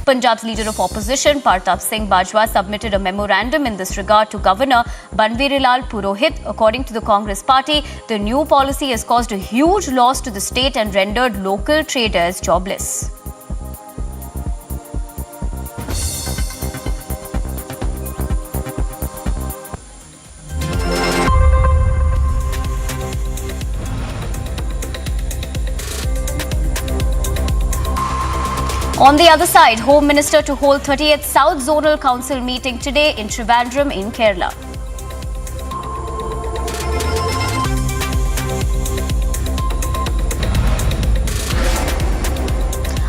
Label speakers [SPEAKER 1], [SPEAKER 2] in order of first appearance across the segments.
[SPEAKER 1] Punjab's leader of opposition, Partap Singh Bajwa, submitted a memorandum in this regard to Governor Banwarilal Purohit. According to the Congress party, the new policy has caused a huge loss to the state and rendered local traders jobless. On the other side, Home Minister to hold 30th South Zonal Council meeting today in Trivandrum in Kerala.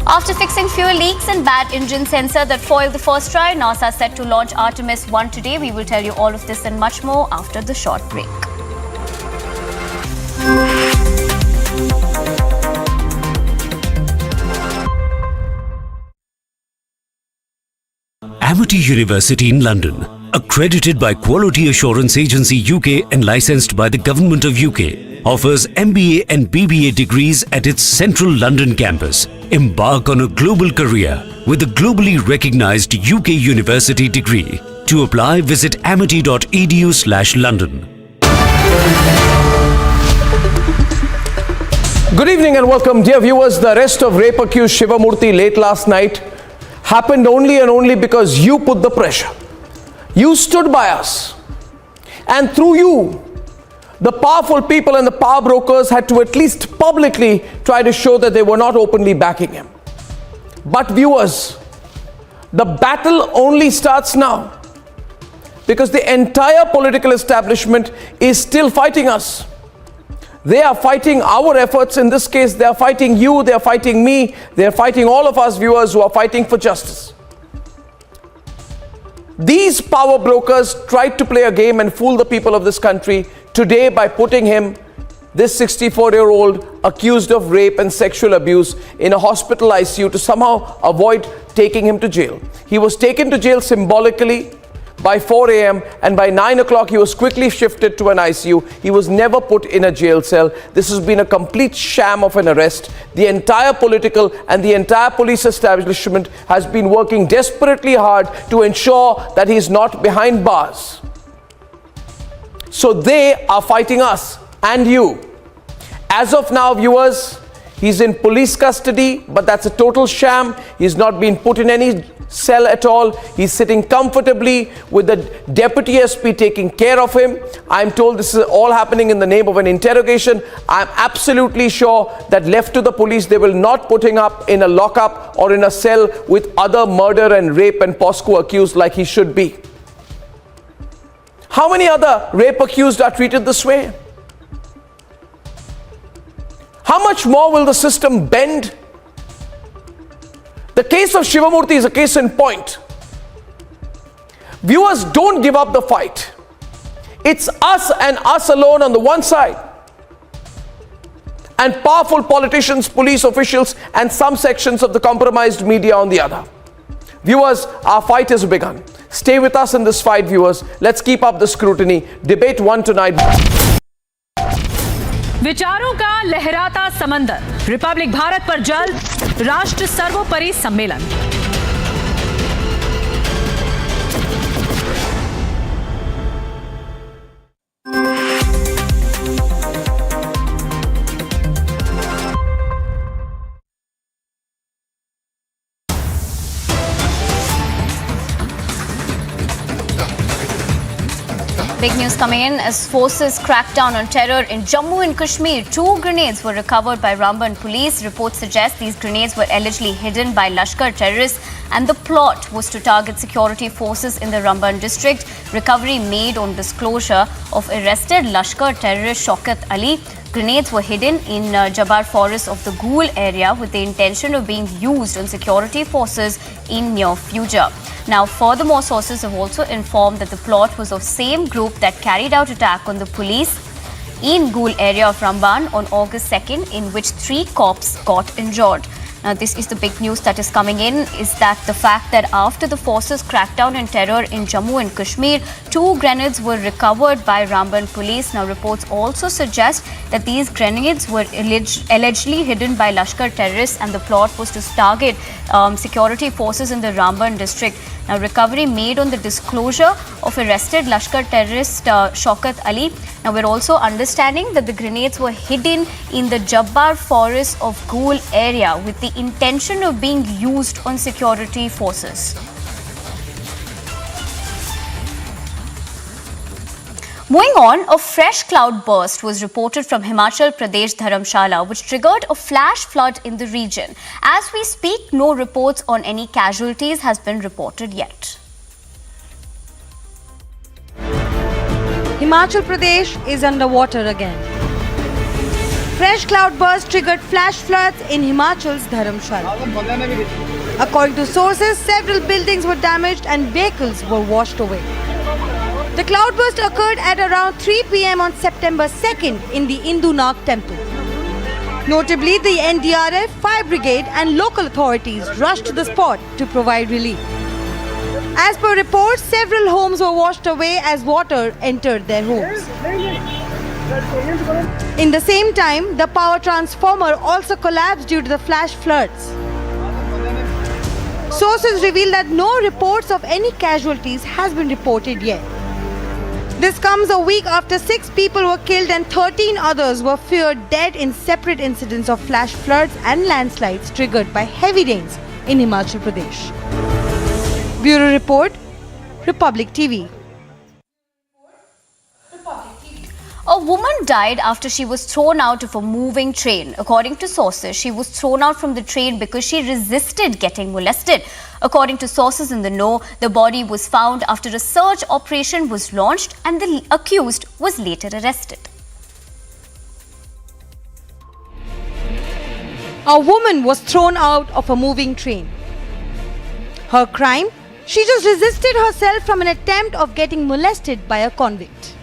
[SPEAKER 1] After fixing fuel leaks and bad engine sensor that foiled the first try, NASA set to launch Artemis 1 today. We will tell you all of this and much more after the short break.
[SPEAKER 2] Amity University in London, accredited by Quality Assurance Agency UK and licensed by the Government of UK, offers MBA and BBA degrees at its central London campus. Embark on a global career with a globally recognized UK university degree. To apply, visit amity.edu/London.
[SPEAKER 3] Good evening and welcome, dear viewers. The arrest of rape accused Shivamurthy late last night happened only and only because you put the pressure. You stood by us. And through you, the powerful people and the power brokers had to at least publicly try to show that they were not openly backing him. But viewers, the battle only starts now, because the entire political establishment is still fighting us. They are fighting our efforts. In this case, they are fighting you, they are fighting me, they are fighting all of us viewers who are fighting for justice. These power brokers tried to play a game and fool the people of this country today by putting him, this 64-year-old accused of rape and sexual abuse, in a hospital ICU to somehow avoid taking him to jail. He was taken to jail symbolically by 4 a.m. and by 9 o'clock he was quickly shifted to an ICU. He was never put in a jail cell. This has been a complete sham of an arrest. The entire political and the entire police establishment has been working desperately hard to ensure that he is not behind bars. So they are fighting us and you. As of now, viewers, he's in police custody, but that's a total sham. He's not been put in any cell at all. He's sitting comfortably with the deputy SP taking care of him. I'm told this is all happening in the name of an interrogation. I'm absolutely sure that left to the police, they will not put him up in a lockup or in a cell with other murder and rape and POSCO accused like he should be. How many other rape accused are treated this way? How much more will the system bend? The case of Shivamurthy is a case in point. Viewers, don't give up the fight. It's us and us alone on the one side, and powerful politicians, police officials, and some sections of the compromised media on the other. Viewers, our fight has begun. Stay with us in this fight, viewers. Let's keep up the scrutiny. Debate 1 tonight.
[SPEAKER 4] विचारों का लहराता समंदर, Republic Bharat पर जल्द राष्ट्र सर्वोपरि सम्मेलन।
[SPEAKER 1] Big news coming in as forces crack down on terror in Jammu and Kashmir. 2 grenades were recovered by Ramban police. Reports suggest these grenades were allegedly hidden by Lashkar terrorists, and the plot was to target security forces in the Ramban district. Recovery made on disclosure of arrested Lashkar terrorist Shaukat Ali. Grenades were hidden in Jabar forest of the Ghoul area with the intention of being used on security forces in near future. Now, furthermore, sources have also informed that the plot was of same group that carried out attack on the police in Ghoul area of Ramban on August 2nd, in which 3 cops got injured. Now, this is the big news that is coming in, is that the fact that after the forces cracked down in terror in Jammu and Kashmir, 2 grenades were recovered by Ramban police. Now, reports also suggest that these grenades were allegedly hidden by Lashkar terrorists, and the plot was to target security forces in the Ramban district. Now, recovery made on the disclosure of arrested Lashkar terrorist Shaukat Ali. Now, we're also understanding that the grenades were hidden in the Jabbar forest of Ghul area with the intention of being used on security forces. Moving on, a fresh cloud burst was reported from Himachal Pradesh Dharamshala, which triggered a flash flood in the region. As we speak, no reports on any casualties has been reported yet.
[SPEAKER 5] Himachal Pradesh is underwater again. Fresh cloud burst triggered flash floods in Himachal's Dharamshala. According to sources, several buildings were damaged and vehicles were washed away. The cloudburst occurred at around 3 p.m. on September 2nd in the Indunak temple. Notably, the NDRF, Fire Brigade and local authorities rushed to the spot to provide relief. As per reports, several homes were washed away as water entered their homes. In the same time, the power transformer also collapsed due to the flash floods. Sources reveal that no reports of any casualties has been reported yet. This comes a week after 6 people were killed and 13 others were feared dead in separate incidents of flash floods and landslides triggered by heavy rains in Himachal Pradesh. Bureau Report, Republic TV.
[SPEAKER 1] A woman died after she was thrown out of a moving train. According to sources, she was thrown out from the train because she resisted getting molested. According to sources in the know, the body was found after a search operation was launched and the accused was later arrested.
[SPEAKER 5] A woman was thrown out of a moving train. Her crime? She just resisted herself from an attempt of getting molested by a convict.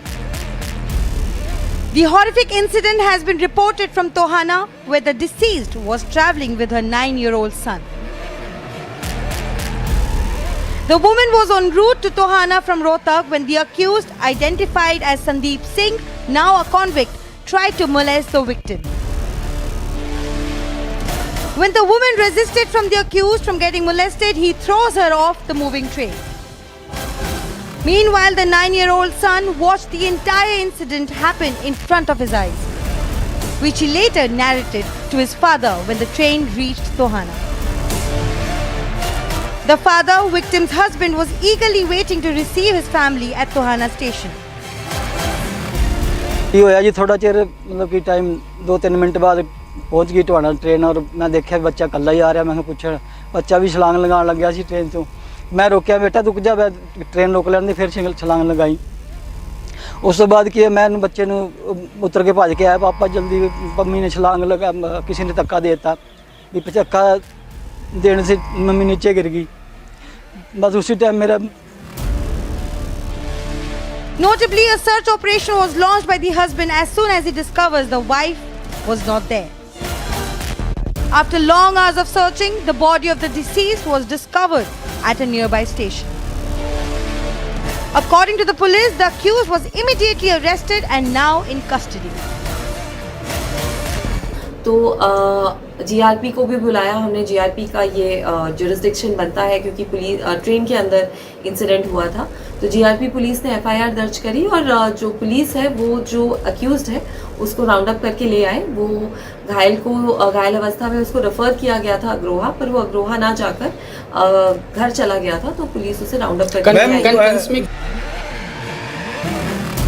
[SPEAKER 5] The horrific incident has been reported from Tohana, where the deceased was travelling with her 9-year-old son. The woman was en route to Tohana from Rohtak when the accused, identified as Sandeep Singh, now a convict, tried to molest the victim. When the woman resisted from the accused from getting molested, he throws her off the moving train. Meanwhile, the 9-year-old son watched the entire incident happen in front of his eyes, which he later narrated to his father when the train reached Tohana. The father, victim's husband, was eagerly waiting to receive his family at Tohana station.
[SPEAKER 6] ये होया जी थोड़ा चिर मतलब कि time 2-3 minute बाद पहुंच गई Tohana train और मैं देखा बच्चा कल्ला ही आ रहा मैं पूछा बच्चा भी छलांग लगान लग गया सी ट्रेन तो मैं रोकया बेटा रुक जा मैं ट्रेन रोक लैंदी फिर छलांग लगाई उस तो बाद कि मैं बच्चे नूं उतर के भज के आया पापा जल्दी मम्मी ने छलांग लगा किसी ने धक्का देता भी धक्का देने से मम्मी नीचे गिर गई बस उसी टाइम मेरा
[SPEAKER 5] Notably, a search operation was launched by the husband as soon as he discovers the wife was not there. After long hours of searching, the body of the deceased was discovered at a nearby station. According to the police, the accused was immediately arrested and now in custody.
[SPEAKER 7] तो GRP को भी बुलाया हमने GRP का ये jurisdiction बनता है क्योंकि पुलिस ट्रेन के अंदर इंसिडेंट हुआ था तो जीआरपी पुलिस ने एफआईआर दर्ज करी और जो पुलिस है वो जो अक्यूज्ड है उसको राउंड अप करके ले आए वो घायल अवस्था में उसको रेफर किया गया था अग्रोहा पर वो अग्रोहा ना जाकर घर चला गया था तो पुलिस उसे राउंड अप करके ले आई।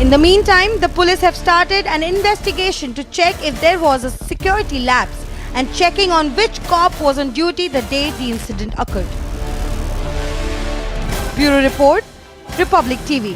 [SPEAKER 5] In the meantime, the police have started an investigation to check if there was a security lapse and checking on which cop was on duty the day the incident occurred. Bureau Report, Republic TV.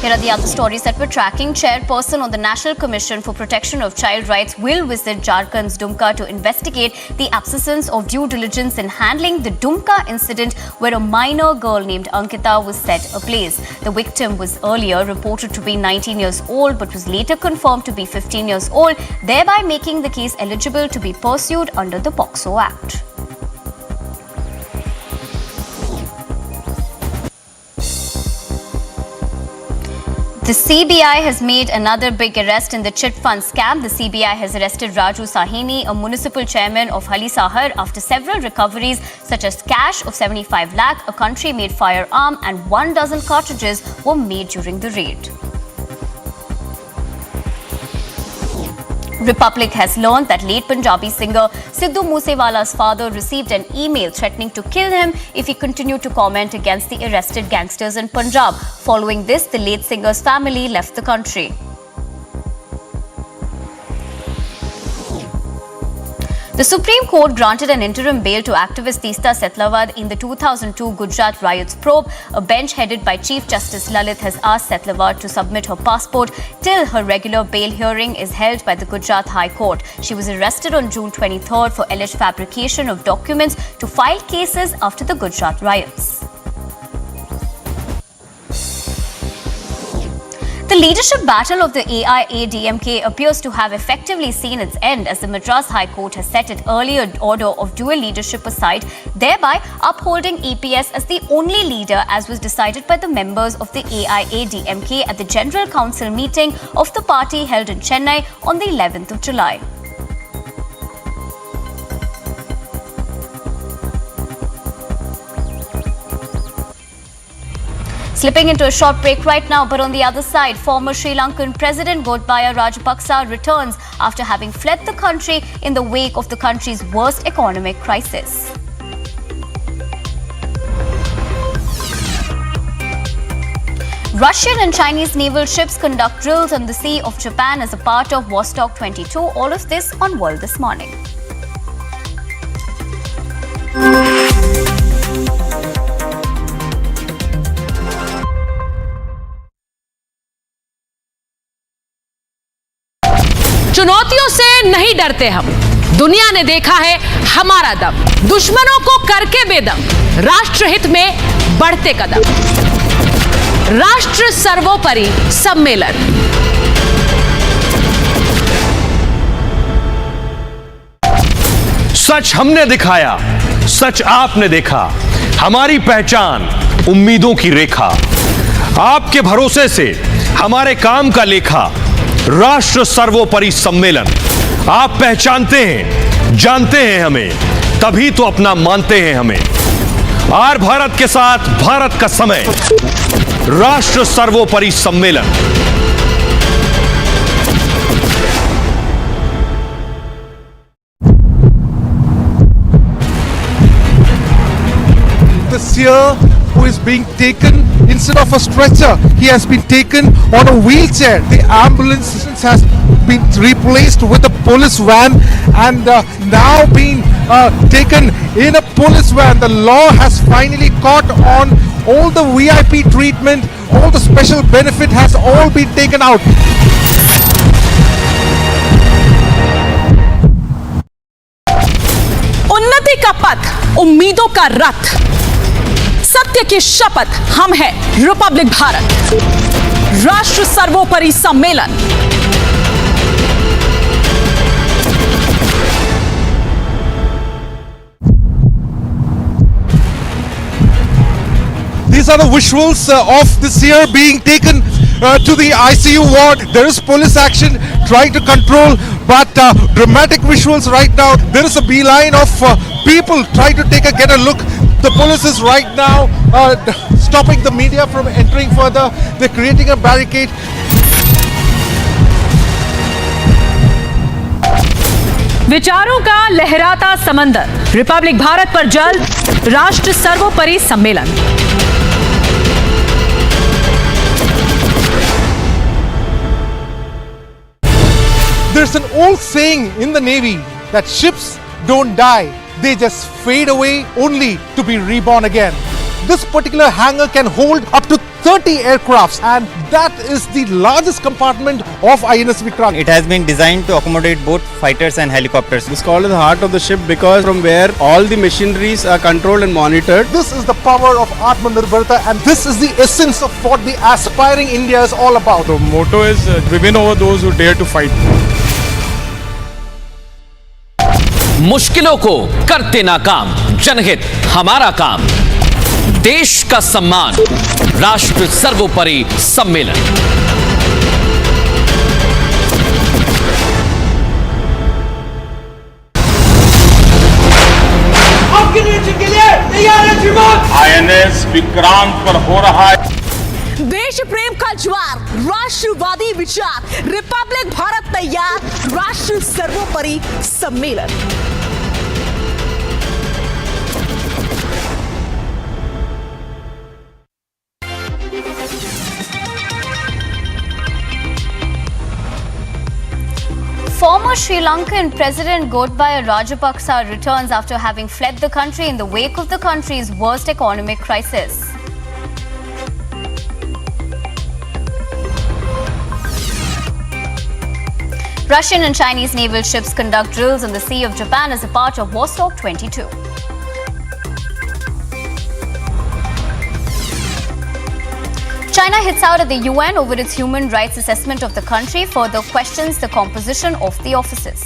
[SPEAKER 1] Here are the other stories that we're tracking. Chairperson of the National Commission for Protection of Child Rights will visit Jharkhand's Dumka to investigate the absence of due diligence in handling the Dumka incident where a minor girl named Ankita was set ablaze. The victim was earlier reported to be 19 years old but was later confirmed to be 15 years old, thereby making the case eligible to be pursued under the POCSO Act. The CBI has made another big arrest in the chit fund scam. The CBI has arrested Raju Sahini, a municipal chairman of Halisahar, after several recoveries such as cash of 75 lakh, a country-made firearm and 12 cartridges were made during the raid. Republic has learned that late Punjabi singer Sidhu Moosewala's father received an email threatening to kill him if he continued to comment against the arrested gangsters in Punjab. Following this, the late singer's family left the country. The Supreme Court granted an interim bail to activist Teesta Setlawad in the 2002 Gujarat riots probe. A bench headed by Chief Justice Lalit has asked Setlawad to submit her passport till her regular bail hearing is held by the Gujarat High Court. She was arrested on June 23rd for alleged fabrication of documents to file cases after the Gujarat riots. The leadership battle of the AIADMK appears to have effectively seen its end as the Madras High Court has set its earlier order of dual leadership aside, thereby upholding EPS as the only leader as was decided by the members of the AIADMK at the General Council meeting of the party held in Chennai on the 11th of July. Slipping into a short break right now, but on the other side, former Sri Lankan President Gotabaya Rajapaksa returns after having fled the country in the wake of the country's worst economic crisis. Russian and Chinese naval ships conduct drills on the Sea of Japan as a part of Vostok 22. All of this on World This Morning.
[SPEAKER 4] चुनौतियों से नहीं डरते हम, दुनिया ने देखा है हमारा दम, दुश्मनों को करके बेदम, राष्ट्रहित में बढ़ते कदम, राष्ट्र सर्वोपरि सम्मेलन।
[SPEAKER 8] सच हमने दिखाया, सच आपने देखा, हमारी पहचान उम्मीदों की रेखा, आपके भरोसे से हमारे काम का लेखा, राष्ट्र सर्वोपरि सम्मेलन। आप पहचानते हैं, जानते हैं हमें, तभी तो अपना मानते हैं हमें। आर भारत के साथ भारत का समय, राष्ट्र सर्वोपरि सम्मेलन।
[SPEAKER 9] The seer who is being taken instead of a stretcher, he has been taken on a wheelchair. The ambulance has been replaced with a police van and now being taken in a police van. The law has finally caught on. All the VIP treatment, all the special benefit has all been taken out.
[SPEAKER 4] उन्नति का पथ, उम्मीदों का रथ, सत्य की शपथ, हम हैं रिपब्लिक भारत, राष्ट्र सर्वोपरि सम्मेलन।
[SPEAKER 9] These are the visuals of the seer being taken to the ICU ward. There is police action trying to control, but dramatic visuals right now. There is a beeline of people trying to get a look. The police is right now stopping the media from entering further. They're creating a barricade.
[SPEAKER 4] विचारों का लहराता समंदर, Republic Bharat पर जल्द राष्ट्र सर्वोपरि सम्मेलन।
[SPEAKER 9] There's an old saying in the Navy that ships don't die, they just fade away only to be reborn again. This particular hangar can hold up to 30 aircrafts, and that is the largest compartment of INS Vikrant.
[SPEAKER 10] It has been designed to accommodate both fighters and helicopters.
[SPEAKER 11] It's called the heart of the ship because from where all the machineries are controlled and monitored.
[SPEAKER 9] This is the power of Atmanirbharta, and this is the essence of what the aspiring India is all about.
[SPEAKER 11] The motto is we win over those who dare to fight.
[SPEAKER 12] मुश्किलों को करते नाकाम, जनहित हमारा काम, देश का सम्मान, राष्ट्र सर्वोपरि सम्मेलन।
[SPEAKER 8] INS विक्रांत पर हो रहा है
[SPEAKER 4] देश प्रेम का ज्वार, राष्ट्रवादी विचार, रिपब्लिक भारत तैयार, राष्ट्र सर्वोपरि सम्मेलन।
[SPEAKER 1] Former Sri Lankan President Gotabaya Rajapaksa returns after having fled the country in the wake of the country's worst economic crisis. Russian and Chinese naval ships conduct drills in the Sea of Japan as a part of Warsaw 22. China hits out at the UN over its human rights assessment of the country, further questions the composition of the offices.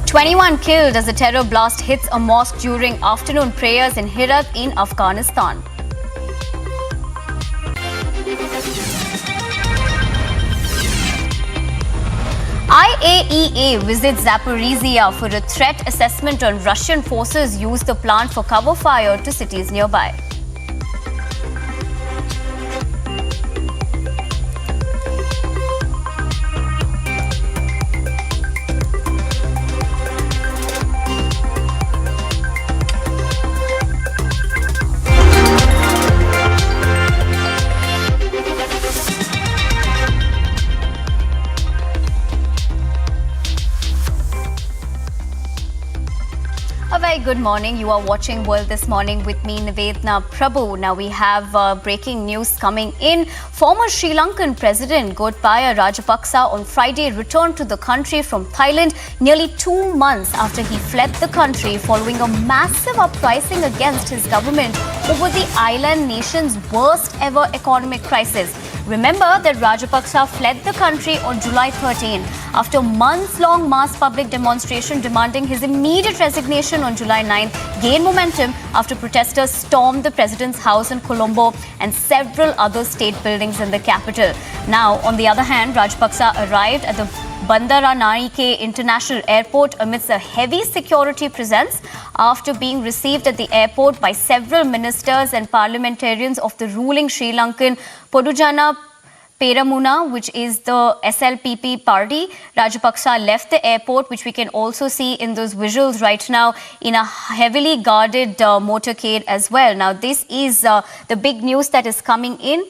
[SPEAKER 1] "21 killed as a terror blast hits a mosque during afternoon prayers in Herat in Afghanistan." IAEA visits Zaporizhia for a threat assessment on Russian forces use the plant for cover fire to cities nearby. A very good morning. You are watching World This Morning with me, Nivedna Prabhu. Now we have breaking news coming in. Former Sri Lankan President Gotabaya Rajapaksa on Friday returned to the country from Thailand nearly 2 months after he fled the country following a massive uprising against his government over the island nation's worst ever economic crisis. Remember that Rajapaksa fled the country on July 13 after months-long mass public demonstration demanding his immediate resignation on July 9 gained momentum after protesters stormed the president's house in Colombo and several other state buildings in the capital. Now, on the other hand, Rajapaksa arrived at the Bandaranaike International Airport amidst a heavy security presence after being received at the airport by several ministers and parliamentarians of the ruling Sri Lankan Podujana Peramuna, which is the SLPP party. Rajapaksa left the airport, which we can also see in those visuals right now, in a heavily guarded motorcade as well. Now, this is the big news that is coming in.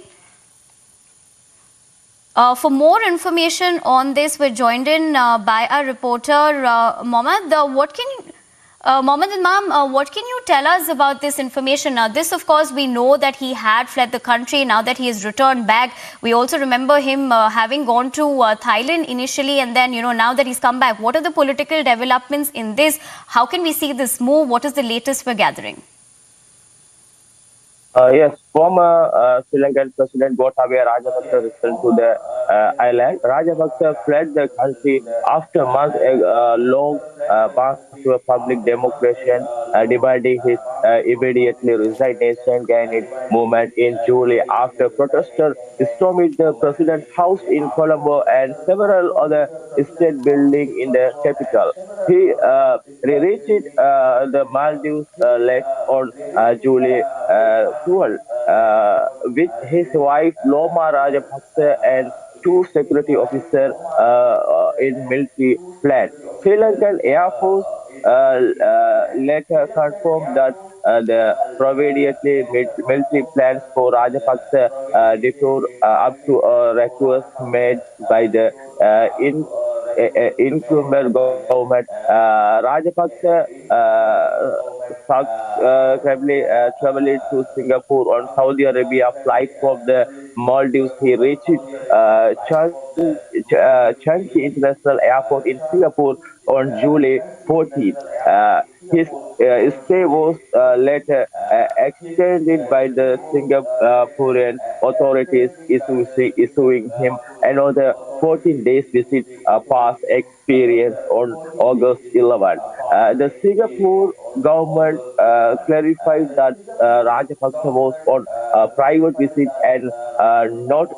[SPEAKER 1] For more information on this, we're joined in by our reporter, Mohammed. Mohammed and ma'am, what can you tell us about this information? Now, this, of course, we know that he had fled the country. Now that he has returned back, we also remember him having gone to Thailand initially, and then, now that he's come back. What are the political developments in this? How can we see this move? What is the latest we're gathering?
[SPEAKER 13] Yes, former Sri Lankan President Gotabaya Rajapaksa returned to the island. Rajapaksa fled the country after months-long path to a public demonstration demanding his immediately resignation gained movement in July after protesters stormed the president's house in Colombo and several other state buildings in the capital. He reached the Maldives late on July 12 with his wife Loma Rajapaksa and 2 security officers in military plane. Sri Lankan Air Force later confirmed that the providently military plans for Rajapaksa deferred up to a request made by the incumbent government, Rajapaksa subsequently traveled to Singapore on Saudi Arabia flight from the Maldives. He reached Changi International Airport in Singapore on July 14. His stay was later extended by the Singaporean authorities, issuing him another 14 days visit pass experience on August 11. The Singapore government clarified that Rajapaksa was on a private visit and not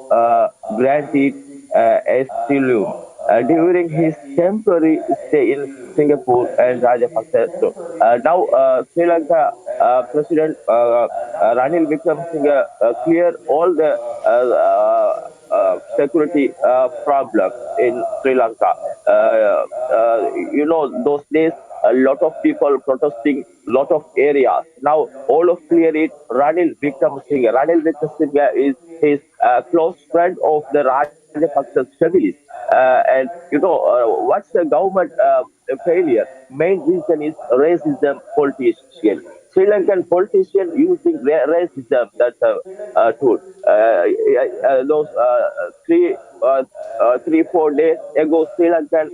[SPEAKER 13] granted asylum. During his temporary stay in Singapore and Rajapaksa. So, now Sri Lanka President Ranil Wickremesinghe cleared all the security problems in Sri Lanka. Those days a lot of people protesting, lot of areas. Now all of clear it. Ranil Wickremesinghe. Ranil Wickremesinghe is his close friend of the Rajapaksa's families. And what's the government failure? Main reason is racism politician. Sri Lankan politician using racism, that's a tool. Those 3-4 days ago, Sri Lankan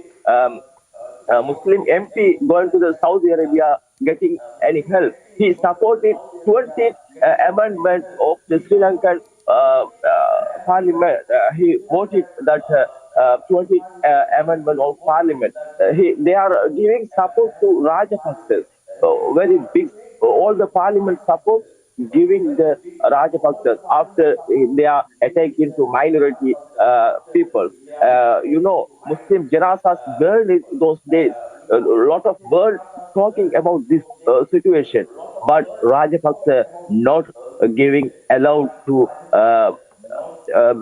[SPEAKER 13] Muslim MP going to the Saudi Arabia getting any help. He supported 20th amendment of the Sri Lankan parliament. He voted that 20th amendment of parliament. They are giving support to Rajapaksa. Very big. All the parliament support giving the Rajapaksas after they are attacking to minority people. Muslim janazas burned in those days. A lot of world talking about this situation, but Rajapaksa not giving allowed to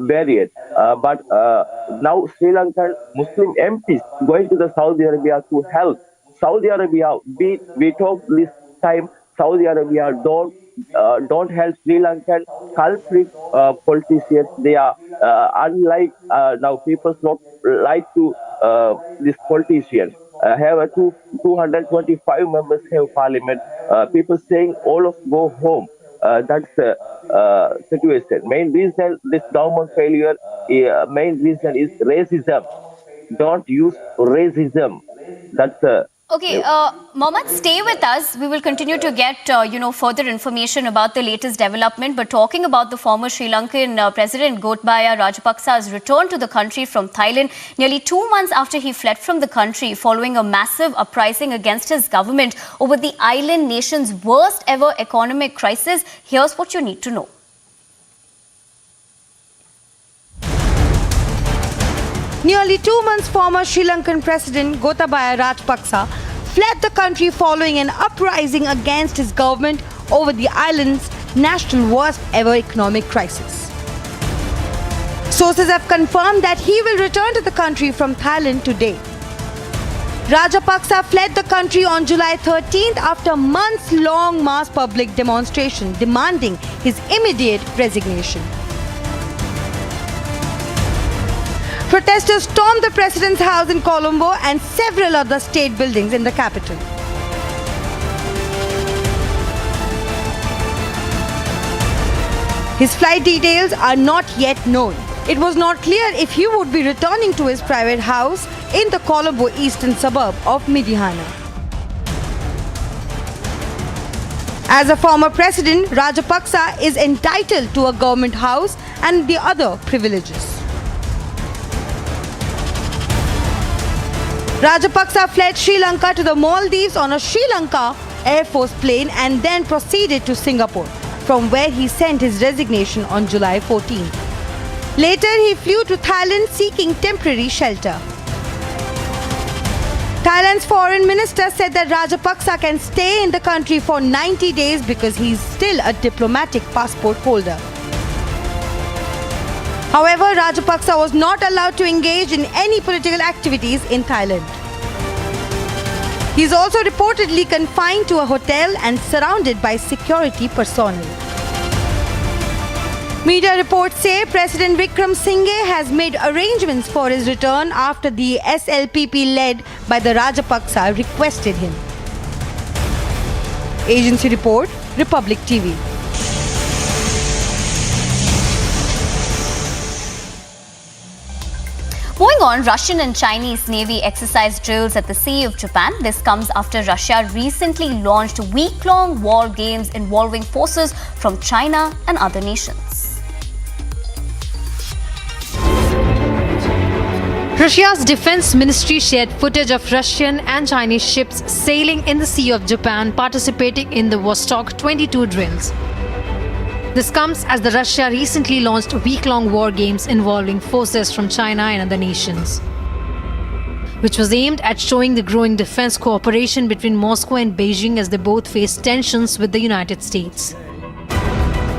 [SPEAKER 13] bury it. But now Sri Lankan Muslim MPs going to the Saudi Arabia to help. Saudi Arabia, we talked this time. Saudi Arabia don't help Sri Lankan culprit politicians. They are unlike now people not like to these politicians. Have a 225 members have parliament. People saying all of go home. That's the situation. Main reason this government failure. Main reason is racism. Don't use racism. That's the.
[SPEAKER 1] Okay, Mohammed, stay with us. We will continue to get, further information about the latest development. But talking about the former Sri Lankan President Gotabaya Rajapaksa's return to the country from Thailand nearly 2 months after he fled from the country following a massive uprising against his government over the island nation's worst ever economic crisis. Here's what you need to know.
[SPEAKER 5] Nearly 2 months former Sri Lankan President Gotabaya Rajapaksa fled the country following an uprising against his government over the island's national worst ever economic crisis. Sources have confirmed that he will return to the country from Thailand today. Rajapaksa fled the country on July 13th after months-long mass public demonstration demanding his immediate resignation. Protesters stormed the president's house in Colombo and several other state buildings in the capital. His flight details are not yet known. It was not clear if he would be returning to his private house in the Colombo eastern suburb of Midihana. As a former president, Rajapaksa is entitled to a government house and the other privileges. Rajapaksa fled Sri Lanka to the Maldives on a Sri Lanka Air Force plane and then proceeded to Singapore, from where he sent his resignation on July 14. Later, he flew to Thailand seeking temporary shelter. Thailand's foreign minister said that Rajapaksa can stay in the country for 90 days because he is still a diplomatic passport holder. However, Rajapaksa was not allowed to engage in any political activities in Thailand. He is also reportedly confined to a hotel and surrounded by security personnel. Media reports say President Vikram Singhe has made arrangements for his return after the SLPP led by the Rajapaksa requested him. Agency report, Republic TV.
[SPEAKER 1] Moving on, Russian and Chinese Navy exercise drills at the Sea of Japan. This comes after Russia recently launched week-long war games involving forces from China and other nations.
[SPEAKER 14] Russia's defense ministry shared footage of Russian and Chinese ships sailing in the Sea of Japan participating in the Vostok 22 drills. This comes as the Russia recently launched week-long war games involving forces from China and other nations, which was aimed at showing the growing defense cooperation between Moscow and Beijing as they both face tensions with the United States.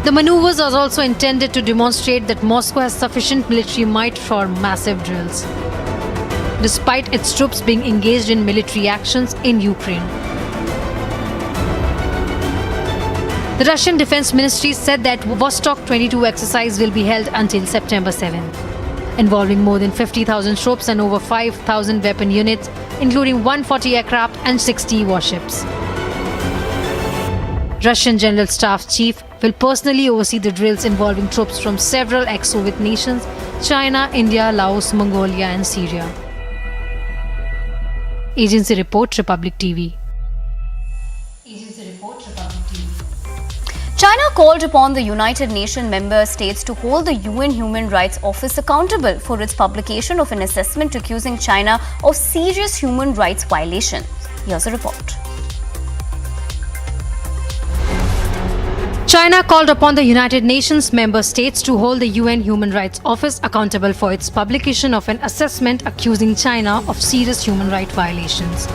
[SPEAKER 14] The maneuvers are also intended to demonstrate that Moscow has sufficient military might for massive drills, despite its troops being engaged in military actions in Ukraine. The Russian Defense Ministry said that Vostok 22 exercise will be held until September 7, involving more than 50,000 troops and over 5,000 weapon units, including 140 aircraft and 60 warships. Russian General Staff Chief will personally oversee the drills involving troops from several ex-Soviet nations: China, India, Laos, Mongolia and Syria. Agency report, Republic TV.
[SPEAKER 1] China called upon the United Nations member states to hold the UN Human Rights Office accountable for its publication of an assessment accusing China of serious human rights violations. Here's a report.
[SPEAKER 14] China called upon the United Nations member states to hold the UN Human Rights Office accountable for its publication of an assessment accusing China of serious human rights violations.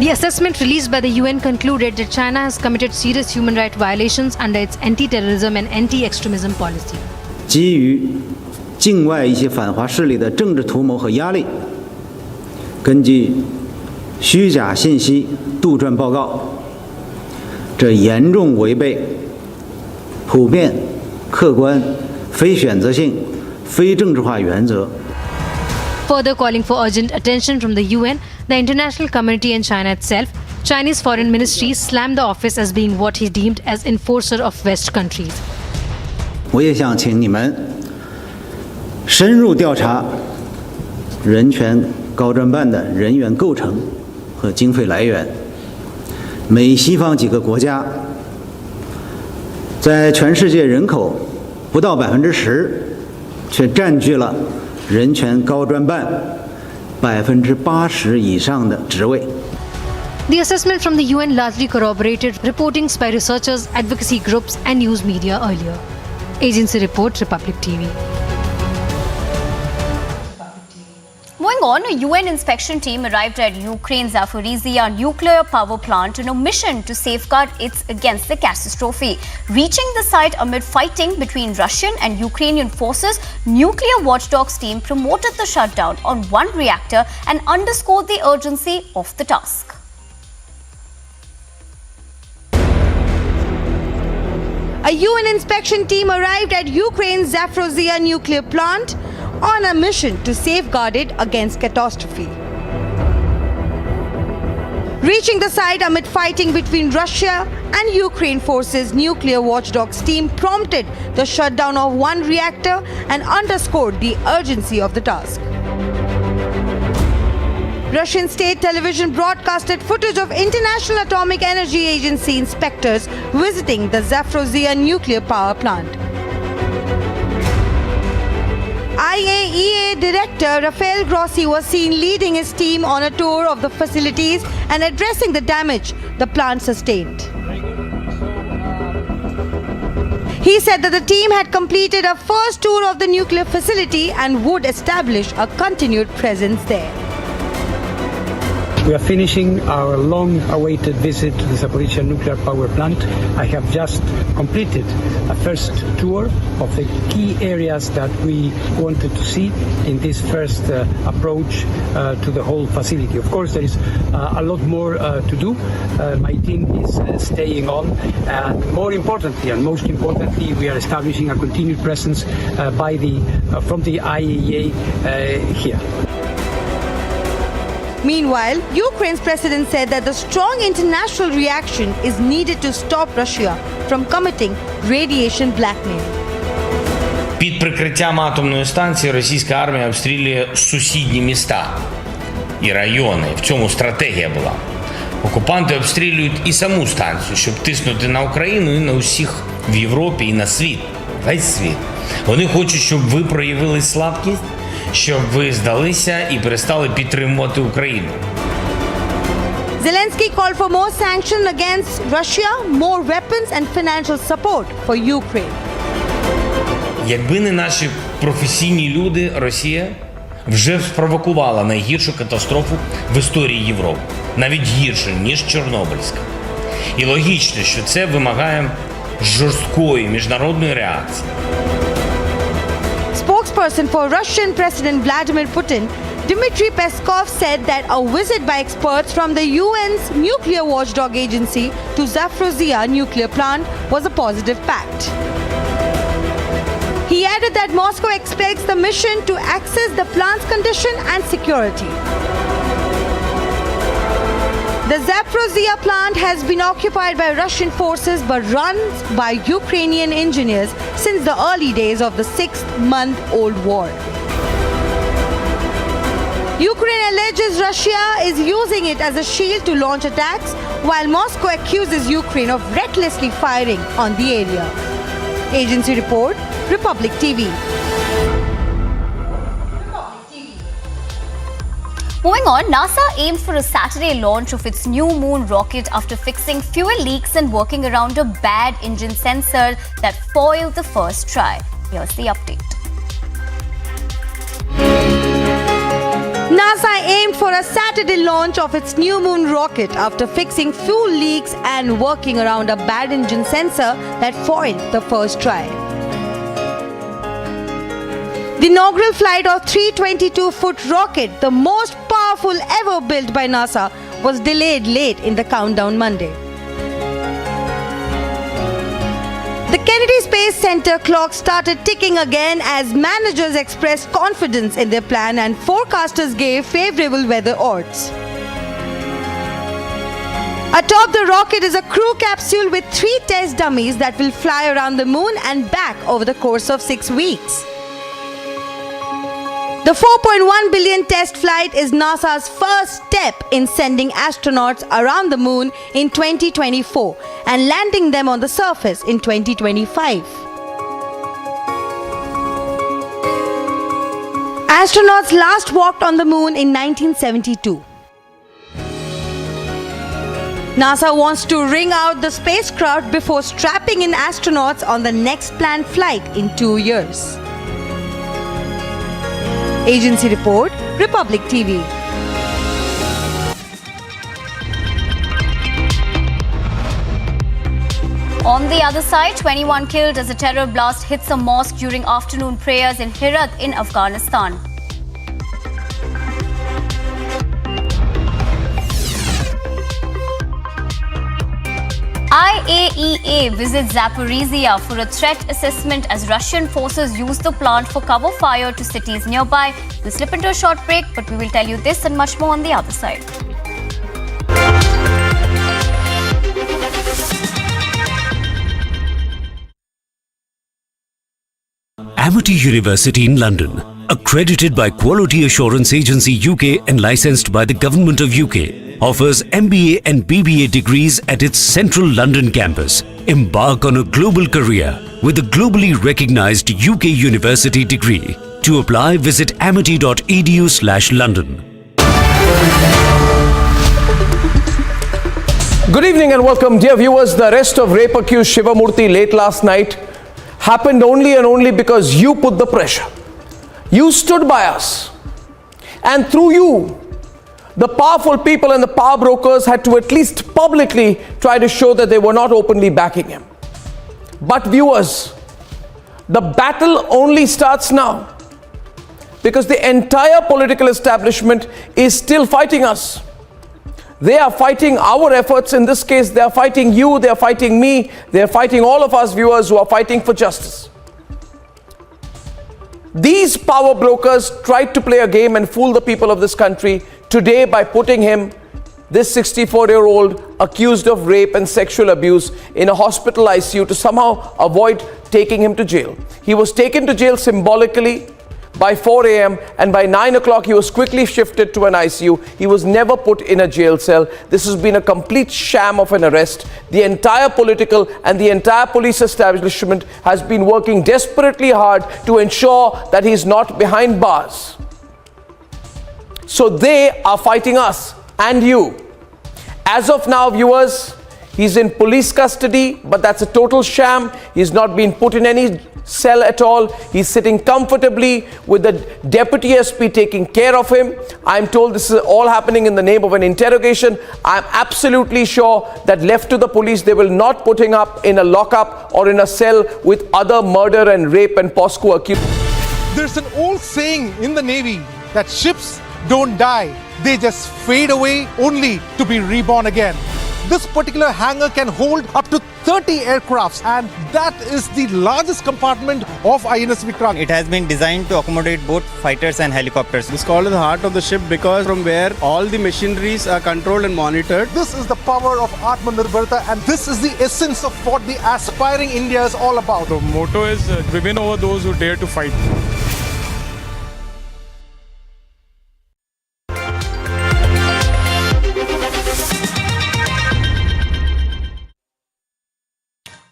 [SPEAKER 14] The assessment released by the UN concluded that China has committed serious human rights violations under its anti-terrorism and anti-extremism policy.
[SPEAKER 15] 基于境外一些反华势力的政治图谋和压力，根据虚假信息杜撰报告，这严重违背普遍、客观、非选择性、非政治化原则。
[SPEAKER 14] Further calling for urgent attention from the UN, the international community and China itself, Chinese Foreign Ministry slammed the office as being what he deemed as enforcer of West countries.
[SPEAKER 15] 我也想请你们深入调查人权高专办的人员构成和经费来源。美西方几个国家在全世界人口不到10%，却占据了 人权高专办80%以上的职位。
[SPEAKER 14] The assessment from the UN largely corroborated reportings by researchers, advocacy groups, and news media earlier. Agency report, Republic TV.
[SPEAKER 1] Moving on, a UN inspection team arrived at Ukraine's Zaporizhzhia nuclear power plant on a mission to safeguard it against the catastrophe. Reaching the site amid fighting between Russian and Ukrainian forces, nuclear watchdogs team promoted the shutdown on one reactor and underscored the urgency of the task.
[SPEAKER 5] A UN inspection team arrived at Ukraine's Zaporizhzhia nuclear plant on a mission to safeguard it against catastrophe. Reaching the site amid fighting between Russia and Ukraine forces, nuclear watchdogs team prompted the shutdown of one reactor and underscored the urgency of the task. Russian state television broadcasted footage of International Atomic Energy Agency inspectors visiting the Zaporizhzhia nuclear power plant. IAEA Director Rafael Grossi was seen leading his team on a tour of the facilities and addressing the damage the plant sustained. He said that the team had completed a first tour of the nuclear facility and would establish a continued presence there.
[SPEAKER 16] We are finishing our long-awaited visit to the Zaporizhzhia nuclear power plant. I have just completed a first tour of the key areas that we wanted to see in this first approach to the whole facility. Of course, there is a lot more to do. My team is staying on, and more importantly, and most importantly, we are establishing a continued presence from the IAEA here.
[SPEAKER 5] Meanwhile, Ukraine's president said that the strong international reaction is needed to stop Russia from committing radiation blackmail.
[SPEAKER 17] Під прикриттям атомної станції російська армія обстрілює сусідні міста і райони. В цьому стратегія була. Окупанти обстрілюють і саму станцію, щоб тиснути на Україну і на усіх в Європі і на світ. Весь світ. Вони хочуть, щоб ви проявили слабкість, щоб ви здалися і перестали підтримувати Україну.
[SPEAKER 5] Zelensky called for more sanctions against Russia, more weapons and financial support for Ukraine.
[SPEAKER 17] Якби не наші професійні люди, Росія вже спровокувала найгіршу катастрофу в історії Європи. Навіть гірше, ніж Чорнобильська. І логічно, що це вимагає жорсткої міжнародної реакції.
[SPEAKER 5] Spokesperson for Russian President Vladimir Putin, Dmitry Peskov, said that a visit by experts from the UN's nuclear watchdog agency to Zaporizhzhia nuclear plant was a positive pact. He added that Moscow expects the mission to assess the plant's condition and security. The Zaporizhzhia plant has been occupied by Russian forces but run by Ukrainian engineers since the early days of the 6-month-old war. Ukraine alleges Russia is using it as a shield to launch attacks, while Moscow accuses Ukraine of recklessly firing on the area. Agency report, Republic TV.
[SPEAKER 1] Moving on, NASA aimed for a Saturday launch of its new moon rocket after fixing fuel leaks and working around a bad engine sensor that foiled the first try. Here's the update.
[SPEAKER 5] NASA aimed for a Saturday launch of its new moon rocket after fixing fuel leaks and working around a bad engine sensor that foiled the first try. The inaugural flight of 322-foot rocket, the most powerful ever built by NASA, was delayed late in the countdown Monday. The Kennedy Space Center clock started ticking again as managers expressed confidence in their plan and forecasters gave favorable weather odds. Atop the rocket is a crew capsule with 3 test dummies that will fly around the moon and back over the course of 6 weeks. The 4.1 billion test flight is NASA's first step in sending astronauts around the moon in 2024 and landing them on the surface in 2025. Astronauts last walked on the moon in 1972. NASA wants to ring out the spacecraft before strapping in astronauts on the next planned flight in 2 years. Agency report, Republic TV.
[SPEAKER 1] On the other side, 21 killed as a terror blast hits a mosque during afternoon prayers in Herat in Afghanistan. IAEA visits Zaporizhzhia for a threat assessment as Russian forces use the plant for cover fire to cities nearby. We'll slip into a short break, but we will tell you this and much more on the other side.
[SPEAKER 2] Amity University in London, accredited by Quality Assurance Agency UK and licensed by the Government of UK, offers MBA and BBA degrees at its central London campus. Embark on a global career with a globally recognized UK university degree. To apply, visit amity.edu/London.
[SPEAKER 3] Good evening and welcome, dear viewers. The arrest of rape accused Shivamurthy late last night happened only and only because you put the pressure. You stood by us. And through you, The powerful people and the power brokers had to at least publicly try to show that they were not openly backing him. But viewers, the battle only starts now, because the entire political establishment is still fighting us. They are fighting our efforts. In this case, they are fighting you, they are fighting me, they are fighting all of us viewers who are fighting for justice. These power brokers tried to play a game and fool the people of this country today by putting him, this 64-year-old accused of rape and sexual abuse, in a hospital ICU to somehow avoid taking him to jail. He was taken to jail symbolically by 4 a.m. and by 9 o'clock he was quickly shifted to an ICU. He was never put in a jail cell. This has been a complete sham of an arrest. The entire political and the entire police establishment has been working desperately hard to ensure that he's not behind bars. So they are fighting us and you. As of now, viewers, he's in police custody, but that's a total sham. He's not been put in any cell at all. He's sitting comfortably with the deputy SP taking care of him. I'm told this is all happening in the name of an interrogation. I'm absolutely sure that left to the police, they will not put him up in a lockup or in a cell with other murder and rape and POSCO accused.
[SPEAKER 9] There's an old saying in the Navy that ships don't die, they just fade away only to be reborn again. This particular hangar can hold up to 30 aircrafts, and that is the largest compartment of INS Vikrant.
[SPEAKER 10] It has been designed to accommodate both fighters and helicopters.
[SPEAKER 11] It's called the heart of the ship because from where all the machineries are controlled and monitored.
[SPEAKER 9] This is the power of Atmanirbharta, and this is the essence of what the aspiring India is all about.
[SPEAKER 11] The motto is we win over those who dare to fight.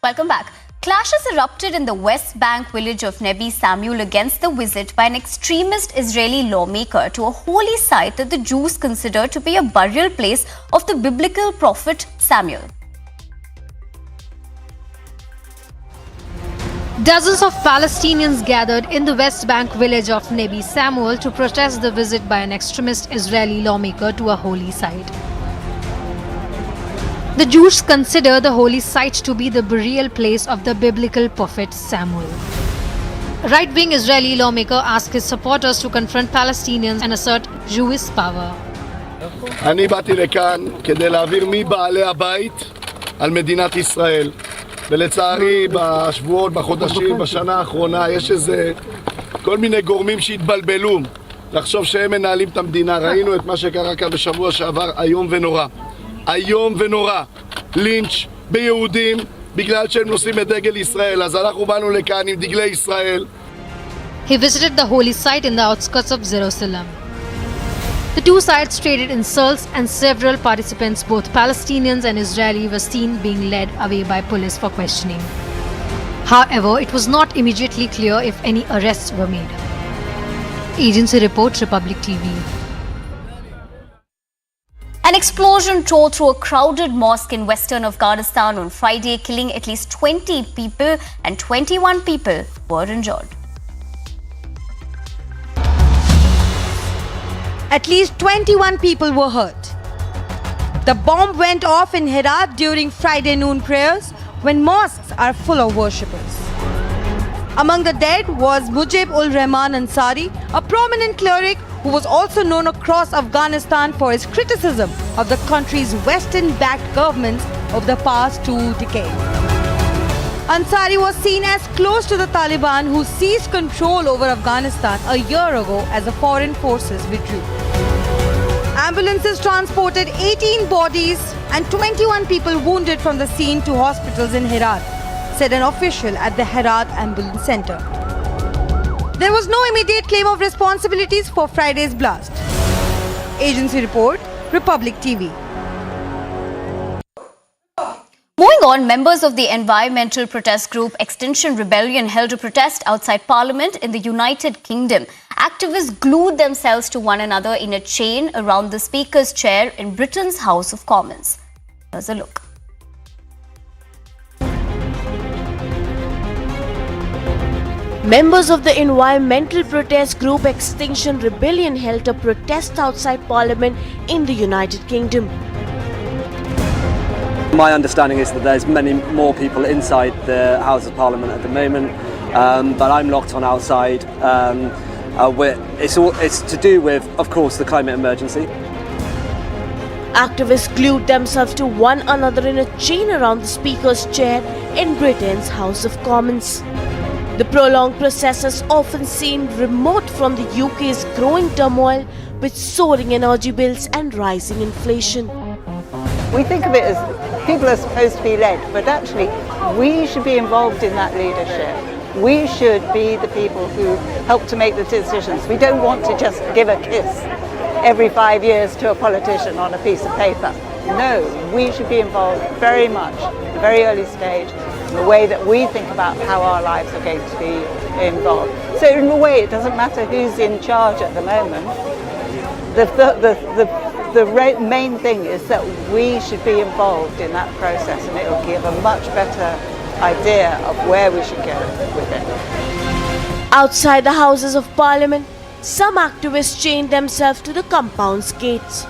[SPEAKER 1] Welcome back. Clashes erupted in the West Bank village of Nebi Samuel against the visit by an extremist Israeli lawmaker to a holy site that the Jews consider to be a burial place of the biblical prophet Samuel.
[SPEAKER 14] Dozens of Palestinians gathered in the West Bank village of Nebi Samuel to protest the visit by an extremist Israeli lawmaker to a holy site. The Jews consider the holy site to be the burial place of the biblical prophet Samuel. Right-wing Israeli lawmaker asked his supporters to confront Palestinians and assert Jewish power.
[SPEAKER 18] אני באתי לכאן כדי להעביר מבעלי הבית על מדינת ישראל. ולצערי בשבועות, בחודשים, בשנה האחרונה יש איזה כל מיני גורמים שהתבלבלו לחשוב שהם מנהלים את המדינה. ראינו את מה שקרה כאן בשבוע שעבר, היום ונורא. היום ונורא. לינץ' ביהודים בגלל שהם נושאים את דגל ישראל. אז אנחנו באנו לכאן עם דגלי ישראל.
[SPEAKER 14] He visited the holy site in the outskirts of Jerusalem. The two sides traded insults and several participants, both Palestinians and Israeli, were seen being led away by police for questioning. However, it was not immediately clear if any arrests were made. Agency report, Republic TV.
[SPEAKER 1] An explosion tore through a crowded mosque in western Afghanistan on Friday, killing at least 20 people and 21 people were injured.
[SPEAKER 5] At least 21 people were hurt. The bomb went off in Herat during Friday noon prayers when mosques are full of worshippers. Among the dead was Mujib-ul-Rahman Ansari, a prominent cleric who was also known across Afghanistan for his criticism of the country's Western-backed governments of the past 2 decades. Ansari was seen as close to the Taliban, who seized control over Afghanistan a year ago as the foreign forces withdrew. Ambulances transported 18 bodies and 21 people wounded from the scene to hospitals in Herat, said an official at the Herat Ambulance Center. There was no immediate claim of responsibilities for Friday's blast. Agency report, Republic TV.
[SPEAKER 1] Moving on, members of the environmental protest group Extinction Rebellion held a protest outside Parliament in the United Kingdom. Activists glued themselves to one another in a chain around the Speaker's chair in Britain's House of Commons. Here's a look.
[SPEAKER 19] Members of the environmental protest group Extinction Rebellion held a protest outside Parliament in the United Kingdom.
[SPEAKER 20] My understanding is that there's many more people inside the House of Parliament at the moment, but I'm locked on outside. It's to do with, of course, the climate emergency.
[SPEAKER 19] Activists glued themselves to one another in a chain around the Speaker's chair in Britain's House of Commons. The prolonged process has often seemed remote from the UK's growing turmoil with soaring energy bills and rising inflation.
[SPEAKER 21] We think of it as people are supposed to be led, but actually we should be involved in that leadership. We should be the people who help to make the decisions. We don't want to just give a kiss every 5 years to a politician on a piece of paper. No, we should be involved very much at a very early stage in the way that we think about how our lives are going to be involved. So in a way, it doesn't matter who's in charge at the moment. The main thing is that we should be involved in that process, and it will give a much better idea of where we should go with it.
[SPEAKER 19] Outside the Houses of Parliament, some activists chained themselves to the compound's gates.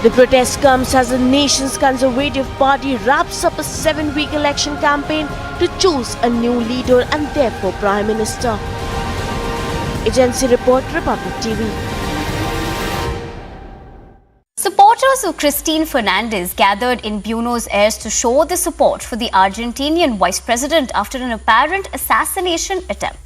[SPEAKER 19] The protest comes as the nation's Conservative Party wraps up a 7-week election campaign to choose a new leader and therefore Prime Minister. Agency Report, Republic TV.
[SPEAKER 1] Supporters of Cristina Fernandez gathered in Buenos Aires to show their support for the Argentinian vice president after an apparent assassination attempt.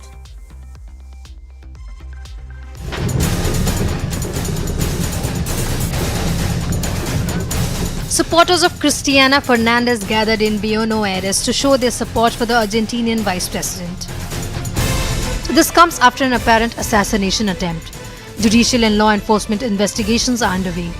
[SPEAKER 14] Supporters of Cristina Fernandez gathered in Buenos Aires to show their support for the Argentinian vice president. This comes after an apparent assassination attempt. Judicial and law enforcement investigations are underway.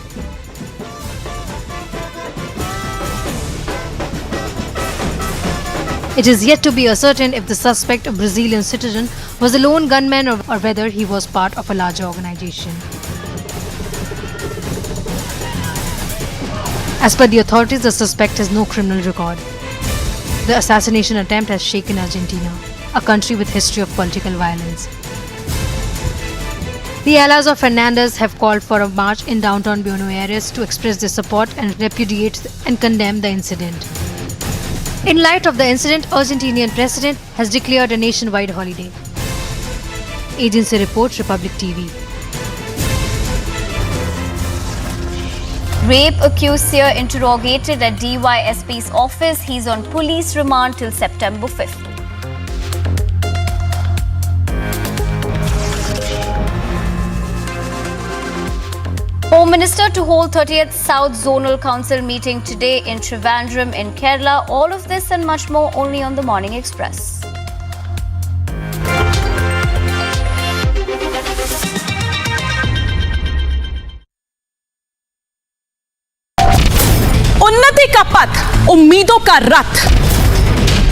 [SPEAKER 14] It is yet to be ascertained if the suspect, a Brazilian citizen, was a lone gunman or whether he was part of a larger organization. As per the authorities, the suspect has no criminal record. The assassination attempt has shaken Argentina, a country with history of political violence. The allies of Fernandez have called for a march in downtown Buenos Aires to express their support and repudiate and condemn the incident. In light of the incident, Argentinian president has declared a nationwide holiday. Agency Report, Republic TV.
[SPEAKER 1] Rape accused seer interrogated at DYSP's office. He's on police remand till September 5th. Home Minister to hold 30th South Zonal Council meeting today in Trivandrum in Kerala. All of this and much more only on the Morning Express.
[SPEAKER 4] उन्नति का पथ, उम्मीदों का रथ,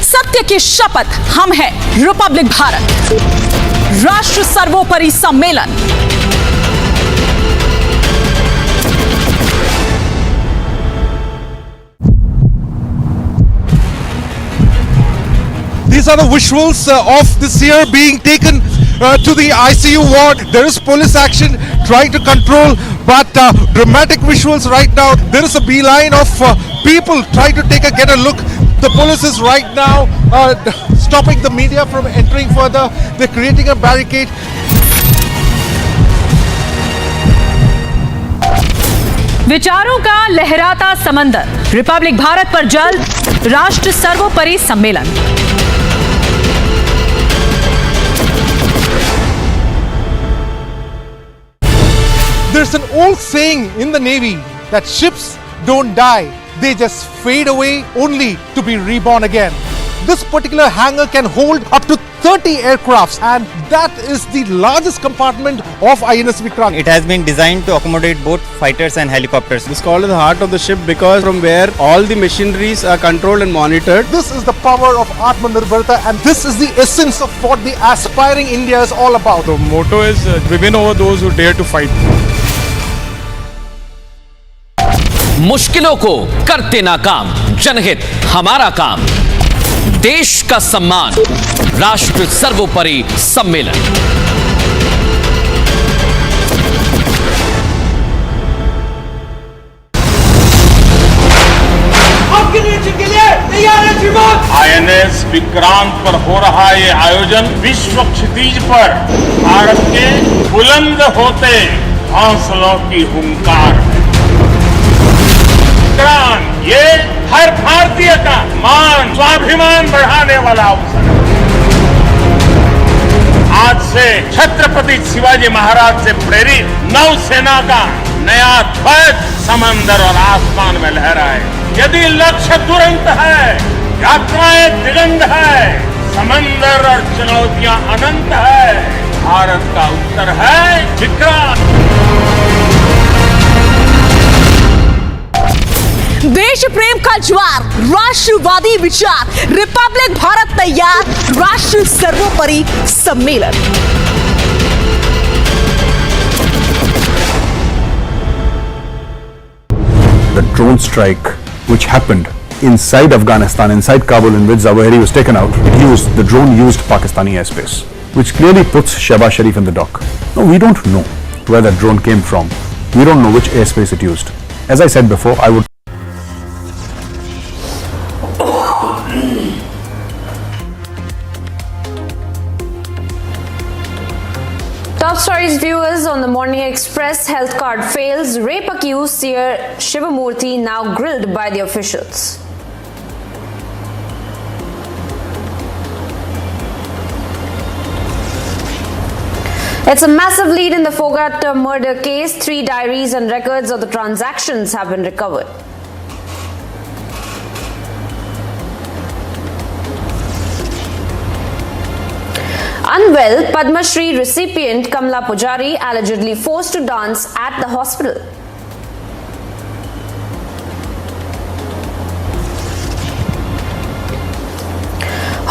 [SPEAKER 4] सत्य की शपथ, हम हैं रिपब्लिक भारत। राष्ट्र सर्वोपरि सम्मेलन।
[SPEAKER 9] These are the visuals of this year being taken to the ICU ward. There is police action trying to control, but dramatic visuals right now. There is a beeline of people trying to get a look. The police is right now stopping the media from entering further. They're creating a barricade.
[SPEAKER 4] विचारों का लहराता समंदर, Republic Bharat पर जल्द राष्ट्र सर्वोपरि सम्मेलन।
[SPEAKER 9] There's an old saying in the Navy that ships don't die, they just fade away only to be reborn again. This particular hangar can hold up to 30 aircrafts, and that is the largest compartment of INS Vikrant.
[SPEAKER 10] It has been designed to accommodate both fighters and helicopters.
[SPEAKER 11] It's called the heart of the ship because from where all the machineries are controlled and monitored.
[SPEAKER 9] This is the power of Atmanirbharta, and this is the essence of what the aspiring India is all about.
[SPEAKER 11] The motto is we win over those who dare to fight.
[SPEAKER 12] मुश्किलों को करते नाकाम, जनहित हमारा काम, देश का सम्मान, राष्ट्र सर्वोपरि सम्मेलन।
[SPEAKER 6] INS विक्रांत पर हो रहा ये आयोजन विश्व क्षितिज पर भारत के बुलंद होते हौसलों की हुंकार है। विक्रांत ये हर भारतीय का मान स्वाभिमान बढ़ाने वाला अवसर है। आज से छत्रपति शिवाजी महाराज से प्रेरित नौसेना का नया ध्वज समंदर और आसमान में लहराए। यदि लक्ष्य तुरंत है, यात्राएं दिगंत है, समंदर और चुनौतियां अनंत है, भारत का उत्तर है विक्रांत।
[SPEAKER 4] देश प्रेम का ज्वार, राष्ट्रवादी विचार, रिपब्लिक भारत तैयार, राष्ट्र सर्वोपरि सम्मेलन।
[SPEAKER 22] The drone strike which happened inside Afghanistan, inside Kabul, in which Zawahiri was taken out, the drone used Pakistani airspace, which clearly puts Shehbaz Sharif in the dock. No, we don't know where that drone came from. We don't know which airspace it used. As I said before, I would.
[SPEAKER 23] Top stories, viewers. On the Morning Express, health card fails. Rape accused seer Shivamurthy now grilled by the officials. It's a massive lead in the Fogat murder case. 3 diaries and records of the transactions have been recovered. Unwell, Padma Shri recipient Kamla Pujari allegedly forced to dance at the hospital.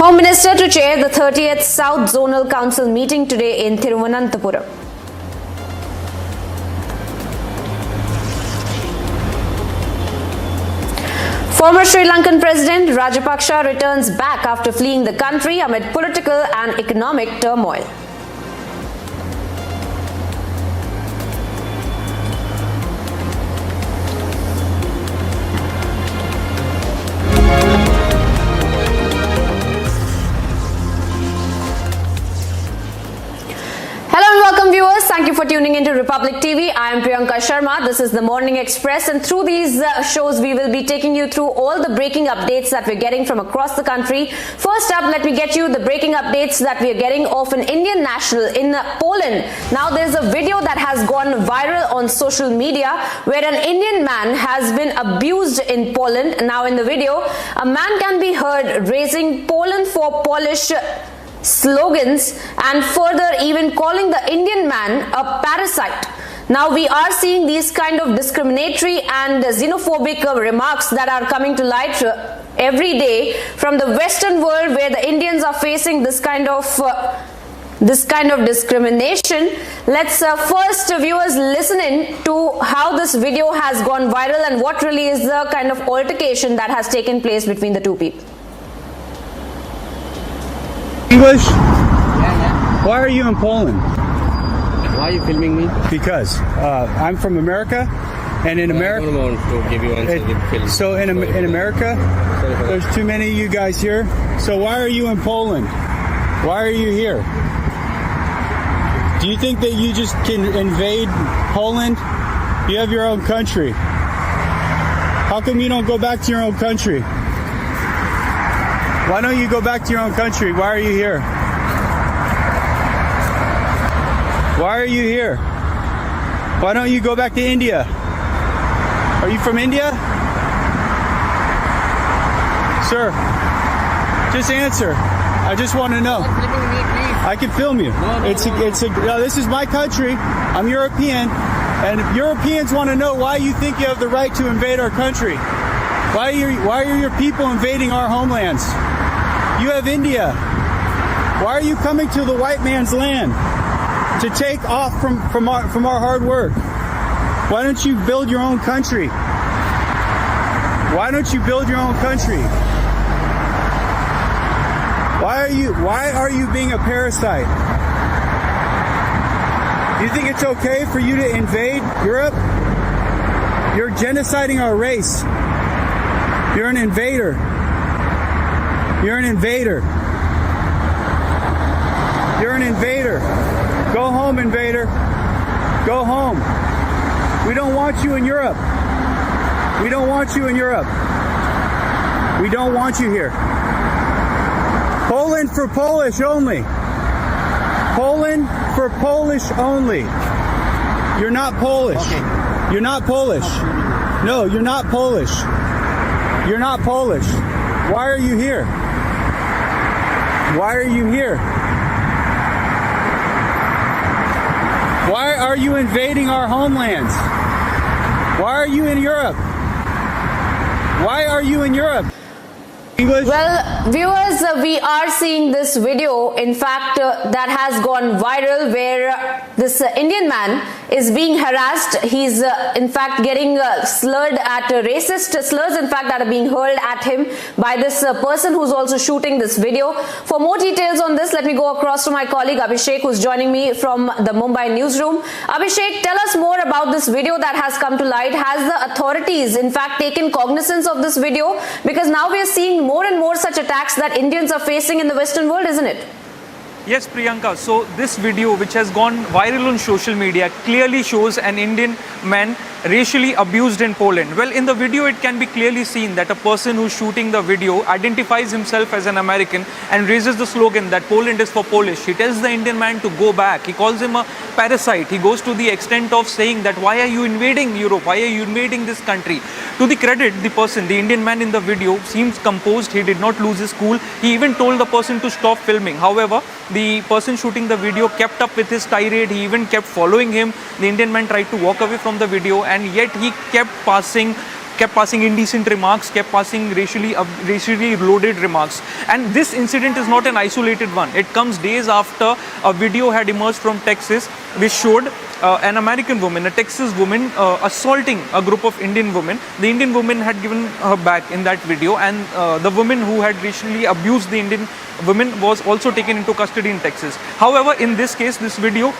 [SPEAKER 23] Home Minister to chair the 30th South Zonal Council meeting today in Thiruvananthapuram. Former Sri Lankan President Rajapaksa returns back after fleeing the country amid political and economic turmoil. Thank you for tuning into Republic TV. I am Priyanka Sharma. This is the Morning Express, and through these shows we will be taking you through all the breaking updates that we're getting from across the country. First up, let me get you the breaking updates that we're getting of an Indian national in Poland. Now there's a video that has gone viral on social media where an Indian man has been abused in Poland. Now in the video, a man can be heard raising Poland for Polish slogans and further even calling the Indian man a parasite. Now we are seeing these kind of discriminatory and xenophobic remarks that are coming to light every day from the Western world, where the Indians are facing this kind of discrimination. Let's first, viewers, listen in to how this video has gone viral and what really is the kind of altercation that has taken place between the two people.
[SPEAKER 11] English? Why are you in Poland?
[SPEAKER 10] Why are you filming me?
[SPEAKER 11] Because I'm from America, and in America, so in America, there's too many of you guys here. So why are you in Poland? Why are you here? Do you think that you just can invade Poland? You have your own country. How come you don't go back to your own country? Why don't you go back to your own country? Why are you here? Why are you here? Why don't you go back to India? Are you from India? Sir, just answer. I just want to know. I can film you. This is my country. I'm European, and Europeans want to know why you think you have the right to invade our country. Why are your people invading our homelands? You have India. Why are you coming to the white man's land to take off from our hard work? Why don't you build your own country? Why don't you build your own country? Why are you being a parasite? Do you think it's okay for you to invade Europe? You're genociding our race. You're an invader. You're an invader. You're an invader. Go home, invader. Go home. We don't want you in Europe. We don't want you in Europe. We don't want you here. Poland for Polish only. Poland for Polish only. You're not Polish. Okay. You're not Polish. No, you're not Polish. You're not Polish. Why are you here? Why are you here? Why are you invading our homelands? Why are you in Europe? Why are you in Europe? English?
[SPEAKER 23] Well, viewers, we are seeing this video, in fact, that has gone viral, where this Indian man is being harassed. He's, in fact, getting slurred at racist slurs, in fact, that are being hurled at him by this person who's also shooting this video. For more details on this, let me go across to my colleague Abhishek, who's joining me from the Mumbai newsroom. Abhishek, tell us more about this video that has come to light. Has the authorities, in fact, taken cognizance of this video? Because now we are seeing more and more such attacks that Indians are facing in the Western world, isn't it?
[SPEAKER 7] Yes, Priyanka. So this video, which has gone viral on social media, clearly shows an Indian man racially abused in Poland. Well, in the video, it can be clearly seen that a person who's shooting the video identifies himself as an American and raises the slogan that Poland is for Polish. He tells the Indian man to go back. He calls him a parasite. He goes to the extent of saying that why are you invading Europe? Why are you invading this country? To the credit, the person, the Indian man in the video, seems composed. He did not lose his cool. He even told the person to stop filming. However, the person shooting the video kept up with his tirade. He even kept following him. The Indian man tried to walk away from the video, and yet he kept passing indecent remarks, kept passing racially loaded remarks. And this incident is not an isolated one. It comes days after a video had emerged from Texas which showed an American woman, a Texas woman, assaulting a group of Indian women. The Indian woman had given her back in that video, and the woman who had racially abused the Indian woman was also taken into custody in Texas. However, in this case, this video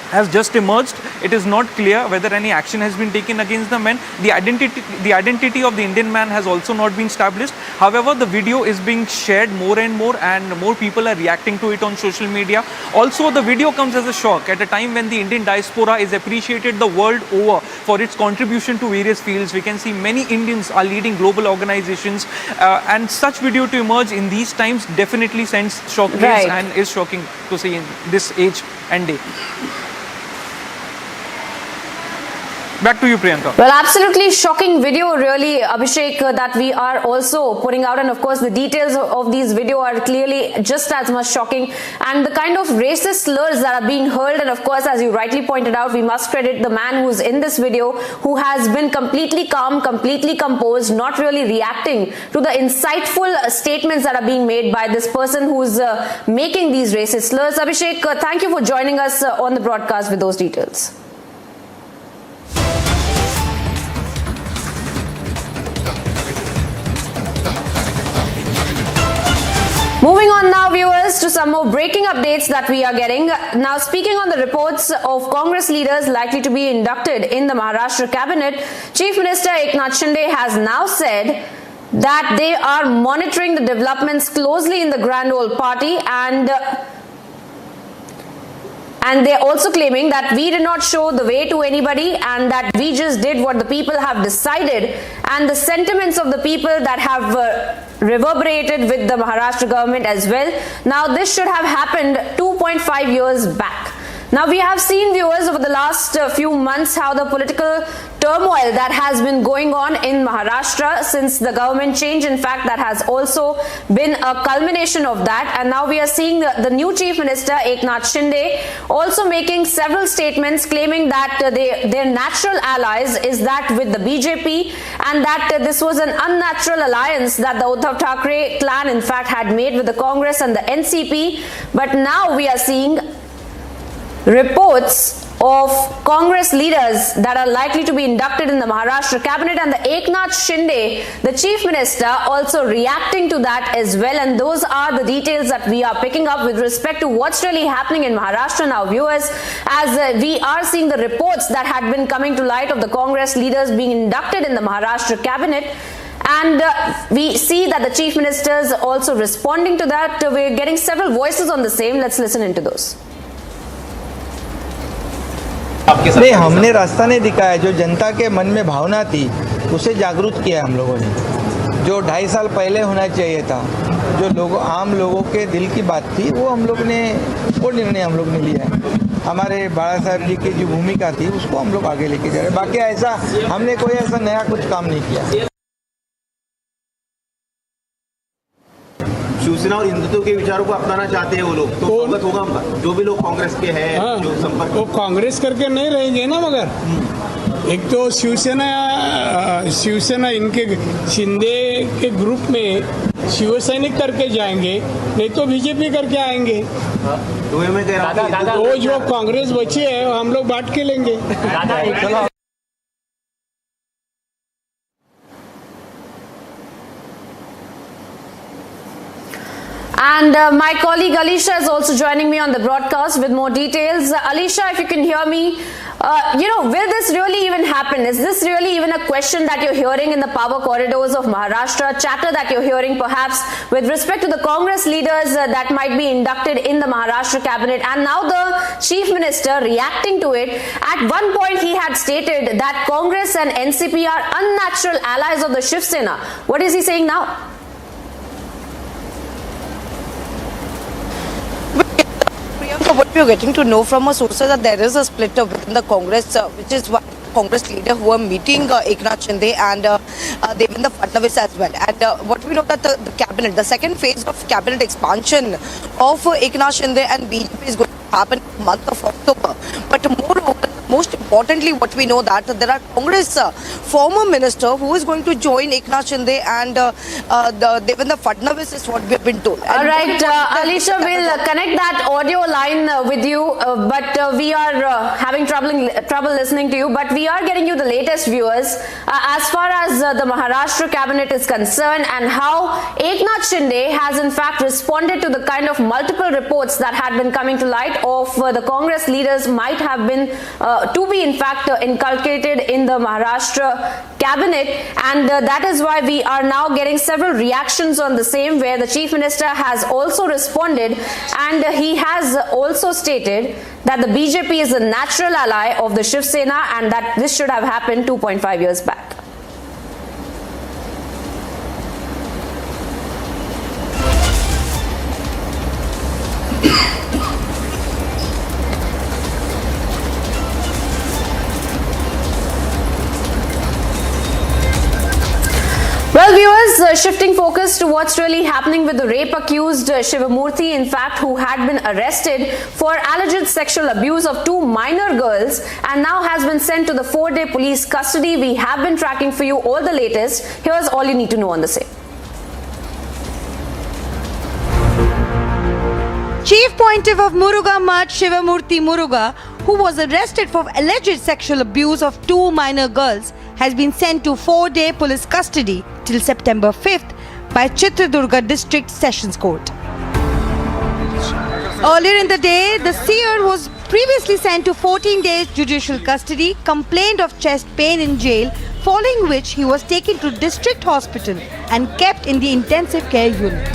[SPEAKER 7] has just emerged. It is not clear whether any action has been taken against the men. The identity of the Indian man has also not been established. However, the video is being shared more and more people are reacting to it on social media. Also, the video comes as a shock at a time when the Indian diaspora is appreciated the world over for its contribution to various fields. We can see many Indians are leading global organizations, and such video to emerge in these times definitely sends shock waves and is shocking to see in this age and day. Back to you, Priyanka.
[SPEAKER 23] Well, absolutely shocking video, really, Abhishek, that we are also putting out. And of course, the details of these video are clearly just as much shocking. And the kind of racist slurs that are being hurled. And of course, as you rightly pointed out, we must credit the man who's in this video, who has been completely calm, completely composed, not really reacting to the insightful statements that are being made by this person who's making these racist slurs. Abhishek, thank you for joining us on the broadcast with those details. Moving on now, viewers, to some more breaking updates that we are getting. Now, speaking on the reports of Congress leaders likely to be inducted in the Maharashtra cabinet, Chief Minister Eknath Shinde has now said that they are monitoring the developments closely in the Grand Old Party, and they're also claiming that we did not show the way to anybody and that we just did what the people have decided, and the sentiments of the people that have reverberated with the Maharashtra government as well. Now, this should have happened 2.5 years back. Now, we have seen, viewers, over the last few months how the political turmoil that has been going on in Maharashtra since the government change. In fact, that has also been a culmination of that. And now we are seeing the new Chief Minister, Eknath Shinde, also making several statements claiming that their natural allies is that with the BJP, and that this was an unnatural alliance that the Uddhav Thackeray clan, in fact, had made with the Congress and the NCP. But now we are seeing reports of Congress leaders that are likely to be inducted in the Maharashtra cabinet, and the Eknath Shinde, the chief minister, also reacting to that as well. And those are the details that we are picking up with respect to what's really happening in Maharashtra now, viewers, as we are seeing the reports that had been coming to light of the Congress leaders being inducted in the Maharashtra cabinet. And we see that the chief minister is also responding to that. We're getting several voices on the same. Let's listen into those.
[SPEAKER 8] नहीं, हमने रास्ता नहीं दिखाया। जो जनता के मन में भावना थी उसे जागरूक किया हम लोगों ने। जो 2.5 साल पहले होना चाहिए था, जो आम लोगों के दिल की बात थी, वो हम लोग ने वो निर्णय हम लोग ने लिया है। हमारे बाला साहब जी की जो भूमिका थी उसको हम लोग आगे लेके जा रहे हैं। बाकी ऐसा हमने कोई ऐसा नया कुछ काम नहीं किया।
[SPEAKER 13] शिवसेना और हिंदुत्व के विचारों को अपनाना चाहते हैं वो लोग, तो स्वागत होगा उनका। जो भी लोग कांग्रेस के हैं, हाँ, जो संपर्क,
[SPEAKER 16] वो कांग्रेस करके नहीं रहेंगे ना, मगर एक तो शिवसेना इनके शिंदे के ग्रुप में शिवसैनिक करके जाएंगे, नहीं तो बीजेपी करके आएंगे।
[SPEAKER 13] तो मैं कह रहा हूं,
[SPEAKER 16] वो जो कांग्रेस बची है हम लोग बांट के लेंगे।
[SPEAKER 23] And my colleague Alisha is also joining me on the broadcast with more details. Alisha, if you can hear me, will this really even happen? Is this really even a question that you're hearing in the power corridors of Maharashtra? Chatter that you're hearing perhaps with respect to the Congress leaders that might be inducted in the Maharashtra cabinet, and now the chief minister reacting to it. At one point he had stated that Congress and NCP are unnatural allies of the Shiv Sena. What is he saying now?
[SPEAKER 5] What we are getting to know from our sources that there is a split within the Congress, which is one Congress leader who are meeting Eknath Shinde and Devendra Fadnavis as well. And what we know that the cabinet, the second phase of cabinet expansion of Eknath Shinde and BJP is going to happen in the month of October. But moreover, most importantly, what we know that there are Congress former minister who is going to join Eknath Shinde and the Devendra Fadnavis is what we have been told.
[SPEAKER 23] All right, Alisha, we'll connect that audio line with you, but we are having trouble listening to you. But we are getting you the latest, viewers, as far as the Maharashtra cabinet is concerned, and how Eknath Shinde has in fact responded to the kind of multiple reports that had been coming to light of the Congress leaders might have been to be in fact inculcated in the Maharashtra cabinet, and that is why we are now getting several reactions on the same, where the chief minister has also responded, and he has also stated that the BJP is a natural ally of the Shiv Sena and that this should have happened 2.5 years back. Well, viewers, shifting focus to what's really happening with the rape accused Shivamurthy, in fact, who had been arrested for alleged sexual abuse of 2 minor girls and now has been sent to the 4-day police custody. We have been tracking for you all the latest. Here's all you need to know on the same.
[SPEAKER 5] Chief Pontiff of Muruga Mutt, Shivamurthy Muruga, who was arrested for alleged sexual abuse of 2 minor girls, has been sent to 4-day police custody till September 5th by Chitradurga District Sessions Court. Earlier in the day, the seer was previously sent to 14 days judicial custody, complained of chest pain in jail, following which he was taken to district hospital and kept in the intensive care unit.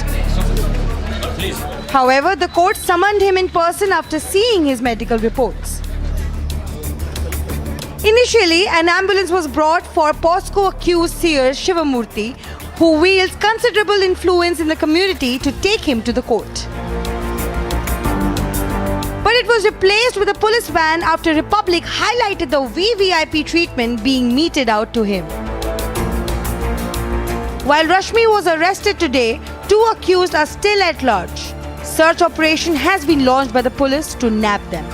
[SPEAKER 5] However, the court summoned him in person after seeing his medical reports. Initially, an ambulance was brought for POSCO accused seer Shivamurthy, who wields considerable influence in the community, to take him to the court. But it was replaced with a police van after Republic highlighted the VVIP treatment being meted out to him. While Rashmi was arrested today, 2 accused are still at large. Search operation has been launched by the police to nab them.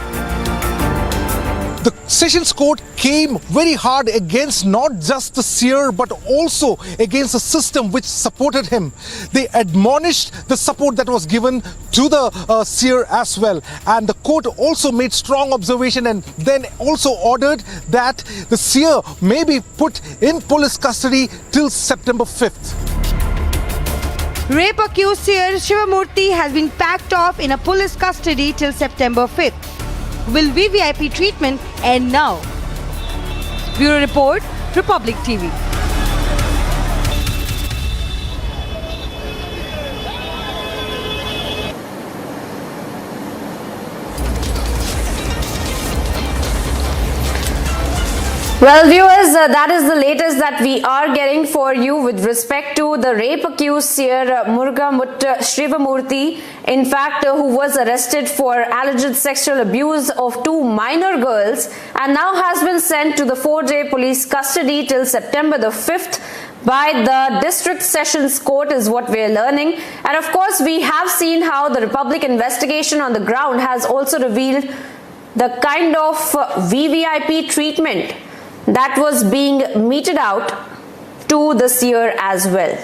[SPEAKER 9] The Sessions Court came very hard against not just the seer but also against the system which supported him. They admonished the support that was given to the seer as well, and the court also made strong observation and then also ordered that the seer may be put in police custody till September 5th.
[SPEAKER 5] Rape accused seer Shivamurthy has been packed off in a police custody till September 5th. Will VVIP treatment end now? Bureau Report, Republic TV.
[SPEAKER 23] Well, viewers, that is the latest that we are getting for you with respect to the rape accused seer Murgamutta Shivamurthy, in fact, who was arrested for alleged sexual abuse of 2 minor girls and now has been sent to the 4-day police custody till September the 5th by the District Sessions Court is what we are learning. And of course, we have seen how the Republic investigation on the ground has also revealed the kind of VVIP treatment that was being meted out to the seer as well.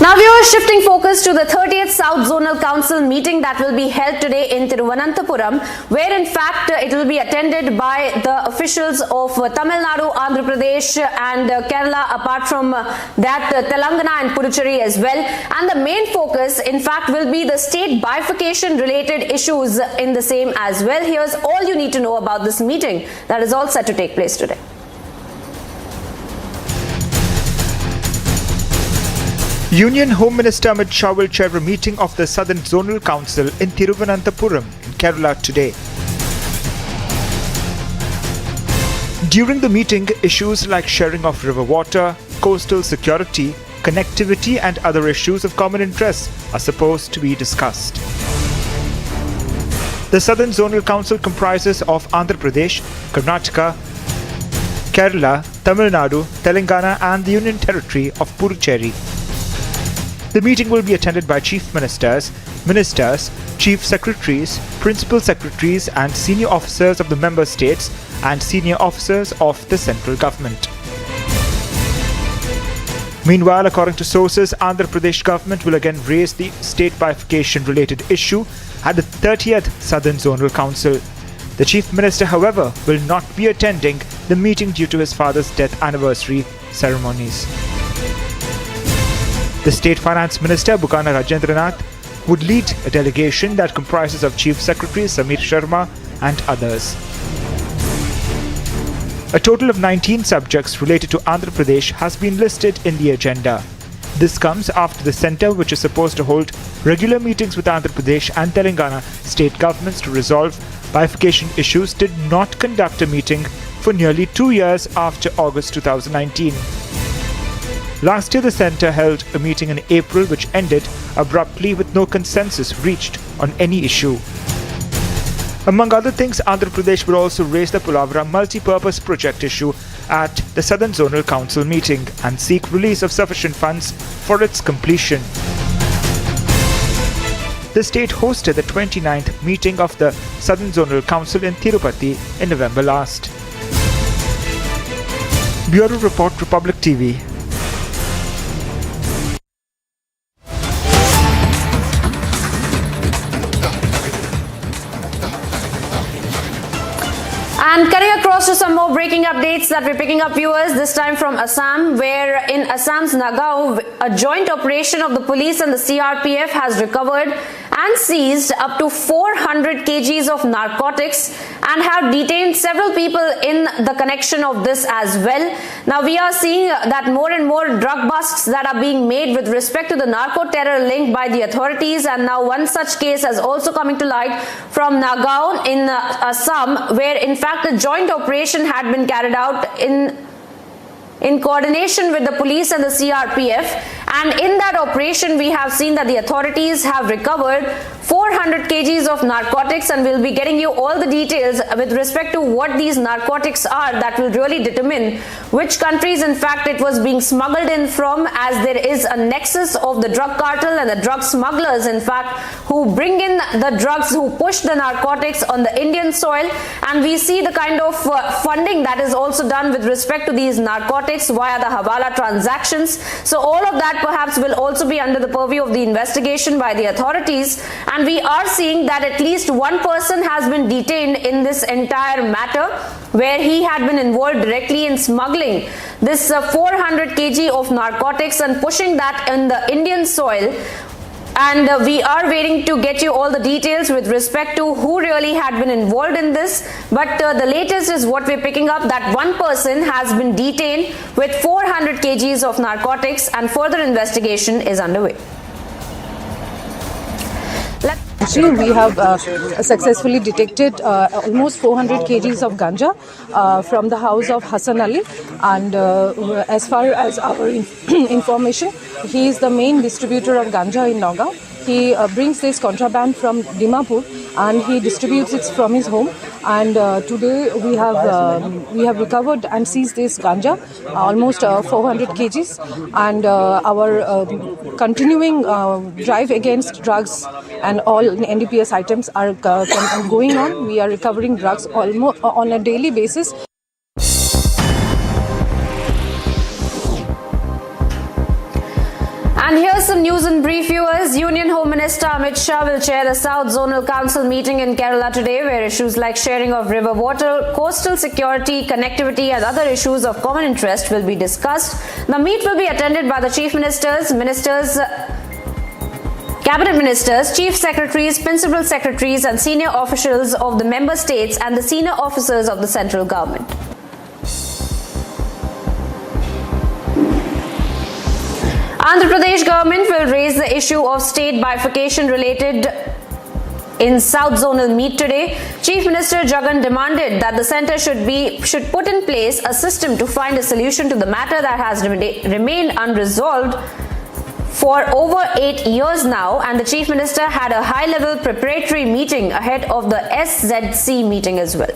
[SPEAKER 23] Now viewers, shifting focus to the 30th South Zonal Council meeting that will be held today in Thiruvananthapuram, where in fact it will be attended by the officials of Tamil Nadu, Andhra Pradesh and Kerala, apart from that Telangana and Puducherry as well. And the main focus in fact will be the state bifurcation related issues in the same as well. Here's all you need to know about this meeting that is all set to take place today.
[SPEAKER 2] Union Home Minister Amit Shah will chair a meeting of the Southern Zonal Council in Thiruvananthapuram in Kerala today. During the meeting, issues like sharing of river water, coastal security, connectivity and other issues of common interest are supposed to be discussed. The Southern Zonal Council comprises of Andhra Pradesh, Karnataka, Kerala, Tamil Nadu, Telangana and the Union Territory of Puducherry. The meeting will be attended by Chief Ministers, Ministers, Chief Secretaries, Principal Secretaries and senior officers of the member states and senior officers of the central government. Meanwhile, according to sources, Andhra Pradesh government will again raise the state bifurcation related issue at the 30th Southern Zonal Council. The Chief Minister, however, will not be attending the meeting due to his father's death anniversary ceremonies. The State Finance Minister, Bukana Rajendranath, would lead a delegation that comprises of Chief Secretary Samir Sharma and others. A total of 19 subjects related to Andhra Pradesh has been listed in the agenda. This comes after the centre, which is supposed to hold regular meetings with Andhra Pradesh and Telangana state governments to resolve bifurcation issues, did not conduct a meeting for nearly 2 years after August 2019. Last year, the centre held a meeting in April which ended abruptly with no consensus reached on any issue. Among other things, Andhra Pradesh will also raise the Pulavara multi-purpose project issue at the Southern Zonal Council meeting and seek release of sufficient funds for its completion. The state hosted the 29th meeting of the Southern Zonal Council in Tirupati in November last. Bureau Report, Republic TV.
[SPEAKER 23] And cutting across to some more breaking updates that we're picking up, viewers, this time from Assam, where in Assam's Nagaon, a joint operation of the police and the CRPF has recovered and seized up to 400 kgs of narcotics and have detained several people in the connection of this as well. Now we are seeing that more and more drug busts that are being made with respect to the narco terror linked by the authorities, and now one such case has also coming to light from Nagaon in Assam, where in fact a joint operation had been carried out in coordination with the police and the CRPF, And in that operation, we have seen that the authorities have recovered 400 kgs of narcotics, and we'll be getting you all the details with respect to what these narcotics are that will really determine which countries in fact it was being smuggled in from, as there is a nexus of the drug cartel and the drug smugglers in fact who bring in the drugs, who push the narcotics on the Indian soil. And we see the kind of funding that is also done with respect to these narcotics via the Hawala transactions. So all of that perhaps will also be under the purview of the investigation by the authorities. And we are seeing that at least one person has been detained in this entire matter, where he had been involved directly in smuggling this 400 kg of narcotics and pushing that in the Indian soil. And we are waiting to get you all the details with respect to who really had been involved in this. But the latest is what we're picking up, that one person has been detained with 400 kgs of narcotics and further investigation is underway.
[SPEAKER 3] Actually, we have successfully detected almost 400 kgs of ganja from the house of Hassan Ali, and as far as our information, he is the main distributor of ganja in Nagaon. He brings this contraband from Dimapur and he distributes it from his home. And today we have recovered and seized this ganja, almost 400 kgs. And our continuing drive against drugs and all NDPS items are going on. We are recovering drugs almost on a daily basis.
[SPEAKER 23] And here's some news in brief, viewers. Union Home Minister Amit Shah will chair the South Zonal Council meeting in Kerala today, where issues like sharing of river water, coastal security, connectivity and other issues of common interest will be discussed. The meet will be attended by the Chief Ministers, Cabinet Ministers, Chief Secretaries, Principal Secretaries and senior officials of the member states and the senior officers of the central government. Andhra Pradesh government will raise the issue of state bifurcation related in South Zonal meet today. Chief Minister Jagan demanded that the centre should put in place a system to find a solution to the matter that has remained unresolved for over 8 years now, and the Chief Minister had a high-level preparatory meeting ahead of the SZC meeting as well.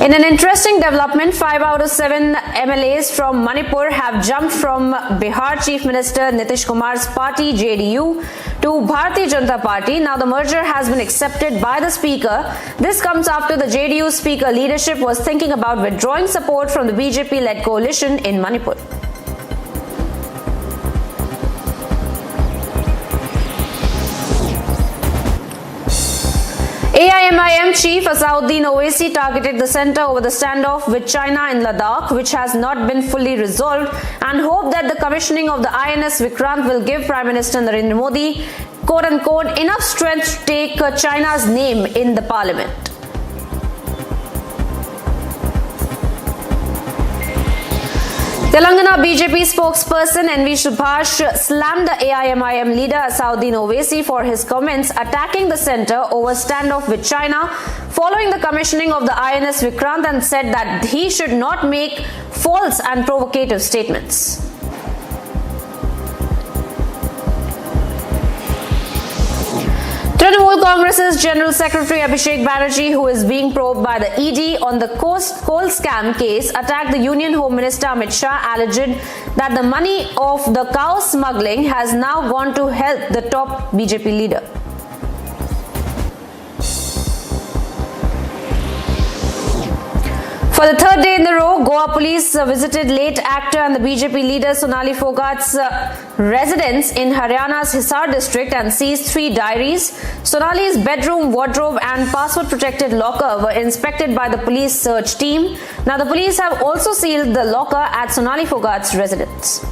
[SPEAKER 23] In an interesting development, 5 out of 7 MLAs from Manipur have jumped from Bihar Chief Minister Nitish Kumar's party JDU to Bharatiya Janata Party. Now the merger has been accepted by the Speaker. This comes after the JDU Speaker leadership was thinking about withdrawing support from the BJP-led coalition in Manipur. AIMIM Chief Asauddin Owaisi targeted the centre over the standoff with China in Ladakh, which has not been fully resolved, and hoped that the commissioning of the INS Vikrant will give Prime Minister Narendra Modi, quote-unquote, enough strength to take China's name in the parliament. Telangana BJP spokesperson NV Subhash slammed the AIMIM leader Asauddin Owaisi for his comments attacking the centre over standoff with China following the commissioning of the INS Vikrant, and said that he should not make false and provocative statements. Trinamool Congress's General Secretary Abhishek Banerjee, who is being probed by the ED on the coal scam case, attacked the Union Home Minister Amit Shah, alleged that the money of the cow smuggling has now gone to help the top BJP leader. For the third day in a row, Goa police visited late actor and the BJP leader Sonali Phogat's residence in Haryana's Hisar district and seized 3 diaries. Sonali's bedroom, wardrobe and password-protected locker were inspected by the police search team. Now, the police have also sealed the locker at Sonali Phogat's residence.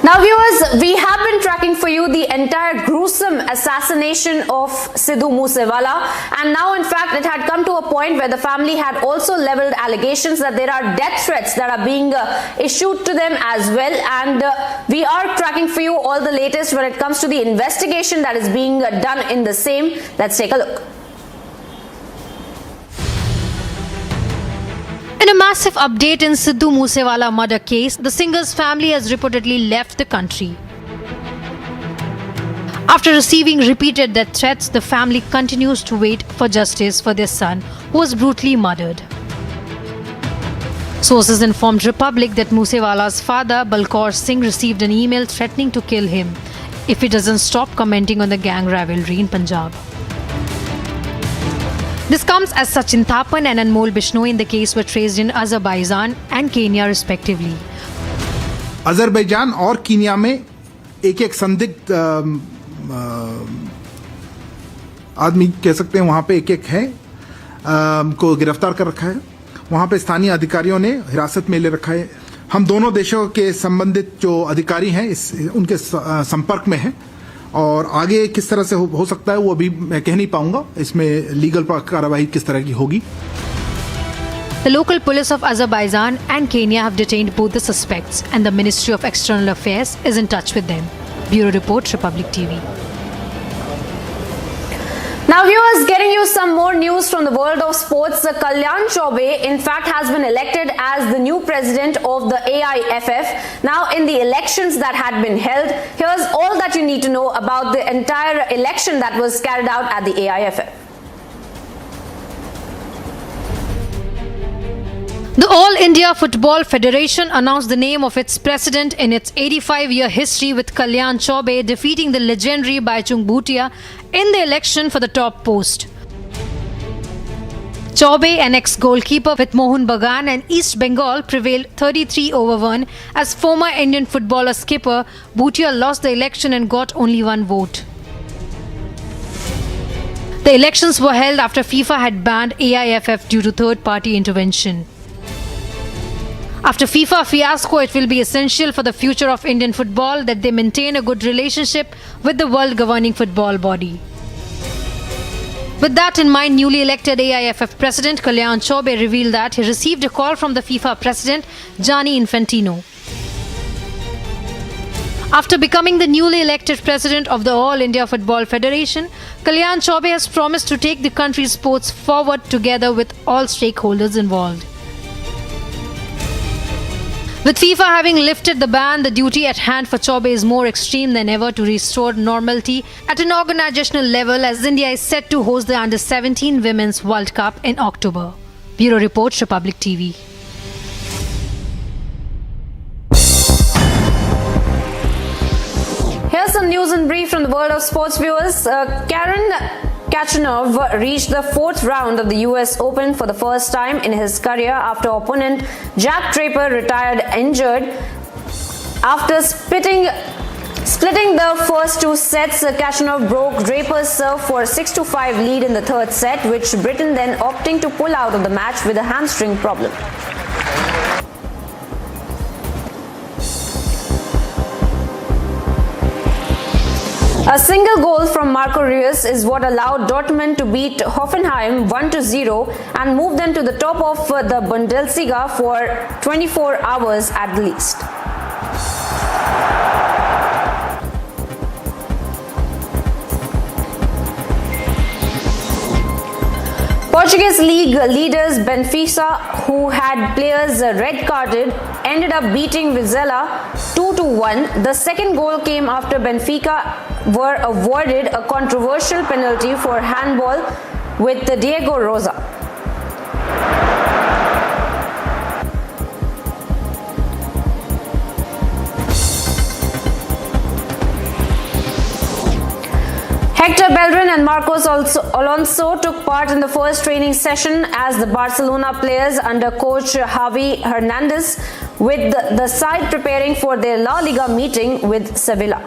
[SPEAKER 23] Now viewers, we have been tracking for you the entire gruesome assassination of Sidhu Moosewala. And now, in fact, it had come to a point where the family had also leveled allegations that there are death threats that are being issued to them as well. And we are tracking for you all the latest when it comes to the investigation that is being done in the same. Let's take a look.
[SPEAKER 14] In a massive update in Sidhu Moosewala murder case, the singer's family has reportedly left the country. After receiving repeated death threats, the family continues to wait for justice for their son, who was brutally murdered. Sources informed Republic that Moosewala's father, Balkaur Singh, received an email threatening to kill him if he doesn't stop commenting on the gang rivalry in Punjab. This comes as Sachin Thapan and Anmol Bishnoi in the case were traced in Azerbaijan and Kenya respectively.
[SPEAKER 9] Azerbaijan और Kenya में एक एक संदिग्ध आदमी कह सकते हैं वहां पे एक है को गिरफ्तार कर रखा है. वहां पे स्थानीय अधिकारियों ने हिरासत में ले रखा है. हम दोनों देशों के संबंधित जो अधिकारी हैं उनके संपर्क में हैं और आगे किस तरह से हो सकता है वो अभी मैं कह नहीं पाऊंगा. इसमें लीगल कार्रवाई किस तरह की होगी.
[SPEAKER 14] The local police of Azerbaijan and Kenya have detained both the suspects, and the Ministry of External Affairs is in touch with them. Bureau Report, Republic TV.
[SPEAKER 23] Now viewers, getting you some more news from the world of sports. Kalyan Chaubey in fact has been elected as the new president of the AIFF. Now in the elections that had been held, here's all that you need to know about the entire election that was carried out at the AIFF.
[SPEAKER 14] The All India Football Federation announced the name of its president in its 85-year history, with Kalyan Chaubey defeating the legendary Baichung Bhutia in the election for the top post. Chaubey, an ex-goalkeeper with Mohun Bagan and East Bengal, prevailed 33-1. As former Indian footballer skipper, Bhutia lost the election and got only one vote. The elections were held after FIFA had banned AIFF due to third-party intervention. After FIFA fiasco, it will be essential for the future of Indian football that they maintain a good relationship with the world governing football body. With that in mind, newly elected AIFF President Kalyan Chaubey revealed that he received a call from the FIFA President Gianni Infantino. After becoming the newly elected President of the All India Football Federation, Kalyan Chaubey has promised to take the country's sports forward together with all stakeholders involved. With FIFA having lifted the ban, the duty at hand for Chaubey is more extreme than ever to restore normality at an organizational level, as India is set to host the Under-17 Women's World Cup in October. Bureau Report, Republic TV.
[SPEAKER 23] Here's some news in brief from the world of sports, viewers. Karen Khachanov reached the fourth round of the US Open for the first time in his career after opponent Jack Draper retired injured. After splitting the first two sets, Khachanov broke Draper's serve for a 6-5 lead in the third set, which Britain then opting to pull out of the match with a hamstring problem. A single goal from Marco Reus is what allowed Dortmund to beat Hoffenheim 1-0 and move them to the top of the Bundesliga for 24 hours at the least. Portuguese league leaders Benfica, who had players red carded, ended up beating Vizela 2-1. The second goal came after Benfica were awarded a controversial penalty for handball with Diego Rosa. Hector Bellerin and Marcos Alonso took part in the first training session as the Barcelona players under coach Javi Hernandez, with the side preparing for their La Liga meeting with Sevilla.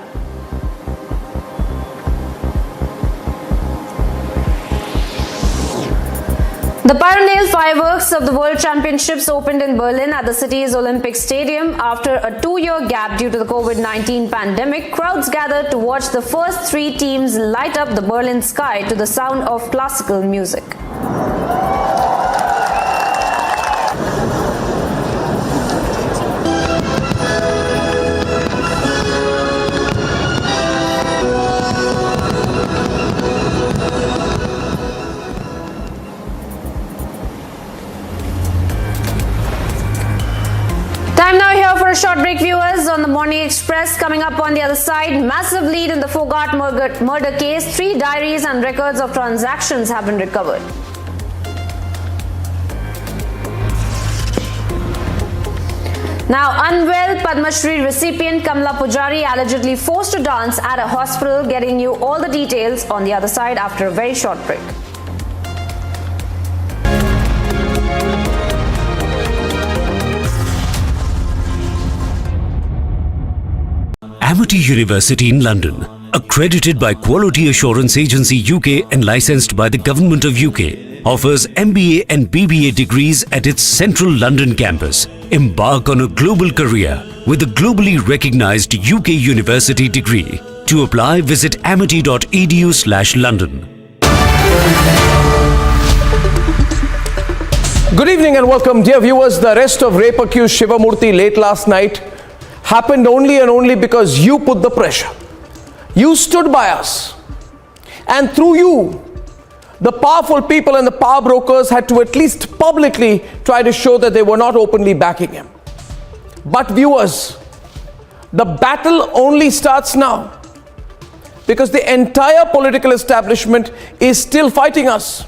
[SPEAKER 23] The pyro-nail fireworks of the World Championships opened in Berlin at the city's Olympic Stadium. After a 2-year gap due to the COVID-19 pandemic, crowds gathered to watch the first 3 teams light up the Berlin sky to the sound of classical music. Time now here for a short break, viewers. On the Morning Express, coming up on the other side, massive lead in the Fogart murder case. 3 diaries and records of transactions have been recovered. Now, unwell Padma Shri recipient Kamla Pujari allegedly forced to dance at a hospital. Getting you all the details on the other side after a very short break.
[SPEAKER 15] Amity University in London, accredited by Quality Assurance Agency UK and licensed by the Government of UK, offers MBA and BBA degrees at its central London campus. Embark on a global career with a globally recognized UK university degree. To apply, visit amity.edu/London.
[SPEAKER 17] Good evening and welcome, dear viewers. The arrest of rape accused Shivamurthy late last night happened only and only because you put the pressure. You stood by us. And through you, the powerful people and the power brokers had to at least publicly try to show that they were not openly backing him. But viewers, the battle only starts now, because the entire political establishment is still fighting us.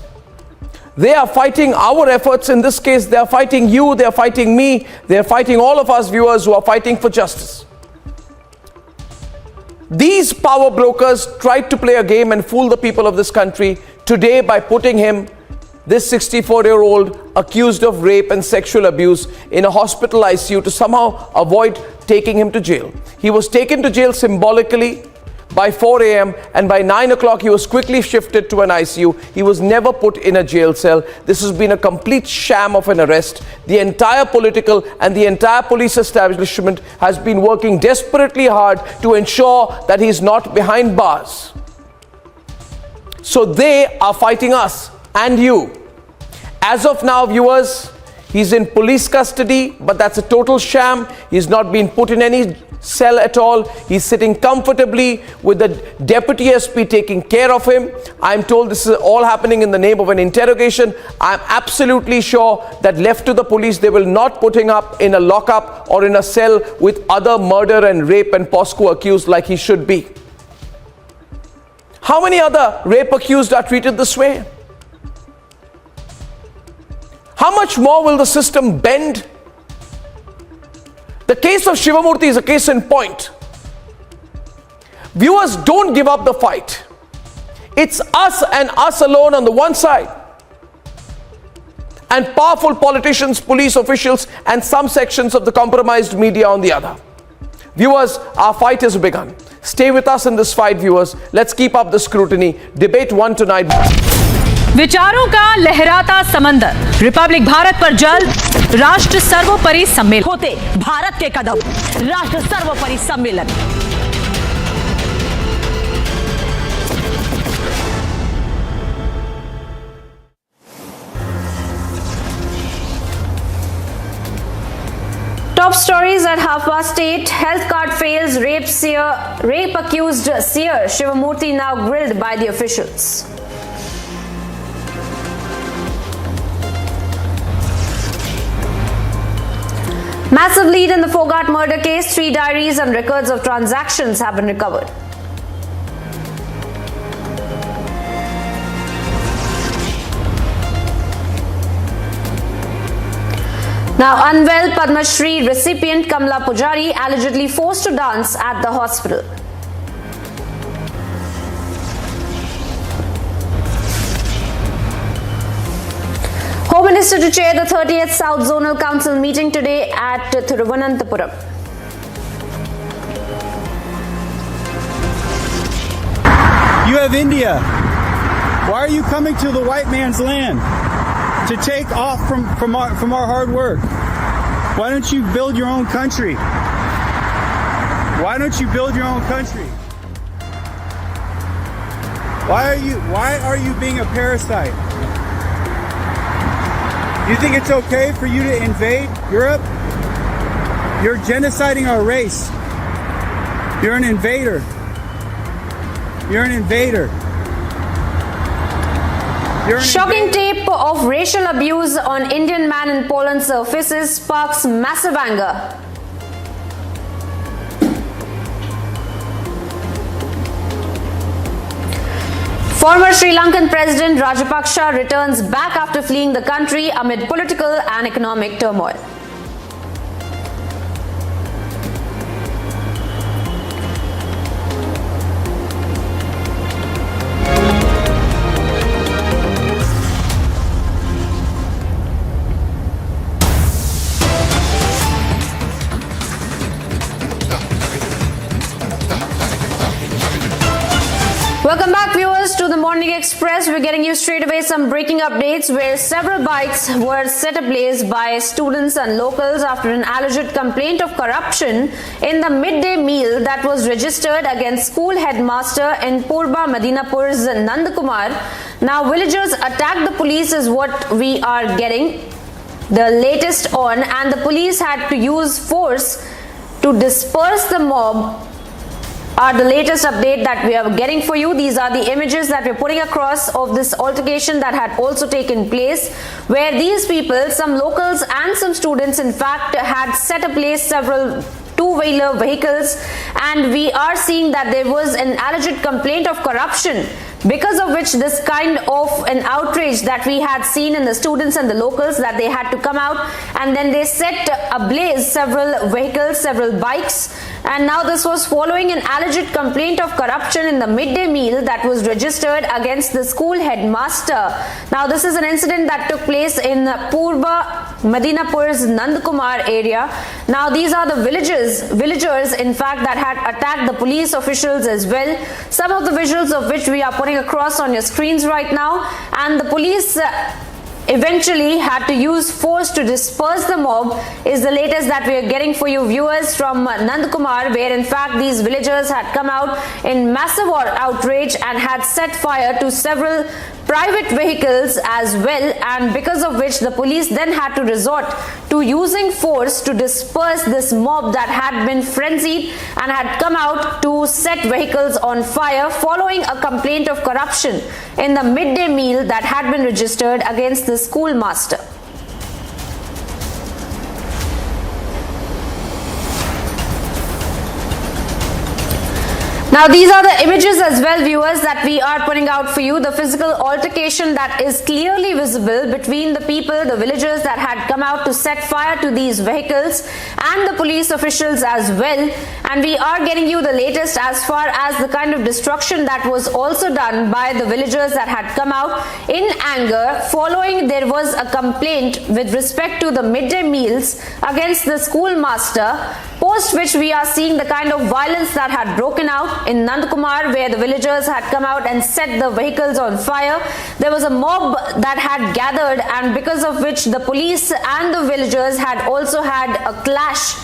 [SPEAKER 17] They are fighting our efforts. In this case, they are fighting you, they are fighting me, they are fighting all of us viewers who are fighting for justice. These power brokers tried to play a game and fool the people of this country today by putting him, this 64-year-old accused of rape and sexual abuse, in a hospital ICU to somehow avoid taking him to jail. He was taken to jail symbolically by 4 a.m. and by 9 o'clock he was quickly shifted to an ICU. He was never put in a jail cell. This has been a complete sham of an arrest. The entire political and the entire police establishment has been working desperately hard to ensure that he's not behind bars. So they are fighting us and you. As of now, viewers, he's in police custody, but that's a total sham. He's not been put in any cell at all. He's sitting comfortably with the deputy SP taking care of him. I'm told this is all happening in the name of an interrogation. I'm absolutely sure that left to the police, they will not put him up in a lockup or in a cell with other murder and rape and POSCO accused like he should be. How many other rape accused are treated this way? How much more will the system bend? The case of Shivamurthy is a case in point. Viewers, don't give up the fight. It's us and us alone on the one side, and powerful politicians, police officials, and some sections of the compromised media on the other. Viewers, our fight has begun. Stay with us in this fight, viewers. Let's keep up the scrutiny. Debate 1 tonight.
[SPEAKER 4] विचारों का लहराता समंदर, Republic Bharat पर जल्द राष्ट्र सर्वोपरि सम्मेलन होते भारत के कदम, राष्ट्र सर्वोपरि सम्मेलन।
[SPEAKER 23] Top stories at 8:30. Health card fails. Rape accused seer Shivamurthy now grilled by the officials. Massive lead in the Fogart murder case. 3 diaries and records of transactions have been recovered. Now, unwell Padma Shri recipient Kamla Pujari allegedly forced to dance at the hospital. Home Minister to chair the 30th South Zonal Council meeting today at Thiruvananthapuram.
[SPEAKER 11] You have India. Why are you coming to the white man's land? to take off from our hard work. Why don't you build your own country? Why don't you build your own country? Why are you being a parasite? You think it's okay for you to invade Europe? You're genociding our race. You're an invader. You're an invader.
[SPEAKER 23] Shocking tape of racial abuse on Indian man in Poland surfaces, sparks massive anger. Former Sri Lankan President Rajapaksa returns back after fleeing the country amid political and economic turmoil. Welcome back, viewers, to the Morning Express. We're getting you straight away some breaking updates where several bikes were set ablaze by students and locals after an alleged complaint of corruption in the midday meal that was registered against school headmaster in Purba Madinapur's Nandkumar. Now, villagers attacked the police is what we are getting the latest on, and the police had to use force to disperse the mob. Are the latest update that we are getting for you. These are the images that we're putting across of this altercation that had also taken place, where these people, some locals and some students, in fact, had set ablaze several two-wheeler vehicles, and we are seeing that there was an alleged complaint of corruption, because of which this kind of an outrage that we had seen in the students and the locals, that they had to come out and then they set ablaze several vehicles, several bikes. And now this was following an alleged complaint of corruption in the midday meal that was registered against the school headmaster. Now this is an incident that took place in Purba Madinapur's Nandkumar area. Now these are the villagers in fact that had attacked the police officials as well. Some of the visuals of which we are putting across on your screens right now, and the police eventually had to use force to disperse the mob is the latest that we are getting for you, viewers, from Nandkumar, where in fact these villagers had come out in massive outrage and had set fire to several private vehicles as well, and because of which the police then had to resort to using force to disperse this mob that had been frenzied and had come out to set vehicles on fire following a complaint of corruption in the midday meal that had been registered against the schoolmaster. Now these are the images as well, viewers, that we are putting out for you. The physical altercation that is clearly visible between the people, the villagers that had come out to set fire to these vehicles, and the police officials as well. And we are getting you the latest as far as the kind of destruction that was also done by the villagers that had come out in anger following there was a complaint with respect to the midday meals against the schoolmaster, post which we are seeing the kind of violence that had broken out in Nandkumar, where the villagers had come out and set the vehicles on fire. There was a mob that had gathered, and because of which the police and the villagers had also had a clash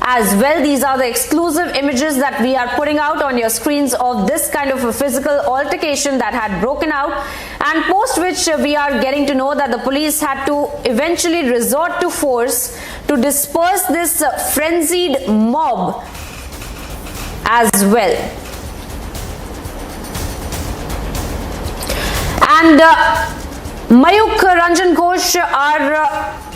[SPEAKER 23] as well. These are the exclusive images that we are putting out on your screens of this kind of a physical altercation that had broken out, and post which we are getting to know that the police had to eventually resort to force to disperse this frenzied mob as well. And Mayuk Ranjan Ghosh, our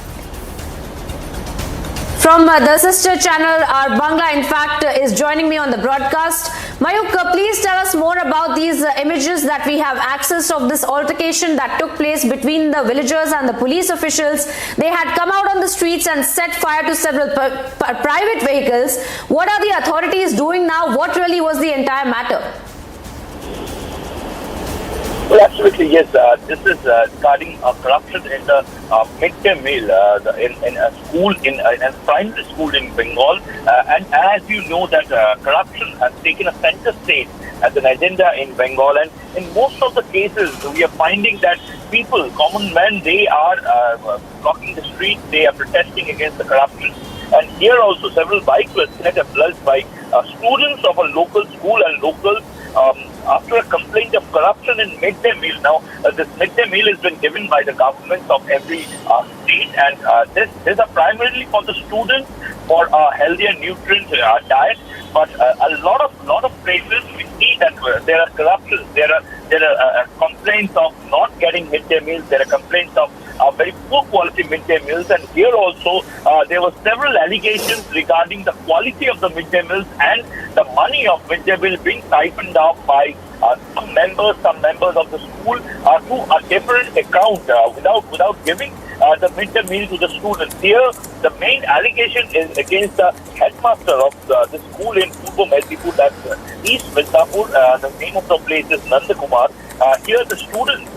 [SPEAKER 23] from the sister channel, our Bangla, in fact, is joining me on the broadcast. Mayuk, please tell us more about these images that we have access of this altercation that took place between the villagers and the police officials. They had come out on the streets and set fire to several private vehicles. What are the authorities doing now? What really was the entire matter?
[SPEAKER 18] Well, absolutely, yes. This is regarding corruption in the midday meal in a school, in a primary school in Bengal. And as you know, that corruption has taken a center stage as an agenda in Bengal. And in most of the cases, we are finding that people, common men, they are blocking the streets, they are protesting against the corruption. And here also, several bikes were set ablaze by students of a local school and locals after a complaint of corruption in midday meal. Now, this midday meal has been given by the governments of every state, and these are primarily for the students for a healthy and nutrient diet. But a lot of places we see that there are corruptions, there are complaints of not getting midday meals, there are complaints of very poor quality midday meals, and here also there were several allegations regarding the quality of the midday meals and the money of midday meal being siphoned off by some members of the school to a different account without giving the midday meal to the students. Here, the main allegation is against the headmaster of the school in Purbo Medipur, that's East Midnapur. The name of the place is Nandakumar. Here, the students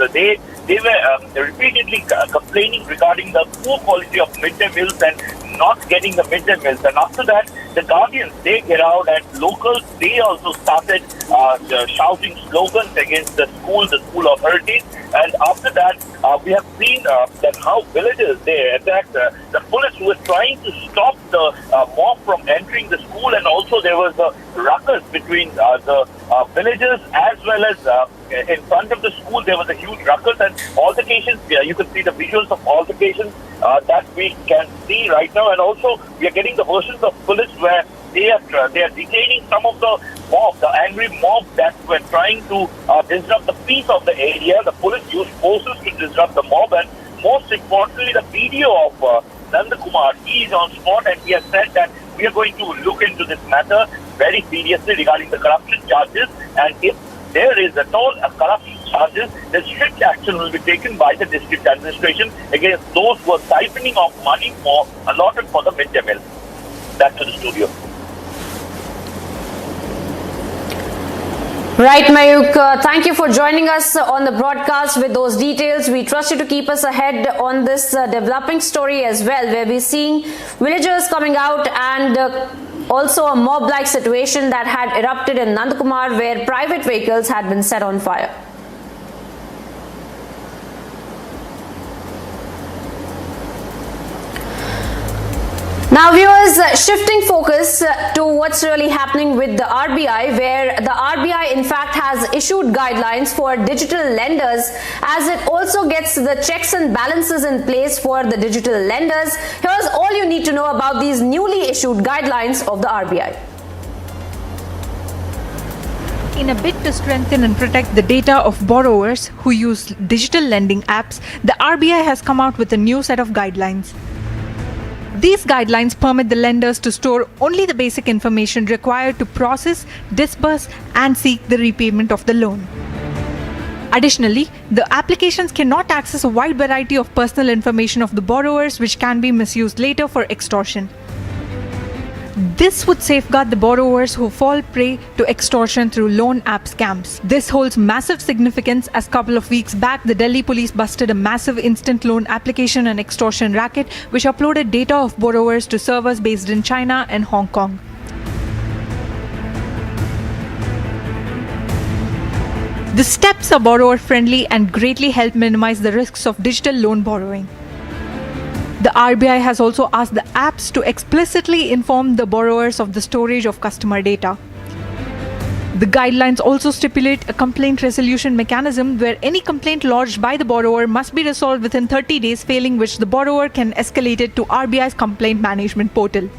[SPEAKER 18] they were repeatedly complaining regarding the poor quality of midday meals and not getting the midday meals. And after that, the guardians, they get out, and locals, they also started shouting slogans against the school authorities. And after that, we have seen that how villagers, they attacked the police who were trying to stop the mob from entering the school, and also there was a ruckus between the villagers as well as in front of the school. There was a huge ruckus and altercations. You can see the visuals of altercations that we can see right now, and also we are getting the versions of police where they are detaining some of the mob, the angry mob that were trying to disrupt the peace of the area. The police used forces to disrupt the mob, and most importantly, the video of Nandakumar, he is on spot, and he has said that we are going to look into this matter very seriously regarding the corruption charges, and if there is at all a corruption charges, then strict action will be taken by the district administration against those who are siphoning off money allotted for the midday meal. Back to the studio.
[SPEAKER 23] Right, Mayuk, thank you for joining us on the broadcast with those details. We trust you to keep us ahead on this developing story as well, where we're seeing villagers coming out and also a mob-like situation that had erupted in Nandakumar, where private vehicles had been set on fire. Now viewers, shifting focus to what's really happening with the RBI, where the RBI in fact has issued guidelines for digital lenders as it also gets the checks and balances in place for the digital lenders. Here's all you need to know about these newly issued guidelines of the RBI.
[SPEAKER 20] In a bid to strengthen and protect the data of borrowers who use digital lending apps, the RBI has come out with a new set of guidelines. These guidelines permit the lenders to store only the basic information required to process, disburse, and seek the repayment of the loan. Additionally, the applications cannot access a wide variety of personal information of the borrowers, which can be misused later for extortion. This would safeguard the borrowers who fall prey to extortion through loan app scams. This holds massive significance as a couple of weeks back, the Delhi police busted a massive instant loan application and extortion racket which uploaded data of borrowers to servers based in China and Hong Kong. The steps are borrower-friendly and greatly help minimize the risks of digital loan borrowing. The RBI has also asked the apps to explicitly inform the borrowers of the storage of customer data. The guidelines also stipulate a complaint resolution mechanism where any complaint lodged by the borrower must be resolved within 30 days, failing which the borrower can escalate it to RBI's complaint management portal.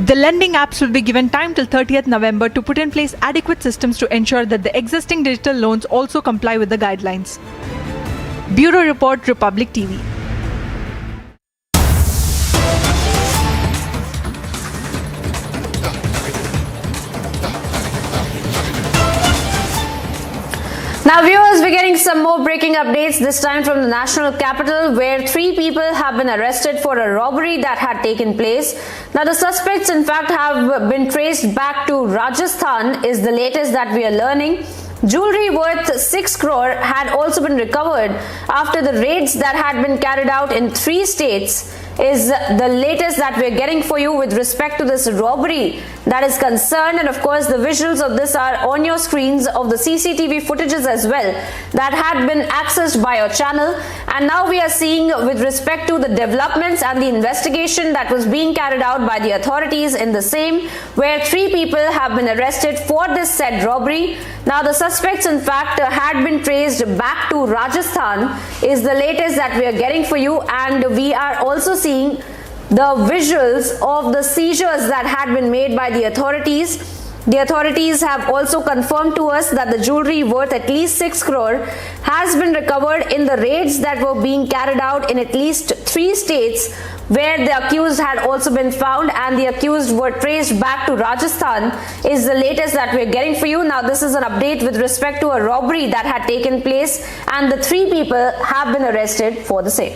[SPEAKER 20] The lending apps will be given time till 30th November to put in place adequate systems to ensure that the existing digital loans also comply with the guidelines. Bureau Report, Republic TV.
[SPEAKER 23] Now viewers, we're getting some more breaking updates, this time from the national capital, where 3 people have been arrested for a robbery that had taken place. Now the suspects in fact have been traced back to Rajasthan, is the latest that we are learning. Jewelry worth 6 crore had also been recovered after the raids that had been carried out in 3 states is the latest that we're getting for you with respect to this robbery that is concerned. And of course, the visuals of this are on your screens of the CCTV footages as well that had been accessed by your channel. And now we are seeing with respect to the developments and the investigation that was being carried out by the authorities in the same, where 3 people have been arrested for this said robbery. Now the suspects in fact had been traced back to Rajasthan is the latest that we are getting for you, and we are also seeing the visuals of the seizures that had been made by the authorities. The authorities have also confirmed to us that the jewelry worth at least 6 crore has been recovered in the raids that were being carried out in at least 3 states where the accused had also been found, and the accused were traced back to Rajasthan is the latest that we're getting for you. Now this is an update with respect to a robbery that had taken place, and the 3 people have been arrested for the same.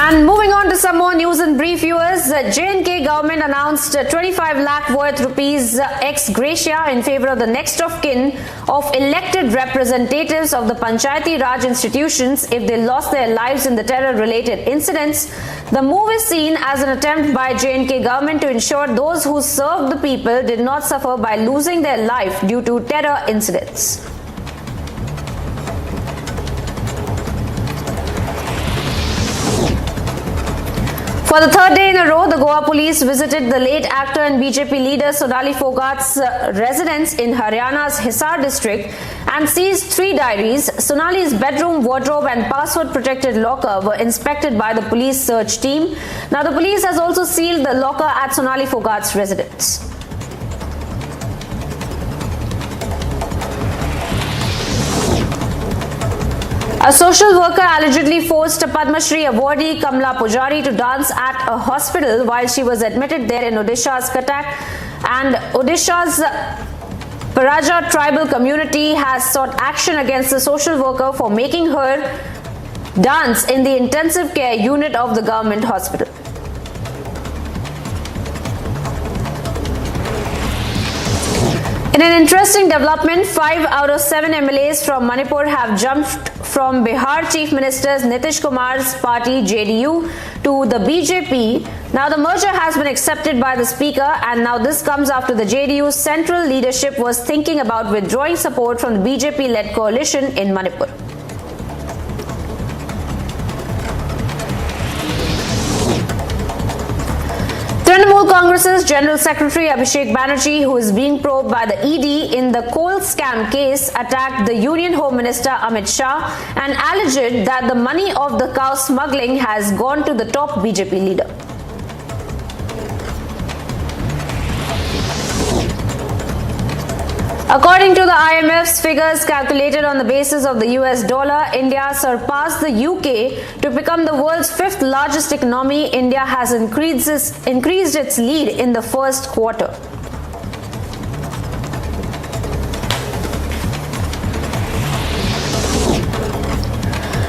[SPEAKER 23] And moving on to some more news in brief, viewers. J&K government announced 25 lakh worth rupees ex gratia in favor of the next of kin of elected representatives of the Panchayati Raj institutions if they lost their lives in the terror-related incidents. The move is seen as an attempt by J&K government to ensure those who served the people did not suffer by losing their life due to terror incidents. For the 3rd day in a row, the Goa police visited the late actor and BJP leader Sonali Phogat's residence in Haryana's Hisar district and seized 3 diaries. Sonali's bedroom, wardrobe and password-protected locker were inspected by the police search team. Now, the police has also sealed the locker at Sonali Phogat's residence. A social worker allegedly forced Padma Shri awardee Kamla Pujari to dance at a hospital while she was admitted there in Odisha's Cuttack, and Odisha's Paraja tribal community has sought action against the social worker for making her dance in the intensive care unit of the government hospital. In an interesting development, 5 out of 7 MLAs from Manipur have jumped from Bihar Chief Minister Nitish Kumar's party JDU to the BJP. Now the merger has been accepted by the Speaker, and now this comes after the JDU's central leadership was thinking about withdrawing support from the BJP-led coalition in Manipur. Trinamool Congress's General Secretary Abhishek Banerjee, who is being probed by the ED in the coal scam case, attacked the Union Home Minister Amit Shah and alleged that the money of the cow smuggling has gone to the top BJP leader. According to the IMF's figures calculated on the basis of the US dollar, India surpassed the UK to become the world's 5th largest economy. India has increased its lead in the first quarter.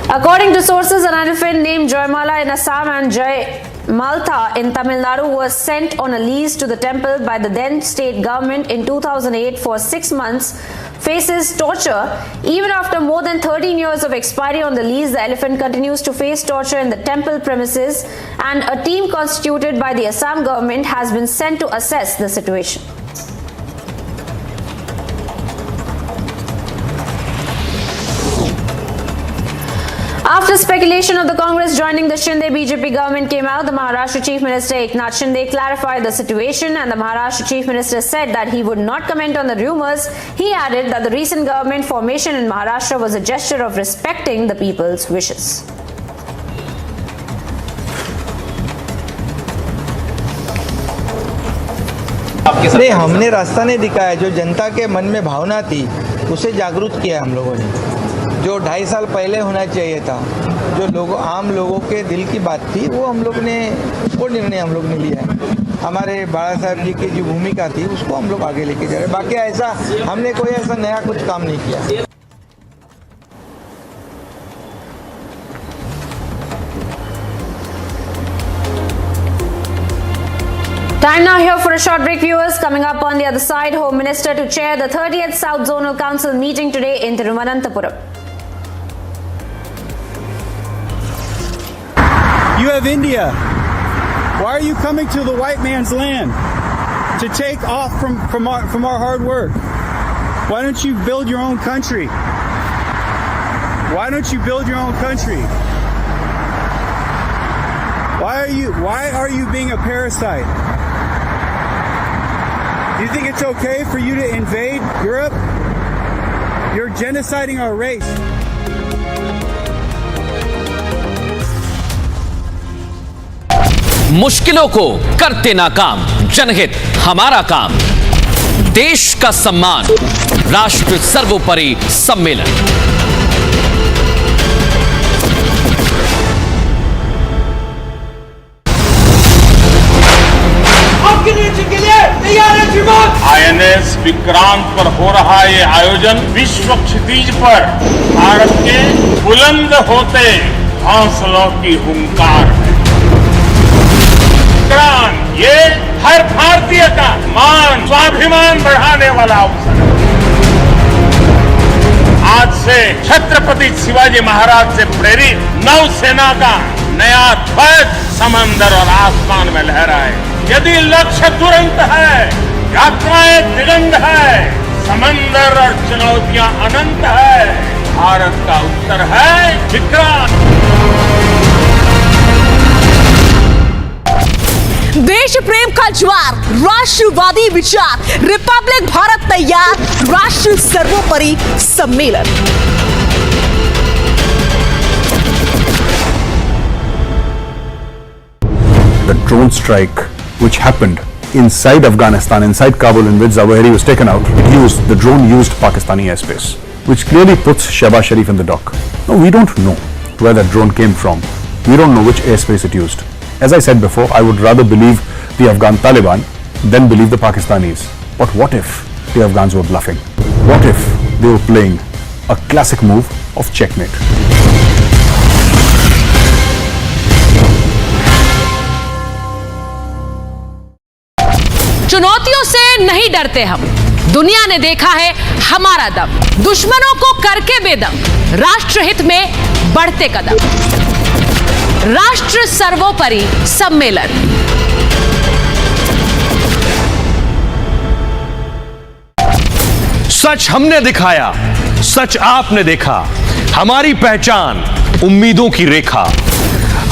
[SPEAKER 23] According to sources, an elephant named Joymala in Assam and Jai Maltha in Tamil Nadu was sent on a lease to the temple by the then state government in 2008 for 6 months, faces torture. Even after more than 13 years of expiry on the lease, the elephant continues to face torture in the temple premises, and a team constituted by the Assam government has been sent to assess the situation. After speculation of the Congress joining the Shinde BJP government came out, the Maharashtra Chief Minister Eknath Shinde clarified the situation, and the Maharashtra Chief Minister said that he would not comment on the rumors. He added that the recent government formation in Maharashtra was a gesture of respecting the people's wishes.
[SPEAKER 8] नहीं, हमने रास्ता नहीं दिखाया। जो जनता के मन में भावना थी उसे जागरूक किया हम लोगों ने। जो 2.5 साल पहले होना चाहिए था, जो आम लोगों के दिल की बात थी, वो हम लोग ने वो निर्णय हम लोग ने लिया है। हमारे बाला साहब जी की जो भूमिका थी उसको हम लोग आगे लेके जा रहे हैं। बाकी ऐसा हमने कोई ऐसा नया कुछ काम नहीं किया।
[SPEAKER 23] Time now here for a short break, viewers. Coming up on the other side, Home Minister to chair the 30th South Zonal Council meeting today in Thiruvananthapuram.
[SPEAKER 11] You have India. Why are you coming to the white man's land to take off from our hard work? Why don't you build your own country? Why don't you build your own country? Why are you being a parasite? Do you think it's okay for you to invade Europe? You're genociding our race.
[SPEAKER 12] मुश्किलों को करते नाकाम, जनहित हमारा काम, देश का सम्मान, राष्ट्र सर्वोपरि सम्मेलन।
[SPEAKER 6] INS विक्रांत पर हो रहा ये आयोजन विश्व क्षितिज पर भारत के बुलंद होते हौसलों की हुंकार है। विक्रांत ये हर भारतीय का मान, स्वाभिमान बढ़ाने वाला अवसर है। आज से छत्रपति शिवाजी महाराज से प्रेरित नौसेना का नया ध्वज समंदर और आसमान में लहराए। यदि लक्ष्य तुरंत है, यात्राएं दिगंत है, समंदर और चुनौतियां अनंत है, भारत का उत्तर है विक्रांत।
[SPEAKER 4] देश प्रेम का ज्वार, राष्ट्रवादी विचार, रिपब्लिक भारत तैयार, राष्ट्र सर्वोपरि सम्मेलन।
[SPEAKER 22] The drone strike which happened inside Afghanistan, inside Kabul, in which Zawahiri was taken out, the drone used Pakistani airspace, which clearly puts Shehbaz Sharif in the dock. Now, we don't know where that drone came from. We don't know which airspace it used. As I said before, I would rather believe the Afghan Taliban than believe the Pakistanis. But what if the Afghans were bluffing? What if they were playing a classic move of checkmate?
[SPEAKER 4] चुनौतियों से नहीं डरते हम, दुनिया ने देखा है हमारा दम, दुश्मनों को करके बेदम, राष्ट्रहित में बढ़ते कदम, राष्ट्र सर्वोपरि सम्मेलन।
[SPEAKER 1] सच हमने दिखाया, सच आपने देखा, हमारी पहचान उम्मीदों की रेखा,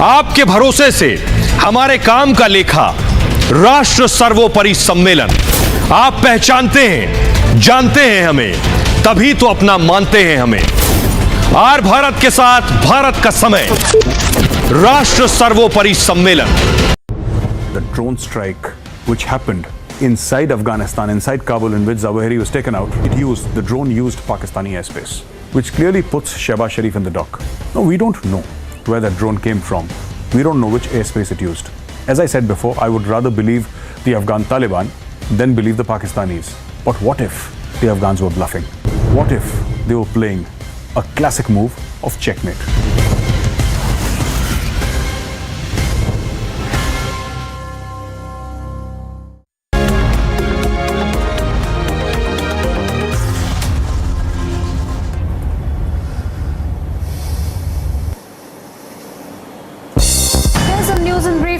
[SPEAKER 1] आपके भरोसे से हमारे काम का लेखा, राष्ट्र सर्वोपरि सम्मेलन। आप पहचानते हैं, जानते हैं हमें, तभी तो अपना मानते हैं हमें। आर भारत के साथ भारत का समय, राष्ट्र सर्वोपरि सम्मेलन।
[SPEAKER 22] The drone strike which happened inside Afghanistan, inside Kabul, in which Zawahiri was taken out, the drone used Pakistani airspace, which clearly puts Shehbaz Sharif in the dock. Now, we don't know where that drone came from. We don't know which airspace it used. As I said before, I would rather believe the Afghan Taliban than believe the Pakistanis. But what if the Afghans were bluffing? What if they were playing a classic move of checkmate?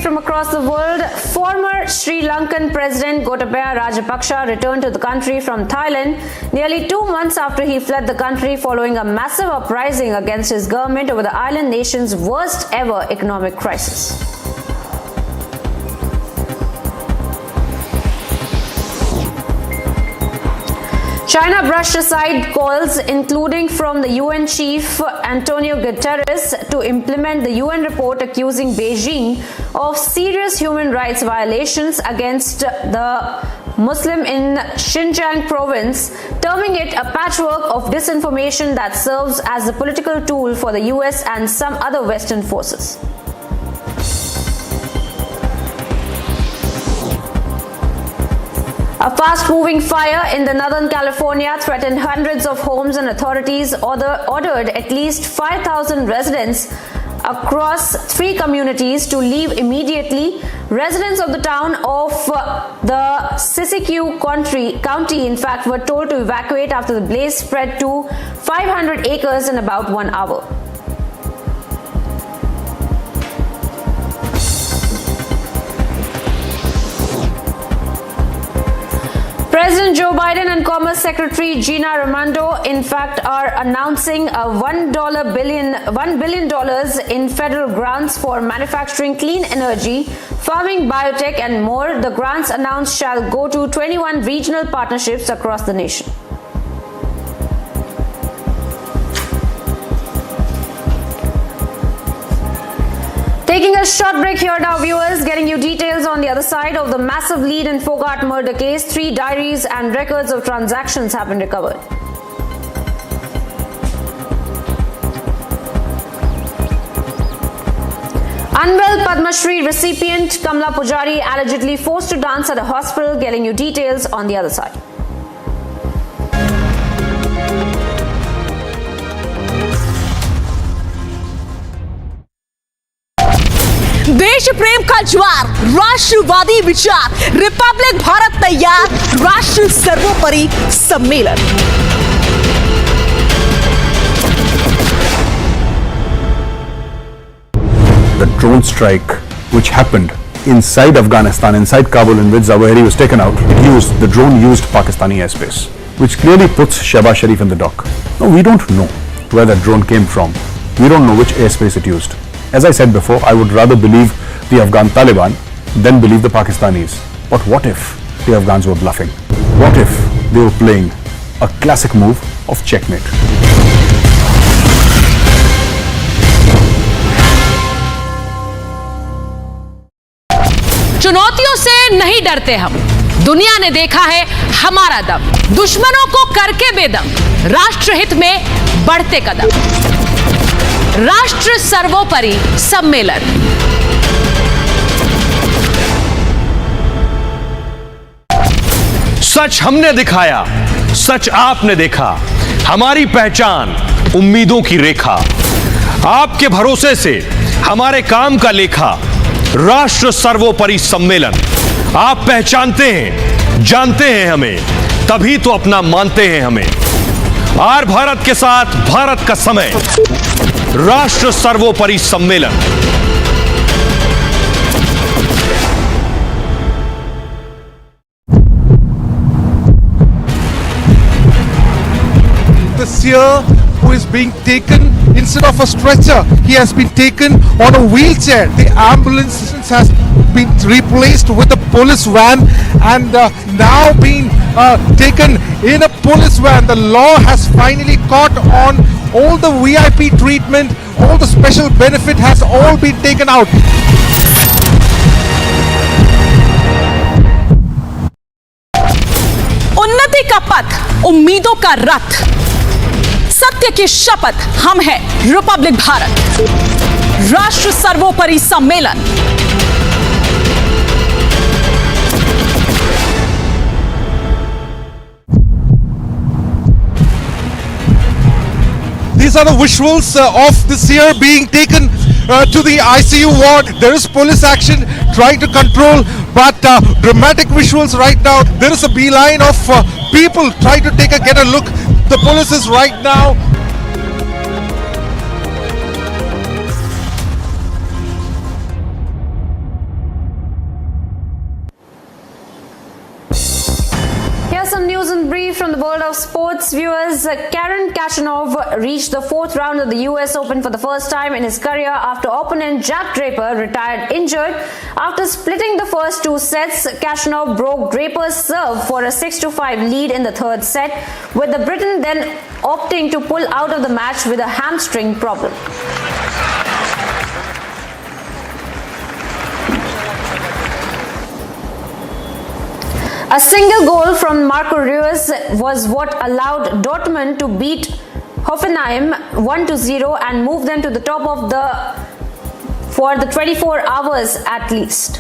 [SPEAKER 23] From across the world, former Sri Lankan President Gotabaya Rajapaksa returned to the country from Thailand nearly 2 months after he fled the country following a massive uprising against his government over the island nation's worst ever economic crisis. China brushed aside calls, including from the UN chief Antonio Guterres, to implement the UN report accusing Beijing of serious human rights violations against the Muslim in Xinjiang province, terming it a patchwork of disinformation that serves as a political tool for the US and some other Western forces. A fast-moving fire in the Northern California threatened hundreds of homes, and authorities ordered at least 5,000 residents across 3 communities to leave immediately. Residents of the town of the Siskiyou County, in fact, were told to evacuate after the blaze spread to 500 acres in about 1 hour. President Joe Biden and Commerce Secretary Gina Raimondo, in fact, are announcing a $1 billion in federal grants for manufacturing clean energy, farming, biotech, and more. The grants announced shall go to 21 regional partnerships across the nation. Taking a short break here now, viewers, getting you details on the other side of the massive lead in Fogart murder case. 3 diaries and records of transactions have been recovered. Unwell Padma Shri recipient Kamla Pujari allegedly forced to dance at a hospital. Getting you details on the other side.
[SPEAKER 4] देश प्रेम का ज्वार, राष्ट्रवादी विचार, Republic Bharat तैयार, राष्ट्र सर्वोपरि सम्मेलन।
[SPEAKER 22] The drone strike which happened inside Afghanistan, inside Kabul, in which Zawahiri was taken out, the drone used Pakistani airspace, which clearly puts Shehbaz Sharif in the dock. Now, we don't know where that drone came from. We don't know which airspace it used. As I said before, I would rather believe the Afghan Taliban than believe the Pakistanis. But what if the Afghans were bluffing? What if they were playing a classic move of checkmate?
[SPEAKER 4] चुनौतियों से नहीं डरते हम, दुनिया ने देखा है हमारा दम, दुश्मनों को करके बेदम, राष्ट्रहित में बढ़ते कदम, राष्ट्र सर्वोपरि सम्मेलन।
[SPEAKER 1] सच हमने दिखाया, सच आपने देखा, हमारी पहचान उम्मीदों की रेखा, आपके भरोसे से हमारे काम का लेखा, राष्ट्र सर्वोपरि सम्मेलन। आप पहचानते हैं, जानते हैं हमें, तभी तो अपना मानते हैं हमें। आर भारत के साथ भारत का समय, राष्ट्र सर्वोपरि सम्मेलन।
[SPEAKER 9] The seer who is being taken instead of a stretcher, he has been taken on a wheelchair. The ambulance has been replaced with a police van and now being taken in a police van. The law has finally caught on. All the VIP treatment, all the special benefit has all been taken out.
[SPEAKER 4] उन्नति का पथ, उम्मीदों का रथ, सत्य की शपथ, हम हैं रिपब्लिक भारत, राष्ट्र सर्वोपरि सम्मेलन।
[SPEAKER 9] These are the visuals of the seer being taken to the ICU ward. There is police action trying to control, but dramatic visuals right now. There is a beeline of people trying to get a look. The police is right now.
[SPEAKER 23] Here's some news in brief from the world of sports, viewers. Karen Khachanov reached the 4th round of the US Open for the first time in his career after opponent Jack Draper retired injured. After splitting the first 2 sets, Khachanov broke Draper's serve for a 6-5 lead in the 3rd set, with the Briton then opting to pull out of the match with a hamstring problem. A single goal from Marco Reus was what allowed Dortmund to beat Hoffenheim 1-0 and move them to the top of for the 24 hours at least.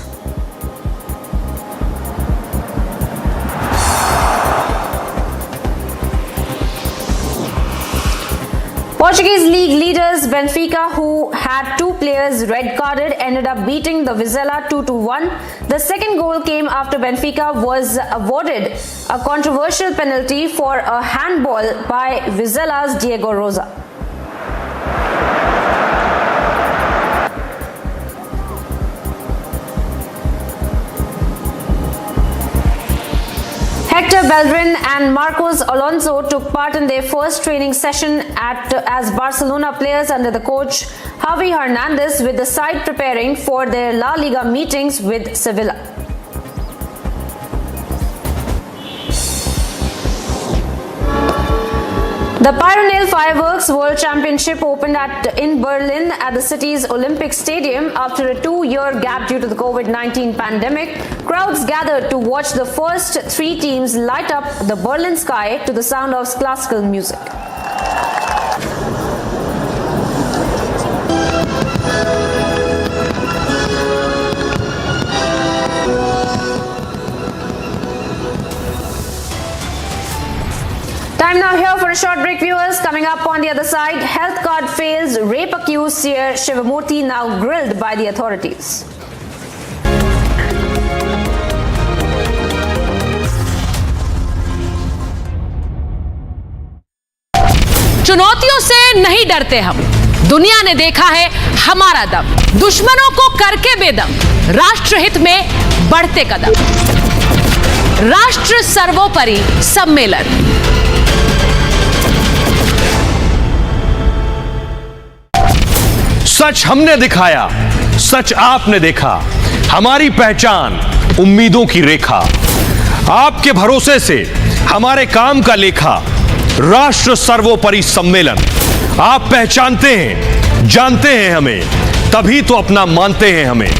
[SPEAKER 23] Portuguese league leaders Juventus Benfica, who had two players red carded, ended up beating the Vizela 2-1. The second goal came after Benfica was awarded a controversial penalty for a handball by Vizela's Diego Rosa. Hector Bellerin and Marcos Alonso took part in their first training session as Barcelona players under the coach Javi Hernandez, with the side preparing for their La Liga meetings with Sevilla. The Pyronail Fireworks World Championship opened in Berlin at the city's Olympic Stadium after a 2-year gap due to the COVID-19 pandemic. Crowds gathered to watch the first three teams light up the Berlin sky to the sound of classical music. Time now here for a short break, viewers. Coming up on the other side, health card fails, rape accused seer Shivamurthy now grilled by the authorities.
[SPEAKER 4] चुनौतियों से नहीं डरते हम, दुनिया ने देखा है हमारा दम, दुश्मनों को करके बेदम, राष्ट्रहित में बढ़ते कदम, राष्ट्र सर्वोपरि सम्मेलन।
[SPEAKER 1] सच हमने दिखाया, सच आपने देखा, हमारी पहचान उम्मीदों की रेखा, आपके भरोसे से हमारे काम का लेखा, राष्ट्र सर्वोपरि सम्मेलन। आप पहचानते हैं, जानते हैं हमें, तभी तो अपना मानते हैं हमें।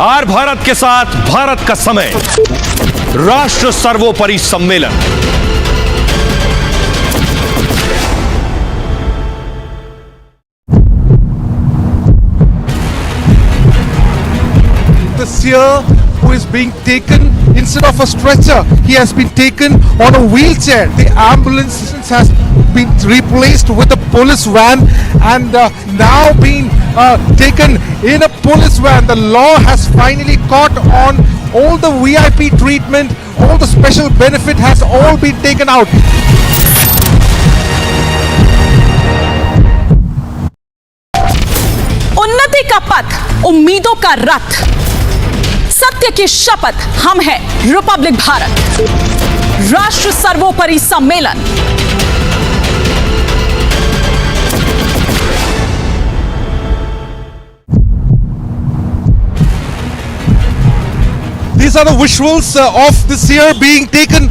[SPEAKER 1] आर भारत के साथ भारत का समय, राष्ट्र सर्वोपरि सम्मेलन।
[SPEAKER 9] The seer who is being taken instead of a stretcher, he has been taken on a wheelchair. The ambulance has been replaced with a police van and now being taken in a police van. The law has finally caught on. All the VIP treatment, all the special benefit has all been taken out.
[SPEAKER 4] उन्नति का पथ, उम्मीदों का रथ, सत्य की शपथ, हम हैं रिपब्लिक भारत, राष्ट्र सर्वोपरि सम्मेलन।
[SPEAKER 9] These are the visuals of this year being taken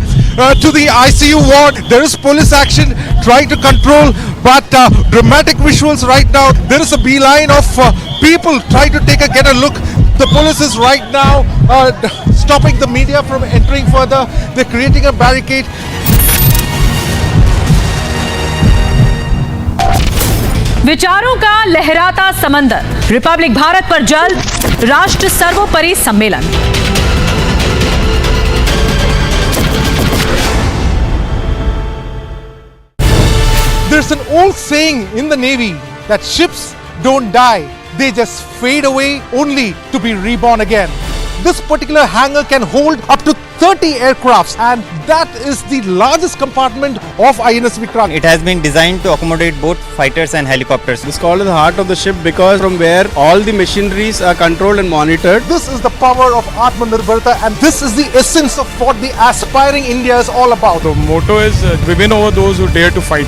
[SPEAKER 9] to the ICU ward. There is police action trying to control, but dramatic visuals right now. There is a beeline of people trying to get a look. The police is right now stopping the media from entering further. They're creating a barricade.
[SPEAKER 4] विचारों का लहराता समंदर, Republic Bharat पर जल्द राष्ट्र सर्वोपरि सम्मेलन।
[SPEAKER 9] There's an old saying in the Navy that ships don't die, they just fade away only to be reborn again. This particular hangar can hold up to 30 aircrafts, and that is the largest compartment of INS Vikrant.
[SPEAKER 10] It has been designed to accommodate both fighters and helicopters. It's called the heart of the ship because from where all the machineries are controlled and monitored.
[SPEAKER 9] This is the power of Atmanirbharta, and this is the essence of what the aspiring India is all about.
[SPEAKER 19] The motto is we win over those who dare to fight.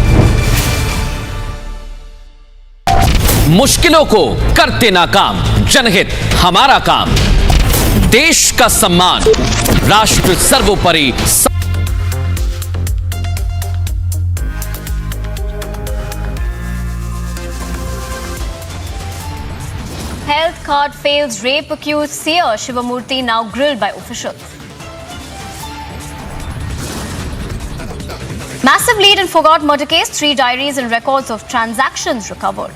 [SPEAKER 12] मुश्किलों को करते नाकाम, जनहित हमारा काम, देश का सम्मान, राष्ट्र सर्वोपरि।
[SPEAKER 23] Health card fails, rape accused seer Shivamurthy now grilled by officials. Massive lead in forgot murder case, 3 diaries and records of transactions recovered.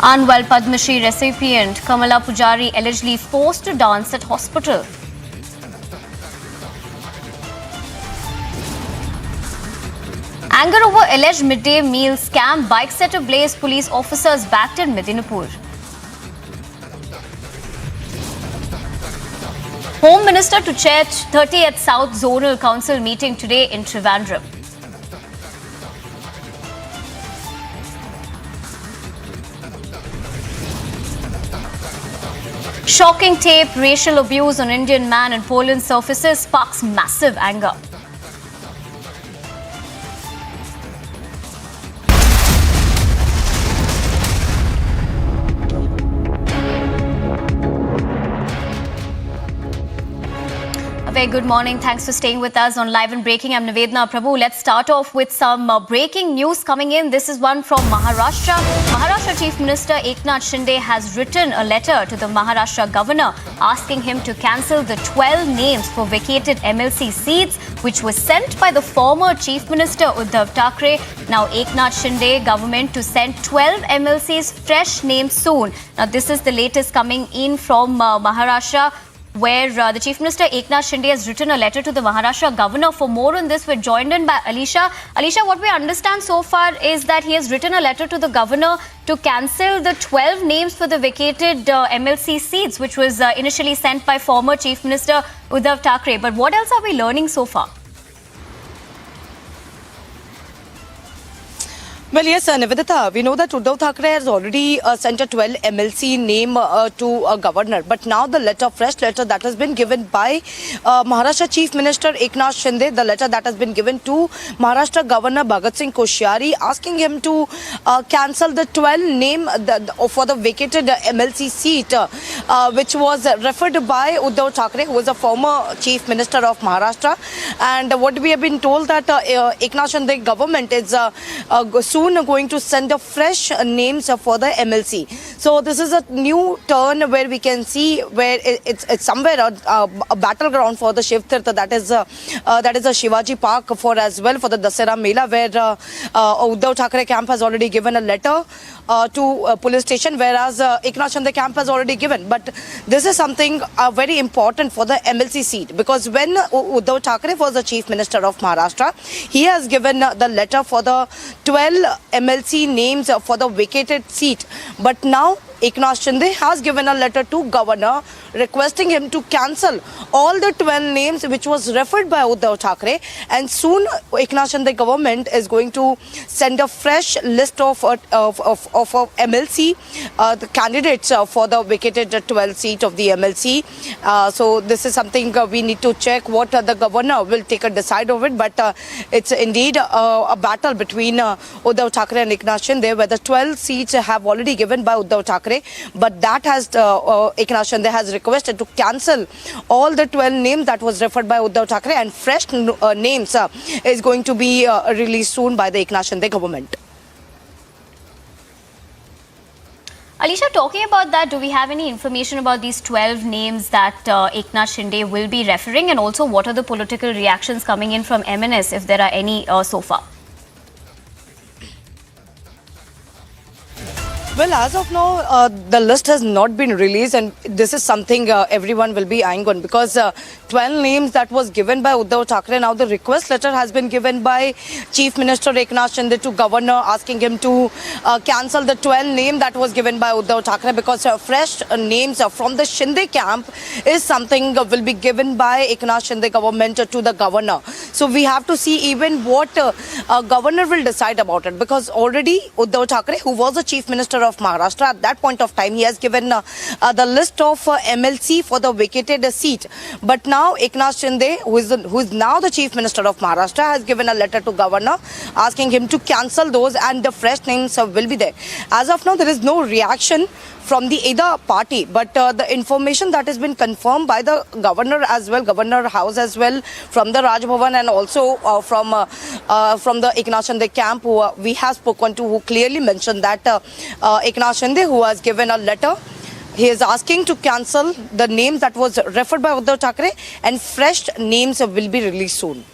[SPEAKER 23] Unwell Padma Shri recipient Kamala Pujari allegedly forced to dance at hospital.
[SPEAKER 7] Anger over alleged midday meal scam. Bike set ablaze. Police officers backed in Medinipur. Home Minister to chair 30th South Zonal Council meeting today in Trivandrum. Shocking tape, racial abuse on Indian man in Poland surfaces, sparks massive anger. A very good morning. Thanks for staying with us on Live and Breaking. I'm Nivedna Prabhu. Let's start off with some breaking news coming in. This is one from Maharashtra. Maharashtra Chief Minister Eknath Shinde has written a letter to the Maharashtra governor asking him to cancel the 12 names for vacated MLC seats which was sent by the former Chief Minister Uddhav Thackeray. Now Eknath Shinde government to send 12 MLCs fresh names soon. Now this is the latest coming in from Maharashtra, where the Chief Minister Eknath Shinde has written a letter to the Maharashtra governor. For more on this, we're joined in by Alisha. Alisha, what we understand so far is that he has written a letter to the governor to cancel the 12 names for the vacated MLC seats, which was initially sent by former Chief Minister Uddhav Thackeray. But what else are we learning so far?
[SPEAKER 13] Well, yes, Nivedita, we know that Uddhav Thackeray has already sent a 12 MLC name to a governor. But now the letter, fresh letter that has been given by Maharashtra Chief Minister Eknath Shinde, the letter that has been given to Maharashtra Governor Bhagat Singh Koshyari, asking him to cancel the 12 name for the vacated MLC seat, which was referred by Uddhav Thackeray, who was a former Chief Minister of Maharashtra. And what we have been told that Eknath Shinde government is soon going to send a fresh names for the MLC. So this is a new turn where we can see where it's somewhere a battleground for the Shiv Tirtha, that is a Shivaji Park for as well for the Dasera Mela, where Uddhav Thackeray camp has already given a letter to police station, whereas Eknath Shinde camp has already given. But this is something very important for the MLC seat, because when Uddhav Thackeray was the Chief Minister of Maharashtra, he has given the letter for the 12 MLC names for the vacated seat. But now Eknath Shinde has given a letter to governor requesting him to cancel all the 12 names which was referred by Uddhav Thackeray, and soon Eknath Shinde government is going to send a fresh list of MLC the candidates for the vacated 12 seat of the MLC. So this is something we need to check what the governor will take a decide of it, but it's indeed a battle between Uddhav Thackeray and Eknath Shinde, where the 12 seats have already given by Uddhav Thackeray, but that has Eknath Shinde has requested to cancel all the 12 names that was referred by Uddhav Thackeray, and fresh names is going to be released soon by the Eknath Shinde government.
[SPEAKER 7] Alisha, talking about that, do we have any information about these 12 names that Eknath Shinde will be referring, and also what are the political reactions coming in from MNS, if there are any so far?
[SPEAKER 13] Well, as of now, the list has not been released, and this is something everyone will be eyeing on, because 12 names that was given by Uddhav Thackeray, now the request letter has been given by Chief Minister Eknath Shinde to governor, asking him to cancel the 12 name that was given by Uddhav Thackeray, because fresh names from the Shinde camp is something will be given by Eknath Shinde government to the governor. So we have to see even what governor will decide about it, because already Uddhav Thackeray, who was the Chief Minister of Maharashtra, at that point of time he has given the list of MLC for the vacated seat. But now Eknath Shinde, who is now the Chief Minister of Maharashtra, has given a letter to governor asking him to cancel those, and the fresh names will be there. As of now, there is no reaction from the either party, but the information that has been confirmed by the governor as well, governor house as well, from the Raj Bhavan, and also from the Eknath Shinde camp, who we have spoken to, who clearly mentioned that Eknath Shinde, who has given a letter, he is asking to cancel the names that was referred by Uddhav Thackeray, and fresh names will be released soon.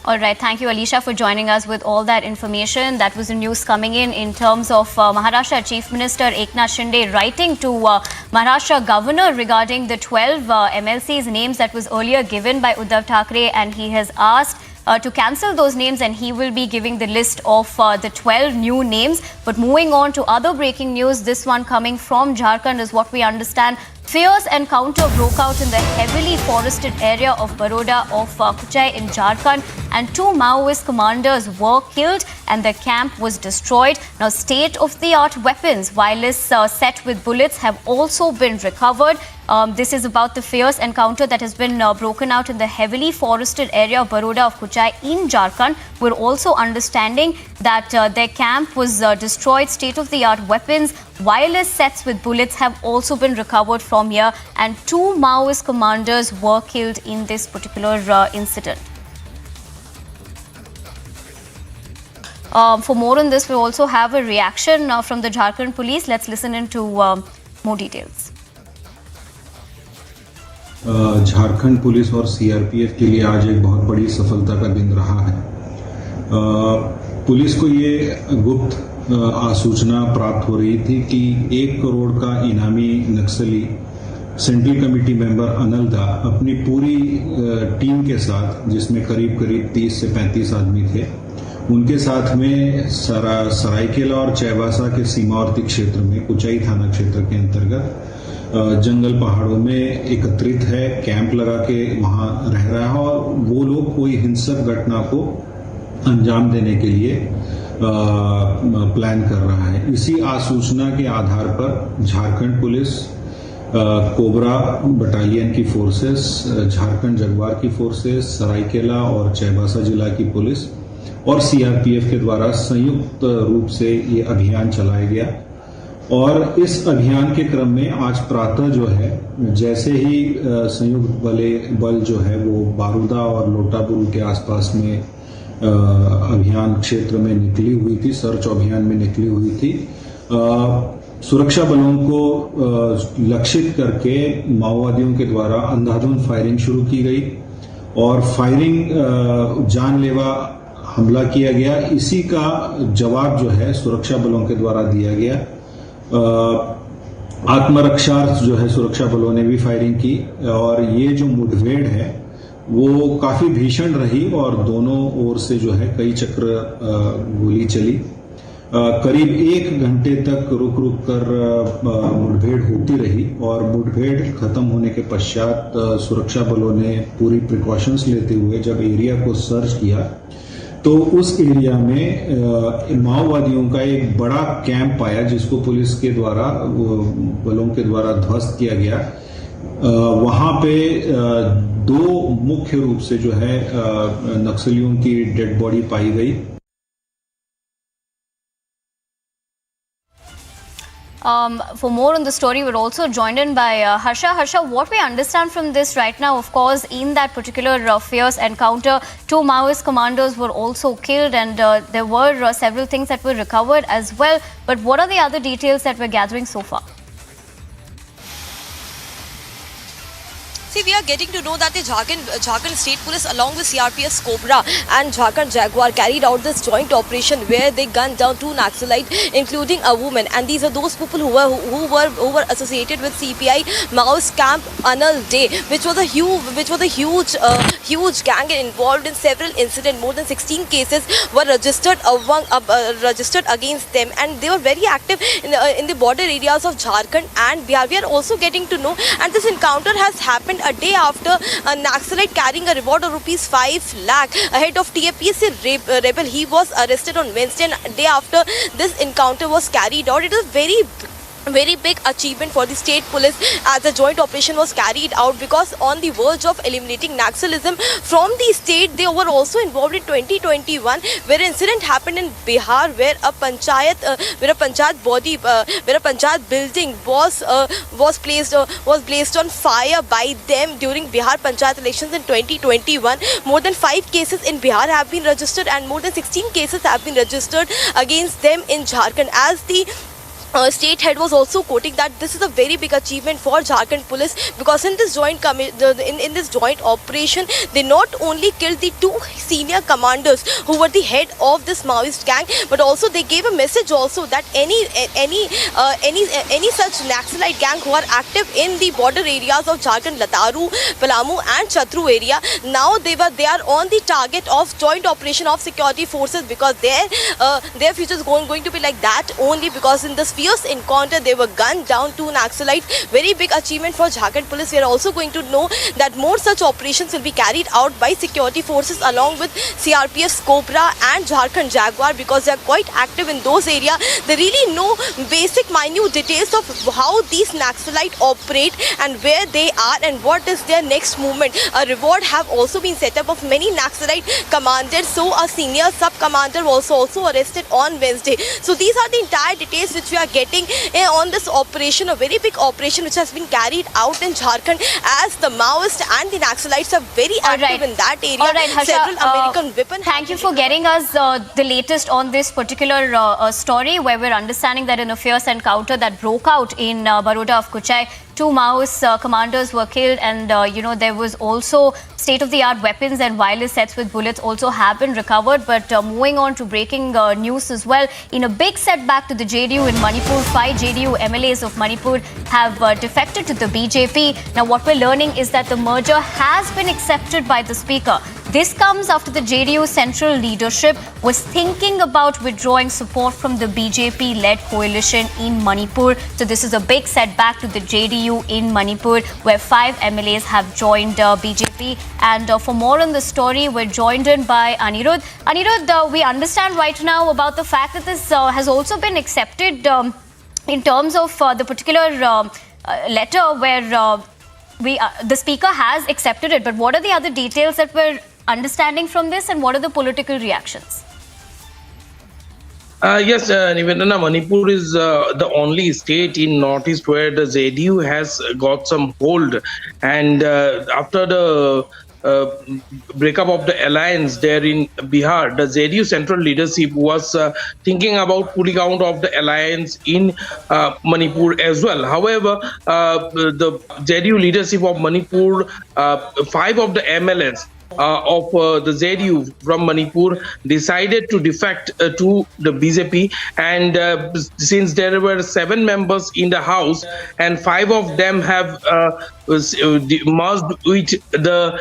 [SPEAKER 7] All right, thank you, Alicia, for joining us with all that information. That was the news coming in terms of Maharashtra Chief Minister Eknath Shinde writing to Maharashtra Governor regarding the 12 MLCs names that was earlier given by Uddhav Thackeray, and he has asked to cancel those names, and he will be giving the list of the 12 new names. But moving on to other breaking news, this one coming from Jharkhand is what we understand. Fierce encounter broke out in the heavily forested area of Baroda of Kuchai in Jharkhand, and 2 Maoist commanders were killed and the camp was destroyed. Now, state-of-the-art weapons, wireless set with bullets, have also been recovered. This is about the fierce encounter that has been broken out in the heavily forested area of Baroda of Kuchai in Jharkhand. We're also understanding that their camp was destroyed. State-of-the-art weapons, wireless sets with bullets have also been recovered from here, and 2 Maoist commanders were killed in this particular incident. For more on this, we also have a reaction from the Jharkhand police. Let's listen into more details.
[SPEAKER 5] Jharkhand police और CRPF के लिए आज एक बहुत बड़ी सफलता का दिन रहा है। पुलिस को ये गुप्त सूचना प्राप्त हो रही थी कि 1 करोड़ का इनामी नक्सली सेंट्रल कमेटी मेंबर अनल दा अपनी पूरी टीम के साथ, जिसमें करीब 30 से 35 आदमी थे, उनके साथ में सरायकेला और चैबासा के सीमावर्ती क्षेत्र में कुचाई थाना क्षेत्र के अंतर्गत जंगल पहाड़ों में एकत्रित है, कैंप लगा के वहां रह रहा है और वो लोग कोई हिंसक घटना को अंजाम देने के लिए प्लान कर रहा है। इसी आसूचना के आधार पर झारखंड पुलिस, कोबरा बटालियन की फोर्सेस, झारखंड जगुआर की फोर्सेस, सरायकेला और चैबासा जिला की पुलिस और सीआरपीएफ के द्वारा संयुक्त रूप से ये अभियान चलाया गया। और इस अभियान के क्रम में आज प्रातः जो है, जैसे ही संयुक्त बल जो है वो बारूदा और लोटापुर के आसपास में अभियान क्षेत्र में निकली हुई थी, सर्च अभियान में निकली हुई थी, सुरक्षा बलों को लक्षित करके माओवादियों के द्वारा अंधाधुंध फायरिंग शुरू की गई और फायरिंग जानलेवा हमला किया गया। इसी का जवाब जो है सुरक्षा बलों के द्वारा दिया गया। आत्मरक्षा जो है सुरक्षा बलों ने भी फायरिंग की और ये जो मुठभेड़ है वो काफी भीषण रही और दोनों ओर से जो है कई चक्र गोली चली। करीब 1 घंटे तक रुक कर मुठभेड़ होती रही और मुठभेड़ खत्म होने के पश्चात सुरक्षा बलों ने पूरी प्रिकॉशंस लेते हुए जब एरिया को सर्च किया तो उस एरिया में माओवादियों का एक बड़ा कैंप पाया, जिसको पुलिस के द्वारा बलों के द्वारा ध्वस्त किया गया। वहां पे 2 मुख्य रूप से जो है नक्सलियों की डेड बॉडी पाई गई।
[SPEAKER 7] For more on the story, we're also joined in by Harsha. Harsha, what we understand from this right now, of course, in that particular fierce encounter, 2 Maoist commanders were also killed and there were several things that were recovered as well. But what are the other details that we're gathering so far?
[SPEAKER 13] See, we are getting to know that the Jharkhand State Police along with CRPS Cobra and Jharkhand Jaguar carried out this joint operation where they gunned down 2 Naxalites, including a woman, and these are those people who were associated with CPI Maoist camp Anal Day, which was a huge gang involved in several incidents. More than 16 cases were registered against them, and they were very active in the border areas of Jharkhand and Bihar. We are also getting to know, and this encounter has happened a day after a Naxalite carrying a reward of rupees 5 lakh ahead of TAPC rebel. He was arrested on Wednesday, and a day after this encounter was carried out. It is very big achievement for the state police as the joint operation was carried out, because on the verge of eliminating Naxalism from the state, they were also involved in 2021 where an incident happened in Bihar where a panchayat building was placed on fire by them during Bihar panchayat elections in 2021. More than 5 cases in Bihar have been registered and more than 16 cases have been registered against them in Jharkhand.
[SPEAKER 2] state head was also quoting that this is a very big achievement for Jharkhand police, because in this in this joint operation they not only killed the 2 senior commanders who were the head of this Maoist gang, but also they gave a message also that any such Naxalite gang who are active in the border areas of Jharkhand, Lataru, Palamu and Chatru area, now they are on the target of joint operation of security forces, because their future is going to be like that only, because in this fierce encounter they were gunned down 2 Naxalites. Very big achievement for Jharkhand police. We are also going to know that more such operations will be carried out by security forces along with CRPF's Cobra and Jharkhand Jaguar, because they are quite active in those areas. They really know basic minute details of how these Naxalites operate and where they are and what is their next movement. A reward have also been set up of many Naxalite commanders. So a senior sub-commander was also arrested on Wednesday. So these are the entire details which we are getting on this operation, a very big operation which has been carried out in Jharkhand, as the Maoists and the Naxalites are very active in that area.
[SPEAKER 7] All right, Harsha,
[SPEAKER 2] several American weapons.
[SPEAKER 7] Thank you for getting us the latest on this particular story, where we're understanding that in a fierce encounter that broke out in Baroda of Kuchai, 2 Maoist commanders were killed, and there was also state-of-the-art weapons and wireless sets with bullets also have been recovered. But moving on to breaking news as well, in a big setback to the JDU in Manipur, 5 JDU MLAs of Manipur have defected to the BJP. Now what we're learning is that the merger has been accepted by the speaker. This comes after the JDU central leadership was thinking about withdrawing support from the BJP-led coalition in Manipur. So this is a big setback to the JDU in Manipur, where 5 MLAs have joined BJP. And for more on the story, we're joined in by Anirudh. Anirudh, we understand right now about the fact that this has also been accepted in terms of the particular letter where the speaker has accepted it. But what are the other details that we're understanding from this, and what are the political reactions?
[SPEAKER 16] Yes, Nivedana, Manipur is the only state in Northeast where the JDU has got some hold, and after the breakup of the alliance there in Bihar, the JDU central leadership was thinking about pulling out of the alliance in Manipur as well. However, the JDU leadership of Manipur, 5 of the MLAs of the JDU from Manipur decided to defect to the BJP, and since there were 7 members in the house and 5 of them have merged with the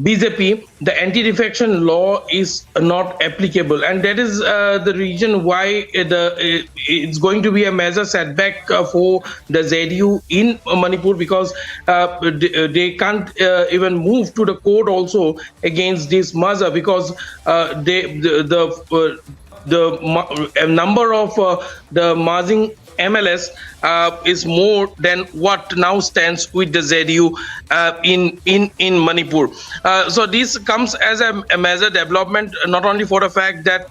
[SPEAKER 16] BJP, the anti-defection law is not applicable, and that is the reason why it's going to be a major setback for the JDU in Manipur, because they can't even move to the court also against this merger, because the number of the merging MLS is more than what now stands with the JDU in Manipur. So this comes as a major development, not only for the fact that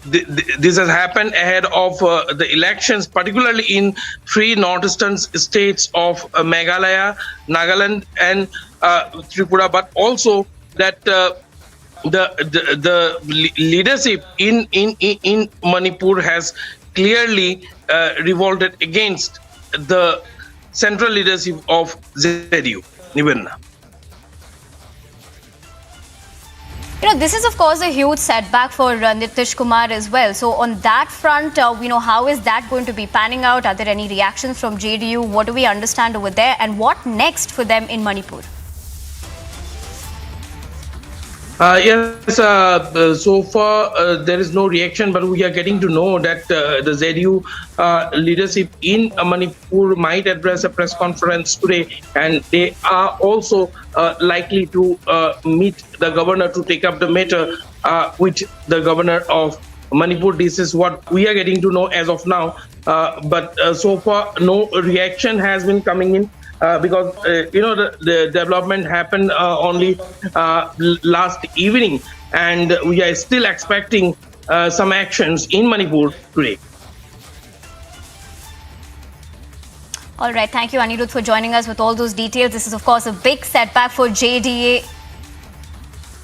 [SPEAKER 16] this has happened ahead of the elections, particularly in 3 northeastern states of Meghalaya, Nagaland and Tripura, but also that the leadership in Manipur has clearly revolted against the central leadership of JDU. Nivedana.
[SPEAKER 7] This is of course a huge setback for Nitish Kumar as well. So on that front, how is that going to be panning out? Are there any reactions from JDU? What do we understand over there? And what next for them in Manipur?
[SPEAKER 16] Yes, so far there is no reaction, but we are getting to know that the JDU leadership in Manipur might address a press conference today, and they are also likely to meet the governor to take up the matter with the governor of Manipur. This is what we are getting to know as of now, but so far no reaction has been coming in. Because the development happened only last evening, and we are still expecting some actions in Manipur today.
[SPEAKER 7] All right, thank you, Anirudh, for joining us with all those details. This is, of course, a big setback for JDA.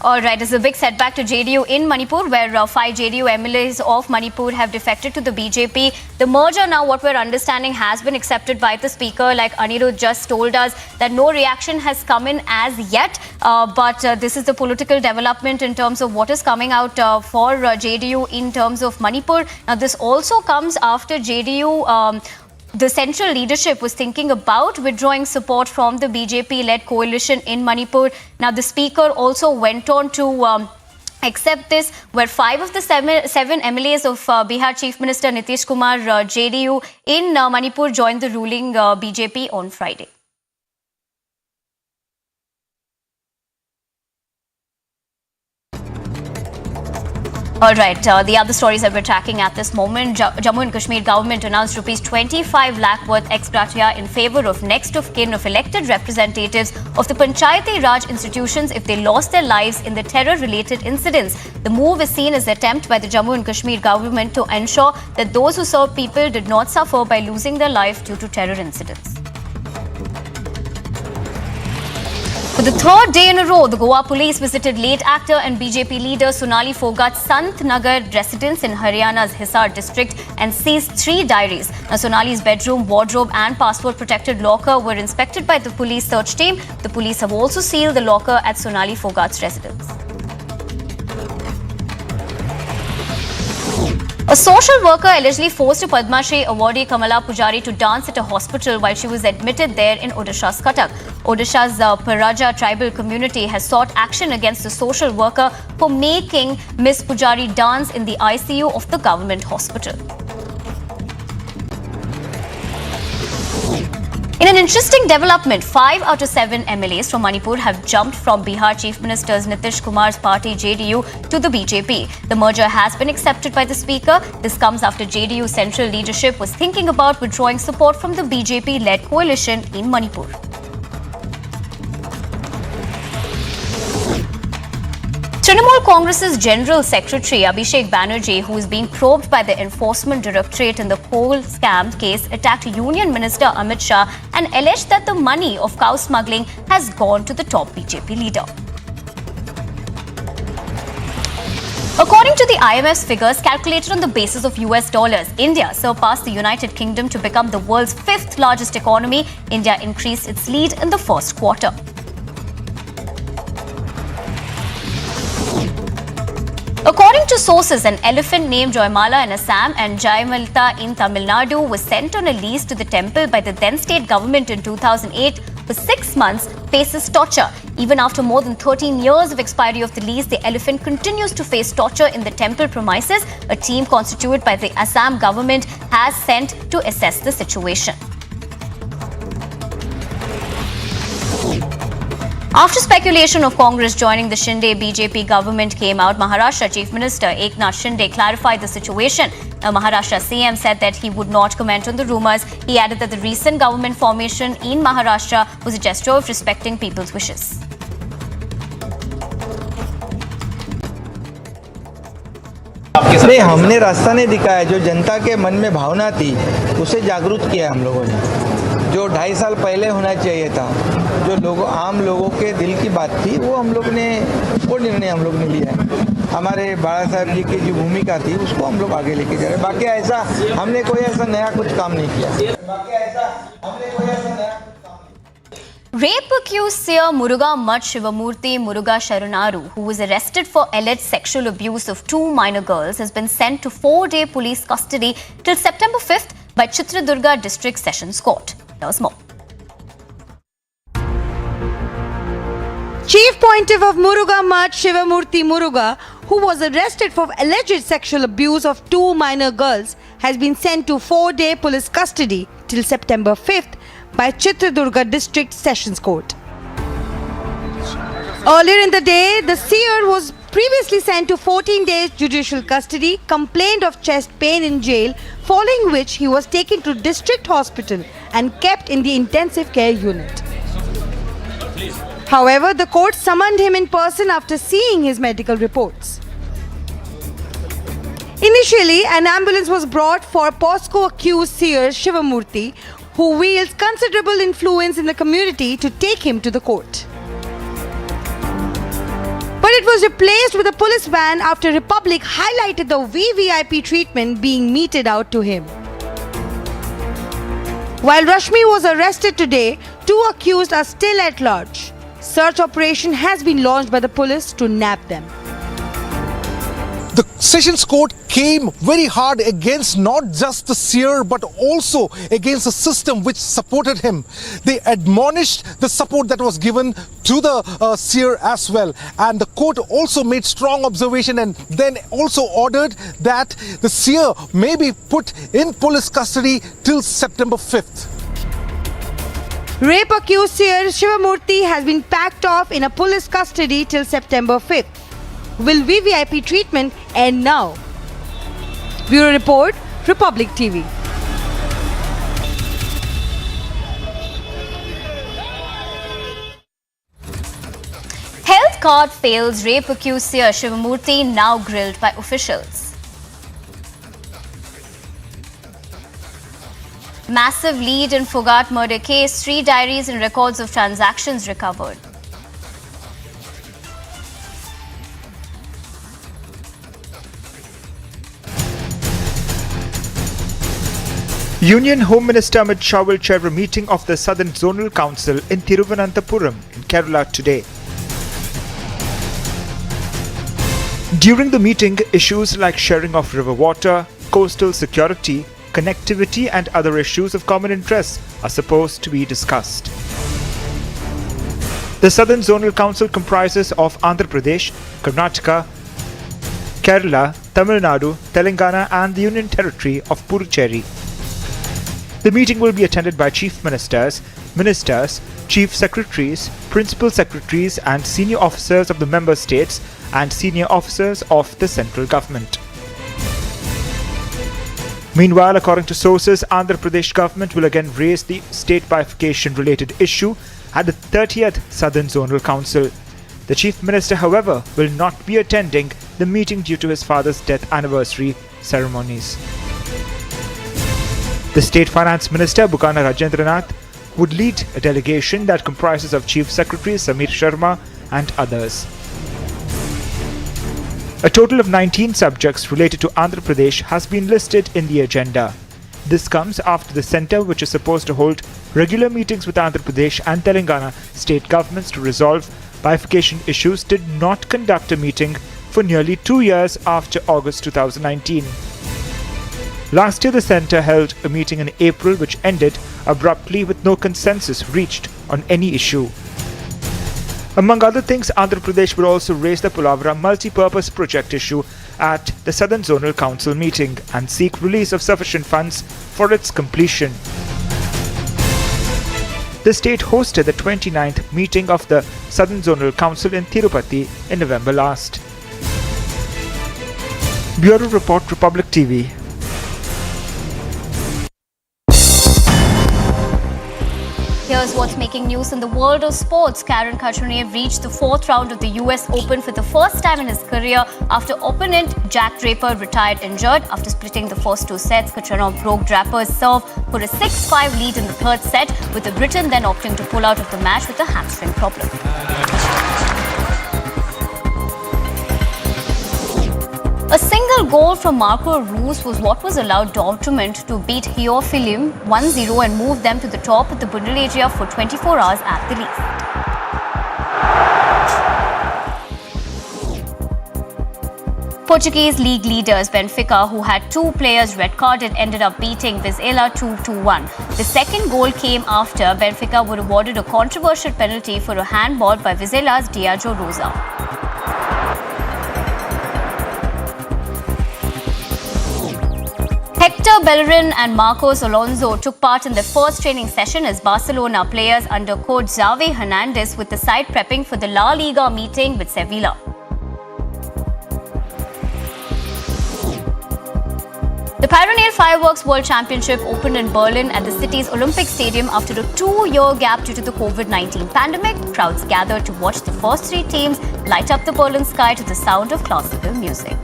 [SPEAKER 7] All right, this is a big setback to JDU in Manipur, where 5 JDU MLAs of Manipur have defected to the BJP. The merger now, what we're understanding, has been accepted by the speaker. Like Anirudh just told us that no reaction has come in as yet. But this is the political development in terms of what is coming out for JDU in terms of Manipur. Now, this also comes after JDU... the central leadership was thinking about withdrawing support from the BJP-led coalition in Manipur. Now, the speaker also went on to accept this, where 5 of the 7 MLAs of Bihar Chief Minister Nitish Kumar, JDU in Manipur, joined the ruling BJP on Friday. All right, the other stories that we're tracking at this moment, Jammu and Kashmir government announced rupees 25 lakh worth ex gratia in favour of next of kin of elected representatives of the Panchayati Raj institutions if they lost their lives in the terror-related incidents. The move is seen as an attempt by the Jammu and Kashmir government to ensure that those who serve people did not suffer by losing their life due to terror incidents. For the 3rd day in a row, the Goa police visited late actor and BJP leader Sonali Phogat's Sant Nagar residence in Haryana's Hisar district and seized 3 diaries. Now, Sonali's bedroom, wardrobe and password-protected locker were inspected by the police search team. The police have also sealed the locker at Sonali Phogat's residence. A social worker allegedly forced a Padma Shri awardee Kamala Pujari to dance at a hospital while she was admitted there in Odisha's Cuttack. Odisha's Paraja tribal community has sought action against the social worker for making Miss Pujari dance in the ICU of the government hospital. In an interesting development, 5 out of 7 MLAs from Manipur have jumped from Bihar Chief Minister Nitish Kumar's party JDU to the BJP. The merger has been accepted by the speaker. This comes after JDU central leadership was thinking about withdrawing support from the BJP-led coalition in Manipur. Trinamool Congress's General Secretary Abhishek Banerjee, who is being probed by the Enforcement Directorate in the coal scam case, attacked Union Minister Amit Shah and alleged that the money of cow smuggling has gone to the top BJP leader. According to the IMF's figures calculated on the basis of US dollars, India surpassed the United Kingdom to become the world's 5th largest economy. India increased its lead in the first quarter. According to sources, an elephant named Joymala in Assam and Jaimalta in Tamil Nadu was sent on a lease to the temple by the then state government in 2008 for 6 months, faces torture. Even after more than 13 years of expiry of the lease, the elephant continues to face torture in the temple premises. A team constituted by the Assam government has sent to assess the situation. After speculation of Congress joining the Shinde BJP government came out, Maharashtra Chief Minister Eknath Shinde clarified the situation. Now, Maharashtra CM said that he would not comment on the rumours. He added that the recent government formation in Maharashtra was a gesture of respecting people's wishes.
[SPEAKER 8] नहीं, हमने रास्ता नहीं दिखाया. जो जनता के मन में भावना थी उसे जागरूक किया हम लोगों ने. जो 2.5 साल पहले होना चाहिए था, जो आम लोगों के दिल की बात थी, वो हम लोग ने वो निर्णय हम लोग ने लिया है. हमारे बाला साहब जी की जो भूमिका थी उसको हम लोग आगे लेके जा रहे हैं. बाकी ऐसा हमने कोई ऐसा नया कुछ काम नहीं किया.
[SPEAKER 7] Rape accused seer Muruga Mutt Shivamurthy Muruga Sharunaru, who was arrested for alleged sexual abuse of 2 minor girls, has been sent to 4-day police custody till September 5th by Chitradurga District Sessions Court. Here's more.
[SPEAKER 13] Chief Pontiff of Muruga Mutt Shivamurthy Muruga, who was arrested for alleged sexual abuse of 2 minor girls, has been sent to 4-day police custody till September 5th by Chitradurga District Sessions Court. Earlier in the day, the seer was previously sent to 14 days judicial custody, complained of chest pain in jail, following which he was taken to district hospital and kept in the intensive care unit. However, the court summoned him in person after seeing his medical reports. Initially, an ambulance was brought for POSCO accused seer Shivamurthy, who wields considerable influence in the community, to take him to the court. But But it was replaced with a police van after Republic highlighted the VVIP treatment being meted out to him. While Rashmi was arrested today, 2 accused are still at large. Search operation has been launched by the police to nab them.
[SPEAKER 9] The Sessions Court came very hard against not just the seer but also against the system which supported him. They admonished the support that was given to the seer as well, and the court also made strong observation and then also ordered that the seer may be put in police custody till September 5th.
[SPEAKER 13] Rape accused seer Shivamurthy has been packed off in a police custody till September 5th. Will VVIP treatment end now? Bureau Report, Republic TV.
[SPEAKER 7] Health card fails, rape accused seer Shivamurthy now grilled by officials. Massive lead in Phogat murder case, 3 diaries and records of transactions recovered.
[SPEAKER 3] Union Home Minister Amit Shah will chair a meeting of the Southern Zonal Council in Thiruvananthapuram in Kerala today. During the meeting, issues like sharing of river water, coastal security, connectivity and other issues of common interest are supposed to be discussed. The Southern Zonal Council comprises of Andhra Pradesh, Karnataka, Kerala, Tamil Nadu, Telangana and the Union Territory of Puducherry. The meeting will be attended by Chief Ministers, Ministers, Chief Secretaries, Principal Secretaries and senior officers of the member states and senior officers of the central government. Meanwhile, according to sources, Andhra Pradesh government will again raise the state bifurcation related issue at the 30th Southern Zonal Council. The Chief Minister, however, will not be attending the meeting due to his father's death anniversary ceremonies. The State Finance Minister, Bukana Rajendranath, would lead a delegation that comprises of Chief Secretary Samir Sharma and others. A total of 19 subjects related to Andhra Pradesh has been listed in the agenda. This comes after the centre, which is supposed to hold regular meetings with Andhra Pradesh and Telangana state governments to resolve bifurcation issues, did not conduct a meeting for nearly 2 years after August 2019. Last year, the centre held a meeting in April which ended abruptly with no consensus reached on any issue. Among other things, Andhra Pradesh will also raise the Pulavara multi-purpose project issue at the Southern Zonal Council meeting and seek release of sufficient funds for its completion. The state hosted the 29th meeting of the Southern Zonal Council in Tirupati in November last. Bureau Report, Republic TV.
[SPEAKER 7] Here's what's making news in the world of sports. Karen Khachanov reached the 4th round of the US Open for the first time in his career after opponent Jack Draper retired injured. After splitting the first 2 sets, Khachanov broke Draper's serve for a 6-5 lead in the 3rd set, with the Briton then opting to pull out of the match with a hamstring problem. A single goal from Marco Reus was what was allowed Dortmund to beat Heophilium 1-0 and move them to the top of the Bundesliga for 24 hours at the least. Portuguese league leaders Benfica, who had 2 players red carded, ended up beating Vizela 2-1. The second goal came after Benfica were awarded a controversial penalty for a handball by Vizela's Diego Rosa. Hector Bellerin and Marcos Alonso took part in their first training session as Barcelona players under coach Xavi Hernandez, with the side prepping for the La Liga meeting with Sevilla. The Pyrenees Fireworks World Championship opened in Berlin at the city's Olympic Stadium after a 2-year gap due to the COVID-19 pandemic. Crowds gathered to watch the first 3 teams light up the Berlin sky to the sound of classical music.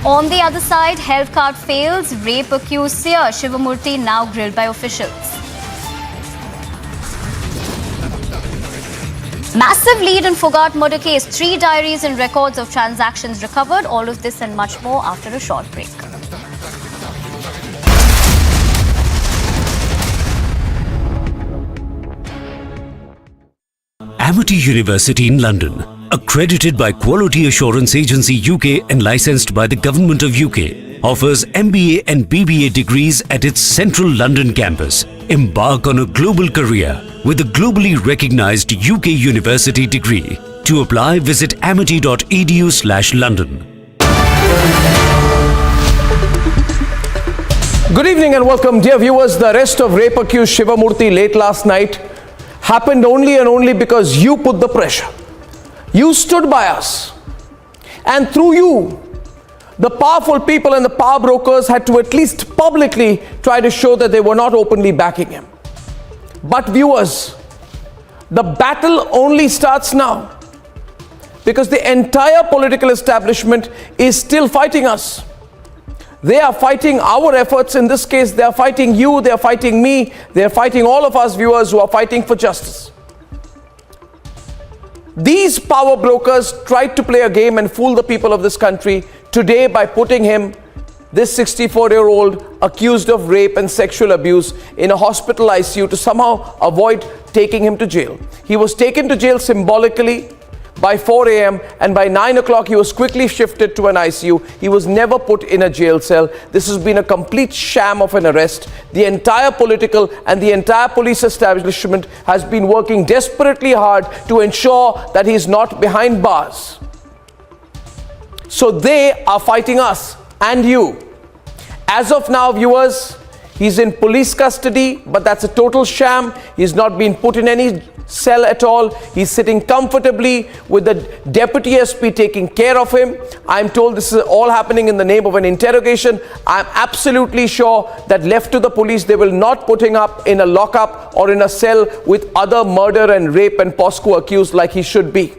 [SPEAKER 7] On the other side, health card fails. Rape accused seer Shivamurthy now grilled by officials. Massive lead in Foghat murder case. 3 diaries and records of transactions recovered. All of this and much more after a short break.
[SPEAKER 14] Amity University in London, accredited by Quality Assurance Agency UK and licensed by the Government of UK, offers MBA and BBA degrees at its central London campus. Embark on a global career with a globally recognized UK university degree. To apply, visit amity.edu/London.
[SPEAKER 17] Good evening and welcome, dear viewers. The arrest of rape accused Shivamurthy late last night happened only and only because you put the pressure. You stood by us. And through you, the powerful people and the power brokers had to at least publicly try to show that they were not openly backing him. But viewers, the battle only starts now, because the entire political establishment is still fighting us. They are fighting our efforts. In this case, they are fighting you, they are fighting me, they are fighting all of us viewers who are fighting for justice. These power brokers tried to play a game and fool the people of this country today by putting him, this 64-year-old, accused of rape and sexual abuse, in a hospital ICU to somehow avoid taking him to jail. He was taken to jail symbolically by 4 a.m. and by 9 o'clock he was quickly shifted to an ICU. He was never put in a jail cell. This has been a complete sham of an arrest. The entire political and the entire police establishment has been working desperately hard to ensure that he is not behind bars. So they are fighting us and you. As of now, viewers, he's in police custody, but that's a total sham. He's not been put in any cell at all. He's sitting comfortably with the deputy SP taking care of him. I'm told this is all happening in the name of an interrogation. I'm absolutely sure that left to the police, they will not put him up in a lockup or in a cell with other murder and rape and POSCO accused like he should be.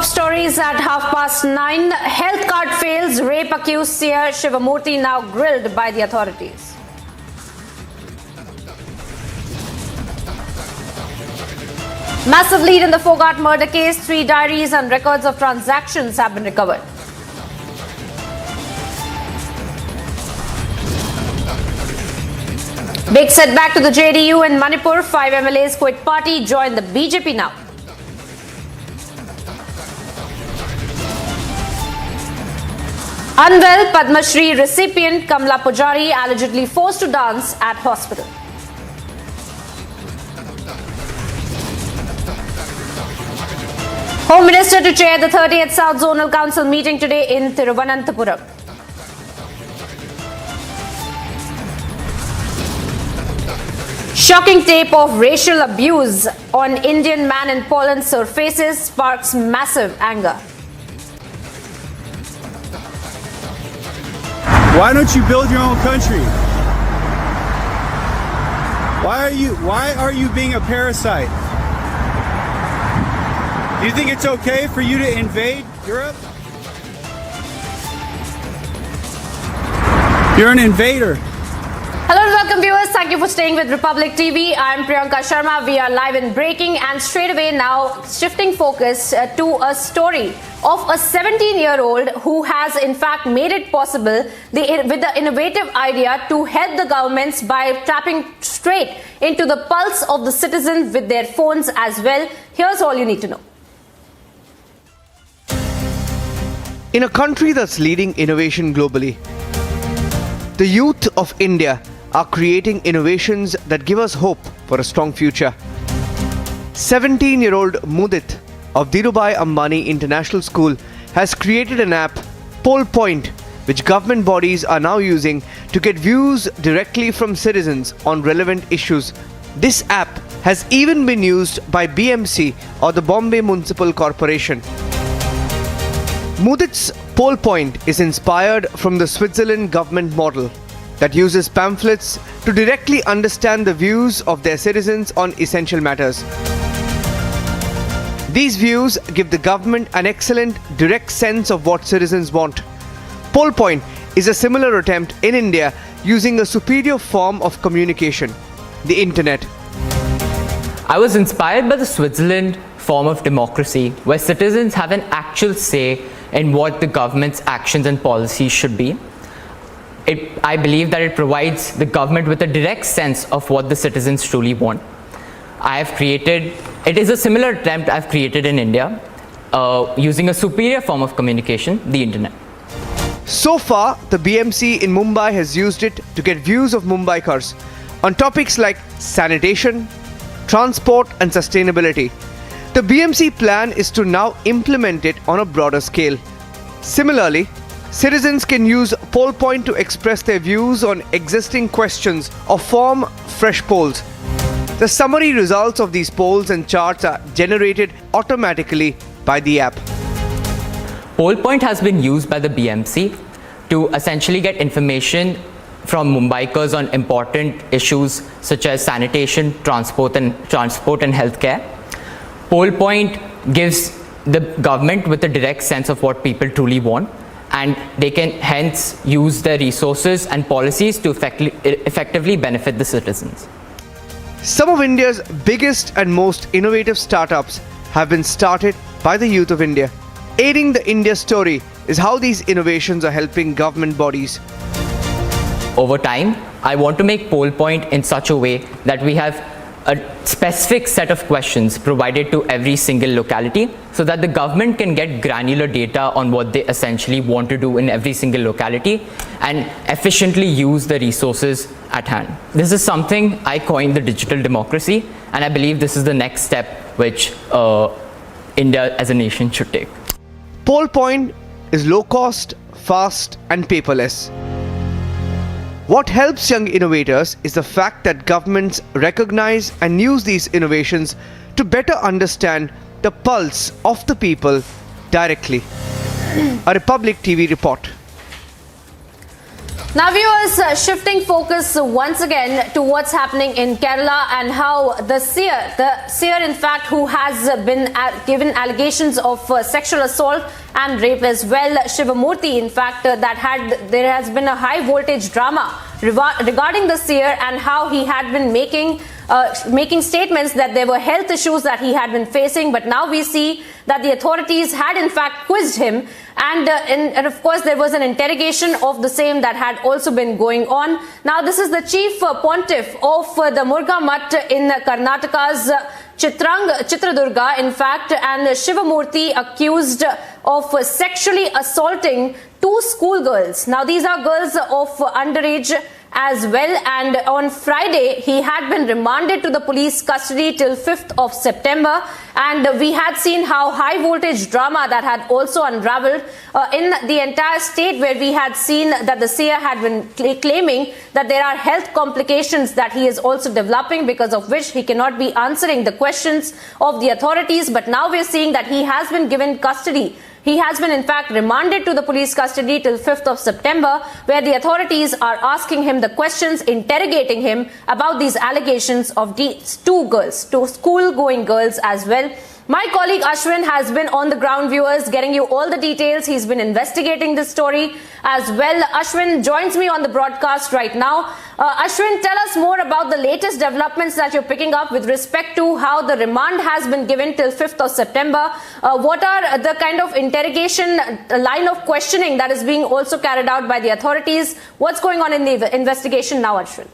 [SPEAKER 23] Stories at 9:30. Health card fails. Rape accused seer Shivamurthy now grilled by the authorities. Massive lead in the Foghat murder case. 3 diaries and records of transactions have been recovered. Big setback to the JDU in Manipur. 5 MLAs quit party, join the BJP now. Unwell Padma Shri recipient Kamla Pujari allegedly forced to dance at hospital. Home Minister to chair the 30th South Zonal Council meeting today in Thiruvananthapuram. Shocking tape of racial abuse on Indian man in Poland surfaces, sparks massive anger.
[SPEAKER 11] Why don't you build your own country? Why are you being a parasite? Do you think it's okay for you to invade Europe? You're an invader.
[SPEAKER 23] Hello and welcome viewers. Thank you for staying with Republic TV. I'm Priyanka Sharma. We are live in breaking and straight away now shifting focus to a story of a 17-year-old who has in fact made it possible with the innovative idea to help the governments by tapping straight into the pulse of the citizens with their phones as well. Here's all you need to know.
[SPEAKER 15] In a country that's leading innovation globally, the youth of India are creating innovations that give us hope for a strong future. 17-year-old Mudit of Dhirubhai Ambani International School has created an app, Poll Point, which government bodies are now using to get views directly from citizens on relevant issues. This app has even been used by BMC or the Bombay Municipal Corporation. Mudit's Poll Point is inspired from the Switzerland government model. that uses pamphlets to directly understand the views of their citizens on essential matters. These views give the government an excellent, direct sense of what citizens want. Poll Point is a similar attempt in India using a superior form of communication, the internet.
[SPEAKER 18] I was inspired by the Switzerland form of democracy, where citizens have an actual say in what the government's actions and policies should be. I believe that it provides the government with a direct sense of what the citizens truly want. It is a similar attempt I've created in India, using a superior form of communication, the internet.
[SPEAKER 15] So far, the BMC in Mumbai has used it to get views of Mumbaikars on topics like sanitation, transport and sustainability. The BMC plan is to now implement it on a broader scale. Similarly, citizens can use Poll Point to express their views on existing questions or form fresh polls. The summary results of these polls and charts are generated automatically by the app.
[SPEAKER 18] Poll Point has been used by the BMC to essentially get information from Mumbaikars on important issues such as sanitation, transport and healthcare. Poll Point gives the government with a direct sense of what people truly want, and they can hence use their resources and policies to effectively benefit the citizens.
[SPEAKER 15] Some of India's biggest and most innovative startups have been started by the youth of India. Aiding the India story is how these innovations are helping government bodies.
[SPEAKER 18] Over time, I want to make Poll Point in such a way that we have a specific set of questions provided to every single locality so that the government can get granular data on what they essentially want to do in every single locality and efficiently use the resources at hand. This is something I coined the digital democracy, and I believe this is the next step which India as a nation should take.
[SPEAKER 15] Poll Point is low cost, fast and paperless. What helps young innovators is the fact that governments recognize and use these innovations to better understand the pulse of the people directly. A Republic TV report.
[SPEAKER 23] Now viewers, shifting focus once again to what's happening in Kerala and how the seer in fact who has been given allegations of sexual assault and rape as well, Shivamurthy, in fact there has been a high voltage drama regarding the seer and how he had been making statements that there were health issues that he had been facing, but now we see that the authorities had in fact quizzed him, and of course there was an interrogation of the same that had also been going on. Now this is the chief pontiff of the Murga Mutt in Karnataka's Chitradurga, in fact, and Shivamurthy accused of sexually assaulting 2 schoolgirls. Now these are girls of underage as well, and on Friday he had been remanded to the police custody till 5th of September, and we had seen how high voltage drama that had also unraveled in the entire state, where we had seen that the seer had been claiming that there are health complications that he is also developing, because of which he cannot be answering the questions of the authorities. But now we're seeing that he has been given custody. He has been in fact remanded to the police custody till 5th of September, where the authorities are asking him the questions, interrogating him about these allegations of these 2 girls, 2 school-going girls as well. My colleague Ashwin has been on the ground, viewers, getting you all the details. He's been investigating this story as well. Ashwin joins me on the broadcast right now. Ashwin, tell us more about the latest developments that you're picking up with respect to how the remand has been given till 5th of September. What are the kind of interrogation line of questioning that is being also carried out by the authorities? What's going on in the investigation now, Ashwin?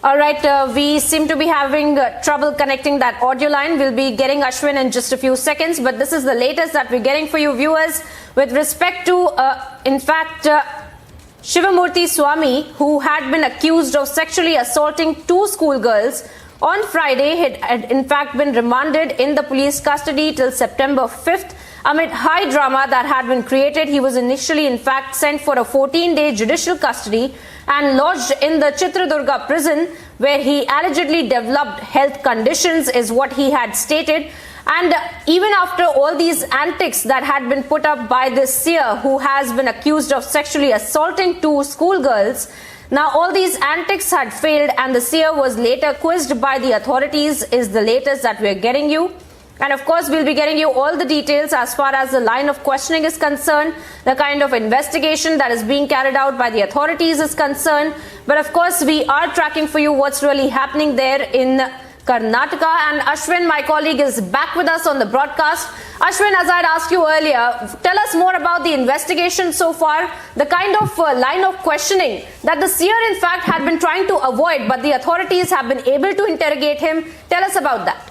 [SPEAKER 23] All right, we seem to be having trouble connecting that audio line. We'll be getting Ashwin in just a few seconds, but this is the latest that we're getting for you, viewers, with respect to, in fact, Shivamurthy Swamy, who had been accused of sexually assaulting 2 schoolgirls. On Friday, he had in fact been remanded in the police custody till September 5th. Amid high drama that had been created, he was initially in fact sent for a 14-day judicial custody and lodged in the Chitradurga prison, where he allegedly developed health conditions, is what he had stated. And even after all these antics that had been put up by this seer who has been accused of sexually assaulting two schoolgirls, now all these antics had failed and the seer was later quizzed by the authorities, is the latest that we're getting you. And of course, we'll be getting you all the details as far as the line of questioning is concerned, the kind of investigation that is being carried out by the authorities is concerned. But of course, we are tracking for you what's really happening there in Karnataka. And Ashwin, my colleague, is back with us on the broadcast. Ashwin, as I'd asked you earlier, tell us more about the investigation so far, the kind of line of questioning that the seer in fact had been trying to avoid, but the authorities have been able to interrogate him. Tell us about that.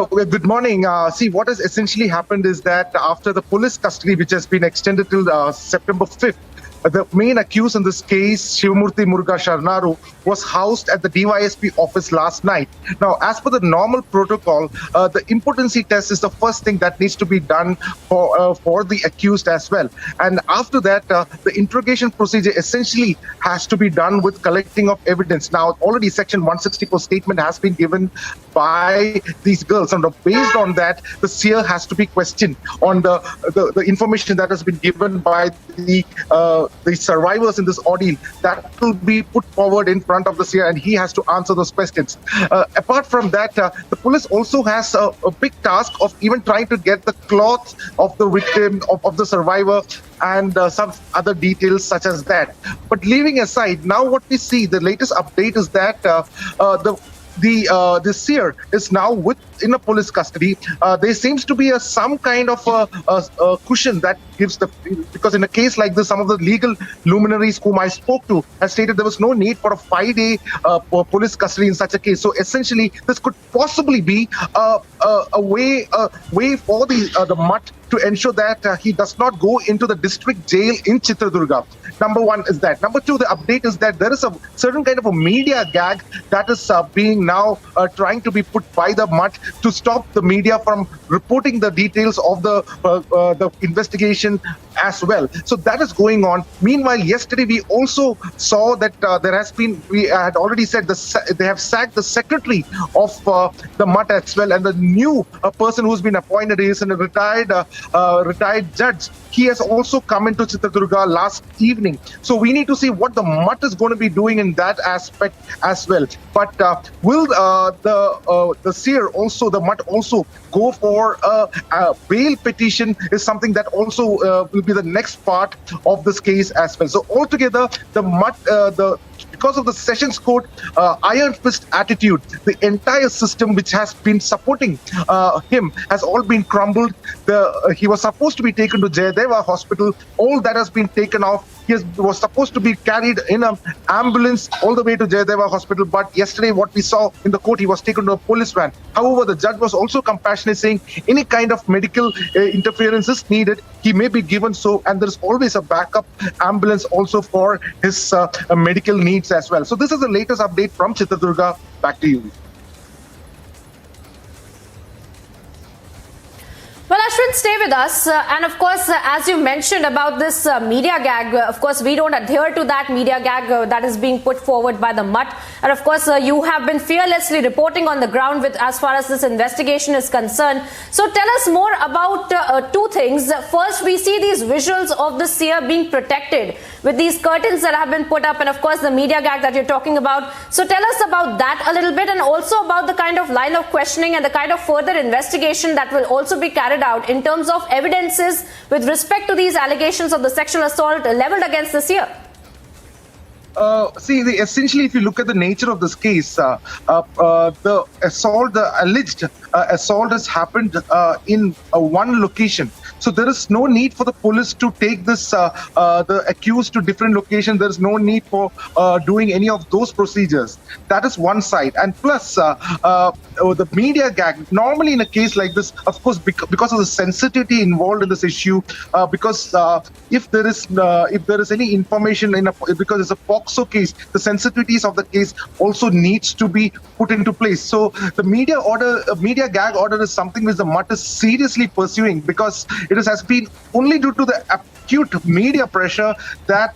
[SPEAKER 6] Good morning. See, what has essentially happened is that after the police custody, which has been extended till September 5th, the main accused in this case, Shivamurthy Muruga Sharnaru, was housed at the DYSP office last night. Now, as per the normal protocol, the impotency test is the first thing that needs to be done for the accused as well. And after that, the interrogation procedure essentially has to be done with collecting of evidence. Now, already Section 164 statement has been given by these girls, and based on that, the seer has to be questioned on the information that has been given by the survivors in this ordeal. That will be put forward in front of the seer, and he has to answer those questions. Apart from that, the police also has a big task of even trying to get the clothes of the victim, of the survivor, and some other details such as that. But leaving aside, now what we see, the latest update is that the seer is now in a police custody. There seems to be some kind of a cushion that gives because in a case like this, some of the legal luminaries whom I spoke to have stated there was no need for a 5-day police custody in such a case. So essentially, this could possibly be a way for the mutt to ensure that he does not go into the district jail in Chitradurga. Number one is that. Number two, the update is that there is a certain kind of a media gag that is being now trying to be put by the mutt to stop the media from reporting the details of the investigation as well. So that is going on. Meanwhile, yesterday we also saw that we had already said they have sacked the secretary of the mutt as well, and the new person who's been appointed is a retired judge. He has also come into Chitradurga last evening. So we need to see what the mutt is going to be doing in that aspect as well. But will the seer also, the mutt also, go for a bail petition is something that also will be the next part of this case as well. So altogether, the mutt, because of the Sessions Court iron fist attitude, the entire system which has been supporting him has all been crumbled. He was supposed to be taken to Jayadeva Hospital. All that has been taken off. He was supposed to be carried in an ambulance all the way to Jayadeva Hospital. But yesterday, what we saw in the court, he was taken to a police van. However, the judge was also compassionate, saying any kind of medical interference is needed, he may be given so, and there is always a backup ambulance also for his medical needs as well. So this is the latest update from Chitradurga. Back to you.
[SPEAKER 23] Well, Ashwin, stay with us. And of course, as you mentioned about this media gag, of course, we don't adhere to that media gag that is being put forward by the mutt. And of course, you have been fearlessly reporting on the ground with as far as this investigation is concerned. So tell us more about two things. First, we see these visuals of the seer being protected with these curtains that have been put up, and of course, the media gag that you're talking about. So tell us about that a little bit, and also about the kind of line of questioning and the kind of further investigation that will also be carried out in terms of evidences with respect to these allegations of the sexual assault leveled against the seer.
[SPEAKER 6] Essentially, if you look at the nature of this case, the alleged assault has happened in one location. So there is no need for the police to take the accused to different locations. There is no need for doing any of those procedures. That is one side. And plus, the media gag, normally in a case like this, of course, because of the sensitivity involved in this issue, because if there is any information because it's a POCSO case, the sensitivities of the case also needs to be put into place. So the media media gag order is something which the MUT is seriously pursuing, because it has been only due to the acute media pressure that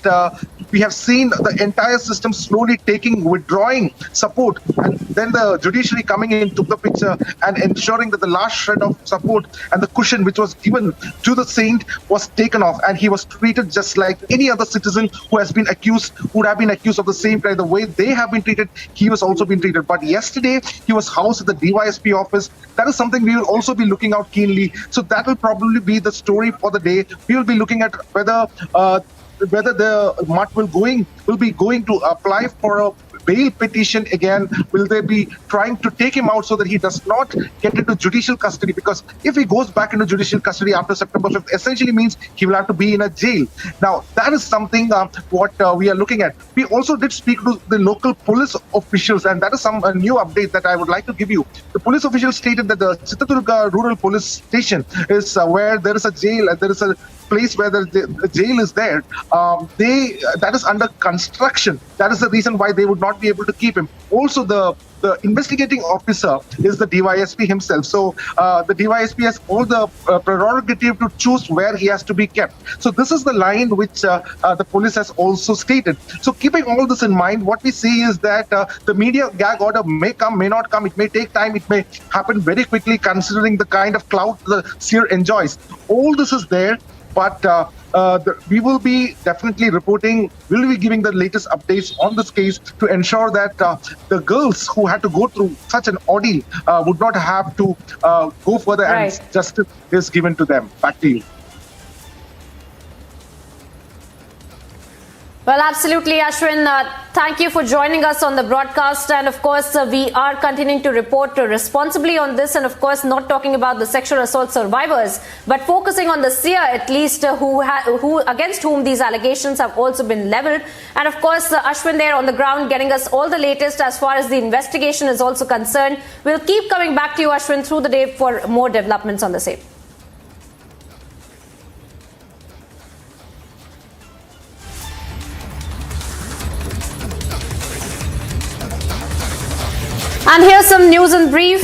[SPEAKER 6] we have seen the entire system slowly withdrawing support, and then the judiciary coming into the picture and ensuring that the last shred of support and the cushion which was given to the saint was taken off, and he was treated just like any other citizen who has been accused, would have been accused of the same crime. The way they have been treated, he was also been treated. But yesterday, he was housed at the DYSP office. That is something we will also be looking out keenly. So that will probably be the story for the day. We will be looking at whether the MUT will be going to apply for a bail petition again. Will they be trying to take him out so that he does not get into judicial custody? Because if he goes back into judicial custody after September 5th, essentially means he will have to be in a jail. Now, that is something what we are looking at. We also did speak to the local police officials, and that is a new update that I would like to give you. The police officials stated that the Chitradurga Rural Police Station is where there is a jail, and there is a place where the jail is there. That is under construction. That is the reason why they would not be able to keep him. Also, the investigating officer is the DYSP himself. So the DYSP has all the prerogative to choose where he has to be kept. So this is the line which the police has also stated. So keeping all this in mind, what we see is that the media gag order may come, may not come. It may take time. It may happen very quickly, considering the kind of clout the seer enjoys. All this is there. But we will be definitely reporting, will be giving the latest updates on this case to ensure that the girls who had to go through such an ordeal would not have to go further, and justice is given to them. Back to you.
[SPEAKER 23] Well, absolutely, Ashwin. Thank you for joining us on the broadcast. And of course, we are continuing to report responsibly on this. And of course, not talking about the sexual assault survivors, but focusing on the seer, at least, who against whom these allegations have also been leveled. And of course, Ashwin there on the ground getting us all the latest as far as the investigation is also concerned. We'll keep coming back to you, Ashwin, through the day for more developments on the same. And here's some news in brief.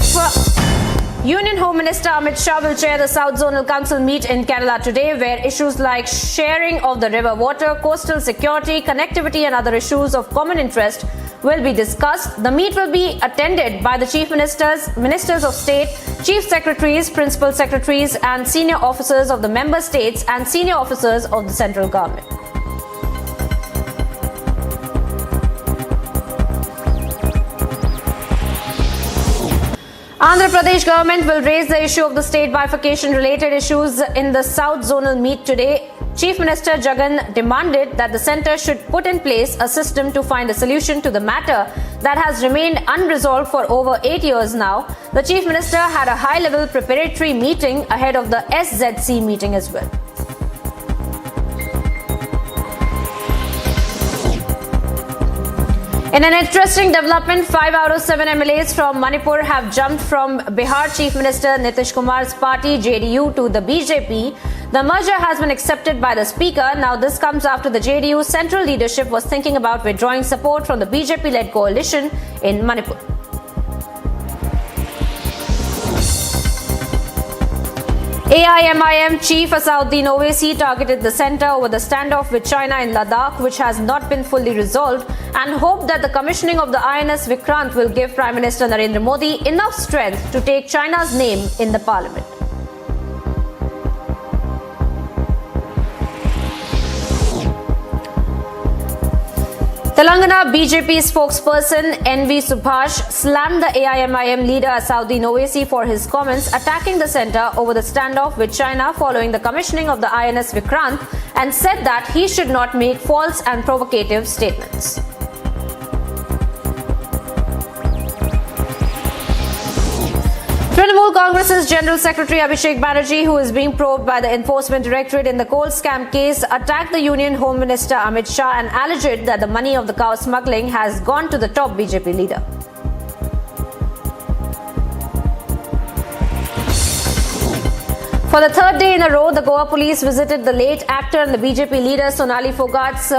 [SPEAKER 23] Union Home Minister Amit Shah will chair the South Zonal Council meet in Kerala today, where issues like sharing of the river water, coastal security, connectivity and other issues of common interest will be discussed. The meet will be attended by the Chief Ministers, Ministers of State, Chief Secretaries, Principal Secretaries and senior officers of the member states and senior officers of the central government. Andhra Pradesh government will raise the issue of the state bifurcation related issues in the South Zonal meet today. Chief Minister Jagan demanded that the centre should put in place a system to find a solution to the matter that has remained unresolved for over 8 years now. The Chief Minister had a high-level preparatory meeting ahead of the SZC meeting as well. In an interesting development, 5 out of 7 MLAs from Manipur have jumped from Bihar Chief Minister Nitish Kumar's party JDU to the BJP. The merger has been accepted by the Speaker. Now this comes after the JDU central leadership was thinking about withdrawing support from the BJP-led coalition in Manipur. AIMIM Chief Asauddin Owaisi targeted the centre over the standoff with China in Ladakh, which has not been fully resolved, and hoped that the commissioning of the INS Vikrant will give Prime Minister Narendra Modi enough strength to take China's name in the parliament. Telangana BJP spokesperson NV Subhash slammed the AIMIM leader Asauddin Owaisi for his comments attacking the centre over the standoff with China following the commissioning of the INS Vikrant, and said that he should not make false and provocative statements. Trinamool Congress's General Secretary Abhishek Banerjee, who is being probed by the Enforcement Directorate in the coal scam case, attacked the Union Home Minister Amit Shah and alleged that the money of the cow smuggling has gone to the top BJP leader. For the third day in a row, the Goa police visited the late actor and the BJP leader Sonali Phogat's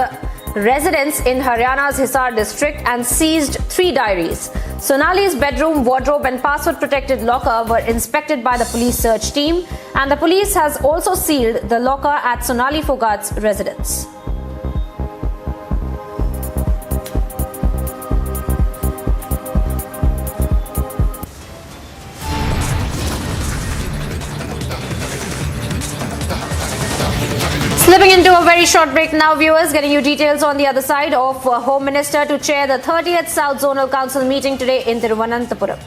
[SPEAKER 23] residence in Haryana's Hisar district and seized 3 diaries. Sonali's bedroom, wardrobe and password-protected locker were inspected by the police search team, and the police has also sealed the locker at Sonali Fogat's residence. Slipping into a very short break now, viewers, getting you details on the other side of Home Minister to chair the 30th South Zonal Council meeting today in Thiruvananthapuram.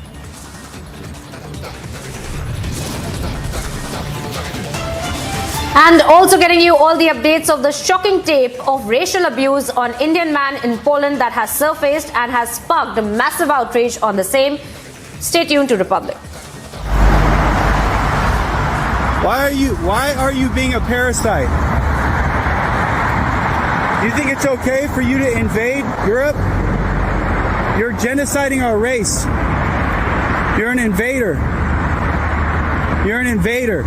[SPEAKER 23] And also getting you all the updates of the shocking tape of racial abuse on Indian man in Poland that has surfaced and has sparked a massive outrage on the same. Stay tuned to Republic.
[SPEAKER 11] Why are you being a parasite? Do you think it's okay for you to invade Europe? You're genociding our race. You're an invader. You're an invader.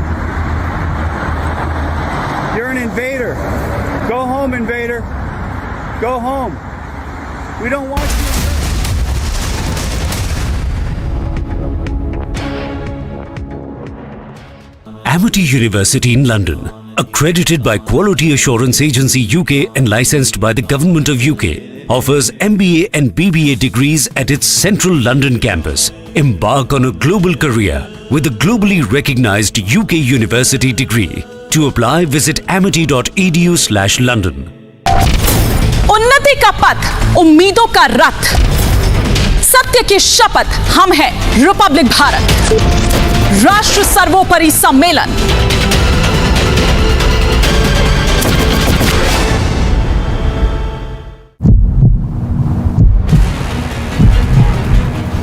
[SPEAKER 11] You're an invader. Go home, invader. Go home. We don't want you.
[SPEAKER 14] Amity University in London, accredited by Quality Assurance Agency UK and licensed by the Government of UK, offers MBA and BBA degrees at its central London campus. Embark on a global career with a globally recognized UK university degree. To apply, visit amity.edu/London.
[SPEAKER 4] उन्नति का पथ, उम्मीदों का रथ, सत्य की शपथ, हम हैं रिपब्लिक भारत, राष्ट्र सर्वोपरि सम्मेलन।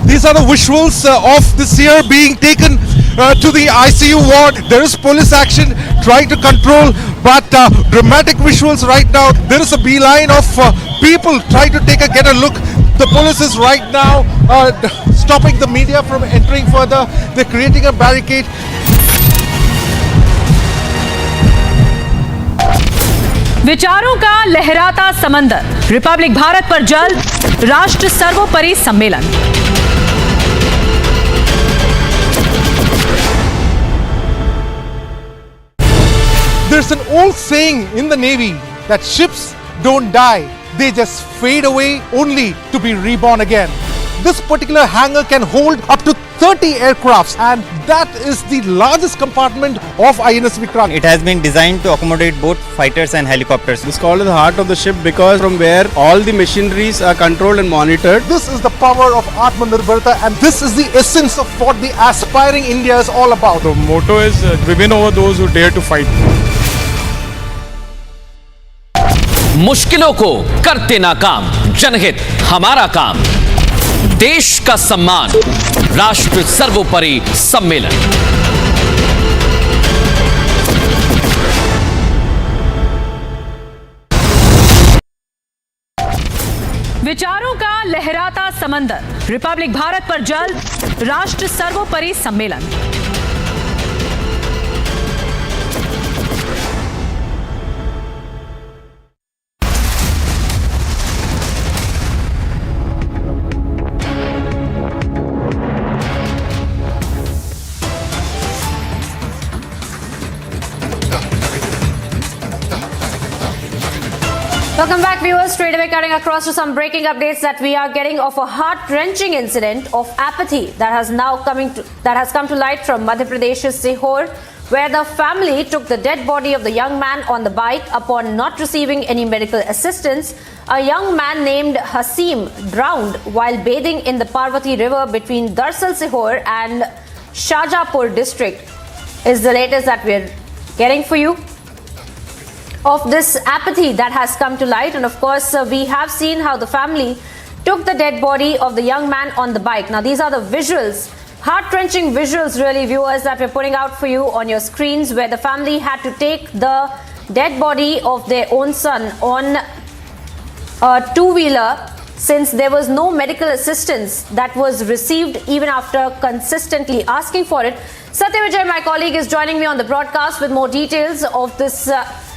[SPEAKER 9] These are the visuals of this year being taken to the ICU ward. There is police action trying to control, but dramatic visuals right now. There is a beeline of people trying to get a look. The police is right now stopping the media from entering further. They're creating a barricade.
[SPEAKER 4] विचारों का लहराता समंदर, Republic Bharat पर जल्द राष्ट्र सर्वोपरि सम्मेलन।
[SPEAKER 9] There's an old saying in the Navy that ships don't die, they just fade away only to be reborn again. This particular hangar can hold up to 30 aircrafts, and that is the largest compartment of INS Vikrant.
[SPEAKER 10] It has been designed to accommodate both fighters and helicopters. It's called the heart of the ship because from where all the machineries are controlled and monitored.
[SPEAKER 9] This is the power of Atmanirbharta, and this is the essence of what the aspiring India is all about.
[SPEAKER 19] The motto is we win over those who dare to fight.
[SPEAKER 12] मुश्किलों को करते नाकाम, जनहित हमारा काम, देश का सम्मान, राष्ट्र सर्वोपरि सम्मेलन।
[SPEAKER 4] विचारों का लहराता समंदर, रिपब्लिक भारत पर जल्द राष्ट्र सर्वोपरि सम्मेलन।
[SPEAKER 23] Welcome back, viewers. Straight away cutting across to some breaking updates that we are getting of a heart-wrenching incident of apathy that has come to light from Madhya Pradesh's Sihor, where the family took the dead body of the young man on the bike upon not receiving any medical assistance. A young man named Hasim drowned while bathing in the Parvati River between Darsal Sihor and Shajapur district is the latest that we're getting for you of this apathy that has come to light. And of course, we have seen how the family took the dead body of the young man on the bike. Now, these are the visuals, heart-wrenching visuals really, viewers, that we're putting out for you on your screens, where the family had to take the dead body of their own son on a two-wheeler since there was no medical assistance that was received even after consistently asking for it. Satya Vijay, my colleague, is joining me on the broadcast with more details of this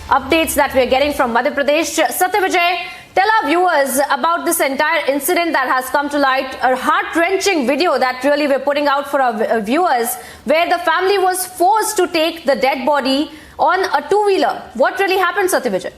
[SPEAKER 23] updates that we're getting from Madhya Pradesh. Satya Vijay, Tell our viewers about this entire incident that has come to light, a heart-wrenching video that really we're putting out for our viewers, where the family was forced to take the dead body on a two-wheeler. What really happened, Satyavijay?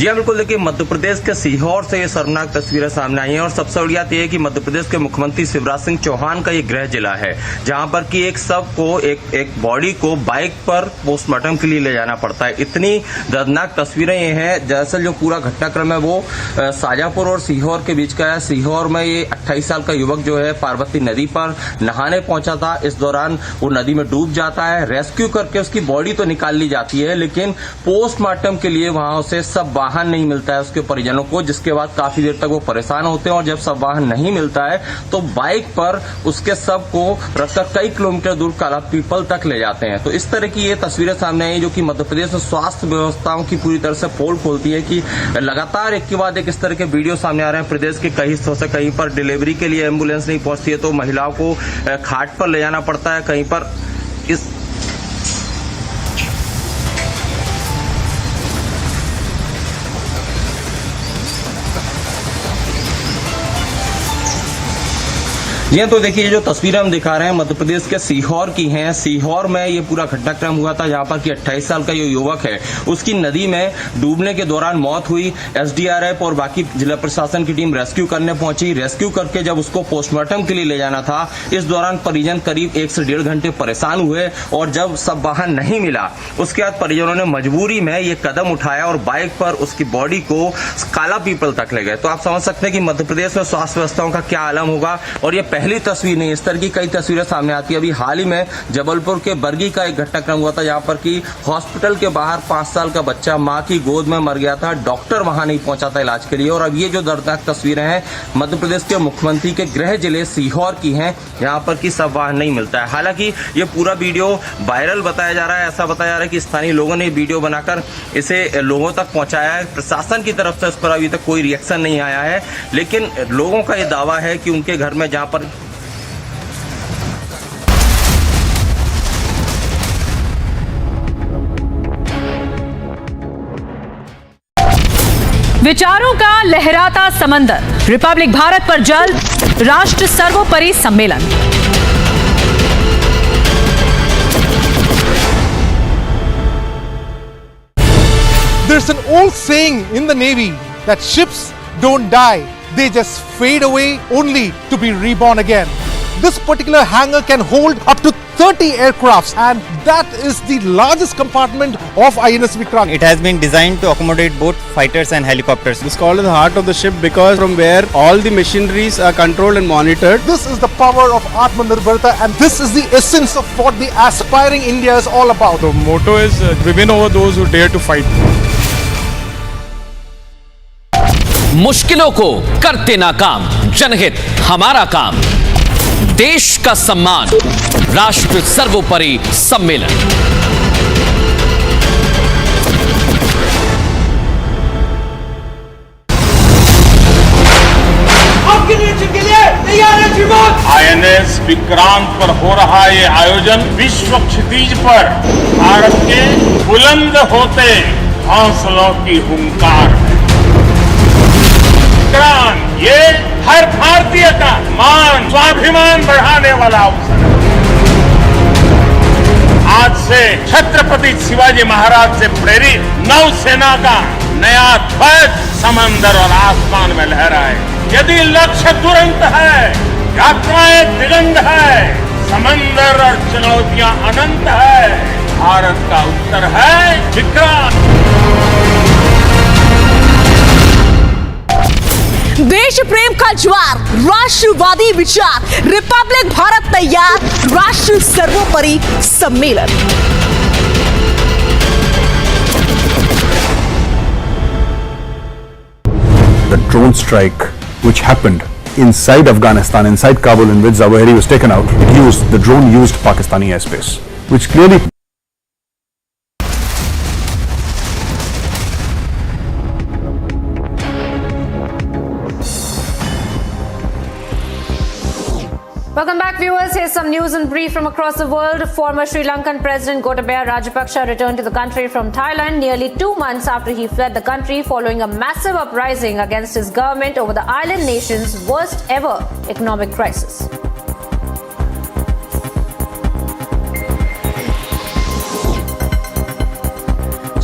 [SPEAKER 20] जी हाँ, बिल्कुल। देखिए, मध्य प्रदेश के सीहोर से ये शर्मनाक तस्वीरें सामने आई हैं और सबसे बड़ी बात यह है कि मध्य प्रदेश के मुख्यमंत्री शिवराज सिंह चौहान का ये गृह जिला है, जहां पर कि एक शव को, एक बॉडी को बाइक पर पोस्टमार्टम के लिए ले जाना पड़ता है। इतनी दर्दनाक तस्वीरें ये हैं। दरअसल जो पूरा घटनाक्रम है वो शाजापुर और सीहोर के बीच का है। सीहोर में ये 28 साल का युवक जो है पार्वती नदी पर नहाने पहुंचा था। इस दौरान वो नदी में डूब जाता है। रेस्क्यू करके उसकी बॉडी तो निकाल ली जाती है, लेकिन पोस्टमार्टम के लिए वहां उसे सब वाहन नहीं मिलता है उसके परिजनों को, जिसके बाद काफी देर तक वो परेशान होते हैं और जब सब वाहन नहीं मिलता है तो बाइक पर उसके शव को रखकर कई किलोमीटर दूर काला पीपल तक ले जाते हैं। तो इस तरह की ये तस्वीरें सामने आई जो कि मध्य प्रदेश में स्वास्थ्य व्यवस्थाओं की पूरी तरह से पोल खोलती है कि लगातार एक के बाद एक इस तरह के वीडियो सामने आ रहे हैं। प्रदेश के कई हिस्सों से कहीं पर डिलीवरी के लिए एम्बुलेंस नहीं पहुंचती है तो महिलाओं को खाट पर ले जाना पड़ता है, कहीं पर इस जी हाँ, तो देखिए ये जो तस्वीरें हम दिखा रहे हैं मध्य प्रदेश के सीहोर की हैं। सीहोर में ये पूरा घटनाक्रम हुआ था जहां पर कि 28 साल का ये युवक है, उसकी नदी में डूबने के दौरान मौत हुई। एसडीआरएफ और बाकी जिला प्रशासन की टीम रेस्क्यू करने पहुंची। रेस्क्यू करके जब उसको पोस्टमार्टम के लिए ले जाना था, इस दौरान परिजन करीब 1 से 1.5 घंटे परेशान हुए और जब सब वाहन नहीं मिला उसके बाद परिजनों ने मजबूरी में ये कदम उठाया और बाइक पर उसकी बॉडी को काला पीपल तक ले गए। तो आप समझ सकते हैं कि मध्य प्रदेश में स्वास्थ्य व्यवस्थाओं का क्या आलम होगा। और ये पहली तस्वीर नहीं, इस तरह की कई तस्वीरें सामने आती है। अभी हाल ही में जबलपुर के बरगी का एक घटनाक्रम हुआ था जहां पर कि हॉस्पिटल के बाहर 5 साल का बच्चा मां की गोद में मर गया था, डॉक्टर वहां नहीं पहुंचा था इलाज के लिए। और अब ये जो दर्दनाक तस्वीरें हैं मध्य प्रदेश के मुख्यमंत्री के गृह जिले सीहोर की हैं, जहां पर कि सब वाहन नहीं मिलता है। हालांकि ये पूरा वीडियो वायरल बताया जा रहा है। ऐसा बताया जा रहा है कि स्थानीय लोगों ने वीडियो बनाकर इसे लोगों तक पहुंचाया है। प्रशासन की तरफ से इस पर अभी तक कोई रिएक्शन नहीं आया है, लेकिन लोगों का ये दावा है कि उनके घर में जहां पर
[SPEAKER 4] विचारों का लहराता समंदर, रिपब्लिक भारत पर जल्द राष्ट्र सर्वोपरि सम्मेलन।
[SPEAKER 9] There's an old saying in the Navy that ships don't die, they just fade away only to be reborn again. This particular hangar can hold up to 30 aircrafts, and that is the largest compartment of INS Vikrant.
[SPEAKER 10] It has been designed to accommodate both fighters and helicopters. It's called the heart of the ship because from where all the machineries are controlled and monitored.
[SPEAKER 9] This is the power of Atmanirbharta, and this is the essence of what the aspiring India is all about.
[SPEAKER 19] The motto is we win over those who dare to fight.
[SPEAKER 12] मुश्किलों को करते नाकाम, जनहित हमारा काम, देश का सम्मान, राष्ट्र सर्वोपरि सम्मेलन।
[SPEAKER 21] आपके निरीक्षण के लिए तैयार है श्रीमान। INS विक्रांत पर हो रहा ये आयोजन विश्व क्षितिज पर भारत के बुलंद होते हौसलों की हुंकार है। विक्रांत ये हर भारतीय का मान, स्वाभिमान बढ़ाने वाला अवसर है। आज से छत्रपति शिवाजी महाराज से प्रेरित नौसेना का नया ध्वज समंदर और आसमान में लहराए। यदि लक्ष्य तुरंत है, यात्राएं दिगंत है, समंदर और चुनौतियां अनंत है, भारत का उत्तर है विक्रांत।
[SPEAKER 4] देश प्रेम का ज्वार, राष्ट्रवादी विचार, रिपब्लिक भारत तैयार, राष्ट्र सर्वोपरि सम्मेलन।
[SPEAKER 22] The drone strike which happened inside Afghanistan, inside Kabul, in which Zawahiri was taken out, the drone used Pakistani airspace, which clearly
[SPEAKER 23] Welcome back, viewers. Here's some news in brief from across the world. Former Sri Lankan President Gotabaya Rajapaksa returned to the country from Thailand nearly 2 months after he fled the country following a massive uprising against his government over the island nation's worst ever economic crisis.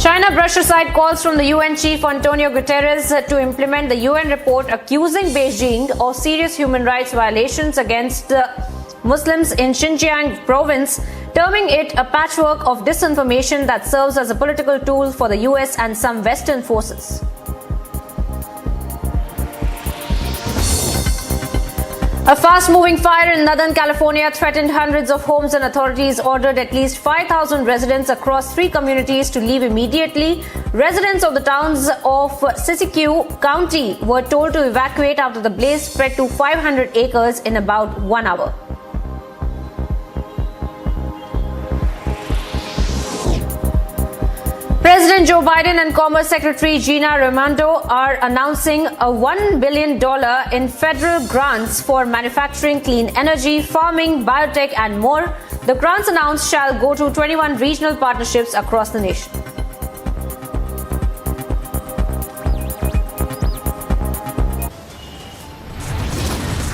[SPEAKER 23] China brushed aside calls from the UN chief Antonio Guterres to implement the UN report accusing Beijing of serious human rights violations against Muslims in Xinjiang province, terming it a patchwork of disinformation that serves as a political tool for the US and some Western forces. A fast-moving fire in Northern California threatened hundreds of homes, and authorities ordered at least 5,000 residents across 3 communities to leave immediately. Residents of the towns of Siskiyou County were told to evacuate after the blaze spread to 500 acres in about 1 hour. President Joe Biden and Commerce Secretary Gina Raimondo are announcing a $1 billion in federal grants for manufacturing, clean energy, farming, biotech and more. The grants announced shall go to 21 regional partnerships across the nation.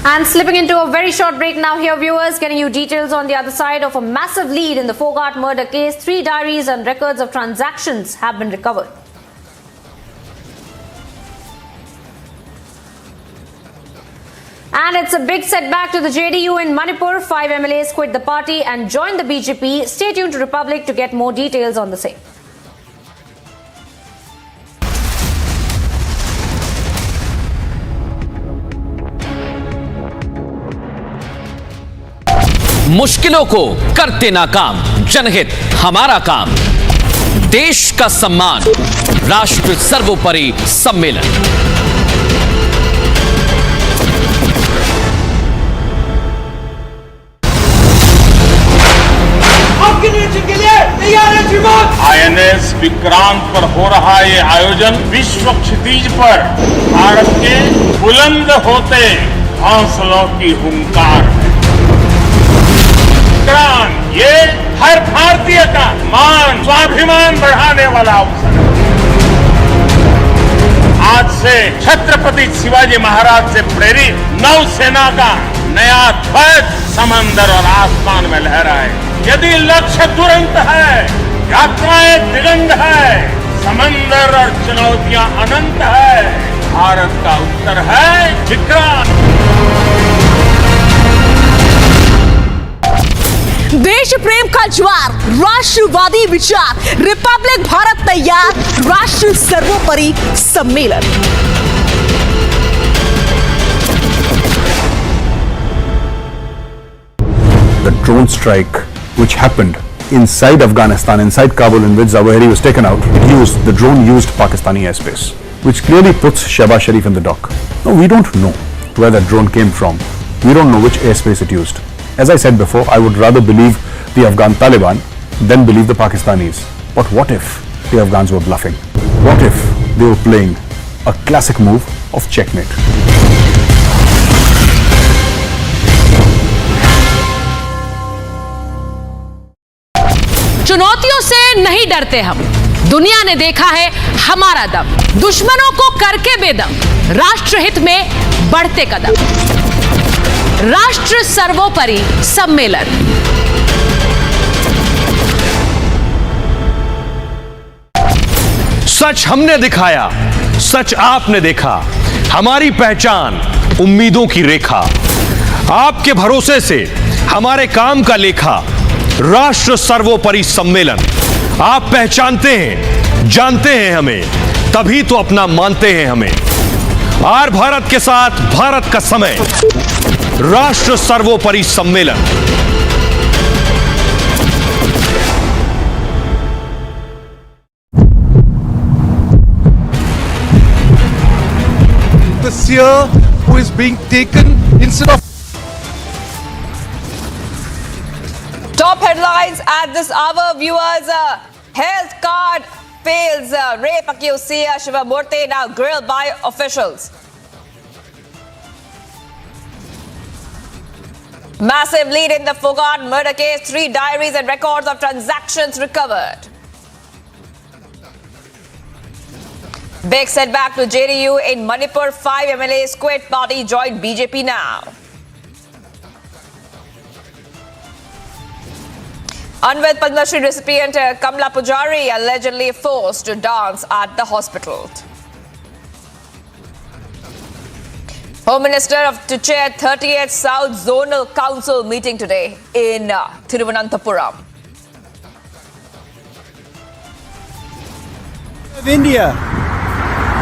[SPEAKER 23] And slipping into a very short break now here, viewers, getting you details on the other side of a massive lead in the Fogart murder case. 3 diaries and records of transactions have been recovered. And it's a big setback to the JDU in Manipur. 5 MLAs quit the party and joined the BJP. Stay tuned to Republic to get more details on the same.
[SPEAKER 12] मुश्किलों को करते नाकाम, जनहित हमारा काम, देश का सम्मान, राष्ट्र सर्वोपरि सम्मेलन।
[SPEAKER 21] के लिए तैयार है श्रीमान। INS विक्रांत पर हो रहा ये आयोजन विश्व क्षितिज पर भारत के बुलंद होते हौसलों की हुंकार है। ये हर भारतीय का मान, स्वाभिमान बढ़ाने वाला अवसर है। आज से छत्रपति शिवाजी महाराज से प्रेरित नौसेना का नया ध्वज समंदर और आसमान में लहराए। यदि लक्ष्य तुरंत है, यात्राएं दिगंत है, समंदर और चुनौतियां अनंत है, भारत का उत्तर है विक्रांत।
[SPEAKER 4] देश प्रेम का ज्वार, राष्ट्रवादी विचार, रिपब्लिक भारत तैयार, राष्ट्र सर्वोपरि सम्मेलन।
[SPEAKER 22] The drone strike which happened inside Afghanistan, inside Kabul, in which Zawahiri was taken out, the drone used Pakistani airspace, which clearly puts Shehbaz Sharif in the dock. Now, we don't know where that drone came from. We don't know which airspace it used. As I said before, I would rather believe the Afghan Taliban than believe the Pakistanis. But what if the Afghans were bluffing? What if they were playing a classic move of checkmate?
[SPEAKER 4] चुनौतियों से नहीं डरते हम, दुनिया ने देखा है हमारा दम, दुश्मनों को करके बेदम, राष्ट्रहित में बढ़ते कदम, राष्ट्र सर्वोपरि सम्मेलन।
[SPEAKER 1] सच हमने दिखाया, सच आपने देखा, हमारी पहचान उम्मीदों की रेखा, आपके भरोसे से हमारे काम का लेखा, राष्ट्र सर्वोपरि सम्मेलन। आप पहचानते हैं, जानते हैं हमें, तभी तो अपना मानते हैं हमें। आर भारत के साथ भारत का समय, राष्ट्र सर्वोपरि सम्मेलन।
[SPEAKER 9] The seer who is being taken instead of
[SPEAKER 2] Top headlines at this hour, viewers. Health card fails. Rape accused Sia Shivamurthy now grilled by officials. Massive lead in the Foghat murder case. 3 diaries and records of transactions recovered. Big setback to JDU in Manipur. 5 MLAs quit. Party joined BJP now. Unwed Padma Shri recipient Kamla Pujari allegedly forced to dance at the hospital. Home Minister to chair 38th South Zonal Council meeting today in Thiruvananthapuram.
[SPEAKER 11] Of India,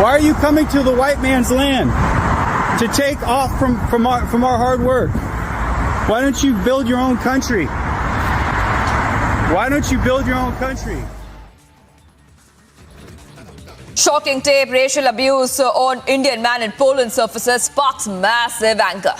[SPEAKER 11] why are you coming to the white man's land to take off from our hard work? Why don't you build your own country? Why don't you build your own country?
[SPEAKER 2] Shocking tape, racial abuse on Indian man in Poland surfaces, sparks massive anger.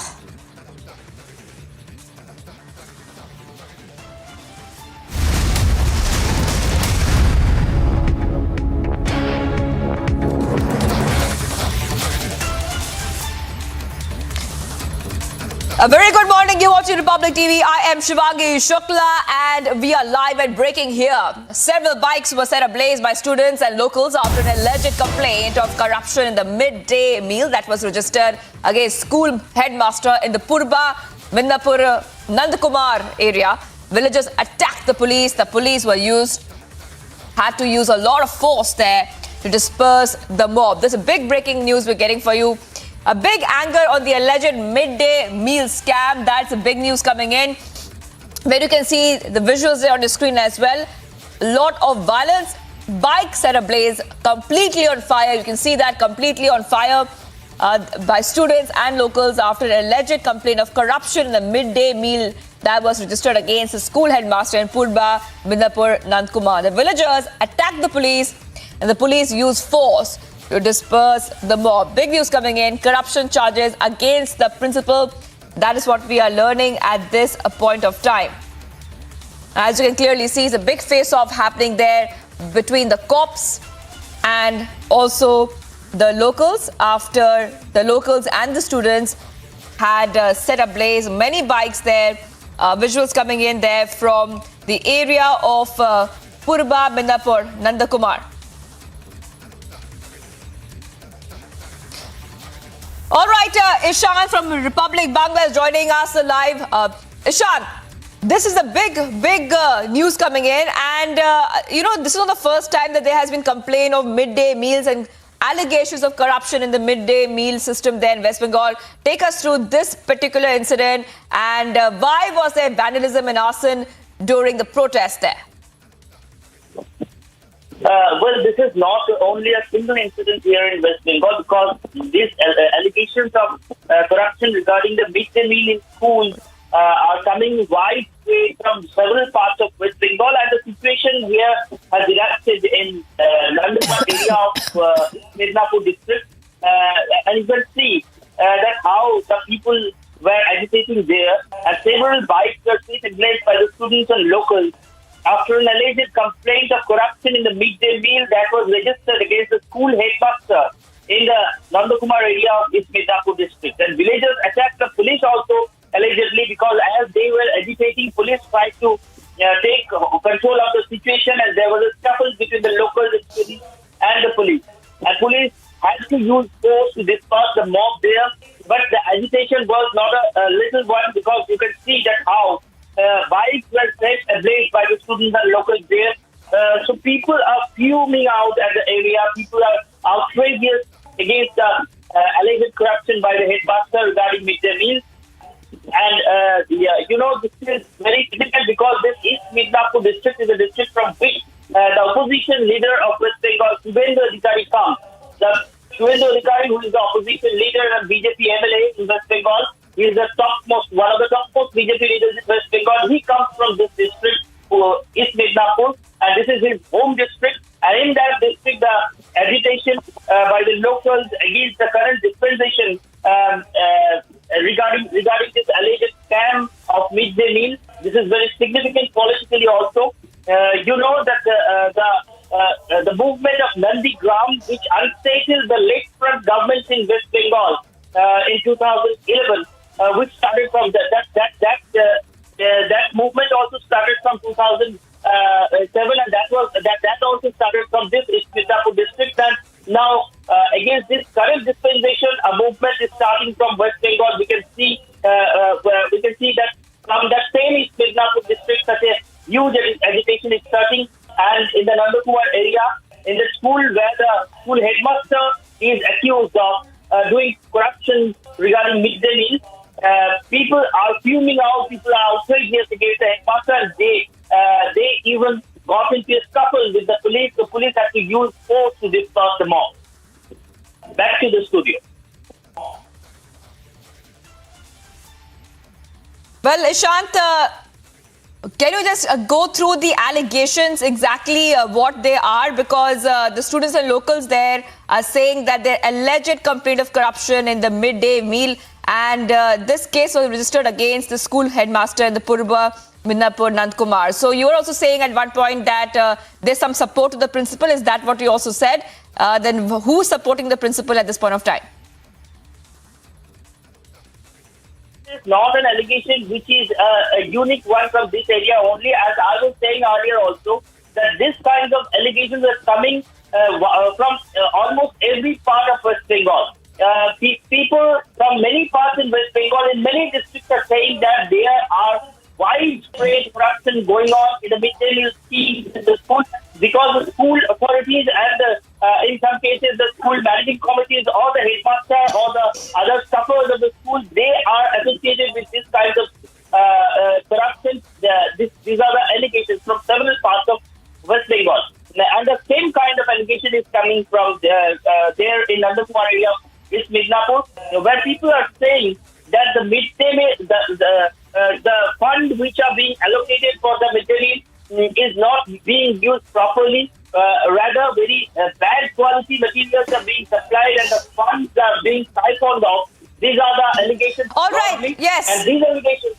[SPEAKER 2] A very good morning. You're watching Republic TV. I am Shivangi Shukla and we are live and breaking here. Several bikes were set ablaze by students and locals after an alleged complaint of corruption in the midday meal that was registered against school headmaster in the Purba, Mindapur, Nandkumar area. Villagers attacked the police. The police had to use a lot of force there to disperse the mob. This is big breaking news we're getting for you. A big anger on the alleged midday meal scam. That's a big news coming in. Where you can see the visuals there on the screen as well. A lot of violence. Bikes set ablaze, completely on fire. You can see that completely on fire by students and locals after an alleged complaint of corruption in the midday meal that was registered against the school headmaster in Purba, Midnapur, Nandkumar. The villagers attacked the police and the police used force to disperse the mob. Big news coming in. Corruption charges against the principal. That is what we are learning at this point of time. As you can clearly see, it's a big face-off happening there between the cops and also the locals after the locals and the students had set ablaze many bikes there. Visuals coming in there from the area of Purba, Mindapur, Nandakumar. All right, Ishan from Republic Bangladesh joining us live. Ishan, this is a big news coming in, and this is not the first time that there has been complaint of midday meals and allegations of corruption in the midday meal system there in West Bengal. Take us through this particular incident and why was there vandalism and arson during the protest there?
[SPEAKER 5] Well, this is not only a single incident here in West Bengal because these allegations of corruption regarding the midday meal in schools are coming widespread from several parts of West Bengal, and the situation here has erupted in Nandkumar area of Midnapur district. And you can see that how the people were agitating there, and several bikes were set ablaze by the students and locals after an alleged complaint of corruption in the midday meal that was registered against the school headmaster in the Nandakumar area of East Midnapur district. And villagers attacked the police also allegedly because as they were agitating, police tried to take control of the situation, and there was a scuffle between the locals and the police. And police had to use force to disperse the mob there, but the agitation was not a little one because you can see that how bikes were set ablaze by the students and locals there. So people are fuming out at the area. People are outrageous against the alleged corruption by the headmaster regarding midday meals. And this is very significant because this East Midnapur district is a district from which the opposition leader of West Bengal, Shubhendu Adhikari, comes. The Shubhendu Adhikari, who is the opposition leader and BJP MLA in West Bengal, he is one of the topmost BJP leaders in West Bengal. He comes from this district, East Midnapur, and this is his home district. And in that district, the agitation by the locals against the current dispensation regarding this alleged scam of midday meal. This is very significant politically also. That the movement of Nandi Gram, which unsettled the lakefront governments in West Bengal in 2011, which started from that movement also started from 2007, and that also started from this Midnapur district. And now against this current dispensation, a movement is starting from West Bengal. We can see that from that same East Midnapur district, such a huge agitation is starting. And in the Nandakumar area, in the school where the school headmaster is accused of doing corruption regarding midday meals, people are fuming out. People are outrageous against the headmaster, and they even got into a scuffle with the police. The police had to use force to disperse them all. Back to the studio.
[SPEAKER 2] Well, Ishant, can you just go through the allegations, exactly what they are? Because the students and locals there are saying that their alleged complaint of corruption in the midday meal, and this case was registered against the school headmaster in the Purba Midnapur Nandkumar. So you were also saying at one point that there's some support to the principal. Is that what you also said? Then who's supporting the principal at this point of time?
[SPEAKER 5] It's not an allegation which is a unique one from this area only. As I was saying earlier also, that this kind of allegations are coming from almost every part of West Bengal. People from many parts in West Bengal, in many districts, are saying that there are widespread corruption going on in the midday meal scheme in the school, because the school authorities and in some cases the school managing committees or the headmaster or the other staffers of the school, they are associated with this kind of corruption. These are the allegations from several parts of West Bengal. And the same kind of allegation is coming from there in Nandakumar area, East Midnapur, where people are saying that the midday meal, the fund which are being allocated for the midday meal is not being used properly. Rather, very bad quality materials are being supplied and the funds are being siphoned off. These are the allegations.
[SPEAKER 2] All right, yes.
[SPEAKER 5] And these allegations.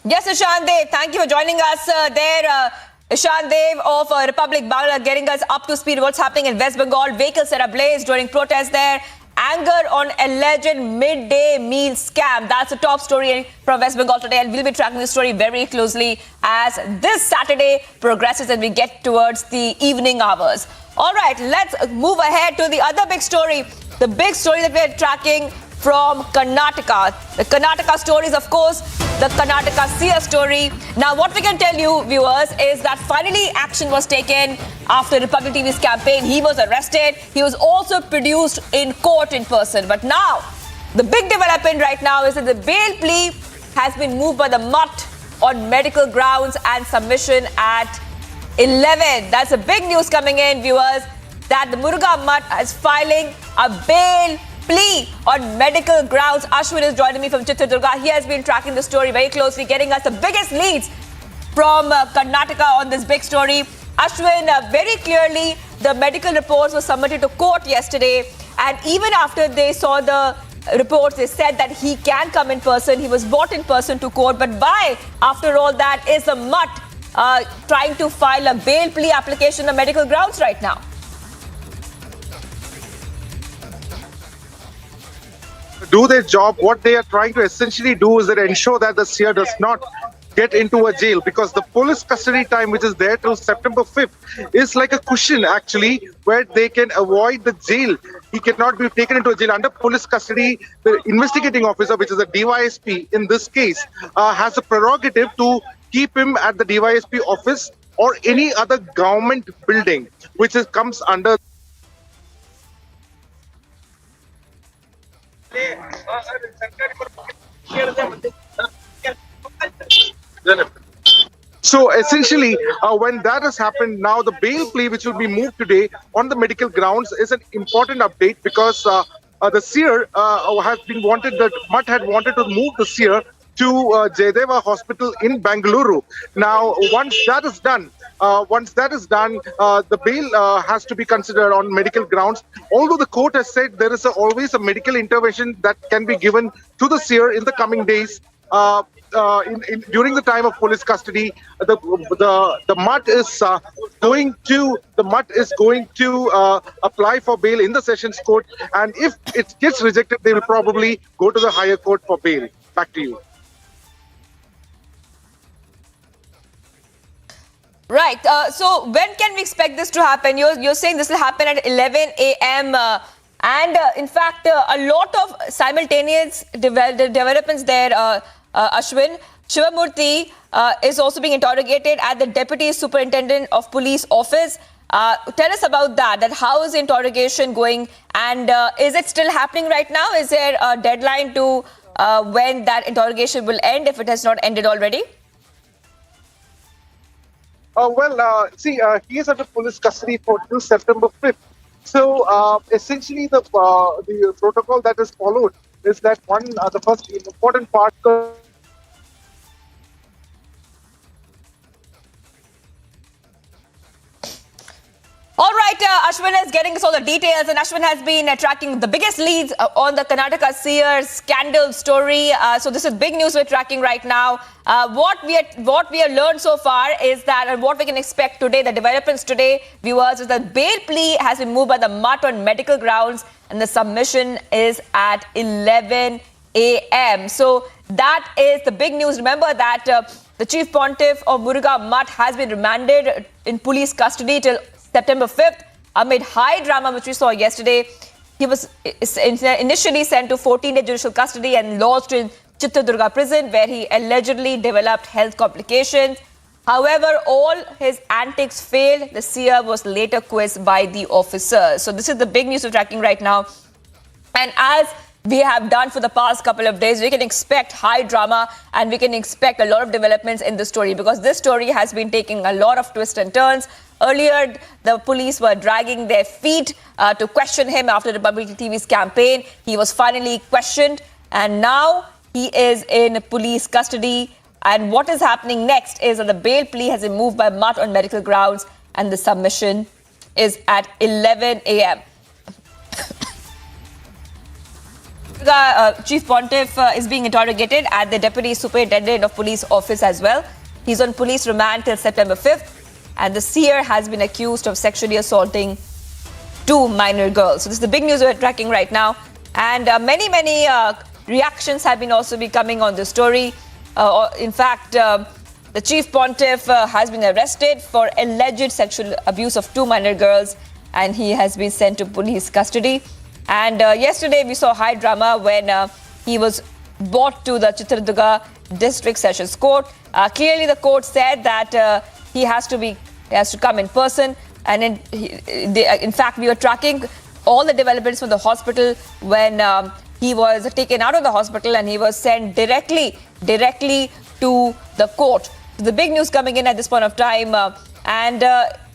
[SPEAKER 2] Yes, Ishant Dev, thank you for joining us there. Ishant Dev of Republic Bangla getting us up to speed what's happening in West Bengal. Vehicles set ablaze during protests there. Anger on alleged midday meal scam. That's the top story from West Bengal today, and we'll be tracking this story very closely as this Saturday progresses and we get towards the evening hours. All right, let's move ahead to the other big story. The big story that we're tracking from Karnataka. The Karnataka story is, of course, the Karnataka Seer story. Now, what we can tell you, viewers, is that finally action was taken after Republic TV's campaign. He was arrested. He was also produced in court in person. But now, the big development right now is that the bail plea has been moved by the MUT on medical grounds and submission at 11. That's a big news coming in, viewers, that the Muruga MUT is filing a bail plea on medical grounds. Ashwin is joining me from Chitradurga. He has been tracking the story very closely, getting us the biggest leads from Karnataka on this big story. Ashwin, very clearly, the medical reports were submitted to court yesterday, and even after they saw the reports, they said that he can come in person. He was brought in person to court. But why, after all that, is the MUT trying to file a bail plea application on medical grounds right now?
[SPEAKER 6] Do their job. What they are trying to essentially do is that ensure that the seer does not get into a jail, because the police custody time, which is there till September 5th, is like a cushion actually, where they can avoid the jail. He cannot be taken into a jail under police custody. The investigating officer, which is a DYSP in this case, has a prerogative to keep him at the DYSP office or any other government building which comes under. So essentially, when that has happened, now the bail plea, which will be moved today on the medical grounds, is an important update, because the seer has been wanted, that MUT had wanted to move the seer to Jayadeva Hospital in Bengaluru. Now, once that is done, the bail has to be considered on medical grounds. Although the court has said there is always a medical intervention that can be given to the seer in the coming days. During the time of police custody, the MUT is going to apply for bail in the Sessions Court, and if it gets rejected, they will probably go to the higher court for bail. Back to you.
[SPEAKER 2] Right. So when can we expect this to happen? You're saying this will happen at 11 a.m. And in fact, a lot of simultaneous developments there, Ashwin. Shivamurthy is also being interrogated at the Deputy Superintendent of Police office. Tell us about that. How is the interrogation going? And is it still happening right now? Is there a deadline to when that interrogation will end, if it has not ended already?
[SPEAKER 6] He is under police custody for till September 5th. So essentially, the protocol that is followed is that the first important part.
[SPEAKER 2] All right, Ashwin is getting us all the details, and Ashwin has been tracking the biggest leads on the Karnataka Seer scandal story. So this is big news we're tracking right now. What we have learned so far is that, and what we can expect today, the developments today, viewers, is that bail plea has been moved by the MUT on medical grounds, and the submission is at 11 a.m. So that is the big news. Remember that the Chief Pontiff of Muruga MUT has been remanded in police custody till September 5th, amid high drama which we saw yesterday. He was initially sent to 14-day judicial custody and lodged in Chitradurga prison, where he allegedly developed health complications. However, all his antics failed. The seer was later quizzed by the officers. So this is the big news we're tracking right now. And as we have done for the past couple of days, we can expect high drama, and we can expect a lot of developments in this story, because this story has been taking a lot of twists and turns. Earlier, the police were dragging their feet to question him after Republic TV's campaign. He was finally questioned, and now he is in police custody. And what is happening next is that the bail plea has been moved by MUT on medical grounds, and the submission is at 11 a.m. Chief Pontiff is being interrogated at the Deputy Superintendent of Police office as well. He's on police remand till September 5th. And the seer has been accused of sexually assaulting 2 minor girls. So this is the big news we're tracking right now. And many reactions have been also coming on this story. In fact, the Chief Pontiff has been arrested for alleged sexual abuse of 2 minor girls, and he has been sent to police custody. And yesterday we saw high drama when he was brought to the Chitradurga District Sessions Court. Clearly the court said that he has to come in person, and in fact we were tracking all the developments from the hospital when he was taken out of the hospital and he was sent directly to the court. So the big news coming in at this point of time, and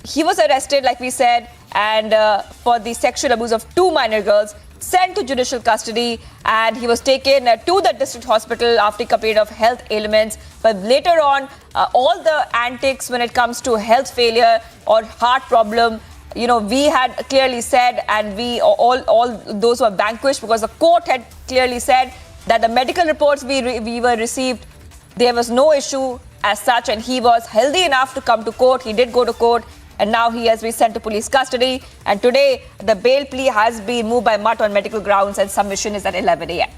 [SPEAKER 2] he was arrested, like we said, and for the sexual abuse of 2 minor girls, sent to judicial custody, and he was taken to the district hospital after a period of health ailments. But later on, all the antics when it comes to health failure or heart problem, we had clearly said, and we all those were vanquished, because the court had clearly said that the medical reports we were received, there was no issue as such, and he was healthy enough to come to court. He did go to court, and now he has been sent to police custody. And today, the bail plea has been moved by MUT on medical grounds, and submission is at 11 a.m.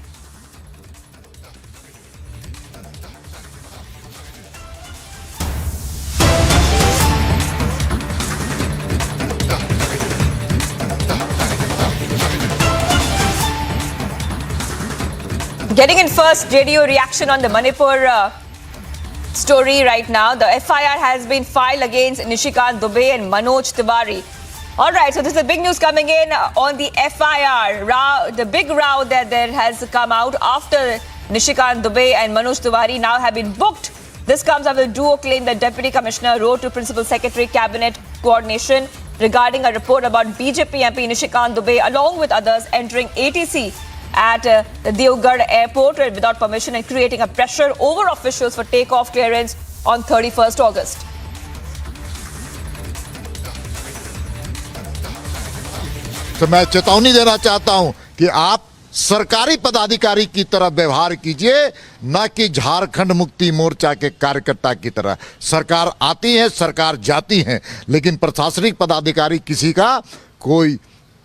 [SPEAKER 2] Getting in first, JDU reaction on the Manipur story right now. The FIR has been filed against Nishikant Dubey and Manoj Tiwari. All right, so this is the big news coming in on the FIR. The big row that there has come out after Nishikant Dubey and Manoj Tiwari now have been booked. This comes after the duo claimed that Deputy Commissioner wrote to Principal Secretary Cabinet Coordination regarding a report about BJP MP Nishikant Dubey along with others entering ATC at the Devgarh airport without permission and creating a pressure over officials for takeoff clearance on 31st August.
[SPEAKER 8] तो मैं चेतावनी देना चाहता हूं कि आप सरकारी पदाधिकारी की तरह व्यवहार कीजिए, न कि झारखंड मुक्ति मोर्चा के कार्यकर्ता की तरह। सरकार आती है, सरकार जाती है, लेकिन प्रशासनिक पदाधिकारी किसी का कोई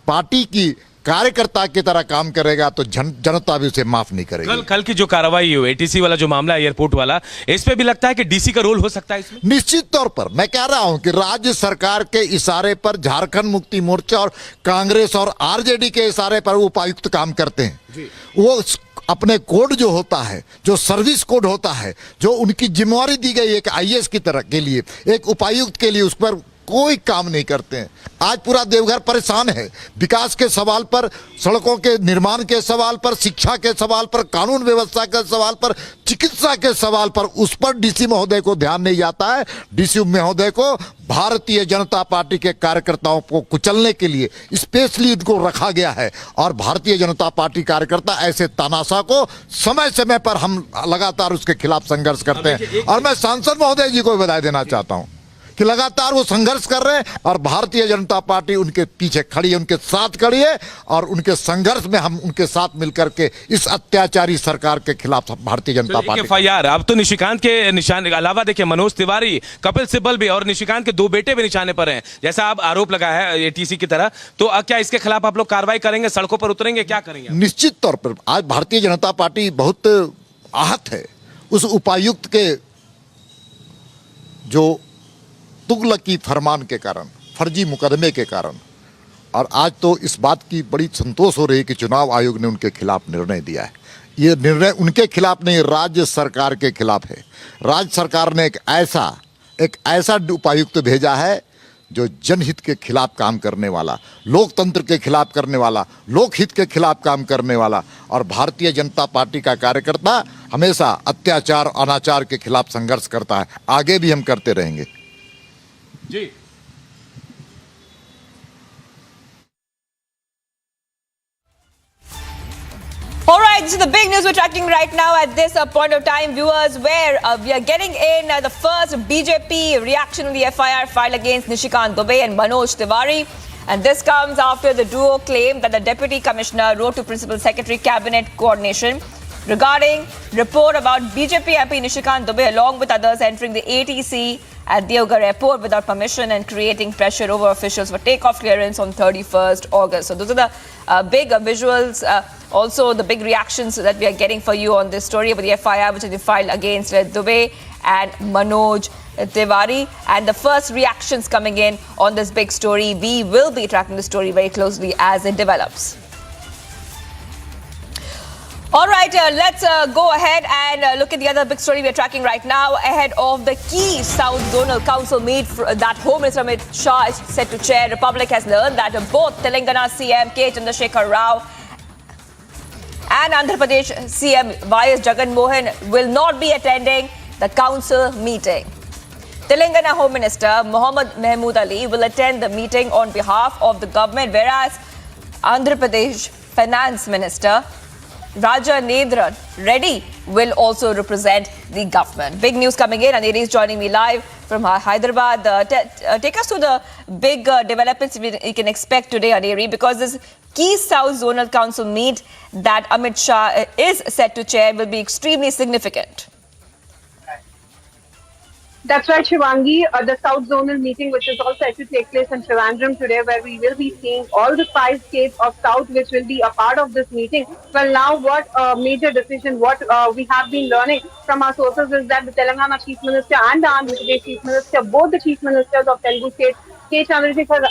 [SPEAKER 8] पार्टी की कार्यकर्ता की तरह काम करेगा तो जनता भी उसे माफ नहीं करेगी।
[SPEAKER 13] कल की जो कार्रवाई हुई एटीसी वाला जो मामला है एयरपोर्ट वाला, इस पे भी लगता है कि डीसी का रोल हो सकता है इसमें?
[SPEAKER 8] निश्चित तौर पर मैं कह रहा हूं कि राज्य सरकार के इशारे पर झारखंड मुक्ति मोर्चा और कांग्रेस और आरजेडी के इशारे पर उपायुक्त काम करते हैं। वो अपने कोड जो होता है, जो सर्विस कोड होता है, जो उनकी जिम्मेवारी दी गई एक आईएएस की तरह के लिए, एक उपायुक्त के लिए, उस पर कोई काम नहीं करते हैं। आज पूरा देवघर परेशान है विकास के सवाल पर, सड़कों के निर्माण के सवाल पर, शिक्षा के सवाल पर, कानून व्यवस्था के सवाल पर, चिकित्सा के सवाल पर। उस पर डीसी महोदय को ध्यान नहीं जाता है। डीसी महोदय को भारतीय जनता पार्टी के कार्यकर्ताओं को कुचलने के लिए स्पेशली इनको रखा गया है और भारतीय जनता पार्टी कार्यकर्ता ऐसे तानाशाह को समय समय पर हम लगातार उसके खिलाफ संघर्ष करते हैं। और मैं सांसद महोदय जी को बधाई देना चाहता हूं कि लगातार वो संघर्ष कर रहे हैं और भारतीय जनता पार्टी उनके पीछे खड़ी है, उनके साथ खड़ी है और उनके संघर्ष में हम उनके साथ मिलकर के इस अत्याचारी सरकार के खिलाफ भारतीय जनता पार्टी।
[SPEAKER 13] एफआईआर अब तो निशिकांत के निशान के अलावा देखिए मनोज तिवारी, कपिल सिब्बल भी और निशिकांत के 2 बेटे भी निशाने पर हैं, जैसा आप आरोप लगाया है एटीसी की तरह। तो क्या इसके खिलाफ आप लोग कार्रवाई करेंगे, सड़कों पर उतरेंगे, क्या करेंगे?
[SPEAKER 8] निश्चित तौर पर आज भारतीय जनता पार्टी बहुत आहत है उस उपायुक्त के जो तुगलकी फरमान के कारण, फर्जी मुकदमे के कारण। और आज तो इस बात की बड़ी संतोष हो रही है कि चुनाव आयोग ने उनके खिलाफ निर्णय दिया है। ये निर्णय उनके खिलाफ नहीं, राज्य सरकार के खिलाफ है। राज्य सरकार ने एक ऐसा उपायुक्त भेजा है जो जनहित के खिलाफ काम करने वाला, लोकतंत्र के खिलाफ करने वाला, लोकहित के खिलाफ काम करने वाला। और भारतीय जनता पार्टी का कार्यकर्ता हमेशा अत्याचार अनाचार के खिलाफ संघर्ष करता है, आगे भी हम करते रहेंगे।
[SPEAKER 2] जी। All right, this is the big news we're tracking right now at this point of time, viewers, where we are getting in the first BJP reaction to the FIR filed against Nishikant Dubey and Manoj Tiwari. And this comes after the duo claimed that the Deputy Commissioner wrote to Principal Secretary Cabinet Coordination regarding report about BJP MP Nishikant Dubey along with others entering the ATC at Deoghar Airport without permission and creating pressure over officials for takeoff clearance on 31st August. So those are the big visuals, also the big reactions that we are getting for you on this story about the FIR which has been filed against Dubey and Manoj Tiwari. And the first reactions coming in on this big story. We will be tracking the story very closely as it develops. All right, let's go ahead and look at the other big story we're tracking right now. Ahead of the key South Zonal Council meet that Home Minister Amit Shah is set to chair, Republic has learned that both Telangana CM K. Chandrasekhar Rao and Andhra Pradesh CM Y.S. Jagan Mohan will not be attending the council meeting. Telangana Home Minister Mohammad Mahmood Ali will attend the meeting on behalf of the government, whereas Andhra Pradesh Finance Minister Raja Nedran Reddy will also represent the government. Big news coming in, and it is joining me live from Hyderabad. Take us to the big developments we can expect today, Aneri, because this key South Zonal Council meet that Amit Shah is set to chair will be extremely significant.
[SPEAKER 16] That's right, Shivangi. The South Zonal meeting, which is also set to take place in Trivandrum today, where we will be seeing all the 5 states of South, which will be a part of this meeting. Well, now what major decision, what we have been learning from our sources is that the Telangana Chief Minister and the Andhra Pradesh Chief Minister, both the Chief Ministers of Telugu State, K. Chandrasekhar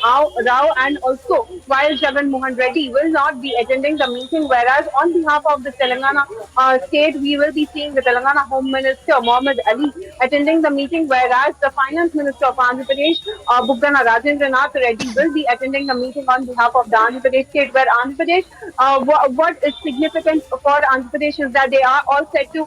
[SPEAKER 16] Rao and also Y.S. Jagan Mohan Reddy will not be attending the meeting, whereas on behalf of the Telangana state, we will be seeing the Telangana Home Minister Mohammad Ali attending the meeting, whereas the Finance Minister of Andhra Pradesh, Buggana Rajendranath Reddy, will be attending the meeting on behalf of the Andhra Pradesh state, where Andhra Pradesh, what is significant for Andhra Pradesh is that they are all set to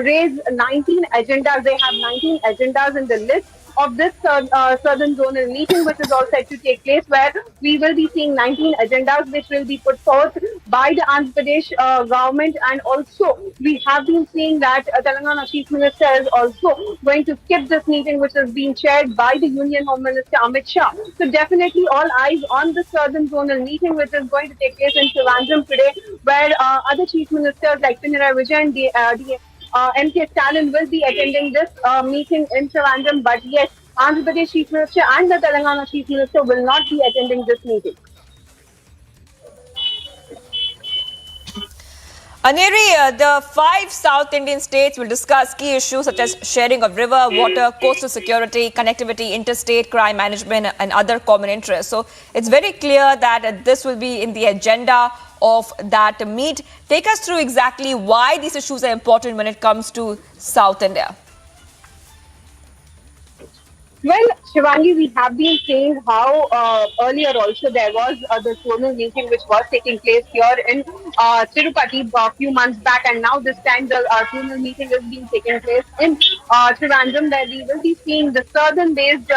[SPEAKER 16] raise 19 agendas. They have 19 agendas in the list. of this southern zonal meeting, which is all set to take place, where we will be seeing 19 agendas which will be put forth by the Andhra Pradesh government. And also we have been seeing that Telangana Chief Minister is also going to skip this meeting, which is being chaired by the Union Home Minister Amit Shah. So definitely all eyes on the southern zonal meeting, which is going to take place in Trivandrum today, where other chief ministers like Pinarayi Vijayan, M.K. Stalin will be attending this meeting in Trivandrum. But yes, Andhra Pradesh Chief Minister and the Telangana Chief Minister will not be attending this meeting.
[SPEAKER 2] Aneri, the 5 South Indian states will discuss key issues such as sharing of river, water, coastal security, connectivity, interstate crime management and other common interests. So it's very clear that this will be in the agenda of that meet. Take us through exactly why these issues are important when it comes to South India.
[SPEAKER 16] Well, Shivangi, we have been saying how earlier also there was the zonal meeting which was taking place here in Tirupati a few months back, and now this time the zonal meeting is being taken place in Trivandrum, where we will be seeing the southern-based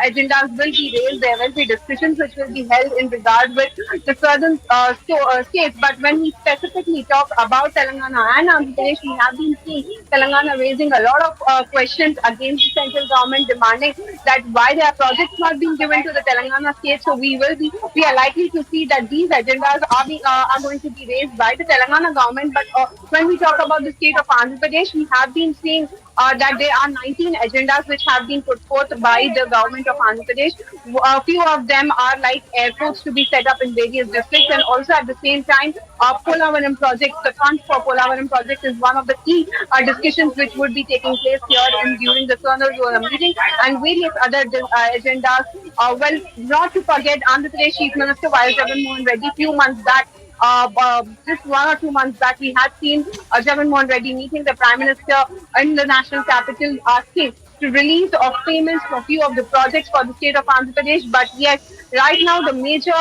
[SPEAKER 16] agendas will be raised. There will be discussions which will be held in regard with the southern states. But when we specifically talk about Telangana and Andhra Pradesh, we have been seeing Telangana raising a lot of questions against the central government, demanding that why there are projects not being given to the Telangana state. So we are likely to see that these agendas are going to be raised by the Telangana government. But when we talk about the state of Andhra Pradesh, we have been seeing that there are 19 agendas which have been put forth by the government of Andhra Pradesh. A few of them are like airports to be set up in various districts, and also at the same time, Polavaram projects, the funds for Polavaram project is one of the key discussions which would be taking place here during the zonal meeting, and various other agendas. Well, not to forget, Andhra Pradesh Chief Minister Y. Jagan Mohan Reddy, few months back, just 1 or 2 months back, we had seen Jagan Mohan Reddy meeting the Prime Minister in the national capital, asking to release of payments for a few of the projects for the state of Andhra Pradesh. But yes, right now the major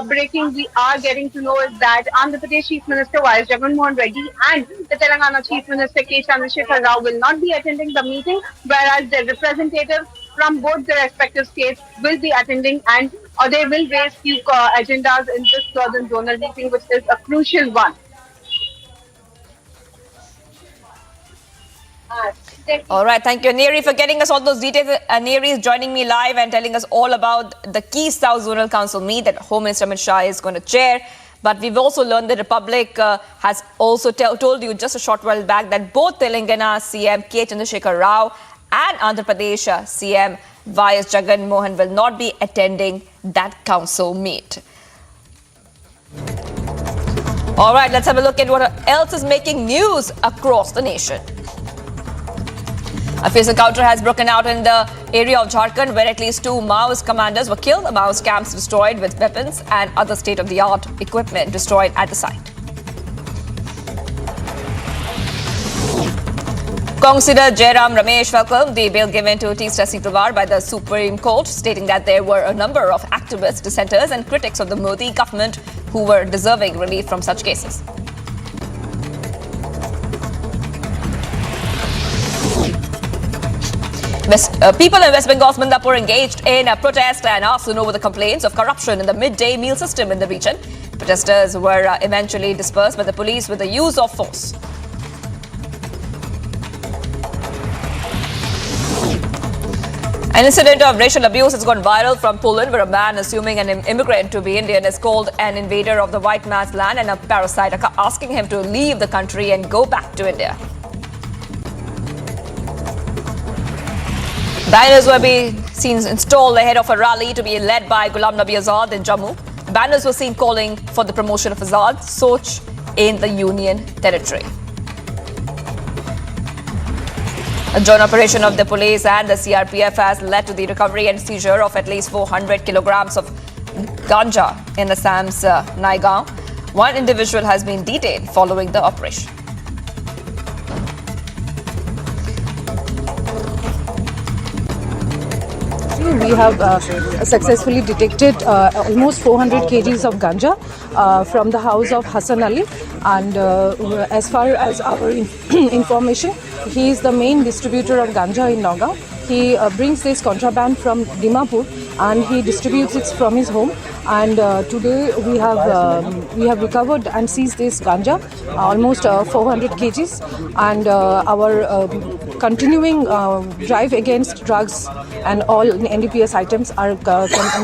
[SPEAKER 16] breaking we are getting to know is that Andhra Pradesh Chief Minister Y. Jagan Mohan Reddy and the Telangana Chief Minister K. Chandrasekhar Rao will not be attending the meeting, whereas the representatives from both the respective states will be attending, and they will raise few agendas in this southern zonal meeting, which is a crucial one.
[SPEAKER 2] All right, thank you, Aneri, for getting us all those details. Aneri is joining me live and telling us all about the key South Zonal Council meet that Home Minister Amit Shah is going to chair. But we've also learned the Republic has also told you just a short while back that both Telangana CM K. Chandrasekhar Rao and Andhra Pradesh CM Y. Jagan Mohan will not be attending that council meet. All right, let's have a look at what else is making news across the nation. A fierce encounter has broken out in the area of Jharkhand, where at least 2 Maoist commanders were killed, Maoist camps destroyed with weapons and other state-of-the-art equipment destroyed at the site. Congress Jairam Ramesh welcomed the bail given to T. Stacey Pawar by the Supreme Court, stating that there were a number of activists, dissenters and critics of the Modi government who were deserving relief from such cases. People in West Bengal's Mandapur engaged in a protest and asked to know over the complaints of corruption in the midday meal system in the region. Protesters were eventually dispersed by the police with the use of force. An incident of racial abuse has gone viral from Poland, where a man assuming an immigrant to be Indian is called an invader of the white man's land and a parasite, asking him to leave the country and go back to India. Banners were being seen installed ahead of a rally to be led by Ghulam Nabi Azad in Jammu. Banners were seen calling for the promotion of Azad Soch in the Union Territory. A joint operation of the police and the CRPF has led to the recovery and seizure of at least 400 kilograms of ganja in Assam's Naigaon. One individual has been detained following the operation.
[SPEAKER 3] We have successfully detected almost 400 kgs of ganja from the house of Hassan Ali, and as far as our information, he is the main distributor of ganja in Nagaon. he brings this contraband from Dimapur and he distributes it from his home. And today we have recovered and seized this ganja, almost 400 kgs. And our continuing drive against drugs and all NDPS items are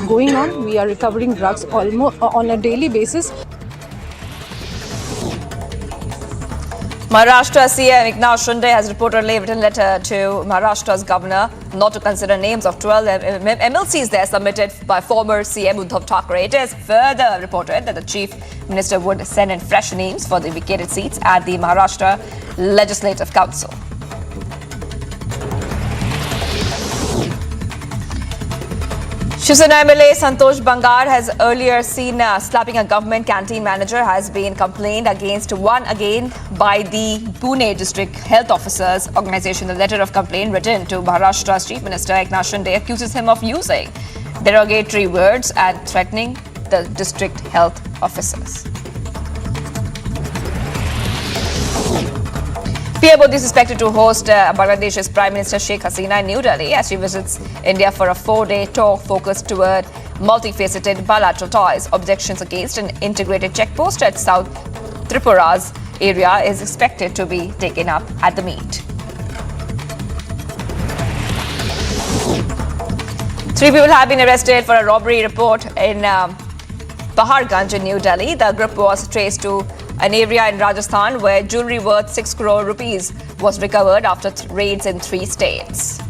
[SPEAKER 3] going on. We are recovering drugs almost on a daily basis.
[SPEAKER 2] Maharashtra CM Eknath Shinde has reportedly written a letter to Maharashtra's governor not to consider names of 12 MLCs there submitted by former CM Uddhav Thackeray. It is further reported that the chief minister would send in fresh names for the vacated seats at the Maharashtra Legislative Council. Shiv Sena MLA Santosh Bangar has earlier seen slapping a government canteen manager has been complained against again by the Pune District Health Officers Organization. The letter of complaint written to Maharashtra's Chief Minister Eknath Shinde accuses him of using derogatory words and threatening the district health officers. PM Modi is expected to host Bangladesh's Prime Minister Sheikh Hasina in New Delhi as she visits India for a 4-day tour focused toward multifaceted bilateral ties. Objections against an integrated checkpost at South Tripura's area is expected to be taken up at the meet. 3 people have been arrested for a robbery report in Paharganj in New Delhi. The group was traced to an area in Rajasthan where jewellery worth 6 crore rupees was recovered after raids in 3 states.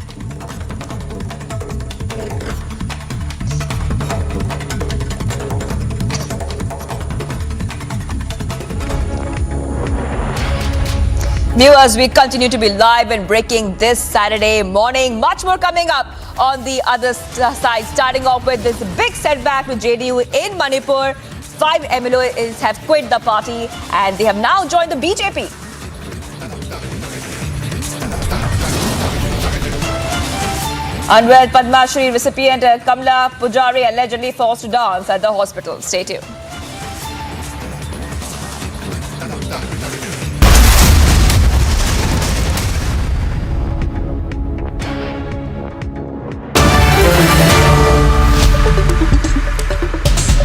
[SPEAKER 2] Viewers, we continue to be live and breaking this Saturday morning. Much more coming up on the other side, starting off with this big setback with JDU in Manipur. 5 MLAs have quit the party and they have now joined the BJP. Unwell Padma Shri recipient Kamla Pujari allegedly forced to dance at the hospital. Stay tuned.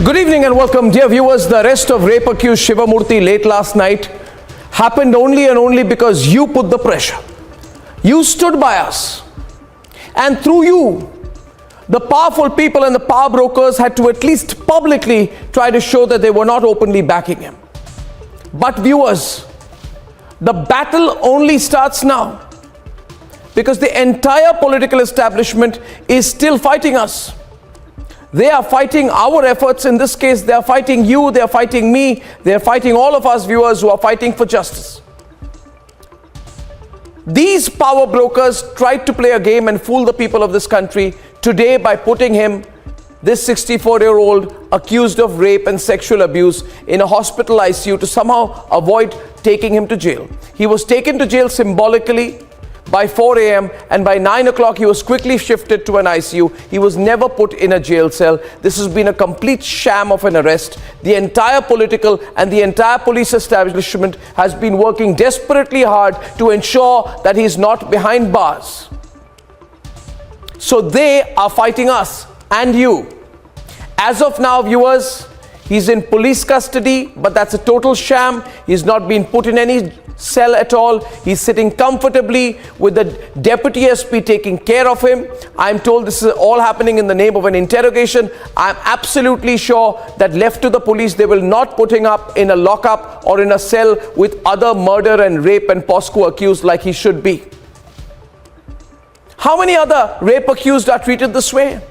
[SPEAKER 7] Good evening and welcome, dear viewers. The arrest of rape accused Shivamurthy late last night happened only and only because you put the pressure. You stood by us. And through you, the powerful people and the power brokers had to at least publicly try to show that they were not openly backing him. But viewers, the battle only starts now because the entire political establishment is still fighting us. They are fighting our efforts. In this case, they are fighting you, they are fighting me, they are fighting all of us viewers who are fighting for justice. These power brokers tried to play a game and fool the people of this country today by putting him, this 64-year-old accused of rape and sexual abuse, in a hospital ICU to somehow avoid taking him to jail. He was taken to jail symbolically by 4 a.m. and by 9 o'clock he was quickly shifted to an ICU. He was never put in a jail cell. This has been a complete sham of an arrest. The entire political and the entire police establishment has been working desperately hard to ensure that he is not behind bars. So they are fighting us and you. As of now, viewers, he's in police custody, but that's a total sham. He's not been put in any cell at all. He's sitting comfortably with the deputy SP taking care of him. I'm told this is all happening in the name of an interrogation. I'm absolutely sure that left to the police, they will not put him up in a lockup or in a cell with other murder and rape and POSCO accused like he should be. How many other rape accused are treated this way?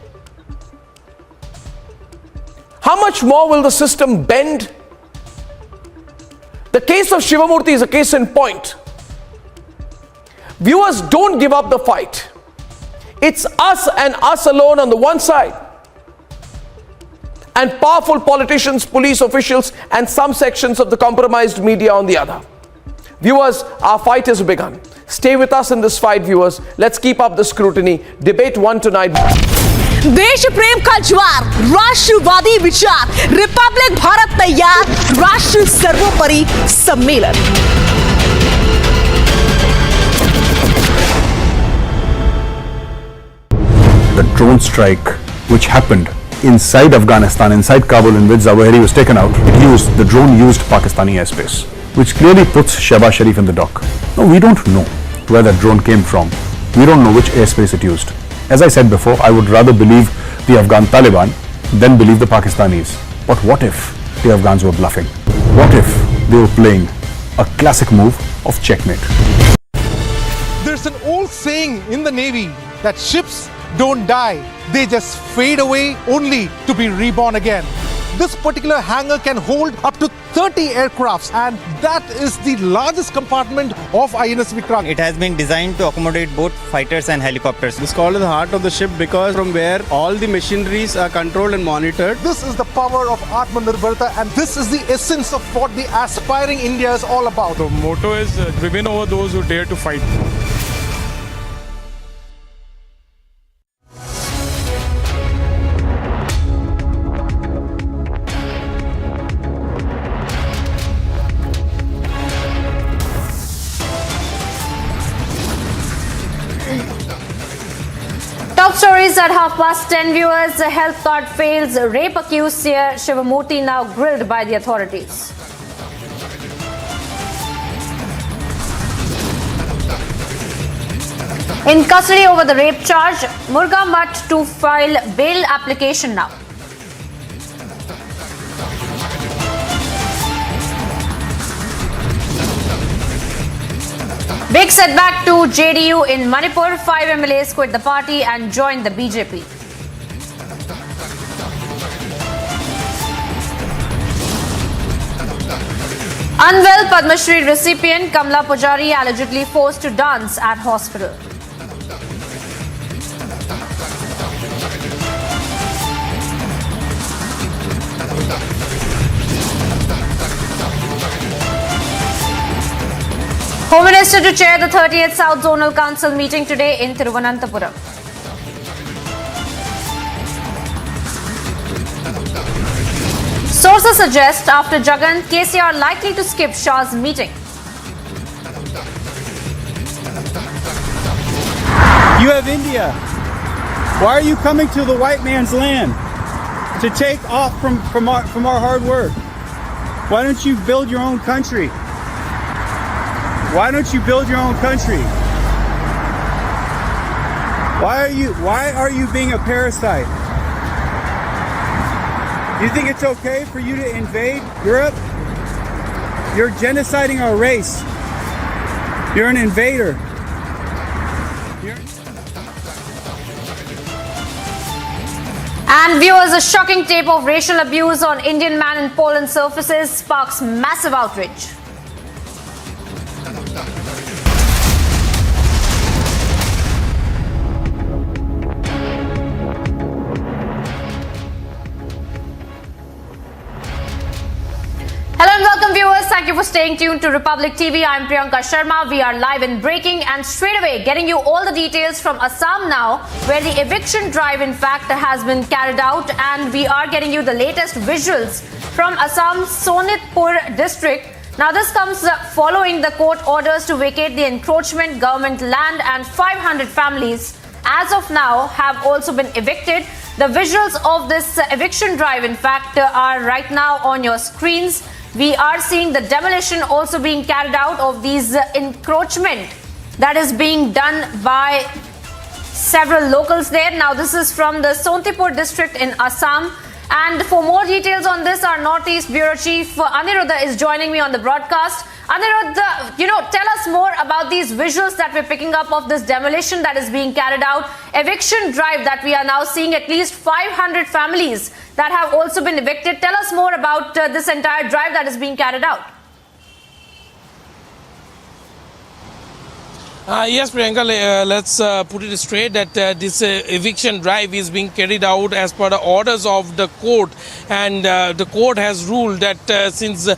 [SPEAKER 7] How much more will the system bend? The case of Shivamurthy is a case in point. Viewers, don't give up the fight. It's us and us alone on the one side, and powerful politicians, police officials, and some sections of the compromised media on the other. Viewers, our fight has begun. Stay with us in this fight, viewers. Let's keep up the scrutiny. Debate 1 tonight.
[SPEAKER 4] देश प्रेम का ज्वार, राष्ट्रवादी विचार, Republic Bharat तैयार, राष्ट्र सर्वोपरि सम्मेलन।
[SPEAKER 22] drone strike which happened inside Afghanistan, inside Kabul, in which Zawahiri was taken out, the drone used Pakistani airspace, which clearly puts Shehbaz Sharif in the dock. Now, we don't know where that drone came from. We don't know which airspace it used. As I said before, I would rather believe the Afghan Taliban than believe the Pakistanis. But what if the Afghans were bluffing? What if they were playing a classic move of checkmate?
[SPEAKER 9] There's an old saying in the Navy that ships don't die, they just fade away only to be reborn again. This particular hangar can hold up to 30 aircrafts, and that is the largest compartment of INS Vikrant.
[SPEAKER 10] It has been designed to accommodate both fighters and helicopters. It's called the heart of the ship because from where all the machineries are controlled and monitored.
[SPEAKER 9] This is the power of Atmanirbharta, and this is the essence of what the aspiring India is all about.
[SPEAKER 19] The motto is we win over those who dare to fight.
[SPEAKER 23] Top stories at 10:30 viewers. The health card fails. Rape accused Seer Shivamurthy now grilled by the authorities. In custody over the rape charge, Murga Mutt to file bail application now. Big setback to JDU in Manipur. 5 MLAs quit the party and joined the BJP. Unwell Padma Shri recipient Kamla Pujari allegedly forced to dance at hospital. Home Minister to chair the 30th South Zonal Council meeting today in Thiruvananthapuram. Sources suggest after Jagan, KCR likely to skip Shah's meeting.
[SPEAKER 11] You have India. Why are you coming to the white man's land to take off from our hard work? Why don't you build your own country? Why don't you build your own country? Why are you being a parasite? You think it's okay for you to invade Europe? You're genociding our race. You're an invader.
[SPEAKER 23] And viewers, a shocking tape of racial abuse on Indian man in Poland surfaces, sparks massive outrage. Hello and welcome viewers. Thank you for staying tuned to Republic TV. I'm Priyanka Sharma. We are live in breaking and straight away getting you all the details from Assam now, where the eviction drive in fact has been carried out, and we are getting you the latest visuals from Assam's Sonitpur district. Now this comes following the court orders to vacate the encroachment government land, and 500 families as of now have also been evicted. The visuals of this eviction drive in fact are right now on your screens. We are seeing the demolition also being carried out of these encroachment that is being done by several locals there. Now this is from the Sonitpur district in Assam. And for more details on this, our Northeast Bureau Chief Aniruddha is joining me on the broadcast. Aniruddha, tell us more about these visuals that we're picking up of this demolition that is being carried out, eviction drive that we are now seeing, at least 500 families that have also been evicted. Tell us more about this entire drive that is being carried out.
[SPEAKER 15] Yes, Priyanka, let's put it straight that this eviction drive is being carried out as per the orders of the court, and the court has ruled that since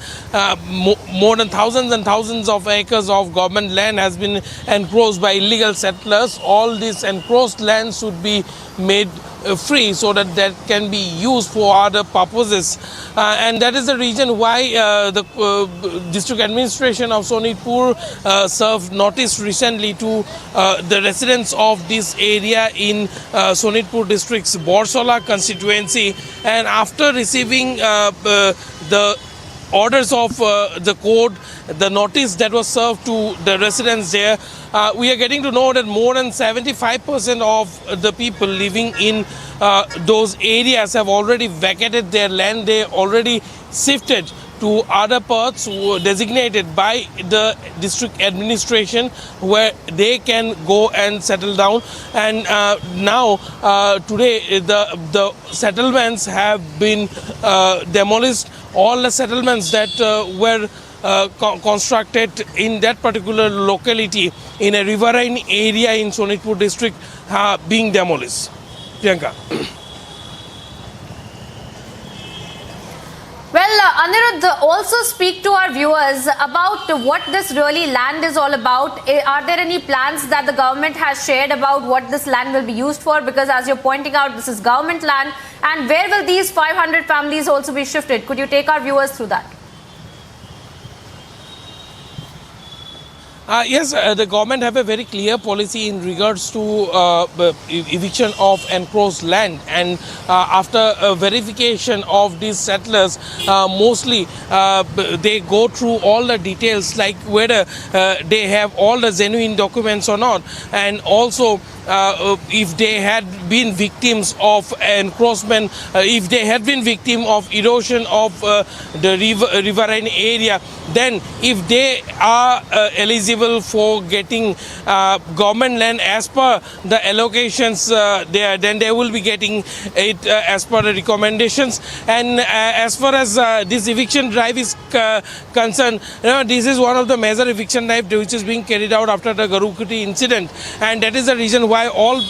[SPEAKER 15] more than thousands and thousands of acres of government land has been encroached by illegal settlers, all these encroached lands should be made free so that can be used for other purposes, and that is the reason why the district administration of Sonitpur served notice recently to the residents of this area in Sonitpur district's Borsola constituency, and after receiving the orders of the court, the notice that was served to the residents there, we are getting to know that more than 75% of the people living in those areas have already vacated their land. They already shifted to other parts designated by the district administration where they can go and settle down. And now today the settlements have been demolished. All the settlements that were constructed in that particular locality in a riverine area in Sonitpur district being demolished. Priyanka.
[SPEAKER 23] Well, Anirudh, also speak to our viewers about what this really land is all about. Are there any plans that the government has shared about what this land will be used for? Because as you're pointing out, this is government land. And where will these 500 families also be shifted? Could you take our viewers through that?
[SPEAKER 15] Yes, the government have a very clear policy in regards to eviction of encroached land, and after verification of these settlers, mostly they go through all the details like whether they have all the genuine documents or not, and also if they had been victims of encroachment, if they had been victim of erosion of the riverine area, then if they are eligible for getting government land as per the allocations there, then they will be getting it as per the recommendations. And as far as this eviction drive is concerned, this is one of the major eviction drive which is being carried out after the Garukuti incident, and that is the reason why all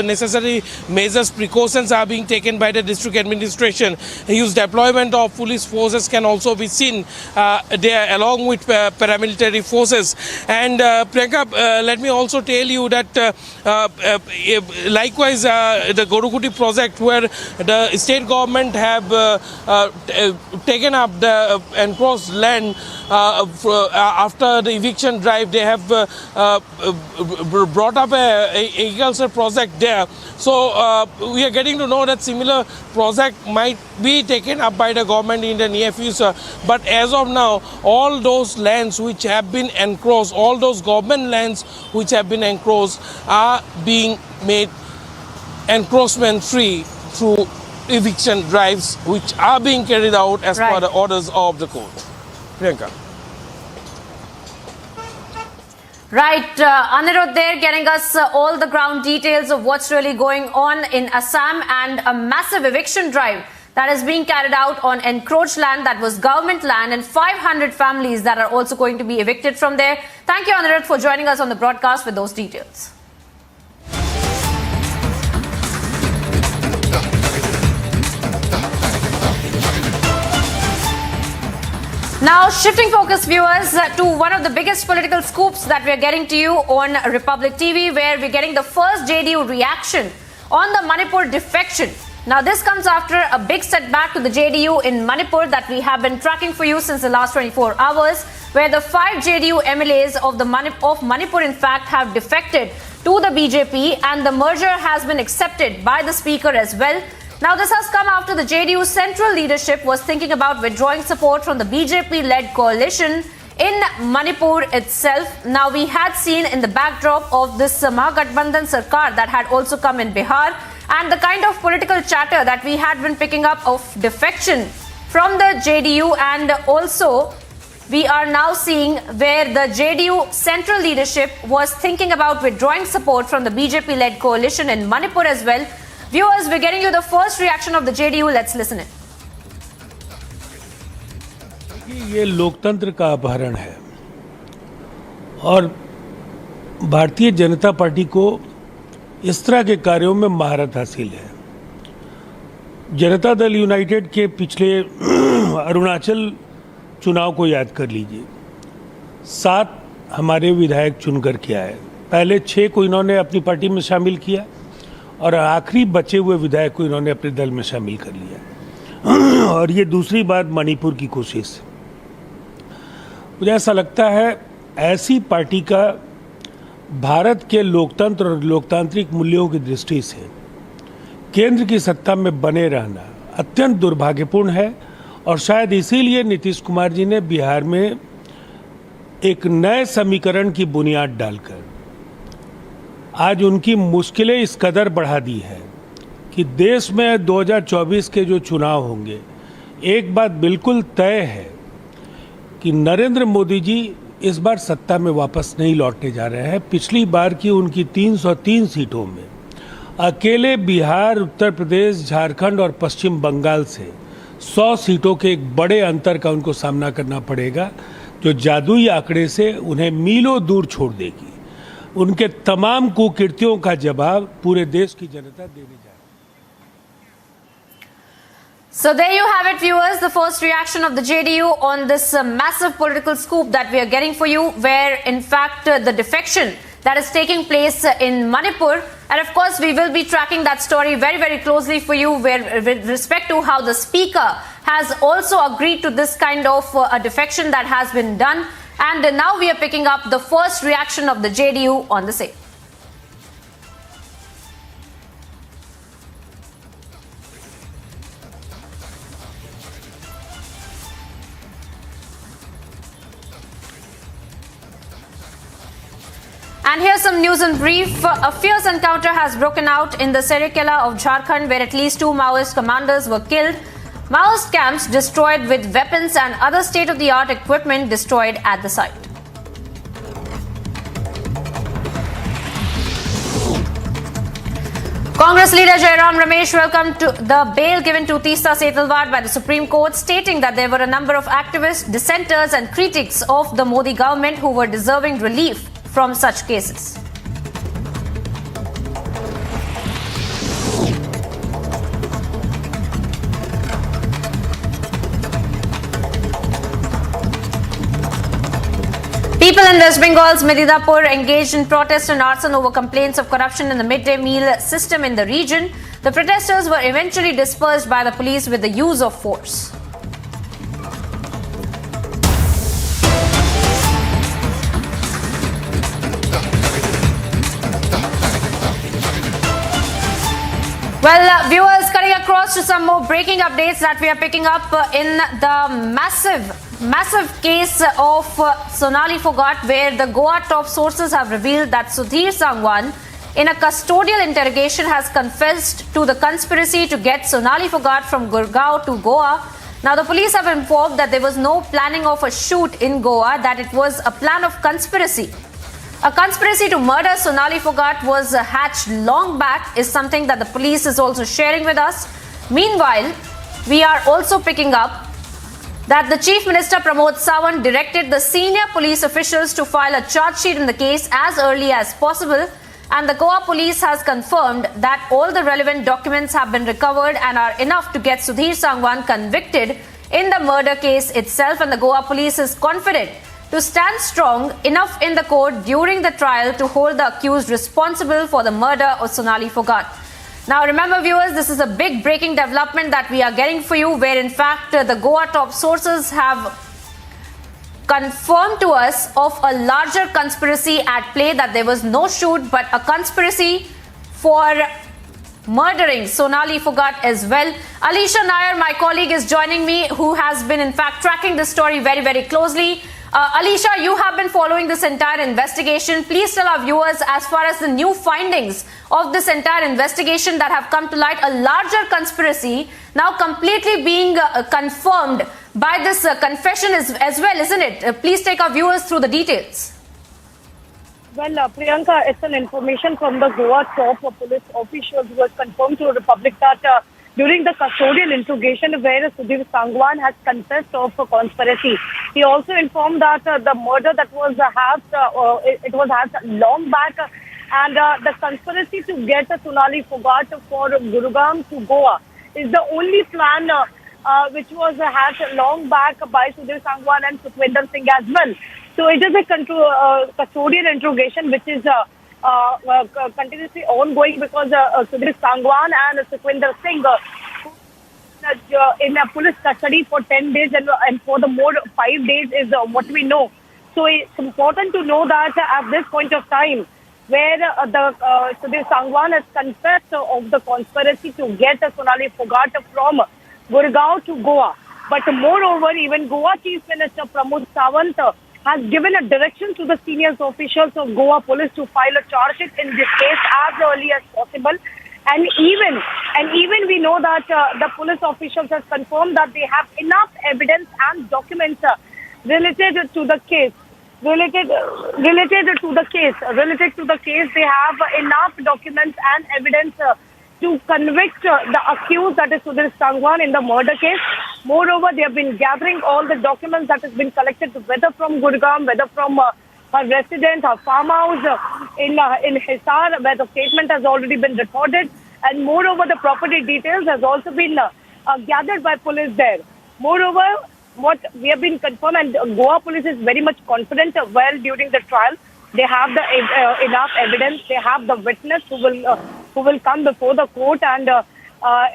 [SPEAKER 15] necessary measures, precautions are being taken by the district administration. Huge deployment of police forces can also be seen there along with paramilitary forces. And Priyanka, let me also tell you that likewise the Garukuti project, where the state government have taken up the encroached land after the eviction drive, they have brought up a agriculture project there. So we are getting to know that similar project might be taken up by the government in the near future. But as of now, all those lands which have been encroached, all those government lands which have been encroached are being made encroachment free through eviction drives which are being carried out as per the orders of the court. Priyanka.
[SPEAKER 23] Right, Anirudh there getting us all the ground details of what's really going on in Assam, and a massive eviction drive that is being carried out on encroached land that was government land, and 500 families that are also going to be evicted from there. Thank you, Anirudh, for joining us on the broadcast with those details. Now, shifting focus, viewers, to one of the biggest political scoops that we're getting to you on Republic TV, where we're getting the first JDU reaction on the Manipur defection. Now, this comes after a big setback to the JDU in Manipur that we have been tracking for you since the last 24 hours, where the 5 JDU MLAs of Manipur, in fact, have defected to the BJP, and the merger has been accepted by the speaker as well. Now, this has come after the JDU central leadership was thinking about withdrawing support from the BJP-led coalition in Manipur itself. Now, we had seen in the backdrop of this Mahagathbandhan Sarkar that had also come in Bihar, and the kind of political chatter that we had been picking up of defection from the JDU, and also we are now seeing where the JDU central leadership was thinking about withdrawing support from the BJP-led coalition in Manipur as well. Viewers, we're getting you the first reaction of the JDU. Let's listen in.
[SPEAKER 14] ये लोकतंत्र का अपहरण है और Bharatiya Janata party को इस तरह के कार्यों में महारत हासिल है। जनता दल यूनाइटेड के पिछले अरुणाचल चुनाव को याद कर लीजिए। 7 हमारे विधायक चुनकर के आए, पहले 6 को इन्होंने अपनी पार्टी में शामिल किया और आखिरी बचे हुए विधायक को इन्होंने अपने दल में शामिल कर लिया। और ये दूसरी बात मणिपुर की कोशिश। मुझे ऐसा लगता है ऐसी पार्टी का भारत के लोकतंत्र और लोकतांत्रिक मूल्यों की दृष्टि से केंद्र की सत्ता में बने रहना अत्यंत दुर्भाग्यपूर्ण है। और शायद इसीलिए नीतीश कुमार जी ने बिहार में एक नए समीकरण की बुनियाद डालकर आज उनकी मुश्किलें इस कदर बढ़ा दी है कि देश में 2024 के जो चुनाव होंगे, एक बात बिल्कुल तय है कि नरेंद्र मोदी जी इस बार सत्ता में वापस नहीं लौटने जा रहे हैं। पिछली बार की उनकी 303 सीटों में अकेले बिहार, उत्तर प्रदेश, झारखंड और पश्चिम बंगाल से 100 सीटों के एक बड़े अंतर का उनको सामना करना पड़ेगा, जो जादुई आंकड़े से उन्हें मीलों दूर छोड़ देगी। उनके तमाम कुकीर्तियों का जवाब पूरे देश की जनता देने जा रही है।
[SPEAKER 23] So there you have it, viewers, the first reaction of the JDU on this massive political scoop that we are getting for you, where in fact the defection that is taking place in Manipur, and of course we will be tracking that story very, very closely for you, where with respect to how the speaker has also agreed to this kind of a defection that has been done. And now we are picking up the first reaction of the JDU on the same. And here's some news in brief. A fierce encounter has broken out in the Serikela of Jharkhand, where at least 2 Maoist commanders were killed. Maoist camps destroyed with weapons and other state-of-the-art equipment destroyed at the site. Congress leader Jairam Ramesh welcomed the bail given to Teesta Setalvad by the Supreme Court, stating that there were a number of activists, dissenters and critics of the Modi government who were deserving relief from such cases. People in West Bengal's Medidapur engaged in protest and arson over complaints of corruption in the midday meal system in the region. The protesters were eventually dispersed by the police with the use of force. Well, viewers, cutting across to some more breaking updates that we are picking up in the massive case of Sonali Phogat, where the Goa top sources have revealed that Sudhir Sangwan, in a custodial interrogation, has confessed to the conspiracy to get Sonali Phogat from Gurgaon to Goa. Now, the police have informed that there was no planning of a shoot in Goa, that it was a plan of conspiracy. A conspiracy to murder Sonali Phogat was hatched long back, is something that the police is also sharing with us. Meanwhile, we are also picking up that the Chief Minister Pramod Sawant directed the senior police officials to file a charge sheet in the case as early as possible, and the Goa police has confirmed that all the relevant documents have been recovered and are enough to get Sudhir Sangwan convicted in the murder case itself, and the Goa police is confident to stand strong enough in the court during the trial to hold the accused responsible for the murder of Sonali Phogat. Now remember, viewers, this is a big breaking development that we are getting for you, where in fact the Goa top sources have confirmed to us of a larger conspiracy at play, that there was no shoot but a conspiracy for murdering Sonali Phogat as well. Alisha Nair, my colleague, is joining me, who has been in fact tracking this story very, very closely. Alisha, you have been following this entire investigation. Please tell our viewers, as far as the new findings of this entire investigation that have come to light, a larger conspiracy now completely being confirmed by this confession as well, isn't it? Please take our viewers through the details.
[SPEAKER 17] Well, Priyanka, it's an information from the Goa top police officials who has confirmed to the public that during the custodial interrogation where Sudhir Sangwan has confessed of a conspiracy, he also informed that the murder that was hatched, it was hatched long back, and the conspiracy to get Sonali Phogat for Gurugram to Goa is the only plan which was hatched long back by Sudhir Sangwan and Sukhwinder Singh as well. So it is a custodial interrogation which is continuously ongoing because Sudhir Sangwan and Sukhwinder Singh in police custody for 10 days and for the more 5 days is what we know. So it's important to know that at this point of time, where Sudhir Sangwan has confessed of the conspiracy to get Sonali Fogart from Gurgaon to Goa. But moreover, even Goa Chief Minister Pramod Sawant has given a direction to the senior officials of Goa Police to file a charge sheet in this case as early as possible. And even we know that the police officials have confirmed that they have enough evidence and documents related to the case. Related to the case, they have enough documents and evidence to convict the accused, that is Sudhir Sangwan, in the murder case. Moreover, they have been gathering all the documents that has been collected, whether from Gurgaon, whether from her residence, her farmhouse in Hisar, where the statement has already been recorded. And moreover, the property details has also been gathered by police there. Moreover, what we have been confirmed, and Goa police is very much confident during the trial. They have the enough evidence. They have the witness who will come before the court, and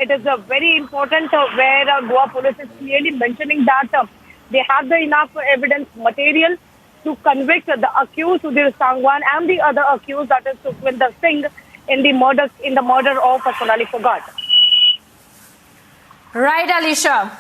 [SPEAKER 17] it is very important where Goa police is clearly mentioning that they have the enough evidence material to convict the accused Sudhir Sangwan and the other accused, that is Sukhwinder Singh, in the murder of Sonali Fogart.
[SPEAKER 23] Right, Alisha.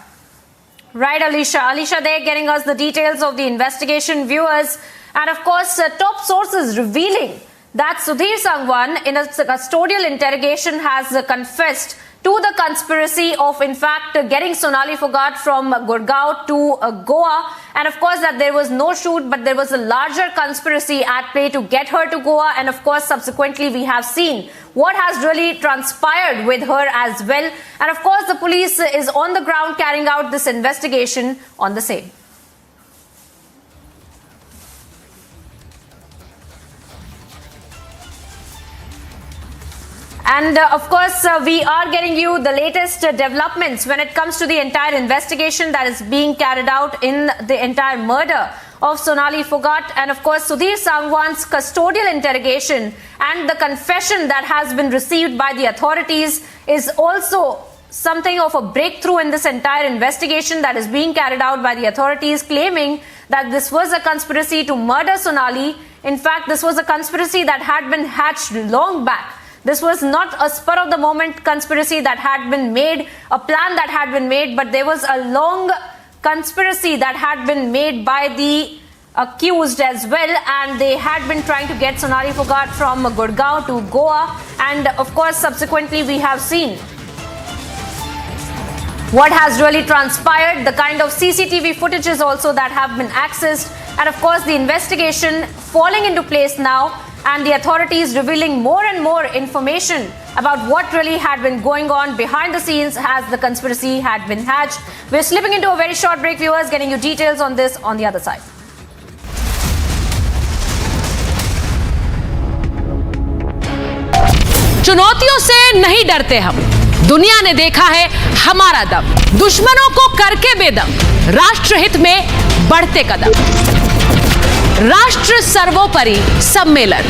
[SPEAKER 23] Alisha there getting us the details of the investigation, viewers. And of course, top sources revealing that Sudhir Sangwan, in a custodial interrogation, has confessed to the conspiracy of, in fact, getting Sonali Fogart from Gurgaon to Goa. And of course, that there was no shoot, but there was a larger conspiracy at play to get her to Goa. And of course, subsequently, we have seen what has really transpired with her as well. And of course, the police is on the ground carrying out this investigation on the same. And of course, we are getting you the latest developments when it comes to the entire investigation that is being carried out in the entire murder of Sonali Fogart. And of course, Sudhir Sangwan's custodial interrogation and the confession that has been received by the authorities is also something of a breakthrough in this entire investigation that is being carried out by the authorities, claiming that this was a conspiracy to murder Sonali. In fact, this was a conspiracy that had been hatched long back. This was not a spur-of-the-moment conspiracy that had been made, a plan that had been made, but there was a long conspiracy that had been made by the accused as well, and they had been trying to get Sonali Fogart from Gurgaon to Goa. And of course, subsequently, we have seen what has really transpired, the kind of CCTV footages also that have been accessed, and of course, the investigation falling into place now, and the authorities revealing more and more information about what really had been going on behind the scenes as the conspiracy had been hatched. We're slipping into a very short break, viewers, getting you details on this on the other side.
[SPEAKER 4] चुनौतियों से नहीं डरते हम, दुनिया ने देखा है हमारा दम, दुश्मनों को करके बेदम, राष्ट्रहित में बढ़ते कदम, राष्ट्र सर्वोपरि सम्मेलन।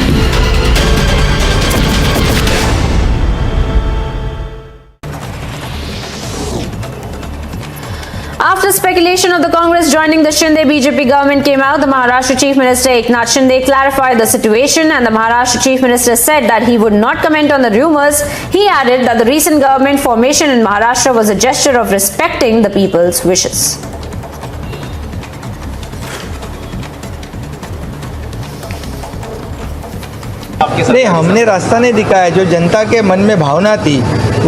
[SPEAKER 23] After speculation of the Congress joining the Shinde BJP government came out, the Maharashtra Chief Minister Eknath Shinde clarified the situation, and the Maharashtra Chief Minister said that he would not comment on the rumors. He added that the recent government formation in Maharashtra was a gesture of respecting the people's wishes.
[SPEAKER 12] नहीं, हमने रास्ता नहीं दिखाया। जो जनता के मन में भावना थी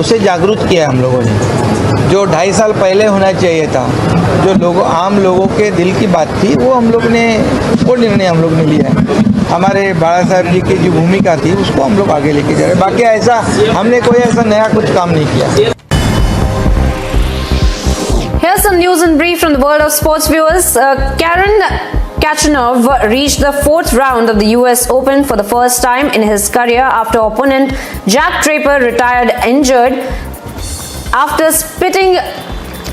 [SPEAKER 12] उसे जागरूक किया हम लोगों ने। जो 2.5 साल पहले होना चाहिए था, जो आम लोगों के दिल की बात थी, वो हम लोग ने वो निर्णय हम लोग ने लिया है। हमारे बाला साहब जी की जो भूमिका थी उसको हम लोग आगे लेके जा रहे हैं। बाकी ऐसा हमने कोई ऐसा नया कुछ काम नहीं किया।
[SPEAKER 23] Here's some news in brief from the world of sports, viewers. Karen Khachanov reached the 4th round of the US Open for the first time in his career after opponent Jack Draper retired injured after spitting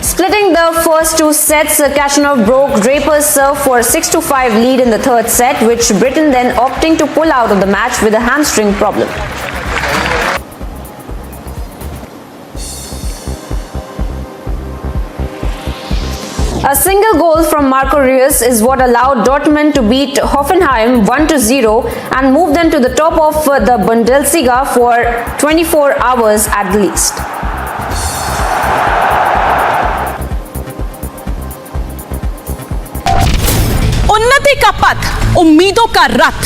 [SPEAKER 23] Splitting the first two sets, Kashanov broke Draper's serve for 6-5 lead in the third set, which Britain then opting to pull out of the match with a hamstring problem. A single goal from Marco Reus is what allowed Dortmund to beat Hoffenheim 1-0 and move them to the top of the Bundesliga for 24 hours at least.
[SPEAKER 4] उन्नति का पथ, उम्मीदों का रथ,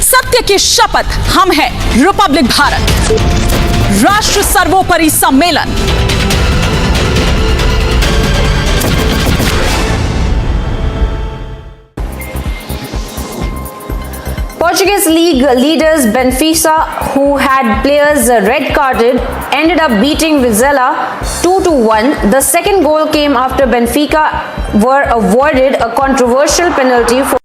[SPEAKER 4] सत्य की शपथ, हम हैं रिपब्लिक भारत, राष्ट्र सर्वोपरि सम्मेलन।
[SPEAKER 23] Portuguese league leaders Benfica, who had players red carded, ended up beating Vizela 2-1. The second goal came after Benfica were awarded a controversial penalty for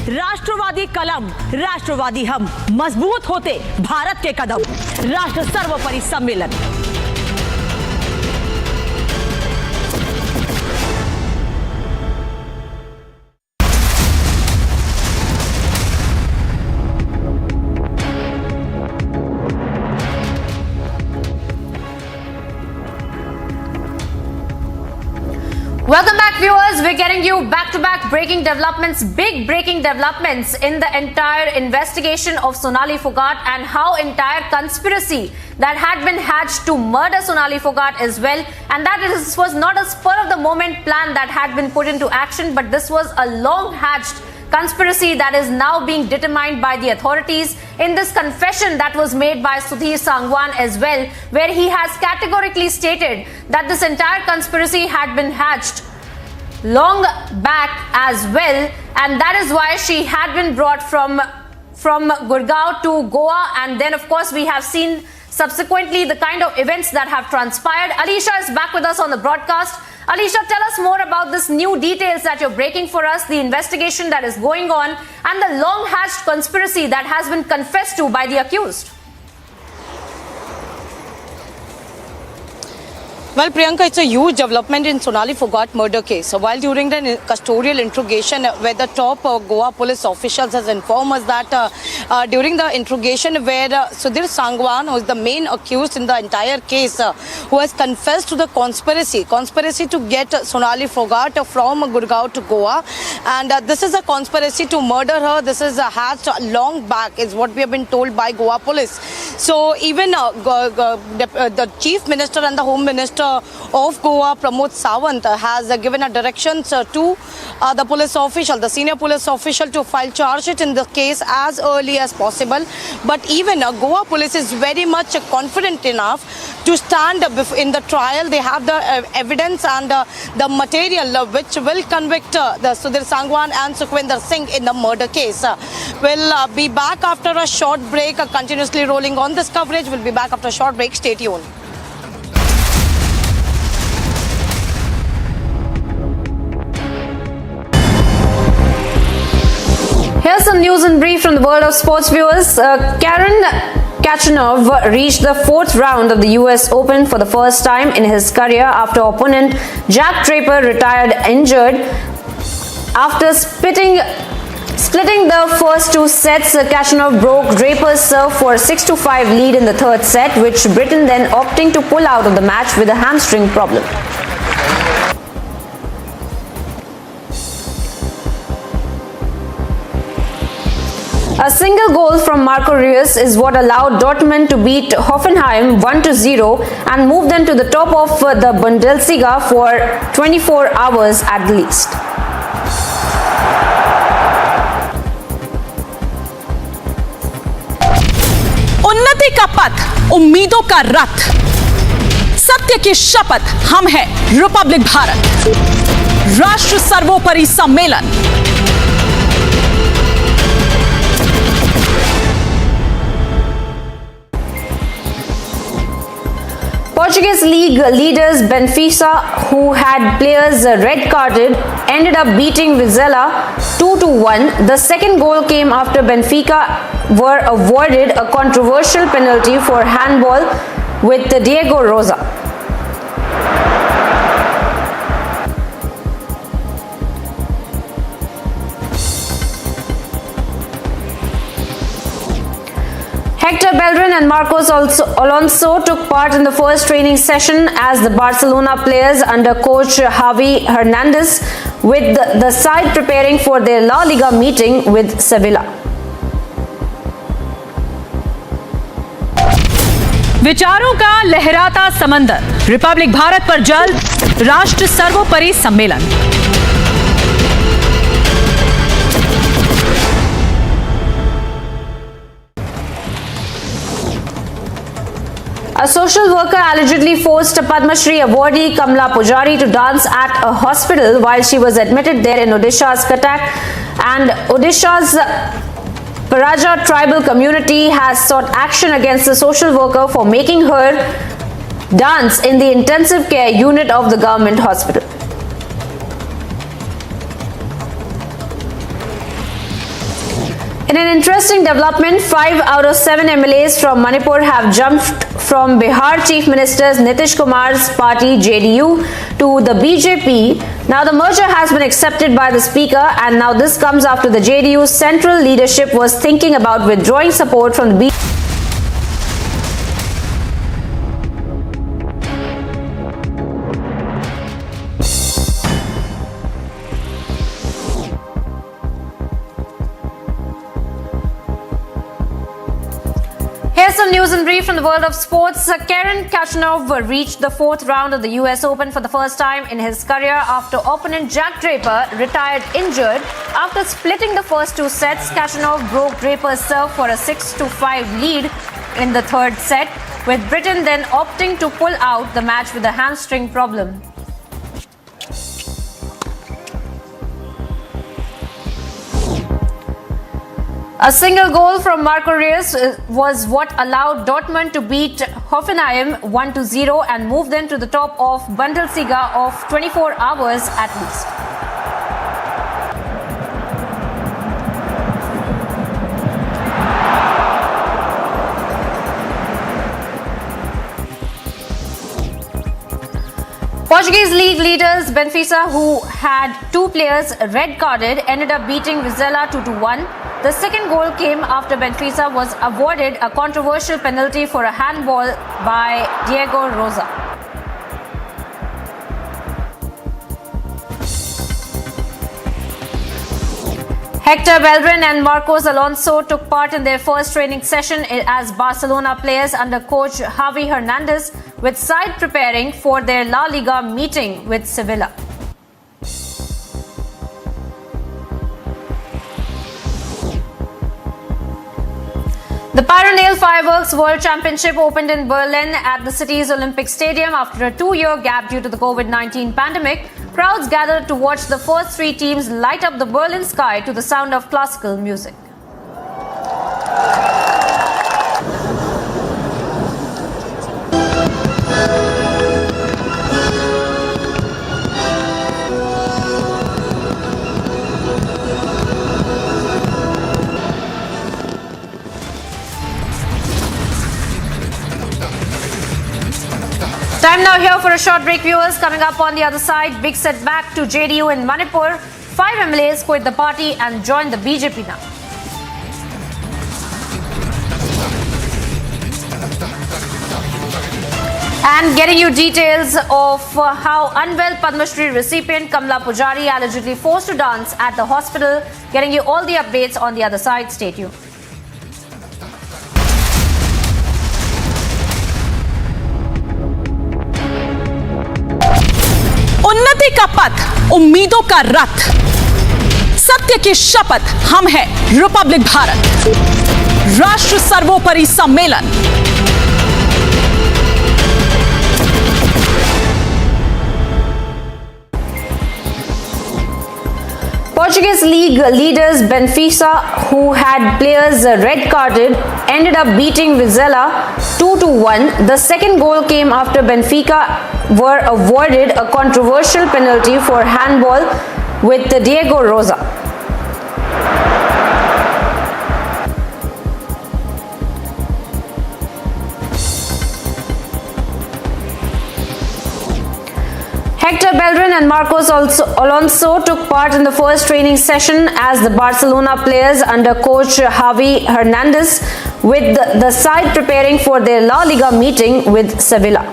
[SPEAKER 4] राष्ट्रवादी कलम, राष्ट्रवादी हम, मजबूत होते भारत के कदम, राष्ट्र सर्वोपरि सम्मेलन।
[SPEAKER 23] Welcome back, viewers. We're getting you back-to-back breaking developments, big breaking developments in the entire investigation of Sonali Phogat and how entire conspiracy that had been hatched to murder Sonali Phogat as well, and that this was not a spur-of-the-moment plan that had been put into action, but this was a long-hatched conspiracy that is now being determined by the authorities in this confession that was made by Sudhir Sangwan as well, where he has categorically stated that this entire conspiracy had been hatched long back as well, and that is why she had been brought from Gurgaon to Goa, and then of course we have seen subsequently the kind of events that have transpired. Alisha is back with us on the broadcast. Alisha, tell us more about this new details that you're breaking for us, the investigation that is going on, and the long-hatched conspiracy that has been confessed to by the accused.
[SPEAKER 18] Well, Priyanka, it's a huge development in Sonali Phogat murder case. So while during the custodial interrogation, where the top Goa police officials has informed us that during the interrogation where Sudhir Sangwan, who is the main accused in the entire case, who has confessed to the conspiracy to get Sonali Phogat from Gurgaon to Goa, and this is a conspiracy to murder her. This is hatched long back, is what we have been told by Goa police. So even the Chief Minister and the Home Minister of Goa, Pramod Sawant, has given a directions to the police official, the senior police official, to file charge sheet in the case as early as possible. But even Goa police is very much confident enough to stand in the trial. They have the evidence and the material which will convict the Sudhir Sangwan and Sukhwinder Singh in the murder case. We'll be back after a short break, continuously rolling on this coverage. We'll be back after a short break. Stay tuned.
[SPEAKER 23] Here's some news in brief from the world of sports, viewers. Karen Khachanov reached the fourth round of the US Open for the first time in his career after opponent Jack Draper retired injured. After splitting the first two sets, Khachanov broke Draper's serve for 6-5 lead in the third set, which Britain then opting to pull out of the match with a hamstring problem. A single goal from Marco Reus is what allowed Dortmund to beat Hoffenheim 1-0 and move them to the top of the Bundesliga for 24 hours at least.
[SPEAKER 4] उन्नति का पथ, उम्मीदों का रथ, सत्य की शपथ, हम हैं रिपब्लिक भारत, राष्ट्र सर्वोपरि सम्मेलन।
[SPEAKER 23] Portuguese league leaders Benfica, who had players red carded, ended up beating Vizela 2-1. The second goal came after Benfica were awarded a controversial penalty for handball with Diego Rosa. Hector Bellerin and Marcos Alonso took part in the first training session as the Barcelona players under coach Javi Hernandez, with the side preparing for their La Liga meeting with Sevilla.
[SPEAKER 4] विचारों का लहराता समंदर, Republic Bharat पर जल्द राष्ट्र सर्वोपरि सम्मेलन।
[SPEAKER 23] A social worker allegedly forced Padma Shri awardee Kamla Pujari to dance at a hospital while she was admitted there in Odisha's Cuttack, and Odisha's Paraja tribal community has sought action against the social worker for making her dance in the intensive care unit of the government hospital. In an interesting development, 5 out of 7 MLAs from Manipur have jumped from Bihar Chief Minister Nitish Kumar's party JDU to the BJP. Now the merger has been accepted by the Speaker, and now this comes after the JDU central leadership was thinking about withdrawing support from the BJP. Here's some news in brief from the world of sports. Karen Khachanov reached the 4th round of the US Open for the first time in his career after opponent Jack Draper retired injured. After splitting the first 2 sets, Khachanov broke Draper's serve for a 6-5 lead in the 3rd set, with Britain then opting to pull out the match with a hamstring problem. A single goal from Marco Reus was what allowed Dortmund to beat Hoffenheim 1-0 and move them to the top of Bundesliga of 24 hours at least. Portuguese league leaders Benfica, who had 2 players red-carded, ended up beating Vizela 2-1. The second goal came after Benfica was awarded a controversial penalty for a handball by Diego Rosa. Hector Bellerin and Marcos Alonso took part in their first training session as Barcelona players under coach Javi Hernandez, with side preparing for their La Liga meeting with Sevilla. The Pyronail Fireworks World Championship opened in Berlin at the city's Olympic Stadium after a 2-year gap due to the COVID-19 pandemic. Crowds gathered to watch the first 3 teams light up the Berlin sky to the sound of classical music. Time now here for a short break, viewers. Coming up on the other side, big setback to JDU in Manipur. 5 MLAs quit the party and joined the BJP now. And getting you details of how unwell Padma Shri recipient Kamla Pujari allegedly forced to dance at the hospital. Getting you all the updates on the other side. Stay tuned.
[SPEAKER 4] उन्नति का पथ, उम्मीदों का रथ, सत्य की शपथ, हम हैं रिपब्लिक भारत। राष्ट्र सर्वोपरि सम्मेलन।
[SPEAKER 23] Portuguese league leaders Benfica, who had players red-carded, ended up beating Vizela 2-1. The second goal came after Benfica were awarded a controversial penalty for handball with Diego Rosa. Hector Bellerin and Marcos Alonso took part in the first training session as the Barcelona players under coach Javi Hernandez, with the side preparing for their La Liga meeting with Sevilla.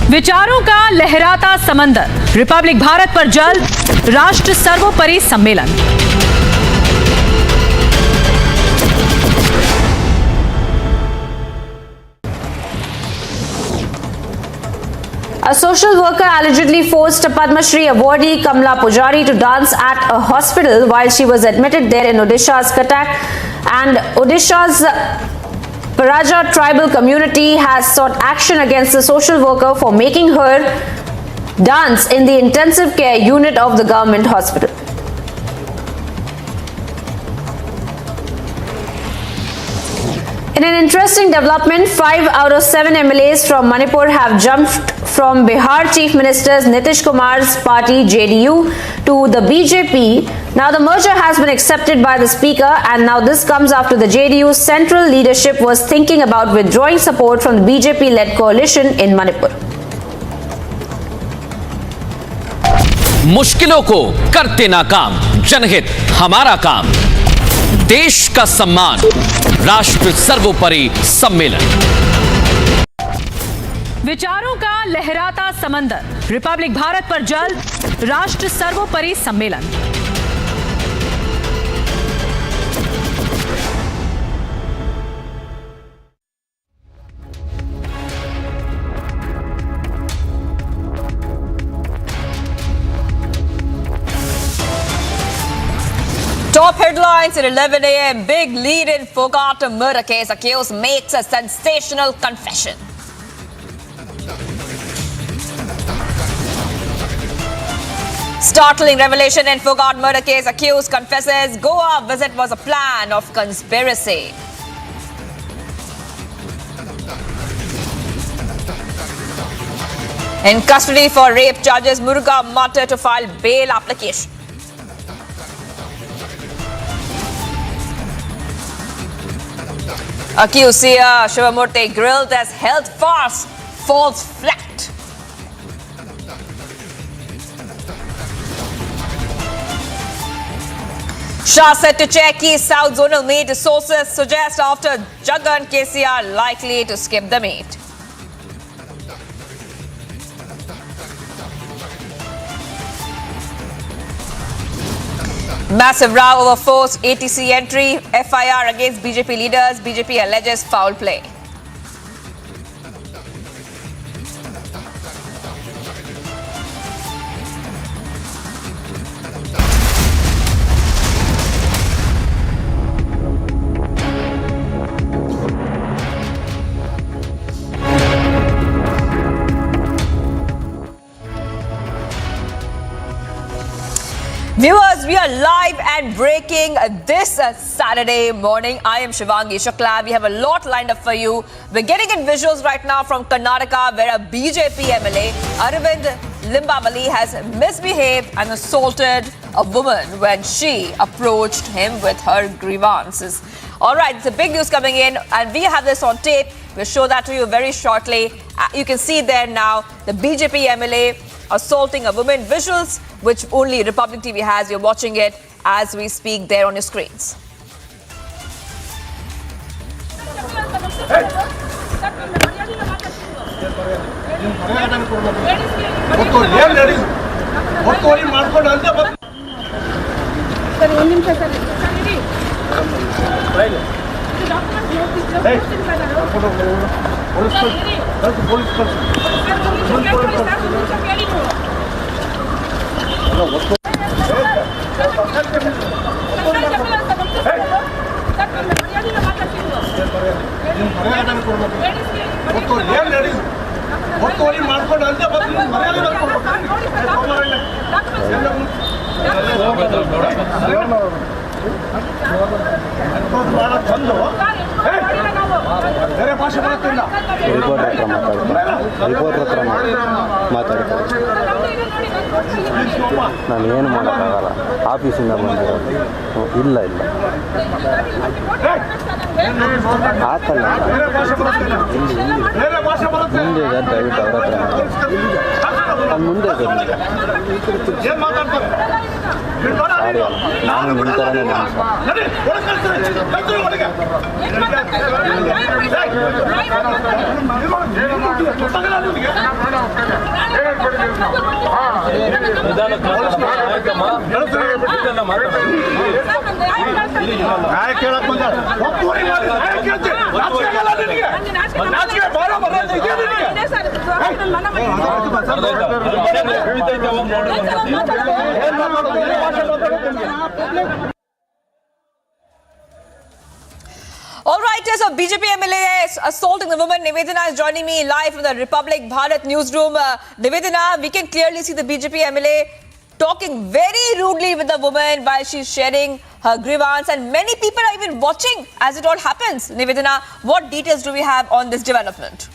[SPEAKER 4] विचारों का लहराता समंदर, Republic Bharat पर जल्द राष्ट्र सर्वोपरि सम्मेलन।
[SPEAKER 23] A social worker allegedly forced Padma Shri awardee Kamla Pujari to dance at a hospital while she was admitted there in Odisha's Cuttack, and Odisha's Paraja tribal community has sought action against the social worker for making her dance in the intensive care unit of the government hospital. In an interesting development, 5 out of 7 MLAs from Manipur have jumped from Bihar Chief Minister's Nitish Kumar's party JDU to the BJP. Now the merger has been accepted by the Speaker, and now this comes after the JDU's central leadership was thinking about withdrawing support from the BJP-led coalition in Manipur.
[SPEAKER 1] मुश्किलों को करते नाकाम, जनहित हमारा काम, देश का सम्मान, राष्ट्र सर्वोपरि सम्मेलन।
[SPEAKER 4] विचारों का लहराता समंदर, रिपब्लिक भारत पर जल्द राष्ट्र सर्वोपरि सम्मेलन।
[SPEAKER 2] Top headlines at 11 a.m. Big lead in Foghat murder case. Accused makes a sensational confession. Startling revelation in Foghat murder case. Accused confesses Goa visit was a plan of conspiracy. In custody for rape charges, Muruga Mata to file bail application. Accused Sia Shivamurthy grilled as health farce falls flat. Shah said to check his South Zonal meet. Sources suggest after Jagan, KCR likely to skip the meet. Massive row over forced ATC entry. FIR against BJP leaders. BJP alleges foul play. Viewers, we are live and breaking this Saturday morning. I am Shivangi Shukla. We have a lot lined up for you. We're getting in visuals right now from Karnataka, where a BJP MLA, Arvind Limbavali, has misbehaved and assaulted a woman when she approached him with her grievances. All right, it's a big news coming in, and we have this on tape. We'll show that to you very shortly. You can see there now the BJP MLA assaulting a woman. Visuals which only Republic TV has. You're watching it as we speak there on your screens.
[SPEAKER 20] ನಾನು ಏನು ಮಾಡೋಕ್ಕಾಗಲ್ಲ ಆಫೀಸಿಂದ ಬಂದಿರೋದು ಇಲ್ಲ
[SPEAKER 2] All right, so BJP MLA is assaulting the woman. Nivedana is joining me live from the Republic Bharat newsroom. Nivedana, we can clearly see the BJP MLA talking very rudely with the woman while she's sharing her grievance, and many people are even watching as it all happens. Nivedana, what details do we have on this development?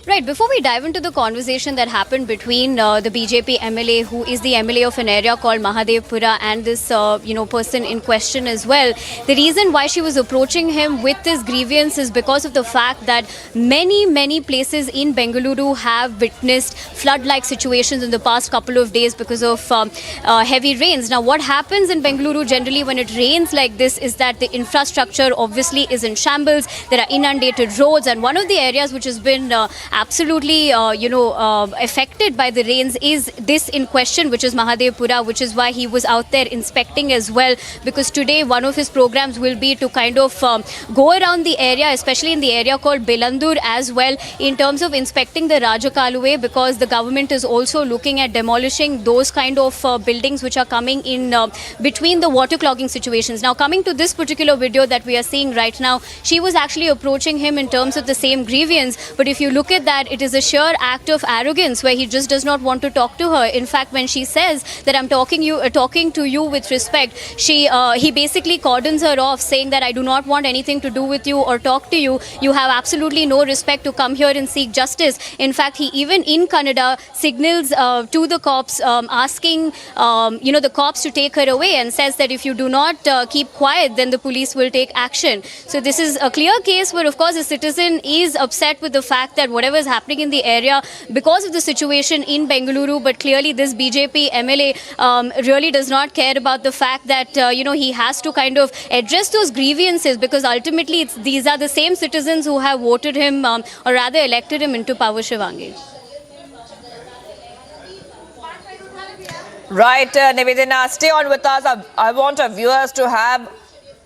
[SPEAKER 5] Right, before we dive into the conversation that happened between the BJP MLA, who is the MLA of an area called Mahadevpura, and this person in question as well, the reason why she was approaching him with this grievance is because of the fact that many places in Bengaluru have witnessed flood-like situations in the past couple of days because of heavy rains. Now, what happens in Bengaluru generally when it rains like this is that the infrastructure obviously is in shambles. There are inundated roads, and one of the areas which has been absolutely affected by the rains is this in question, which is Mahadevpura, which is why he was out there inspecting as well, because today one of his programs will be to kind of go around the area, especially in the area called Belandur as well, in terms of inspecting the Rajakalue, because the government is also looking at demolishing those kind of buildings which are coming in between the water clogging situations. Now, coming to this particular video that we are seeing right now, she was actually approaching him in terms of the same grievance, but if you look at that, it is a sheer act of arrogance where he just does not want to talk to her. In fact, when she says that I'm talking to you with respect, he basically cordons her off, saying that I do not want anything to do with you or talk to you. You have absolutely no respect to come here and seek justice. In fact, he even in Kannada signals to the cops, asking the cops to take her away, and says that if you do not keep quiet, then the police will take action. So this is a clear case where, of course, a citizen is upset with the fact that whatever is happening in the area because of the situation in Bengaluru, but clearly this BJP MLA really does not care about the fact that he has to kind of address those grievances, because ultimately these are the same citizens who have voted him or rather elected him into power. Shivangi.
[SPEAKER 2] Right, Nivedana, stay on with us. I want our viewers to have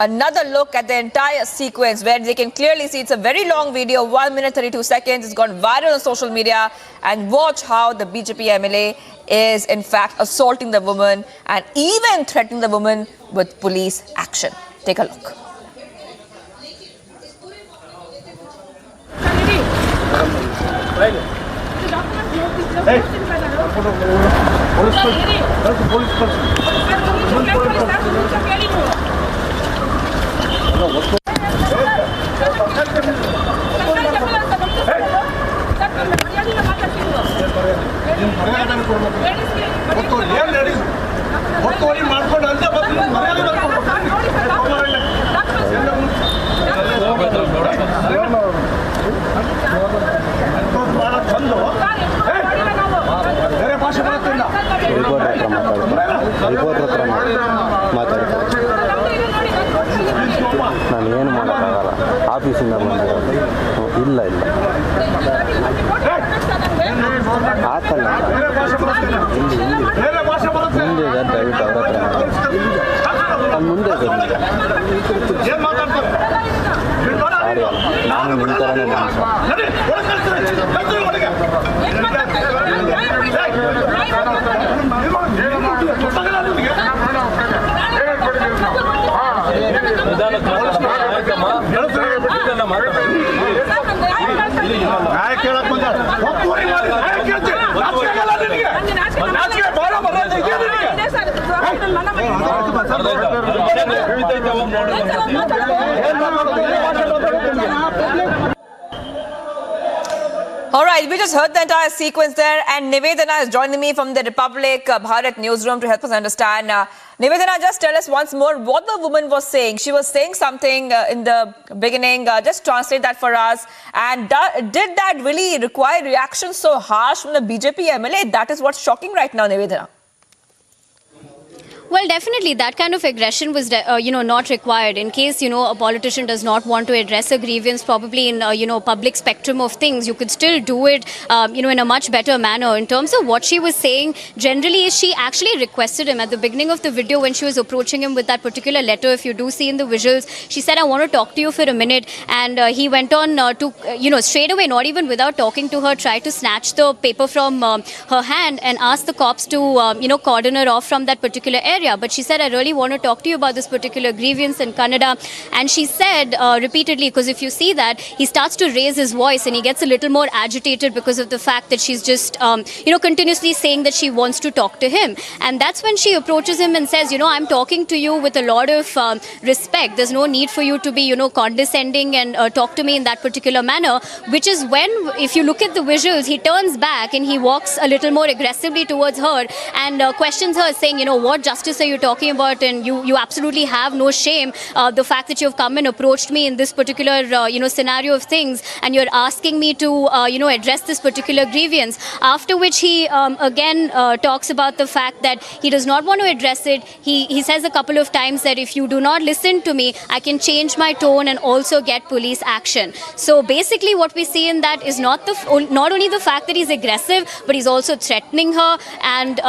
[SPEAKER 2] another look at the entire sequence where they can clearly see it's a very long video, 1 minute 32 seconds. It's gone viral on social media, and watch how the BJP MLA is in fact assaulting the woman and even threatening the woman with police action. Take a look.
[SPEAKER 20] ನಾನು ಏನು ಮಾಡೋಕ್ಕಾಗಲ್ಲ, ಆಫೀಸಿಂದ ಬಂದಿರೋದು. ಇಲ್ಲ ಆತಲ್ಲ ಮುಂದೆ ದಯವಿಟ್ಟು ಅವ್ರ ಹತ್ರ ಮುಂದೆ ನಾನು ನಿಮ್ಮ ಥರನೇ
[SPEAKER 2] All right, we just heard the entire sequence there, and Nivedana is joining me from the Republic Bharat newsroom to help us understand. Nivedana, just tell us once more what the woman was saying. She was saying something in the beginning. Just translate that for us. And did that really require reaction so harsh from the BJP MLA? That is what's shocking right now, Nivedana.
[SPEAKER 5] Well, definitely that kind of aggression was, not required. In case, a politician does not want to address a grievance, probably in, public spectrum of things, you could still do it, in a much better manner. In terms of what she was saying, generally, she actually requested him at the beginning of the video when she was approaching him with that particular letter. If you do see in the visuals, she said, I want to talk to you for a minute. And he went on to, straight away, not even without talking to her, try to snatch the paper from her hand and ask the cops to, cordon her off from that particular area. But she said, I really want to talk to you about this particular grievance in Kannada. And she said repeatedly, because if you see that, he starts to raise his voice and he gets a little more agitated because of the fact that she's just, continuously saying that she wants to talk to him. And that's when she approaches him and says, I'm talking to you with a lot of respect. There's no need for you to be, condescending and talk to me in that particular manner, which is when, if you look at the visuals, he turns back and he walks a little more aggressively towards her and questions her, saying, what justice are you talking about, and you absolutely have no shame. The fact that you've come and approached me in this particular scenario of things, and you're asking me to address this particular grievance. After which he again talks about the fact that he does not want to address it. He says a couple of times that if you do not listen to me, I can change my tone and also get police action. So basically what we see in that is not only the fact that he's aggressive, but he's also threatening her. And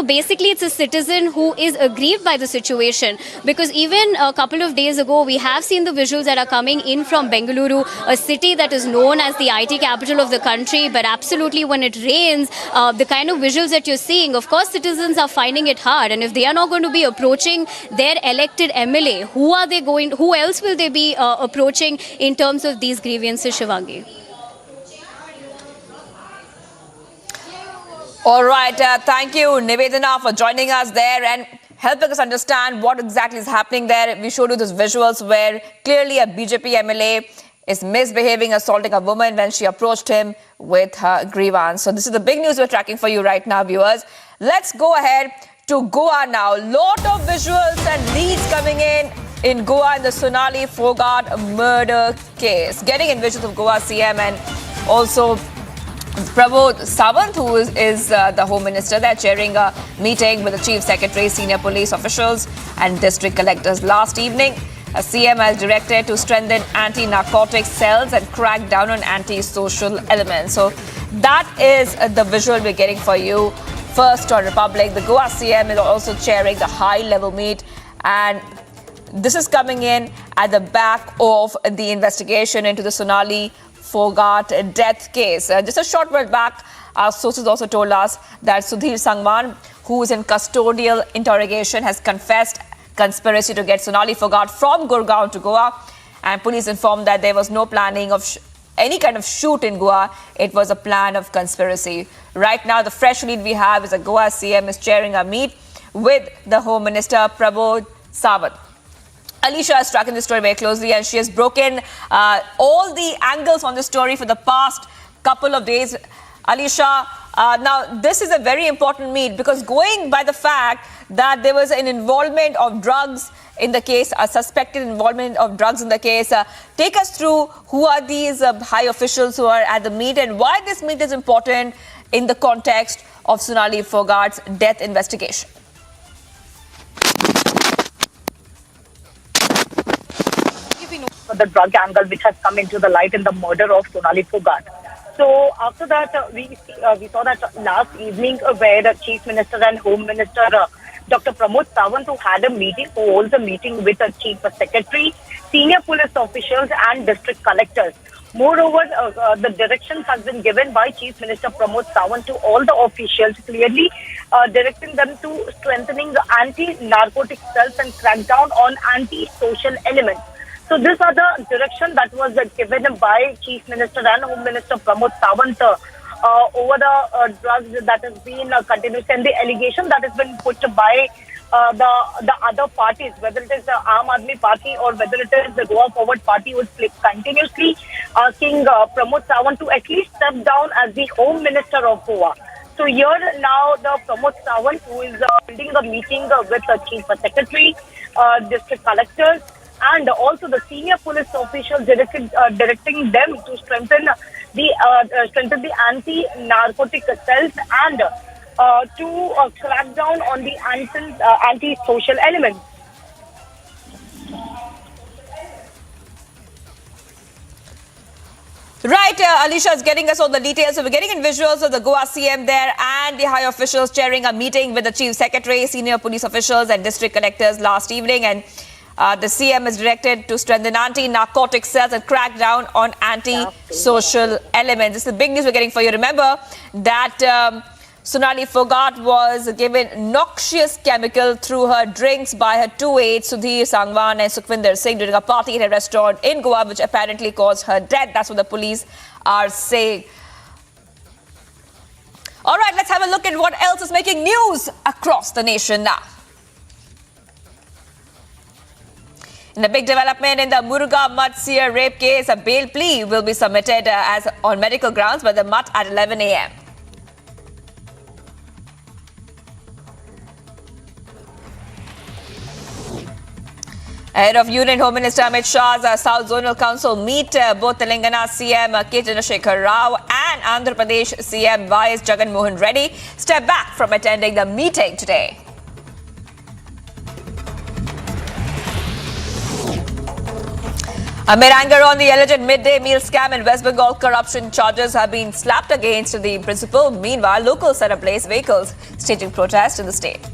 [SPEAKER 5] basically it's a citizen who is aggrieved by the situation, because even a couple of days ago we have seen the visuals that are coming in from Bengaluru, a city that is known as the IT capital of the country. But absolutely when it rains, the kind of visuals that you're seeing, of course citizens are finding it hard. And if they are not going to be approaching their elected MLA, who else will they be approaching in terms of these grievances, Shivangi?
[SPEAKER 2] All right, thank you, Nivedana, for joining us there and helping us understand what exactly is happening there. We showed you these visuals where clearly a BJP MLA is misbehaving, assaulting a woman when she approached him with her grievance. So this is the big news we're tracking for you right now, viewers. Let's go ahead to Goa now. Lot of visuals and leads coming in Goa in the Sonali Fogart murder case. Getting in visuals of Goa CM and also Pramod Sawant, who is the Home Minister, they're chairing a meeting with the Chief Secretary, senior police officials and district collectors last evening. A CM has directed to strengthen anti-narcotics cells and crack down on anti-social elements. So that is the visual we're getting for you. First on Republic, the Goa CM is also chairing the high-level meet, and this is coming in at the back of the investigation into the Sonali Fogart death case. Just a short word back, our sources also told us that Sudhir Sangwan, who is in custodial interrogation, has confessed conspiracy to get Sonali Fogart from Gurgaon to Goa. And police informed that there was no planning of any kind of shoot in Goa. It was a plan of conspiracy. Right now, the fresh lead we have is that Goa CM is chairing a meet with the Home Minister, Pramod Sawant. Alicia is tracking this story very closely, and she has broken all the angles on this story for the past couple of days. Alicia, now this is a very important meet, because going by the fact that there was an involvement of drugs in the case, a suspected involvement of drugs in the case, take us through who are these high officials who are at the meet and why this meet is important in the context of Sonali Fogart's death investigation.
[SPEAKER 17] The drug angle which has come into the light in the murder of Sonali Fogart. So after that, we saw that last evening where the Chief Minister and Home Minister Dr. Pramod Sawant, who had a meeting, who holds a meeting with the Chief Secretary, senior police officials and district collectors. Moreover, the directions has been given by Chief Minister Pramod Sawant to all the officials, clearly directing them to strengthening the anti-narcotic cells and crack down on anti-social elements. So these are the direction that was given by Chief Minister and Home Minister Pramod Sawant over the drugs that has been continuous, and the allegation that has been put by the other parties, whether it is the Aam Aadmi Party or whether it is the Goa Forward Party, was continuously asking Pramod Sawant to at least step down as the Home Minister of Goa. So here now the Pramod Sawant, who is holding a meeting with the Chief Secretary, district collectors, and also the senior police officials, directing them to strengthen the anti-narcotic cells and to crack down on the anti-social elements.
[SPEAKER 2] Right, Alisha is getting us all the details. So we're getting in visuals of the Goa CM there and the high officials chairing a meeting with the Chief Secretary, senior police officials and district collectors last evening. And the CM is directed to strengthen anti-narcotic cells and crack down on anti-social elements. This is the big news we're getting for you. Remember that Sonali Phogat was given noxious chemical through her drinks by her two aides, Sudhir Sangwan and Sukhvinder Singh, during a party at a restaurant in Goa, which apparently caused her death. That's what the police are saying. All right, let's have a look at what else is making news across the nation now. In a big development in the Muruga Matsya rape case, a bail plea will be submitted as on medical grounds by the Mutt at 11 a.m. Ahead of Union Home Minister Amit Shah's South Zonal Council meet, both Telangana CM K. Chandrasekhar Rao and Andhra Pradesh CM Y.S. Jagan Mohan Reddy step back from attending the meeting today. Amid anger on the alleged midday meal scam in West Bengal, corruption charges have been slapped against the principal. Meanwhile, locals set ablaze vehicles, staging protests in the state.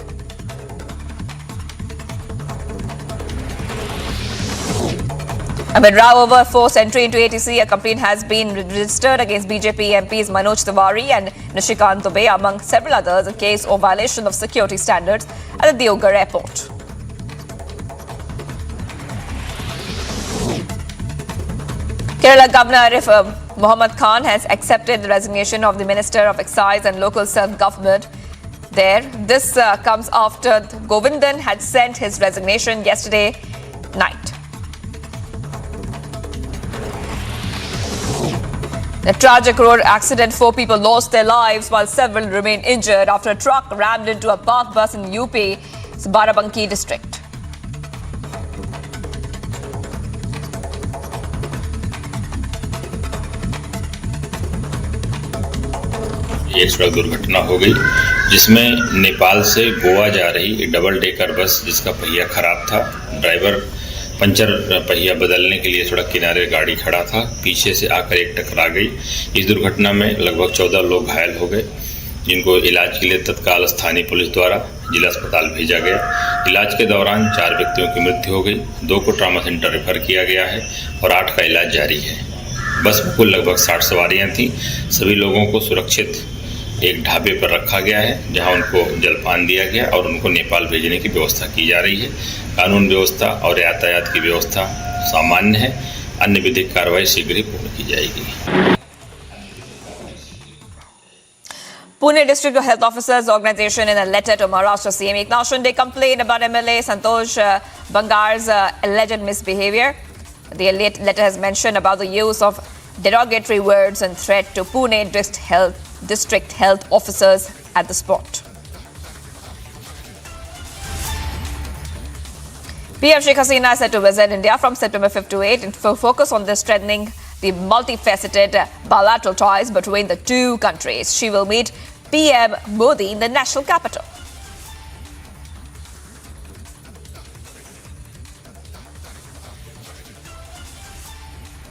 [SPEAKER 2] Amid row over forced entry into ATC, a complaint has been registered against BJP MPs Manoj Tiwari and Nishikant Dubey, among several others, in case of violation of security standards at the Deoghar airport. Kerala Governor Arif Muhammad Khan has accepted the resignation of the Minister of Excise and Local Self-Government there. This comes after Govindan had sent his resignation yesterday night. A tragic road accident, 4 people lost their lives while several remain injured after a truck rammed into a parked bus in UP's Barabanki district.
[SPEAKER 6] एक सड़क दुर्घटना हो गई जिसमें नेपाल से गोवा जा रही double decker bus जिसका पहिया खराब था, ड्राइवर पंचर पहिया बदलने के लिए सड़क किनारे गाड़ी खड़ा था, पीछे से आकर एक टकरा गई। इस दुर्घटना में लगभग 14 लोग घायल हो गए, जिनको इलाज के लिए तत्काल स्थानीय पुलिस द्वारा जिला अस्पताल भेजा गया। इलाज के दौरान 4 व्यक्तियों की मृत्यु हो गई, 2 को ट्रॉमा सेंटर रेफर किया गया है और 8 का इलाज जारी है। बस में कुल लगभग 60 सवारियां थीं। सभी लोगों को सुरक्षित एक ढाबे पर रखा गया है, जहां उनको जलपान दिया गया और उनको नेपाल भेजने की व्यवस्था की जा रही है। कानून व्यवस्था और यातायात की व्यवस्था सामान्य है। अन्य विधिक कार्रवाई शीघ्र ही पूर्ण की जाएगी।
[SPEAKER 2] Pune District Health Officers Organization, in a letter to Maharashtra CM Eknath Shinde, complained about MLA Santosh Bangar's alleged misbehavior. The letter has mentioned about the use of derogatory words and threat to Pune District Health Officers at the spot. PM Sheikh Hasina is set to visit India from September 5th to 8th and focus on the strengthening the multifaceted bilateral ties between the two countries. She will meet PM Modi in the national capital.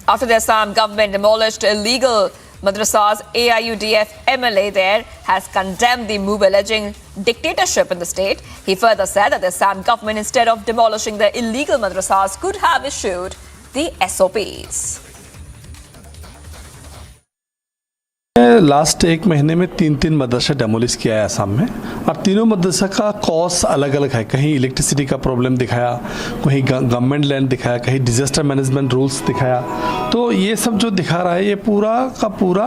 [SPEAKER 2] After the Assam government demolished illegal madrasas, AIUDF MLA there has condemned the move, alleging dictatorship in the state. He further said that the Assam government, instead of demolishing the illegal madrasas, could have issued the SOPs.
[SPEAKER 8] Last एक महीने में 3 मदरसा demolish किया है असम में, और तीनों मदरसा का cause अलग अलग है। कहीं इलेक्ट्रिसिटी का प्रॉब्लम दिखाया, कहीं गवर्नमेंट लैंड दिखाया, कहीं डिजास्टर मैनेजमेंट रूल्स दिखाया। तो ये सब जो दिखा रहा है ये पूरा का पूरा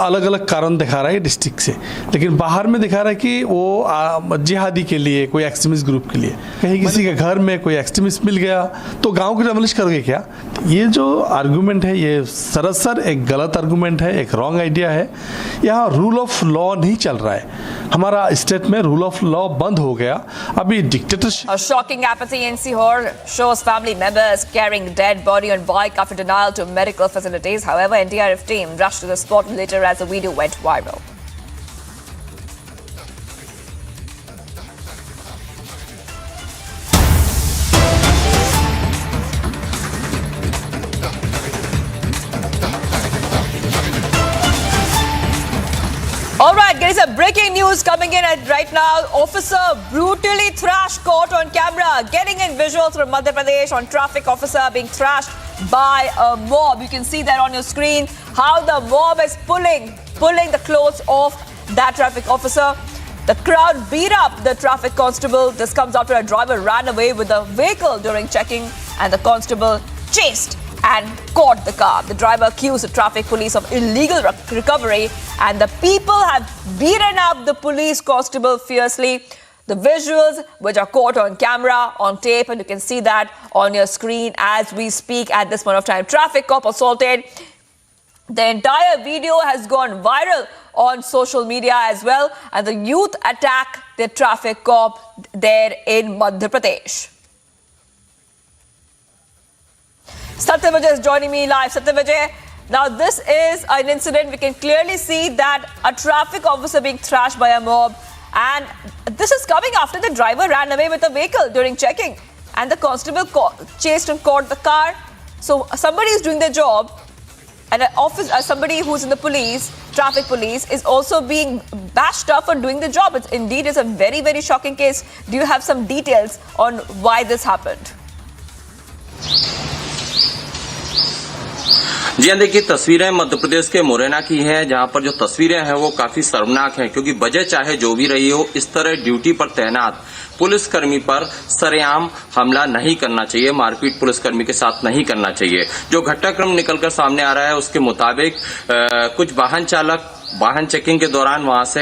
[SPEAKER 8] अलग अलग कारण दिखा रहा है डिस्ट्रिक्ट से, लेकिन बाहर में दिखा रहा है कि वो जिहादी के लिए, कोई एक्सट्रीमिस्ट ग्रुप के लिए, कहीं किसी के घर में कोई एक्सट्रीमिस्ट मिल गया तो गाँव को डेमोलिश करोगे क्या? ये जो आर्गूमेंट है ये सरासर एक गलत आर्गूमेंट है, एक रॉन्ग आइडिया है। यहाँ रूल ऑफ लॉ नहीं चल रहा है, हमारा स्टेट में रूल ऑफ लॉ बंद हो गया। अभी dictatorship.
[SPEAKER 2] A shocking apathy in Sihor shows family members carrying dead body on bike after denial to medical facilities. However, NDRF team rushed to the spot later as the video went viral. All right, there is a breaking news coming in right now. Officer brutally thrashed, caught on camera. Getting in visuals from Madhya Pradesh on traffic officer being thrashed by a mob. You can see that on your screen how the mob is pulling the clothes off that traffic officer. The crowd beat up the traffic constable. This comes after a driver ran away with the vehicle during checking, and the constable chased and caught the car. The driver accused the traffic police of illegal recovery, and the people have beaten up the police constable fiercely. The visuals, which are caught on camera, on tape, and you can see that on your screen as we speak at this point of time. Traffic cop assaulted. The entire video has gone viral on social media as well, and the youth attack the traffic cop there in Madhya Pradesh. Satyavijay is joining me live. Satyavijay, now this is an incident. We can clearly see that a traffic officer being thrashed by a mob, and this is coming after the driver ran away with a vehicle during checking, and the constable chased and caught the car. So somebody is doing their job, and somebody who's in the police, traffic police, is also being bashed up for doing the job. It's indeed is a very, very shocking case. Do you have some details on why this happened?
[SPEAKER 13] जी हाँ, देखिए तस्वीरें मध्य प्रदेश के मुरैना की हैं, जहां पर जो तस्वीरें हैं वो काफी शर्मनाक हैं, क्योंकि वजह चाहे जो भी रही हो, इस तरह ड्यूटी पर तैनात पुलिसकर्मी पर सरेआम हमला नहीं करना चाहिए, मारपीट पुलिसकर्मी के साथ नहीं करना चाहिए। जो घटनाक्रम निकलकर सामने आ रहा है उसके मुताबिक कुछ वाहन चालक वाहन चेकिंग के दौरान वहां से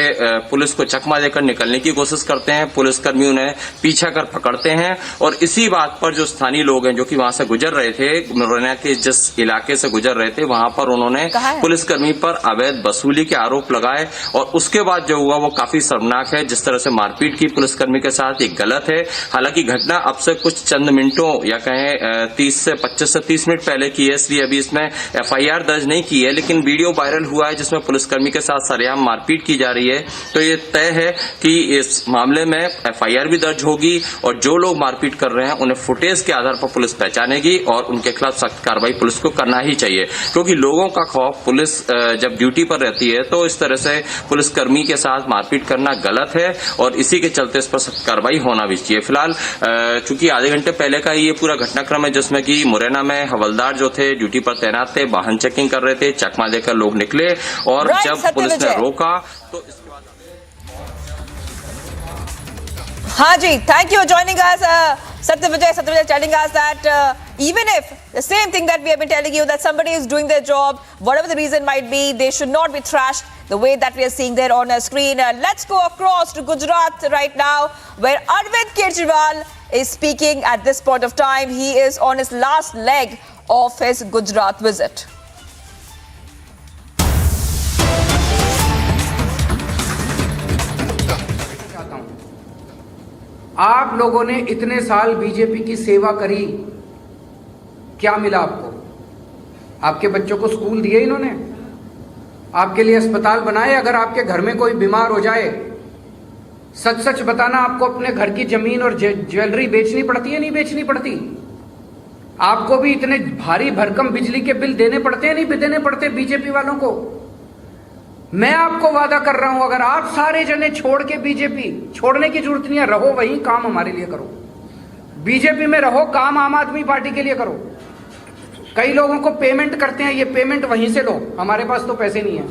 [SPEAKER 13] पुलिस को चकमा देकर निकलने की कोशिश करते हैं। पुलिसकर्मी उन्हें पीछा कर पकड़ते हैं, और इसी बात पर जो स्थानीय लोग हैं जो कि वहां से गुजर रहे थे, मुरैना के जिस इलाके से गुजर रहे थे, वहां पर उन्होंने पुलिसकर्मी पर अवैध वसूली के आरोप लगाए, और उसके बाद जो हुआ वो काफी शर्मनाक है। जिस तरह से मारपीट की पुलिसकर्मी के साथ, ये गलत है। हालांकि घटना अब से कुछ चंद मिनटों या कहें 25 से 30 मिनट पहले की है, इसलिए अभी इसमें FIR दर्ज नहीं की है, लेकिन वीडियो वायरल हुआ है जिसमें पुलिसकर्मी के साथ सरेआम मारपीट की जा रही है। तो ये तय है कि इस मामले में FIR भी दर्ज होगी, और जो लोग मारपीट कर रहे हैं उन्हें फुटेज के आधार पर पुलिस पहचानेगी, और उनके खिलाफ सख्त कार्रवाई पुलिस को करना ही चाहिए, क्योंकि लोगों का खौफ, पुलिस जब ड्यूटी पर रहती है तो इस तरह से पुलिसकर्मी के साथ मारपीट करना गलत है, और इसी के चलते इस पर सख्त कार्रवाई होना भी चाहिए। फिलहाल चूंकि आधे घंटे पहले का ये पूरा घटनाक्रम है, जिसमें कि मुरैना में हवलदार जो थे ड्यूटी पर तैनात थे, वाहन चेकिंग कर रहे थे, चकमा देकर लोग निकले, और जब पुलिस ने रोका तो इसके बाद।
[SPEAKER 2] हाँ जी, thank you for joining us, Satyavijay telling us that even if the same thing that we have been telling you, that somebody is doing their job, whatever the reason might be, they should not be thrashed the way that we are seeing there on our screen. Let's go across to Gujarat right now, where Arvind Kejriwal is speaking at this point of time. He is on his last leg of his Gujarat visit.
[SPEAKER 21] आप लोगों ने इतने साल BJP की सेवा करी, क्या मिला आपको? आपके बच्चों को स्कूल दिए इन्होंने, आपके लिए अस्पताल बनाए। अगर आपके घर में कोई बीमार हो जाए, सच सच बताना, आपको अपने घर की जमीन और ज्वेलरी बेचनी पड़ती है, नहीं बेचनी पड़ती? आपको भी इतने भारी भरकम बिजली के बिल देने पड़ते हैं, नहीं देने पड़ते बीजेपी वालों को? मैं आपको वादा कर रहा हूं, अगर आप सारे जने छोड़ के, बीजेपी छोड़ने की जरूरत नहीं है, रहो वहीं, काम हमारे लिए करो, बीजेपी में रहो, काम आम आदमी पार्टी के लिए करो। कई लोगों को पेमेंट करते हैं, ये पेमेंट वहीं से लो, हमारे पास तो पैसे नहीं है।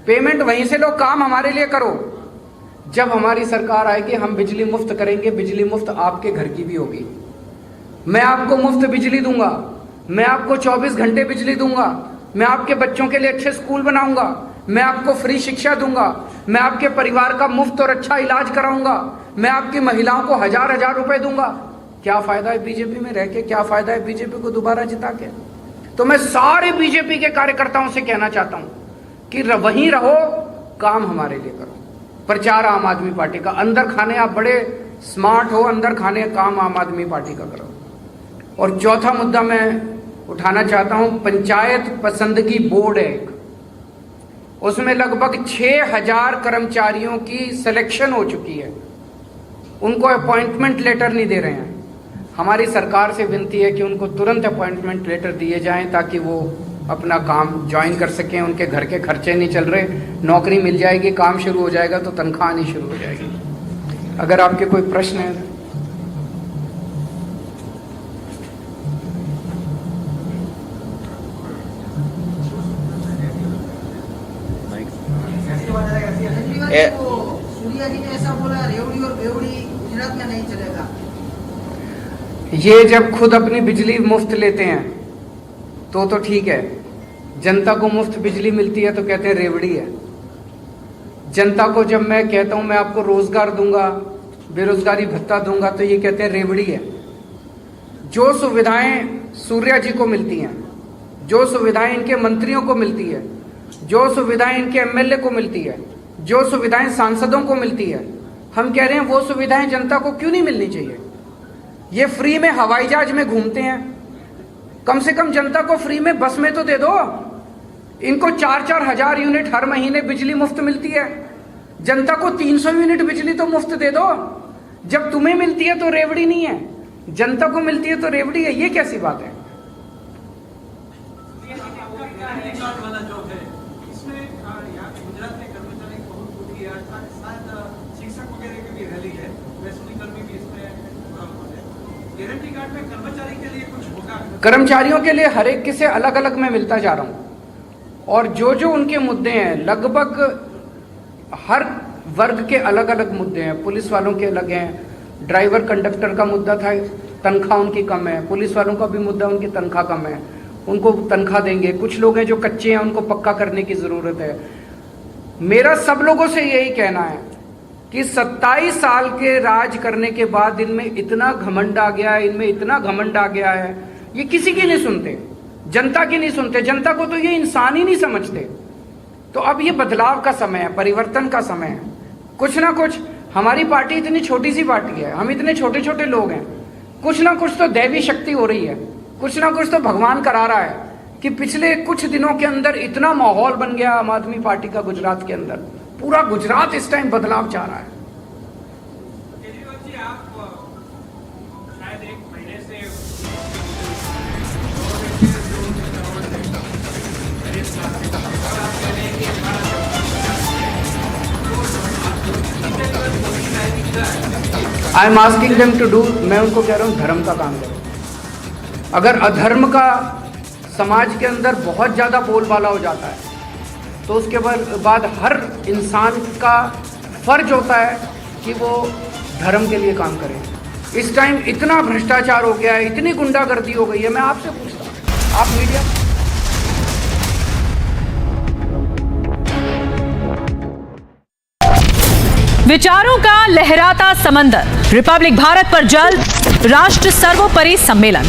[SPEAKER 21] पेमेंट वहीं से लो, काम हमारे लिए करो। जब हमारी सरकार आएगी हम बिजली मुफ्त करेंगे, बिजली मुफ्त आपके घर की भी होगी। मैं आपको मुफ्त बिजली दूंगा, मैं आपको 24 घंटे बिजली दूंगा, मैं आपके बच्चों के लिए अच्छे स्कूल बनाऊंगा, मैं आपको फ्री शिक्षा दूंगा, मैं आपके परिवार का मुफ्त और अच्छा इलाज कराऊंगा, मैं आपकी महिलाओं को 1000-1000 रुपए दूंगा। क्या फायदा है बीजेपी में रह के, क्या फायदा है बीजेपी को दोबारा जिता के? तो मैं सारे बीजेपी के कार्यकर्ताओं से कहना चाहता हूं कि वहीं रहो, काम हमारे लिए करो। प्रचार आम आदमी पार्टी का, अंदर खाने आप बड़े स्मार्ट हो, अंदर खाने काम आम आदमी पार्टी का करो। और चौथा मुद्दा मैं उठाना चाहता हूं, पंचायत पसंदगी बोर्ड है एक, उसमें लगभग 6000 कर्मचारियों की सिलेक्शन हो चुकी है, उनको अपॉइंटमेंट लेटर नहीं दे रहे हैं। हमारी सरकार से विनती है कि उनको तुरंत अपॉइंटमेंट लेटर दिए जाएं ताकि वो अपना काम ज्वाइन कर सकें, उनके घर के खर्चे नहीं चल रहे, नौकरी मिल जाएगी, काम शुरू हो जाएगा तो तनख्वाह आनी शुरू हो जाएगी। अगर आपके कोई प्रश्न है।
[SPEAKER 3] सूर्या जी ने ऐसा बोला, रेवड़ी और बेवड़ी गुजरात में नहीं चलेगा।
[SPEAKER 21] ये जब खुद अपनी बिजली मुफ्त लेते हैं तो ठीक है, जनता को मुफ्त बिजली मिलती है तो कहते हैं रेवड़ी है। जनता को जब मैं कहता हूं मैं आपको रोजगार दूंगा, बेरोजगारी भत्ता दूंगा, तो ये कहते हैं रेवड़ी है। जो सुविधाएं सूर्या जी को मिलती हैं, जो सुविधाएं इनके मंत्रियों को मिलती है, जो सुविधाएं इनके एमएलए को मिलती है, जो सुविधाएं सांसदों को मिलती है, हम कह रहे हैं वो सुविधाएं जनता को क्यों नहीं मिलनी चाहिए? ये फ्री में हवाई जहाज में घूमते हैं, कम से कम जनता को फ्री में बस में तो दे दो। इनको 4-4 हजार यूनिट हर महीने बिजली मुफ्त मिलती है, जनता को 300 यूनिट बिजली तो मुफ्त दे दो। जब तुम्हें मिलती है तो रेवड़ी नहीं है, जनता को मिलती है तो रेवड़ी है, ये कैसी बात है? कर्मचारियों के लिए हर एक किसे अलग अलग मैं मिलता जा रहा हूं, और जो उनके मुद्दे हैं, लगभग हर वर्ग के अलग अलग मुद्दे हैं। पुलिस वालों के अलग हैं, ड्राइवर कंडक्टर का मुद्दा था, तनख्वाह उनकी कम है। पुलिस वालों का भी मुद्दा, उनकी तनख्वाह कम है, उनको तनख्वाह देंगे। कुछ लोग हैं जो कच्चे हैं, उनको पक्का करने की जरूरत है। मेरा सब लोगों से यही कहना है कि 27 साल के राज करने के बाद इनमें इतना घमंड आ गया है, इनमें इतना घमंड आ गया है, ये किसी की नहीं सुनते, जनता की नहीं सुनते। जनता को तो ये इंसान ही नहीं समझते। तो अब ये बदलाव का समय है, परिवर्तन का समय है। कुछ ना कुछ, हमारी पार्टी इतनी छोटी सी पार्टी है, हम इतने छोटे छोटे लोग हैं, कुछ ना कुछ तो दैवी शक्ति हो रही है, कुछ ना कुछ तो भगवान करा रहा है कि पिछले कुछ दिनों के अंदर इतना माहौल बन गया आम आदमी पार्टी का गुजरात के अंदर। पूरा गुजरात इस टाइम बदलाव चाह रहा है। I am asking them to do, मैं उनको कह रहा हूँ धर्म का काम करो। अगर अधर्म का समाज के अंदर बहुत ज़्यादा बोलबाला हो जाता है तो उसके बाद हर इंसान का फर्ज होता है कि वो धर्म के लिए काम करे। इस टाइम इतना भ्रष्टाचार हो गया है, इतनी गुंडागर्दी हो गई है। मैं आपसे पूछता हूँ, आप मीडिया
[SPEAKER 4] विचारों का लहराता समंदर, रिपब्लिक भारत पर जल्द राष्ट्र सर्वोपरि सम्मेलन।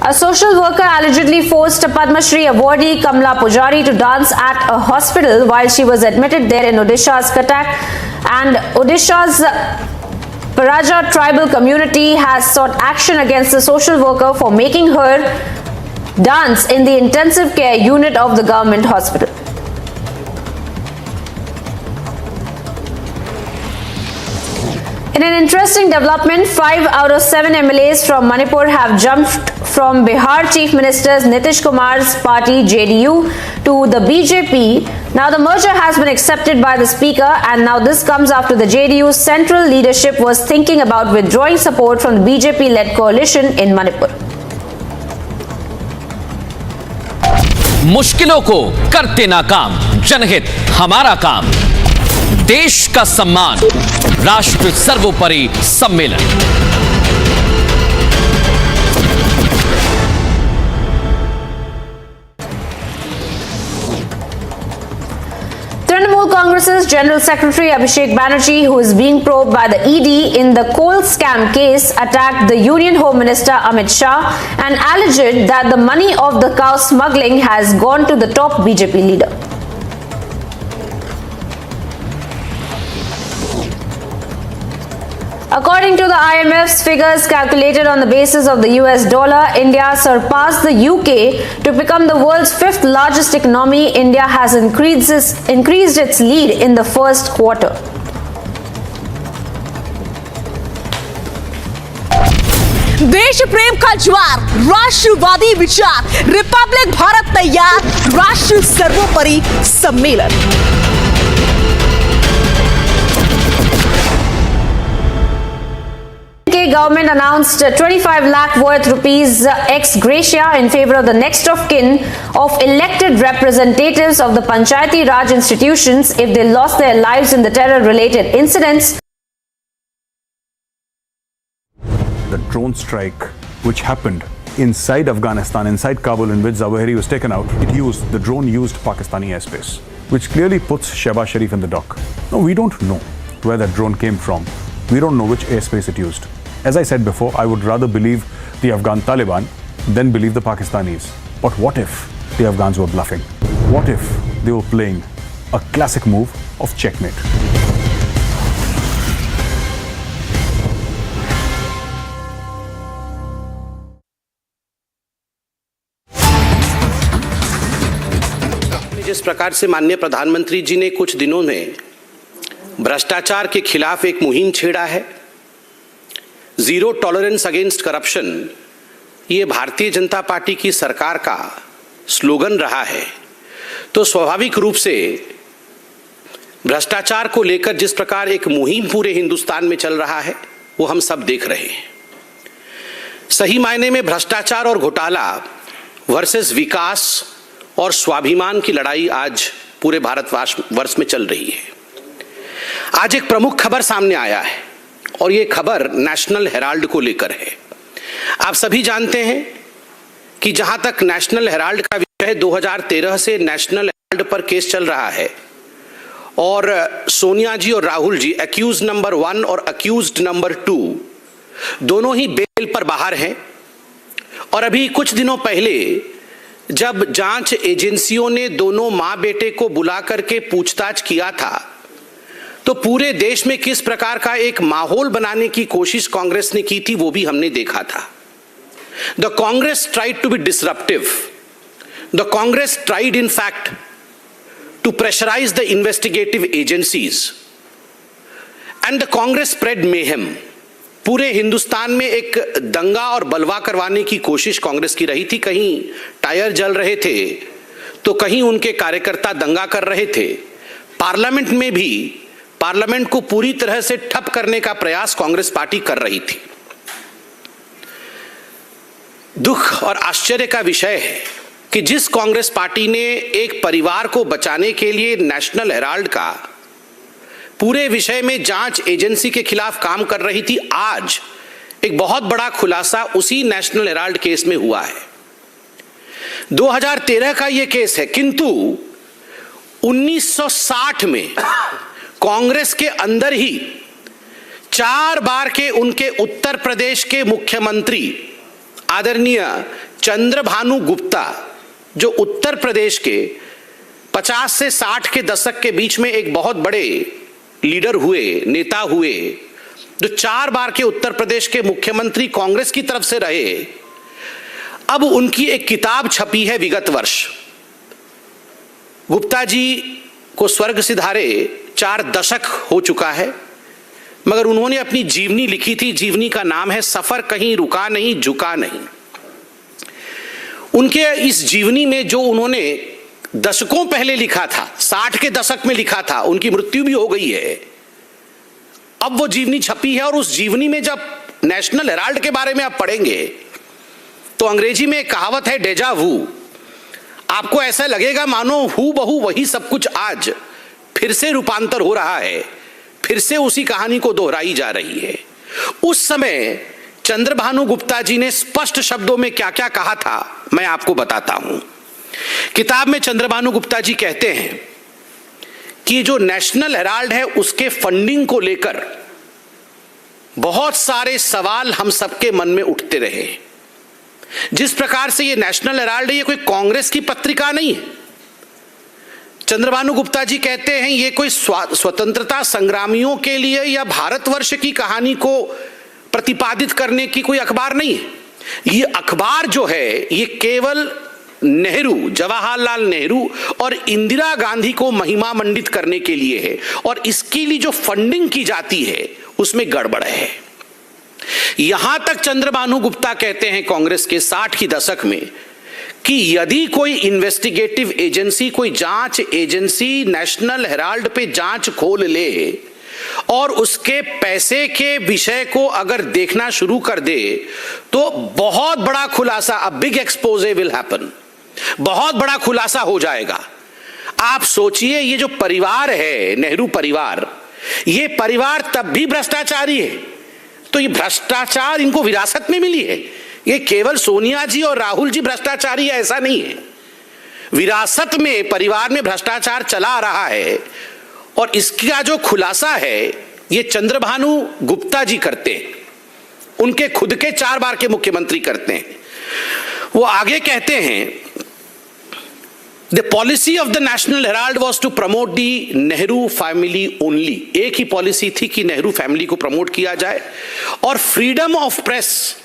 [SPEAKER 23] A social worker allegedly forced a Padma Shri awardee Kamla Pujari to dance at a hospital while she was admitted there in Odisha's Cuttack, and Odisha's Paraja tribal community has sought action against the social worker for making her dance in the intensive care unit of the government hospital. In an interesting development, 5 out of 7 MLAs from Manipur have jumped from Bihar Chief Minister's Nitish Kumar's party JDU to the BJP. Now the merger has been accepted by the speaker, and now this comes after the JDU's central leadership was thinking about withdrawing support from the BJP-led coalition in Manipur.
[SPEAKER 1] मुश्किलों को करते नाकाम, जनहित हमारा काम, देश का सम्मान, राष्ट्र सर्वोपरि सम्मेलन।
[SPEAKER 23] Trinamool Congress's General Secretary Abhishek Banerjee, who is being probed by the ED in the coal scam case, attacked the Union Home Minister Amit Shah and alleged that the money of the cow smuggling has gone to the top BJP leader. According to the IMF's figures calculated on the basis of the US dollar, India surpassed the UK to become the world's 5th largest economy. India has increased its lead in the first quarter.
[SPEAKER 4] देश प्रेम का ज्वार, राष्ट्रवादी विचार, Republic Bharat तैयार, राष्ट्र सर्वोपरि सम्मेलन।
[SPEAKER 23] Government announced 25 lakh worth rupees ex gratia in favor of the next of kin of elected representatives of the Panchayati Raj institutions if they lost their lives in the terror-related incidents.
[SPEAKER 7] The drone strike which happened inside Afghanistan, inside Kabul, in which Zawahiri was taken out, the drone used Pakistani airspace, which clearly puts Shehbaz Sharif in the dock. No, we don't know where that drone came from. We don't know which airspace it used. As I said before, I would rather believe the Afghan Taliban than believe the Pakistanis. But what if the Afghans were bluffing? What if they were playing a classic move of checkmate?
[SPEAKER 16] जिस प्रकार से माननीय प्रधानमंत्री जी ने कुछ दिनों में भ्रष्टाचार के खिलाफ एक मुहिम छेड़ा है, जीरो टॉलरेंस अगेंस्ट करप्शन, ये भारतीय जनता पार्टी की सरकार का स्लोगन रहा है, तो स्वाभाविक रूप से भ्रष्टाचार को लेकर जिस प्रकार एक मुहिम पूरे हिंदुस्तान में चल रहा है वो हम सब देख रहे हैं। सही मायने में भ्रष्टाचार और घोटाला वर्सेस विकास और स्वाभिमान की लड़ाई आज पूरे भारतवर्ष में चल रही है। आज एक प्रमुख खबर सामने आया है और ये खबर नेशनल हेराल्ड को लेकर है। आप सभी जानते हैं कि जहां तक नेशनल हेराल्ड का विषय 2013 से नेशनल हेराल्ड पर केस चल रहा है और सोनिया जी और राहुल जी अक्यूज नंबर 1 और अक्यूज्ड नंबर 2 दोनों ही बेल पर बाहर हैं। और अभी कुछ दिनों पहले जब जांच एजेंसियों ने दोनों मां बेटे को बुला करके पूछताछ किया था तो पूरे देश में किस प्रकार का एक माहौल बनाने की कोशिश कांग्रेस ने की थी वो भी हमने देखा था। The Congress tried to be disruptive, the Congress tried in fact to pressurise the investigative agencies and the Congress spread mayhem. पूरे हिंदुस्तान में एक दंगा और बलवा करवाने की कोशिश कांग्रेस की रही थी। कहीं टायर जल रहे थे तो कहीं उनके कार्यकर्ता दंगा कर रहे थे। पार्लियामेंट में भी पार्लियामेंट को पूरी तरह से ठप करने का प्रयास कांग्रेस पार्टी कर रही थी। दुख और आश्चर्य का विषय है कि जिस कांग्रेस पार्टी ने एक परिवार को बचाने के लिए नेशनल हेराल्ड का पूरे विषय में जांच एजेंसी के खिलाफ काम कर रही थी, आज एक बहुत बड़ा खुलासा उसी नेशनल हेराल्ड केस में हुआ है। 2013 का यह केस है, किंतु 1960 में कांग्रेस के अंदर ही 4 बार के उनके उत्तर प्रदेश के मुख्यमंत्री आदरणीय चंद्रभानु गुप्ता, जो उत्तर प्रदेश के 50 से 60 के दशक के बीच में एक बहुत बड़े लीडर हुए, नेता हुए, जो 4 बार के उत्तर प्रदेश के मुख्यमंत्री कांग्रेस की तरफ से रहे, अब उनकी एक किताब छपी है विगत वर्ष। गुप्ता जी को स्वर्ग सिधारे 4 दशक हो चुका है, मगर उन्होंने अपनी जीवनी लिखी थी। जीवनी का नाम है सफर कहीं रुका नहीं झुका नहीं। उनके इस जीवनी में जो उन्होंने दशकों पहले लिखा था, 60 के दशक में लिखा था, उनकी मृत्यु भी हो गई है, अब वो जीवनी छपी है। और उस जीवनी में जब नेशनल हेराल्ड के बारे में आप पढ़ेंगे तो अंग्रेजी में एक कहावत है, डेजा वू। आपको ऐसा लगेगा मानो हू बहू वही सब कुछ आज फिर से रूपांतर हो रहा है, फिर से उसी कहानी को दोहराई जा रही है। उस समय चंद्रभानु गुप्ता जी ने स्पष्ट शब्दों में क्या क्या कहा था, मैं आपको बताता हूं। किताब में चंद्रभानु गुप्ता जी कहते हैं कि जो नेशनल हेराल्ड है उसके फंडिंग को लेकर बहुत सारे सवाल हम सबके मन में उठते रहे। जिस प्रकार से ये नेशनल हेराल्ड है, ये कोई कांग्रेस की पत्रिका नहीं है। चंद्रभानु गुप्ता जी कहते हैं ये कोई स्वतंत्रता संग्रामियों के लिए या भारतवर्ष की कहानी को प्रतिपादित करने की कोई अखबार नहीं है। ये अखबार जो है ये केवल नेहरू, जवाहरलाल नेहरू और इंदिरा गांधी को महिमा मंडित करने के लिए है, और इसके लिए जो फंडिंग की जाती है उसमें गड़बड़ है। यहां तक चंद्रभानु गुप्ता कहते हैं कांग्रेस के 60 की दशक में कि यदि कोई इन्वेस्टिगेटिव एजेंसी, कोई जांच एजेंसी नेशनल हेराल्ड पे जांच खोल ले और उसके पैसे के विषय को अगर देखना शुरू कर दे तो बहुत बड़ा खुलासा, a big exposé will happen, बहुत बड़ा खुलासा हो जाएगा। आप सोचिए ये जो परिवार है नेहरू परिवार, ये परिवार तब भी भ्रष्टाचारी है, तो ये भ्रष्टाचार इनको विरासत में मिली है। ये केवल सोनिया जी और राहुल जी भ्रष्टाचारी है ऐसा नहीं है, विरासत में परिवार में भ्रष्टाचार चला आ रहा है। और इसका जो खुलासा है ये चंद्रभानु गुप्ता जी करते हैं, उनके खुद के 4 बार के मुख्यमंत्री करते हैं। वो आगे कहते हैं the policy of the National Herald was to promote the Nehru family only. एक ही पॉलिसी थी कि नेहरू फैमिली को प्रमोट किया जाए, और फ्रीडम ऑफ प्रेस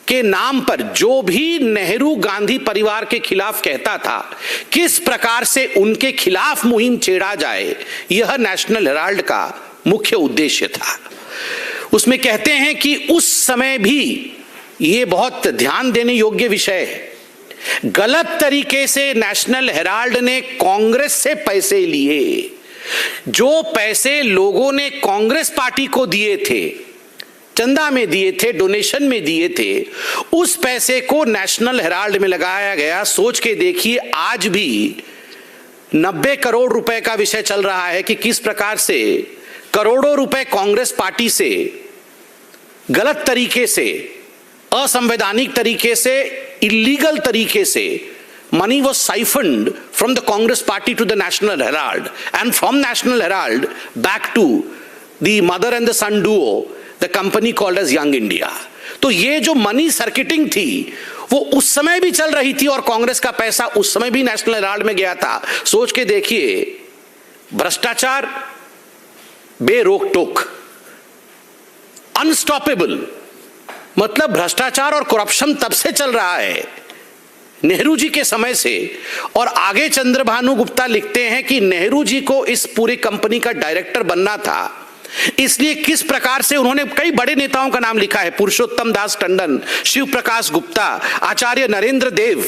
[SPEAKER 16] के नाम पर जो भी नेहरू गांधी परिवार के खिलाफ कहता था, किस प्रकार से उनके खिलाफ मुहिम छेड़ा जाए, यह नेशनल हेराल्ड का मुख्य उद्देश्य था। उसमें कहते हैं कि उस समय भी यह बहुत ध्यान देने योग्य विषय है, गलत तरीके से नेशनल हेराल्ड ने कांग्रेस से पैसे लिए। जो पैसे लोगों ने कांग्रेस पार्टी को दिए थे, चंदा में दिए थे, डोनेशन में दिए थे, उस पैसे को नेशनल हेराल्ड में लगाया गया। सोच के देखिए आज भी 90 करोड़ रुपए का विषय चल रहा है कि किस प्रकार से करोड़ों रुपए कांग्रेस पार्टी से गलत तरीके से, असंवैधानिक तरीके से, इलीगल तरीके से money was siphoned from the Congress party to the National Herald and from National Herald back to the mother and the son duo, the company called as Young India। तो ये जो मनी सर्किटिंग थी वो उस समय भी चल रही थी और कांग्रेस का पैसा उस समय भी नेशनल हेराल्ड में गया था। सोच के देखिए, भ्रष्टाचार बेरोक टोक, अनस्टॉपेबल, मतलब भ्रष्टाचार और करप्शन तब से चल रहा है नेहरू जी के समय से। और आगे चंद्रभानु गुप्ता लिखते हैं कि नेहरू जी को इस पूरी कंपनी का डायरेक्टर बनना था, इसलिए किस प्रकार से उन्होंने कई बड़े नेताओं का नाम लिखा है, पुरुषोत्तम दास टंडन, शिव प्रकाश गुप्ता, आचार्य नरेंद्र देव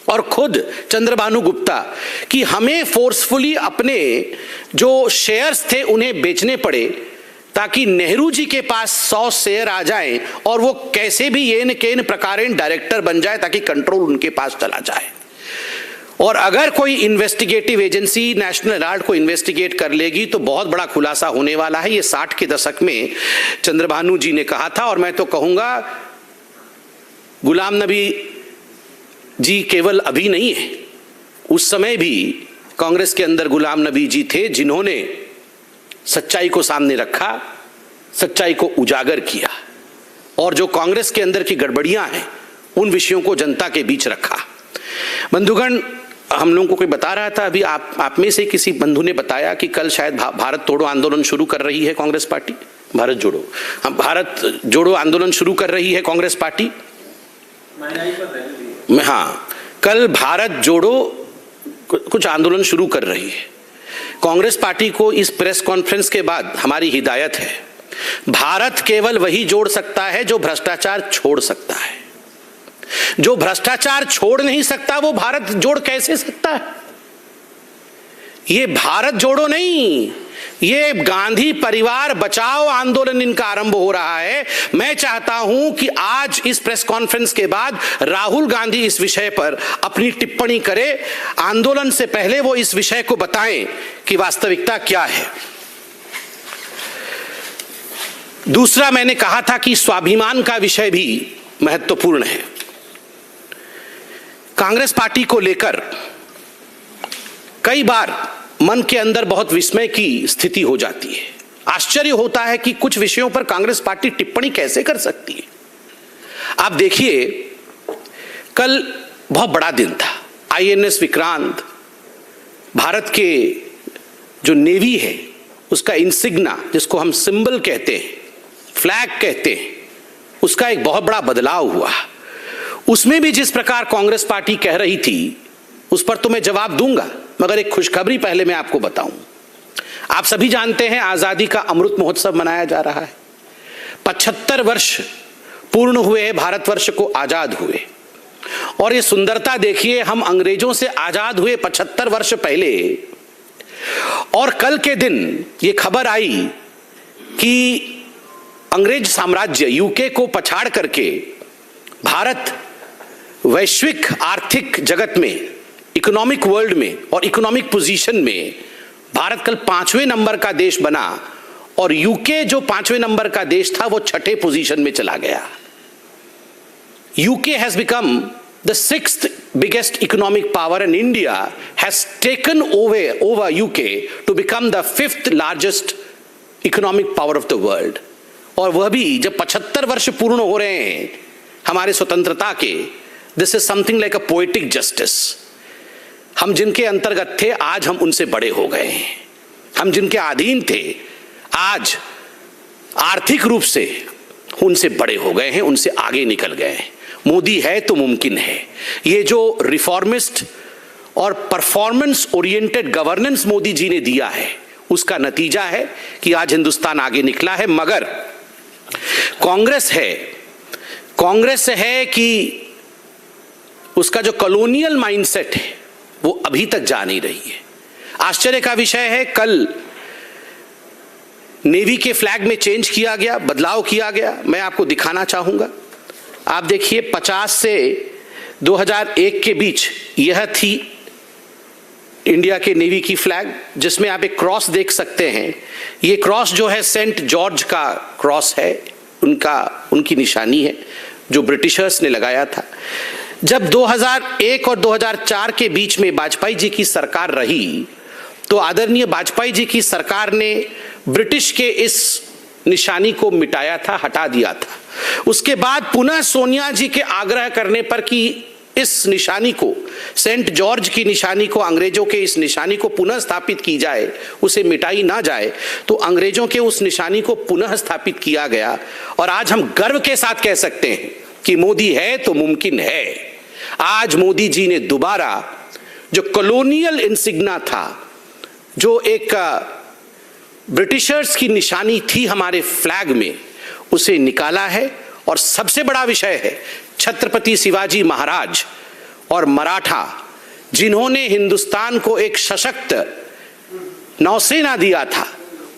[SPEAKER 16] और खुद चंद्रभानु गुप्ता, कि हमें फोर्सफुली अपने जो शेयर्स थे उन्हें बेचने पड़े ताकि नेहरू जी के पास 100 शेयर आ जाएं और वो कैसे भी येन केन प्रकारेण डायरेक्टर बन जाए ताकि कंट्रोल उनके पास चला जाए। और अगर कोई इन्वेस्टिगेटिव एजेंसी नेशनल हेराल्ड को इन्वेस्टिगेट कर लेगी तो बहुत बड़ा खुलासा होने वाला है। ये 60 के दशक में चंद्रभानु जी ने कहा था। और मैं तो कहूंगा गुलाम नबी जी केवल अभी नहीं है, उस समय भी कांग्रेस के अंदर गुलाम नबी जी थे जिन्होंने सच्चाई को सामने रखा, सच्चाई को उजागर किया और जो कांग्रेस के अंदर की गड़बड़ियां हैं उन विषयों को जनता के बीच रखा। बंधुगण, हम लोगों को कोई बता रहा था अभी, आप में से किसी बंधु ने बताया कि कल शायद भारत तोड़ो आंदोलन शुरू कर रही है कांग्रेस पार्टी, भारत जोड़ो आंदोलन शुरू कर रही है कांग्रेस पार्टी। हाँ, कल भारत जोड़ो कुछ आंदोलन शुरू कर रही है कांग्रेस पार्टी को। इस प्रेस कॉन्फ्रेंस के बाद हमारी हिदायत है भारत केवल वही जोड़ सकता है जो भ्रष्टाचार छोड़ सकता है। जो भ्रष्टाचार छोड़ नहीं सकता वो भारत जोड़ कैसे सकता है? ये भारत जोड़ो नहीं, ये गांधी परिवार बचाओ आंदोलन इनका आरंभ हो रहा है। मैं चाहता हूं कि आज इस प्रेस कॉन्फ्रेंस के बाद राहुल गांधी इस विषय पर अपनी टिप्पणी करे। आंदोलन से पहले वो इस विषय को बताएं कि वास्तविकता क्या है। दूसरा, मैंने कहा था कि स्वाभिमान का विषय भी महत्वपूर्ण है। कांग्रेस पार्टी को लेकर कई बार मन के अंदर बहुत विस्मय की स्थिति हो जाती है। आश्चर्य होता है कि कुछ विषयों पर कांग्रेस पार्टी टिप्पणी कैसे कर सकती है। आप देखिए, कल बहुत बड़ा दिन था। आईएनएस विक्रांत, भारत के जो नेवी है उसका इंसिग्ना, जिसको हम सिंबल कहते हैं, फ्लैग कहते हैं, उसका एक बहुत बड़ा बदलाव हुआ। उसमें भी जिस प्रकार कांग्रेस पार्टी कह रही थी उस पर तो मैं जवाब दूंगा, मगर एक खुशखबरी पहले मैं आपको बताऊं। आप सभी जानते हैं आजादी का अमृत महोत्सव मनाया जा रहा है। 75 वर्ष पूर्ण हुए हैं भारतवर्ष को आजाद हुए। और ये सुंदरता देखिए, हम अंग्रेजों से आजाद हुए 75 वर्ष पहले, और कल के दिन ये खबर आई कि अंग्रेज साम्राज्य यूके को पछाड़ करके भारत वैश्विक आर्थिक जगत में, इकोनॉमिक वर्ल्ड में और इकोनॉमिक पोजीशन में भारत कल 5वें नंबर का देश बना, और यूके जो 5वें नंबर का देश था वो 6ठे पोजीशन में चला गया। UK has become the 6th biggest economic power and India has taken over UK to become the 5th largest economic power of the world। और वह भी जब 75 वर्ष पूर्ण हो रहे हैं हमारे स्वतंत्रता के। This is something like a poetic justice. हम जिनके अंतर्गत थे आज हम उनसे बड़े हो गए हैं। हम जिनके अधीन थे आज आर्थिक रूप से उनसे बड़े हो गए हैं, उनसे आगे निकल गए हैं। मोदी है तो मुमकिन है। ये जो रिफॉर्मिस्ट और performance oriented governance Modi ji ने दिया है उसका नतीजा है कि आज हिंदुस्तान आगे निकला है। मगर कांग्रेस है कि उसका जो कॉलोनियल माइंडसेट है वो अभी तक जा नहीं रही है। आश्चर्य का विषय है, कल नेवी के फ्लैग में चेंज किया गया, बदलाव किया गया। मैं आपको दिखाना चाहूंगा। आप देखिए, 50 से 2001 के बीच यह थी इंडिया के नेवी की फ्लैग, जिसमें आप एक क्रॉस देख सकते हैं। ये क्रॉस जो है सेंट जॉर्ज का क्रॉस है, उनकी निशानी है जो ब्रिटिशर्स ने लगाया था। जब 2001 और 2004 के बीच में वाजपेयी जी की सरकार रही तो आदरणीय वाजपेयी जी की सरकार ने ब्रिटिश के इस निशानी को मिटाया था, हटा दिया था। उसके बाद पुनः सोनिया जी के आग्रह करने पर कि इस निशानी को, सेंट जॉर्ज की निशानी को, अंग्रेजों के इस निशानी को पुनः स्थापित की जाए, उसे मिटाई ना जाए, तो अंग्रेजों के उस निशानी को पुनः स्थापित किया गया। और आज हम गर्व के साथ कह सकते हैं कि मोदी है तो मुमकिन है। आज मोदी जी ने दोबारा जो कॉलोनियल इंसिग्ना था, जो एक ब्रिटिशर्स की निशानी थी हमारे फ्लैग में, उसे निकाला है। और सबसे बड़ा विषय है छत्रपति शिवाजी महाराज और मराठा, जिन्होंने हिंदुस्तान को एक सशक्त नौसेना दिया था,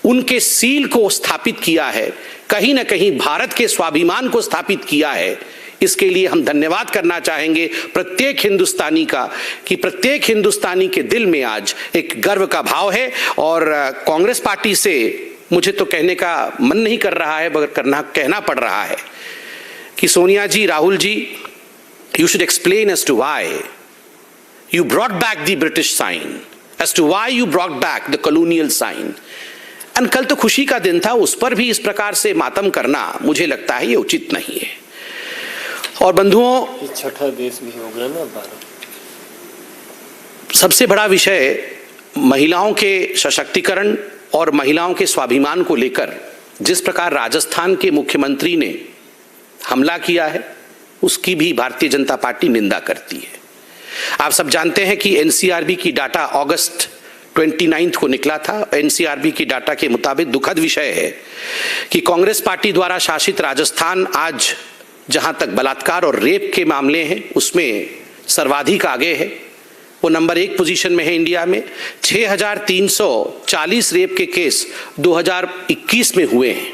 [SPEAKER 16] उनके सील को स्थापित किया है, कहीं ना कहीं भारत के स्वाभिमान को स्थापित किया है। इसके लिए हम धन्यवाद करना चाहेंगे प्रत्येक हिंदुस्तानी का, कि प्रत्येक हिंदुस्तानी के दिल में आज एक गर्व का भाव है। और कांग्रेस पार्टी से मुझे तो कहने का मन नहीं कर रहा है, मगर कहना पड़ रहा है कि सोनिया जी, Rahul ji, you should explain as to why you brought back the British sign, as to why you brought back the colonial sign। और कल तो खुशी का दिन था, उस पर भी इस प्रकार से मातम करना मुझे लगता है ये उचित नहीं है। और बंधुओं,
[SPEAKER 20] छठा देश भी हो गया ना भारत।
[SPEAKER 16] सबसे बड़ा विषय महिलाओं के सशक्तिकरण और महिलाओं के स्वाभिमान को लेकर जिस प्रकार राजस्थान के मुख्यमंत्री ने हमला किया है, उसकी भी भारतीय जनता पार्टी निंदा करती है। आप सब जानते हैं कि एनसीआरबी की डाटा अगस्त 29 को निकला था। एनसीआरबी की डाटा के मुताबिक दुखद विषय है कि कांग्रेस पार्टी द्वारा शासित राजस्थान आज जहां तक बलात्कार और रेप के मामले हैं उसमें सर्वाधिक आगे है। वो नंबर 1 पोजीशन में है इंडिया में। 6,340 रेप के केस 2021 में हुए हैं।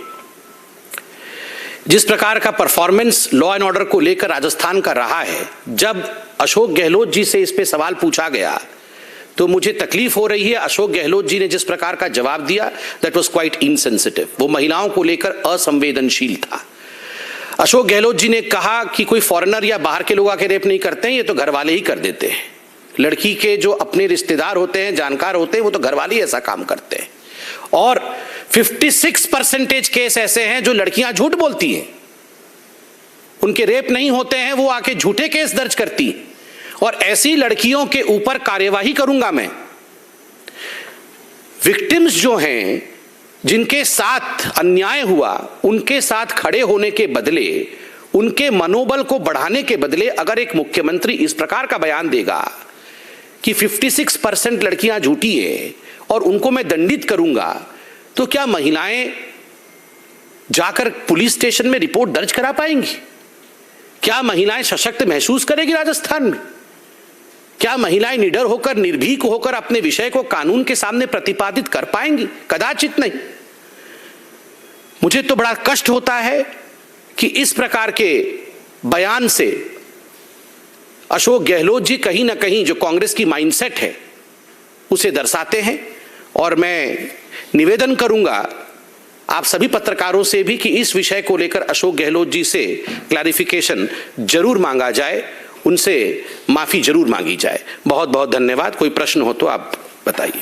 [SPEAKER 16] जिस प्रकार का परफॉर्मेंस लॉ एंड ऑर्डर को लेकर राजस्थान का रहा है, जब अशोक गहलोत जी से इस पे सवाल पूछा गया तो मुझे तकलीफ हो रही है। अशोक गहलोत जी ने जिस प्रकार का जवाब दिया, दैट वाज क्वाइट इनसेंसिटिव। वो महिलाओं को लेकर असंवेदनशील था। अशोक गहलोत जी ने कहा कि कोई फॉरेनर या बाहर के लोग आके रेप नहीं करते हैं, ये तो घर वाले ही कर देते हैं। लड़की के जो अपने रिश्तेदार होते हैं, जानकार होते हैं, वो तो घर वाले ही ऐसा काम करते हैं। और 56% केस ऐसे हैं जो लड़कियां झूठ बोलती हैं, उनके रेप नहीं होते हैं, वो आके झूठे केस दर्ज करती हैं। और ऐसी लड़कियों के ऊपर कार्यवाही करूंगा मैं। विक्टिम्स जो हैं, जिनके साथ अन्याय हुआ, उनके साथ खड़े होने के बदले, उनके मनोबल को बढ़ाने के बदले अगर एक मुख्यमंत्री इस प्रकार का बयान देगा कि 56% लड़कियां झूठी है और उनको मैं दंडित करूंगा, तो क्या महिलाएं जाकर पुलिस स्टेशन में रिपोर्ट दर्ज करा पाएंगी? क्या महिलाएं सशक्त महसूस करेगी राजस्थान में? क्या महिलाएं निडर होकर, निर्भीक होकर अपने विषय को कानून के सामने प्रतिपादित कर पाएंगी? कदाचित नहीं। मुझे तो बड़ा कष्ट होता है कि इस प्रकार के बयान से अशोक गहलोत जी कहीं ना कहीं जो कांग्रेस की माइंडसेट है उसे दर्शाते हैं। और मैं निवेदन करूंगा आप सभी पत्रकारों से भी कि इस विषय को लेकर अशोक गहलोत जी से क्लैरिफिकेशन जरूर मांगा जाए, उनसे माफी जरूर मांगी जाए। बहुत बहुत धन्यवाद। कोई प्रश्न हो तो आप बताइए।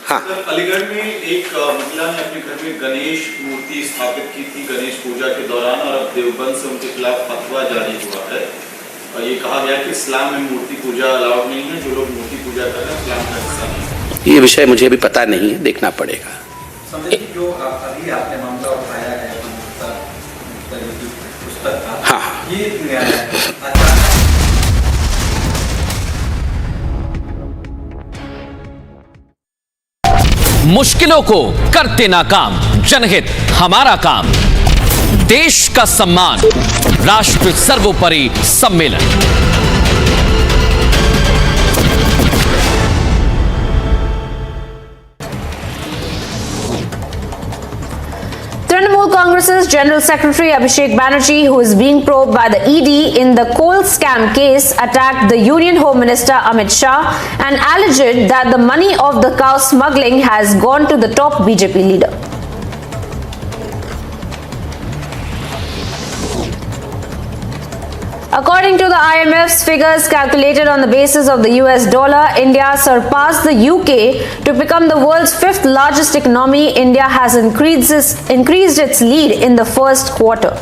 [SPEAKER 9] हाँ, अलीगढ़ में एक महिला ने अपने घर में गणेश मूर्ति स्थापित की थी गणेश पूजा के दौरान, और अब देवबंद से उनके खिलाफ फतवा जारी हुआ है। और ये कहा गया कि इस्लाम में मूर्ति पूजा अलाउड नहीं है, जो लोग मूर्ति पूजा कर रहे हैं इस्लाम का हिस्सा नहीं।
[SPEAKER 16] ये विषय मुझे भी पता नहीं है, देखना पड़ेगा।
[SPEAKER 3] जो अभी आपने मामला उठाया है पुस्तक का,
[SPEAKER 16] हाँ,
[SPEAKER 3] ये
[SPEAKER 1] मुश्किलों को करते नाकाम, जनहित हमारा काम, देश का सम्मान, राष्ट्र सर्वोपरि सम्मेलन।
[SPEAKER 23] Trinamool Congress's General Secretary Abhishek Banerjee, who is being probed by the ED in the coal scam case, attacked the Union Home Minister Amit Shah and alleged that the money of the cow smuggling has gone to the top BJP leader. According to the IMF's figures calculated on the basis of the US dollar, India surpassed the UK to become the world's 5th largest economy. India has increased its lead in the first quarter.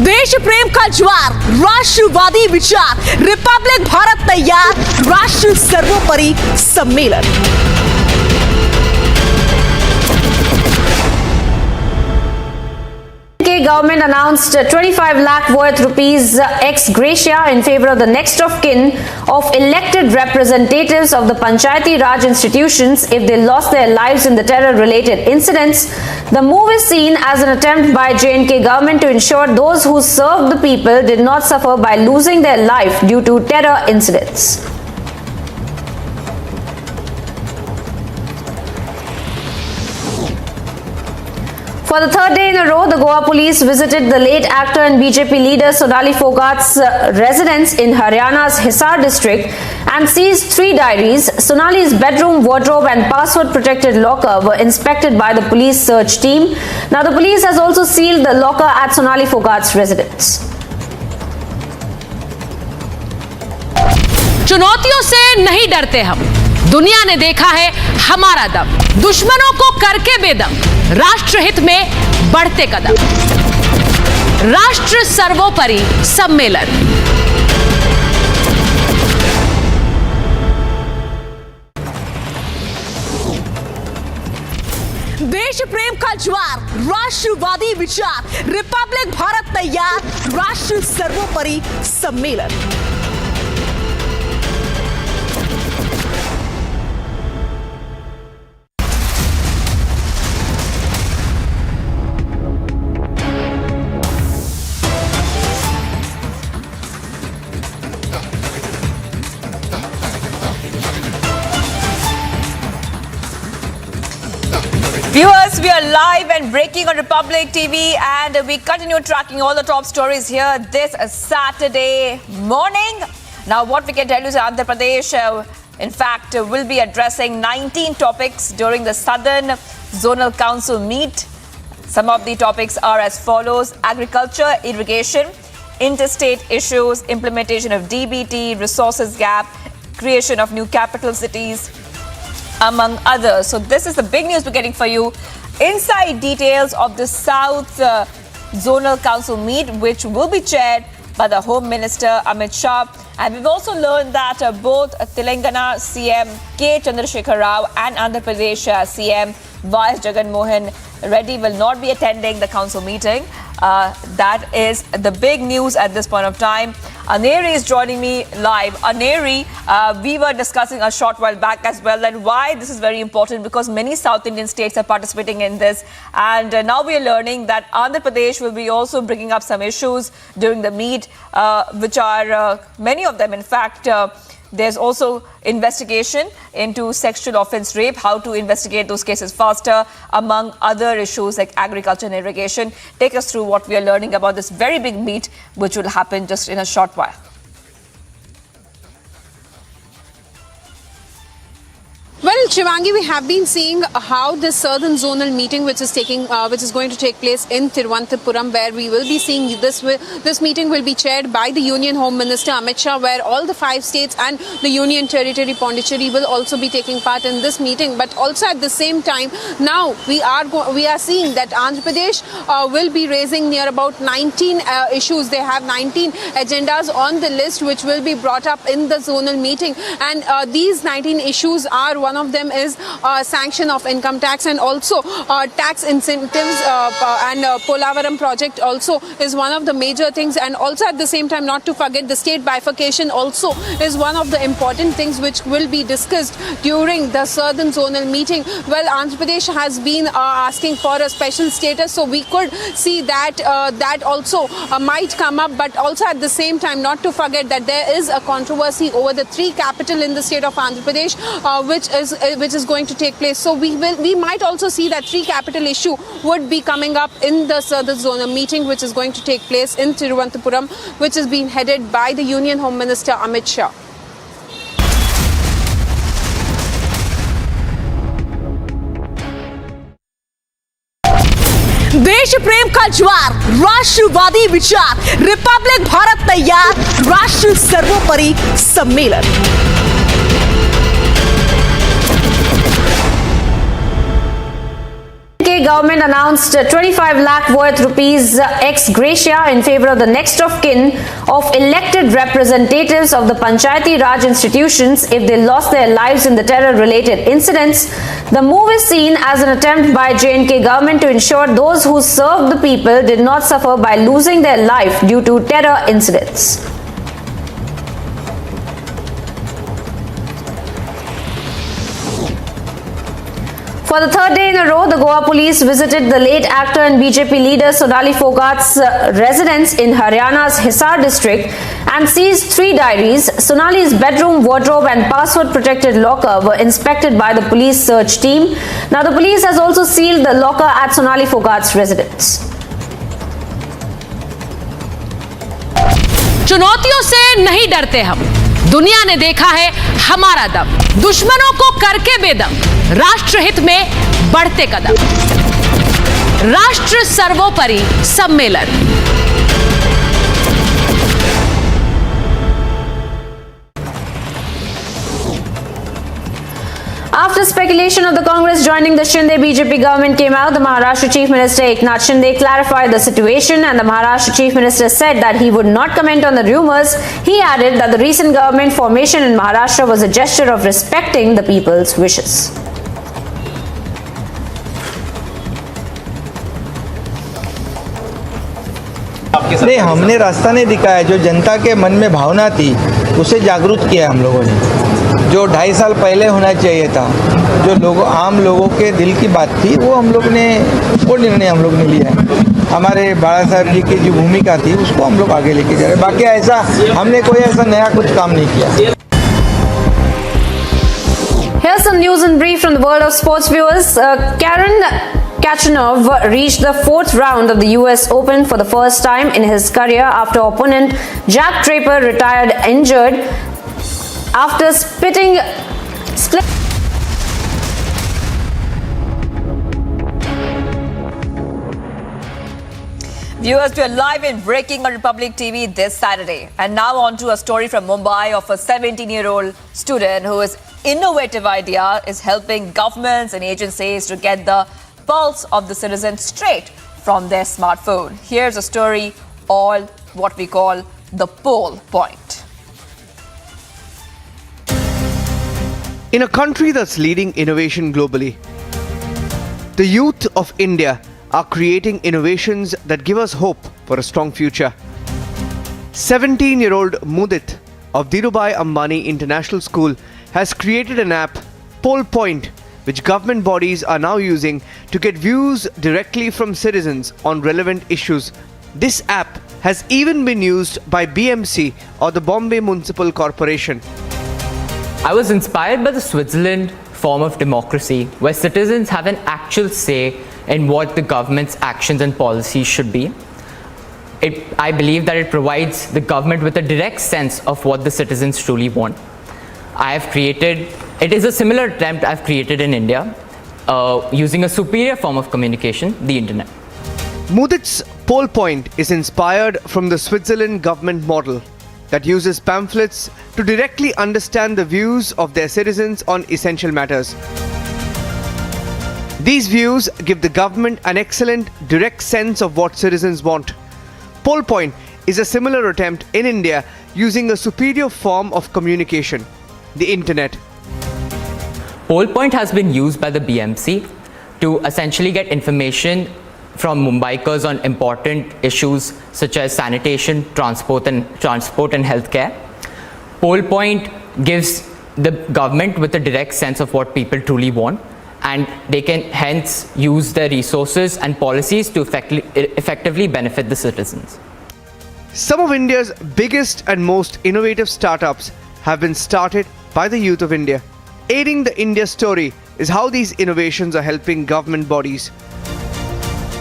[SPEAKER 4] देश प्रेम का ज्वार, राष्ट्रवादी विचार, Republic Bharat तैयार, राष्ट्र सर्वोपरि सम्मेलन।
[SPEAKER 23] Government announced 25 lakh worth rupees ex gratia in favor of the next of kin of elected representatives of the Panchayati Raj institutions if they lost their lives in the terror-related incidents. The move is seen as an attempt by J&K government to ensure those who served the people did not suffer by losing their life due to terror incidents. For the third day in a row, the Goa police visited the late actor and BJP leader Sonali Phogat's residence in Haryana's Hisar district and seized 3 diaries. Sonali's bedroom, wardrobe and password-protected locker were inspected by the police search team. Now, the police has also sealed the locker at Sonali Phogat's residence.
[SPEAKER 4] चुनौतियों से नहीं डरते हम, दुनिया ने देखा है हमारा दम, दुश्मनों को करके बेदम, राष्ट्रहित में बढ़ते कदम, राष्ट्र सर्वोपरि सम्मेलन। देश प्रेम का ज्वार, राष्ट्रवादी विचार, रिपब्लिक भारत तैयार, राष्ट्र सर्वोपरि सम्मेलन।
[SPEAKER 2] Viewers, we are live and breaking on Republic TV, and we continue tracking all the top stories here this Saturday morning. Now, what we can tell you is Andhra Pradesh, in fact, will be addressing 19 topics during the Southern Zonal Council meet. Some of the topics are as follows: agriculture, irrigation, interstate issues, implementation of DBT, resources gap, creation of new capital cities, among others. So this is the big news we're getting for you. Inside details of the South Zonal Council meet, which will be chaired by the Home Minister Amit Shah. And we've also learned that both Telangana CM K. Chandrasekhar Rao and Andhra Pradesh CM Y. Jagan Mohan Reddy will not be attending the council meeting. That is the big news at this point of time. Aneri is joining me live. Aneri, we were discussing a short while back as well that why this is very important, because many South Indian states are participating in this, and now we are learning that Andhra Pradesh will be also bringing up some issues during the meet, which are many of them, in fact, there's also investigation into sexual offence rape, how to investigate those cases faster, among other issues like agriculture and irrigation. Take us through what we are learning about this very big meet, which will happen just in a short while.
[SPEAKER 10] Well, Shivangi, we have been seeing how this Southern Zonal meeting, which is going to take place in Thiruvananthapuram, where we will be seeing this meeting will be chaired by the Union Home Minister Amit Shah, where all the 5 states and the Union Territory Pondicherry will also be taking part in this meeting. But also at the same time, now we are seeing that Andhra Pradesh will be raising near about 19 issues. They have 19 agendas on the list, which will be brought up in the zonal meeting, and these 19 issues are one of them is sanction of income tax, and also tax incentives, and Polavaram project also is one of the major things. And also at the same time, not to forget, the state bifurcation also is one of the important things which will be discussed during the Southern Zonal meeting. Well, Andhra Pradesh has been asking for a special status, so we could see that that also might come up. But also at the same time, not to forget that there is a controversy over the 3 capital in the state of Andhra Pradesh, which is going to take place. So we might also see that 3 capital issue would be coming up in the Southern Zonal meeting, which is going to take place in Thiruvananthapuram, which is being headed by the Union Home Minister Amit Shah.
[SPEAKER 4] देश प्रेम का ज्वार, राष्ट्रवादी विचार, Republic Bharat तैयार, राष्ट्र सर्वोपरि सम्मेलन।
[SPEAKER 23] Government announced 25 lakh worth rupees ex gratia in favor of the next of kin of elected representatives of the Panchayati Raj institutions if they lost their lives in the terror-related incidents. The move is seen as an attempt by J&K government to ensure those who served the people did not suffer by losing their life due to terror incidents. For the 3rd day in a row, the Goa police visited the late actor and BJP leader Sonali Phogat's residence in Haryana's Hisar district and seized 3 diaries. Sonali's bedroom, wardrobe and password-protected locker were inspected by the police search team. Now, the police has also sealed the locker at Sonali Phogat's residence.
[SPEAKER 4] चुनौतियों से नहीं डरते हम, दुनिया ने देखा है हमारा दम, दुश्मनों को करके बेदम, राष्ट्रहित में बढ़ते कदम, राष्ट्र सर्वोपरि सम्मेलन।
[SPEAKER 23] After speculation of the Congress joining the Shinde BJP government came out, the Maharashtra Chief Minister Eknath Shinde clarified the situation, and the Maharashtra Chief Minister said that he would not comment on the rumors. He added that the recent government formation in Maharashtra was a gesture of respecting the people's wishes.
[SPEAKER 12] नहीं, हमने रास्ता नहीं दिखाया, जो जनता के मन में भावना थी उसे जागरूक किया हम लोगों ने। जो 2.5 साल पहले होना चाहिए था, जो आम लोगों के दिल की बात थी, वो निर्णय हम लोग ने लिया है। हमारे बाला साहब जी की जो भूमिका थी उसको हम लोग आगे लेके जा रहे हैं। बाकी ऐसा हमने कोई ऐसा नया कुछ काम नहीं किया।
[SPEAKER 23] Here's some news in brief from the world of sports, viewers. Karen Khachanov reached the 4th round of the US Open for the first time in his career after opponent Jack Draper retired injured after split.
[SPEAKER 2] Viewers, we are live and breaking on Republic TV this Saturday. And now on to a story from Mumbai of a 17-year-old student whose innovative idea is helping governments and agencies to get the pulse of the citizen straight from their smartphone. Here's a story, all what we call the pole point.
[SPEAKER 11] In a country that's leading innovation globally, the youth of India are creating innovations that give us hope for a strong future. 17-year-old Mudit of Dhirubhai Ambani International School has created an app, Pole Point, which government bodies are now using to get views directly from citizens on relevant issues. This app has even been used by BMC or the Bombay Municipal Corporation.
[SPEAKER 19] I was inspired by the Switzerland form of democracy, where citizens have an actual say in what the government's actions and policies should be. I believe that it provides the government with a direct sense of what the citizens truly want. It is a similar attempt I've created in India, using a superior form of communication, the internet.
[SPEAKER 11] Mudit's Pole Point is inspired from the Switzerland government model that uses pamphlets to directly understand the views of their citizens on essential matters. These views give the government an excellent direct sense of what citizens want. Pole Point is a similar attempt in India using a superior form of communication, the internet.
[SPEAKER 19] Pole Point has been used by the BMC to essentially get information from Mumbaikars on important issues such as sanitation, transport and healthcare. Pole Point gives the government with a direct sense of what people truly want, and they can hence use their resources and policies to effectively benefit the citizens.
[SPEAKER 11] Some of India's biggest and most innovative startups have been started by the youth of India. Aiding the India story is how these innovations are helping government bodies.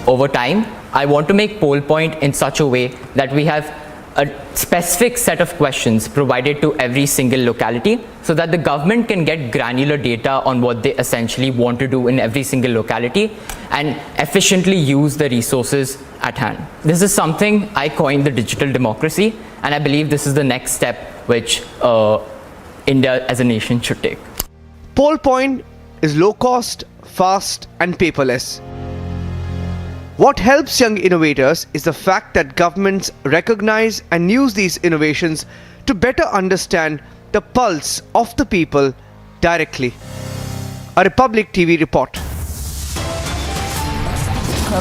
[SPEAKER 19] Over time, I want to make Pole Point in such a way that we have a specific set of questions provided to every single locality so that the government can get granular data on what they essentially want to do in every single locality and efficiently use the resources at hand. This is something I coined the digital democracy, and I believe this is the next step which India as a nation should take.
[SPEAKER 11] Pole Point is low cost, fast and paperless. What helps young innovators is the fact that governments recognize and use these innovations to better understand the pulse of the people directly. A Republic TV report.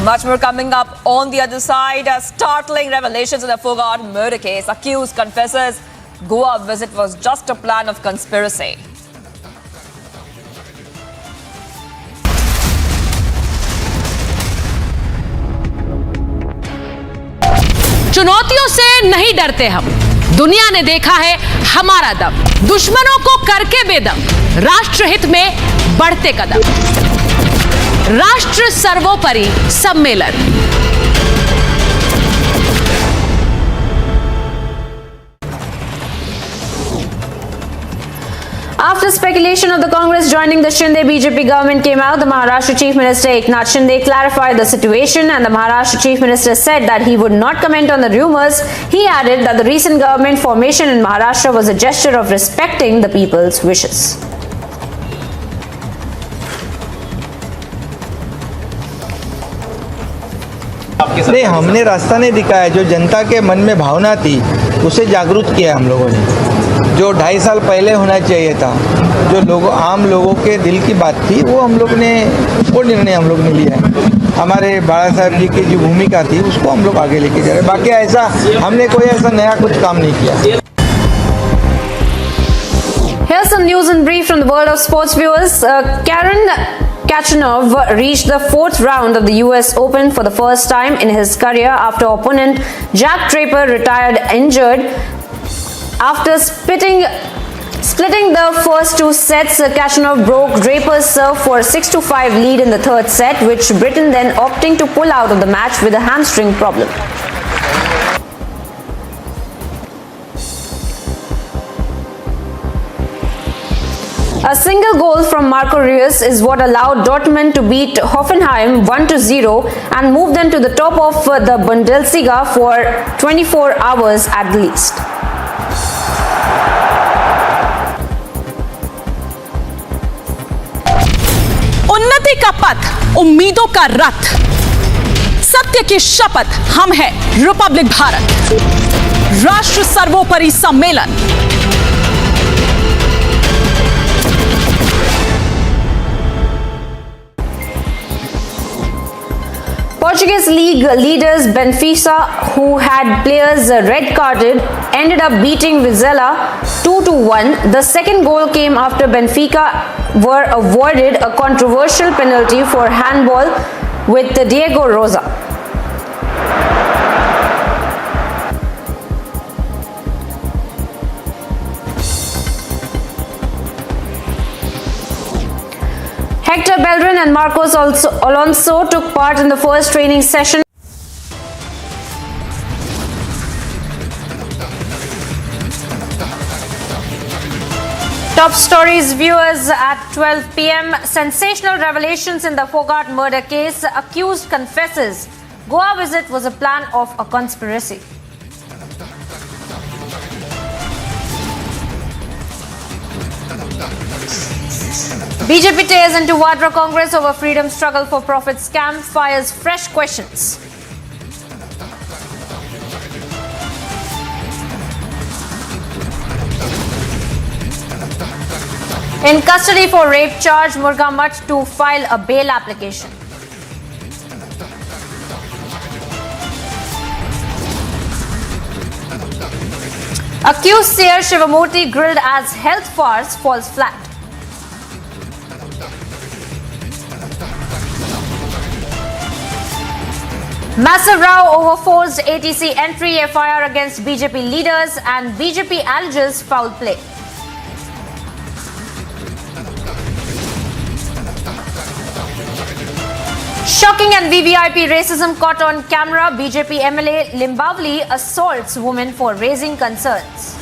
[SPEAKER 2] Much more coming up on the other side. Startling revelations in the Fogart murder case. Accused confesses Goa visit was just a plan of conspiracy.
[SPEAKER 4] चुनौतियों से नहीं डरते हम। दुनिया ने देखा है हमारा दम, दुश्मनों को करके बेदम, राष्ट्रहित में बढ़ते कदम। राष्ट्र सर्वोपरि सम्मेलन।
[SPEAKER 23] After speculation of the Congress joining the Shinde BJP government came out, the Maharashtra Chief Minister Eknath Shinde clarified the situation, and the Maharashtra Chief Minister said that he would not comment on the rumors. He added that the recent government formation in Maharashtra was a gesture of respecting the people's wishes.
[SPEAKER 12] नहीं, हमने रास्ता नहीं दिखाया, जो जनता के मन में भावना थी उसे जागरूक किया हम लोगों ने। जो 2.5 साल पहले होना चाहिए था, जो लोगों आम लोगों के दिल की बात थी, वो निर्णय हम लोग ने लिया है। हमारे बाला साहब जी की जो भूमिका थी उसको हम लोग आगे लेके जा रहे हैं। बाकी ऐसा हमने कोई ऐसा नया कुछ काम नहीं किया।
[SPEAKER 23] Here's some news in brief from the world of sports, viewers. Karen Khachanov reached the 4th round of the US Open for the first time in his career after opponent Jack Draper retired injured. After splitting the first 2 sets, Khachanov broke Draper's serve for a 6-5 lead in the 3rd set, with Britain then opting to pull out of the match with a hamstring problem. A single goal from Marco Reus is what allowed Dortmund to beat Hoffenheim 1-0 and move them to the top of the Bundesliga for 24 hours at the least.
[SPEAKER 4] उन्नति का पथ, उम्मीदों का रथ, सत्य की शपथ, हम हैं रिपब्लिक भारत। राष्ट्र सर्वोपरि सम्मेलन।
[SPEAKER 23] Portuguese league leaders Benfica, who had players red carded, ended up beating Vizela 2-1. The second goal came after Benfica were awarded a controversial penalty for handball with Diego Rosa. Hector Bellerin and Marcos Alonso took part in the first training session. Top stories, viewers, at 12 p.m. Sensational revelations in the Fogart murder case. Accused confesses Goa visit was a plan of a conspiracy. BJP tears into Vadra Congress over freedom struggle for profit scam, fires fresh questions. In custody for rape charge, Murga Mutt to file a bail application. Accused seer Shivamurthy grilled as health farce falls flat. Massive row over forced ATC entry, FIR against BJP leaders and BJP alleges foul play. Shocking and VVIP racism caught on camera. BJP MLA Limbavli assaults women for raising concerns.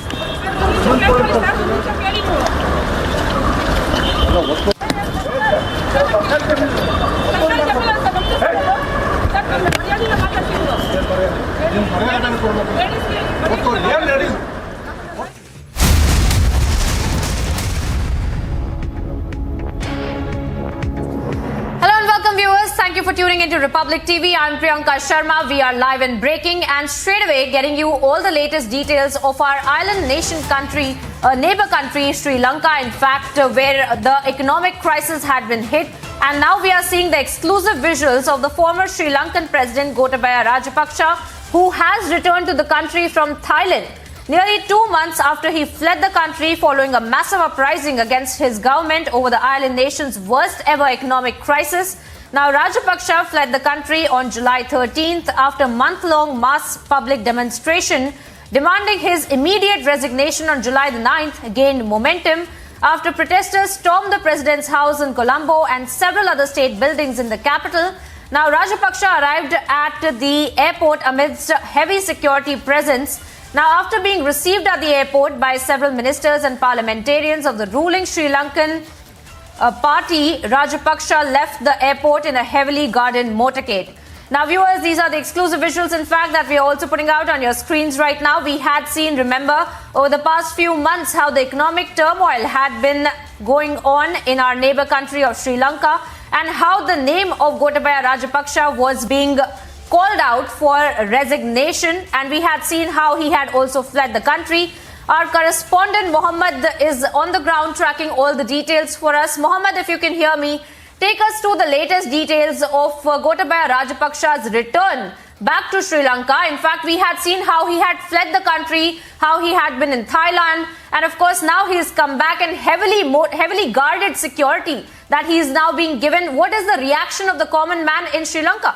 [SPEAKER 23] Thank you for tuning into Republic TV. I'm Priyanka Sharma. We are live and breaking and straight away getting you all the latest details of our island nation country, neighbor country, Sri Lanka, in fact, where the economic crisis had been hit. And now we are seeing the exclusive visuals of the former Sri Lankan President Gotabaya Rajapaksa, who has returned to the country from Thailand nearly 2 months after he fled the country following a massive uprising against his government over the island nation's worst ever economic crisis. Now, Rajapaksa fled the country on July 13th after a month-long mass public demonstration demanding his immediate resignation on July the 9th gained momentum after protesters stormed the president's house in Colombo and several other state buildings in the capital. Now, Rajapaksa arrived at the airport amidst heavy security presence. Now, after being received at the airport by several ministers and parliamentarians of the ruling Sri Lankan party, Rajapaksa left the airport in a heavily guarded motorcade. Now, viewers, these are the exclusive visuals, in fact, that we are also putting out on your screens right now. We had seen, remember, over the past few months how the economic turmoil had been going on in our neighbor country of Sri Lanka and how the name of Gotabaya Rajapaksa was being called out for resignation, and we had seen how he had also fled the country. Our correspondent Mohammed is on the ground tracking all the details for us. Mohammed, if you can hear me, take us to the latest details of Gotabaya Rajapaksa's return back to Sri Lanka. In fact, we had seen how he had fled the country, how he had been in Thailand, and of course now he has come back in heavily guarded security that he is now being given. What is the reaction of the common man in Sri Lanka?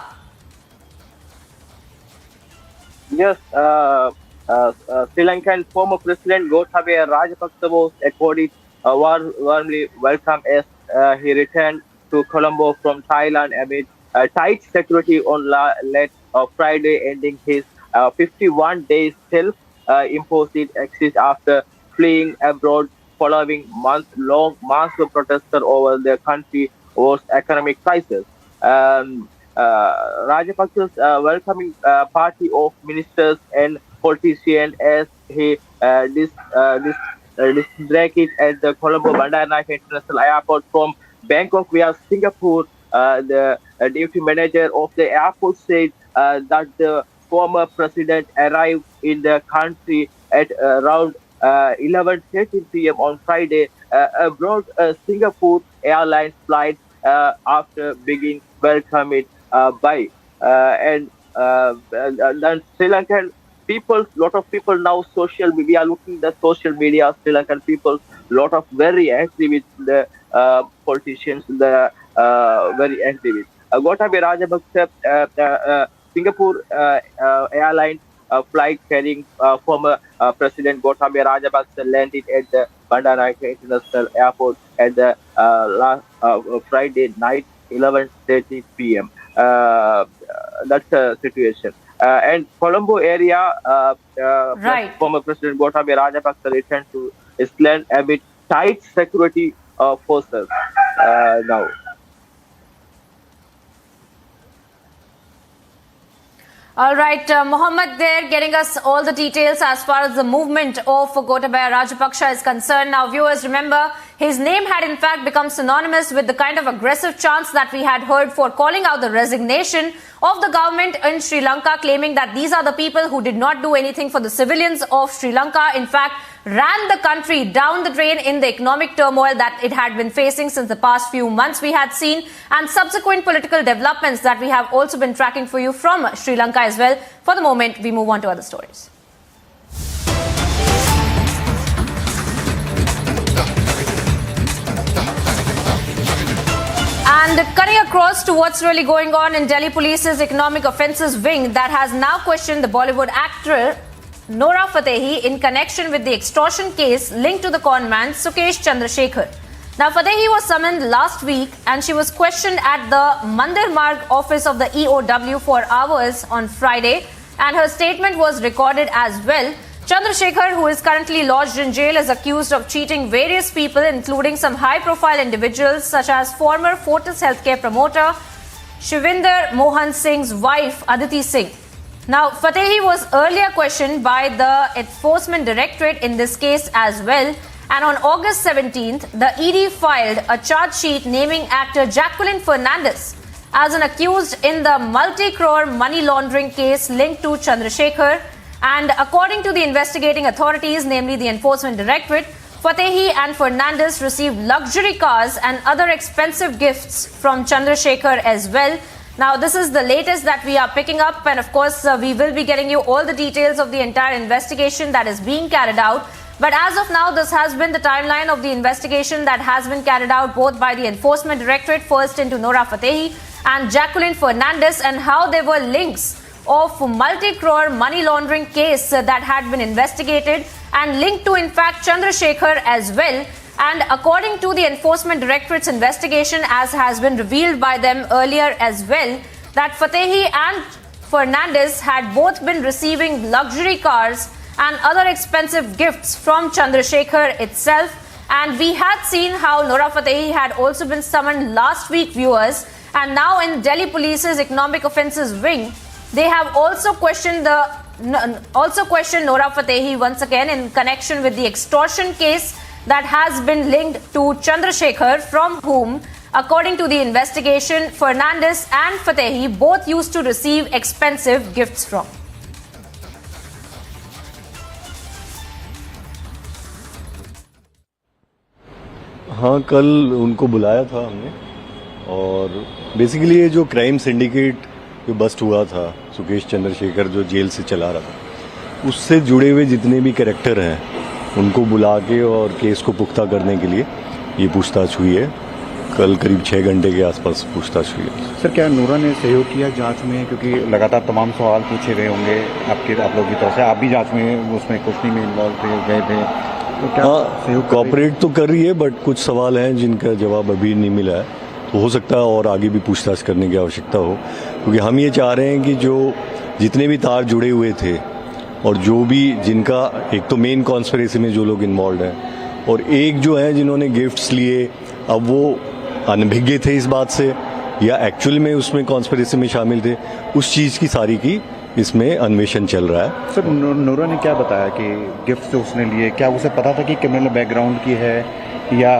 [SPEAKER 14] Yes, Sri Lankan former President Gotabaya Rajapaksa was accorded warmly welcome as he returned to Colombo from Thailand amid tight security on late Friday, ending his 51 days self-imposed exit after fleeing abroad following month-long massive protest over the country's worst economic crisis. Rajapaksa's welcoming party of ministers and politicians as he distracted at the Colombo Bandaranaike International Airport from Bangkok via Singapore. The deputy manager of the airport said that the former president arrived in the country at around 11:30 p.m. on Friday aboard a Singapore Airlines flight after being welcomed by then Sri Lankan people, lot of people now we are looking at social media. Sri Lankan people, lot of very angry with the politicians, very angry with Gotabaya Rajapaksa. Singapore Airlines flight carrying former President Gotabaya Rajapaksa landed at the Bandaranaike International Airport at the last Friday night, 11:30 p.m. That's the situation. And Colombo area,
[SPEAKER 23] right.
[SPEAKER 14] Former President Gotabaya Rajapaksa returned to his land amid tight security forces now.
[SPEAKER 23] All right, Mohammed there getting us all the details as far as the movement of Gotabaya Rajapaksa is concerned. Now, viewers, remember, his name had in fact become synonymous with the kind of aggressive chants that we had heard for calling out the resignation of the government in Sri Lanka, claiming that these are the people who did not do anything for the civilians of Sri Lanka. In fact, ran the country down the drain in the economic turmoil that it had been facing since the past few months we had seen, and subsequent political developments that we have also been tracking for you from Sri Lanka as well. For the moment, we move on to other stories. And cutting across to what's really going on in Delhi Police's economic offences wing that has now questioned the Bollywood actor Nora Fatehi in connection with the extortion case linked to the conman Sukesh Chandrasekhar. Now, Fatehi was summoned last week and she was questioned at the Mandir Marg office of the EOW for hours on Friday, and her statement was recorded as well. Chandrasekhar, who is currently lodged in jail, is accused of cheating various people, including some high-profile individuals such as former Fortis Healthcare promoter Shivinder Mohan Singh's wife Aditi Singh. Now, Fatehi was earlier questioned by the Enforcement Directorate in this case as well, and on August 17th, the ED filed a charge sheet naming actor Jacqueline Fernandez as an accused in the multi-crore money laundering case linked to Chandrasekhar. And according to the investigating authorities, namely the Enforcement Directorate, Fatehi and Fernandez received luxury cars and other expensive gifts from Chandrasekhar as well. Now, this is the latest that we are picking up, and of course, we will be getting you all the details of the entire investigation that is being carried out. But as of now, this has been the timeline of the investigation that has been carried out both by the Enforcement Directorate, first into Nora Fatehi and Jacqueline Fernandez, and how there were links of multi-crore money laundering case that had been investigated and linked to, in fact, Chandrasekhar as well. And according to the Enforcement Directorate's investigation, as has been revealed by them earlier as well, that Fatehi and Fernandez had both been receiving luxury cars and other expensive gifts from Chandrasekhar itself. And we had seen how Nora Fatehi had also been summoned last week, viewers, and now in Delhi Police's economic offences wing, they have also questioned Nora Fatehi once again in connection with the extortion case that has been linked to Chandrasekhar, from whom, according to the investigation, Fernandez and Fatehi both used to receive expensive gifts from.
[SPEAKER 15] हाँ, कल उनको बुलाया था हमने और basically ये जो crime syndicate जो बस्ट हुआ था, सुकेश चंद्रशेखर जो जेल से चला रहा था, उससे जुड़े हुए जितने भी कैरेक्टर हैं उनको बुला के और केस को पुख्ता करने के लिए ये पूछताछ हुई है। कल करीब 6 घंटे के आसपास पूछताछ हुई है।
[SPEAKER 18] सर, क्या नूरा ने सहयोग किया जांच में? क्योंकि लगातार तमाम सवाल पूछे गए होंगे आप लोगों की तरफ से, आप भी जांच में उसमें क्वेश्चनिंग में इन्वॉल्व गए थे, तो क्या सहयोग
[SPEAKER 15] कॉपरेट तो कर रही है, बट कुछ सवाल हैं जिनका जवाब अभी नहीं मिला है, तो हो सकता है और आगे भी पूछताछ करने की आवश्यकता हो, क्योंकि हम ये चाह रहे हैं कि जो जितने भी तार जुड़े हुए थे और जो भी जिनका एक तो मेन कॉन्स्पिरेसी में जो लोग इन्वॉल्व हैं और एक जो है जिन्होंने गिफ्ट्स लिए, अब वो अनभिज्ञ थे इस बात से या एक्चुअल में उसमें कॉन्स्पिरेसी में शामिल थे, उस चीज़ की सारी की इसमें अन्वेषण चल रहा है।
[SPEAKER 18] सर, नूरा ने क्या बताया कि गिफ्ट जो उसने लिए, क्या उसे पता था कि क्रिमिनल बैकग्राउंड की है या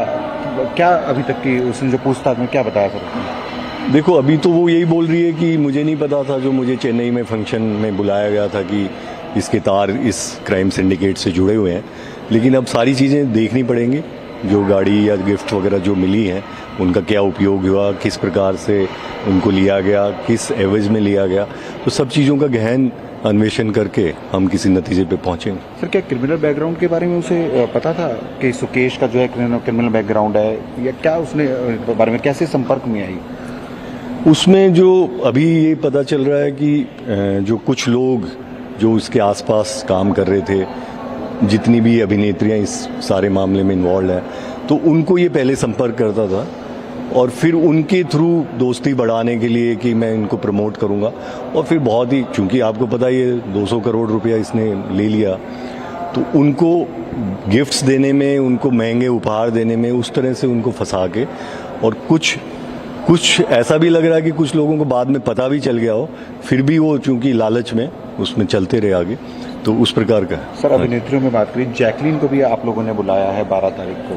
[SPEAKER 18] क्या अभी तक की उसने जो पूछताछ में क्या बताया सर?
[SPEAKER 15] देखो, अभी तो वो यही बोल रही है कि मुझे नहीं पता था, जो मुझे चेन्नई में फंक्शन में बुलाया गया था कि इसके तार इस क्राइम सिंडिकेट से जुड़े हुए हैं, लेकिन अब सारी चीज़ें देखनी पड़ेंगी। जो गाड़ी या गिफ्ट वगैरह जो मिली हैं उनका क्या उपयोग हुआ, किस प्रकार से उनको लिया गया, किस एवज में लिया गया, तो सब चीज़ों का गहन अन्वेषण करके हम किसी नतीजे पे पहुंचेंगे।
[SPEAKER 18] सर, क्या क्रिमिनल बैकग्राउंड के बारे में उसे पता था कि सुकेश का जो है क्रिमिनल बैकग्राउंड है, या क्या उसने बारे में कैसे संपर्क में आई?
[SPEAKER 15] उसमें जो अभी ये पता चल रहा है कि जो कुछ लोग जो इसके आसपास काम कर रहे थे, जितनी भी अभिनेत्रियां इस सारे मामले में इन्वॉल्व हैं, तो उनको ये पहले संपर्क करता था और फिर उनके थ्रू दोस्ती बढ़ाने के लिए कि मैं इनको प्रमोट करूंगा, और फिर बहुत ही, चूंकि आपको पता है ये 200 करोड़ रुपया इसने ले लिया, तो उनको गिफ्ट्स देने में, उनको महंगे उपहार देने में, उस तरह से उनको फंसा के, और कुछ ऐसा भी लग रहा है कि कुछ लोगों को बाद में पता भी चल गया हो, फिर भी वो चूंकि लालच में उसमें चलते रहे आगे, तो उस प्रकार का।
[SPEAKER 18] सर, अभिनेत्रियों में बात करें, जैकलीन को भी आप लोगों ने बुलाया है 12 तारीख को,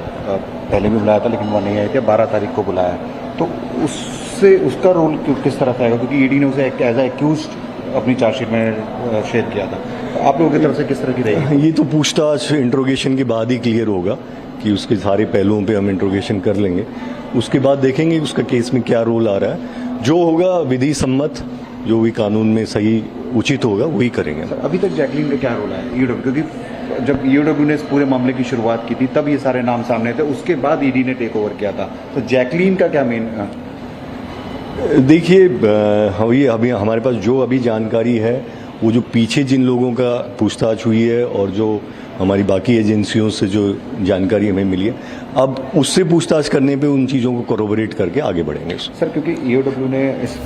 [SPEAKER 18] पहले भी बुलाया था लेकिन वो नहीं आई थी, 12 तारीख को बुलाया, तो उससे उसका रोल किस तरह से आएगा? क्योंकि ईडी ने उसे एज एक्यूज्ड अपनी चार्जशीट में शेयर किया था, तो आप लोगों की तरफ से किस तरह की रहेगी?
[SPEAKER 15] ये तो पूछताछ इंट्रोगेशन के बाद ही क्लियर होगा कि उसके सारे पहलुओं पे हम इंट्रोगेशन कर लेंगे, उसके बाद देखेंगे उसका केस में क्या रोल आ रहा है। जो होगा विधि सम्मत, जो भी कानून में सही उचित होगा वही करेंगे।
[SPEAKER 18] सर, अभी तक जैकलीन का क्या रोल है ईओडब्ल्यू? क्योंकि जब ईओडब्ल्यू ने इस पूरे मामले की शुरुआत की थी तब ये सारे नाम सामने थे, उसके बाद ईडी ने टेक ओवर किया था, तो जैकलीन का क्या मेन?
[SPEAKER 15] देखिए, ये अभी हमारे पास जो अभी जानकारी है, वो जो पीछे जिन लोगों का पूछताछ हुई है और जो हमारी बाकी एजेंसियों से जो जानकारी हमें मिली है, अब उससे पूछताछ करने पे उन चीज़ों को कोरोबोरेट करके आगे बढ़ेंगे।
[SPEAKER 18] सर, क्योंकि ईओडब्ल्यू ने इस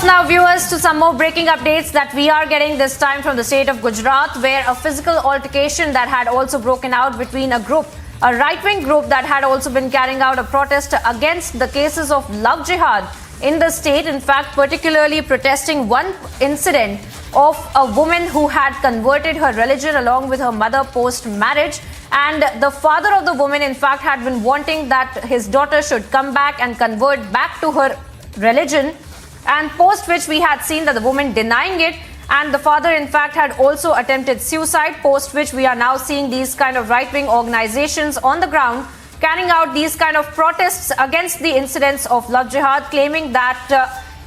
[SPEAKER 23] Now, viewers, to some more breaking updates that we are getting this time from the state of Gujarat, where a physical altercation that had also broken out between a right-wing group that had also been carrying out a protest against the cases of love jihad in the state. In fact, particularly protesting one incident of a woman who had converted her religion along with her mother post-marriage, and the father of the woman, in fact, had been wanting that his daughter should come back and convert back to her religion. And post which we had seen that the woman denying it, and the father in fact had also attempted suicide, post which we are now seeing these kind of right-wing organizations on the ground carrying out these kind of protests against the incidents of love jihad, claiming that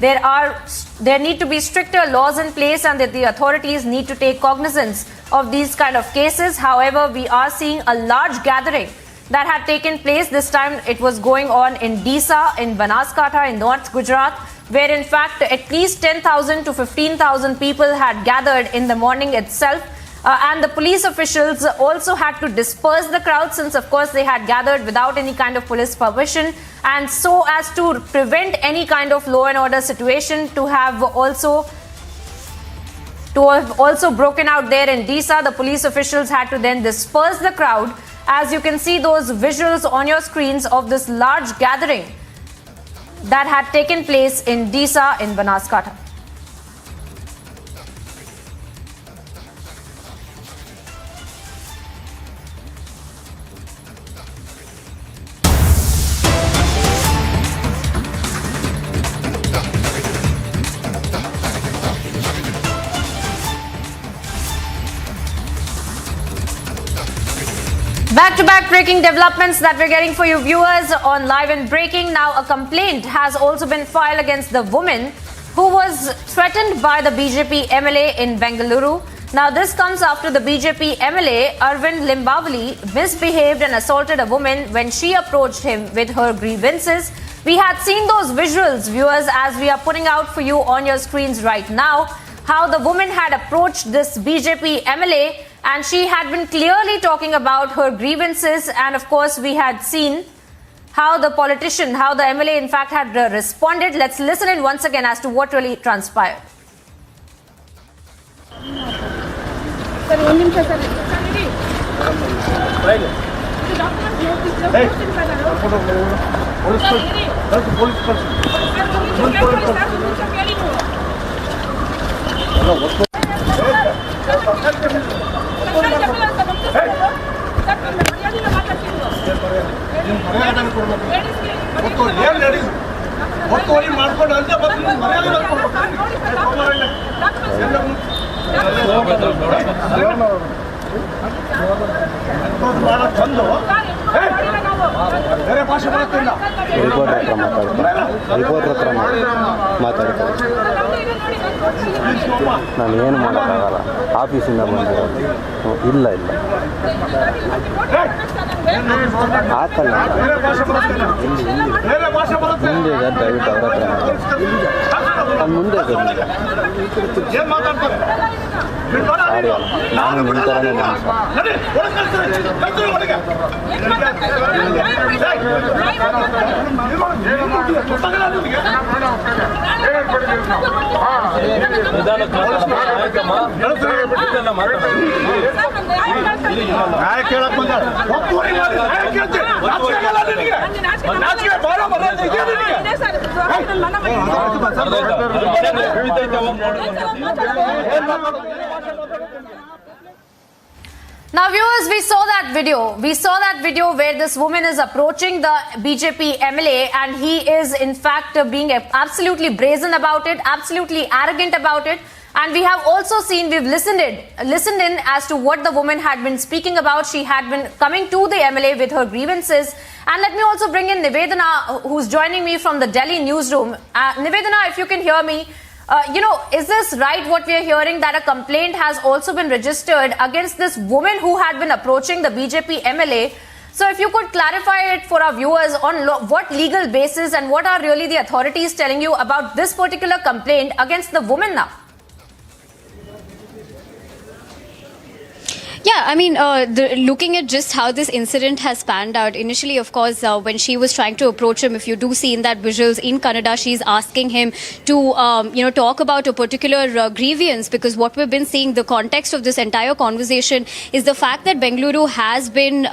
[SPEAKER 23] there need to be stricter laws in place and that the authorities need to take cognizance of these kind of cases. However, we are seeing a large gathering that had taken place. This time it was going on in Disa in Banaskantha in North Gujarat, where in fact at least 10,000 to 15,000 people had gathered in the morning itself. And the police officials also had to disperse the crowd, since of course they had gathered without any kind of police permission, and so as to prevent any kind of law and order situation to have also broken out there in Disa. The police officials had to then disperse the crowd, as you can see those visuals on your screens of this large gathering that had taken place in Disa in Banaskantha. Back-to-back breaking developments that we're getting for you viewers on Live and Breaking. Now, a complaint has also been filed against the woman who was threatened by the BJP MLA in Bengaluru. Now, this comes after the BJP MLA, Arvind Limbavali, misbehaved and assaulted a woman when she approached him with her grievances. We had seen those visuals, viewers, as we are putting out for you on your screens right now, how the woman had approached this BJP MLA and she had been clearly talking about her grievances. And of course, we had seen how the politician, how the MLA in fact had responded. Let's listen in once again as to what really transpired.
[SPEAKER 5] ನಾನು ಏನು ಮಾಡೋಕ್ಕಾಗಲ್ಲ ಆಫೀಸಿಂದ ಬಂದಿರೋದು ಇಲ್ಲ ಆತಲ್ಲ ಮುಂದೆ ದಯವಿಟ್ಟು ಅವ್ರ ಹತ್ರ ಮುಂದೆ ನಾನು ನಿಮ್ಮ ಥರನೇ
[SPEAKER 23] Now, viewers, we saw that video. We saw that video where this woman is approaching the BJP MLA and he is in fact being absolutely brazen about it, absolutely arrogant about it. And we have also seen, we've listened in as to what the woman had been speaking about. She had been coming to the MLA with her grievances. And let me also bring in Nivedana, who's joining me from the Delhi newsroom. Nivedana, if you can hear me, is this right what we are hearing, that a complaint has also been registered against this woman who had been approaching the BJP MLA? So if you could clarify it for our viewers on what legal basis and what are really the authorities telling you about this particular complaint against the woman now?
[SPEAKER 17] Yeah, I mean, looking at just how this incident has panned out, initially, of course, when she was trying to approach him, if you do see in that visuals in Kannada, she's asking him to, talk about a particular grievance, because what we've been seeing, the context of this entire conversation is the fact that Bengaluru has been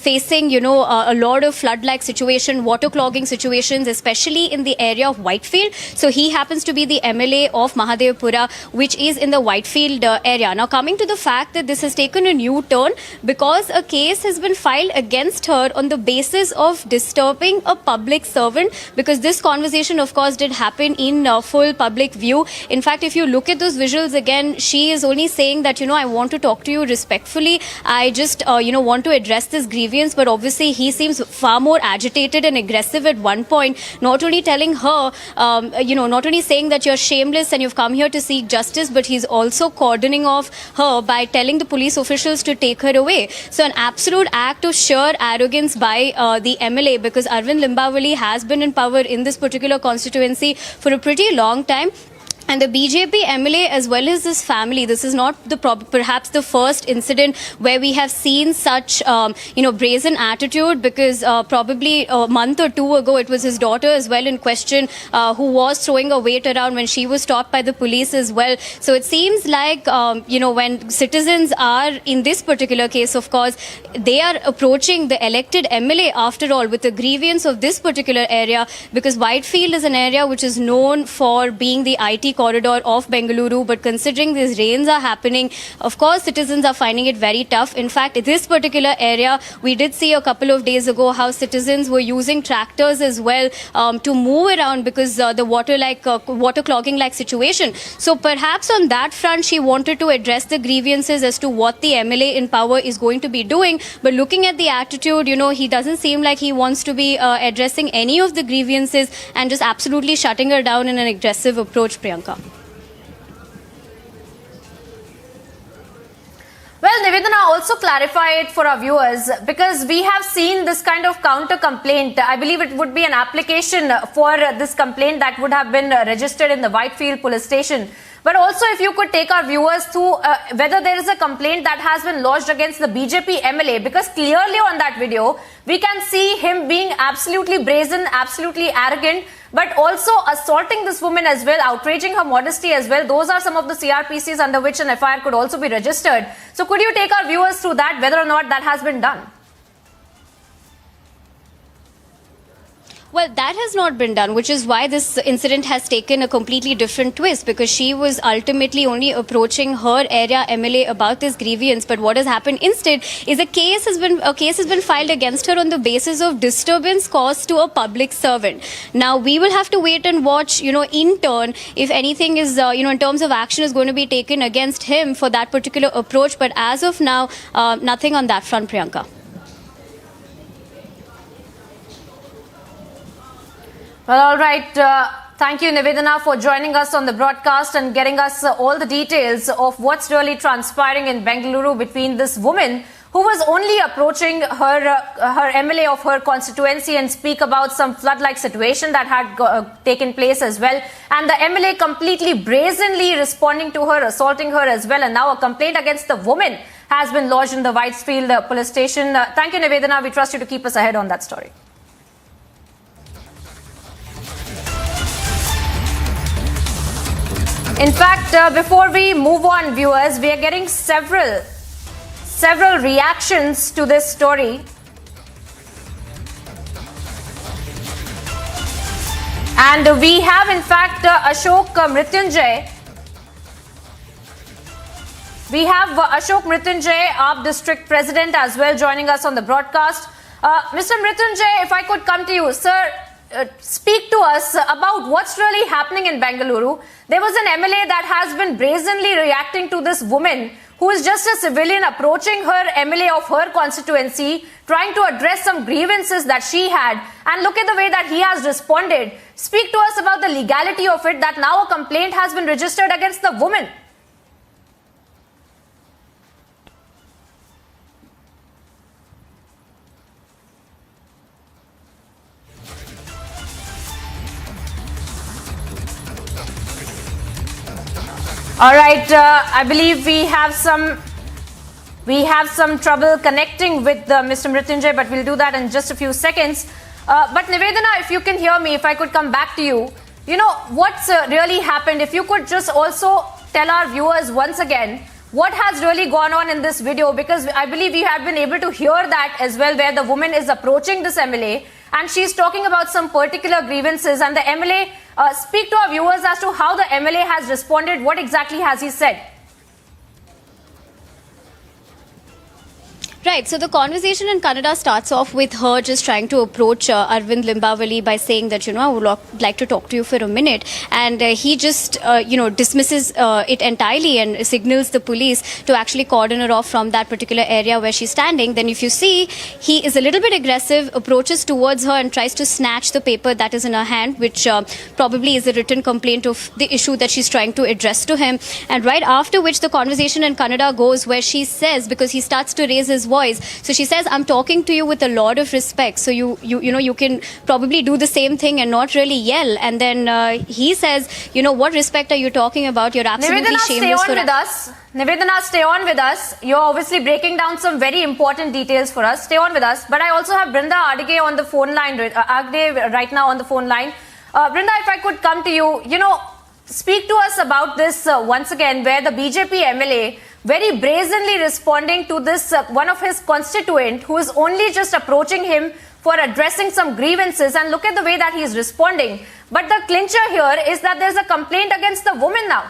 [SPEAKER 17] facing, a lot of flood-like situation, water clogging situations, especially in the area of Whitefield. So he happens to be the MLA of Mahadevpura, which is in the Whitefield area. Now, coming to the fact that this has taken a new turn because a case has been filed against her on the basis of disturbing a public servant, because this conversation, of course, did happen in full public view. In fact, if you look at those visuals again, she is only saying that, I want to talk to you respectfully. I just, want to address this grievance. But obviously, he seems far more agitated and aggressive at one point, not only telling her, not only saying that you're shameless and you've come here to seek justice, but he's also cordoning off her by telling the police officials to take her away. So an absolute act of sheer arrogance by the MLA, because Arvind Limbavali has been in power in this particular constituency for a pretty long time. And the BJP MLA, as well as his family, this is not perhaps the first incident where we have seen such, brazen attitude, because probably a month or two ago, it was his daughter as well in question who was throwing her weight around when she was stopped by the police as well. So it seems like, when citizens are, in this particular case, of course, they are approaching the elected MLA, after all, with the grievance of this particular area, because Whitefield is an area which is known for being the IT corridor of Bengaluru. But considering these rains are happening, of course, citizens are finding it very tough. In fact, this particular area, we did see a couple of days ago how citizens were using tractors as well to move around because the water clogging like situation. So perhaps on that front, she wanted to address the grievances as to what the MLA in power is going to be doing. But looking at the attitude, he doesn't seem like he wants to be addressing any of the grievances and just absolutely shutting her down in an aggressive approach, Priyanka.
[SPEAKER 23] Well, Nivedana, also clarify it for our viewers, because we have seen this kind of counter complaint. I believe it would be an application for this complaint that would have been registered in the Whitefield police station. But also, if you could take our viewers through whether there is a complaint that has been lodged against the BJP MLA, because clearly on that video, we can see him being absolutely brazen, absolutely arrogant, but also assaulting this woman as well, outraging her modesty as well. Those are some of the CRPCs under which an FIR could also be registered. So could you take our viewers through that, whether or not that has been done?
[SPEAKER 17] Well, that has not been done, which is why this incident has taken a completely different twist, because she was ultimately only approaching her area MLA about this grievance. But what has happened instead is a case has been filed against her on the basis of disturbance caused to a public servant. Now, we will have to wait and watch, in turn, if anything is, in terms of action is going to be taken against him for that particular approach. But as of now, nothing on that front, Priyanka.
[SPEAKER 23] Well, all right. Thank you, Nivedana, for joining us on the broadcast and getting us all the details of what's really transpiring in Bengaluru between this woman who was only approaching her MLA of her constituency and speak about some flood-like situation that had taken place as well. And the MLA completely brazenly responding to her, assaulting her as well. And now a complaint against the woman has been lodged in the Whitefield police station. Thank you, Nivedana. We trust you to keep us ahead on that story. In fact, before we move on, viewers, we are getting several reactions to this story. And we have, in fact, Ashok Mrityunjay. We have Ashok Mrityunjay, AAP District President, as well, joining us on the broadcast. Mr. Mrityunjay, if I could come to you, sir. Speak to us about what's really happening in Bengaluru. There was an MLA that has been brazenly reacting to this woman who is just a civilian approaching her MLA of her constituency, trying to address some grievances that she had. And look at the way that he has responded. Speak to us about the legality of it, that now a complaint has been registered against the woman. All right, I believe we have some trouble connecting with Mr. Mrityunjay, but we'll do that in just a few seconds. But Nivedana, if you can hear me, if I could come back to you, what's really happened? If you could just also tell our viewers once again what has really gone on in this video, because I believe we have been able to hear that as well, where the woman is approaching this MLA and she's talking about some particular grievances, and the MLA, speak to our viewers as to how the MLA has responded. What exactly has he said?
[SPEAKER 17] Right, so the conversation in Kannada starts off with her just trying to approach Arvind Limbavali by saying that, I would like to talk to you for a minute. And he just, dismisses it entirely and signals the police to actually cordon her off from that particular area where she's standing. Then if you see, he is a little bit aggressive, approaches towards her and tries to snatch the paper that is in her hand, which probably is a written complaint of the issue that she's trying to address to him. And right after which the conversation in Kannada goes where she says, because he starts to raise his voice, so she says, I'm talking to you with a lot of respect, so you can probably do the same thing and not really yell. And then he says, what respect are you talking about? You're absolutely
[SPEAKER 23] Nivedana,
[SPEAKER 17] shameless.
[SPEAKER 23] stay on with us. Nivedana, stay on with us. You're obviously breaking down some very important details for us. Stay on with us. But I also have Brinda Adge on the phone line, right now on the phone line. Brinda, if I could come to you, speak to us about this once again, where the BJP MLA very brazenly responding to this one of his constituent who is only just approaching him for addressing some grievances, and look at the way that he is responding. But the clincher here is that there's a complaint against the woman now.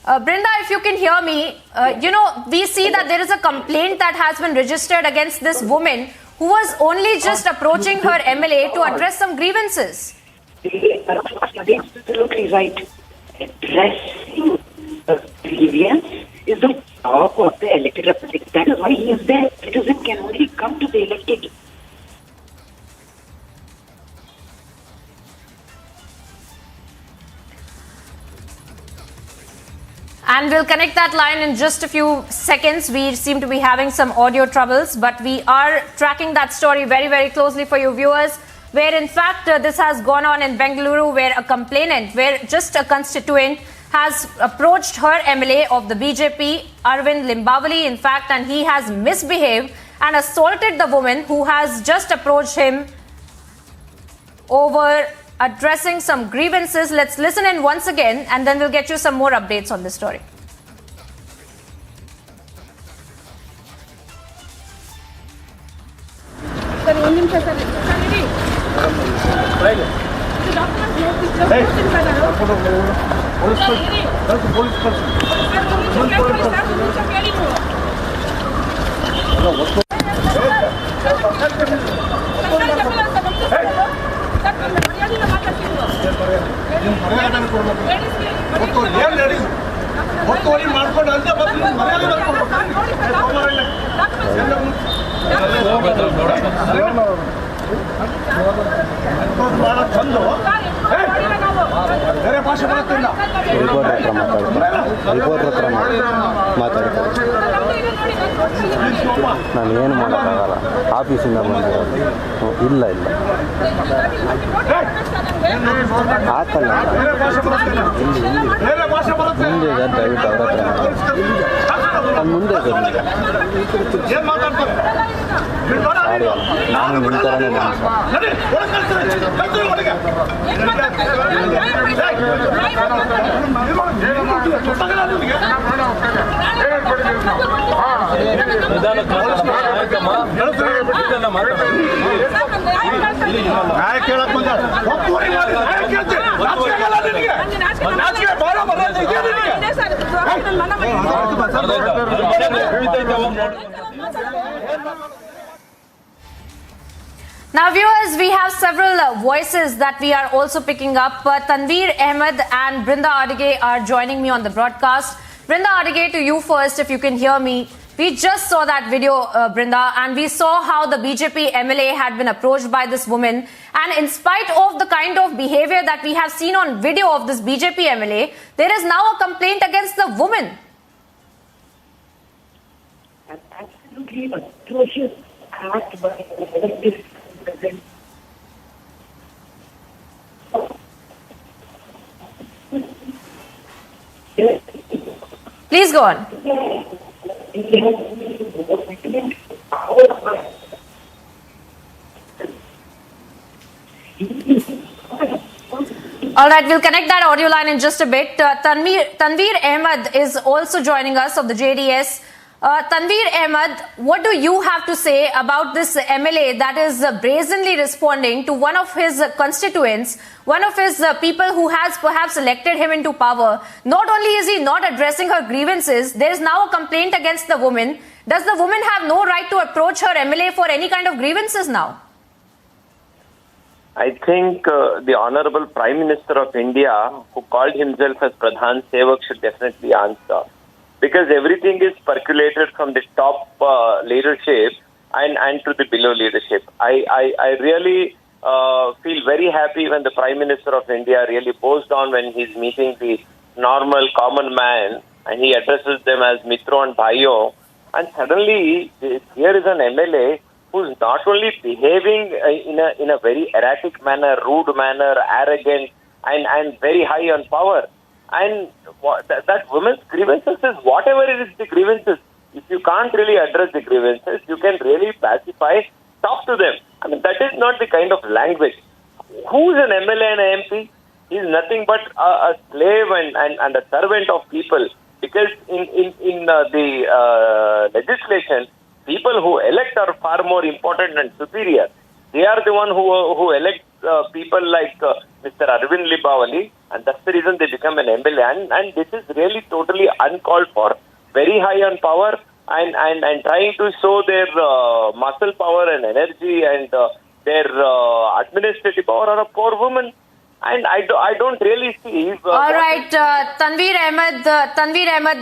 [SPEAKER 23] Brinda, if you can hear me, we see that there is a complaint that has been registered against this woman who was only just approaching her MLA to address some grievances.
[SPEAKER 6] Absolutely right. Addressing grievance is the job of the elected representative. That is why he is there. Citizen can only come to the elected.
[SPEAKER 23] And we'll connect that line in just a few seconds. We seem to be having some audio troubles, but we are tracking that story very, very closely for you viewers, where in fact this has gone on in Bengaluru, where a complainant, where just a constituent has approached her MLA of the BJP, Arvind Limbavali, in fact, and he has misbehaved and assaulted the woman who has just approached him over addressing some grievances. Let's listen in once again, and then we'll get you some more updates on this story.
[SPEAKER 5] ನಾನು ಏನು ಮಾಡೋಕ್ಕಾಗಲ್ಲ ಆಫೀಸಿಂದ ಬಂದಿರೋದು ಇಲ್ಲ ಇಲ್ಲ ಆತಲ್ಲ ಮುಂದೆ ಇದೆ ದಯವಿಟ್ಟು ಅವ್ರ ಹತ್ರ ನಾನು ಮುಂದೆ ಸಾರಿ ನಾನು ನಿಮ್ಮ ಥರನೇ
[SPEAKER 23] Now viewers, we have several voices that we are also picking up. Tanveer Ahmed and Brinda Adige are joining me on the broadcast. Brinda Adige, to you first, if you can hear me. We just saw that video, Brinda, and we saw how the BJP MLA had been approached by this woman. And in spite of the kind of behavior that we have seen on video of this BJP MLA, there is now a complaint against the woman.
[SPEAKER 6] An absolutely atrocious act by the elected president.
[SPEAKER 23] Please go on. All right, we'll connect that audio line in just a bit. Tanveer Ahmed is also joining us of the JDS. Tanveer Ahmed, what do you have to say about this MLA that is brazenly responding to one of his constituents, one of his people who has perhaps elected him into power? Not only is he not addressing her grievances, there is now a complaint against the woman. Does the woman have no right to approach her MLA for any kind of grievances now?
[SPEAKER 8] I think the Honorable Prime Minister of India, who called himself as Pradhan Sevak, should definitely answer. Because everything is percolated from the top leadership and to the below leadership. I really feel very happy when the Prime Minister of India really bows down when he's meeting the normal common man and he addresses them as Mitro and Bhaiyo. And suddenly here is an MLA who's not only behaving in a very erratic manner, rude manner, arrogant and very high on power. And that women's grievances is whatever it is the grievances. If you can't really address the grievances, you can really pacify, talk to them. I mean, that is not the kind of language. Who's an MLA and an MP? He's nothing but a slave and a servant of people. Because in the legislation, people who elect are far more important and superior. They are the one who elect people like Mr. Arvind Libawali, and that's the reason they become an MLA. And this is really totally uncalled for, very high on power, and trying to show their muscle power and energy and their administrative power on a poor woman. And I don't really see.
[SPEAKER 23] All right, Tanveer Ahmed,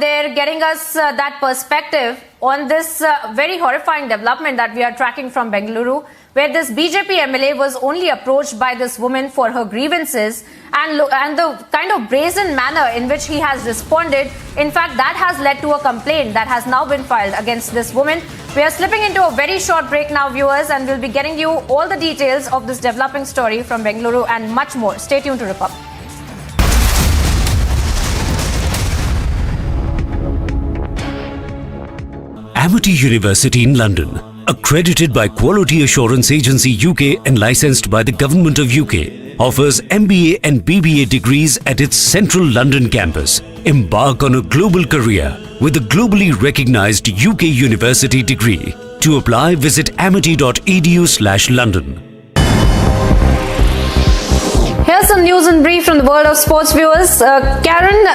[SPEAKER 23] they're getting us that perspective on this very horrifying development that we are tracking from Bengaluru, where this BJP MLA was only approached by this woman for her grievances, and the kind of brazen manner in which he has responded. In fact, that has led to a complaint that has now been filed against this woman. We are slipping into a very short break now, viewers, and we'll be getting you all the details of this developing story from Bengaluru and much more. Stay tuned to Republic.
[SPEAKER 13] Amity University in London, accredited by Quality Assurance Agency UK and licensed by the Government of UK, offers MBA and BBA degrees at its central London campus. Embark on a global career with a globally recognized UK university degree. To apply, visit amity.edu/London.
[SPEAKER 23] Here's some news in brief from the world of sports, viewers. Karen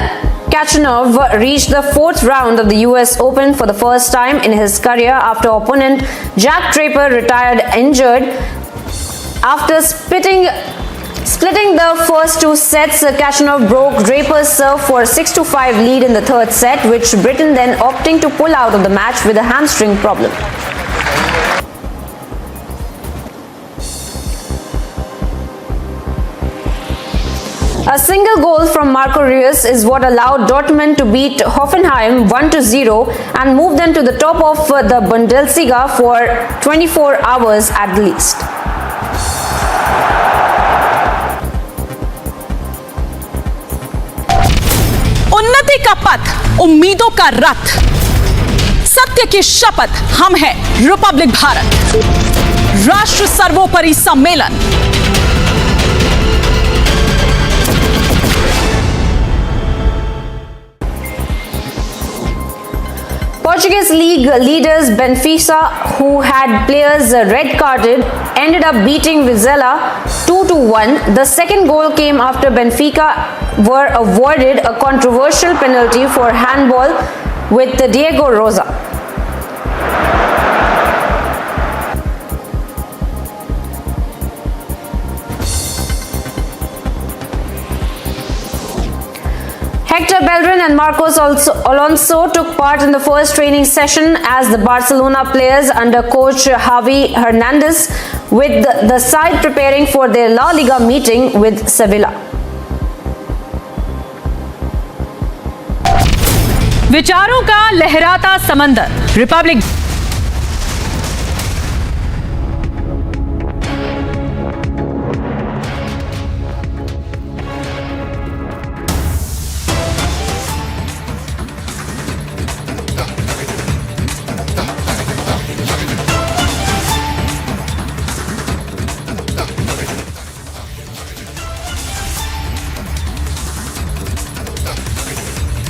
[SPEAKER 23] Khachanov reached the 4th round of the US Open for the first time in his career after opponent Jack Draper retired injured. After splitting the first 2 sets, Khachanov broke Draper's serve for a 6-5 lead in the 3rd set, with Britain then opting to pull out of the match with a hamstring problem. A single goal from Marco Reus is what allowed Dortmund to beat Hoffenheim 1-0 and move them to the top of the Bundesliga for 24 hours at least.
[SPEAKER 4] उन्नति का पथ, उम्मीदों का रथ, सत्य की शपथ, हम हैं रिपब्लिक भारत, राष्ट्र सर्वोपरि सम्मेलन।
[SPEAKER 23] Portuguese league leaders Benfica, who had players red carded, ended up beating Vizela 2-1. The second goal came after Benfica were awarded a controversial penalty for handball with Diego Rosa. Hector Bellerin and Marcos Alonso took part in the first training session as the Barcelona players under coach Javi Hernandez, with the side preparing for their La Liga meeting with Sevilla.
[SPEAKER 4] विचारों का लहराता समंदर, Republic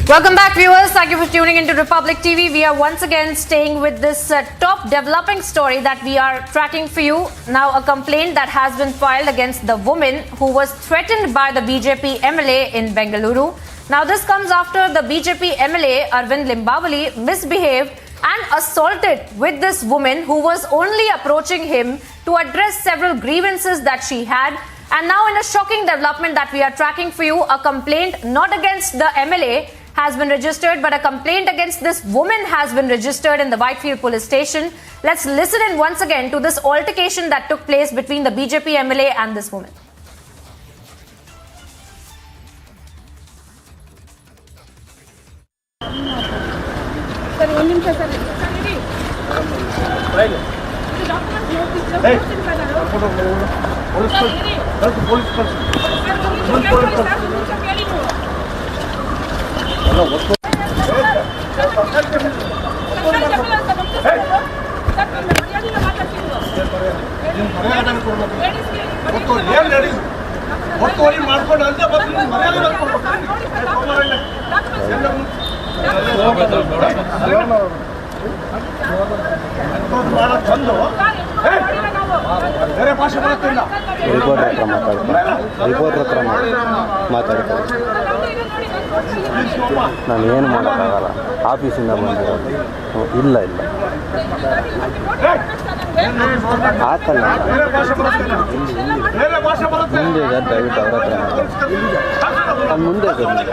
[SPEAKER 23] Welcome back, viewers. Thank you for tuning into Republic TV. We are once again staying with this top developing story that we are tracking for you. Now, a complaint that has been filed against the woman who was threatened by the BJP MLA in Bengaluru. Now, this comes after the BJP MLA Arvind Limbawali misbehaved and assaulted with this woman who was only approaching him to address several grievances that she had. And now, in a shocking development that we are tracking for you, a complaint not against the MLA has been registered, but a complaint against this woman has been registered in the Whitefield police station. Let's listen in once again to this altercation that took place between the BJP MLA and this woman.
[SPEAKER 5] Reporter ಹತ್ರ ಮಾತಾಡ್ತಾರೆ. ನಾನು ಏನು ಮಾಡೋಕ್ಕಾಗಲ್ಲ, ಆಫೀಸಿಂದ ಬಂದಿರೋದು. ಇಲ್ಲ ಆತಲ್ಲ ಮುಂದೆ ಇದೆ, ದಯವಿಟ್ಟು ಅವ್ರ ಹತ್ರ ನಾನು ಮುಂದೆ ಇದ್ದೀನಿ.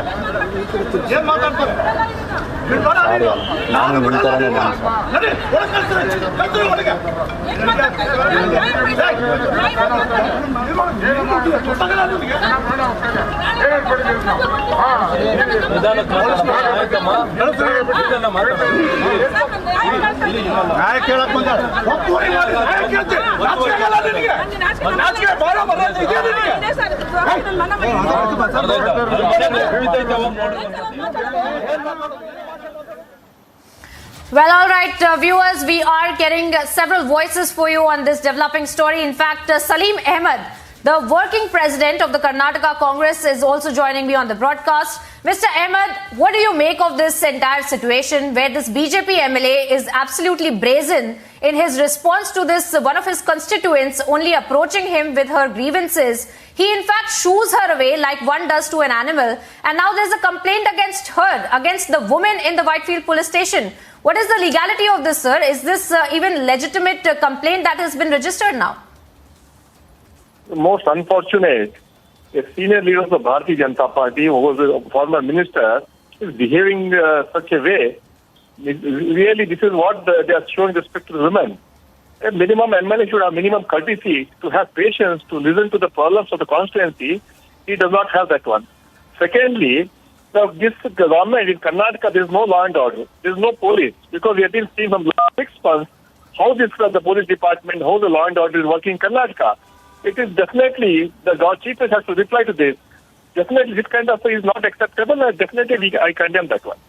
[SPEAKER 5] ಸಾರಿ, ನಾನು ನಿಮ್ಮ ಥರನೇ
[SPEAKER 23] Well, all right, viewers, we are getting several voices for you on this developing story. In fact, Salim Ahmed, the working president of the Karnataka Congress, is also joining me on the broadcast. Mr. Ahmed, what do you make of this entire situation where this BJP MLA is absolutely brazen in his response to this, one of his constituents only approaching him with her grievances? He in fact shoos her away like one does to an animal, and now there's a complaint against her, against the woman in the Whitefield police station. What is the legality of this, sir? Is this even legitimate complaint that has been registered now?
[SPEAKER 7] Most unfortunate, a senior leader of the Bharatiya Janata Party, who was a former minister, is behaving such a way. Really, this is what they are showing respect to the women. A minimum MLA should have minimum courtesy to have patience to listen to the problems of the constituency. He does not have that one. Secondly, this government in Karnataka, there is no law and order. There is no police, because we have been seeing from last 6 months how the police department, how the law and order is working in Karnataka. It is definitely, the chief has to reply to this. Definitely, this kind of thing is not acceptable, and definitely I condemn that one.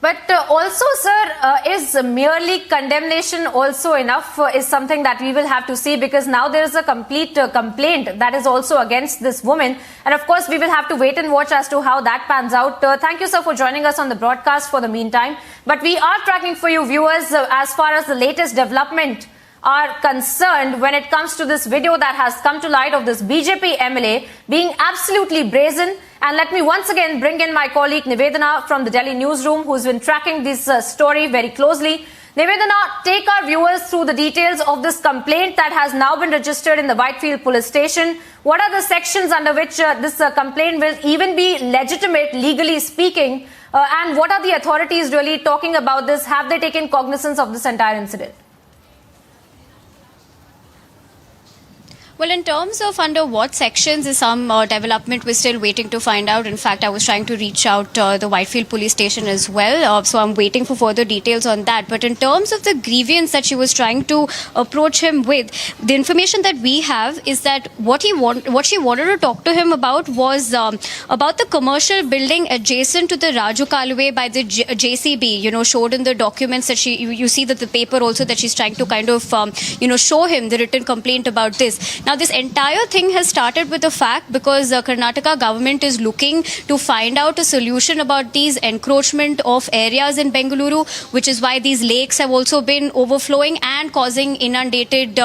[SPEAKER 23] But also, sir, is merely condemnation also enough is something that we will have to see, because now there is a complete complaint that is also against this woman. And of course, we will have to wait and watch as to how that pans out. Thank you, sir, for joining us on the broadcast for the meantime. But we are tracking for you, viewers, as far as the latest development are concerned when it comes to this video that has come to light of this BJP MLA being absolutely brazen. And let me once again bring in my colleague Nivedana from the Delhi newsroom, who's been tracking this story very closely. Nivedana, take our viewers through the details of this complaint that has now been registered in the Whitefield police station. What are the sections under which this complaint will even be legitimate, legally speaking? And what are the authorities really talking about this? Have they taken cognizance of this entire incident?
[SPEAKER 17] Well, in terms of under what sections is some development, we're still waiting to find out. In fact, I was trying to reach out the Whitefield police station as well. So I'm waiting for further details on that. But in terms of the grievance that she was trying to approach him with, the information that we have is that what she wanted to talk to him about was about the commercial building adjacent to the Raju Kalwe by the JCB, you know, showed in the documents that you see that the paper also that she's trying to kind of, show him the written complaint about this. Now, this entire thing has started with the fact because Karnataka government is looking to find out a solution about these encroachment of areas in Bengaluru, which is why these lakes have also been overflowing and causing inundated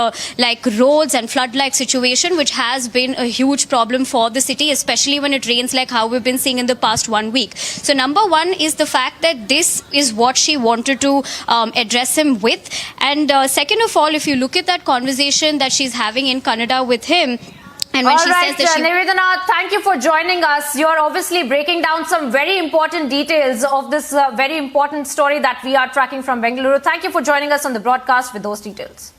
[SPEAKER 17] roads and flood-like situation, which has been a huge problem for the city, especially when it rains like how we've been seeing in the past 1 week. So number one is the fact that this is what she wanted to address him with. And second of all, if you look at that conversation that she's having in Kannada with him, and when
[SPEAKER 23] all
[SPEAKER 17] she
[SPEAKER 23] right,
[SPEAKER 17] says that
[SPEAKER 23] Nivedana, thank you for joining us. You're obviously breaking down some very important details of this very important story that we are tracking from Bengaluru. Thank you for joining us on the broadcast with those details.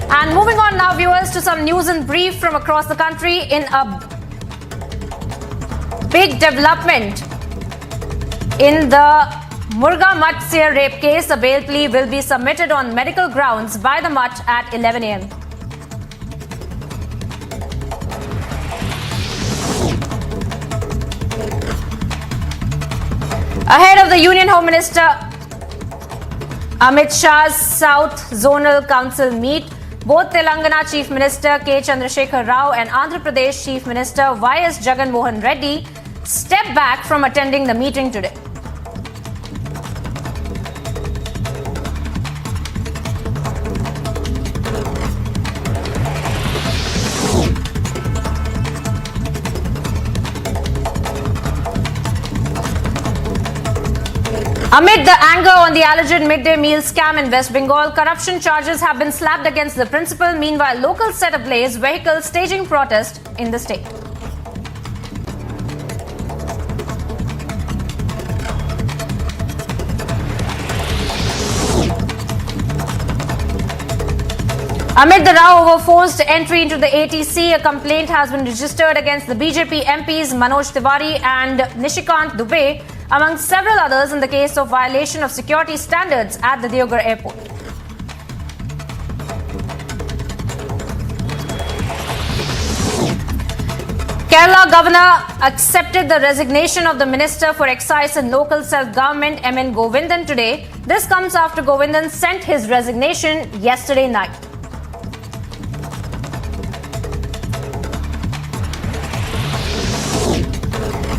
[SPEAKER 23] And moving on now, viewers, to some news in brief from across the country. In a big development in the Murga Matsya rape case, a bail plea will be submitted on medical grounds by the Mutt at 11 a.m. Ahead of the Union Home Minister Amit Shah's South Zonal Council meet, both Telangana Chief Minister K. Chandrasekhar Rao and Andhra Pradesh Chief Minister Y.S. Jagan Mohan Reddy stepped back from attending the meeting today. Amid the anger on the alleged midday meal scam in West Bengal, corruption charges have been slapped against the principal. Meanwhile, locals set ablaze vehicles staging protest in the state. Amid the row over forced entry into the ATC, a complaint has been registered against the BJP MPs Manoj Tiwari and Nishikant Dubey, among several others, in the case of violation of security standards at the Deoghar airport. Kerala Governor accepted the resignation of the Minister for Excise and Local Self-Government M.N. Govindan today. This comes after Govindan sent his resignation yesterday night.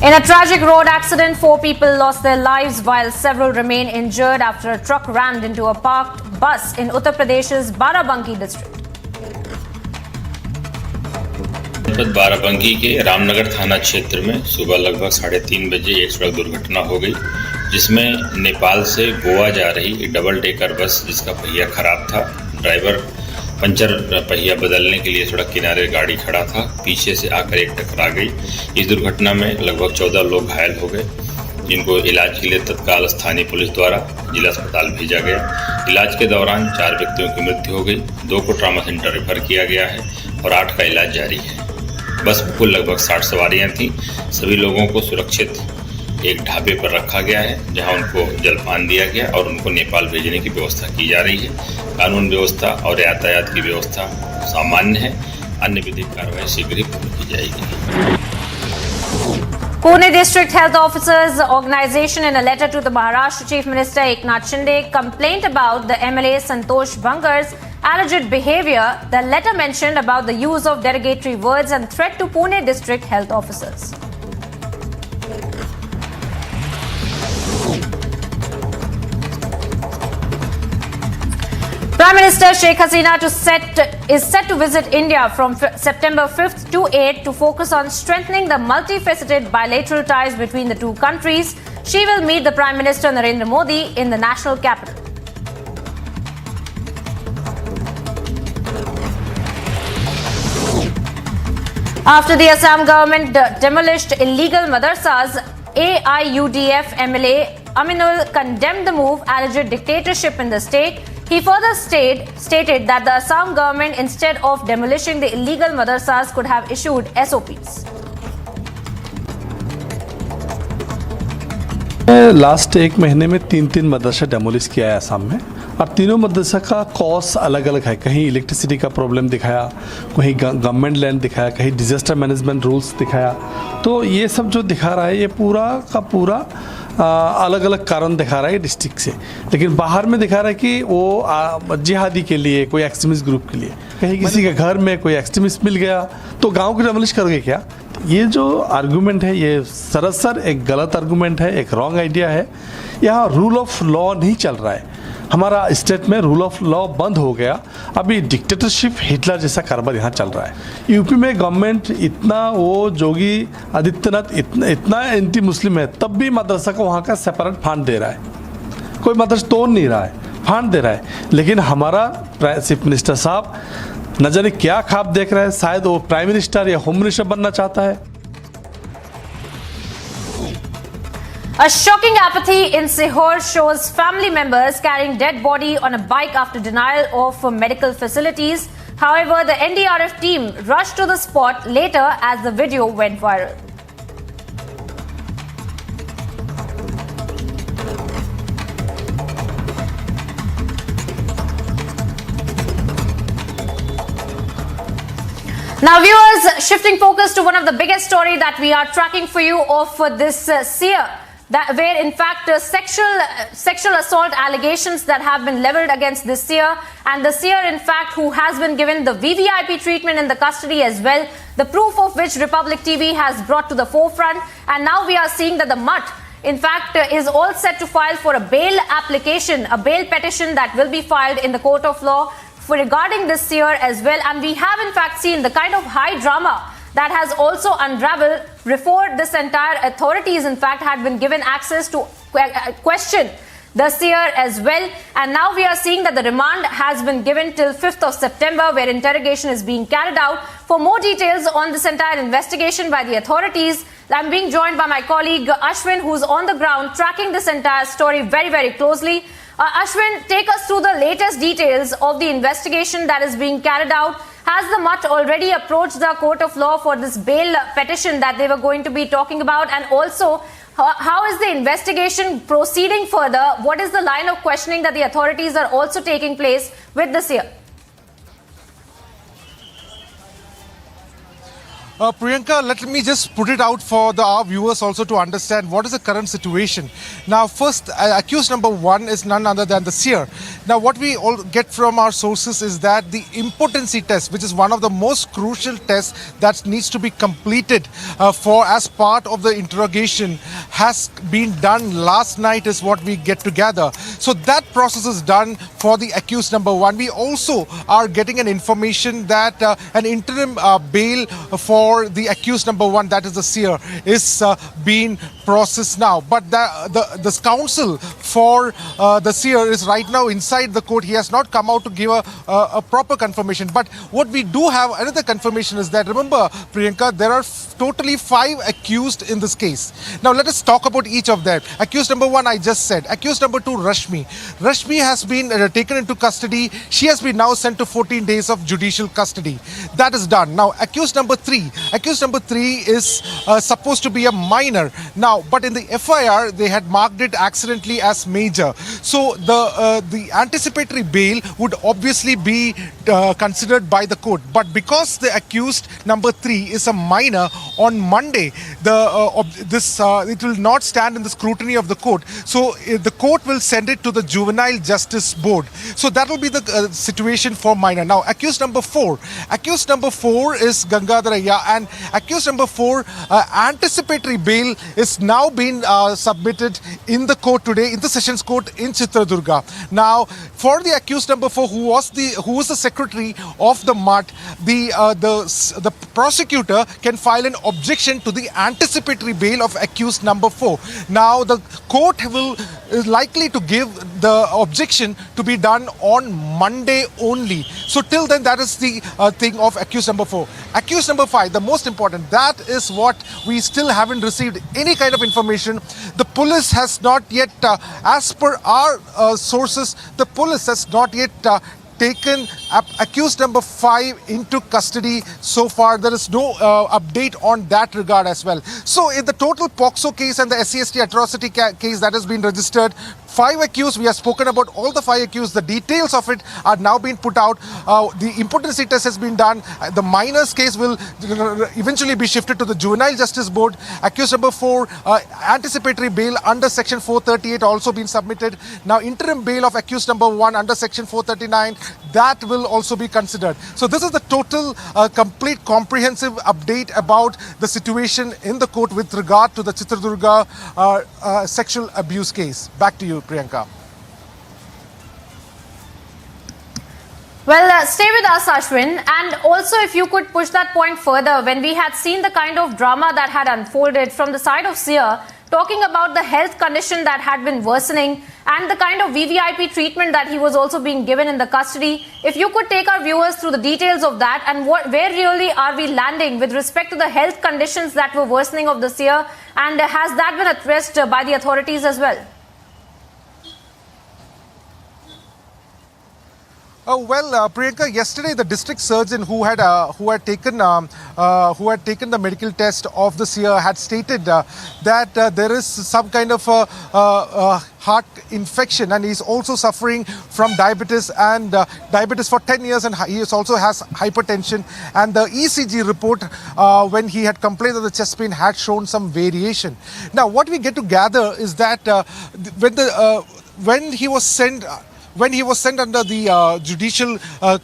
[SPEAKER 23] In a tragic road accident, 4 people lost their lives while several remain injured after a truck rammed into a parked bus in Uttar Pradesh's Barabanki district.
[SPEAKER 20] Barabanki के रामनगर थाना क्षेत्र में सुबह लगभग 3:30 बजे एक सड़क दुर्घटना हो गई, जिसमें नेपाल से गोवा जा रही एक डबल डेकर बस जिसका पहिया खराब था, ड्राइवर पंचर पहिया बदलने के लिए सड़क किनारे गाड़ी खड़ा था, पीछे से आकर एक टकरा गई। इस दुर्घटना में लगभग 14 लोग घायल हो गए, जिनको इलाज के लिए तत्काल स्थानीय पुलिस द्वारा जिला अस्पताल भेजा गया। इलाज के दौरान 4 व्यक्तियों की मृत्यु हो गई, 2 को ट्रॉमा सेंटर रेफर किया गया है और 8 का इलाज जारी है। बस में कुल लगभग 60 सवारियां थीं। सभी लोगों को सुरक्षित एक ढाबे पर रखा गया है, जहां उनको जलपान दिया गया और उनको नेपाल भेजने की व्यवस्था की जा रही है। कानून व्यवस्था और यातायात की व्यवस्था सामान्य है। अन्य विधिक कार्रवाई शीघ्र ही पूर्ण की जाएगी।
[SPEAKER 23] Pune District Health Officers Organization, in a letter to the Maharashtra Chief Minister Eknath Shinde, complained about the MLA Santosh Bangar's alleged behavior. The letter mentioned about the use of derogatory words and threat to Pune District Health Officers. Prime Minister Sheikh Hasina is set to visit India from September 5th to 8th to focus on strengthening the multifaceted bilateral ties between the two countries. She will meet the Prime Minister Narendra Modi in the national capital. After the Assam government demolished illegal madrasas, AIUDF MLA Aminul condemned the move, alleged dictatorship in the state. He further stated that the Assam government, instead of demolishing the illegal madrasas, could have issued SOPs.
[SPEAKER 21] Last 1 महीने में 3 मदरसा demolish किया है असम में, और तीनों मदरसा का cause अलग अलग है। कहीं इलेक्ट्रिसिटी का प्रॉब्लम दिखाया, कहीं गवर्नमेंट लैंड दिखाया, कहीं डिजास्टर मैनेजमेंट रूल्स दिखाया। तो ये सब जो दिखा रहा है, ये पूरा का पूरा अलग अलग कारण दिखा रहा है डिस्ट्रिक्ट से, लेकिन बाहर में दिखा रहा है कि वो जिहादी के लिए, कोई एक्सट्रीमिस्ट ग्रुप के लिए। कहीं किसी के घर में कोई एक्सट्रीमिस्ट मिल गया तो गांव को डेमोलिश करोगे क्या? ये जो आर्गूमेंट है, ये सरासर एक गलत आर्गूमेंट है, एक रॉन्ग आइडिया है। यहाँ रूल ऑफ लॉ नहीं चल रहा है। हमारा स्टेट में रूल ऑफ लॉ बंद हो गया। अभी डिक्टेटरशिप, हिटलर जैसा कारोबार यहाँ चल रहा है। यूपी में गवर्नमेंट इतना, वो योगी आदित्यनाथ इतना एंटी मुस्लिम है, तब भी मदरसा को वहाँ का सेपरेट फंड दे रहा है। कोई मदरसा तोड़ नहीं रहा है, फंड दे रहा है। लेकिन हमारा चीफ मिनिस्टर साहब न जाने क्या ख्वाब देख रहे हैं। शायद वो प्राइम मिनिस्टर या होम मिनिस्टर बनना चाहता है।
[SPEAKER 23] A shocking apathy in Sihor shows family members carrying dead body on a bike after denial of medical facilities. However, the NDRF team rushed to the spot later as the video went viral. Now viewers, shifting focus to one of the biggest story that we are tracking for you of this year. that where in fact sexual assault allegations that have been leveled against the seer, and the seer in fact who has been given the VVIP treatment in the custody as well, the proof of which Republic TV has brought to the forefront. And now we are seeing that the mutt in fact is all set to file for a bail application, a bail petition that will be filed in the court of law for regarding this seer as well. And we have in fact seen the kind of high drama that has also unraveled before this entire authorities in fact had been given access to question the seer as well. And now we are seeing that the remand has been given till 5th of September where interrogation is being carried out. For more details on this entire investigation by the authorities, I'm being joined by my colleague Ashwin, who's on the ground tracking this entire story very, very closely. Ashwin, take us through the latest details of the investigation that is being carried out. Has the mutt already approached the court of law for this bail petition that they were going to be talking about? And also, how is the investigation proceeding further? What is the line of questioning that the authorities are also taking place with this year?
[SPEAKER 9] Priyanka, let me just put it out for our viewers also to understand what is the current situation. Now, first, accused number one is none other than the seer. Now, what we all get from our sources is that the impotency test, which is one of the most crucial tests that needs to be completed as part of the interrogation, has been done last night is what we get together. So that process is done for the accused number one. We also are getting an information that an interim bail for the accused number one, that is the seer, is being processed now. But the counsel for the seer is right now inside the court. He has not come out to give a proper confirmation. But what we do have another confirmation is that, remember, Priyanka, there are totally 5 accused in this case. Now let us talk about each of them. Accused number one, I just said. Accused number two, Rashmi. Rashmi has been taken into custody. She has been now sent to 14 days of judicial custody. That is done. Now, accused number three is supposed to be a minor. Now, but in the FIR, they had marked it accidentally as major. So the anticipatory bail would obviously be considered by the court. But because the accused number 3 is a minor, on Monday, it will not stand in the scrutiny of the court. So the court will send it to the Juvenile Justice Board. So that will be the situation for minor. Now, accused number 4. Accused number 4 is Gangadharaya, and accused number 4, anticipatory bail is now being submitted in the court today, in the Sessions Court in Chitradurga. Now, for the accused number 4, who was the secretary of the MUT, the prosecutor can file an objection to the anticipatory bail of accused number 4. Now, the court is likely to give the objection to be done on Monday only. So till then, that is the thing of accused number 4. Accused number 5, the most important, that is what we still haven't received any kind of information. The police has not yet, as per our sources, the police has not yet taken accused number 5 into custody so far. There is no update on that regard as well. So in the total POCSO case and the SCST atrocity case that has been registered, 5 accused, we have spoken about all the 5 accused. The details of it are now being put out. The impotency test has been done. The minors case will eventually be shifted to the Juvenile Justice Board. Accused number 4, anticipatory bail under Section 438 also been submitted. Now, interim bail of accused number 1 under Section 439, that will also be considered. So this is the total complete comprehensive update about the situation in the court with regard to the Chitradurga sexual abuse case. Back to you, Priyanka.
[SPEAKER 23] Well, stay with us, Ashwin. And also, if you could push that point further, when we had seen the kind of drama that had unfolded from the side of Sia, talking about the health condition that had been worsening and the kind of VVIP treatment that he was also being given in the custody. If you could take our viewers through the details of that and where really are we landing with respect to the health conditions that were worsening of the Sia, and has that been addressed by the authorities as well?
[SPEAKER 9] Priyanka, yesterday the district surgeon who had taken the medical test of the seer had stated that there is some kind of heart infection, and he's also suffering from diabetes and diabetes for 10 years, and he also has hypertension. And the ECG report when he had complained of the chest pain had shown some variation. Now what we get to gather is that when he was sent under the judicial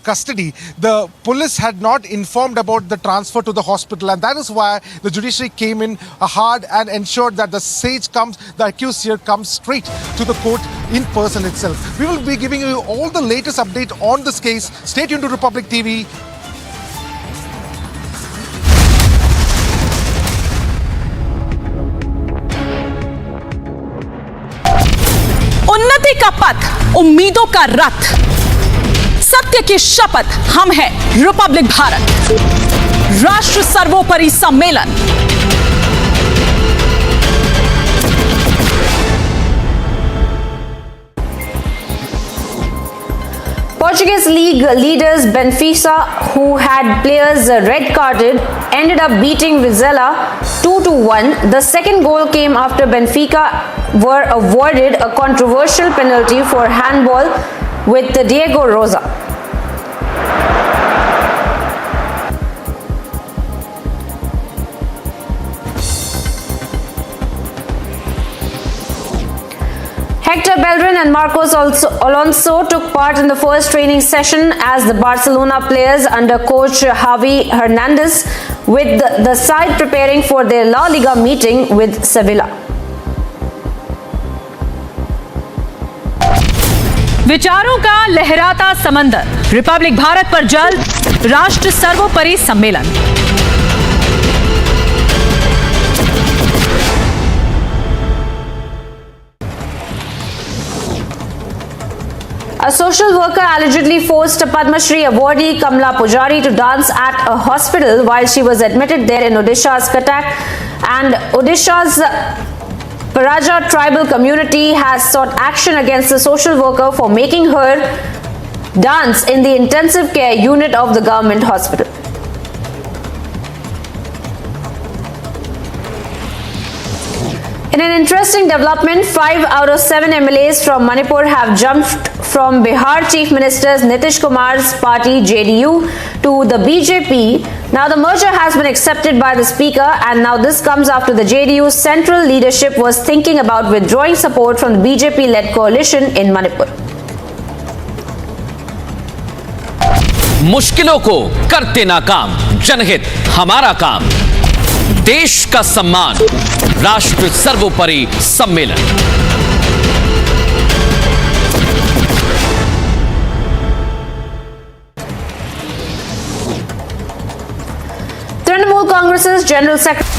[SPEAKER 9] custody, the police had not informed about the transfer to the hospital, and that is why the judiciary came in hard and ensured that the accused here comes straight to the court in person itself. We will be giving you all the latest update on this case. Stay tuned to Republic TV.
[SPEAKER 4] उन्नति का पथ, उम्मीदों का रथ, सत्य की शपथ, हम हैं रिपब्लिक भारत। राष्ट्र सर्वोपरि सम्मेलन।
[SPEAKER 23] Portuguese league leaders Benfica, who had players red carded, ended up beating Vizela 2-1. The second goal came after Benfica were awarded a controversial penalty for handball with Diego Rosa. Hector Bellerin and Marcos Alonso took part in the first training session as the Barcelona players under coach Javi Hernandez, with the side preparing for their La Liga meeting with Sevilla.
[SPEAKER 4] विचारों का लहराता समंदर, Republic Bharat पर जल्द राष्ट्र सर्वोपरि सम्मेलन।
[SPEAKER 23] A social worker allegedly forced a Padma Shri awardee Kamla Pujari to dance at a hospital while she was admitted there in Odisha's Cuttack, and Odisha's Paraja tribal community has sought action against the social worker for making her dance in the intensive care unit of the government hospital. In an interesting development, 5 out of 7 MLAs from Manipur have jumped from Bihar Chief Minister Nitish Kumar's party JDU to the BJP. Now the merger has been accepted by the Speaker, and now this comes after the JDU's central leadership was thinking about withdrawing support from the BJP-led coalition in Manipur.
[SPEAKER 1] मुश्किलों को करते नाकाम, जनहित हमारा काम, देश का सम्मान, राष्ट्र सर्वोपरि सम्मेलन।
[SPEAKER 23] Trinamool Congress's General Secretary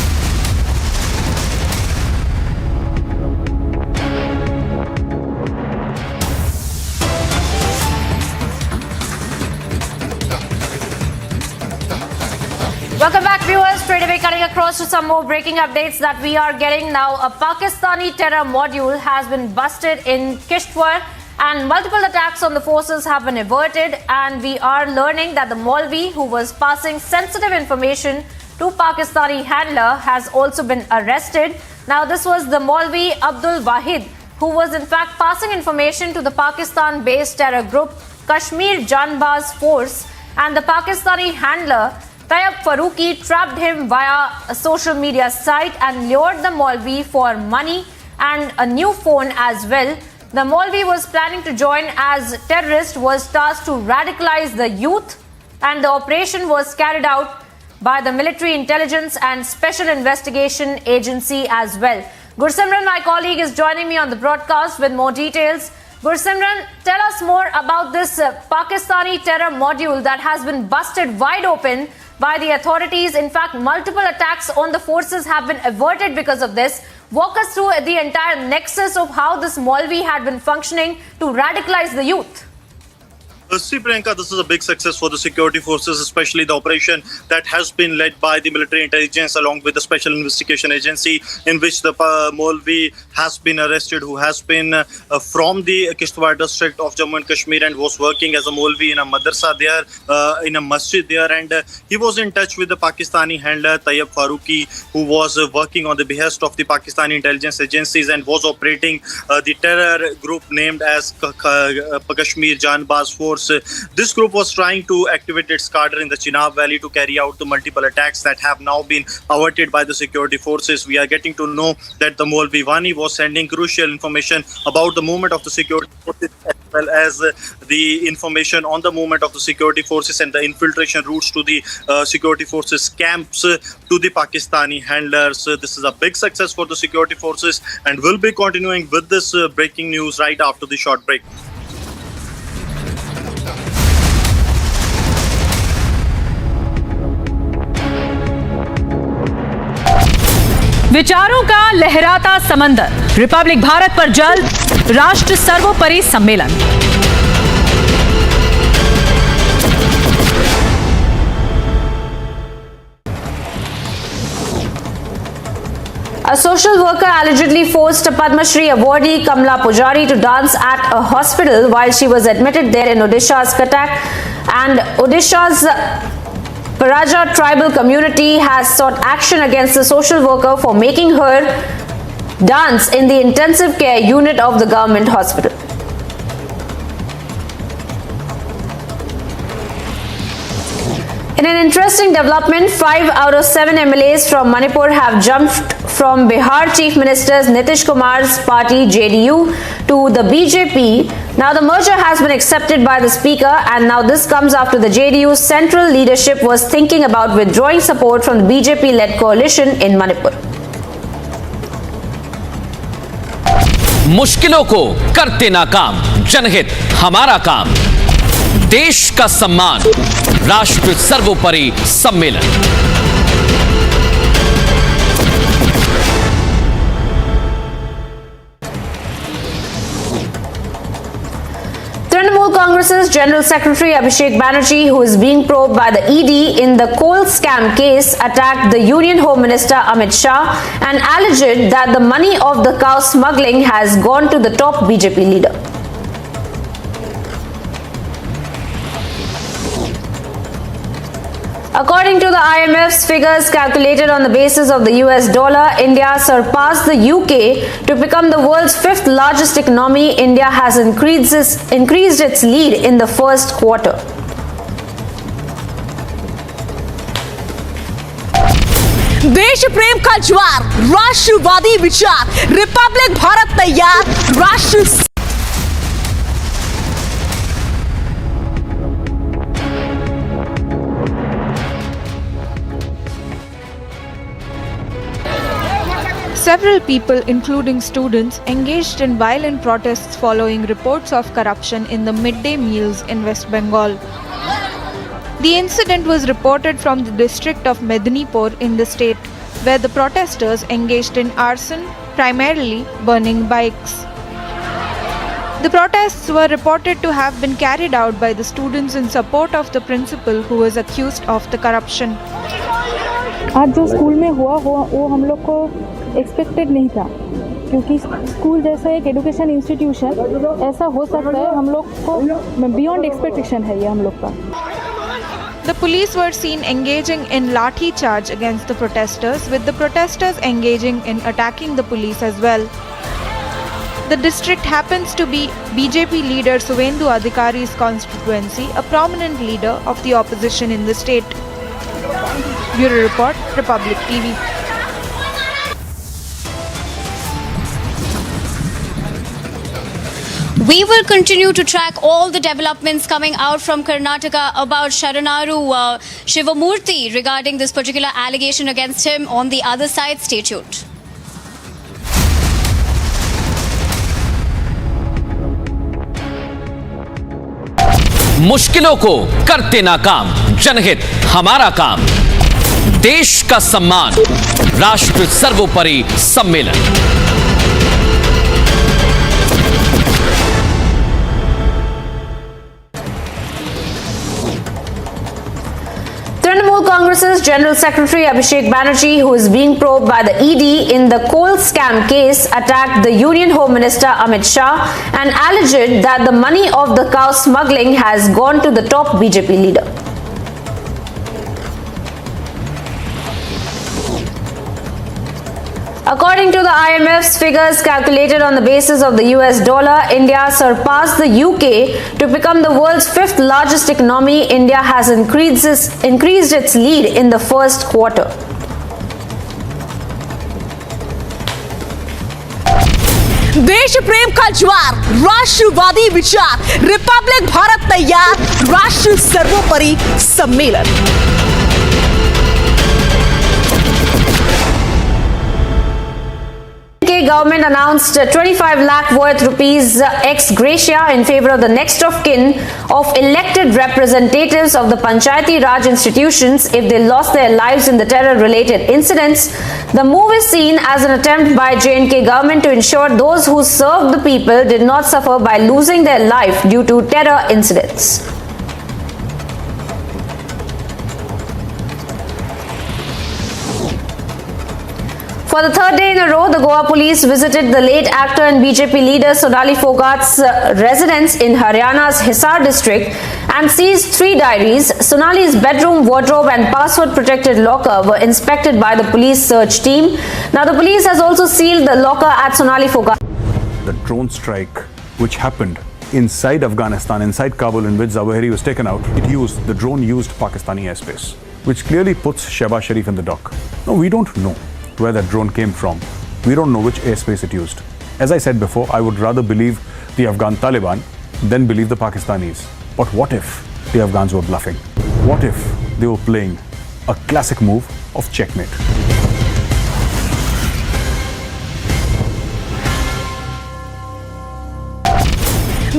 [SPEAKER 23] Welcome back, viewers. Straight away cutting across to some more breaking updates that we are getting now. A Pakistani terror module has been busted in Kishtwar, and multiple attacks on the forces have been averted, and we are learning that the Maulvi who was passing sensitive information to Pakistani handler has also been arrested. Now this was the Maulvi Abdul Wahid, who was in fact passing information to the Pakistan-based terror group Kashmir Janbaz Force, and the Pakistani handler Tayyab Farooqi trapped him via a social media site and lured the Maulvi for money and a new phone as well. The Maulvi was planning to join as terrorist, was tasked to radicalize the youth, and the operation was carried out by the Military Intelligence and Special Investigation Agency as well. Gursimran, my colleague, is joining me on the broadcast with more details. Gursimran, tell us more about this Pakistani terror module that has been busted wide open by the authorities. In fact, multiple attacks on the forces have been averted because of this. Walk us through the entire nexus of how this Maulvi had been functioning to radicalize the youth.
[SPEAKER 3] See, Priyanka, this is a big success for the security forces, especially the operation that has been led by the military intelligence along with the special investigation agency, in which the Maulvi has been arrested, who has been from the Kishtwar district of Jammu and Kashmir and was working as a Maulvi in a madrasa there, in a masjid there, and he was in touch with the Pakistani handler Tayyib Faruqi, who was working on the behest of the Pakistani intelligence agencies and was operating the terror group named as Kashmir Janbaz Force. This group was trying to activate its cadre in the Chenab Valley to carry out the multiple attacks that have now been averted by the security forces. We are getting to know that the Maulvi Wani was sending crucial information about the movement of the security forces, as well as the information on the movement of the security forces and the infiltration routes to the security forces camps to the Pakistani handlers. This is a big success for the security forces, and we'll be continuing with this breaking news right after the short break.
[SPEAKER 4] विचारों का लहराता समंदर, Republic Bharat पर जल्द राष्ट्र सर्वोपरि सम्मेलन।
[SPEAKER 23] A social worker allegedly forced a Padma Shri awardee Kamla Pujari to dance at a hospital while she was admitted there in Odisha's Cuttack, and Odisha's Paraja tribal community has sought action against the social worker for making her dance in the intensive care unit of the government hospital. In an interesting development, 5 out of 7 MLAs from Manipur have jumped from Bihar Chief Minister Nitish Kumar's party JDU to the BJP. Now the merger has been accepted by the speaker, and now this comes after the JDU's central leadership was thinking about withdrawing support from the BJP-led coalition in Manipur.
[SPEAKER 1] मुश्किलों को करते नाकाम, जनहित हमारा काम, देश का सम्मान, राष्ट्र सर्वोपरि सम्मेलन।
[SPEAKER 23] Trinamool Congress's General Secretary Abhishek Banerjee, who is being probed by the ED in the coal scam case, attacked the Union Home Minister Amit Shah and alleged that the money of the cow smuggling has gone to the top BJP leader. According to the IMF's figures calculated on the basis of the US dollar, India surpassed the UK to become the world's 5th largest economy. India has increased its lead in the first quarter.
[SPEAKER 4] देश प्रेम का ज्वार, राष्ट्रवादी विचार, Republic Bharat तैयार, राष्ट्र
[SPEAKER 16] Several people, including students, engaged in violent protests following reports of corruption in the midday meals in West Bengal. The incident was reported from the district of Medinipur in the state, where the protesters engaged in arson, primarily burning bikes. The protests were reported to have been carried out by the students in support of the principal who was accused of the corruption.
[SPEAKER 22] आज जो school में हुआ वो हम लोग को expected नहीं था, क्योंकि स्कूल जैसा एक एजुकेशन इंस्टीट्यूशन ऐसा हो सकता है, हम लोग को बियॉन्ड एक्सपेक्टेशन है ये हम लोग का।
[SPEAKER 16] The police were seen engaging in lathi charge against the protesters, with the protesters engaging in attacking the police as well. The district happens to be BJP leader Suvendu Adhikari's constituency, a prominent leader of the opposition in the state. Bureau Report, Republic TV.
[SPEAKER 17] We will continue to track all the developments coming out from Karnataka about Sharanaru Shivamurthy regarding this particular allegation against him. On the other side, stay tuned.
[SPEAKER 1] मुश्किलों को करते नाकाम, जनहित हमारा काम, देश का सम्मान, राष्ट्र सर्वोपरि सम्मेलन।
[SPEAKER 23] Forces General Secretary Abhishek Banerjee, who is being probed by the ED in the coal scam case, attacked the Union Home Minister Amit Shah and alleged that the money of the cow smuggling has gone to the top BJP leader. According to the IMF's figures calculated on the basis of the US dollar, India surpassed the UK to become the world's 5th largest economy. India has increased its lead in the first quarter.
[SPEAKER 4] देश प्रेम का ज्वार, राष्ट्रवादी विचार, Republic Bharat तैयार, राष्ट्र सर्वोपरि सम्मेलन।
[SPEAKER 23] Government announced 25 lakh worth rupees ex gratia in favor of the next of kin of elected representatives of the Panchayati Raj institutions if they lost their lives in the terror-related incidents. The move is seen as an attempt by J&K government to ensure those who served the people did not suffer by losing their life due to terror incidents. For the third day in a row, the Goa police visited the late actor and BJP leader Sonali Phogat's residence in Haryana's Hisar district and seized 3 diaries. Sonali's bedroom, wardrobe and password-protected locker were inspected by the police search team. Now, the police has also sealed the locker at Sonali Phogat.
[SPEAKER 10] The drone strike which happened inside Afghanistan, inside Kabul, in which Zawahiri was taken out, the drone used Pakistani airspace, which clearly puts Shehbaz Sharif in the dock. No, we don't know where that drone came from. We don't know which airspace it used. As I said before, I would rather believe the Afghan Taliban than believe the Pakistanis. But what if the Afghans were bluffing? What if they were playing a classic move of checkmate?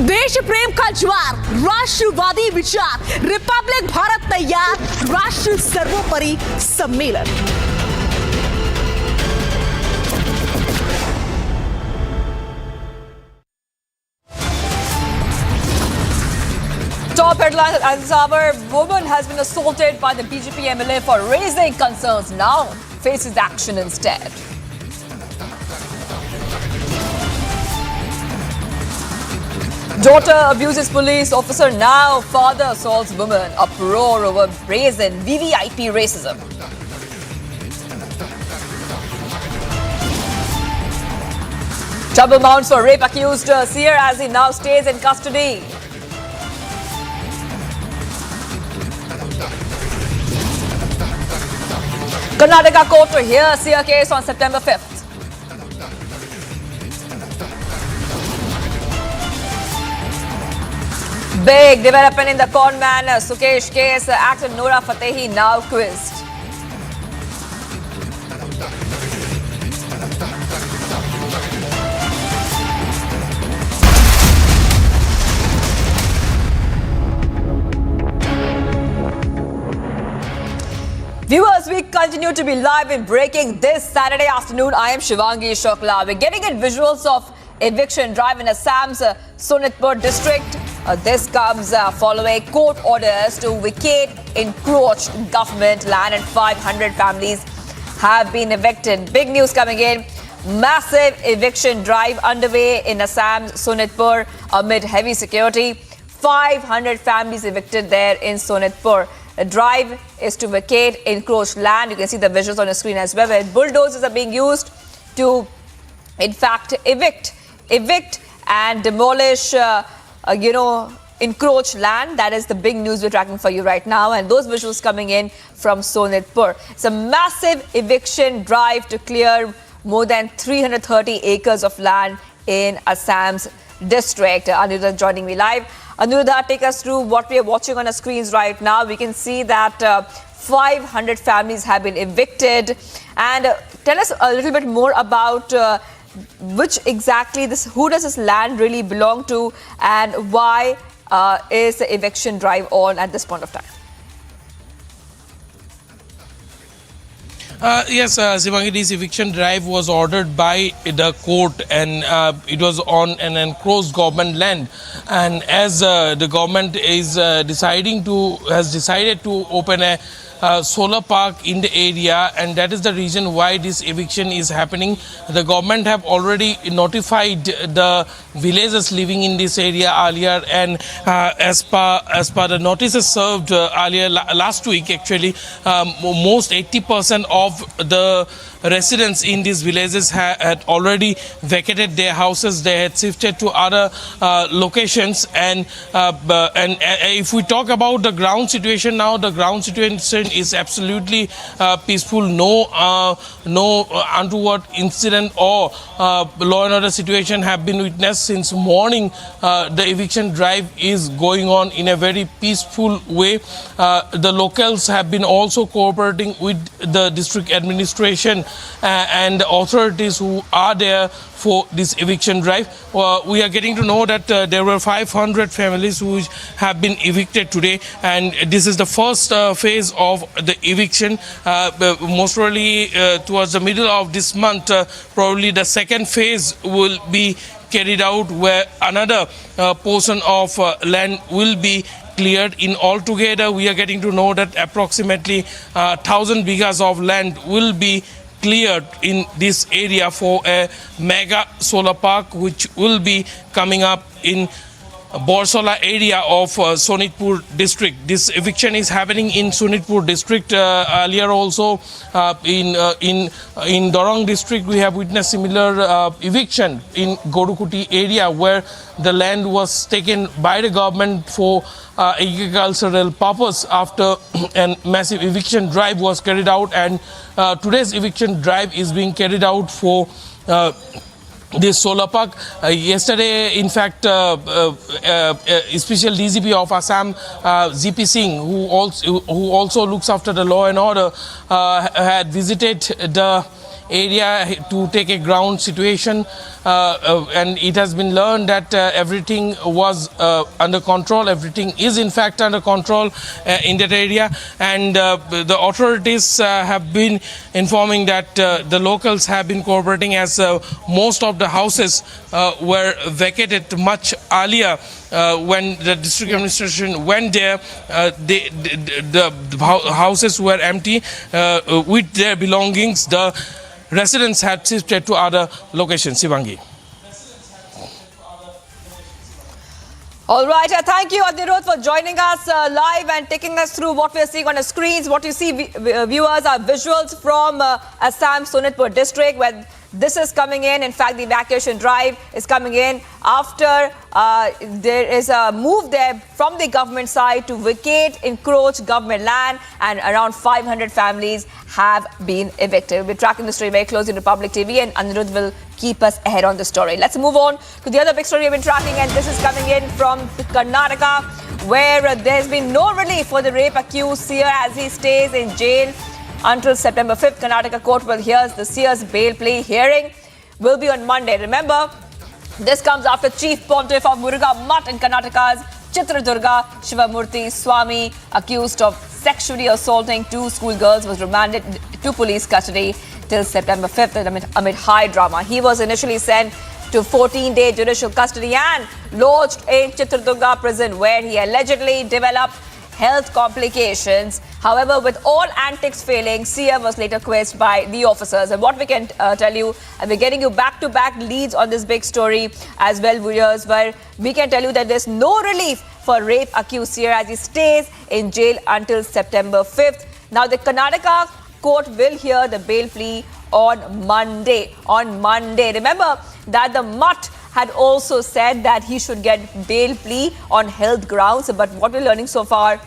[SPEAKER 4] देश प्रेम का ज्वार, राष्ट्रवादी विचार, Republic Bharat तैयार, राष्ट्र सर्वोपरि सम्मेलन।
[SPEAKER 2] Top headlines at this hour. Woman has been assaulted by the BJP MLA for raising concerns. Now faces action instead. Daughter abuses police officer. Now father assaults woman. Uproar over brazen VVIP racism. Trouble mounts for rape accused seer as he now stays in custody. Karnataka court to hear seer case on September 5th. Big development in the conman Sukesh case. Actor Noora Fatehi now quizzed. Viewers, we continue to be live in breaking this Saturday afternoon. I am Shivangi Shokla. We're getting in visuals of eviction drive in Assam's Sonitpur district. This comes following court orders to vacate encroached government land, and 500 families have been evicted. Big news coming in. Massive eviction drive underway in Assam's Sonitpur amid heavy security. 500 families evicted there in Sonitpur. The drive is to vacate encroached land. You can see the visuals on the screen as well, where bulldozers are being used to, in fact, evict and demolish, encroached land. That is the big news we're tracking for you right now. And those visuals coming in from Sonitpur. It's a massive eviction drive to clear more than 330 acres of land in Assam's district. Anuradha joining me live. Anuradha, take us through what we are watching on our screens right now. We can see that 500 families have been evicted. And tell us a little bit more about which exactly who does this land really belong to, and why is the eviction drive on at this point of time?
[SPEAKER 11] Yes, Shivangi, this eviction drive was ordered by the court, and it was on an encroached government land. And as the government is has decided to open a solar park in the area, and that is the reason why this eviction is happening. The government have already notified the villagers living in this area earlier, and as per the notices served earlier last week, actually, most 80% of the residents in these villages had already vacated their houses. They had shifted to other locations, and if we talk about the ground situation now, the ground situation is absolutely peaceful. No untoward incident or law and order situation have been witnessed since morning. The eviction drive is going on in a very peaceful way. The locals have been also cooperating with the district administration and the authorities who are there for this eviction drive. We are getting to know that there were 500 families who have been evicted today, and this is the first phase of the eviction. Most probably towards the middle of this month, probably the second phase will be carried out, where another portion of land will be cleared. In altogether, we are getting to know that approximately 1,000 bighas of land will be cleared in this area for a mega solar park, which will be coming up in Borsola area of Sonitpur district. This eviction is happening in Sonitpur district. Earlier also in Dorong district we have witnessed similar eviction in Gorukuti area, where the land was taken by the government for agricultural purpose after a massive eviction drive was carried out, and today's eviction drive is being carried out for this solar park. Yesterday, in fact, special DGP of Assam, GP Singh, who also looks after the law and order, had visited the area to take a ground situation, and it has been learned that everything was under control. Everything is in fact under control in that area, and the authorities have been informing that the locals have been cooperating, as most of the houses were vacated much earlier. When the district administration went there, the houses were empty with their belongings. The residents had shifted to other locations. Sivangi.
[SPEAKER 2] All right, thank you, Anirudh, for joining us live and taking us through what we're seeing on the screens. What you see, viewers, are visuals from Assam Sonitpur district, where this is coming in. In fact, the evacuation drive is coming in after there is a move there from the government side to vacate encroached government land, and around 500 families have been evicted. We'll be tracking the story very closely in Republic TV, and Anirudh will keep us ahead on the story. Let's move on to the other big story we've been tracking, and this is coming in from Karnataka, where there's been no relief for the rape accused seer as he stays in jail until September 5th. Karnataka court will hear the seer's bail plea. Hearing will be on Monday. Remember, this comes after Chief Pontiff of Muruga Mutt in Karnataka's Chitradurga Shivamurthy Swami, accused of sexually assaulting two schoolgirls, was remanded to police custody till September 5th amid high drama. He was initially sent to 14-day judicial custody and lodged in Chitradurga prison, where he allegedly developed health complications. However, with all antics failing, Sia was later quizzed by the officers. And what we can tell you, and we're getting you back-to-back leads on this big story as well, viewers, where we can tell you that there's no relief for rape accused Sia as he stays in jail until September 5th. Now, the Karnataka court will hear the bail plea on Monday. Remember that the Mutt had also said that he should get bail plea on health grounds. But what we're learning so far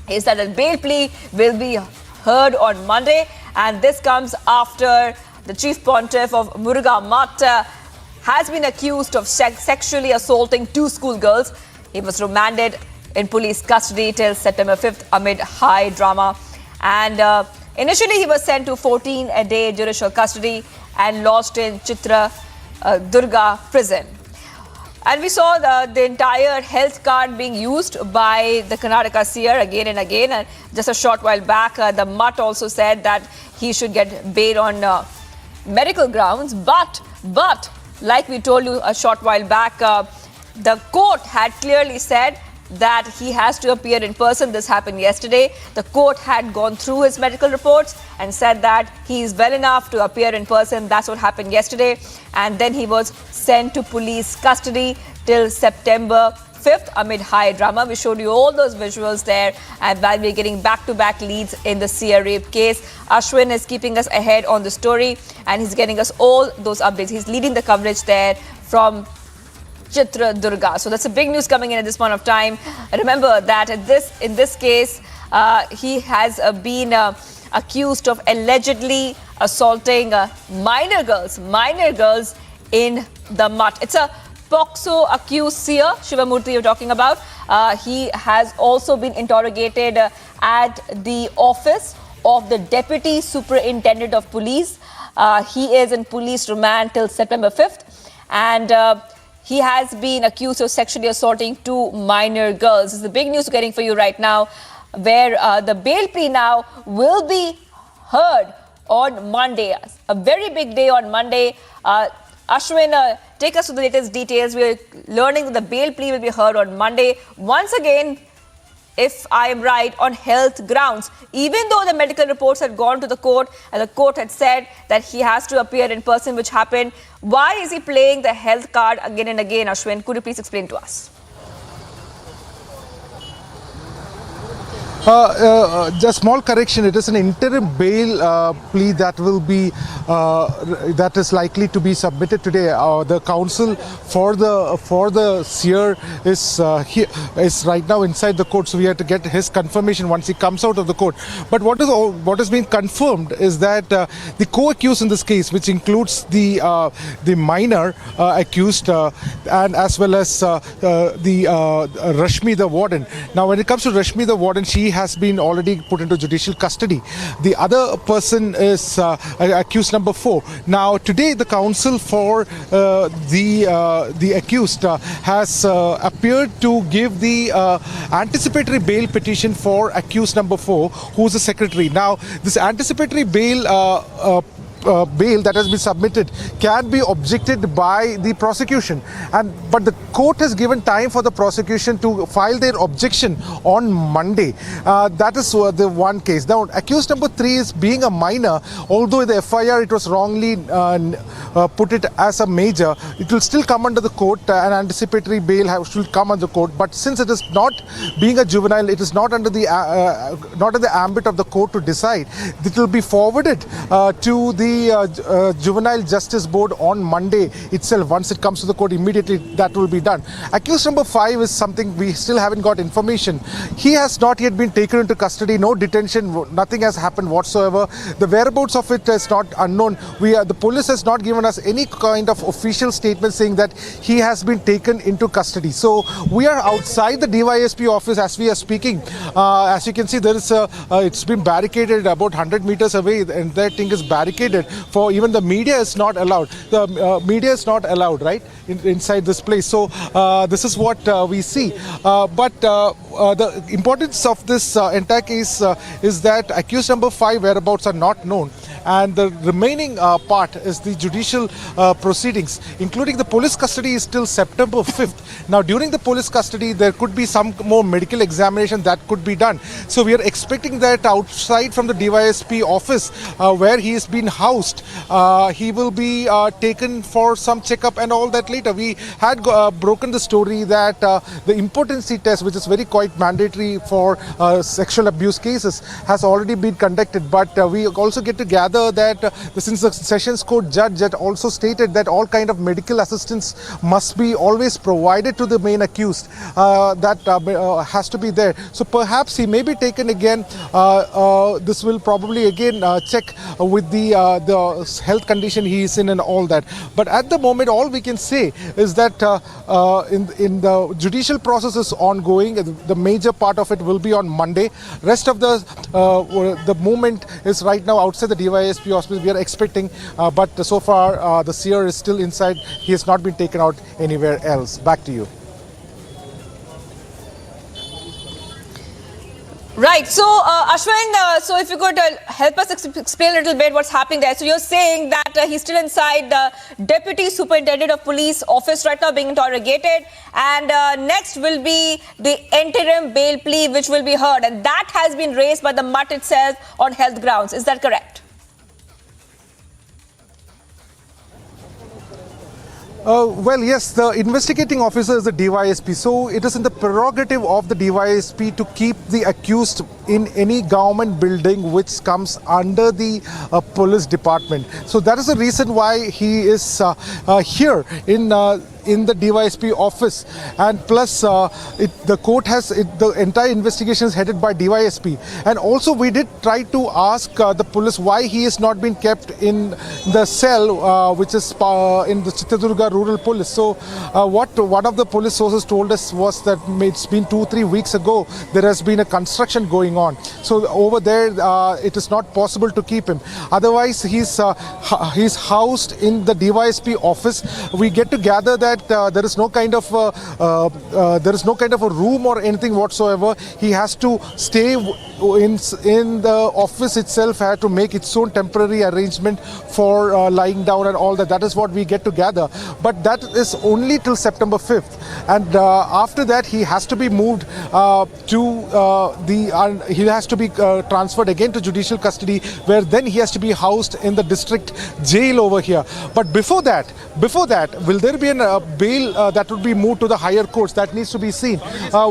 [SPEAKER 2] is that the bail plea will be heard on Monday. And this comes after the Chief Pontiff of Muruga Mutt has been accused of sexually assaulting two schoolgirls. He was remanded in police custody till September 5th amid high drama. And initially he was sent to 14-day judicial custody and lodged in Durga prison. And we saw the entire health card being used by the Karnataka seer again and again. And just a short while back, the Mutt also said that he should get bail on medical grounds. But like we told you a short while back, the court had clearly said that he has to appear in person. This happened yesterday. The court had gone through his medical reports and said that he is well enough to appear in person. That's what happened yesterday. And then he was sent to police custody till September 5th amid high drama. We showed you all those visuals there, and while we're getting back-to-back leads in the Sia rape case, Ashwin is keeping us ahead on the story, and he's getting us all those updates. He's leading the coverage there from Chitradurga. So that's a big news coming in at this point of time. Remember that in this case, he has been accused of allegedly assaulting minor girls in the mutt. It's a POCSO accused Sia Shivamurthy you're talking about. He has also been interrogated at the office of the Deputy Superintendent of Police. He is in police remand till September 5th, and he has been accused of sexually assaulting 2 minor girls. This is the big news getting for you right now, where the bail plea now will be heard on Monday. A very big day on Monday. Ashwin, take us to the latest details. We are learning that the bail plea will be heard on Monday. Once again, if I am right, on health grounds. Even though the medical reports had gone to the court and the court had said that he has to appear in person, which happened, why is he playing the health card again and again, Ashwin? Could you please explain to us?
[SPEAKER 9] Just small correction. It is an interim bail plea that will be that is likely to be submitted today. The counsel for the seer is right now inside the court, so we have to get his confirmation once he comes out of the court. But what has been confirmed is that the co-accused in this case, which includes the minor accused and as well as the Rashmi the warden. Now, when it comes to Rashmi the warden, she has been already put into judicial custody. The other person is accused number 4. Now, today the counsel for the accused has appeared to give the anticipatory bail petition for accused number 4, who is the secretary. Now, this anticipatory bail that has been submitted can be objected by the prosecution, but the court has given time for the prosecution to file their objection on Monday. That is the one case. Now, accused number 3 is being a minor. Although in the FIR it was wrongly put it as a major, it will still come under the court. An anticipatory bail should come under the court, but since it is not being a juvenile, it is not under the not in the ambit of the court to decide. It will be forwarded to the Juvenile Justice Board on Monday itself. Once it comes to the court, immediately that will be done. Accused number 5 is something we still haven't got information. He has not yet been taken into custody. No detention, nothing has happened whatsoever. The whereabouts of it is not unknown. The police has not given us any kind of official statement saying that he has been taken into custody. So we are outside the DYSP office as we are speaking. As you can see, there is it's been barricaded about 100 meters away, and that thing is barricaded. For even the media is not allowed. The media is not allowed, right, inside this place. So this is what we see. But the importance of this entire case is that accused number 5 whereabouts are not known, and the remaining part is the judicial proceedings, including the police custody, is till September 5th. Now, during the police custody, there could be some more medical examination that could be done. So we are expecting that outside from the DYSP office where he has been housed, he will be taken for some checkup and all that later. We had broken the story that the impotency test, which is very quite mandatory for sexual abuse cases, has already been conducted. But we also get to gather that since the Sessions Court judge had also stated that all kind of medical assistance must be always provided to the main accused, that has to be there. So perhaps he may be taken again. This will probably again check with the health condition he is in and all that. But at the moment, all we can say is that in the judicial process is ongoing. The major part of it will be on Monday. Rest of the movement is right now outside the DYSP hospital. We are expecting, but so far the seer is still inside. He has not been taken out anywhere else. Back to you.
[SPEAKER 2] Right. So, Ashwin, so if you could help us explain a little bit what's happening there. So, you're saying that he's still inside the Deputy Superintendent of Police office right now being interrogated. And next will be the interim bail plea, which will be heard. And that has been raised by the MUT itself on health grounds. Is that correct?
[SPEAKER 9] Well, yes, the investigating officer is the DYSP, so it is in the prerogative of the DYSP to keep the accused in any government building which comes under the police department. So that is the reason why he is here in the DYSP office, and plus the court has the entire investigation is headed by DYSP. And also we did try to ask the police why he is not been kept in the cell which is in the Chitradurga Rural Police. So what one of the police sources told us was that it's been 2-3 weeks ago there has been a construction going on. So over there it is not possible to keep him. Otherwise he's housed in the DYSP office. We get to gather that there is no kind of a room or anything whatsoever. He has to stay in the office itself, had to make its own temporary arrangement for lying down and all that. That is what we get to gather. But that is only till September 5th. And after that, he has to be moved he has to be transferred again to judicial custody, where then he has to be housed in the district jail over here. But before that, will there be a bail that would be moved to the higher courts? That needs to be seen.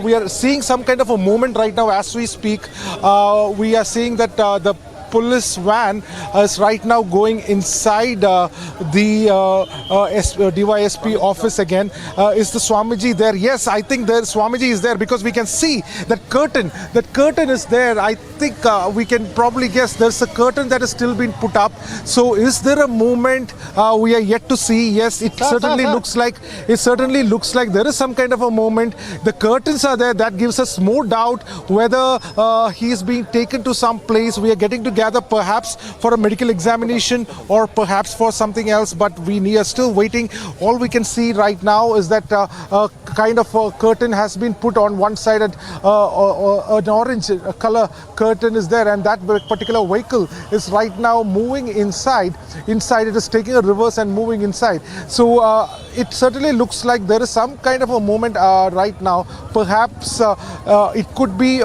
[SPEAKER 9] We are seeing some kind of a movement right now as we speak. We are seeing that the police van is right now going inside the DYSP office again. Is the Swamiji there? Yes, I think the Swamiji is there, because we can see that curtain. That curtain is there. I think we can probably guess there's a curtain that is still being put up. So is there a movement? We are yet to see. Yes, it certainly looks like there is some kind of a movement. The curtains are there. That gives us more doubt whether he is being taken to some place. We are getting to gather perhaps for a medical examination or perhaps for something else, but we are still waiting. All we can see right now is that a kind of a curtain has been put on one side, and an orange color curtain is there, and that particular vehicle is right now moving inside. It is taking a reverse and moving inside. So it certainly looks like there is some kind of a movement right now. Perhaps it could be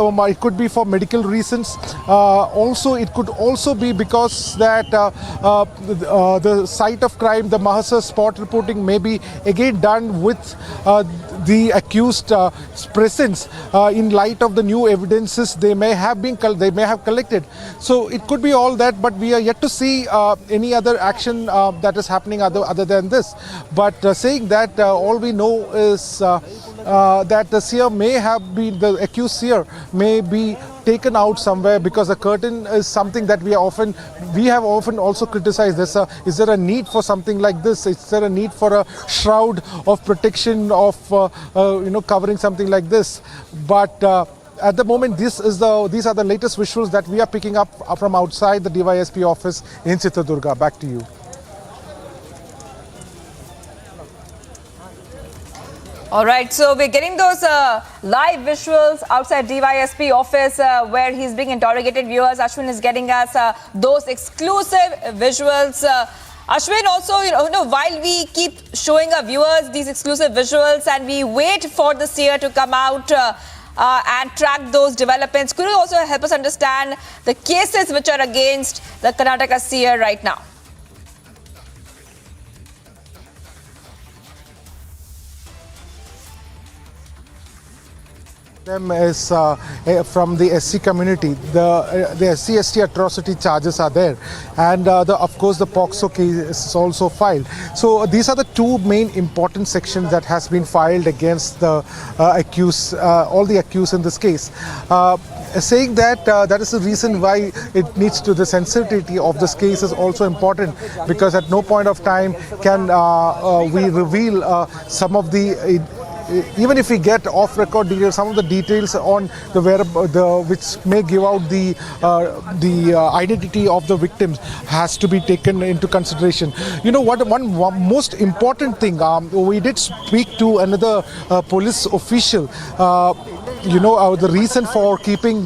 [SPEAKER 9] for medical reasons. Also, it could also be because that the site of crime, the Mahasar spot reporting, may be again done with the accused presence in light of the new evidences they may have collected. So it could be all that, but we are yet to see any other action that is happening other than this. But saying that, all we know is that the seer may have been, the accused seer may be taken out somewhere, because the curtain is something that we have often also criticized. Is there a need for something like this? Is there a need for a shroud of protection of covering something like this? But at the moment, these are the latest visuals that we are picking up from outside the DYSP office in Chitradurga. Back to you.
[SPEAKER 2] All right, so we're getting those live visuals outside DYSP office where he's being interrogated. Viewers, Ashwin is getting us those exclusive visuals. Ashwin, also, while we keep showing our viewers these exclusive visuals and we wait for the seer to come out and track those developments, could you also help us understand the cases which are against the Karnataka seer right now?
[SPEAKER 9] Them is from the SC community. The SC/ST atrocity charges are there, and of course the POCSO case is also filed. So these are the two main important sections that has been filed against the accused, all the accused in this case. Saying that that is the reason why it needs to, the sensitivity of this case is also important, because at no point of time can we reveal some of the even if we get off-record details, some of the details on which may give out the identity of the victims has to be taken into consideration. One most important thing, we did speak to another police official the reason for keeping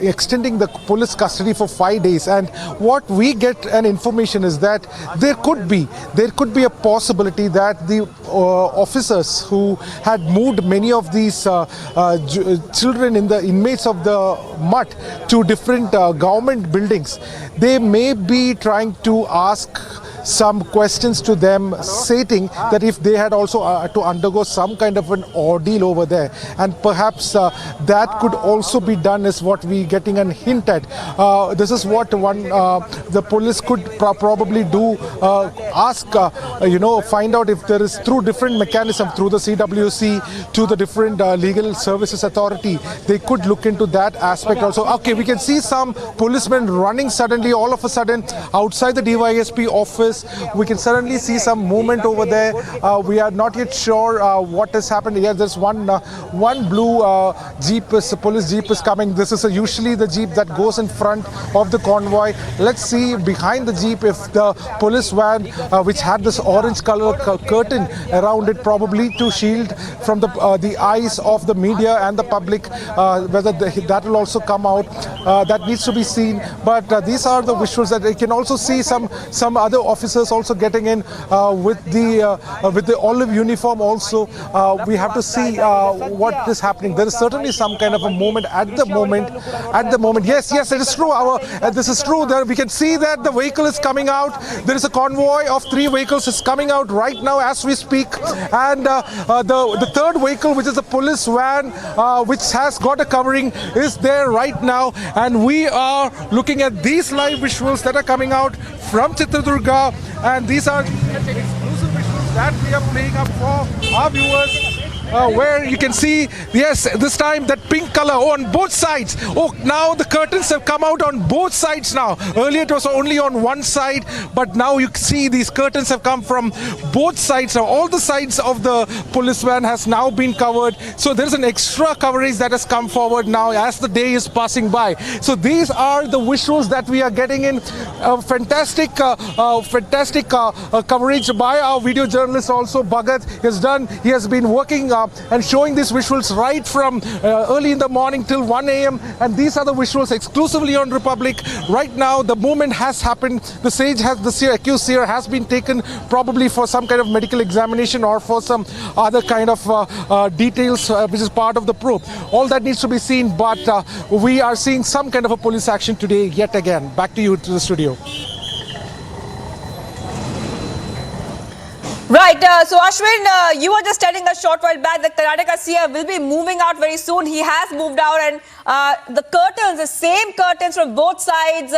[SPEAKER 9] extending the police custody for 5 days. And what we get an information is that there could be a possibility that the officers who had moved many of these children in the inmates of the MUT to different government buildings, they may be trying to ask some questions to them, stating that if they had also to undergo some kind of an ordeal over there, and perhaps that could also be done, is what we getting a hint at. This is what the police could probably do, ask, find out if there is, through different mechanism, through the CWC to the different legal services authority, they could look into that aspect also. Okay, we can see some policemen running suddenly, all of a sudden, outside the DYSP office. We can certainly see some movement over there. We are not yet sure what has happened. Here, there's one blue police jeep is coming. This is usually the jeep that goes in front of the convoy. Let's see behind the jeep if the police van, which had this orange color curtain around it, probably to shield from the eyes of the media and the public, whether that will also come out. That needs to be seen. But these are the visuals that you can also see some other officers also getting in with the olive uniform also. We have to see what is happening. There is certainly some kind of a movement at the moment. Yes, it is true. This is true. There we can see that the vehicle is coming out. There is a convoy of 3 vehicles is coming out right now as we speak. And the third vehicle, which is a police van, which has got a covering, is there right now. And we are looking at these live visuals that are coming out from Chitradurga, and these are exclusive visuals that we are playing up for our viewers. Where you can see, yes, this time that pink color on both sides. Oh, now the curtains have come out on both sides now. Earlier it was only on one side, but now you see these curtains have come from both sides. Now all the sides of the police van has now been covered. So there's an extra coverage that has come forward now as the day is passing by. So these are the visuals that we are getting in. Fantastic coverage by our video journalist also, Bhagat. He has been working and showing these visuals right from early in the morning till 1 a.m. And these are the visuals exclusively on Republic. Right now, the movement has happened. The accused seer has been taken probably for some kind of medical examination or for some other kind of details, which is part of the probe. All that needs to be seen, but we are seeing some kind of a police action today yet again. Back to you to the studio.
[SPEAKER 2] Right, so Ashwin, you were just telling us short while back that Karnataka CM will be moving out very soon. He has moved out, and the curtains, the same curtains from both sides,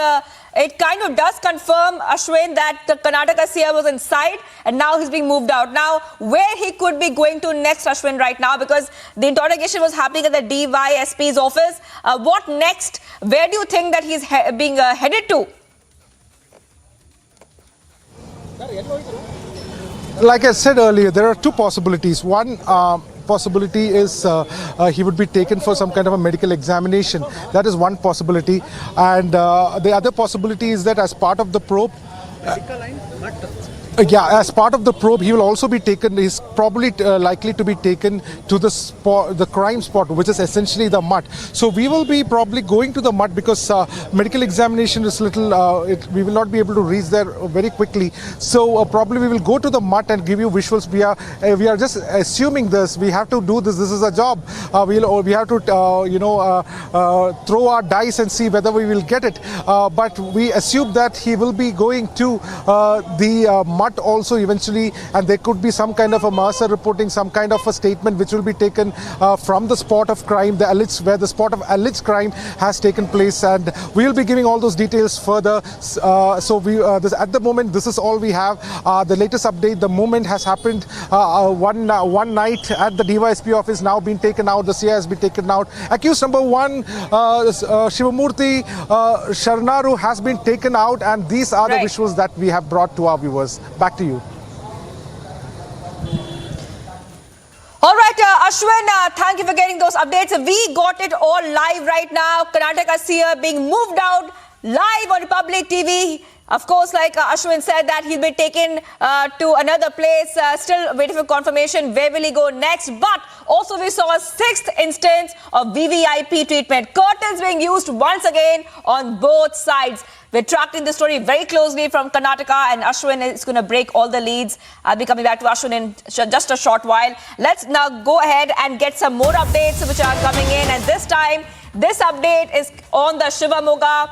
[SPEAKER 2] it kind of does confirm, Ashwin, that the Karnataka CM was inside and now he's being moved out. Now, where he could be going to next, Ashwin, right now, because the interrogation was happening at the DYSP's office. What next? Where do you think that he's being headed to?
[SPEAKER 9] Like I said earlier, there are two possibilities. One possibility is he would be taken for some kind of a medical examination. That is one possibility. And the other possibility is that as part of the probe, as part of the probe, he will also be taken. He's probably likely to be taken to the crime spot, which is essentially the MUT. So we will be probably going to the MUT because medical examination is little. We will not be able to reach there very quickly. So probably we will go to the MUT and give you visuals. We are just assuming this. We have to do this. This is a job. We have to throw our dice and see whether we will get it. But we assume that he will be going to the MUT also eventually, and there could be some kind of a Mercer reporting, some kind of a statement which will be taken from the spot of crime, where the spot of alleged crime has taken place, and we will be giving all those details further. At the moment, this is all we have. The latest update: the movement has happened one night at the DYSP office, now been taken out. The CI has been taken out. Accused number 1, Shivamurthy Sharnaru, has been taken out, and these are the visuals that we have brought to our viewers. Back to you.
[SPEAKER 2] All right, Ashwin, thank you for getting those updates. We got it all live right now. Karnataka CM being moved out live on Republic TV. Of course, like Ashwin said, that he'll be taken to another place. Still waiting for confirmation. Where will he go next? But also we saw a 6th instance of VVIP treatment. Curtains being used once again on both sides. We're tracking the story very closely from Karnataka, and Ashwin is going to break all the leads. I'll be coming back to Ashwin in just a short while. Let's now go ahead and get some more updates which are coming in. And this time, this update is on the Shivamoga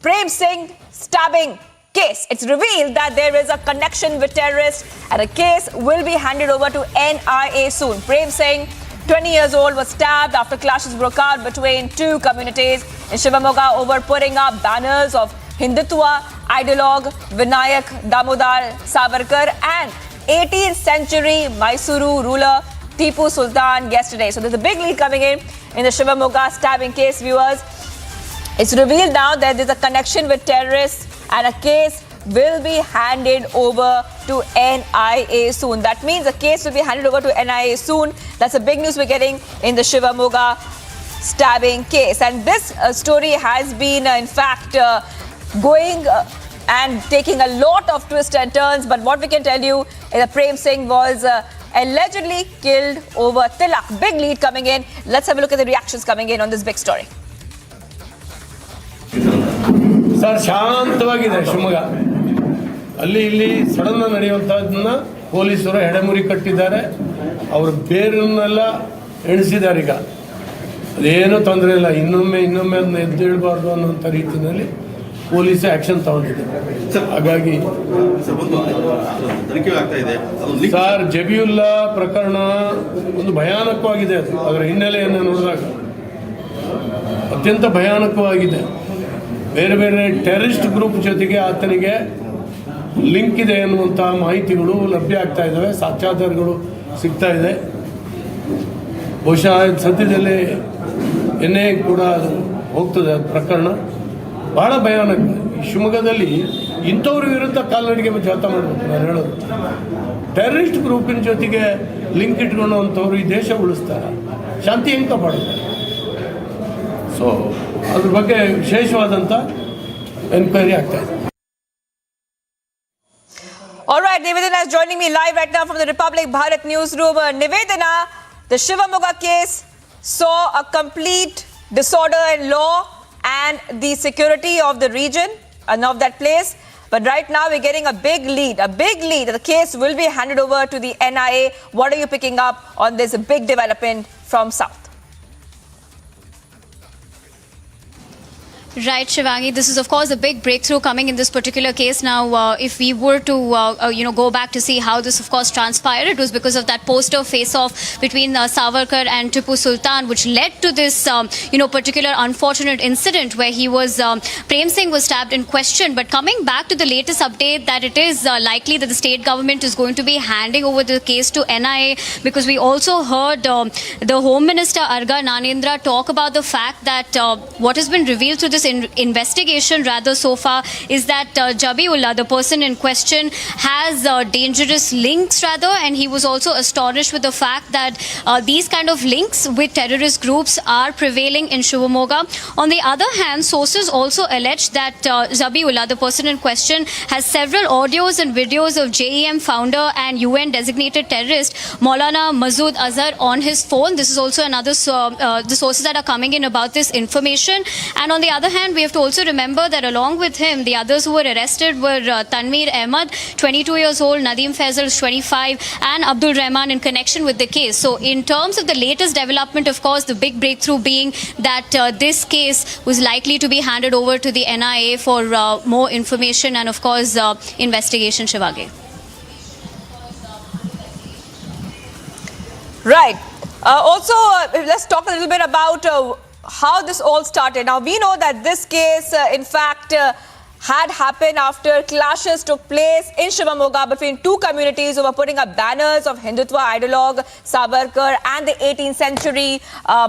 [SPEAKER 2] Prem Singh stabbing case. It's revealed that there is a connection with terrorists, and a case will be handed over to NIA soon. Prem Singh, 20 years old, was stabbed after clashes broke out between two communities in Shivamoga over putting up banners of Hindutva ideologue Vinayak Damodar Savarkar and 18th century Mysuru ruler Tipu Sultan yesterday. So there's a big lead coming in the Shivamoga stabbing case, viewers. It's revealed now that there's a connection with terrorists, and a case will be handed over to NIA soon. That means the case will be handed over to NIA soon. That's the big news we're getting in the Shivamoga stabbing case. And this story has been, in fact, going and taking a lot of twists and turns. But what we can tell you is that Prem Singh was allegedly killed over Tilak. Big lead coming in. Let's have a look at the reactions coming in on this big story.
[SPEAKER 12] Sir ಶಾಂತವಾಗಿದೆ ಶಿವಮೊಗ್ಗ. ಅಲ್ಲಿ ಇಲ್ಲಿ sudden ನಡೆಯುವಂತಹದನ್ನ ಪೊಲೀಸರು ಎಡೆಮುರಿ ಕಟ್ಟಿದ್ದಾರೆ. ಅವರು ಬೇರನ್ನೆಲ್ಲ ಎಣಿಸಿದ್ದಾರೆ. ಈಗ ಅದೇನೂ ತೊಂದರೆ ಇಲ್ಲ. ಇನ್ನೊಮ್ಮೆ ಅದನ್ನ ಎದ್ದೇಳಬಾರ್ದು ಅನ್ನೋಂಥ ರೀತಿಯಲ್ಲಿ ಪೊಲೀಸ್ ಆಕ್ಷನ್ ತಗೊಂಡಿದ್ದಾರೆ. ಹಾಗಾಗಿ ಸರ್ ಜಬಿಯುಲ್ಲಾ ಪ್ರಕರಣ ಒಂದು ಭಯಾನಕವಾಗಿದೆ. ಅದರ ಹಿನ್ನೆಲೆಯನ್ನು ನೋಡಿದಾಗ ಅತ್ಯಂತ ಭಯಾನಕವಾಗಿದೆ. ಬೇರೆ ಬೇರೆ ಟೆರರಿಸ್ಟ್ ಗ್ರೂಪ್ ಜೊತೆಗೆ ಆತನಿಗೆ ಲಿಂಕ್ ಇದೆ ಎನ್ನುವಂಥ ಮಾಹಿತಿಗಳು ಲಭ್ಯ ಆಗ್ತಾ ಇದ್ದಾವೆ. ಸಾಕ್ಷ್ಯಾಧಾರಗಳು ಸಿಗ್ತಾ ಇದೆ. ಬಹುಶಃ ಸದ್ಯದಲ್ಲೇ ಎನ್ಐಎ ಕೂಡ ಅದು ಹೋಗ್ತದೆ. ಅದು ಪ್ರಕರಣ ಬಹಳ ಭಯಾನಕ. ಈ ಶಿವಮೊಗ್ಗದಲ್ಲಿ ಇಂಥವ್ರ ವಿರುದ್ಧ ಕಾಲ್ನಡಿಗೆ ಜಾಥಾ ಮಾಡಬೇಕು. ನಾನು ಹೇಳೋದು, ಟೆರರಿಸ್ಟ್ ಗ್ರೂಪಿನ ಜೊತೆಗೆ ಲಿಂಕ್ ಇಟ್ಕೊಳ್ಳುವಂಥವ್ರು ಈ ದೇಶ ಉಳಿಸ್ತಾರೆ, ಶಾಂತಿ ಹೆಂಗೆ ಕಾಪಾಡುತ್ತಾರೆ? ಸೊ ಅದ್ರ ಬಗ್ಗೆ ವಿಶೇಷವಾದಂಥ ಎನ್ಕ್ವೈರಿ ಆಗ್ತಾ ಇದೆ.
[SPEAKER 2] All right, Nivedana is joining me live right now from the Republic Bharat newsroom. Nivedana, the Shivamoga case saw a complete disorder in law and the security of the region and of that place. But right now we're getting a big lead. The case will be handed over to the NIA. What are you picking up on this big development from South?
[SPEAKER 17] Right, Shivangi. This is, of course, a big breakthrough coming in this particular case. Now, if we were to, go back to see how this, of course, transpired, it was because of that poster face-off between Savarkar and Tipu Sultan, which led to this, particular unfortunate incident where Prem Singh was stabbed in question. But coming back to the latest update that it is likely that the state government is going to be handing over the case to NIA, because we also heard the Home Minister Arga Nanendra talk about the fact that what has been revealed through this investigation rather so far is that Jabiullah, the person in question, has dangerous links rather, and he was also astonished with the fact that these kind of links with terrorist groups are prevailing in Shivamoga. On the other hand, sources also allege that Jabiullah, the person in question, has several audios and videos of JEM founder and UN designated terrorist Maulana Masood Azhar on his phone. This is also another the sources that are coming in about this information. And on the other hand, we have to also remember that along with him, the others who were arrested were Tanveer Ahmad, 22 years old, Nadeem Faisal, 25, and Abdul Rahman in connection with the case. So in terms of the latest development, of course, the big breakthrough being that this case was likely to be handed over to the NIA for more information and, of course, investigation, Shivagi.
[SPEAKER 2] Right. Also, let's talk a little bit about how this all started. Now, we know that this case, in fact, had happened after clashes took place in Shivamoga between two communities who were putting up banners of Hindutva ideologue Savarkar and the 18th century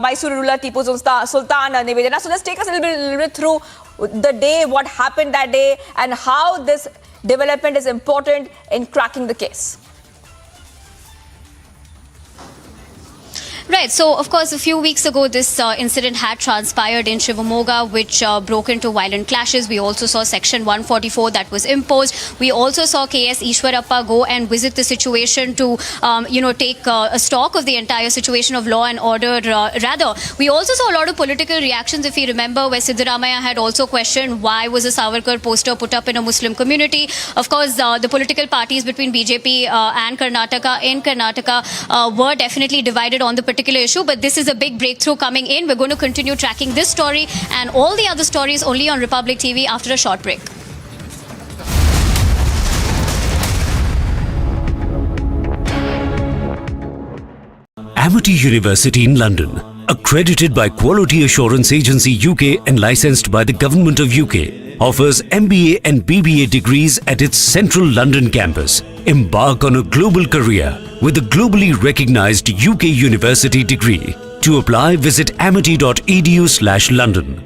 [SPEAKER 2] Mysuru ruler Tipu Sultan Nivedana. So let's take us a little bit through the day, what happened that day, and how this development is important in cracking the case.
[SPEAKER 17] Right. So, of course, a few weeks ago, this incident had transpired in Shivamoga, which broke into violent clashes. We also saw Section 144 that was imposed. We also saw KS Ishwarappa go and visit the situation to, take a stock of the entire situation of law and order. Rather, we also saw a lot of political reactions, if you remember, where Siddaramaiah had also questioned why was a Savarkar poster put up in a Muslim community. Of course, the political parties between BJP and Karnataka were definitely divided on the particular issue, but this is a big breakthrough coming in. We're going to continue tracking this story and all the other stories only on Republic TV after a short break.
[SPEAKER 13] Amity University in London, accredited by Quality Assurance Agency UK and licensed by the Government of UK, offers MBA and BBA degrees at its central London campus. Embark on a global career with a globally recognized UK university degree. To apply, visit amity.edu/London.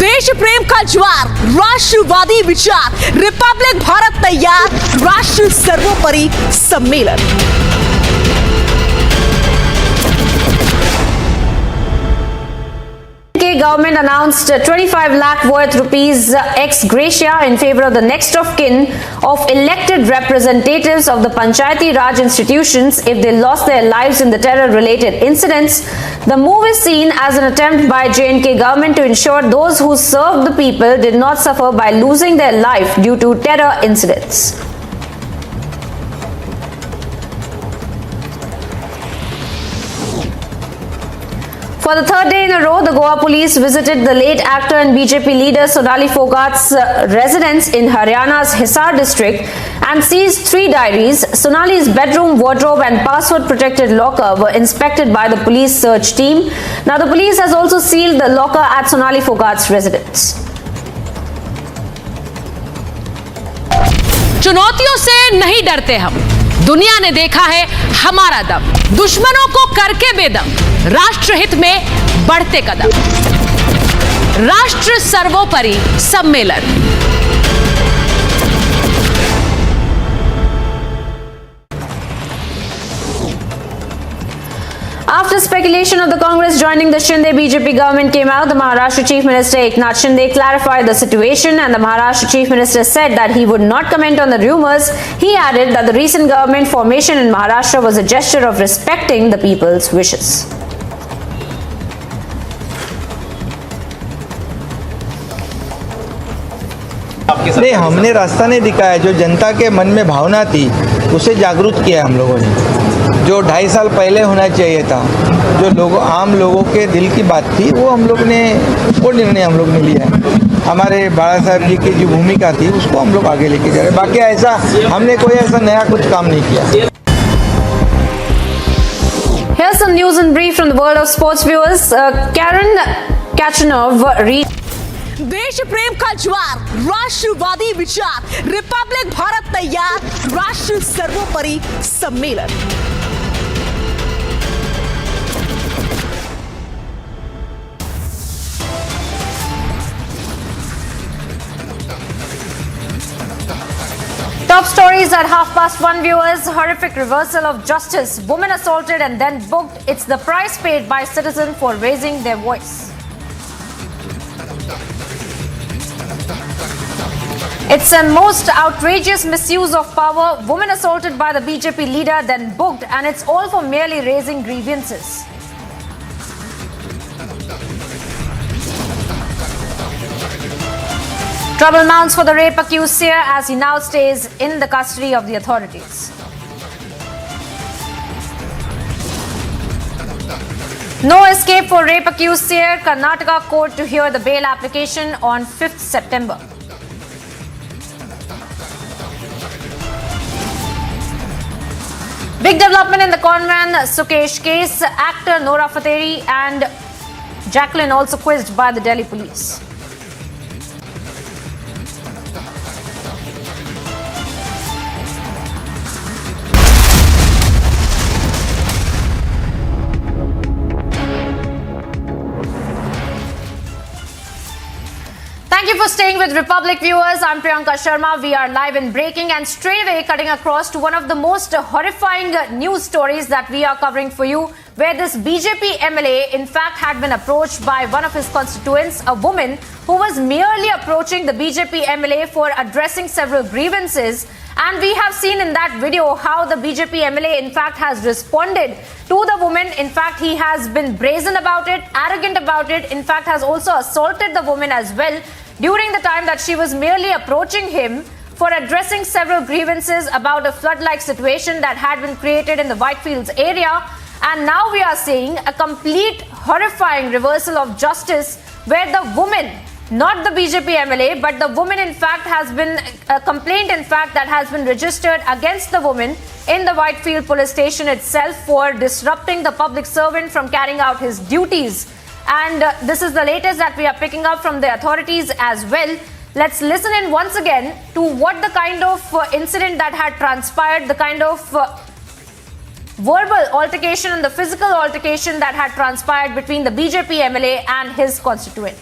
[SPEAKER 4] देश प्रेम का ज्वार, राष्ट्रवादी विचार, Republic Bharat तैयार, राष्ट्र सर्वोपरि सम्मेलन।
[SPEAKER 23] Government announced 25 lakh worth rupees ex gratia in favor of the next of kin of elected representatives of the Panchayati Raj institutions if they lost their lives in the terror-related incidents. The move is seen as an attempt by J&K government to ensure those who served the people did not suffer by losing their life due to terror incidents. For the third day in a row, the Goa police visited the late actor and BJP leader Sonali Phogat's residence in Haryana's Hisar district and seized 3 diaries. Sonali's bedroom, wardrobe and password-protected locker were inspected by the police search team. Now, the police has also sealed the locker at Sonali Phogat's residence.
[SPEAKER 4] चुनौतियों से नहीं डरते हम, दुनिया ने देखा है हमारा दम, दुश्मनों को करके बेदम, राष्ट्रहित में बढ़ते कदम, राष्ट्र सर्वोपरि सम्मेलन।
[SPEAKER 23] After speculation of the Congress joining the Shinde BJP government came out, the Maharashtra Chief Minister Eknath Shinde clarified the situation, and the Maharashtra Chief Minister said that he would not comment on the rumors. He added that the recent government formation in Maharashtra was a gesture of respecting the people's wishes.
[SPEAKER 5] नहीं, हमने रास्ता नहीं दिखाया। जो जनता के मन में भावना थी उसे जागरूक किया हम लोगों ने। जो 2.5 साल पहले होना चाहिए था, जो आम लोगों के दिल की बात थी, वो हम लोग ने वो निर्णय हम लोग ने लिया है। हमारे बाला साहब जी की जो भूमिका थी उसको हम लोग आगे लेके जा रहे हैं। बाकी ऐसा हमने कोई ऐसा नया कुछ काम नहीं किया।
[SPEAKER 23] Here's some news in brief from the world of sports viewers. Karen Kachanov
[SPEAKER 4] देश प्रेम का ज्वार, राष्ट्रवादी विचार, रिपब्लिक भारत तैयार, राष्ट्र सर्वोपरि सम्मेलन।
[SPEAKER 23] Top stories at 1:30 viewers. Horrific reversal of justice. Woman assaulted and then booked. It's the price paid by citizens for raising their voice. It's a most outrageous misuse of power. Woman assaulted by the BJP leader, then booked, and it's all for merely raising grievances. Trouble mounts for the rape accused seer as he now stays in the custody of the authorities. No escape for rape accused seer. Karnataka court to hear the bail application on 5th September. Big development in the Convene Sukesh case. Actor Nora Fatehri and Jacqueline also quizzed by the Delhi police. Thank you for staying with Republic viewers. I'm Priyanka Sharma. We are live in breaking and straight away cutting across to one of the most horrifying news stories that we are covering for you.
[SPEAKER 14] where this BJP MLA in fact had been approached by one of his constituents, a woman who was merely approaching the BJP MLA for addressing several grievances. And we have seen in that video how the BJP MLA in fact has responded to the woman. In fact, he has been brazen about it, arrogant about it, in fact has also assaulted the woman as well during the time that she was merely approaching him for addressing several grievances about a flood-like situation that had been created in the Whitefields area. And now we are seeing a complete horrifying reversal of justice where the woman, not the BJP MLA, but the woman in fact has been, a complaint in fact that has been registered against the woman in the Whitefield police station itself for disrupting the public servant from carrying out his duties. And this is the latest that we are picking up from the authorities as well. Let's listen in once again to what the kind of incident that had transpired, the kind of verbal altercation and the physical altercation that had transpired between the BJP MLA and his constituent.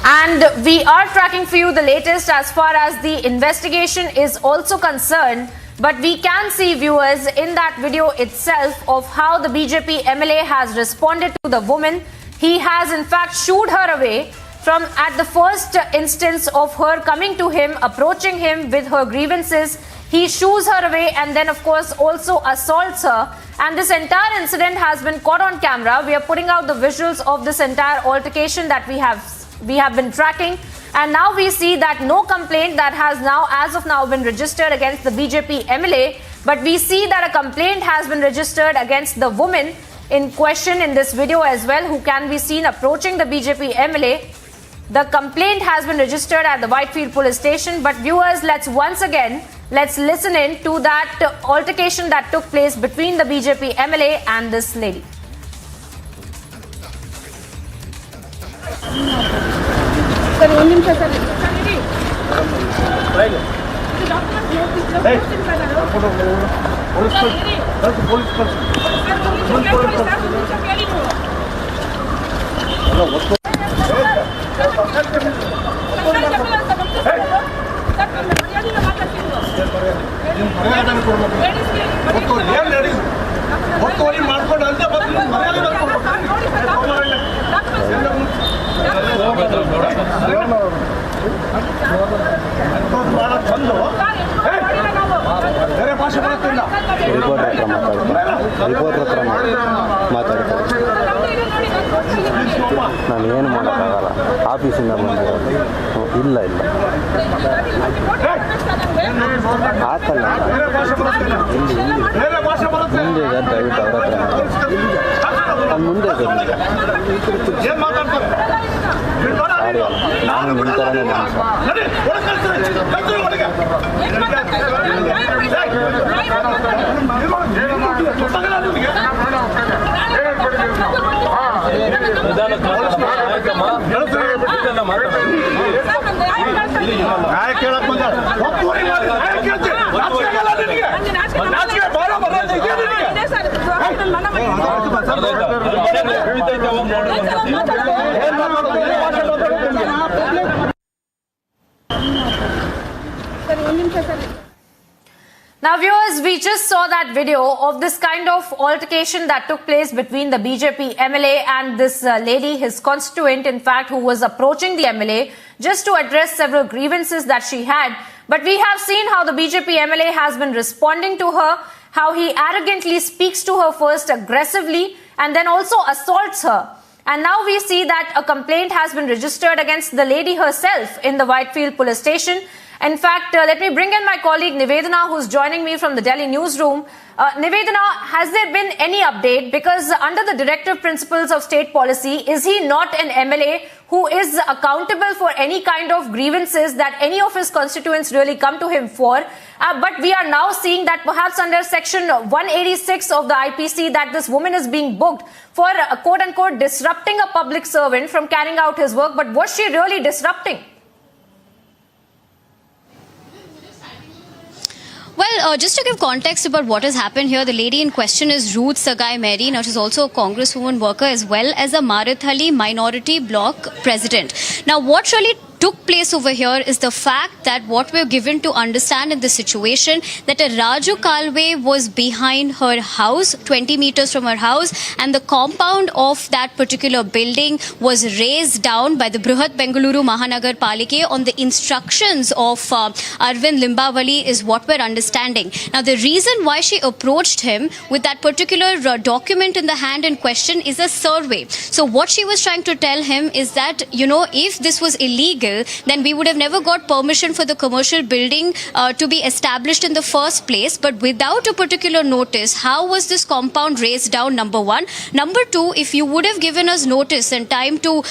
[SPEAKER 14] And we are tracking for you the latest as far as the investigation is also concerned. But we can see, viewers, in that video itself of how the BJP MLA has responded to the woman. He has in fact shooed her away from at the first instance of her coming to him, approaching him with her grievances. He shoos her away and then of course also assaults her. And this entire incident has been caught on camera. We are putting out the visuals of this entire altercation that we have been tracking. And now we see that no complaint that has now, as of now, been registered against the BJP MLA. But we see that a complaint has been registered against the woman in question in this video as well, who can be seen approaching the BJP MLA. The complaint has been registered at the Whitefield police station. But viewers, let's listen in to that altercation that took place between the BJP MLA and this lady.
[SPEAKER 22] Sir ಒಂದು ನಿಮಿಷ sir
[SPEAKER 15] ನಾನು ಏನು ಮಾಡೋಕ್ಕಾಗಲ್ಲ ಆಫೀಸಿಂದ ಬಂದಿರೋದು ಇಲ್ಲ ಇಲ್ಲ ಆತಲ್ಲ ಮುಂದೆ ಇದೆ ದಯವಿಟ್ಟು ಅವ್ರ ಹತ್ರ ಮುಂದೆ ಸಾರಿ ನಾನು ನಿಮ್ಮ ಥರನೇ
[SPEAKER 14] Now viewers, we just saw that video of this kind of altercation that took place between the BJP MLA and this lady, his constituent, in fact, who was approaching the MLA just to address several grievances that she had. But we have seen how the BJP MLA has been responding to her, how he arrogantly speaks to her first aggressively and then also assaults her. And now we see that a complaint has been registered against the lady herself in the Whitefield police station. In fact, let me bring in my colleague Nivedana, who's joining me from the Delhi newsroom. Nivedana, has there been any update? Because under the directive principles of state policy, is he not an MLA who is accountable for any kind of grievances that any of his constituents really come to him for? But we are now seeing that perhaps under section 186 of the IPC that this woman is being booked for quote-unquote disrupting a public servant from carrying out his work. But was she really disrupting?
[SPEAKER 17] Well, just to give context about what has happened here, the lady in question is Ruth Sagai Mary. Now, she's also a congresswoman worker as well as a Marathali minority bloc president. Now, what really took place over here is the fact that what we're given to understand in this situation, that a Raju Kalwe was behind her house, 20 meters from her house, and the compound of that particular building was raised down by the Brihat Bengaluru Mahanagar Palike on the instructions of Arvind Limbavali is what we're understanding. Now, the reason why she approached him with that particular document in the hand in question is a survey. So what she was trying to tell him is that, if this was illegal, then we would have never got permission for the commercial building to be established in the first place. But without a particular notice, how was this compound raised down? Number one. Number two, if you would have given us notice and time to,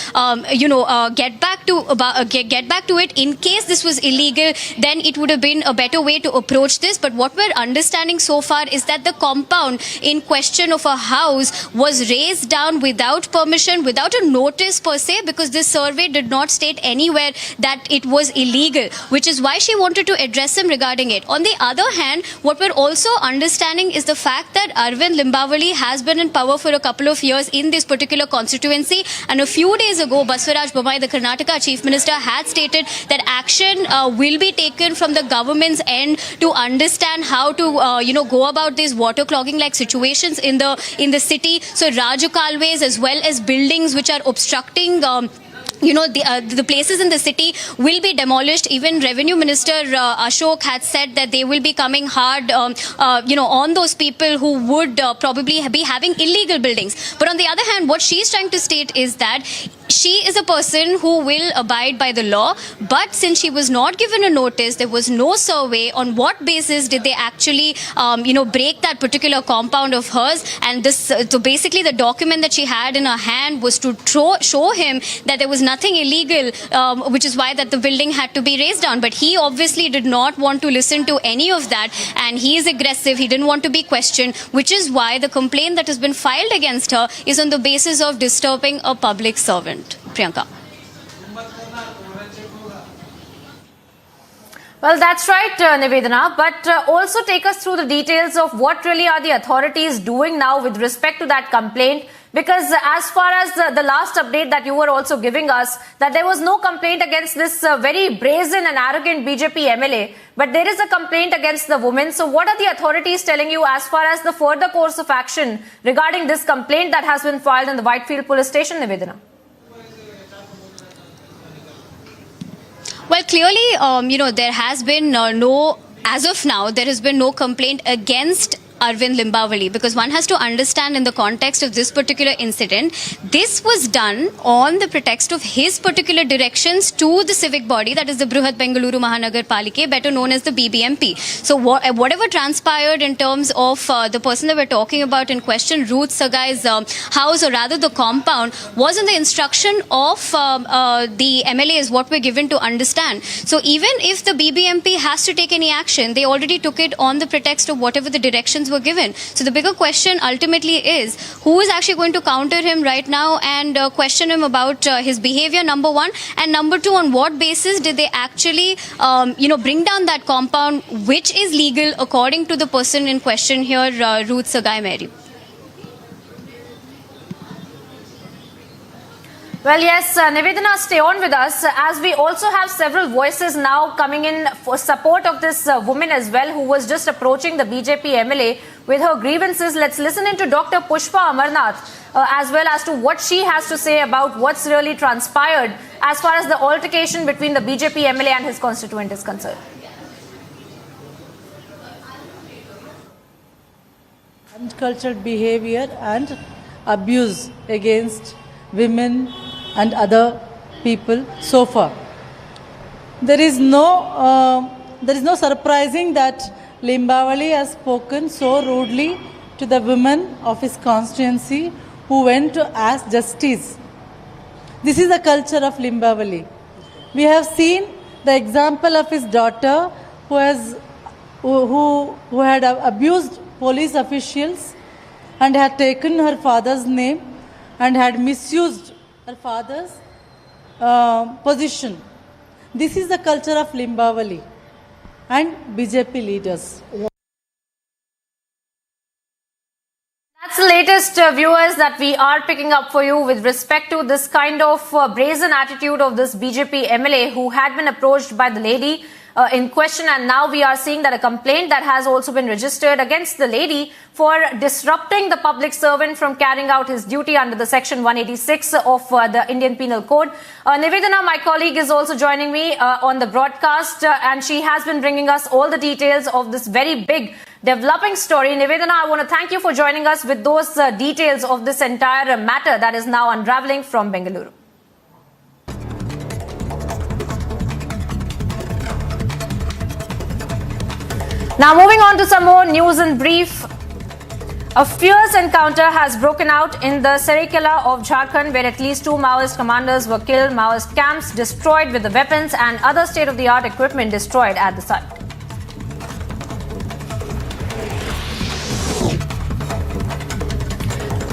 [SPEAKER 17] get back to it in case this was illegal, then it would have been a better way to approach this. But what we're understanding so far is that the compound in question of a house was raised down without permission, without a notice per se, because this survey did not state anywhere that it was illegal, which is why she wanted to address him regarding it. On the other hand, what we're also understanding is the fact that Arvind Limbavali has been in power for a couple of years in this particular constituency, and a few days ago, Baswaraj Bommai, the Karnataka Chief Minister, had stated that action will be taken from the government's end to understand how to, go about these water clogging like situations in the city. So Raju Kalways as well as buildings which are obstructing the places in the city will be demolished. Even Revenue Minister Ashok had said that they will be coming hard, on those people who would probably be having illegal buildings. But on the other hand, what she's trying to state is that she is a person who will abide by the law, but since she was not given a notice, there was no survey. On what basis did they actually, break that particular compound of hers? And this, so basically, the document that she had in her hand was to show him that there was nothing illegal, which is why that the building had to be raised down. But he obviously did not want to listen to any of that, and he is aggressive. He didn't want to be questioned, which is why the complaint that has been filed against her is on the basis of disturbing a public servant. Priyanka.
[SPEAKER 14] Well, that's right, Nivedana, but also take us through the details of what really are the authorities doing now with respect to that complaint. Because as far as the last update that you were also giving us, that there was no complaint against this very brazen and arrogant BJP MLA, but there is a complaint against the woman. So what are the authorities telling you as far as the further course of action regarding this complaint that has been filed in the Whitefield police station, Nivedana?
[SPEAKER 17] Well, clearly, there has been as of now, there has been no complaint against Arvind Limbavali, because one has to understand in the context of this particular incident, this was done on the pretext of his particular directions to the civic body, that is the Brihat Bengaluru Mahanagar Palike, better known as the BBMP. So whatever transpired in terms of the person that we're talking about in question, Ruth Sagai's house, or rather the compound, was in the instruction of the MLA is what we're given to understand. So even if the BBMP has to take any action, they already took it on the pretext of whatever the directions were given. So the bigger question ultimately is, who is actually going to counter him right now and question him about his behavior, number one, and number two, on what basis did they actually bring down that compound, which is legal according to the person in question here, Ruth Sagai Mary.
[SPEAKER 14] Well, yes, Nivedana, stay on with us, as we also have several voices now coming in for support of this woman as well, who was just approaching the BJP MLA with her grievances. Let's listen into Dr. Pushpa Amarnath as well as to what she has to say about what's really transpired as far as the altercation between the BJP MLA and his constituent is concerned.
[SPEAKER 6] Uncultured behavior and abuse against women and other people so far. There is no surprising that Limbavali has spoken so rudely to the women of his constituency who went to ask justice. This is the culture of Limbavali. We have seen the example of his daughter who had abused police officials and had taken her father's name and had misused her father's position. This is the culture of Limbavali and BJP leaders.
[SPEAKER 14] That's the latest viewers, that we are picking up for you with respect to this kind of brazen attitude of this BJP MLA who had been approached by the lady in question, and now we are seeing that a complaint that has also been registered against the lady for disrupting the public servant from carrying out his duty under the section 186 of the Indian Penal Code. Nivedana, my colleague, is also joining me on the broadcast, and she has been bringing us all the details of this very big developing story. Nivedana, I want to thank you for joining us with those details of this entire matter that is now unraveling from Bengaluru. Now moving on to some more news in brief. A fierce encounter has broken out in the Saraikela of Jharkhand, where at least 2 Maoist commanders were killed, Maoist camps destroyed with the weapons and other state-of-the-art equipment destroyed at the site.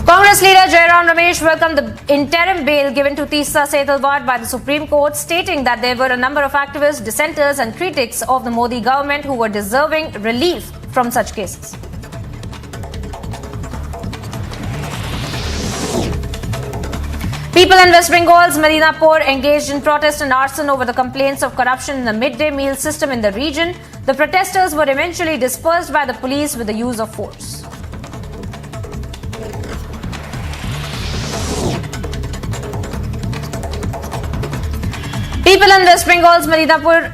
[SPEAKER 14] Congress leader Jairam Ramesh welcomed the interim bail given to Teesta Setalvad by the Supreme Court, stating that there were a number of activists, dissenters and critics of the Modi government who were deserving relief from such cases. People in West Bengal's Medinapur engaged in protest and arson over the complaints of corruption in the midday meal system in the region. The protesters were eventually dispersed by the police with the use of force. People in West Bengal's Medinapur,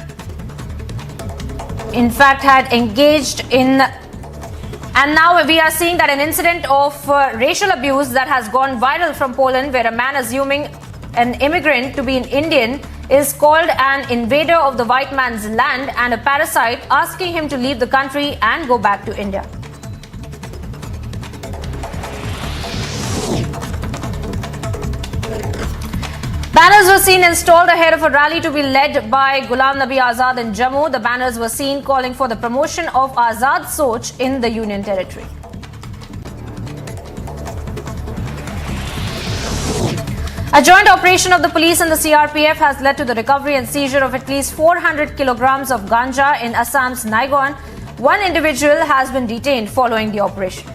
[SPEAKER 14] in fact, had engaged in, and now we are seeing that an incident of racial abuse that has gone viral from Poland, where a man assuming an immigrant to be an Indian is called an invader of the white man's land and a parasite, asking him to leave the country and go back to India. Banners were seen installed ahead of a rally to be led by Ghulam Nabi Azad in Jammu. The banners were seen calling for the promotion of Azad Soch in the Union Territory. A joint operation of the police and the CRPF has led to the recovery and seizure of at least 400 kilograms of ganja in Assam's Naigaon. One individual has been detained following the operation.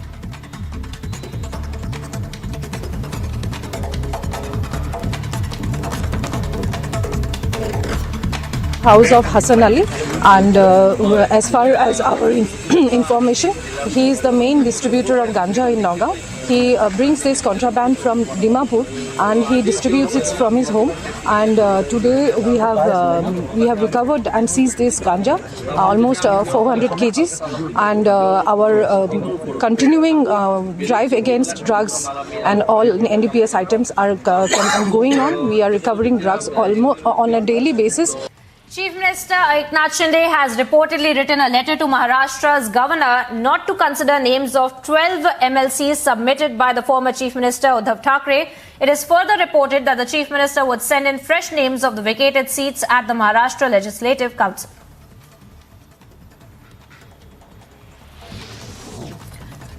[SPEAKER 8] House of Hassan Ali, and as far as our information, he is the main distributor of ganja in Nagaon. He brings this contraband from Dimapur and he distributes it from his home. And today we have recovered and seized this ganja, almost 400 kgs. And our continuing drive against drugs and all NDPS items are going on. We are recovering drugs almost on a daily basis.
[SPEAKER 14] Chief Minister Eknath Shinde has reportedly written a letter to Maharashtra's governor not to consider names of 12 MLCs submitted by the former Chief Minister Uddhav Thackeray. It is further reported that the Chief Minister would send in fresh names of the vacated seats at the Maharashtra Legislative Council.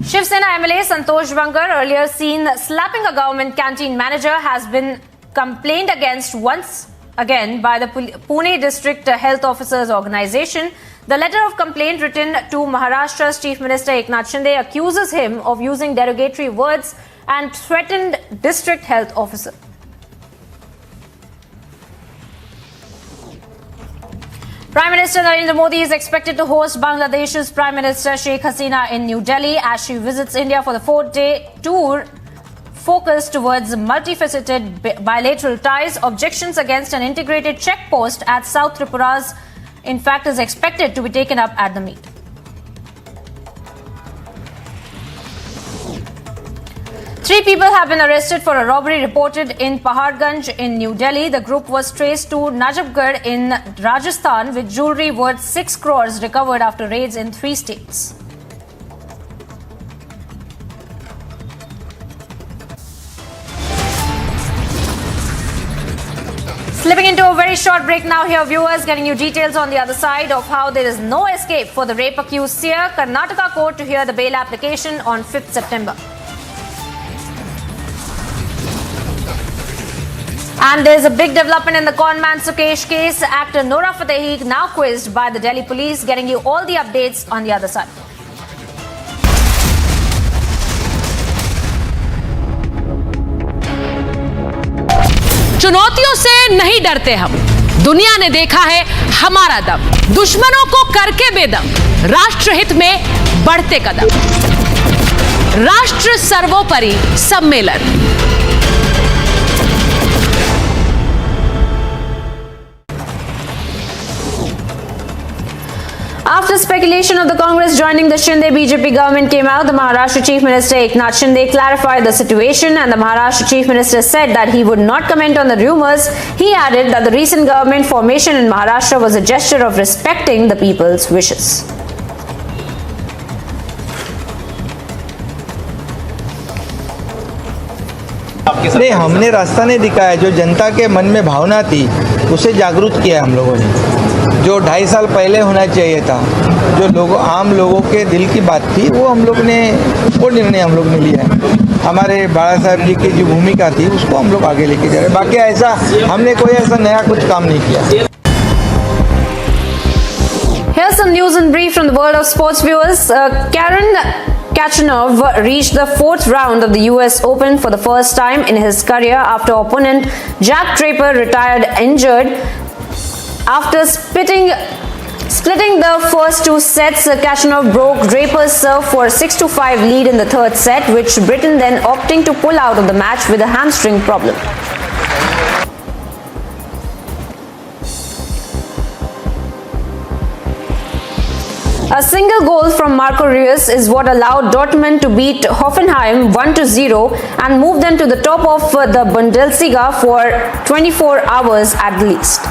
[SPEAKER 14] Shiv Sena MLA Santosh Bangar, earlier seen slapping a government canteen manager, has been complained against once again by the Pune District Health Officers Organization. The letter of complaint written to Maharashtra's Chief Minister Eknath Shinde accuses him of using derogatory words and threatened District Health Officer. Prime Minister Narendra Modi is expected to host Bangladesh's Prime Minister Sheikh Hasina in New Delhi as she visits India for the 4-day tour focused towards multifaceted bilateral ties. Objections against an integrated checkpost at South Tripura's, in fact, is expected to be taken up at the meet. Three people have been arrested for a robbery reported in Paharganj in New Delhi. The group was traced to Najafgarh in Rajasthan with jewellery worth 6 crores recovered after raids in 3 states. Slipping into a very short break now here, viewers, getting you details on the other side of how there is no escape for the rape accused seer. Karnataka court to hear the bail application on 5th September. And there's a big development in the conman Sukesh case. Actor Nora Fatehi now quizzed by the Delhi police, getting you all the updates on the other side.
[SPEAKER 4] चुनौतियों से नहीं डरते हम, दुनिया ने देखा है हमारा दम, दुश्मनों को करके बेदम, राष्ट्रहित में बढ़ते कदम, राष्ट्र सर्वोपरि सम्मेलन।
[SPEAKER 23] After speculation of the Congress joining the Shinde BJP government came out, the Maharashtra Chief Minister Eknath Shinde clarified the situation, and the Maharashtra Chief Minister said that he would not comment on the rumors. He added that the recent government formation in Maharashtra was a gesture of respecting the people's wishes.
[SPEAKER 5] नहीं, हमने रास्ता नहीं दिखाया। जो जनता के मन में भावना थी उसे जागरूक किया हम लोगों ने। जो 2.5 साल पहले होना चाहिए था, जो आम लोगों के दिल की बात थी, वो हम लोग ने, वो निर्णय हम लोग ने लिया है। हमारे बाला साहब जी की जो भूमिका थी उसको हम लोग आगे लेके जा रहे हैं। बाकी ऐसा हमने कोई ऐसा नया कुछ काम नहीं किया।
[SPEAKER 23] Here's some news in brief from the world of sports, viewers. Karen Khachanov reached the 4th round of the US Open for the first time in his career after opponent Jack Draper retired injured. After splitting the first 2 sets, Khachanov broke Draper's serve for a 6-5 lead in the 3rd set, with Britain then opting to pull out of the match with a hamstring problem. A single goal from Marco Reus is what allowed Dortmund to beat Hoffenheim 1-0 and move them to the top of the Bundesliga for 24 hours at the least.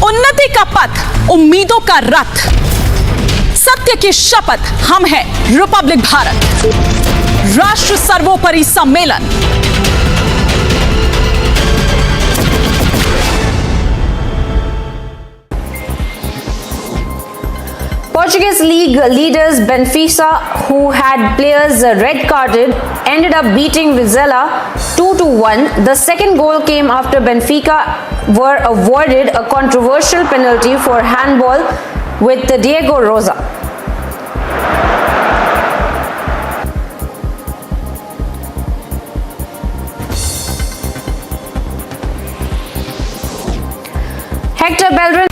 [SPEAKER 4] उन्नति का पथ, उम्मीदों का रथ, सत्य की शपथ, हम हैं रिपब्लिक भारत, राष्ट्र सर्वोपरि सम्मेलन।
[SPEAKER 23] Portuguese league leaders Benfica, who had players red carded, ended up beating Vizela 2-1. The second goal came after Benfica were awarded a controversial penalty for handball with Diego Rosa. Hector Bellerin.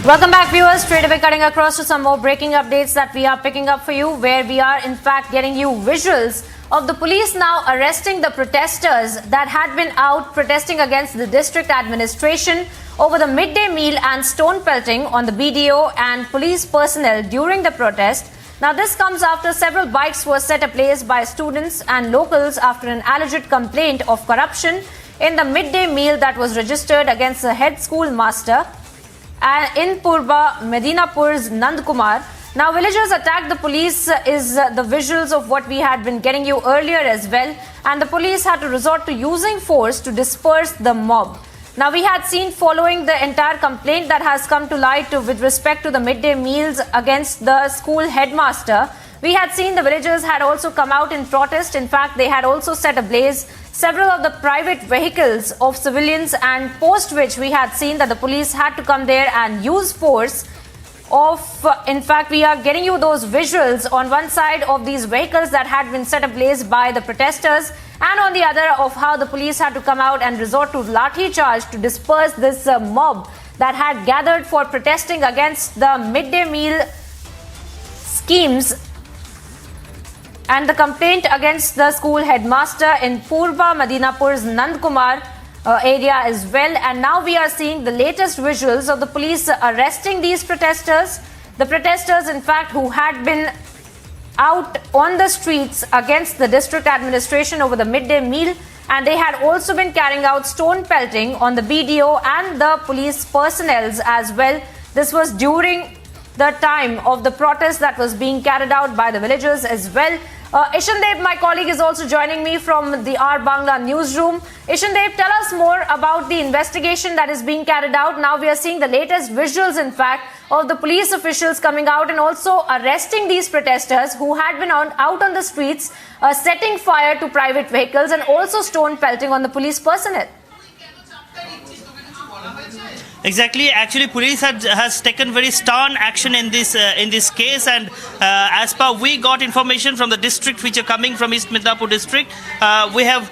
[SPEAKER 14] Welcome back, viewers. Straight away cutting across to some more breaking updates that we are picking up for you, where we are in fact getting you visuals of the police now arresting the protesters that had been out protesting against the district administration over the midday meal and stone pelting on the BDO and police personnel during the protest. Now, this comes after several bikes were set ablaze by students and locals after an alleged complaint of corruption in the midday meal that was registered against the head school master in Purba Medinapur's Nand Kumar. Now, villagers attacked the police is the visuals of what we had been getting you earlier as well, and the police had to resort to using force to disperse the mob. Now, we had seen following the entire complaint that has come to light with respect to the midday meals against the school headmaster, we had seen the villagers had also come out in protest. In fact, they had also set ablaze several of the private vehicles of civilians, and post which we had seen that the police had to come there and use force of, in fact, we are getting you those visuals on one side of these vehicles that had been set ablaze by the protesters, and on the other of how the police had to come out and resort to lathi charge to disperse this mob that had gathered for protesting against the midday meal schemes and the complaint against the school headmaster in Purba Medinapur's Nand Kumar area as well. And now we are seeing the latest visuals of the police arresting these protesters. The protesters, in fact, who had been out on the streets against the district administration over the midday meal, and they had also been carrying out stone pelting on the BDO and the police personnel as well. This was during the time of the protest that was being carried out by the villagers as well. Ishandev, my colleague, is also joining me from the R Bangla newsroom. Ishandev, tell us more about the investigation that is being carried out. Now we are seeing the latest visuals, in fact, of the police officials coming out and also arresting these protesters who had been out on the streets, setting fire to private vehicles and also stone pelting on the police personnel.
[SPEAKER 7] Exactly. Actually, police has taken very stern action in this case, and as per we got information from the district which are coming from East Midnapur district, we have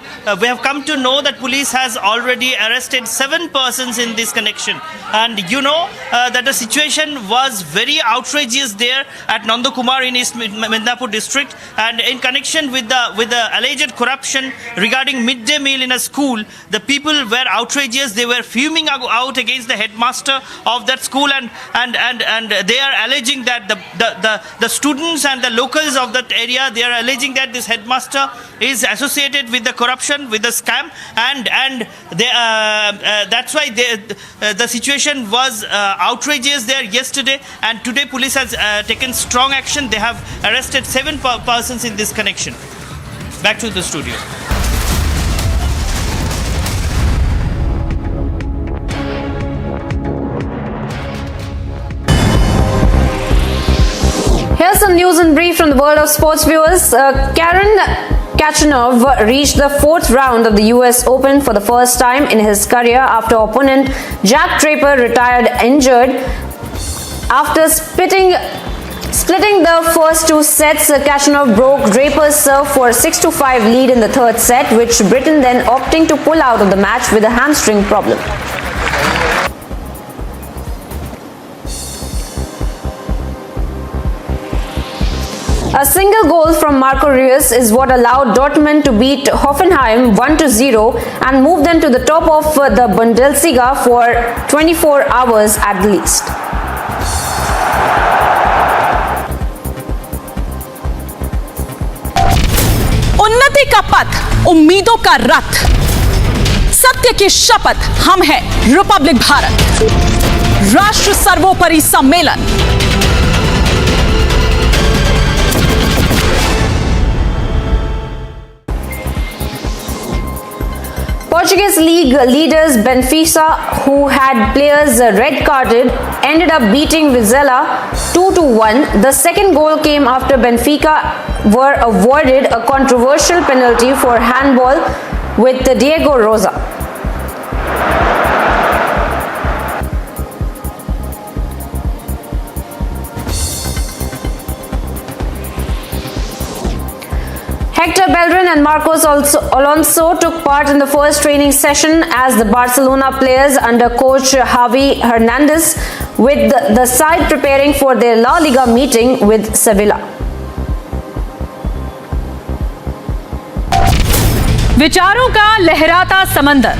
[SPEAKER 7] come to know that police has already arrested 7 persons in this connection, and that the situation was very outrageous there at Nandakumar in East Midnapur district, and in connection with the alleged corruption regarding midday meal in a school, the people were outrageous. They were fuming out against the headmaster of that school, and they are alleging that the students and the locals of that area, they are alleging that this headmaster is associated with the corruption, with the scam, and that's why the situation was outrageous there yesterday, and today police has taken strong action. They have arrested 7 persons in this connection. Back to the studio.
[SPEAKER 23] Here's some news in brief from the world of sports viewers. Karen Khachanov reached the 4th round of the US Open for the first time in his career after opponent Jack Draper retired injured. After splitting the first 2 sets, Khachanov broke Draper's serve for a 6-5 lead in the 3rd set, which Britain then opting to pull out of the match with a hamstring problem. A single goal from Marco Reus is what allowed Dortmund to beat Hoffenheim 1-0 and move them to the top of the Bundesliga for 24 hours at the least.
[SPEAKER 4] उन्नति का पथ, उम्मीदों का रथ, सत्य की शपथ, हम हैं रिपब्लिक भारत। राष्ट्र सर्वोपरि सम्मेलन।
[SPEAKER 23] Portuguese league leaders Benfica, who had players red-carded, ended up beating Vizela 2-1. The second goal came after Benfica were awarded a controversial penalty for handball with Diego Rosa. Hector Bellerin and Marcos Alonso took part in the first training session as the Barcelona players under coach Javi Hernandez, with the side preparing for their La Liga meeting with Sevilla.
[SPEAKER 4] विचारों का लहराता समंदर।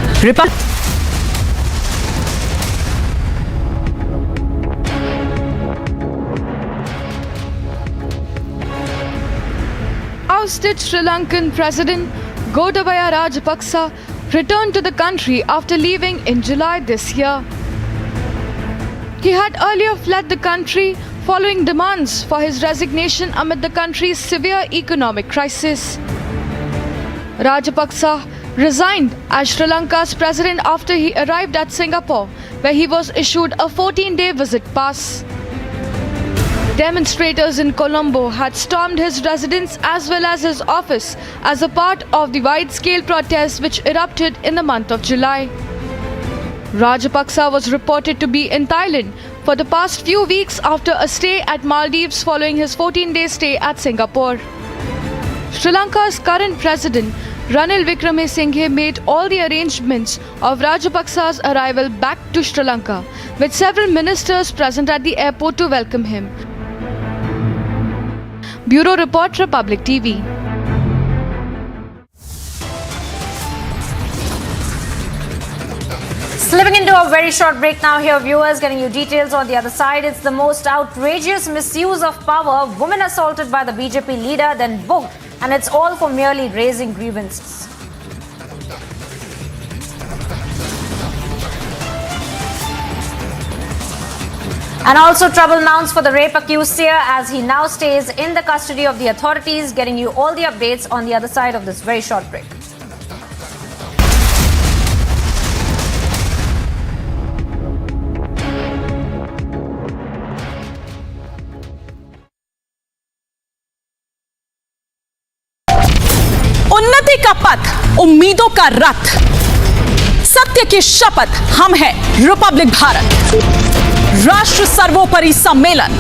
[SPEAKER 16] Ousted Sri Lankan President Gotabaya Rajapaksa returned to the country after leaving in July this year. He had earlier fled the country following demands for his resignation amid the country's severe economic crisis. Rajapaksa resigned as Sri Lanka's president after he arrived at Singapore, where he was issued a 14-day visit pass. Demonstrators in Colombo had stormed his residence as well as his office as a part of the wide-scale protests which erupted in the month of July. Rajapaksa was reported to be in Thailand for the past few weeks after a stay at Maldives following his 14-day stay at Singapore. Sri Lanka's current president Ranil Wickremesinghe made all the arrangements of Rajapaksa's arrival back to Sri Lanka, with several ministers present at the airport to welcome him. Bureau Report, Republic TV.
[SPEAKER 14] Slipping into a very short break now here, viewers, getting you details on the other side. It's the most outrageous misuse of power. Woman assaulted by the BJP leader, then booked, and it's all for merely raising grievances. And also trouble mounts for the rape accused seer as he now stays in the custody of the authorities, getting you all the updates on the other side of this very short break.
[SPEAKER 4] उन्नति का पथ, उम्मीदों का रथ, सत्य की शपथ, हम हैं रिपब्लिक भारत। राष्ट्र सर्वोपरि सम्मेलन।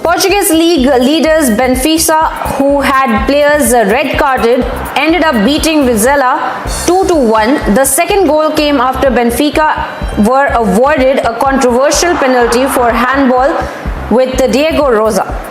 [SPEAKER 23] Portuguese league leaders Benfica, who had players red carded, ended up beating Vizela 2-1. The second goal came after Benfica were awarded a controversial penalty for handball with Diego Rosa.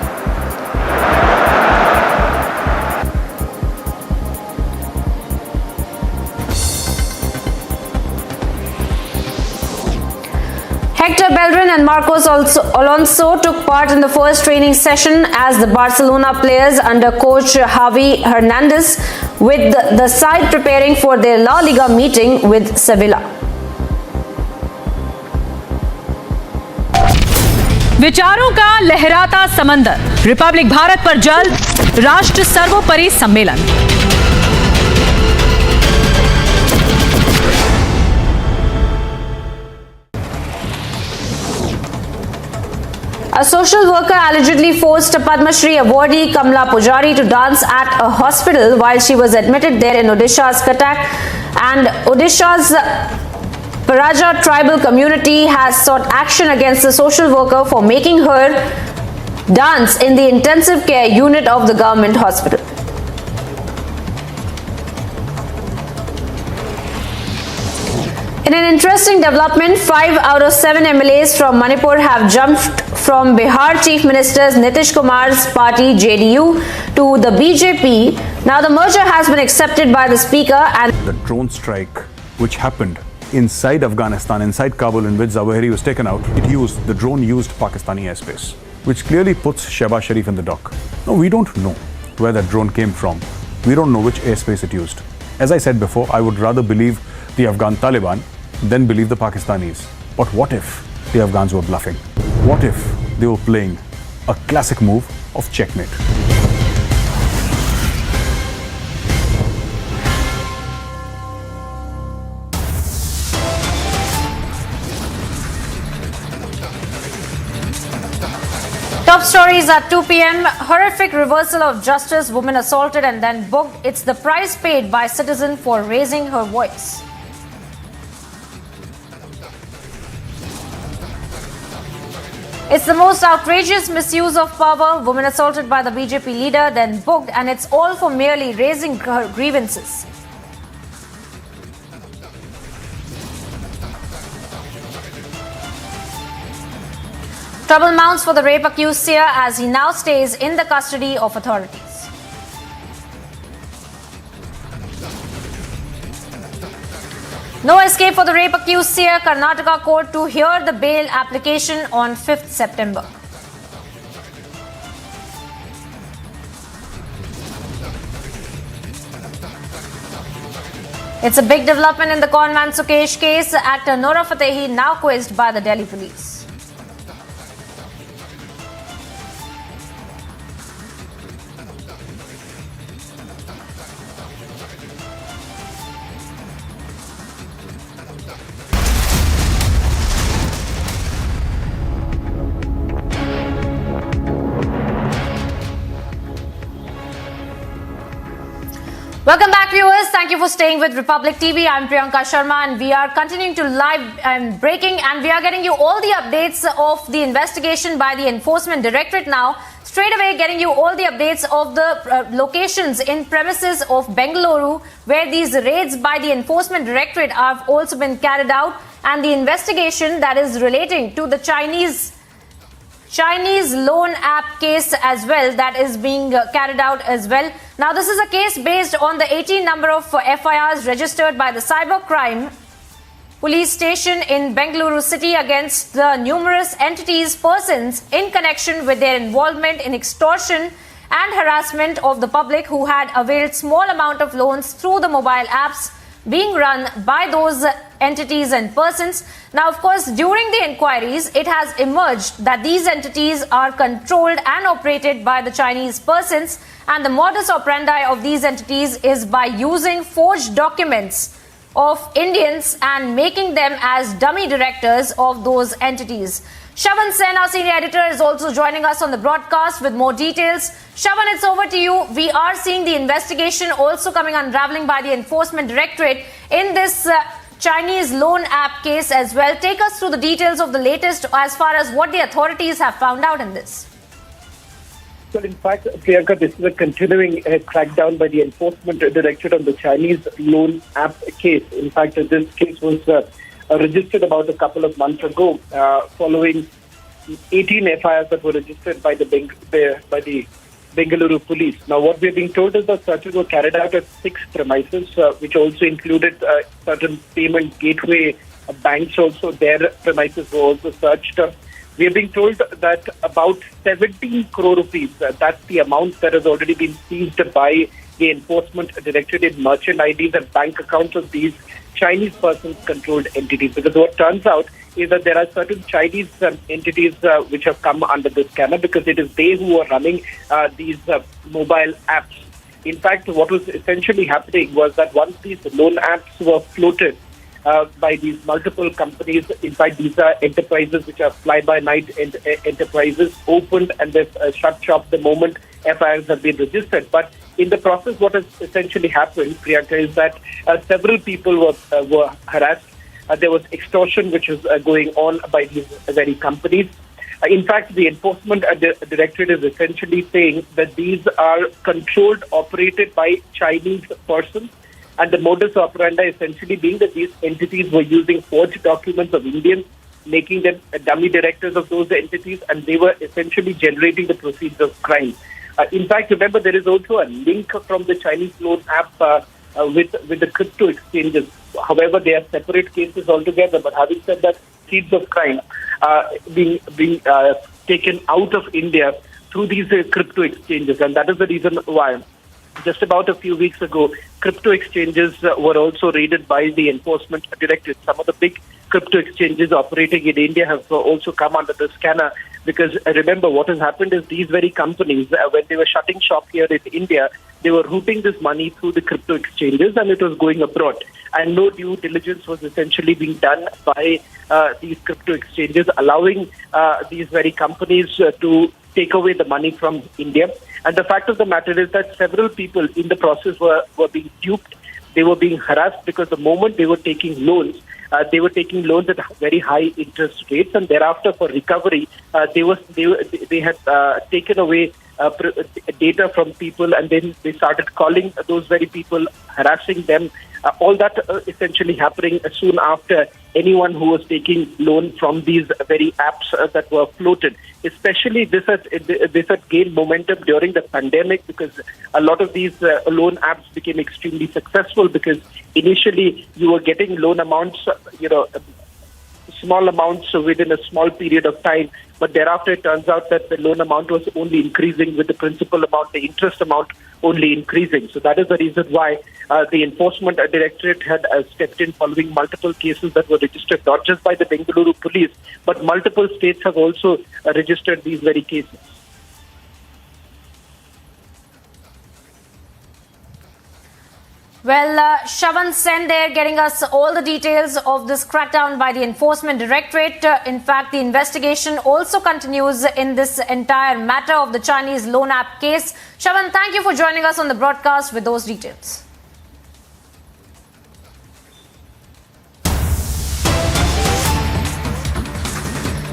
[SPEAKER 23] Hector Bellerin and Marcos Alonso took part in the first training session as the Barcelona players under coach Javi Hernandez, with the side preparing for their La Liga meeting with Sevilla.
[SPEAKER 4] विचारों का लहराता समंदर, Republic Bharat पर जल्द राष्ट्र सर्वोपरि सम्मेलन।
[SPEAKER 23] A social worker allegedly forced Padma Shri awardee Kamla Pujari to dance at a hospital while she was admitted there in Odisha's Cuttack, and Odisha's Paraja tribal community has sought action against the social worker for making her dance in the intensive care unit of the government hospital. In an interesting development, 5 out of 7 MLAs from Manipur have jumped from Bihar Chief Minister's Nitish Kumar's party JDU to the BJP. Now the merger has been accepted by the Speaker, and
[SPEAKER 10] the drone strike which happened inside Afghanistan, inside Kabul, in which Zawahiri was taken out, the drone used Pakistani airspace, which clearly puts Shehbaz Sharif in the dock. No, we don't know where that drone came from. We don't know which airspace it used. As I said before, I would rather believe the Afghan Taliban than believe the Pakistanis. But what if the Afghans were bluffing? What if they were playing a classic move of checkmate?
[SPEAKER 14] Top stories at 2 p.m. Horrific reversal of justice. Woman assaulted and then booked. It's the price paid by citizen for raising her voice. It's the most outrageous misuse of power. Woman assaulted by the BJP leader, then booked, and it's all for merely raising her grievances. Trouble mounts for the rape accused seer as he now stays in the custody of authorities. No escape for the rape accused seer. Karnataka court to hear the bail application on 5th September. It's a big development in the Convene Sukesh case. Actor Nora Fatehi now quizzed by the Delhi police. Welcome back, viewers. Thank you for staying with Republic TV. I'm Priyanka Sharma, and we are continuing to live and breaking, and we are getting you all the updates of the investigation by the Enforcement Directorate now. Straight away, getting you all the updates of the locations in premises of Bengaluru, where these raids by the Enforcement Directorate have also been carried out, and the investigation that is relating to the Chinese loan app case as well, that is being carried out as well. Now, this is a case based on the 18 number of FIRs registered by the Cybercrime Police Station in Bengaluru City against the numerous persons in connection with their involvement in extortion and harassment of the public who had availed small amount of loans through the mobile apps being run by those entities and persons. Now, of course, during the inquiries, it has emerged that these entities are controlled and operated by the Chinese persons, and the modus operandi of these entities is by using forged documents of Indians and making them as dummy directors of those entities. Shravan Sen, our senior editor, is also joining us on the broadcast with more details. Shravan, it's over to you. We are seeing the investigation also coming unraveling by the Enforcement Directorate in this Chinese loan app case as well. Take us through the details of the latest as far as what the authorities have found out in this.
[SPEAKER 18] Well, in fact, Priyanka, this is a continuing crackdown by the Enforcement Directorate on the Chinese loan app case. In fact, this case was registered about a couple of months ago, following 18 FIRs that were registered by the Bengaluru police. Now, what we're being told is that searches were carried out at 6 premises, which also included certain payment gateway banks. Also, their premises were also searched. We are being told that about 17 crore rupees, that's the amount that has already been seized by the Enforcement Directorate in merchant IDs and bank accounts of these Chinese persons-controlled entities. Because what turns out is that there are certain Chinese entities which have come under this scanner, because it is they who are running these mobile apps. In fact, what was essentially happening was that once these loan apps were floated by these multiple companies, in fact, these are enterprises which are fly-by-night enterprises, opened and they've shut shop the moment FIRs have been registered. But in the process, what has essentially happened, Priyanka, is that several people were harassed. There was extortion which was going on by these very companies. In fact, the Enforcement Directorate is essentially saying that these are controlled, operated by Chinese persons, and the modus operandi essentially being that these entities were using forged documents of Indians, making them dummy directors of those entities, and they were essentially generating the proceeds of crime. In fact, remember, there is also a link from the Chinese loan app with the crypto exchanges. However, they are separate cases altogether. But having said that, seeds of crime being taken out of India through these crypto exchanges, and that is the reason why just about a few weeks ago, crypto exchanges were also raided by the Enforcement Directorate. Some of the big crypto exchanges operating in India have also come under the scanner, because remember, what has happened is these very companies, when they were shutting shop here in India, they were routing this money through the crypto exchanges and it was going abroad. And no due diligence was essentially being done by these crypto exchanges, allowing these very companies to take away the money from India. And the fact of the matter is that several people in the process were being duped. They were being harassed because the moment they were taking loans at very high interest rates, and thereafter for recovery, they had taken away data from people, and then they started calling those very people, harassing them. All that essentially happening soon after anyone who was taking loan from these very apps that were floated. Especially this had gained momentum during the pandemic, because a lot of these loan apps became extremely successful, because initially you were getting loan amounts, small amounts within a small period of time, but thereafter it turns out that the loan amount was only increasing with the principal amount, the interest amount only increasing. So that is the reason why the Enforcement Directorate had stepped in following multiple cases that were registered, not just by the Bengaluru police, but multiple states have also registered these very cases.
[SPEAKER 14] Well, Shravan Sen there getting us all the details of this crackdown by the Enforcement Directorate. In fact, the investigation also continues in this entire matter of the Chinese loan app case. Shravan, thank you for joining us on the broadcast with those details.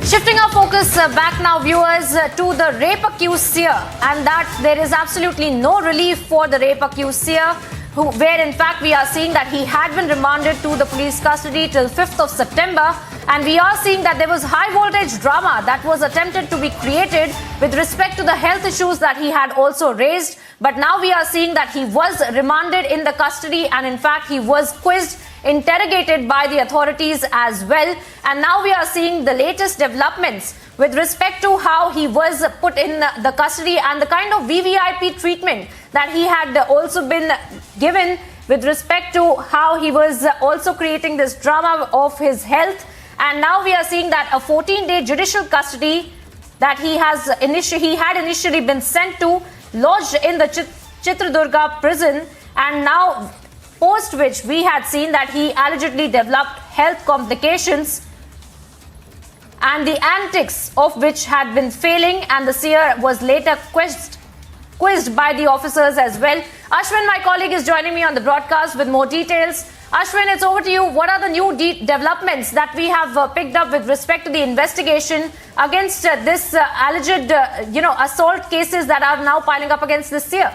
[SPEAKER 14] Shifting our focus back now, viewers, to the rape accused seer, and that there is absolutely no relief for the rape accused seer, where in fact we are seeing that he had been remanded to the police custody till 5th of September, and we are seeing that there was high voltage drama that was attempted to be created with respect to the health issues that he had also raised. But now we are seeing that he was remanded in the custody, and in fact he was quizzed, interrogated by the authorities as well. And now we are seeing the latest developments with respect to how he was put in the custody and the kind of VVIP treatment that he had also been given with respect to how he was also creating this drama of his health. And now we are seeing that a 14-day judicial custody that he had initially been sent to, lodged in the Chitradurga prison, and now post which we had seen that he allegedly developed health complications and the antics of which had been failing, and the seer was later quizzed by the officers as well. Ashwin, my colleague, is joining me on the broadcast with more details. Ashwin, it's over to you. What are the new developments that we have picked up with respect to the investigation against this alleged, assault cases that are now piling up against this seer?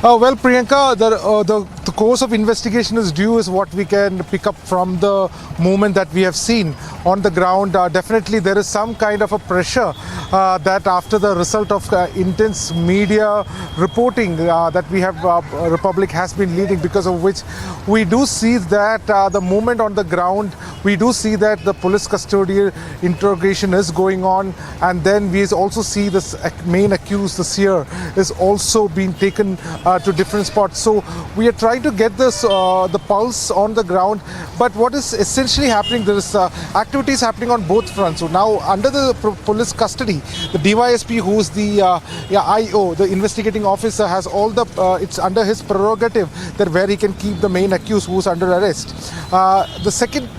[SPEAKER 9] Well, Priyanka, the course of investigation is due is what we can pick up from the movement that we have seen on the ground. Definitely there is some kind of a pressure that after the result of intense media reporting that we have, Republic has been leading, because of which we do see that the movement on the ground, we do see that the police custodial interrogation is going on, and then we also see this main accused, the seer, is also being taken to different spots. So we are trying to get this the pulse on the ground. But what is essentially happening, there is activities happening on both fronts. So now under the police custody, the DYSP, who is the IO, the investigating officer, has all the it's under his prerogative that where he can keep the main accused who is under arrest. The second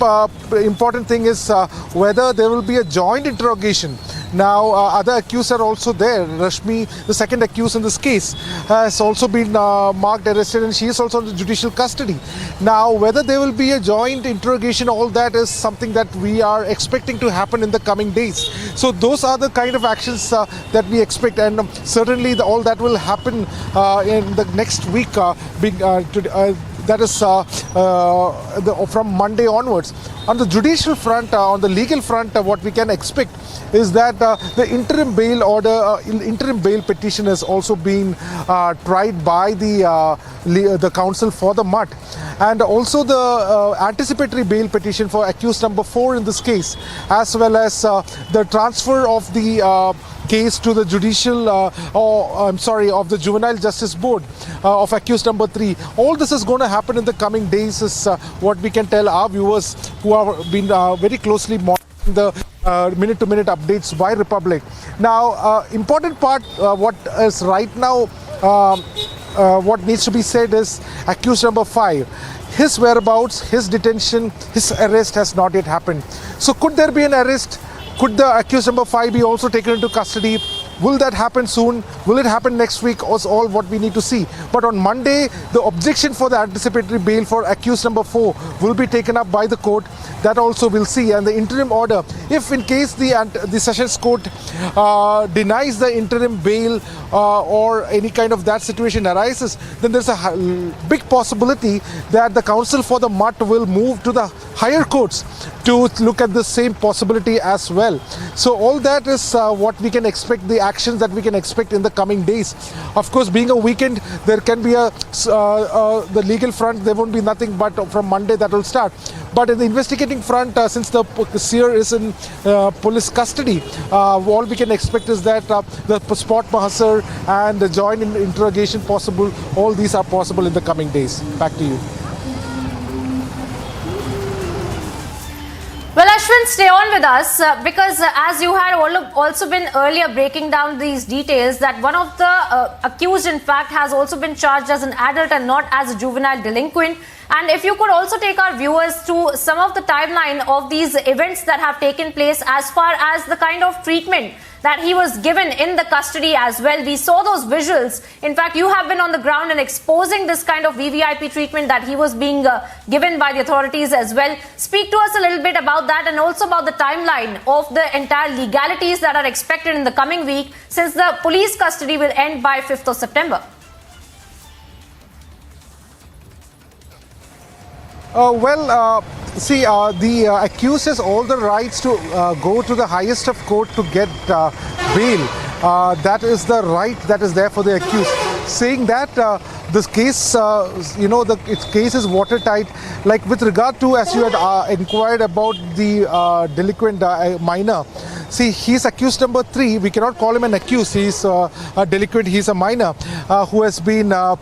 [SPEAKER 9] important thing is whether there will be a joint interrogation. Now other accused are also there. Rashmi, the second accused in this case, has also been marked arrested, and she is also in judicial custody. Now whether there will be a joint interrogation, all that is something that we are expecting to happen in the coming days. So those are the kind of actions that we expect, and certainly all that will happen in the next week, that is from Monday onwards. On the judicial front, on the legal front, what we can expect is that the interim bail order, interim bail petition has also been tried by the counsel for the MUT, and also the anticipatory bail petition for accused number 4 in this case, as well as the transfer of the case to the judicial, of the Juvenile Justice Board of accused number 3. All this is going to happen in the coming days, is what we can tell our viewers who have been very closely monitoring the minute-to-minute updates by Republic. Now, important part, what is right now, what needs to be said is accused number 5. His whereabouts, his detention, his arrest has not yet happened. So could there be an arrest? Could the accused number 5 be also taken into custody? Will that happen soon? Will it happen next week? Is all what we need to see. But on Monday, the objection for the anticipatory bail for accused number 4 will be taken up by the court. That also we'll see. And the interim order, if in case the Sessions Court denies the interim bail or any kind of that situation arises, then there's a big possibility that the counsel for the MUT will move to the higher courts to look at the same possibility as well. So all that is what we can expect, the actions that we can expect in the coming days. Of course, being a weekend, there can be the legal front, there won't be nothing but from Monday that will start. But in the investigating front, since the seer is in police custody, all we can expect is that the spot mahasar and the joint interrogation possible, all these are possible in the coming days. Back to you.
[SPEAKER 14] Well, Ashwin, stay on with us because as you had also been earlier breaking down these details, that one of the accused, in fact, has also been charged as an adult and not as a juvenile delinquent. And if you could also take our viewers through some of the timeline of these events that have taken place as far as the kind of treatment that he was given in the custody as well. We saw those visuals. In fact, you have been on the ground and exposing this kind of VVIP treatment that he was being given by the authorities as well. Speak to us a little bit about that, and also about the timeline of the entire legalities that are expected in the coming week, since the police custody will end by 5th of September.
[SPEAKER 9] The accused has all the rights to go to the highest of court to get bail. That is the right that is there for the accused. Saying that, this case, its case is watertight. Like with regard to, as you had inquired about the delinquent minor. See, he's accused number 3. We cannot call him an accused. He's a delinquent. He's a minor who has been. There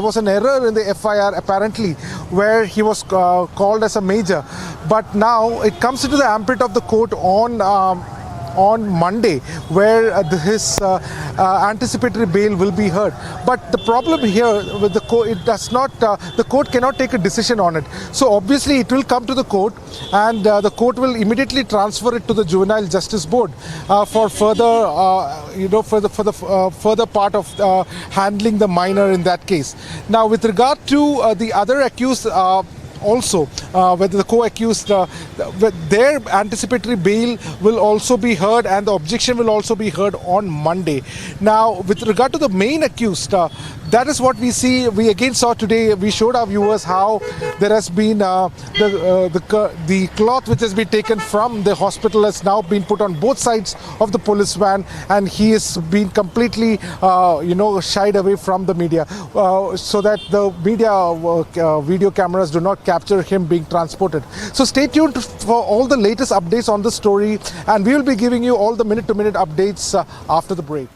[SPEAKER 9] was an error in the FIR apparently, where he was called as a major. But now it comes into the ambit of the court on Monday, where his anticipatory bail will be heard. But the problem here with the court, the court cannot take a decision on it. So obviously it will come to the court, and the court will immediately transfer it to the Juvenile Justice Board for further, further part of handling the minor in that case. Now, with regard to the other accused, also, whether the co-accused, their anticipatory bail will also be heard, and the objection will also be heard on Monday. Now, with regard to the main accused, that is what we see. We again saw today, we showed our viewers how there has been the cloth which has been taken from the hospital has now been put on both sides of the police van, and he has been completely, shied away from the media, so that the media video cameras do not capture him being transported. So stay tuned for all the latest updates on the story, and we will be giving you all the minute-to-minute updates after the break.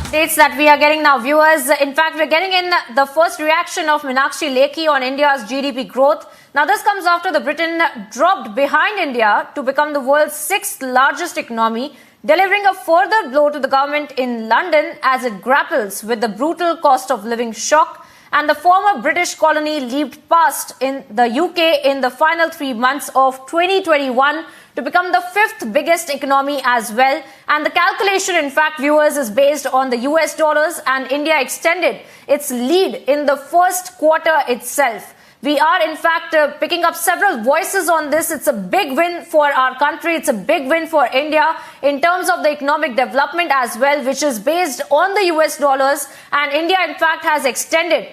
[SPEAKER 14] Updates that we are getting now, viewers. In fact, we're getting in the first reaction of Meenakshi Lekhi on India's GDP growth. Now, this comes after the Britain dropped behind India to become the world's 6th largest economy, delivering a further blow to the government in London as it grapples with the brutal cost of living shock. And the former British colony leaped past in the UK in the final 3 months of 2021 to become the 5th biggest economy as well. And the calculation, in fact, viewers, is based on the US dollars, and India extended its lead in the first quarter itself. We are, in fact, picking up several voices on this. It's a big win for our country. It's a big win for India in terms of the economic development as well, which is based on the US dollars. And India, in fact, has extended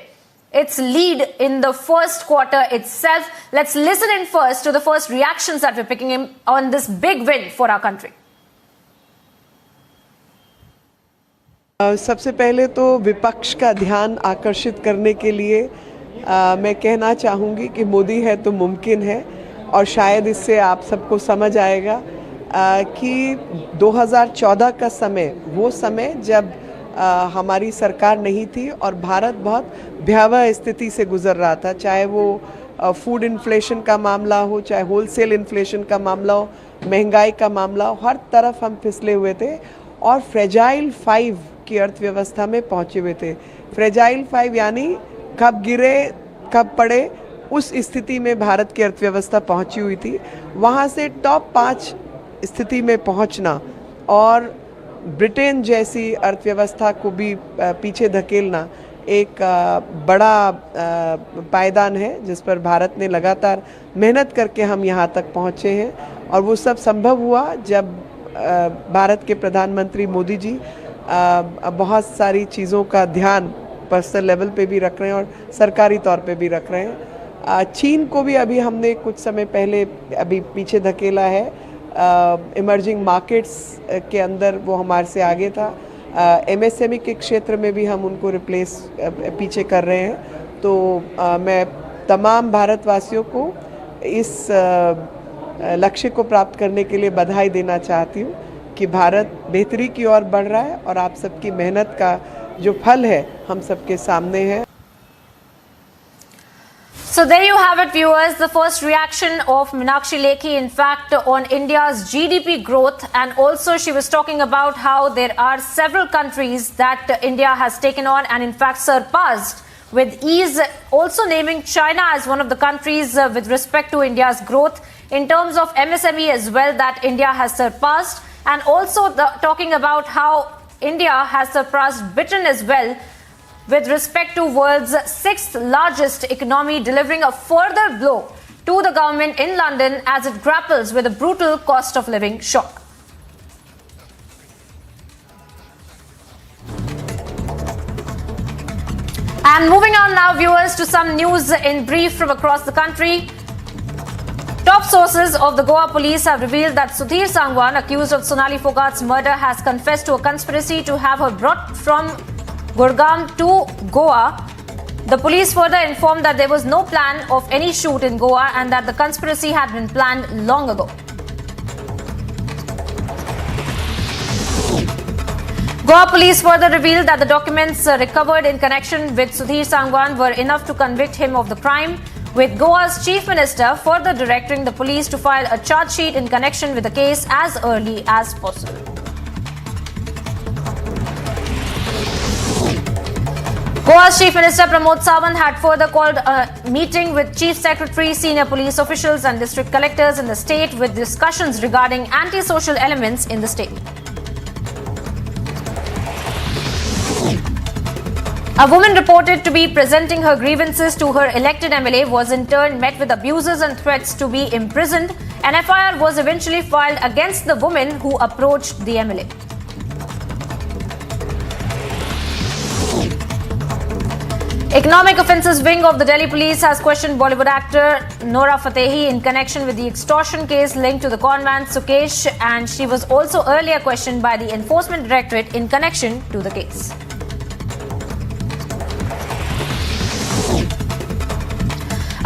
[SPEAKER 14] its lead in the first quarter itself. Let's listen in first to the first reactions that we're picking in on this big win for our country.
[SPEAKER 19] सबसे पहले तो विपक्ष का ध्यान आकर्षित करने के लिए मैं कहना चाहूँगी कि मोदी है तो मुमकिन है, और शायद इससे आप सबको समझ आएगा कि 2014 का समय वो समय जब हमारी सरकार नहीं थी और भारत बहुत भयावह स्थिति से गुजर रहा था, चाहे वो फूड इन्फ्लेशन का मामला हो, चाहे होलसेल इन्फ्लेशन का मामला हो, महंगाई का मामला हो, हर तरफ हम फिसले हुए थे और फ्रेजाइल 5 की अर्थव्यवस्था में पहुंचे हुए थे। फ्रेजाइल 5 यानी कब गिरे कब पड़े, उस स्थिति में भारत की अर्थव्यवस्था पहुंची हुई थी। वहां से टॉप 5 स्थिति में पहुंचना और ब्रिटेन जैसी अर्थव्यवस्था को भी पीछे धकेलना एक बड़ा पायदान है, जिस पर भारत ने लगातार मेहनत करके हम यहाँ तक पहुँचे हैं। और वो सब संभव हुआ जब भारत के प्रधानमंत्री मोदी जी बहुत सारी चीज़ों का ध्यान पर्सनल लेवल पे भी रख रहे हैं और सरकारी तौर पे भी रख रहे हैं। चीन को भी अभी हमने कुछ समय पहले अभी पीछे धकेला है। इमर्जिंग मार्केट्स के अंदर वो हमारे से आगे था। एमएसएमई के क्षेत्र में भी हम उनको रिप्लेस पीछे कर रहे हैं। तो मैं तमाम भारतवासियों को इस लक्ष्य को प्राप्त करने के लिए बधाई देना चाहती हूँ कि भारत बेहतरी की ओर बढ़ रहा है और आप सबकी मेहनत का जो फल है हम सबके सामने है।
[SPEAKER 14] So there you have it, viewers, the first reaction of Meenakshi Lekhi, in fact, on India's GDP growth. And also she was talking about how there are several countries that India has taken on and in fact surpassed with ease, also naming China as one of the countries with respect to India's growth in terms of MSME as well that India has surpassed, and also talking about how India has surpassed Britain as well with respect to world's 6th largest economy, delivering a further blow to the government in London as it grapples with a brutal cost of living shock. And moving on now, viewers, to some news in brief from across the country. Top sources of the Goa police have revealed that Sudhir Sangwan, accused of Sonali Phogat's murder, has confessed to a conspiracy to have her brought from Gurgaon to Goa. The police further informed that there was no plan of any shoot in Goa and that the conspiracy had been planned long ago. Goa police further revealed that the documents recovered in connection with Sudhir Sangwan were enough to convict him of the crime, with Goa's Chief Minister further directing the police to file a charge sheet in connection with the case as early as possible. Goa's Chief Minister Pramod Sawant had further called a meeting with Chief Secretary, senior police officials and district collectors in the state with discussions regarding anti-social elements in the state. A woman reported to be presenting her grievances to her elected MLA was in turn met with abuses and threats to be imprisoned. An FIR was eventually filed against the woman who approached the MLA. Economic Offences Wing of the Delhi Police has questioned Bollywood actor Nora Fatehi in connection with the extortion case linked to the conman Sukesh, and she was also earlier questioned by the Enforcement Directorate in connection to the case.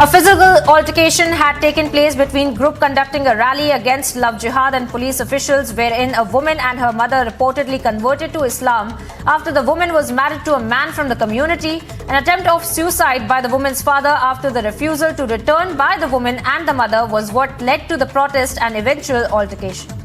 [SPEAKER 14] A physical altercation had taken place between group conducting a rally against love jihad and police officials, wherein a woman and her mother reportedly converted to Islam after the woman was married to a man from the community. An attempt of suicide by the woman's father after the refusal to return by the woman and the mother was what led to the protest and eventual altercation.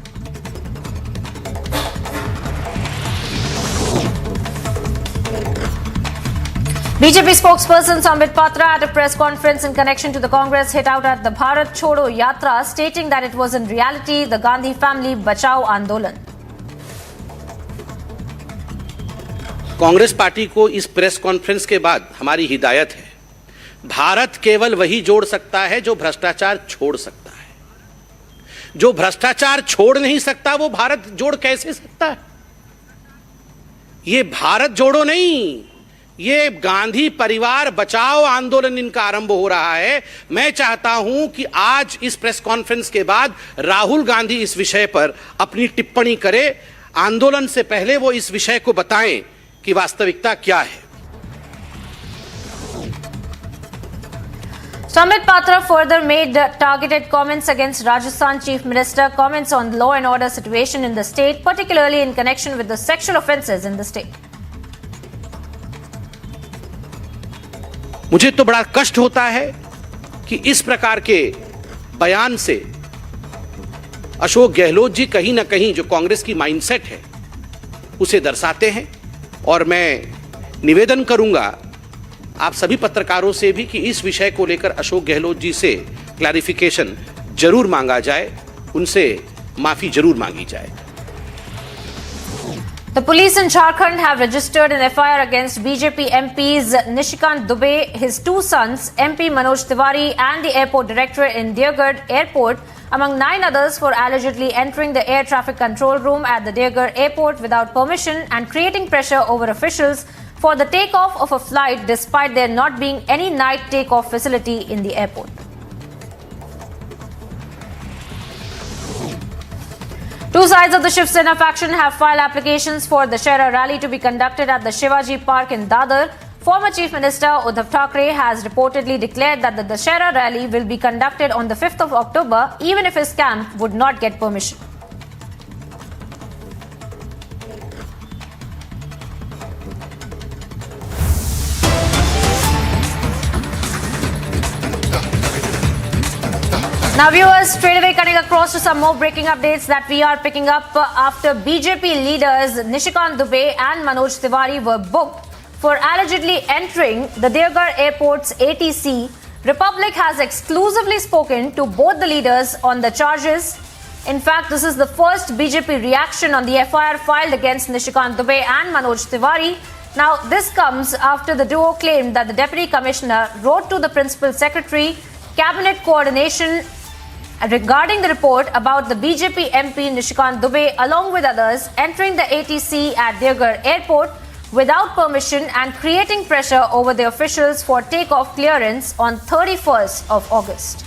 [SPEAKER 14] BJP spokesperson Sambit Patra at a press conference in connection to the Congress hit out at the Bharat Chodo Yatra, stating that it was in reality the Gandhi family Bachao Andolan.
[SPEAKER 3] Congress party को इस press conference के बाद हमारी हिदायत है, भारत केवल वही जोड़ सकता है जो भ्रष्टाचार छोड़ सकता है। जो भ्रष्टाचार छोड़ नहीं सकता वो भारत जोड़ कैसे सकता है? ये भारत जोड़ो नहीं, ये गांधी परिवार बचाओ आंदोलन इनका आरंभ हो रहा है। मैं चाहता हूं कि आज इस प्रेस कॉन्फ्रेंस के बाद राहुल गांधी इस विषय पर अपनी टिप्पणी करें। आंदोलन से पहले वो इस विषय को बताएं कि वास्तविकता क्या है।
[SPEAKER 14] Sambit Patra further made targeted comments against Rajasthan Chief Minister, comments on the law and order situation in the state, particularly in connection with the sexual offences in the state.
[SPEAKER 3] मुझे तो बड़ा कष्ट होता है कि इस प्रकार के बयान से अशोक गहलोत जी कहीं ना कहीं जो कांग्रेस की माइंडसेट है उसे दर्शाते हैं, और मैं निवेदन करूंगा आप सभी पत्रकारों से भी कि इस विषय को लेकर अशोक गहलोत जी से क्लैरिफिकेशन जरूर मांगा जाए, उनसे माफी जरूर मांगी जाए।
[SPEAKER 14] The police in Jharkhand have registered an FIR against BJP MPs Nishikant Dubey, his two sons, MP Manoj Tiwari and the airport director in Deoghar Airport, among 9 others, for allegedly entering the air traffic control room at the Deoghar Airport without permission and creating pressure over officials for the takeoff of a flight despite there not being any night takeoff facility in the airport. Two sides of the Shiv Sena faction have filed applications for the Shera rally to be conducted at the Shivaji Park in Dadar. Former Chief Minister Uddhav Thackeray has reportedly declared that the Dussehra rally will be conducted on the 5th of October, even if his camp would not get permission. Now viewers, straight away cutting across to some more breaking updates that we are picking up after BJP leaders Nishikant Dubey and Manoj Tiwari were booked for allegedly entering the Deoghar Airport's ATC. Republic has exclusively spoken to both the leaders on the charges. In fact, this is the first BJP reaction on the FIR filed against Nishikant Dubey and Manoj Tiwari. Now, this comes after the duo claimed that the Deputy Commissioner wrote to the Principal Secretary, Cabinet Coordination, regarding the report about the BJP MP Nishikant Dubey along with others entering the ATC at Deoghar Airport without permission and creating pressure over the officials for takeoff clearance on 31st of August.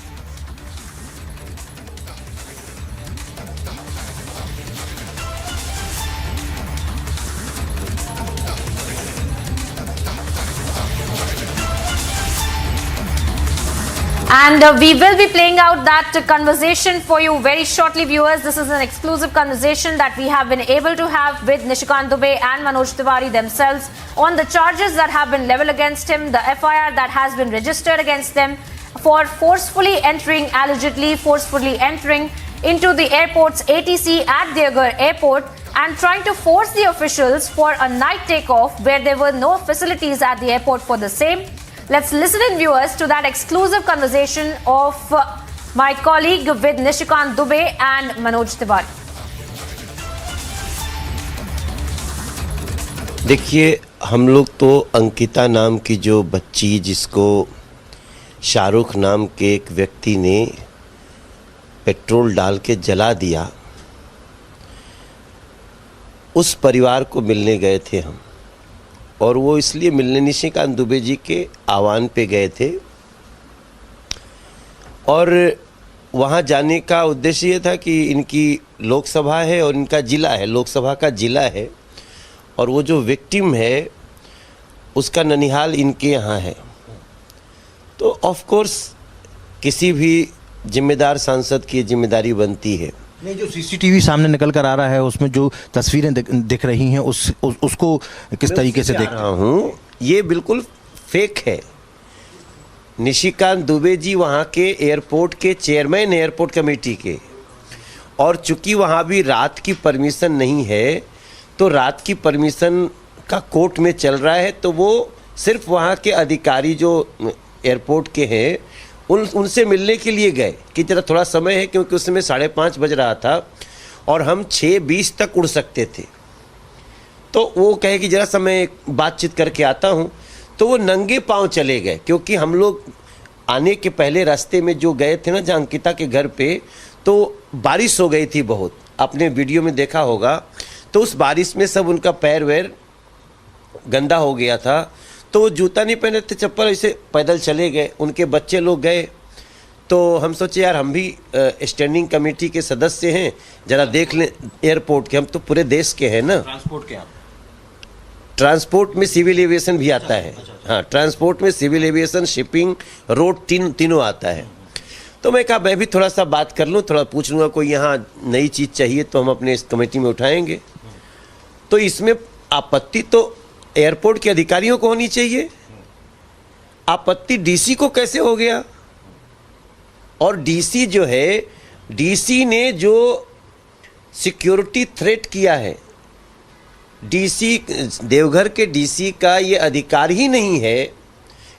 [SPEAKER 14] And we will be playing out that conversation for you very shortly, viewers. This is an exclusive conversation that we have been able to have with Nishikant Dubey and Manoj Tiwari themselves on the charges that have been leveled against him, the FIR that has been registered against them for allegedly forcefully entering into the airport's ATC at Deoghar Airport and trying to force the officials for a night takeoff where there were no facilities at the airport for the same. Let's listen in, viewers, to that exclusive conversation of my colleague with Nishikant Dubey and Manoj Tiwari.
[SPEAKER 1] देखिए, हम लोग तो अंकिता नाम की जो बच्ची जिसको शाहरुख नाम के एक व्यक्ति ने पेट्रोल डाल के जला दिया, उस परिवार को मिलने गए थे हम, और वो इसलिए मिलने निशिकांत दुबे जी के आह्वान पे गए थे। और वहाँ जाने का उद्देश्य ये था कि इनकी लोकसभा है और इनका ज़िला है, लोकसभा का ज़िला है, और वो जो विक्टिम है उसका ननिहाल इनके यहाँ है। तो ऑफ कोर्स किसी भी जिम्मेदार सांसद की जिम्मेदारी बनती है।
[SPEAKER 20] नहीं, जो सीसीटीवी सामने निकल कर आ रहा है उसमें जो तस्वीरें दिख रही हैं उसको किस तरीके से देख रहा हूँ,
[SPEAKER 1] ये बिल्कुल फेक है। निशिकांत दुबे जी वहाँ के एयरपोर्ट के चेयरमैन, एयरपोर्ट कमेटी के, और चूंकि वहाँ भी रात की परमिशन नहीं है, तो रात की परमिशन का कोर्ट में चल रहा है, तो वो सिर्फ वहाँ के अधिकारी जो एयरपोर्ट के हैं उनसे मिलने के लिए गए कि जरा थोड़ा समय है, क्योंकि उस समय 5:30 बज रहा था और हम 6:20 तक उड़ सकते थे। तो वो कहे कि जरा समय बातचीत करके आता हूँ, तो वो नंगे पांव चले गए, क्योंकि हम लोग आने के पहले रास्ते में जो गए थे ना जहाँ अंकिता के घर पे, तो बारिश हो गई थी बहुत, आपने वीडियो में देखा होगा। तो उस बारिश में सब उनका पैर वैर गंदा हो गया था, तो वो जूता नहीं पहने थे, चप्पल, ऐसे पैदल चले गए। उनके बच्चे लोग गए, तो हम सोचे यार हम भी स्टैंडिंग कमेटी के सदस्य हैं, ज़रा देख लें एयरपोर्ट के, हम तो पूरे देश के हैं ना।
[SPEAKER 20] ट्रांसपोर्ट के, आप
[SPEAKER 1] ट्रांसपोर्ट में सिविल एविएशन भी आता है। हाँ, ट्रांसपोर्ट में सिविल एविएशन, शिपिंग, रोड तीनों आता है। तो मैं कहा मैं भी थोड़ा सा बात कर लूँ, थोड़ा पूछ लूँगा, कोई यहाँ नई चीज़ चाहिए तो हम अपने इस कमेटी में उठाएंगे। तो इसमें आपत्ति तो एयरपोर्ट के अधिकारियों को होनी चाहिए, आपत्ति डीसी को कैसे हो गया? और डीसी जो है, डीसी ने जो सिक्योरिटी थ्रेट किया है, डीसी देवघर के डीसी का ये अधिकार ही नहीं है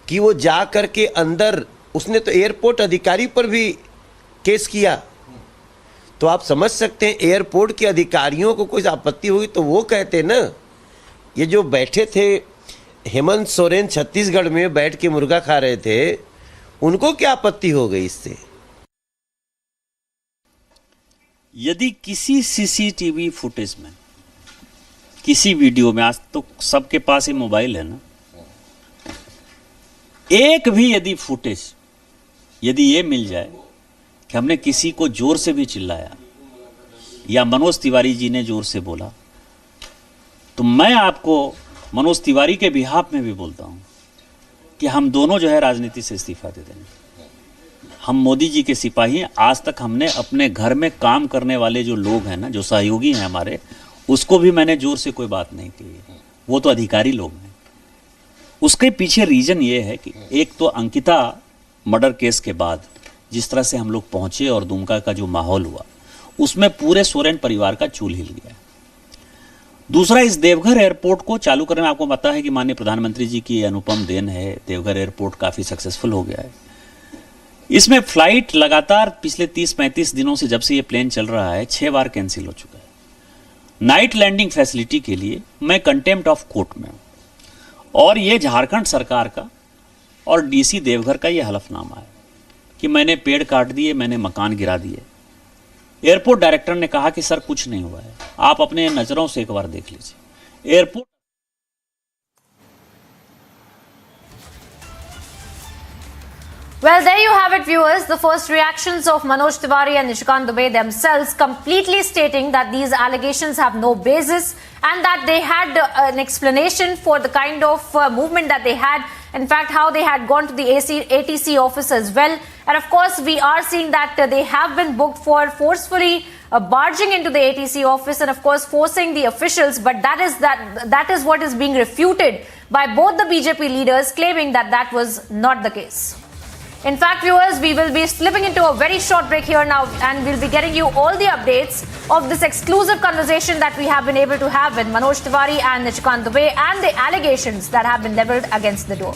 [SPEAKER 1] कि वो जा कर के अंदर, उसने तो एयरपोर्ट अधिकारी पर भी केस किया। तो आप समझ सकते हैं एयरपोर्ट के अधिकारियों को कोई आपत्ति हुई तो वो कहते ना, ये जो बैठे थे हेमंत सोरेन छत्तीसगढ़ में बैठ के मुर्गा खा रहे थे, उनको क्या आपत्ति हो गई इससे?
[SPEAKER 21] यदि किसी सीसीटीवी फुटेज में, किसी वीडियो में, आज तो सबके पास ही मोबाइल है ना, एक भी यदि फुटेज यदि ये मिल जाए कि हमने किसी को जोर से भी चिल्लाया या मनोज तिवारी जी ने जोर से बोला, तो मैं आपको मनोज तिवारी के बिहाफ में भी बोलता हूं कि हम दोनों जो है राजनीति से इस्तीफा दे देंगे। हम मोदी जी के सिपाही हैं। आज तक हमने अपने घर में काम करने वाले जो लोग हैं ना, जो सहयोगी हैं हमारे, उसको भी मैंने जोर से कोई बात नहीं की है, वो तो अधिकारी लोग हैं। उसके पीछे रीजन ये है कि एक तो अंकिता मर्डर केस के बाद जिस तरह से हम लोग पहुंचे और दुमका का जो माहौल हुआ, उसमें पूरे सोरेन परिवार का चूल हिल गया। दूसरा, इस देवघर एयरपोर्ट को चालू करने में आपको पता है कि माननीय प्रधानमंत्री जी की अनुपम देन है। देवघर एयरपोर्ट काफ़ी सक्सेसफुल हो गया है। इसमें फ्लाइट लगातार पिछले 30-35 दिनों से, जब से ये प्लेन चल रहा है, 6 बार कैंसिल हो चुका है। नाइट लैंडिंग फैसिलिटी के लिए मैं कंटेम्प्ट ऑफ कोर्ट में हूँ, और ये झारखंड सरकार का और डीसी देवघर का ये हलफनामा है कि मैंने पेड़ काट दिए, मैंने मकान गिरा दिए। एयरपोर्ट डायरेक्टर ने कहा कि सर कुछ नहीं हुआ है, आप अपने नज़रों से एक बार देख लीजिए। Airport
[SPEAKER 14] Well, there you have it, viewers. The first reactions of Manoj Tiwari and Nishikant Dubey themselves completely stating that these allegations have no basis and that they had an explanation for the kind of movement that they had. In fact, how they had gone to the ATC office as well. And of course, we are seeing that they have been booked for forcefully barging into the ATC office and of course forcing the officials. But that is what is being refuted by both the BJP leaders, claiming that that was not the case. In fact, viewers, we will be slipping into a very short break here now and we'll be getting you all the updates of this exclusive conversation that we have been able to have with Manoj Tiwari and Nishikant Dubey and the allegations that have been leveled against the duo.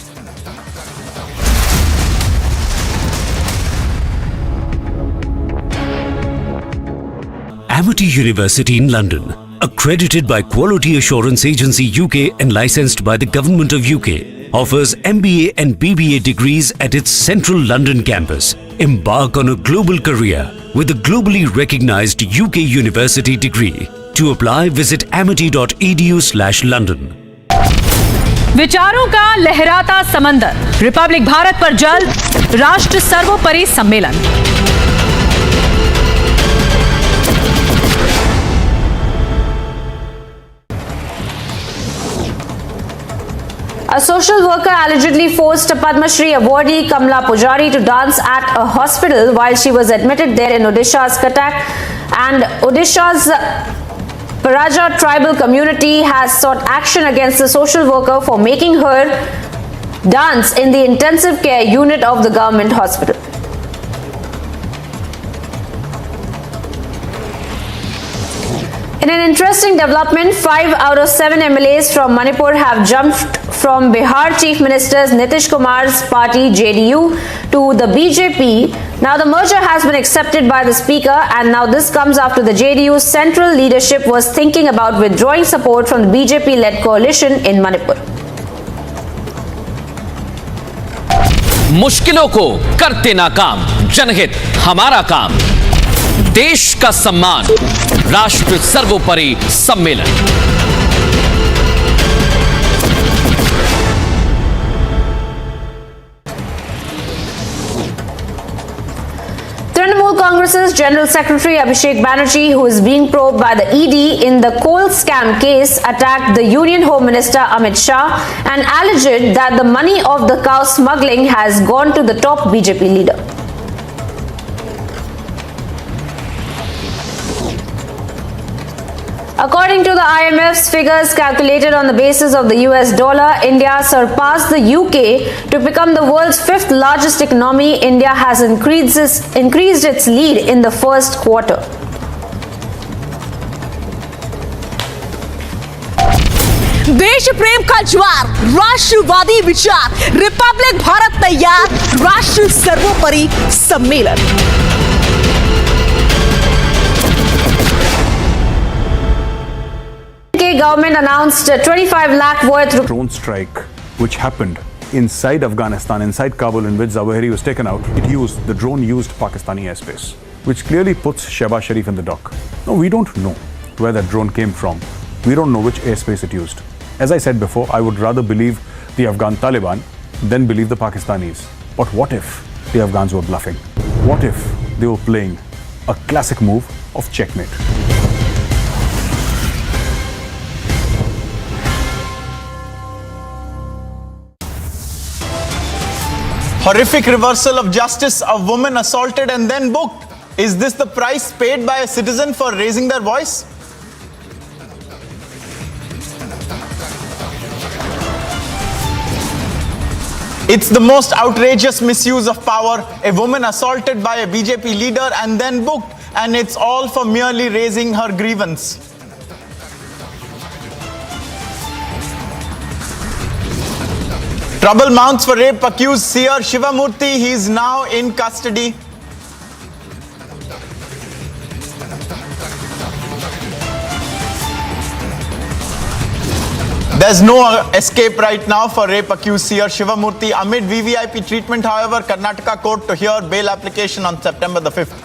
[SPEAKER 13] Amity University in London, accredited by Quality Assurance Agency UK and licensed by the Government of UK, offers MBA and BBA degrees at its central London campus. Embark on a global career with a globally recognized UK university degree. To apply, visit amity.edu/London.
[SPEAKER 4] विचारों का लहराता समंदर, Republic Bharat पर जल्द राष्ट्र सर्वोपरि सम्मेलन।
[SPEAKER 14] A social worker allegedly forced a Padma Shri awardee Kamla Pujari to dance at a hospital while she was admitted there in Odisha's Cuttack, and Odisha's Paraja tribal community has sought action against the social worker for making her dance in the intensive care unit of the government hospital. In an interesting development, 5 out of 7 MLAs from Manipur have jumped from Bihar Chief Minister Nitish Kumar's party JDU to the BJP. Now the merger has been accepted by the Speaker, and now this comes after the JDU's central leadership was thinking about withdrawing support from the BJP-led coalition in Manipur.
[SPEAKER 2] मुश्किलों को करते नाकाम, जनहित हमारा काम, देश का सम्मान, राष्ट्र सर्वोपरि सम्मेलन।
[SPEAKER 14] Trinamool Congress's General Secretary Abhishek Banerjee, who is being probed by the ED in the coal scam case, attacked the Union Home Minister Amit Shah and alleged that the money of the cow smuggling has gone to the top BJP leader. According to the IMF's figures calculated on the basis of the US dollar, India surpassed the UK to become the world's 5th largest economy. India has increased its lead in the first quarter.
[SPEAKER 4] देश प्रेम का ज्वार, राष्ट्रवादी विचार, Republic Bharat तैयार, राष्ट्र सर्वोपरि सम्मेलन।
[SPEAKER 14] Government announced a 25 lakh worth
[SPEAKER 10] drone strike which happened inside Afghanistan, inside Kabul, in which Zawahiri was taken out. The drone used Pakistani airspace, which clearly puts Shehbaz Sharif in the dock. No, we don't know where that drone came from. We don't know which airspace it used. As I said before, I would rather believe the Afghan Taliban than believe the Pakistanis. But what if the Afghans were bluffing? What if they were playing a classic move of checkmate?
[SPEAKER 11] Horrific reversal of justice, a woman assaulted and then booked. Is this the price paid by a citizen for raising their voice? It's the most outrageous misuse of power. A woman assaulted by a BJP leader and then booked, and it's all for merely raising her grievance. Trouble mounts for rape accused seer Shivamurthy. He is now in custody. There's no escape right now for rape accused seer Shivamurthy. Amid VVIP treatment, however, Karnataka court to hear bail application on September the 5th.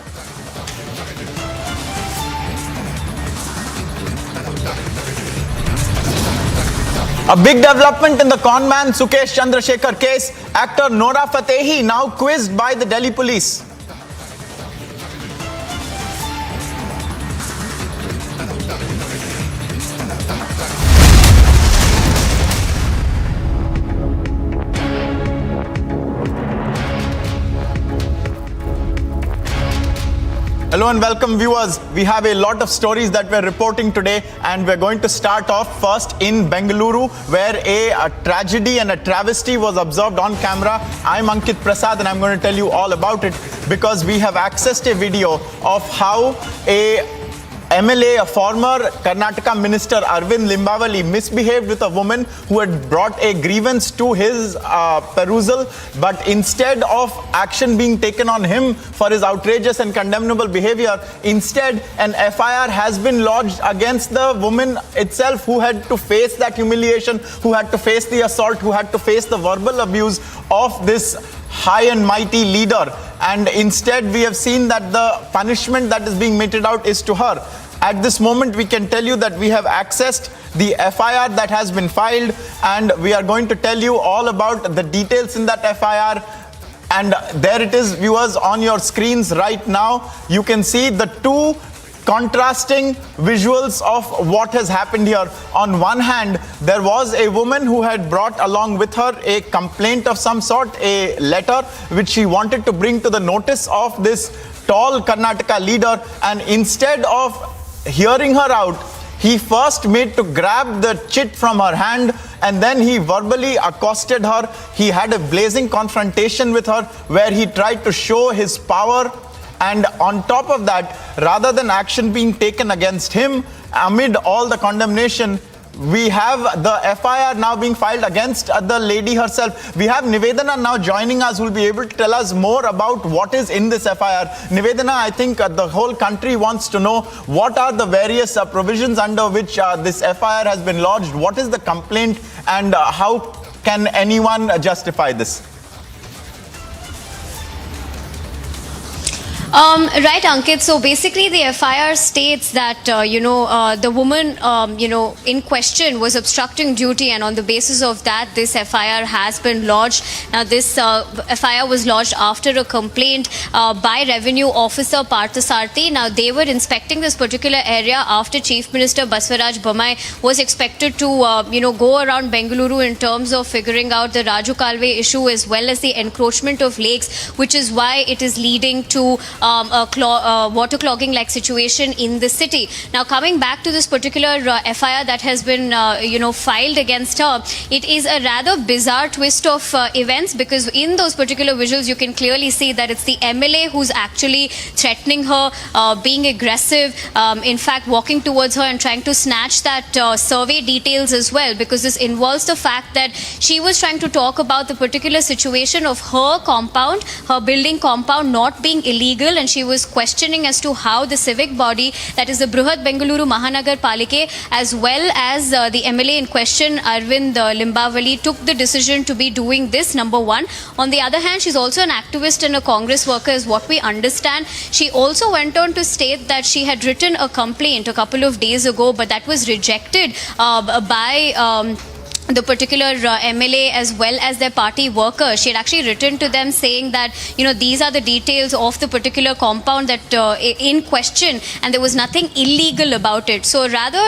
[SPEAKER 11] A big development in the conman Sukesh Chandrasekhar case. Actor Nora Fatehi now quizzed by the Delhi police. Hello and welcome viewers. We have a lot of stories that we're reporting today, and we're going to start off first in Bengaluru, where a tragedy and a travesty was observed on camera. I'm Ankit Prasad and I'm going to tell you all about it because we have accessed a video of how a MLA, a former Karnataka minister, Arvind Limbavali, misbehaved with a woman who had brought a grievance to his perusal, but instead of action being taken on him for his outrageous and condemnable behavior, instead an FIR has been lodged against the woman itself, who had to face that humiliation, who had to face the assault, who had to face the verbal abuse of this high and mighty leader. And instead we have seen that the punishment that is being meted out is to her. At this moment we can tell you that we have accessed the FIR that has been filed, and we are going to tell you all about the details in that FIR. And there it is, viewers, on your screens right now. You can see the two contrasting visuals of what has happened here. On one hand, there was a woman who had brought along with her a complaint of some sort, a letter which she wanted to bring to the notice of this tall Karnataka leader, and instead of hearing her out, he first made to grab the chit from her hand, and then he verbally accosted her. He had a blazing confrontation with her where he tried to show his power. And on top of that, rather than action being taken against him, amid all the condemnation, we have the FIR now being filed against the lady herself. We have Nivedana now joining us, who will be able to tell us more about what is in this FIR. Nivedana, I think the whole country wants to know what are the various provisions under which this FIR has been lodged, what is the complaint, and how can anyone justify this?
[SPEAKER 17] Right, Ankit. So basically the FIR states that, the woman, in question was obstructing duty, and on the basis of that, this FIR has been lodged. Now, this FIR was lodged after a complaint by Revenue Officer Parthasarthi. Now, they were inspecting this particular area after Chief Minister Baswaraj Bommai was expected to, go around Bengaluru in terms of figuring out the Raju Kalve issue as well as the encroachment of lakes, which is why it is leading to water clogging like situation in the city. Now, coming back to this particular FIR that has been filed against her, it is a rather bizarre twist of events, because in those particular visuals you can clearly see that it's the MLA who's actually threatening her, being aggressive, in fact walking towards her and trying to snatch that survey details as well, because this involves the fact that she was trying to talk about the particular situation of her compound, her building compound not being illegal, and she was questioning as to how the civic body, that is the Bruhat Bengaluru Mahanagar Palike, as well as the MLA in question, Arvind Limbavali, took the decision to be doing this, number one. On the other hand, she's also an activist and a Congress worker, is what we understand. She also went on to state that she had written a complaint a couple of days ago, but that was rejected by the particular MLA as well as their party workers. She had actually written to them saying that, these are the details of the particular compound that in question, and there was nothing illegal about it. So rather,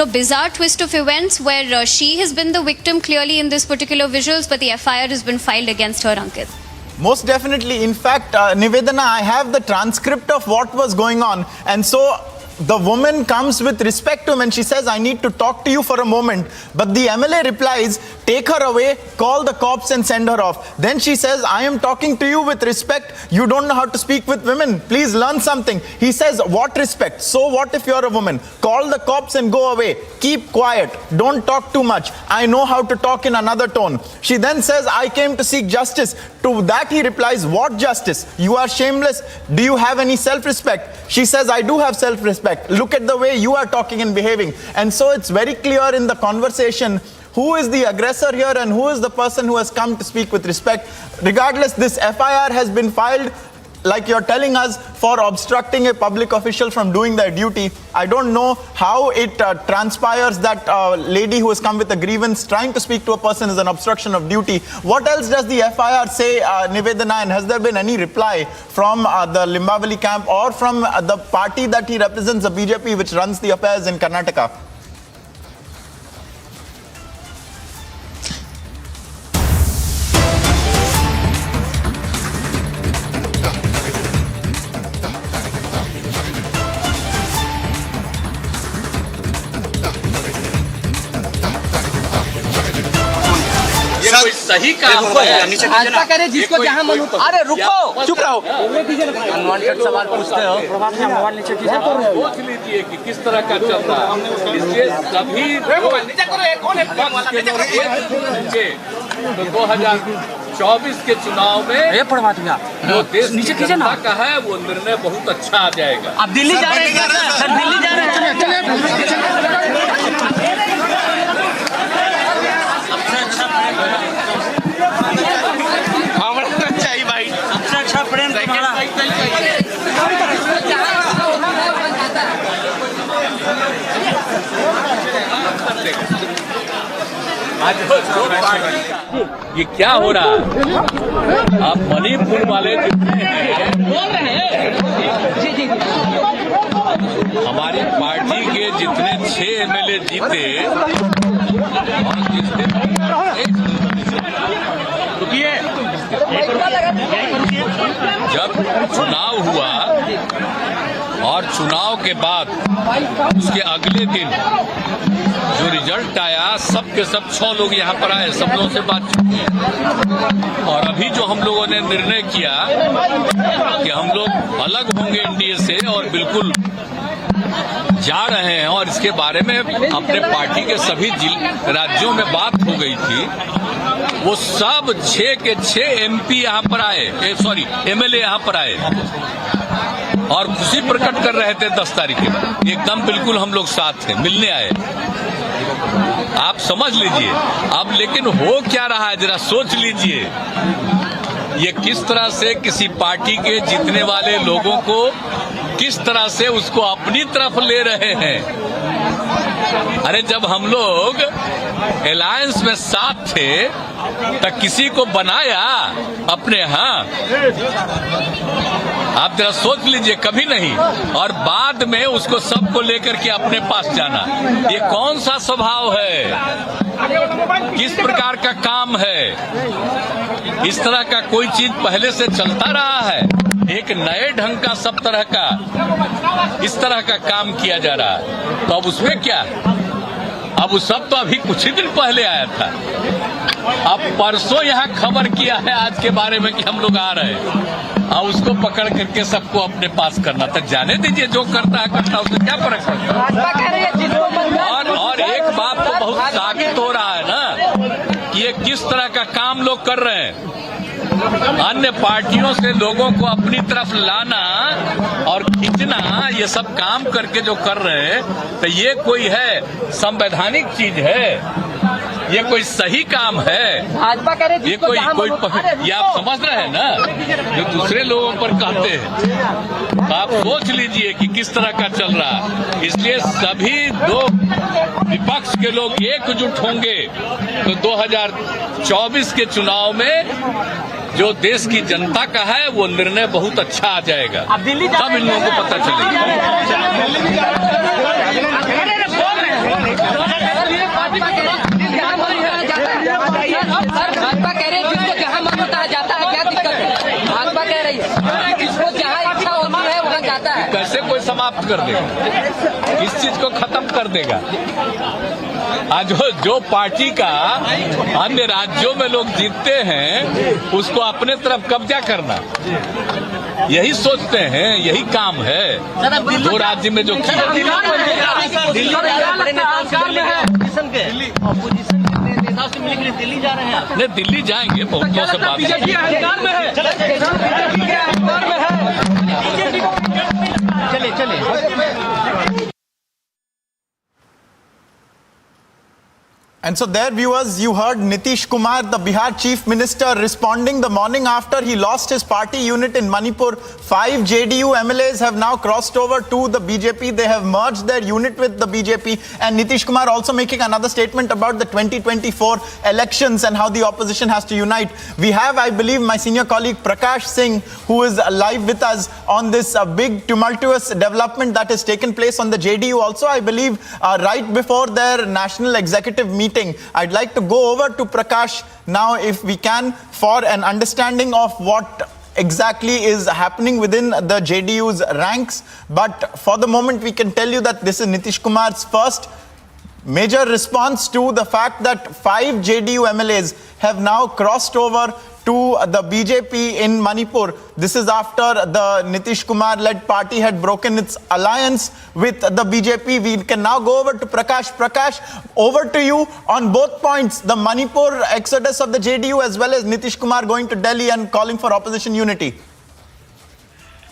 [SPEAKER 17] bizarre twist of events where she has been the victim clearly in this particular visuals, but the FIR has been filed against her, Ankit.
[SPEAKER 11] Most definitely. In fact, Nivedana, I have the transcript of what was going on, and so the woman comes with respect to him and she says, I need to talk to you for a moment. But the MLA replies, take her away, call the cops and send her off. Then she says, I am talking to you with respect. You don't know how to speak with women. Please learn something. He says, what respect? So what if you're a woman? Call the cops and go away. Keep quiet. Don't talk too much. I know how to talk in another tone. She then says, I came to seek justice. To that he replies, what justice? You are shameless. Do you have any self-respect? She says, I do have self-respect. Look at the way you are talking and behaving. And so it's very clear in the conversation who is the aggressor here and who is the person who has come to speak with respect. Regardless, this FIR has been filed. like you're telling us, for obstructing a public official from doing their duty. I don't know how it transpires that lady who has come with a grievance trying to speak to a person is an obstruction of duty. What else does the FIR say, Nivedana, and has there been any reply from the Limbavali camp or from the party that he represents, the BJP, which runs the affairs in Karnataka?
[SPEAKER 12] कोई सही काम
[SPEAKER 15] आस्था करे जिसको जहाँ मन हो। अरे रुको, चुप रहो।
[SPEAKER 12] अनवांटेड सवाल पूछते हो। मोबाइल नीचे सोच लीजिए कि किस तरह का चल रहा है। इसलिए सभी तो 2024 के चुनाव में जो देश नीचे जनता का है वो निर्णय बहुत अच्छा आ जाएगा।
[SPEAKER 15] अब दिल्ली जा रहे हैं सर, दिल्ली जा रहे हैं।
[SPEAKER 12] चाहिए भाई,
[SPEAKER 15] सबसे अच्छा प्रेम तुम्हारा।
[SPEAKER 12] आज ये क्या हो रहा है? आप मणिपुर वाले जितने बोल रहे हैं, हमारी पार्टी के जितने 6 MLA जीते और रुकिए, जब चुनाव हुआ और चुनाव के बाद उसके अगले दिन जो रिजल्ट आया, सब के सब 6 लोग यहाँ पर आए, सब लोगों से बातचीत की और अभी जो हम लोगों ने निर्णय किया कि हम लोग अलग होंगे एनडीए से और बिल्कुल जा रहे हैं, और इसके बारे में अपने पार्टी के सभी राज्यों में बात हो गई थी। वो सब 6 के 6 MP यहाँ पर आए, MLA यहाँ पर आए और खुशी प्रकट कर रहे थे 10 तारीख के बाद। एकदम बिल्कुल हम लोग साथ थे, मिलने आए। आप समझ लीजिए अब, लेकिन हो क्या रहा है जरा सोच लीजिए, ये किस तरह से किसी पार्टी के जीतने वाले लोगों को किस तरह से उसको अपनी तरफ ले रहे हैं। अरे जब हम लोग अलायंस में साथ थे तो किसी को बनाया अपने यहाँ? आप जरा सोच लीजिए, कभी नहीं। और बाद में उसको सबको लेकर के अपने पास जाना, ये कौन सा स्वभाव है? किस प्रकार का काम है? इस तरह का कोई चीज पहले से चलता रहा है? एक नए ढंग का सब तरह का इस तरह का काम किया जा रहा है, तो अब उसमें क्या है? अब उस सब तो अभी कुछ ही दिन पहले आया था। अब परसों यहाँ खबर किया है आज के बारे में कि हम लोग आ रहे हैं, अब उसको पकड़ करके सबको अपने पास करना, तक जाने दीजिए, जो करता है करता, उससे क्या फर्क पड़ता है? और एक बात तो बहुत साबित हो रहा है ना कि ये किस तरह का काम लोग कर रहे हैं। अन्य पार्टियों से लोगों को अपनी तरफ लाना और खींचना, ये सब काम करके जो कर रहे हैं, तो ये कोई है संवैधानिक चीज है? ये कोई सही काम है? ये कोई ये आप समझ रहे हैं ना, जो दूसरे लोगों पर कहते हैं। आप सोच लीजिए कि किस तरह का चल रहा है। इसलिए सभी दो विपक्ष के लोग एकजुट होंगे तो 2024 के चुनाव में जो देश की जनता का है वो निर्णय बहुत अच्छा आ जाएगा। तब इन लोगों को पता चलेगा।
[SPEAKER 15] भाजपा कह रही है जिसको जहाँ मन होता है जाता है, क्या दिक्कत है? भाजपा कह रही है जिसको जहाँ इच्छा होती है वहाँ जाता है।
[SPEAKER 12] कैसे कोई समाप्त कर देगा? किस चीज को खत्म कर देगा? आज जो पार्टी का अन्य राज्यों में लोग जीतते हैं उसको अपने तरफ कब्जा करना, यही सोचते हैं, यही काम है। दो राज्य में जो किया,
[SPEAKER 15] दिल्ली जा रहे हैं।
[SPEAKER 12] नहीं, दिल्ली जाएंगे, बहुत लोगों से बात
[SPEAKER 15] चले।
[SPEAKER 11] And so there, viewers, you heard Nitish Kumar, the Bihar Chief Minister, responding the morning after he lost his party unit in Manipur. 5 JDU MLAs have now crossed over to the BJP. They have merged their unit with the BJP. And Nitish Kumar also making another statement about the 2024 elections and how the opposition has to unite. We have, I believe, my senior colleague Prakash Singh, who is live with us on this big tumultuous development that has taken place on the JDU also, I believe, right before their national executive meeting. I'd like to go over to Prakash now, if we can, for an understanding of what exactly is happening within the JDU's ranks. But for the moment, we can tell you that this is Nitish Kumar's first major response to the fact that 5 JDU MLAs have now crossed over to the BJP in Manipur. This is after the Nitish Kumar-led party had broken its alliance with the BJP. We can now go over to Prakash. Prakash, over to you on both points, the Manipur exodus of the JDU as well as Nitish Kumar going to Delhi and calling for opposition unity.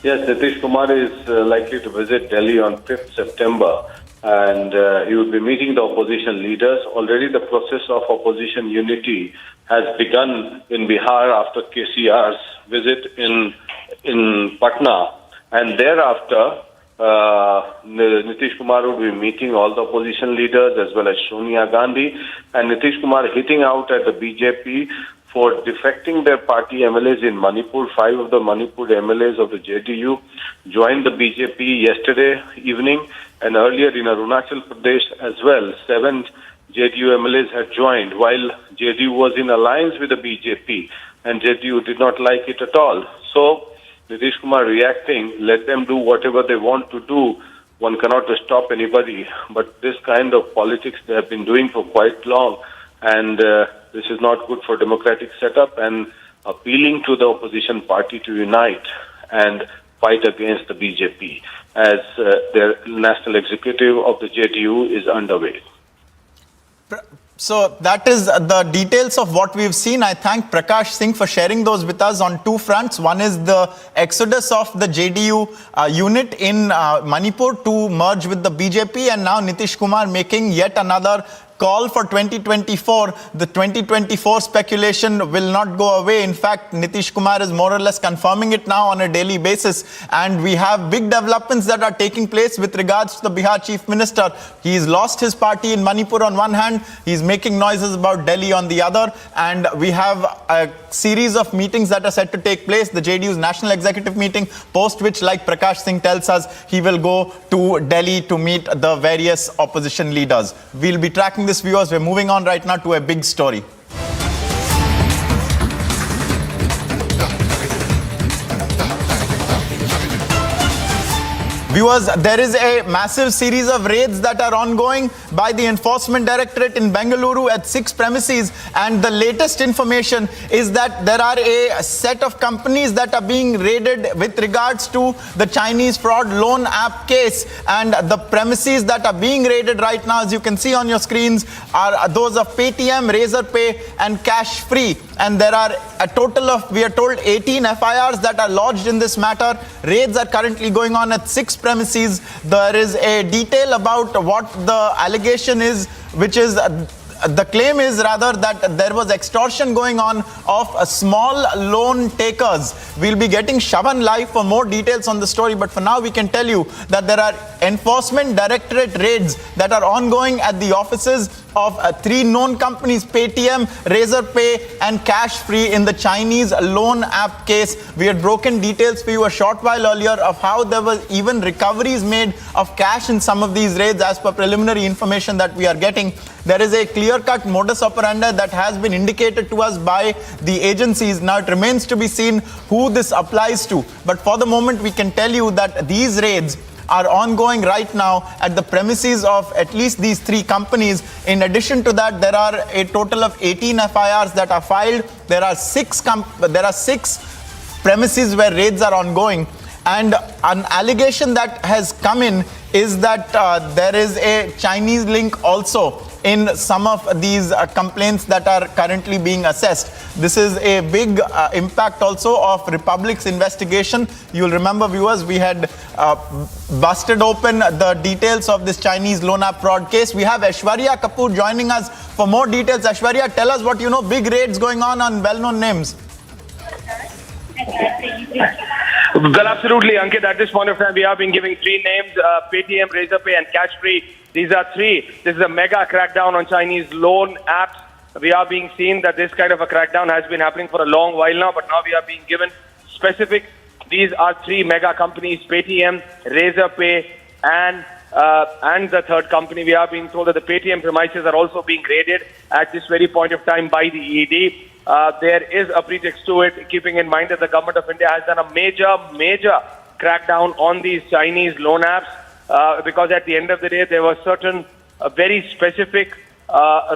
[SPEAKER 6] Yes, Nitish Kumar is likely to visit Delhi on 5th September. And he will be meeting the opposition leaders. Already the process of opposition unity has begun in Bihar after KCR's visit in Patna. And thereafter, Nitish Kumar will be meeting all the opposition leaders as well as Sonia Gandhi. And Nitish Kumar hitting out at the BJP for defecting their party MLAs in Manipur. 5 of the Manipur MLAs of the JDU joined the BJP yesterday evening, and earlier in Arunachal Pradesh as well, 7 JDU MLAs had joined, while JDU was in alliance with the BJP, and JDU did not like it at all. So Nitish Kumar reacting, let them do whatever they want to do. One cannot stop anybody, but this kind of politics they have been doing for quite long, and this is not good for democratic setup, and appealing to the opposition party to unite and fight against the BJP as their national executive of the JDU is underway.
[SPEAKER 11] So that is the details of what we've seen. I thank Prakash Singh for sharing those with us on 2 fronts. One is the exodus of the JDU unit in Manipur to merge with the BJP, and now Nitish Kumar making yet another call for 2024. The 2024 speculation will not go away. In fact, Nitish Kumar is more or less confirming it now on a daily basis. And we have big developments that are taking place with regards to the Bihar Chief Minister. He's lost his party in Manipur on one hand. He's making noises about Delhi on the other. And we have a series of meetings that are set to take place. The JDU's national executive meeting, post which, like Prakash Singh tells us, he will go to Delhi to meet the various opposition leaders. We'll be tracking this, viewers. We're moving on right now to a big story. Viewers, there is a massive series of raids that are ongoing by the Enforcement Directorate in Bengaluru at 6 premises, and the latest information is that there are a set of companies that are being raided with regards to the Chinese fraud loan app case, and the premises that are being raided right now, as you can see on your screens, are those of Paytm, Razorpay and Cash Free. And there are a total of, we are told, 18 FIRs that are lodged in this matter. Raids are currently going on at 6 premises. There is a detail about what the allegation is, which is the claim is rather that there was extortion going on of small loan takers. We'll be getting Shaban live for more details on the story, but for now we can tell you that there are Enforcement Directorate raids that are ongoing at the offices of 3 known companies, Paytm, Razorpay and Cash Free, in the Chinese loan app case. We had broken details for you a short while earlier of how there were even recoveries made of cash in some of these raids as per preliminary information that we are getting. There is a clear-cut modus operandi that has been indicated to us by the agencies. Now it remains to be seen who this applies to. But for the moment, we can tell you that these raids are ongoing right now at the premises of at least these 3 companies. In addition to that, there are a total of 18 FIRs that are filed. There are 6 premises where raids are ongoing. And an allegation that has come in is that there is a Chinese link also in some of these complaints that are currently being assessed. This is a big impact also of Republic's investigation. You'll remember, viewers, we had busted open the details of this Chinese loan app fraud case. We have Aishwarya Kapoor joining us for more details. Aishwarya, tell us what you know. Big raids going on well-known names.
[SPEAKER 5] Well, absolutely, Ankit. At this point of time, we have been giving three names, Paytm, Razorpay and Cashfree. These are three. This is a mega crackdown on Chinese loan apps. We are being seen that this kind of a crackdown has been happening for a long while now, but now we are being given specific. These are three mega companies, Paytm, Razorpay and the third company. We are being told that the Paytm premises are also being raided at this very point of time by the ED. There is a pretext to it, keeping in mind that the government of India has done a major crackdown on these Chinese loan apps because at the end of the day, there were certain very specific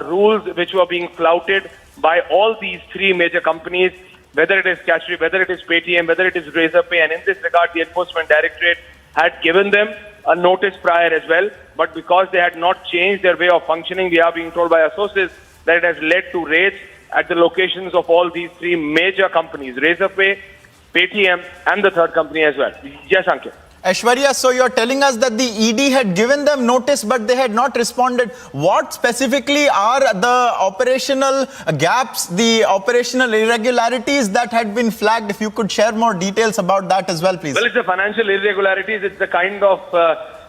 [SPEAKER 5] rules which were being flouted by all these three major companies, whether it is Cashfree, whether it is Paytm, whether it is Razorpay, and in this regard, the Enforcement Directorate had given them a notice prior as well. But because they had not changed their way of functioning, we are being told by our sources that it has led to raids at the locations of all these three major companies, Razorpay, Paytm, and the third company as well. Yes, Ankit.
[SPEAKER 11] Aishwarya, so you're telling us that the ED had given them notice, but they had not responded. What specifically are the operational gaps, the operational irregularities that had been flagged? If you could share more details about that as well, please.
[SPEAKER 5] Well, it's the financial irregularities. It's the kind of,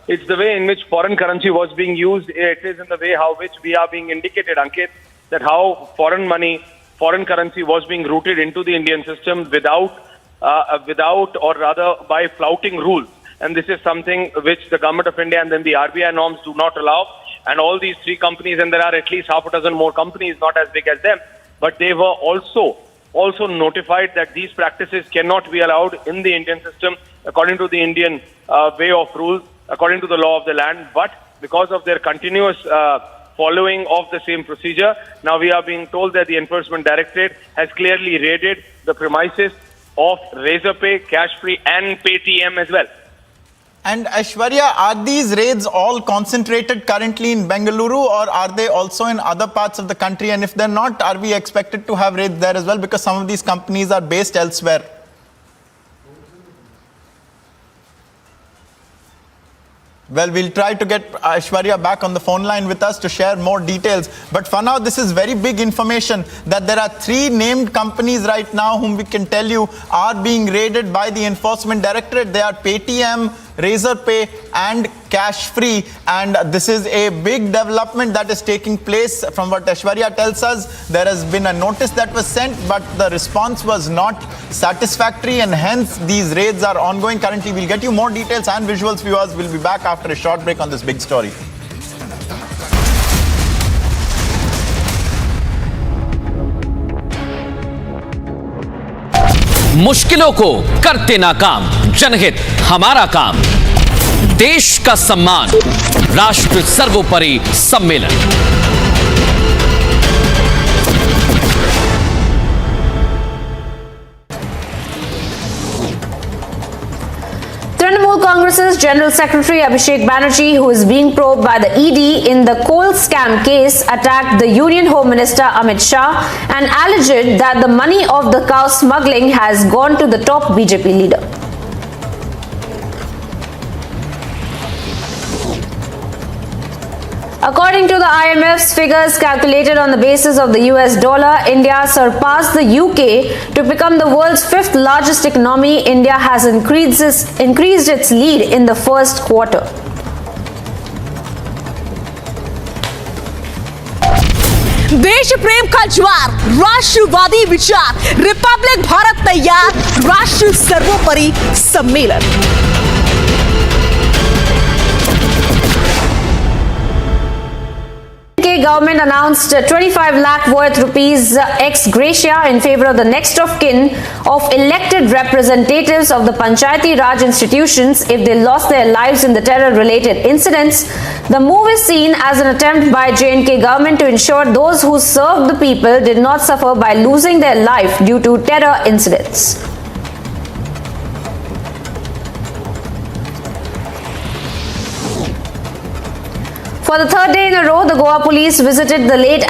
[SPEAKER 5] it's the way in which foreign currency was being used. It is in the way how which we are being indicated, Ankit, that how foreign money, foreign currency was being routed into the Indian system without or rather by flouting rules. And this is something which the government of India and then the RBI norms do not allow. And all these three companies, and there are at least half a dozen more companies, not as big as them, but they were also notified that these practices cannot be allowed in the Indian system according to the Indian way of rules, according to the law of the land. But because of their continuous following of the same procedure, now we are being told that the Enforcement Directorate has clearly raided the premises of Razorpay, Cashfree and Paytm as well.
[SPEAKER 11] And Aishwarya, are these raids all concentrated currently in Bengaluru, or are they also in other parts of the country? And if they're not, are we expected to have raids there as well? Because some of these companies are based elsewhere. Well, we'll try to get Aishwarya back on the phone line with us to share more details. But for now, this is very big information that there are three named companies right now whom we can tell you are being raided by the Enforcement Directorate. They are Paytm, Razorpay and Cashfree, and this is a big development that is taking place. From what Aishwarya tells us, there has been a notice that was sent, but the response was not satisfactory, and hence these raids are ongoing currently. We'll get you more details and visuals, viewers. We'll be back after a short break on this big story.
[SPEAKER 2] मुश्किलों को करते नाकाम, जनहित हमारा काम, देश का सम्मान, राष्ट्र सर्वोपरि सम्मेलन।
[SPEAKER 23] Trinamool Congress's General Secretary Abhishek Banerjee, who is being probed by the ED in the coal scam case, attacked the Union Home Minister Amit Shah and alleged that the money of the cow smuggling has gone to the top BJP leader. According to the IMF's figures calculated on the basis of the US dollar, India surpassed the UK to become the world's fifth largest economy. India has increased its lead in the first quarter.
[SPEAKER 4] देश प्रेम का ज्वार, राष्ट्रवादी विचार, Republic Bharat तैयार, राष्ट्र सर्वोपरि सम्मेलन।
[SPEAKER 23] Government announced 25 lakh worth rupees ex gratia in favor of the next of kin of elected representatives of the Panchayati Raj institutions if they lost their lives in the terror-related incidents. The move is seen as an attempt by J&K government to ensure those who served the people did not suffer by losing their life due to terror incidents. For the third day in a row, the Goa police visited the late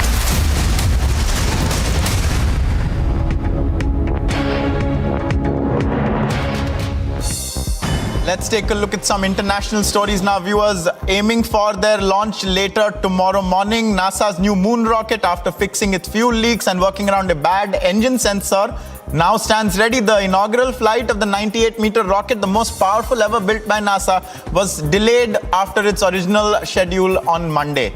[SPEAKER 11] Let's take a look at some international stories now, viewers. Aiming for their launch later tomorrow morning, NASA's new moon rocket, after fixing its fuel leaks and working around a bad engine sensor, now stands ready. The inaugural flight of the 98-meter rocket, the most powerful ever built by NASA, was delayed after its original schedule on Monday.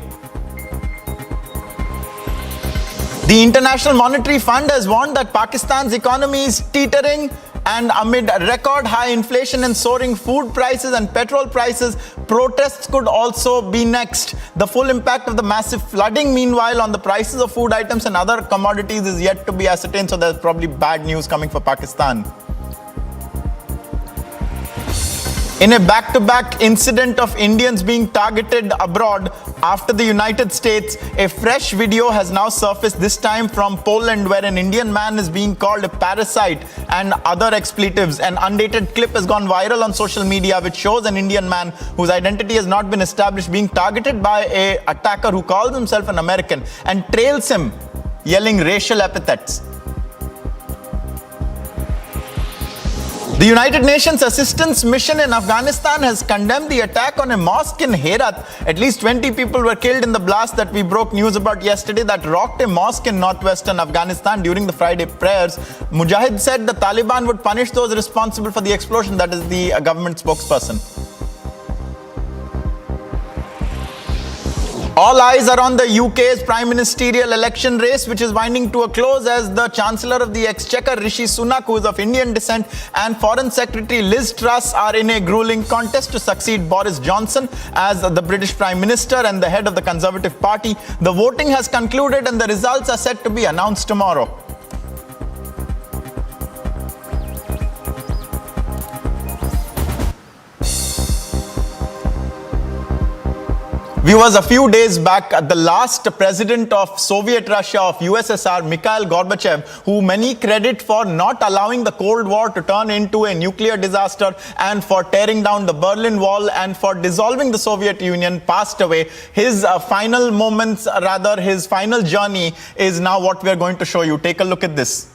[SPEAKER 11] The International Monetary Fund has warned that Pakistan's economy is teetering, and amid record high inflation and soaring food prices and petrol prices, protests could also be next. The full impact of the massive flooding, meanwhile, on the prices of food items and other commodities is yet to be ascertained, so there's probably bad news coming for Pakistan. In a back-to-back incident of Indians being targeted abroad after the United States, a fresh video has now surfaced, this time from Poland, where an Indian man is being called a parasite and other expletives. An undated clip has gone viral on social media, which shows an Indian man whose identity has not been established being targeted by an attacker who calls himself an American and trails him, yelling racial epithets. The United Nations Assistance Mission in Afghanistan has condemned the attack on a mosque in Herat. At least 20 people were killed in the blast that we broke news about yesterday that rocked a mosque in northwestern Afghanistan during the Friday prayers. Mujahid said the Taliban would punish those responsible for the explosion. That is the government spokesperson. All eyes are on the UK's prime ministerial election race, which is winding to a close as the Chancellor of the Exchequer, Rishi Sunak, who is of Indian descent, and Foreign Secretary Liz Truss are in a grueling contest to succeed Boris Johnson as the British Prime Minister and the head of the Conservative Party. The voting has concluded and the results are set to be announced tomorrow. Viewers, a few days back, the last president of Soviet Russia, of USSR, Mikhail Gorbachev, who many credit for not allowing the Cold War to turn into a nuclear disaster and for tearing down the Berlin Wall and for dissolving the Soviet Union, passed away. His final moments, rather his final journey, is now what we are going to show you. Take a look at this.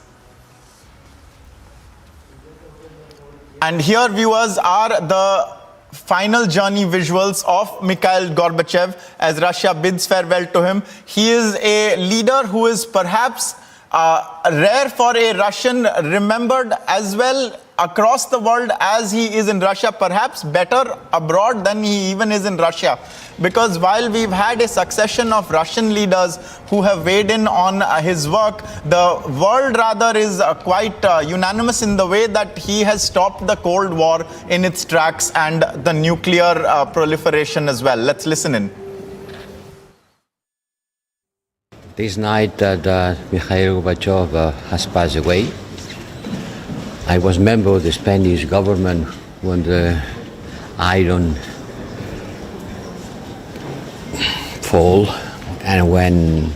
[SPEAKER 11] And here, viewers, are the final journey visuals of Mikhail Gorbachev as Russia bids farewell to him. He is a leader who is perhaps rare for a Russian, remembered as well across the world as he is in Russia, perhaps better abroad than he even is in Russia. Because while we've had a succession of Russian leaders who have weighed in on his work, the world rather is quite unanimous in the way that he has stopped the Cold War in its tracks and the nuclear proliferation as well. Let's listen in.
[SPEAKER 7] This night that Mikhail Gorbachev has passed away, I was member of the Spanish government when the Iron fall and when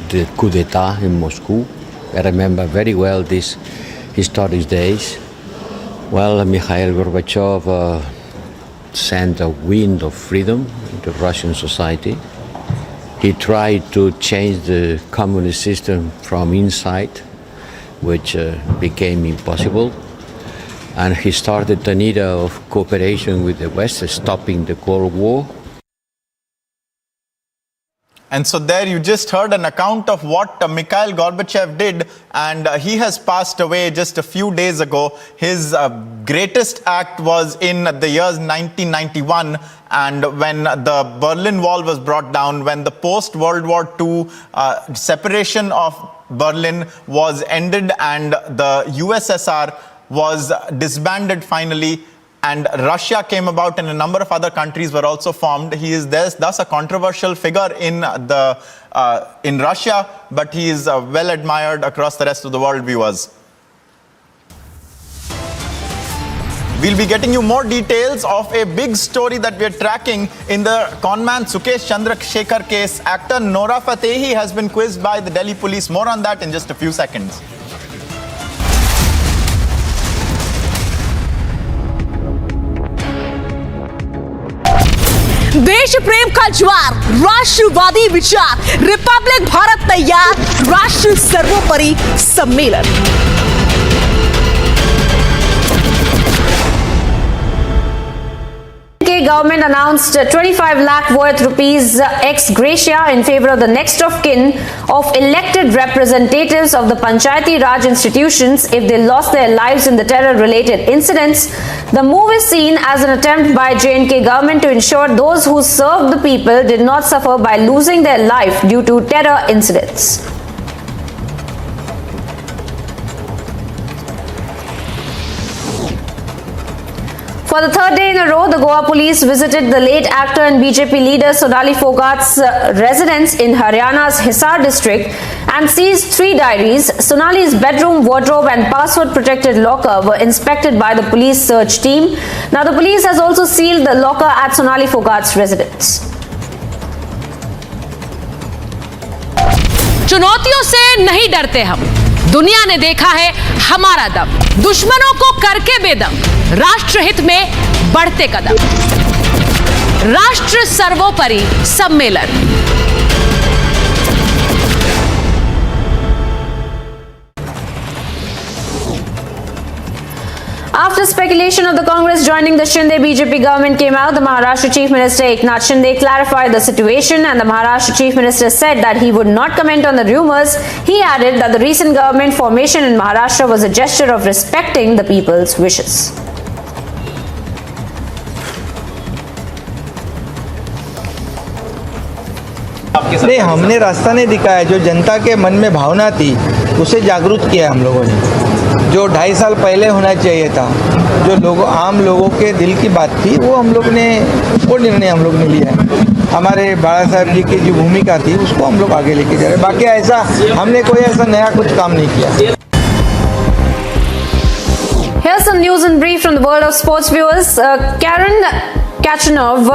[SPEAKER 7] the coup d'etat in Moscow. I remember very well these historic days. Well, Mikhail Gorbachev sent a wind of freedom into Russian society. He tried to change the communist system from inside, which became impossible. And he started an era of cooperation with the West, stopping the Cold War.
[SPEAKER 11] And so there you just heard an account of what Mikhail Gorbachev did, and he has passed away just a few days ago. His greatest act was in the years 1991, and when the Berlin Wall was brought down, when the post-World War II separation of Berlin was ended and the USSR was disbanded finally, and Russia came about and a number of other countries were also formed. He is thus a controversial figure in Russia, but he is well admired across the rest of the world, viewers. We'll be getting you more details of a big story that we're tracking in the conman Sukesh Chandrasekhar case. Actor Nora Fatehi has been quizzed by the Delhi police. More on that in just a few seconds.
[SPEAKER 4] देश प्रेम का ज्वार, राष्ट्रवादी विचार, Republic Bharat तैयार, राष्ट्र सर्वोपरि सम्मेलन।
[SPEAKER 23] Government announced 25 lakh worth rupees ex gratia in favor of the next of kin of elected representatives of the Panchayati Raj institutions if they lost their lives in the terror-related incidents. The move is seen as an attempt by J&K government to ensure those who served the people did not suffer by losing their life due to terror incidents. For the third day in a row, the Goa police visited the late actor and BJP leader Sonali Phogat's residence in Haryana's Hisar district and seized 3 diaries. Sonali's bedroom, wardrobe and password-protected locker were inspected by the police search team. Now, the police has also sealed the locker at Sonali Phogat's residence.
[SPEAKER 4] चुनौतियों से नहीं डरते हम, दुनिया ने देखा है हमारा दम, दुश्मनों को करके बेदम, राष्ट्रहित में बढ़ते कदम, राष्ट्र सर्वोपरि सम्मेलन।
[SPEAKER 23] After speculation of the Congress joining the Shinde BJP government came out, the Maharashtra Chief Minister Eknath Shinde clarified the situation, and the Maharashtra Chief Minister said that he would not comment on the rumors. He added that the recent government formation in Maharashtra was a gesture of respecting the people's wishes.
[SPEAKER 8] नहीं, हमने रास्ता नहीं दिखाया। जो जनता के मन में भावना थी उसे जागरूक किया हम लोगों ने। जो 2.5 साल पहले होना चाहिए था, जो आम लोगों के दिल की बात थी, वो निर्णय हम लोग ने लिया है। हमारे बाला साहब जी की जो भूमिका थी उसको हम लोग आगे लेके जा रहे हैं। बाकी ऐसा हमने कोई ऐसा नया कुछ काम नहीं किया।
[SPEAKER 23] Here's some news in brief from the world of sports viewers. Karen Kachanov.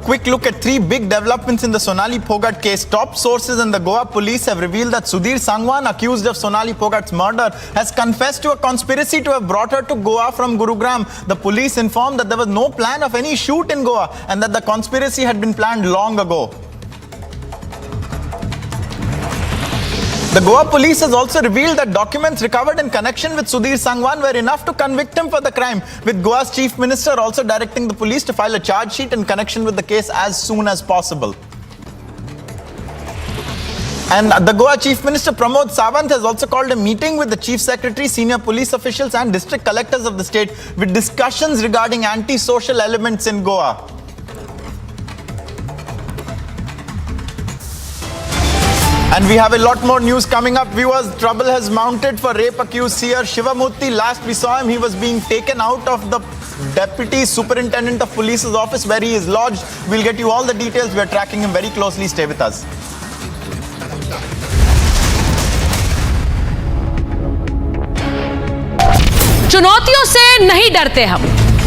[SPEAKER 11] Quick look at 3 big developments in the Sonali Phogat case. Top sources in the Goa police have revealed that Sudhir Sangwan, accused of Sonali Phogat's murder, has confessed to a conspiracy to have brought her to Goa from Gurugram. The police informed that there was no plan of any shoot in Goa and that the conspiracy had been planned long ago. The Goa police has also revealed that documents recovered in connection with Sudhir Sangwan were enough to convict him for the crime, with Goa's chief minister also directing the police to file a charge sheet in connection with the case as soon as possible. And the Goa chief minister Pramod Sawant has also called a meeting with the chief secretary, senior police officials and district collectors of the state with discussions regarding anti-social elements in Goa. And we have a lot more news coming up. Viewers, trouble has mounted for rape accused seer Shivamurthy. Last we saw him, he was being taken out of the Deputy Superintendent of Police's office where he is lodged. We'll get you all the details. We are tracking him very closely. Stay with us.
[SPEAKER 4] चुनौतियों से नहीं डरते हम,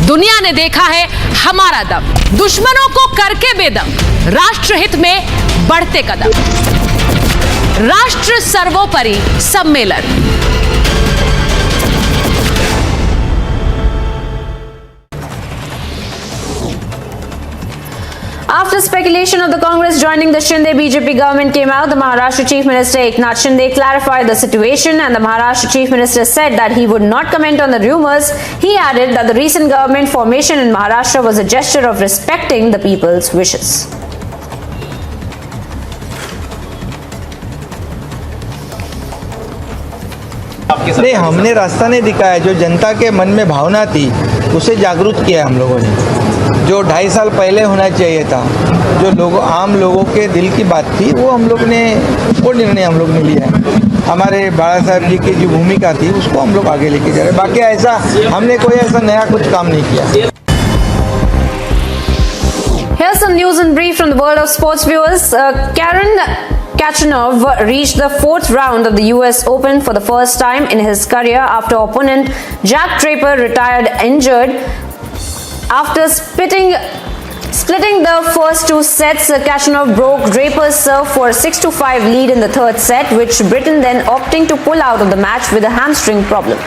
[SPEAKER 4] दुनिया ने देखा है हमारा दम, दुश्मनों को करके बेदम, राष्ट्रहित में बढ़ते कदम, राष्ट्र सर्वोपरि सम्मेलन।
[SPEAKER 23] After speculation of the Congress joining the Shinde BJP government came out, the Maharashtra Chief Minister Eknath Shinde clarified the situation, and the Maharashtra Chief Minister said that he would not comment on the rumors. He added that the recent government formation in Maharashtra was a gesture of respecting the people's wishes.
[SPEAKER 8] नहीं, हमने रास्ता नहीं दिखाया। जो जनता के मन में भावना थी उसे जागरूक किया हम लोगों ने। जो 2.5 साल पहले होना चाहिए था, जो आम लोगों के दिल की बात थी, वो निर्णय हम लोग ने लिया है। हमारे बाला साहब जी की जो भूमिका थी उसको हम लोग आगे लेके जा रहे हैं। बाकी ऐसा हमने कोई ऐसा नया कुछ काम नहीं किया।
[SPEAKER 23] Here's some news in brief from the world of sports viewers. Karen Kachanov reached the 4th round of the US Open for the first time in his career after opponent Jack Draper retired injured. After splitting the first 2 sets, Kachanov broke Draper's serve for a 6-5 lead in the 3rd set, which Britain then opting to pull out of the match with a hamstring problem.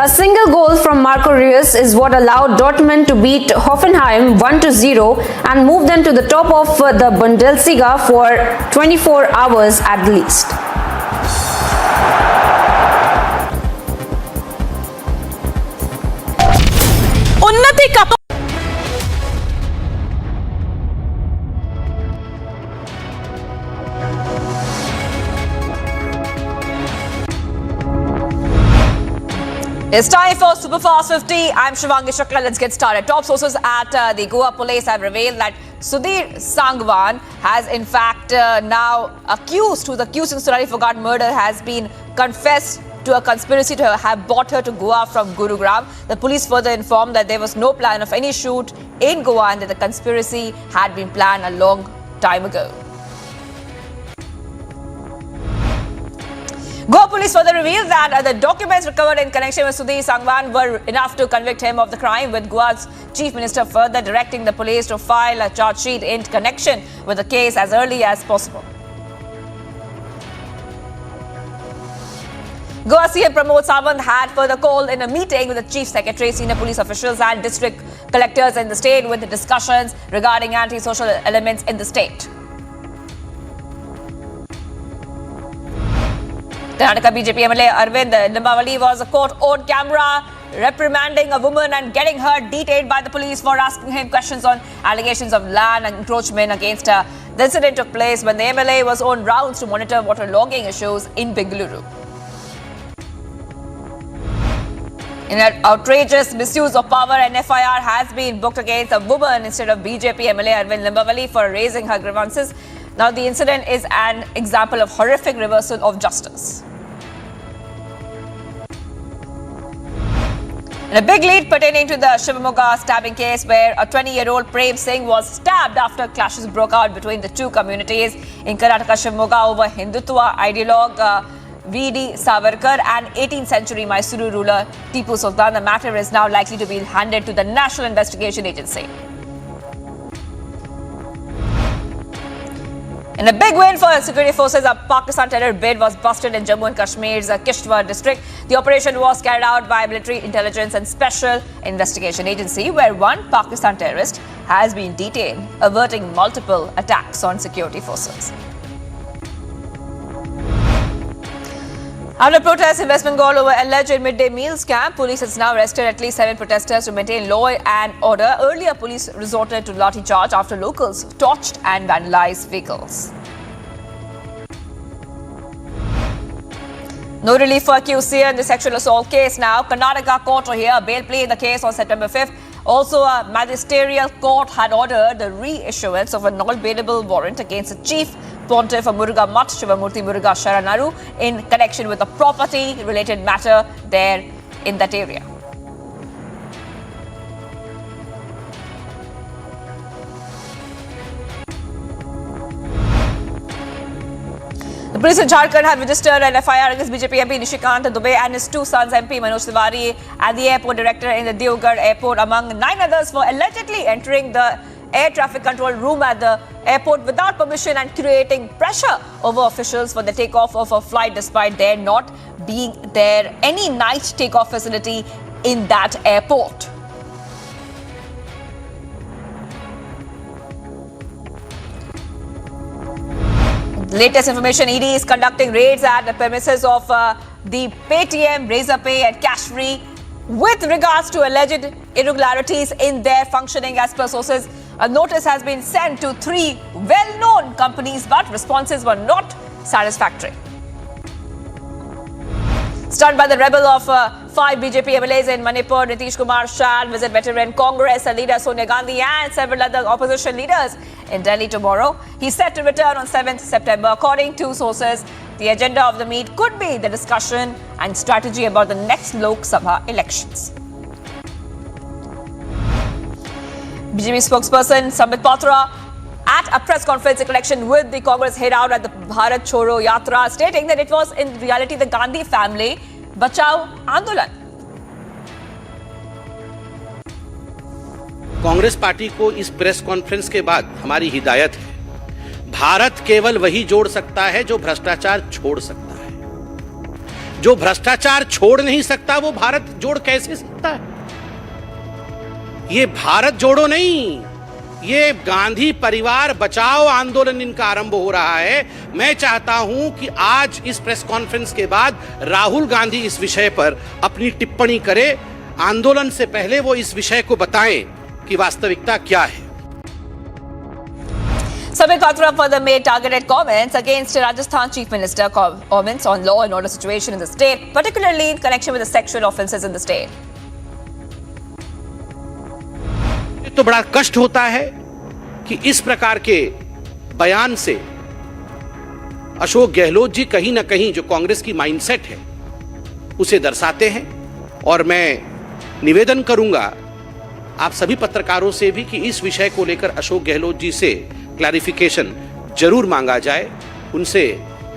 [SPEAKER 14] A single goal from Marco Reus is what allowed Dortmund to beat Hoffenheim 1-0 and move them to the top of the Bundesliga for 24 hours at least.
[SPEAKER 4] उन्नति का It's time for Superfast 50. I'm Shivangi Shukla. Let's get started. Top sources at the Goa police have revealed that Sudhir Sangwan has in fact now accused, who's accused in Surari Foghat murder, has been confessed to a conspiracy to have brought her to Goa from Gurugram. The police further informed that there was no plan of any shoot in Goa and that the conspiracy had been planned a long time ago. Goa police further revealed that the documents recovered in connection with Sudhir Sangwan were enough to convict him of the crime, with Goa's chief minister further directing the police to file a charge sheet in connection with the case as early as possible. Goa CM Pramod Sawant had further called in a meeting with the chief secretary, senior police officials and district collectors in the state with the discussions regarding anti-social elements in the state. Karnataka BJP MLA Arvind Limbavali was caught on camera reprimanding a woman and getting her detained by the police for asking him questions on allegations of land encroachment against her. The incident took place when the MLA was on rounds to monitor water logging issues in Bengaluru. In an outrageous misuse of power, an FIR has been booked against a woman instead of BJP MLA Arvind Limbavali for raising her grievances. Now, the incident is an example of horrific reversal of justice. In a big lead pertaining to the Shivamogga stabbing case, where a 20-year-old Prem Singh was stabbed after clashes broke out between the two communities in Karnataka, Shivamogga, over Hindutva ideologue V.D. Savarkar and 18th century Mysuru ruler Tipu Sultan. The matter is now likely to be handed to the National Investigation Agency. In a big win for security forces, a Pakistan terror bid was busted in Jammu and Kashmir's Kishtwar district. The operation was carried out by Military Intelligence and Special Investigation Agency, where one Pakistan terrorist has been detained, averting multiple attacks on security forces. After protests in West Bengal over alleged midday meal scam, police has now arrested at least 7 protesters to maintain law and order. Earlier, police resorted to lathi charge after locals torched and vandalized vehicles. No relief for accused in the sexual assault case now. Karnataka court to hear a bail plea in the case on September 5th. Also, a magisterial court had ordered the reissuance of a non-bailable warrant against the chief pontiff of Muruga Mutt, Shivamurti Muruga Sharanaru, in connection with a property-related matter there in that area. The police in Jharkhand have registered an FIR against BJP MP Nishikant Dubey and his 2 sons, MP Manoj Tiwari and the airport director in the Deogarh airport, among 9 others, for allegedly entering the air traffic control room at the airport without permission and creating pressure over officials for the takeoff of a flight, despite there not being any night takeoff facility in that airport. Latest information: ED is conducting raids at the premises of the Paytm, Razorpay and Cashfree with regards to alleged irregularities in their functioning. As per sources, a notice has been sent to 3 well-known companies, but responses were not satisfactory. Stunned by the rebel of 5 BJP MLAs in Manipur, Nitish Kumar shall visit veteran Congress leader Sonia Gandhi and several other opposition leaders in Delhi tomorrow. He's set to return on 7th September. According to sources, the agenda of the meet could be the discussion and strategy about the next Lok Sabha elections. BJP spokesperson Sambit Patra at a press conference in connection with the Congress head out at the Bharat Choro Yatra, stating that it was in reality the Gandhi family Bachao Andolan.
[SPEAKER 3] Congress party को इस press conference के बाद हमारी हिदायत है, भारत केवल वही जोड़ सकता है जो भ्रष्टाचार छोड़ सकता है। जो भ्रष्टाचार छोड़ नहीं सकता वो भारत जोड़ कैसे सकता है? ये भारत जोड़ो नहीं, ये गांधी परिवार बचाओ आंदोलन इनका आरंभ हो रहा है। मैं चाहता हूं कि आज इस प्रेस कॉन्फ्रेंस के बाद राहुल गांधी इस विषय पर अपनी टिप्पणी करे। आंदोलन से पहले वो इस विषय को बताएं कि वास्तविकता क्या है।
[SPEAKER 16] Samit Patra further made targeted comments against Rajasthan Chief Minister, comments on law and order situation in the state, particularly in connection with the sexual offences in the state.
[SPEAKER 3] तो बड़ा कष्ट होता है कि इस प्रकार के बयान से अशोक गहलोत जी कहीं ना कहीं जो कांग्रेस की माइंडसेट है उसे दर्शाते हैं। और मैं निवेदन करूंगा आप सभी पत्रकारों से भी कि इस विषय को लेकर अशोक गहलोत जी से क्लैरिफिकेशन जरूर मांगा जाए, उनसे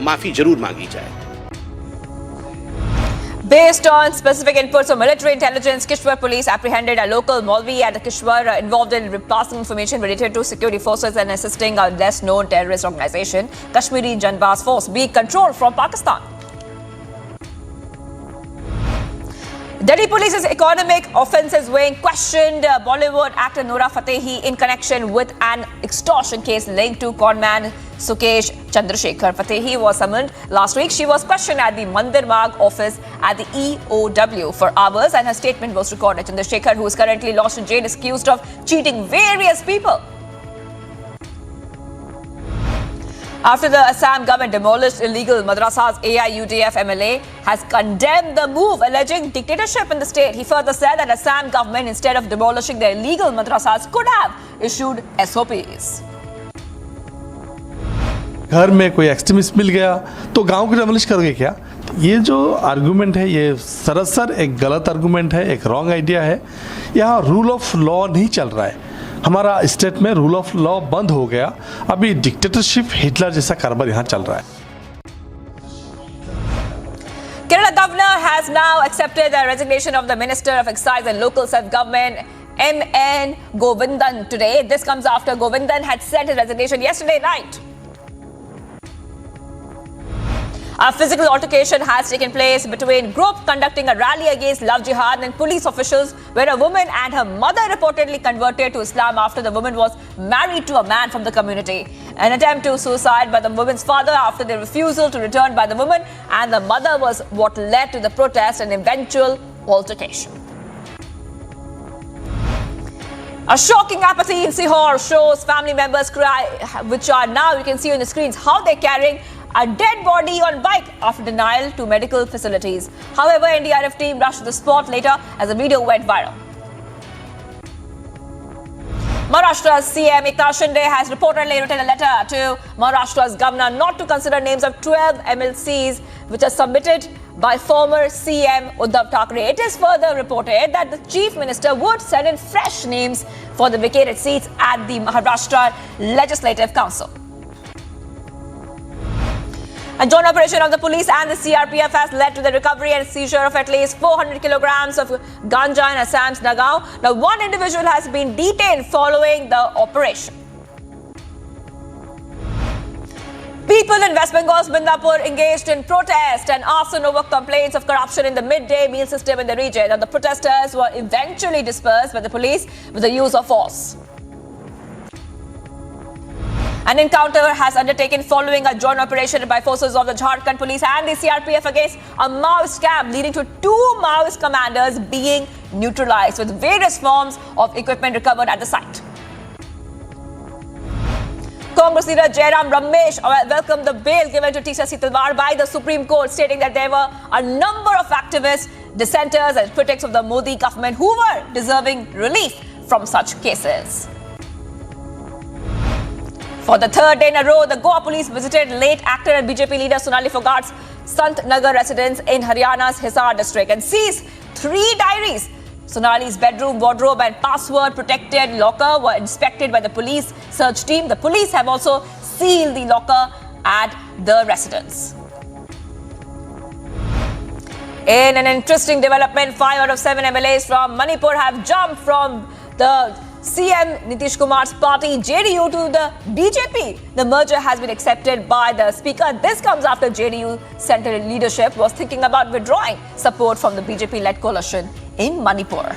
[SPEAKER 3] माफी जरूर मांगी जाए।
[SPEAKER 16] Based on specific inputs from military intelligence, Kishwar police apprehended a local Maulvi at Kishwar involved in passing information related to security forces and assisting a less known terrorist organization, Kashmiri Janbaz Force, being controlled from Pakistan. Delhi Police's economic offences wing questioned Bollywood actor Noora Fatehi in connection with an extortion case linked to conman Sukesh Chandrasekhar. Fatehi was summoned last week. She was questioned at the Mandir Marg office at the EOW for hours and her statement was recorded. Chandrasekhar, who is currently lodged in jail, is accused of cheating various people. After the Assam government demolished illegal madrasas, AIUDF MLA has condemned the move, alleging dictatorship in the state. He further said that Assam government, instead of demolishing the illegal madrasas, could have issued SOPs.
[SPEAKER 18] घर में कोई extremist मिल गया तो गांव को demolish करोगे क्या? ये जो आर्गुमेंट है ये सरासर एक गलत आर्गुमेंट है, एक रॉन्ग आइडिया है। यहाँ रूल ऑफ लॉ नहीं चल रहा है। हमारा स्टेट में रूल ऑफ लॉ बंद हो गया। अभी डिक्टेटरशिप, हिटलर जैसा कारोबार यहाँ चल रहा है।
[SPEAKER 16] Kerala governor has now accepted the resignation of the Minister of Excise and Local Self-Government, M.N. Govindan, today. This comes after Govindan had sent his resignation yesterday night. A physical altercation has taken place between group conducting a rally against love jihad and police officials, where a woman and her mother reportedly converted to Islam after the woman was married to a man from the community. An attempt to suicide by the woman's father after the refusal to return by the woman and the mother was what led to the protest and eventual altercation. A shocking apathy in Sihor shows family members cry, which are now you can see on the screens, how they're carrying a dead body on bike after denial to medical facilities. However, NDRF team rushed to the spot later as the video went viral. Maharashtra's CM Eknath Shinde has reportedly written a letter to Maharashtra's governor not to consider names of 12 MLCs which are submitted by former CM Uddhav Thackeray. It is further reported that the chief minister would send in fresh names for the vacated seats at the Maharashtra Legislative Council. A joint operation of the police and the CRPF has led to the recovery and seizure of at least 400 kilograms of ganja in Assam's Nagaon. Now, one individual has been detained following the operation. People in West Bengal's Midnapur engaged in protest and arson over complaints of corruption in the midday meal system in the region. Now, the protesters were eventually dispersed by the police with the use of force. An encounter has undertaken following a joint operation by forces of the Jharkhand police and the CRPF against a Maoist camp, leading to 2 Maoist commanders being neutralized with various forms of equipment recovered at the site. Congress leader Jairam Ramesh welcomed the bail given to Teesta Talwar by the Supreme Court, stating that there were a number of activists, dissenters and critics of the Modi government who were deserving relief from such cases. For the third day in a row, the Goa police visited late actor and BJP leader Sonali Phogat's Sant Nagar residence in Haryana's Hisar district and seized 3 diaries. Sonali's bedroom, wardrobe and password-protected locker were inspected by the police search team. The police have also sealed the locker at the residence. In an interesting development, 5 out of 7 MLAs from Manipur have jumped from the CM Nitish Kumar's party JDU to the BJP. The merger has been accepted by the speaker. This comes after JDU central leadership was thinking about withdrawing support from the BJP-led coalition in Manipur.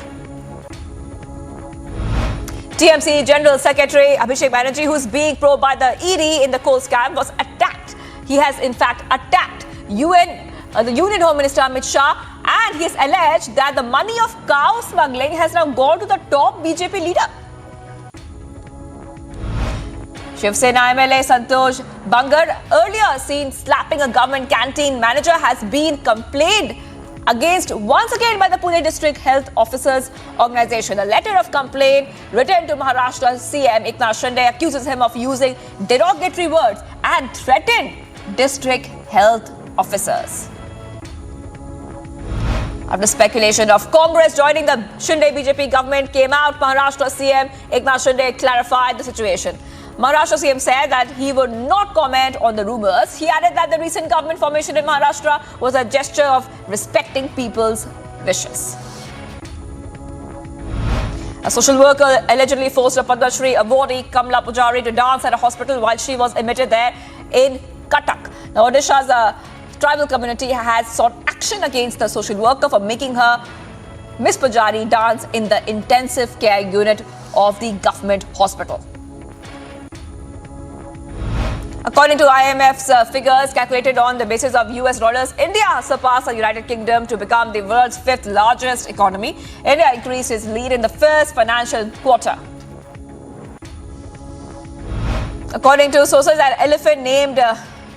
[SPEAKER 16] TMC General Secretary Abhishek Banerjee, who's being probed by the ED in the coal scam, was attacked. He has in fact attacked the Union Home Minister Amit Shah, and he has alleged that the money of cow smuggling has now gone to the top BJP leader. Shiv Sena MLA Santosh Bangar, earlier seen slapping a government canteen manager, has been complained against once again by the Pune District Health Officers Organisation. A letter of complaint written to Maharashtra CM Eknath Shinde accuses him of using derogatory words and threatened district health officers. After speculation of Congress joining the Shinde BJP government came out, Maharashtra CM Eknath Shinde clarified the situation. Maharashtra CM said that he would not comment on the rumours. He added that the recent government formation in Maharashtra was a gesture of respecting people's wishes. A social worker allegedly forced a Padma Shri awardee Kamla Pujari to dance at a hospital while she was admitted there in Cuttack. Now, Odisha's tribal community has sought action against the social worker for making her, Miss Pujari, dance in the intensive care unit of the government hospital. According to IMF's figures calculated on the basis of US dollars, India surpassed the United Kingdom to become the world's 5th largest economy. India increased its lead in the first financial quarter. According to sources, an elephant named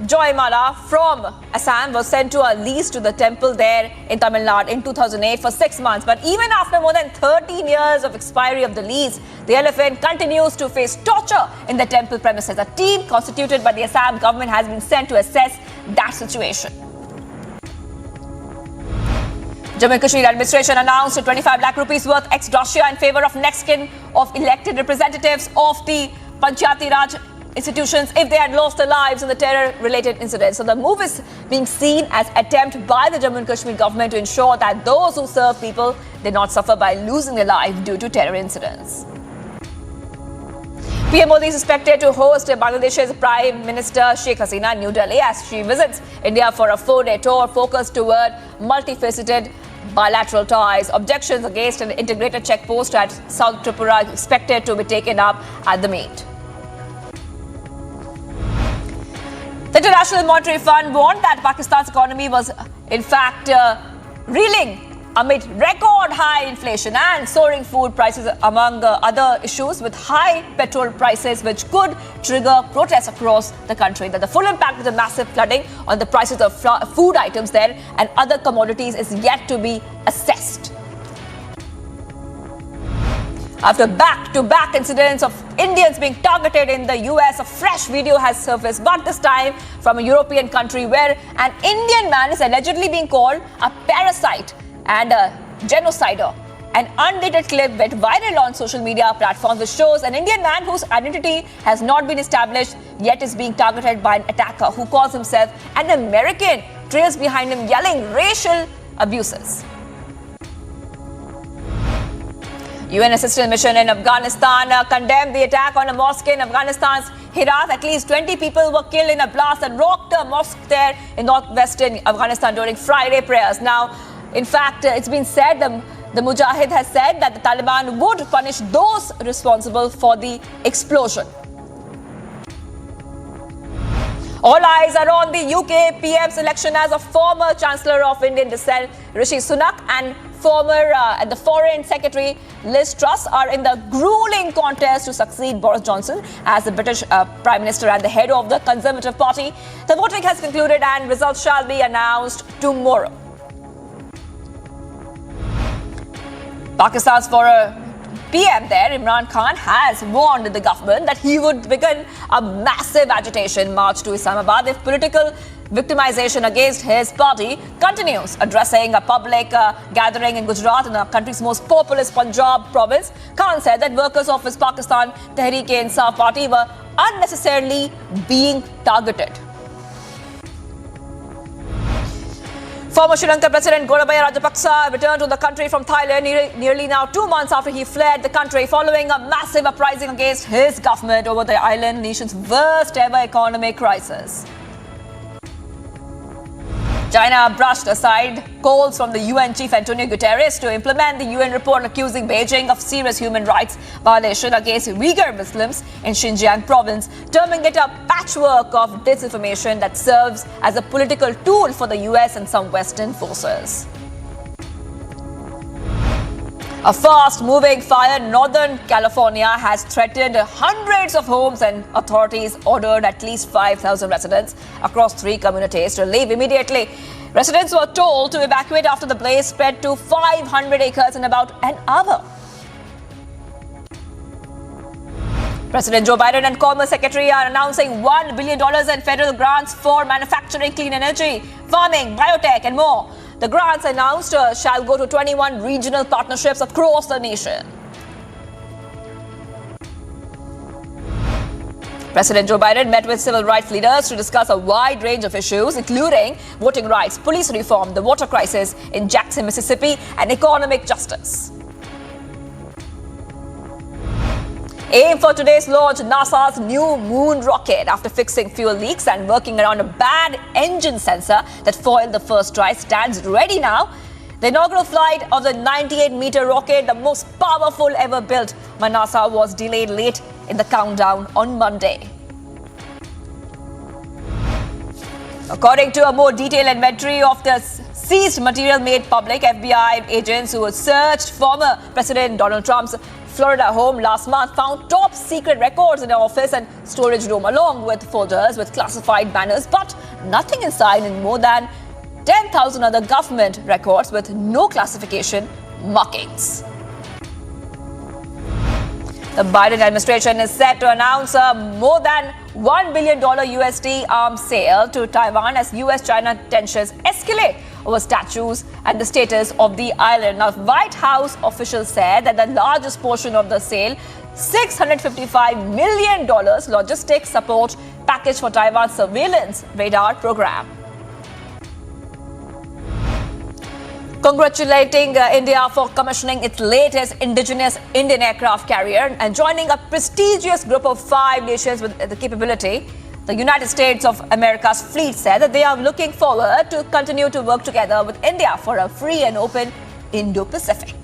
[SPEAKER 16] Joymala from Assam was sent to a lease to the temple there in Tamil Nadu in 2008 for 6 months. But even after more than 13 years of expiry of the lease, the elephant continues to face torture in the temple premises. A team constituted by the Assam government has been sent to assess that situation. Jammu and Kashmir administration announced 25 lakh rupees worth ex gratia in favour of next kin of elected representatives of the Panchayati Raj institutions if they had lost their lives in the terror-related incidents. So the move is being seen as attempt by the Jammu and Kashmir government to ensure that those who serve people did not suffer by losing their life due to terror incidents. PM Modi is expected to host Bangladesh's Prime Minister Sheikh Hasina in New Delhi as she visits India for a 4-day tour focused toward multifaceted bilateral ties. Objections against an integrated checkpost at South Tripura expected to be taken up at the meet. The International Monetary Fund warned that Pakistan's economy was in fact reeling amid record high inflation and soaring food prices, among other issues, with high petrol prices which could trigger protests across the country. That the full impact of the massive flooding on the prices of food items there and other commodities is yet to be assessed. After back-to-back incidents of Indians being targeted in the US, a fresh video has surfaced, but this time from a European country where an Indian man is allegedly being called a parasite and a genocider. An undated clip went viral on social media platforms which shows an Indian man whose identity has not been established yet is being targeted by an attacker who calls himself an American, trails behind him yelling racial abuses. UN Assistance Mission in Afghanistan condemned the attack on a mosque in Afghanistan's Herat. At least 20 people were killed in a blast that rocked a mosque there in northwestern Afghanistan during Friday prayers. Now, in fact, it's been said, the Mujahid has said that the Taliban would punish those responsible for the explosion. All eyes are on the UK PM's election as a former Chancellor of Indian descent, Rishi Sunak, and former the Foreign Secretary Liz Truss are in the grueling contest to succeed Boris Johnson as the British Prime Minister and the head of the Conservative Party. The voting has concluded and results shall be announced tomorrow. Pakistan's former PM there, Imran Khan, has warned the government that he would begin a massive agitation march to Islamabad if political victimization against his party continues. Addressing a public gathering in Gujarat, in the country's most populous Punjab province, Khan said that workers of his Pakistan Tehreek-e-Insaf party were unnecessarily being targeted. Former Sri Lankan President Gotabaya Rajapaksa returned to the country from Thailand nearly now 2 months after he fled the country following a massive uprising against his government over the island nation's worst ever economic crisis. China brushed aside calls from the UN chief Antonio Guterres to implement the UN report accusing Beijing of serious human rights violation against Uyghur Muslims in Xinjiang province, terming it a patchwork of disinformation that serves as a political tool for the US and some Western forces. A fast-moving fire in Northern California has threatened hundreds of homes, and authorities ordered at least 5,000 residents across 3 communities to leave immediately. Residents were told to evacuate after the blaze spread to 500 acres in about an hour. President Joe Biden and Commerce Secretary are announcing $1 billion in federal grants for manufacturing clean energy, farming, biotech, and more. The grants announced shall go to 21 regional partnerships across the nation. President Joe Biden met with civil rights leaders to discuss a wide range of issues, including voting rights, police reform, the water crisis in Jackson, Mississippi, and economic justice. Aim for today's launch NASA's new moon rocket. After fixing fuel leaks and working around a bad engine sensor that foiled the first try, stands ready now. The inaugural flight of the 98-meter rocket, the most powerful ever built by NASA, was delayed late in the countdown on Monday. According to a more detailed inventory of the seized material made public, FBI agents who searched former President Donald Trump's Florida home last month found top secret records in the office and storage room, along with folders with classified banners, but nothing inside, and more than 10,000 other government records with no classification markings. The Biden administration is set to announce a more than $1 billion USD arms sale to Taiwan as US-China tensions escalate over statues and the status of the island. Now, White House officials said that the largest portion of the sale, $655 million logistics support package for Taiwan's surveillance radar program. Congratulating India for commissioning its latest indigenous Indian aircraft carrier and joining a prestigious group of 5 nations with the capability, the United States of America's fleet said that they are looking forward to continue to work together with India for a free and open Indo-Pacific.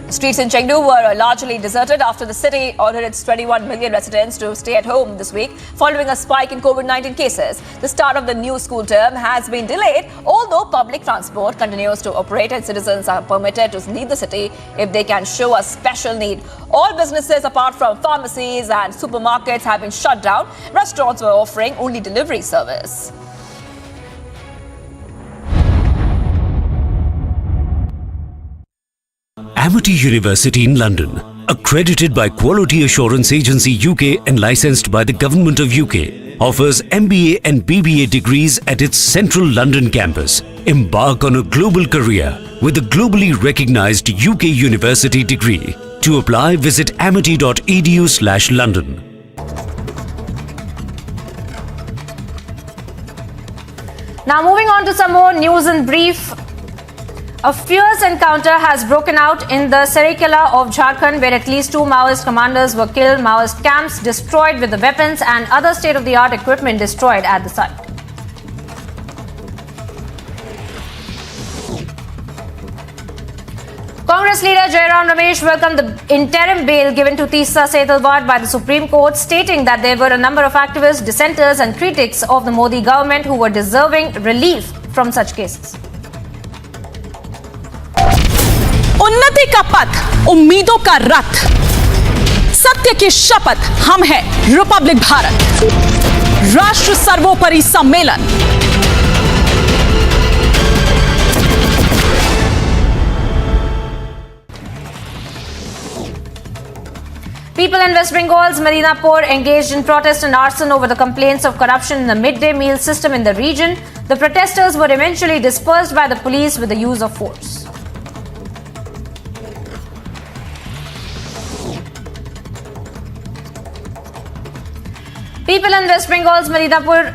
[SPEAKER 16] The streets in Chengdu were largely deserted after the city ordered its 21 million residents to stay at home this week following a spike in COVID-19 cases. The start of the new school term has been delayed, although public transport continues to operate and citizens are permitted to leave the city if they can show a special need. All businesses apart from pharmacies and supermarkets have been shut down. Restaurants were offering only delivery service.
[SPEAKER 13] Amity University in London, accredited by Quality Assurance Agency UK and licensed by the Government of UK, offers MBA and BBA degrees at its central London campus. Embark on a global career with a globally recognized UK university degree. To apply, visit amity.edu/London.
[SPEAKER 14] Now moving on to some more news in brief. A fierce encounter has broken out in the Saraikela of Jharkhand, where at least 2 Maoist commanders were killed, Maoist camps destroyed with the weapons and other state-of-the-art equipment destroyed at the site. Congress leader Jairam Ramesh welcomed the interim bail given to Teesta Setalvad by the Supreme Court, stating that there were a number of activists, dissenters and critics of the Modi government who were deserving relief from such cases.
[SPEAKER 4] उन्नति का पथ, उम्मीदों का रथ, सत्य की शपथ, हम हैं रिपब्लिक भारत, राष्ट्र सर्वोपरि सम्मेलन।
[SPEAKER 14] People in West Bengal's Medinapur engaged in protest and arson over the complaints of corruption in the midday meal system in the region. The protesters were eventually dispersed by the police with the use of force. People in West Bengal's Medinapur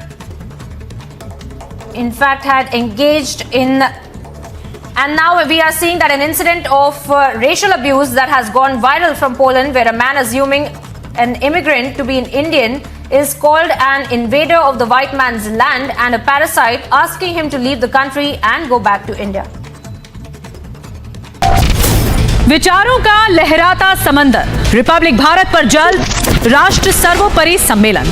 [SPEAKER 14] in fact, had engaged in. And now we are seeing that an incident of racial abuse that has gone viral from Poland, where a man assuming an immigrant to be an Indian is called an invader of the white man's land and a parasite, asking him to leave the country and go back to India.
[SPEAKER 4] विचारों का लहराता समंदर, Republic Bharat पर जल्द राष्ट्र सर्वोपरि सम्मेलन।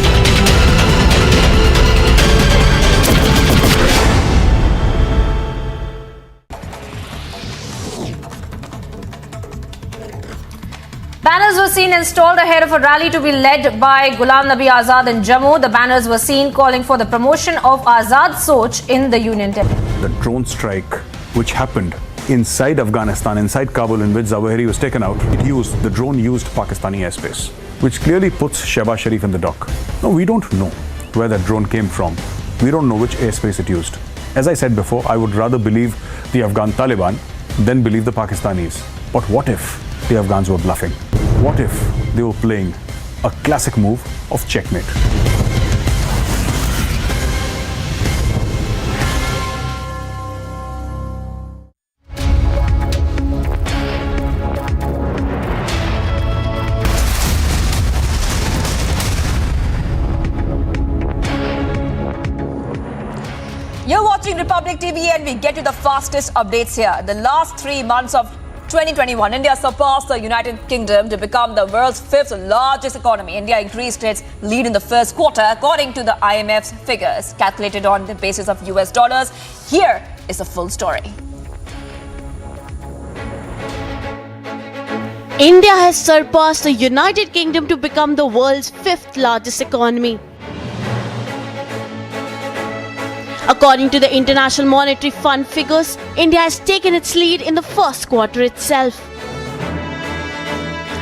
[SPEAKER 14] Banners were seen installed ahead of a rally to be led by Ghulam Nabi Azad in Jammu. The banners were seen calling for the promotion of Azad Soch in the Union Territory.
[SPEAKER 10] The drone strike which happened inside Afghanistan, inside Kabul, in which Zawahiri was taken out, the drone used Pakistani airspace, which clearly puts Shehbaz Sharif in the dock. No, we don't know where that drone came from. We don't know which airspace it used. As I said before, I would rather believe the Afghan Taliban than believe the Pakistanis. But what if the Afghans were bluffing? What if they were playing a classic move of checkmate?
[SPEAKER 16] You're watching Republic TV and we get you the fastest updates here. The last 3 months of 2021, India surpassed the United Kingdom to become the world's 5th largest economy. India increased its lead in the first quarter according to the IMF's figures, calculated on the basis of US dollars. Here is the full story.
[SPEAKER 9] India has surpassed the United Kingdom to become the world's 5th largest economy. According to the International Monetary Fund figures, India has taken its lead in the first quarter itself.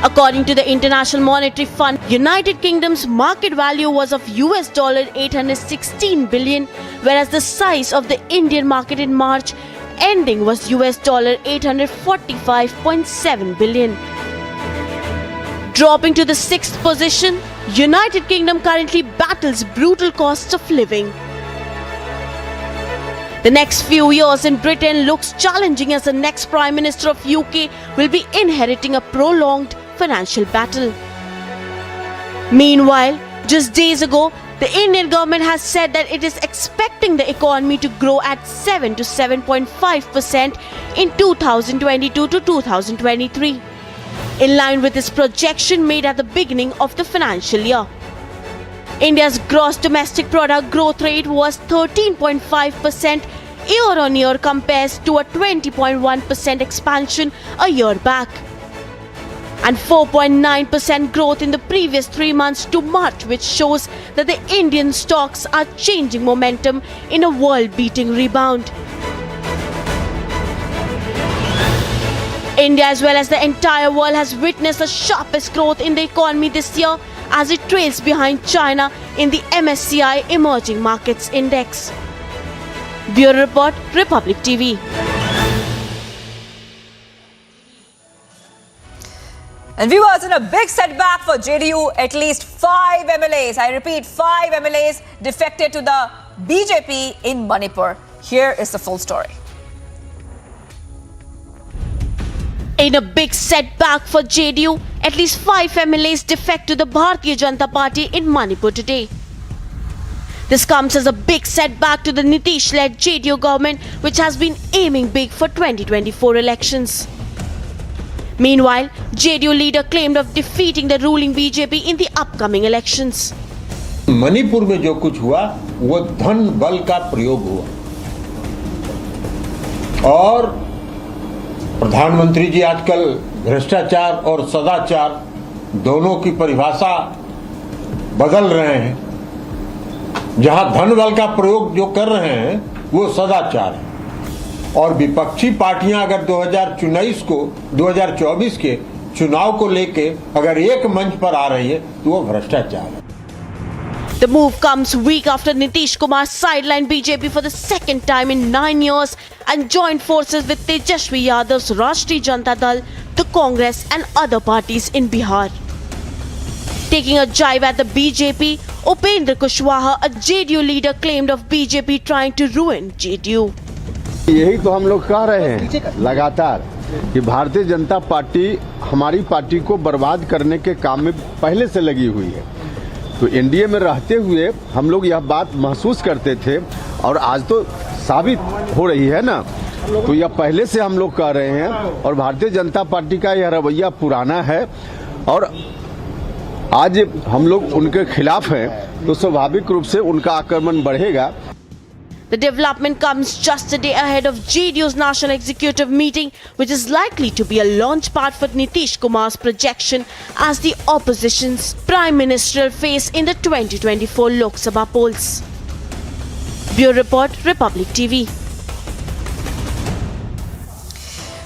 [SPEAKER 9] According to the International Monetary Fund, United Kingdom's market value was of US $816 billion, whereas the size of the Indian market in March ending was US $845.7 billion. Dropping to the 6th position, United Kingdom currently battles brutal costs of living. The next few years in Britain looks challenging as the next Prime Minister of UK will be inheriting a prolonged financial battle. Meanwhile, just days ago, the Indian government has said that it is expecting the economy to grow at 7 to 7.5% in 2022 to 2023, in line with its projection made at the beginning of the financial year. India's gross domestic product growth rate was 13.5% year-on-year compares to a 20.1% expansion a year back, and 4.9% growth in the previous 3 months to March, which shows that the Indian stocks are changing momentum in a world-beating rebound. India, as well as the entire world, has witnessed the sharpest growth in the economy this year as it trails behind China in the MSCI Emerging Markets Index. Bureau Report, Republic TV.
[SPEAKER 16] And viewers, in a big setback for JDU, at least 5 MLAs, I repeat, 5 MLAs defected to the BJP in Manipur. Here is the full story.
[SPEAKER 9] In a big setback for JDU, at least 5 MLAs defect to the Bharatiya Janata Party in Manipur today. This comes as a big setback to the Nitish-led JDU government, which has been aiming big for 2024 elections. Meanwhile, JDU leader claimed of defeating the ruling BJP in the upcoming elections.
[SPEAKER 19] Manipur में जो कुछ हुआ वो धन बल का प्रयोग हुआ और प्रधानमंत्री जी आजकल भ्रष्टाचार और सदाचार दोनों की परिभाषा बदल रहे हैं। जहां धन बल का प्रयोग जो कर रहे हैं वो सदाचार है और विपक्षी पार्टियां अगर 2024 के चुनाव को लेके अगर एक मंच पर आ रही है तो वो भ्रष्टाचार है।
[SPEAKER 9] The move comes week after Nitish Kumar sidelined BJP for the second time in 9 years and joined forces with Tejaswi Yadav's Rashtriya Janata Dal, the Congress and other parties in Bihar. Taking a jibe at the BJP, Upendra Kushwaha, a JDU leader, claimed of BJP trying to ruin JDU.
[SPEAKER 1] यही तो हम लोग कह रहे हैं लगातार कि Bharatiya Janata party हमारी पार्टी को बर्बाद करने के काम में पहले से लगी हुई है। तो एनडीए में रहते हुए हम लोग यह बात महसूस करते थे और आज तो साबित हो रही है ना। तो यह पहले से हम लोग कह रहे हैं और भारतीय जनता पार्टी का यह रवैया पुराना है और आज हम लोग उनके खिलाफ हैं तो स्वाभाविक रूप से उनका आक्रमण बढ़ेगा।
[SPEAKER 9] The development comes just a day ahead of JDU's national executive meeting, which is likely to be a launch pad for Nitish Kumar's projection as the opposition's prime ministerial face in the 2024 Lok Sabha polls. Bureau Report, Republic TV.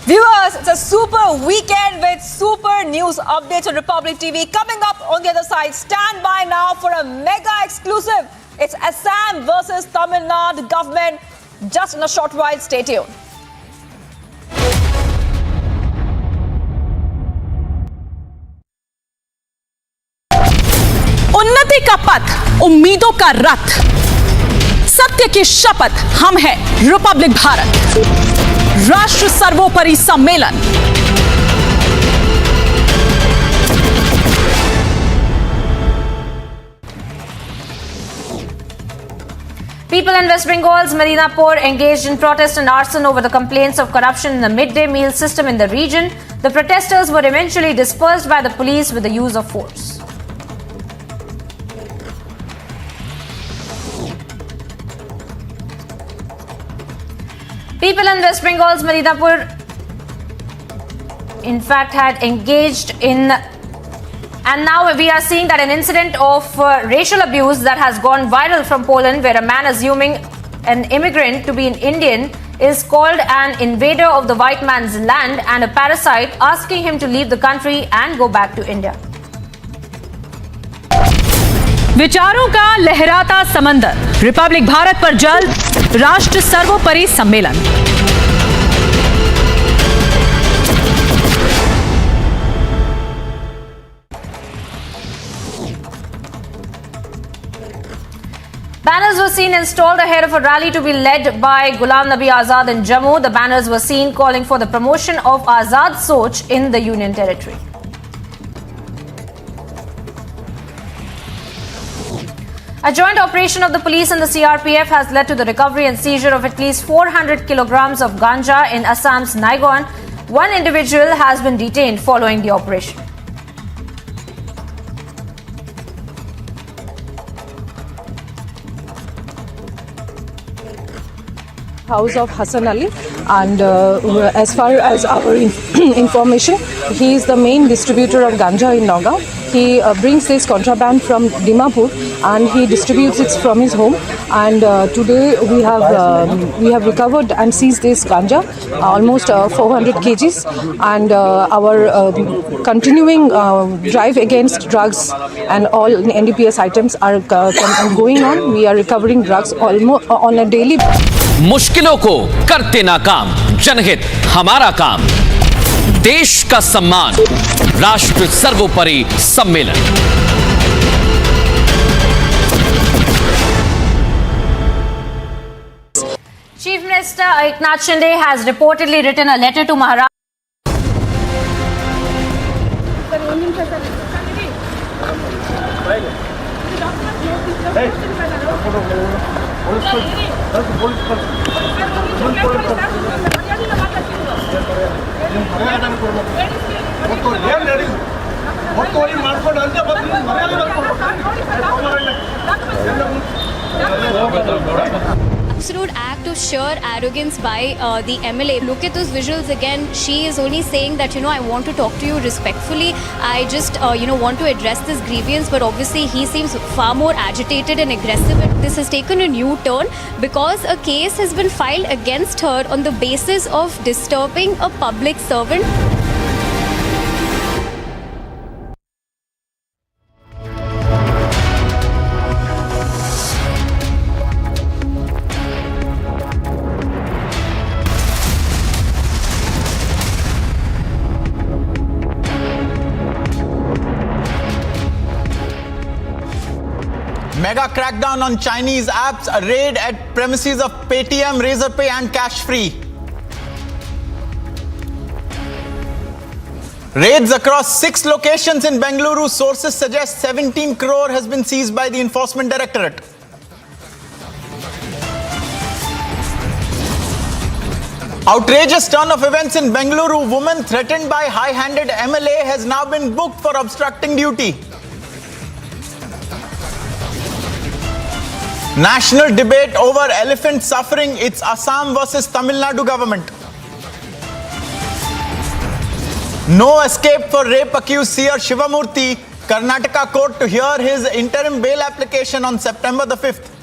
[SPEAKER 16] Viewers, it's a super weekend with super news updates on Republic TV. Coming up on the other side, stand by now for a mega exclusive. It's Assam versus Tamil Nadu government. Just in a short while, stay tuned.
[SPEAKER 4] उन्नति का पथ, उम्मीदों का रथ, सत्य की शपथ, हम हैं रिपब्लिक भारत, राष्ट्र सर्वोपरि सम्मेलन।
[SPEAKER 14] People in West Bengal's Medinapur engaged in protest and arson over the complaints of corruption in the midday meal system in the region. The protesters were eventually dispersed by the police with the use of force. People in West Bengal's Medinapur, in fact, had engaged in. And now we are seeing that an incident of racial abuse that has gone viral from Poland, where a man assuming an immigrant to be an Indian is called an invader of the white man's land and a parasite, asking him to leave the country and go back to India.
[SPEAKER 4] विचारों का लहराता समंदर, Republic Bharat पर जल्द राष्ट्र सर्वोपरि सम्मेलन।
[SPEAKER 14] Banners were seen installed ahead of a rally to be led by Ghulam Nabi Azad in Jammu. The banners were seen calling for the promotion of Azad Soch in the Union Territory. A joint operation of the police and the CRPF has led to the recovery and seizure of at least 400 kilograms of ganja in Assam's Naigaon. One individual has been detained following the operation.
[SPEAKER 20] House of Hassan Ali, and as far as our information, he is the main distributor of ganja in Nagaon. He brings this contraband from Dimapur and he distributes it from his home. And today we have recovered and seized this ganja, almost 400 kgs. And our continuing drive against drugs and all NDPS items are going on. We are recovering drugs almost on a daily basis.
[SPEAKER 2] मुश्किलों को करते नाकाम, जनहित हमारा काम, देश का सम्मान, राष्ट्र सर्वोपरि सम्मेलन।
[SPEAKER 14] Chief Minister Eknath Shinde has reportedly written a letter to Maharashtra.
[SPEAKER 17] Absolute act of sheer arrogance by the MLA. Look at those visuals again. She is only saying that, I want to talk to you respectfully. I just, want to address this grievance. But obviously, he seems far more agitated and aggressive. This has taken a new turn because a case has been filed against her on the basis of disturbing a public servant.
[SPEAKER 11] Mega crackdown on Chinese apps, a raid at premises of Paytm, Razorpay and Cash Free. Raids across 6 locations in Bengaluru. Sources suggest 17 crore has been seized by the Enforcement Directorate. Outrageous turn of events in Bengaluru. Woman threatened by high-handed MLA has now been booked for obstructing duty. National debate over elephant suffering. It's Assam versus Tamil Nadu government. No escape for rape accused seer Shivamurthy. Karnataka court to hear his interim bail application on September the 5th.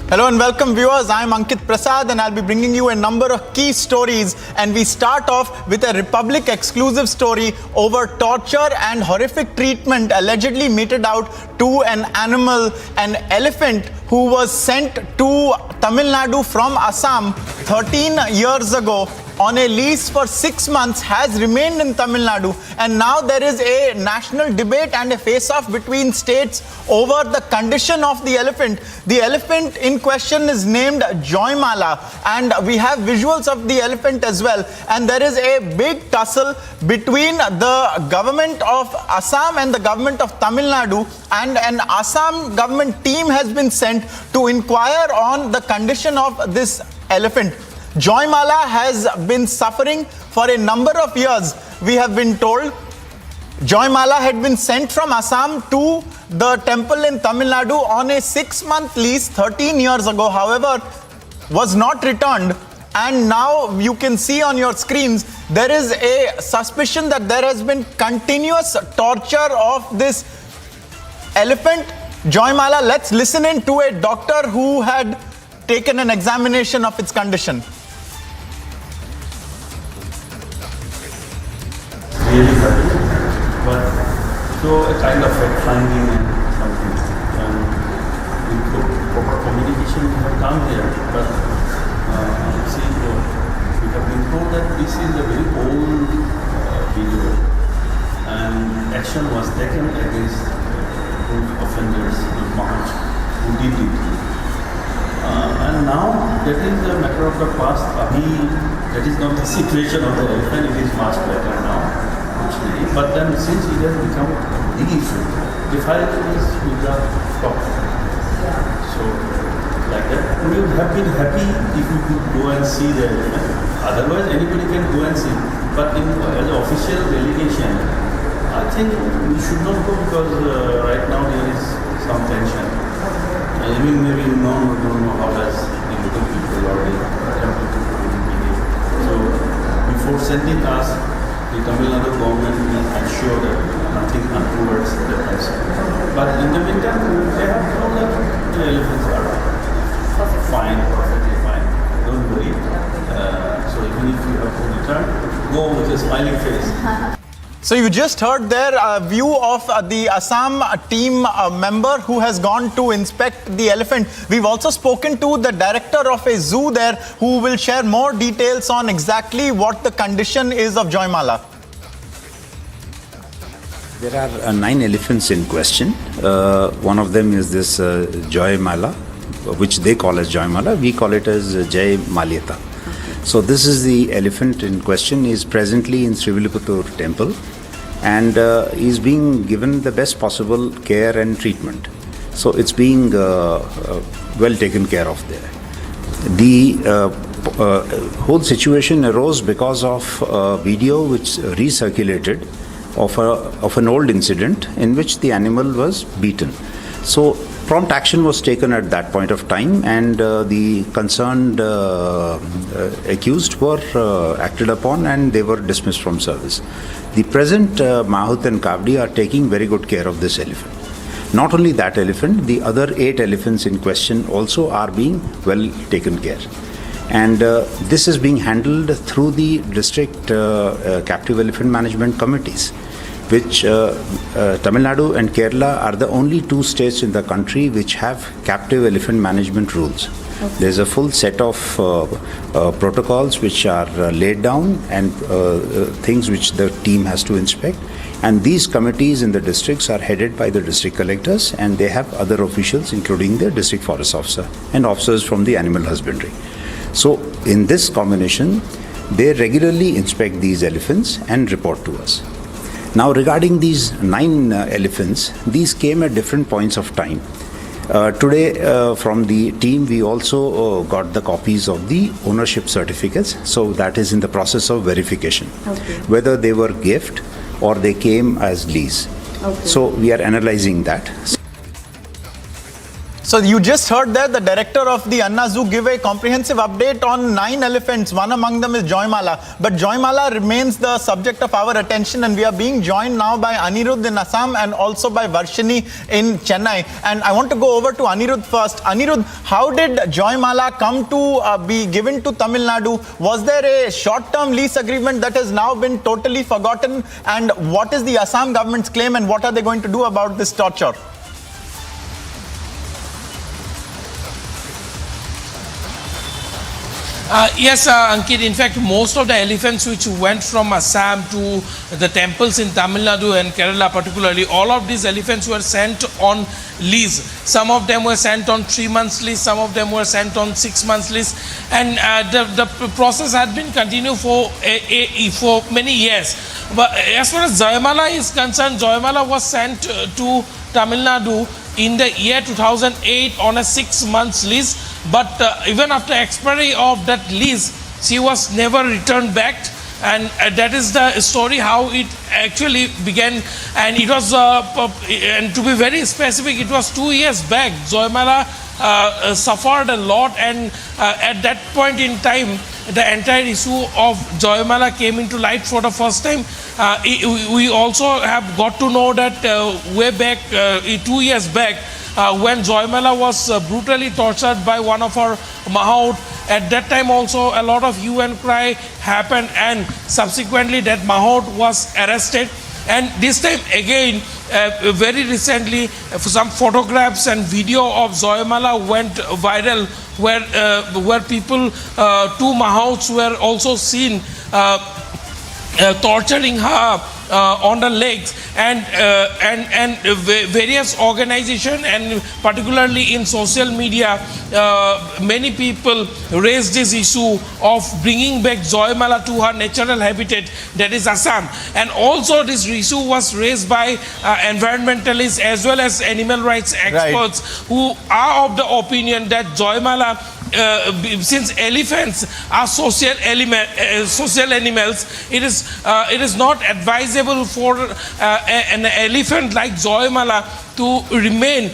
[SPEAKER 11] Hello and welcome viewers, I am Ankit Prasad and I'll be bringing you a number of key stories, and we start off with a Republic exclusive story over torture and horrific treatment allegedly meted out to an animal, an elephant who was sent to Tamil Nadu from Assam 13 years ago on a lease for 6 months, has remained in Tamil Nadu, and now there is a national debate and a face-off between states over the condition of the elephant. The elephant in question is named Joymala, and we have visuals of the elephant as well, and there is a big tussle between the government of Assam and the government of Tamil Nadu, and an Assam government team has been sent to inquire on the condition of this elephant. Joymala has been suffering for a number of years, we have been told. Joymala had been sent from Assam to the temple in Tamil Nadu on a 6-month lease 13 years ago, however, was not returned. And now you can see on your screens, there is a suspicion that there has been continuous torture of this elephant, Joymala. Let's listen in to a doctor who had taken an examination of its condition.
[SPEAKER 12] Really happy, but so a kind of finding and something. And with proper communication, we have come here, but see, we have been told that this is a very old video, and action was taken against those offenders in March who did it. And now that is a matter of the past. That is not the situation of the elephant. It is much better now. But then since it has become a big issue, the fight is with the top. So like that, we would have been happy if we could go and see the elephant. Otherwise anybody can go and see. But as an official delegation, I think we should not go because right now there is some tension. I mean, maybe we don't know how does the local people or the temple people behave. So before sending us, the Tamil Nadu government will ensure that nothing untoward happens. But in the meantime, they have told that the elephants are fine, perfectly fine. Don't worry. So even if you have to return, go with a smiling face.
[SPEAKER 11] So you just heard there a view of the Assam team member who has gone to inspect the elephant. We've also spoken to the director of a zoo there who will share more details on exactly what the condition is of Joymala.
[SPEAKER 21] There are 9 elephants in question. One of them is this Joymala, which they call as Joymala. We call it as Jai Malyata. So this is the elephant in question. He is presently in Sriviliputtur temple and is being given the best possible care and treatment. So it's being well taken care of there. The whole situation arose because of a video which recirculated of an old incident in which the animal was beaten. So prompt action was taken at that point of time, and the concerned accused were acted upon and they were dismissed from service. The present Mahut and Kavdi are taking very good care of this elephant. Not only that elephant, the other 8 elephants in question also are being well taken care. And this is being handled through the district captive elephant management committees, which Tamil Nadu and Kerala are the only two states in the country which have captive elephant management rules. There's a full set of protocols which are laid down and things which the team has to inspect. And these committees in the districts are headed by the district collectors, and they have other officials, including the district forest officer and officers from the animal husbandry. So in this combination, they regularly inspect these elephants and report to us. Now regarding these 9 elephants, these came at different points of time. Today from the team we also got the copies of the ownership certificates, so that is in the process of verification, whether they were gift or they came as lease. So we are analyzing that.
[SPEAKER 11] So you just heard that the director of the Anna Zoo give a comprehensive update on 9 elephants. One among them is Joymala. But Joymala remains the subject of our attention, and we are being joined now by Anirudh in Assam and also by Varshini in Chennai. And I want to go over to Anirudh first. Anirudh, how did Joymala come to be given to Tamil Nadu? Was there a short-term lease agreement that has now been totally forgotten? And what is the Assam government's claim, and what are they going to do about this torture?
[SPEAKER 6] Yes, Ankit, in fact, most of the elephants which went from Assam to the temples in Tamil Nadu and Kerala particularly, all of these elephants were sent on lease. Some of them were sent on 3 months lease, some of them were sent on 6 months lease, and the process had been continued for many years. But as far as Joymala is concerned, Joymala was sent to Tamil Nadu in the year 2008 on a 6 months lease, but even after expiry of that lease, she was never returned back, and that is the story how it actually began. And it was and to be very specific, it was 2 years back. Joymala suffered a lot, and at that point in time the entire issue of Joymala came into light for the first time. We also have got to know that way back 2 years back, when Joymala was brutally tortured by one of our mahout. At that time also a lot of hue and cry happened, and subsequently that mahout was arrested. And this time again, very recently, some photographs and video of Joymala went viral, where people, 2 mahouts were also seen torturing her on the legs, and various organizations, and particularly in social media, many people raised this issue of bringing back Joymala to her natural habitat, that is Assam. And also this issue was raised by environmentalists as well as animal rights experts, who are of the opinion that Joymala, since elephants are social animals, it is not advisable for an elephant like Joymala to remain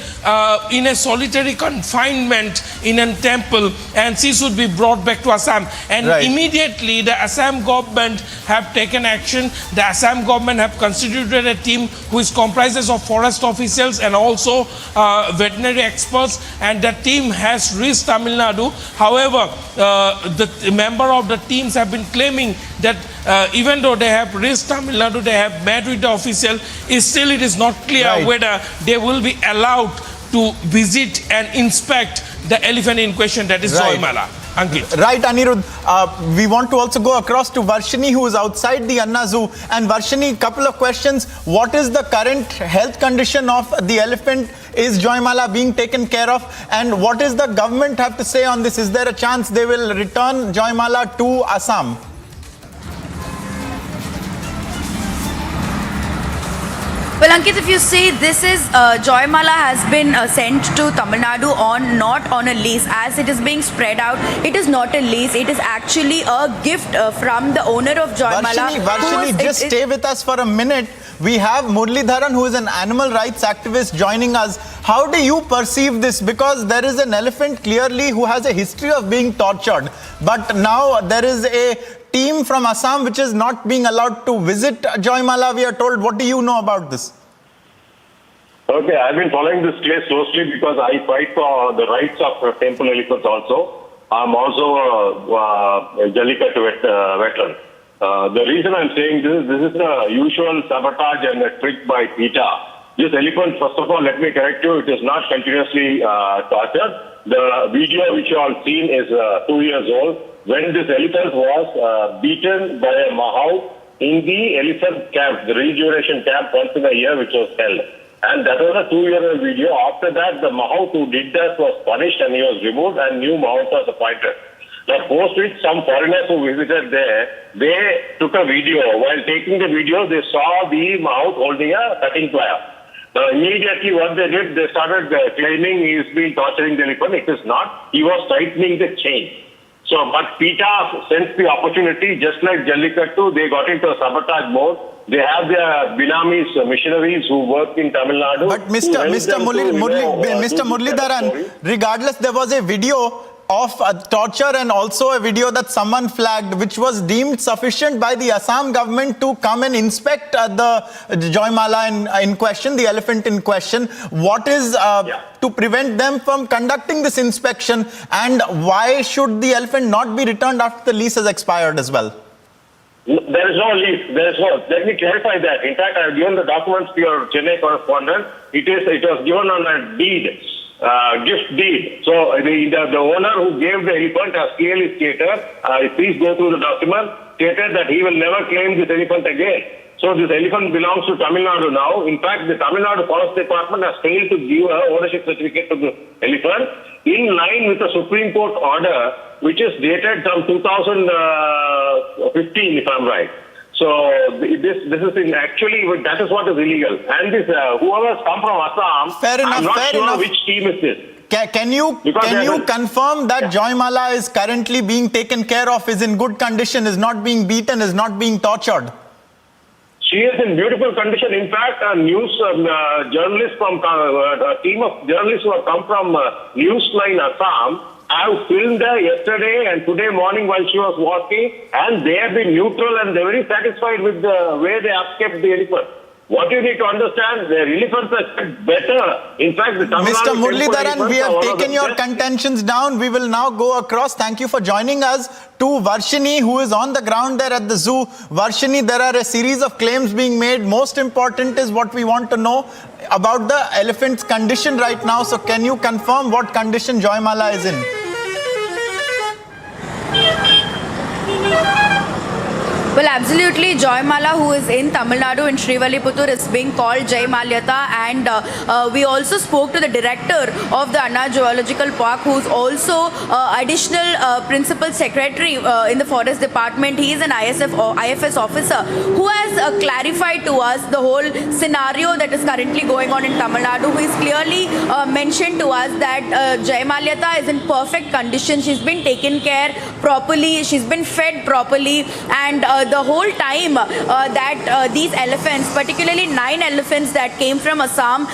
[SPEAKER 6] in a solitary confinement in a temple, and she should be brought back to Assam. And immediately the Assam government have taken action. The Assam government have constituted a team which comprises of forest officials and also veterinary experts, and that team has reached Tamil Nadu. However, the member of the teams have been claiming that even though they have reached Tamil Nadu, they have met with the official, still it is not clear whether they will be allowed to visit and inspect the elephant in question, that is Joymala. Ankit.
[SPEAKER 11] Right, Anirudh. We want to also go across to Varshini, who is outside the Anna Zoo. And Varshini, couple of questions. What is the current health condition of the elephant? Is Joymala being taken care of? And what does the government have to say on this? Is there a chance they will return Joymala to Assam?
[SPEAKER 15] Well, Ankit, if you see, this is Joymala has been sent to Tamil Nadu not on a lease, as it is being spread out. It is not a lease. It is actually a gift from the owner of Joymala.
[SPEAKER 11] Varshini, just stay with us for a minute. We have Muralidharan, who is an animal rights activist, joining us. How do you perceive this? Because there is an elephant clearly who has a history of being tortured, but now there is a team from Assam which is not being allowed to visit Joymala, we are told. What do you know about this?
[SPEAKER 22] Okay, I've been following this case closely because I fight for the rights of temple elephants also. I'm also a Jallikattu veteran. The reason I'm saying this is the usual sabotage and a trick by PETA. This elephant, first of all, let me correct you, it is not continuously tortured. The video which you all seen is 2 years old. When this elephant was beaten by a Mahou in the elephant camp, the rejuvenation camp once in a year which was held. And that was a 2-year-old video. After that, the Mahou who did that was punished and he was removed and new Mahou was appointed. Now, post which some foreigners who visited there, they took a video. While taking the video, they saw the Mahou holding a cutting plier. Now, immediately what they did, they started claiming he's been torturing the elephant. It is not. He was tightening the chain. So, but PETA sensed the opportunity, just like Jallikattu, they got into a sabotage mode. They have their Binamis missionaries who work in Tamil Nadu.
[SPEAKER 11] But Mr. Muralidharan, regardless, there was a video of torture and also a video that someone flagged, which was deemed sufficient by the Assam government to come and inspect the Joymala in question, the elephant in question. What is to prevent them from conducting this inspection, and why should the elephant not be returned after the lease has expired as well?
[SPEAKER 22] There is no lease. There is no. Let me clarify that. In fact, I have given the documents to your Chennai correspondent. It was given on a deed. Gift deed. So the owner who gave the elephant has clearly stated, please go through the document, stated that he will never claim this elephant again. So this elephant belongs to Tamil Nadu now. In fact, the Tamil Nadu Forest Department has failed to give an ownership certificate to the elephant in line with the Supreme Court order, which is dated from 2015, if I'm right. So this is actually, that is what is illegal. And this whoever has come from Assam, I'm not sure which team is this.
[SPEAKER 11] Can you confirm that Joymala is currently being taken care of, is in good condition, is not being beaten, is not being tortured?
[SPEAKER 22] She is in beautiful condition. In fact, a news journalist from a team of journalists who have come from Newsline Assam have filmed her yesterday and today morning while she was walking, and they have been neutral and they're very satisfied with the way they have kept the elephant. What you need to understand, the elephants are kept better. In fact, the Tamil
[SPEAKER 11] Mr.
[SPEAKER 22] Nadu
[SPEAKER 11] Muralidharan, we have taken your contentions down. We will now go across. Thank you for joining us. To Varshini, who is on the ground there at the zoo. Varshini, there are a series of claims being made. Most important is what we want to know about the elephant's condition right now. So can you confirm what condition Joymala is in?
[SPEAKER 15] Well, absolutely. Joymala, who is in Tamil Nadu in Srivilliputtur, is being called Jai Malyata, and we also spoke to the director of the Anna Zoological Park, who's also additional principal secretary in the Forest Department. He is an IFS officer who has clarified to us the whole scenario that is currently going on in Tamil Nadu. Who is clearly mentioned to us that Jai Malyata is in perfect condition. She's been taken care properly. She's been fed properly, and the whole time that these elephants, particularly 9 elephants that came from Assam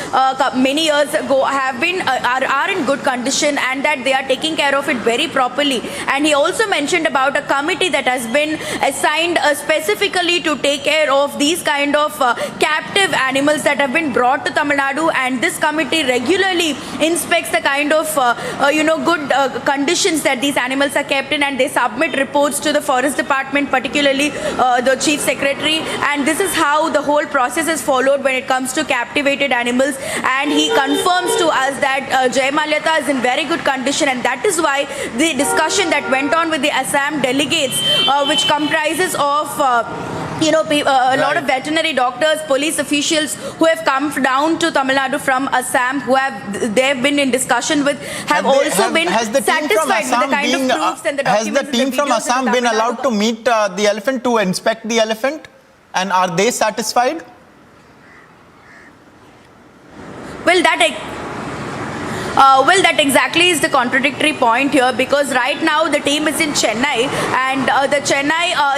[SPEAKER 15] many years ago, have been are in good condition, and that they are taking care of it very properly. And he also mentioned about a committee that has been assigned specifically to take care of these kind of captive animals that have been brought to Tamil Nadu, and this committee regularly inspects the kind of good conditions that these animals are kept in, and they submit reports to the Forest Department, particularly the Chief Secretary, and this is how the whole process is followed when it comes to captivated animals. And he confirms to us that Jai Malyata is in very good condition, and that is why the discussion that went on with the Assam delegates, which comprises of a lot of veterinary doctors, police officials who have come down to Tamil Nadu from Assam, they've been in discussion with, also been satisfied with the kind of proofs and the documents.
[SPEAKER 11] Has the team from Assam been allowed to meet the elephant, to inspect the elephant, and are they satisfied?
[SPEAKER 15] Well, that exactly is the contradictory point here, because right now the team is in Chennai, and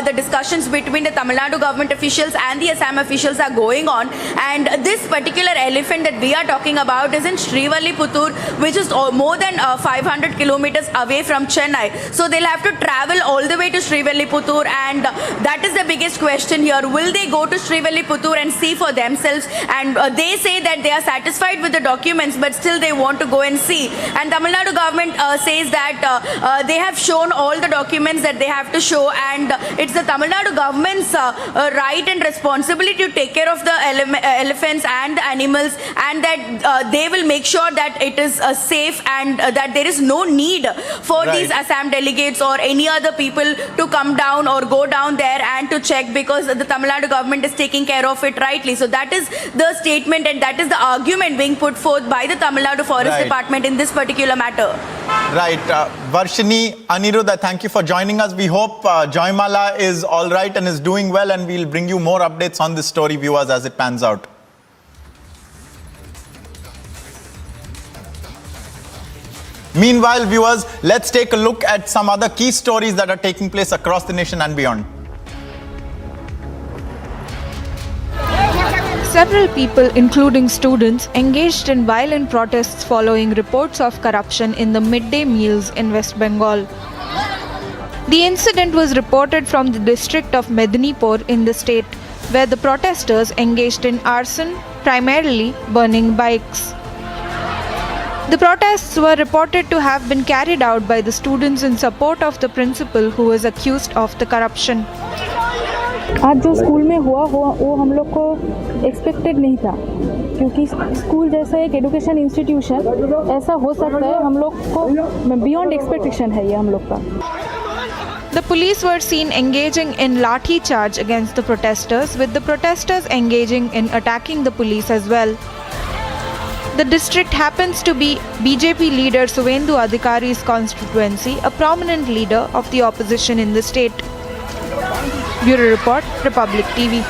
[SPEAKER 15] the discussions between the Tamil Nadu government officials and the Assam officials are going on, and this particular elephant that we are talking about is in Srivilliputtur, which is more than 500 kilometers away from Chennai. So they'll have to travel all the way to Srivilliputtur, and that is the biggest question here. Will they go to Srivilliputtur and see for themselves? And they say that they are satisfied with the documents, but still they want to go and see. And Tamil Nadu government says that they have shown all the documents that they have to show, and it's the Tamil Nadu government's right and responsibility to take care of the elephants and the animals, and that they will make sure that it is safe, and that there is no need for these Assam delegates or any other people to come down or go down there and to check, because the Tamil Nadu government is taking care of it rightly. So that is the statement, and that is the argument being put forth by the Tamil Nadu Forest Department in this particular matter.
[SPEAKER 11] Right. Varshini, Aniruddha, thank you for joining us. We hope Joymala is all right and is doing well, and we'll bring you more updates on this story, viewers, as it pans out. Meanwhile, viewers, let's take a look at some other key stories that are taking place across the nation and beyond.
[SPEAKER 5] Several people, including students, engaged in violent protests following reports of corruption in the midday meals in West Bengal. The incident was reported from the district of Medinipur in the state, where the protesters engaged in arson, primarily burning bikes. The protests were reported to have been carried out by the students in support of the principal who was accused of the corruption.
[SPEAKER 7] आज जो school में हुआ वो हम लोग को expected नहीं था, क्योंकि स्कूल जैसा एक एजुकेशन इंस्टीट्यूशन ऐसा हो सकता है, हम लोग को बियॉन्ड एक्सपेक्टेशन है ये हम लोग का.
[SPEAKER 5] The police were seen engaging in lathi charge against the protesters, with the protesters engaging in attacking the police as well. The district happens to be BJP leader Suvendu Adhikari's constituency, a prominent leader of the opposition in the state. Bureau Report, Republic TV.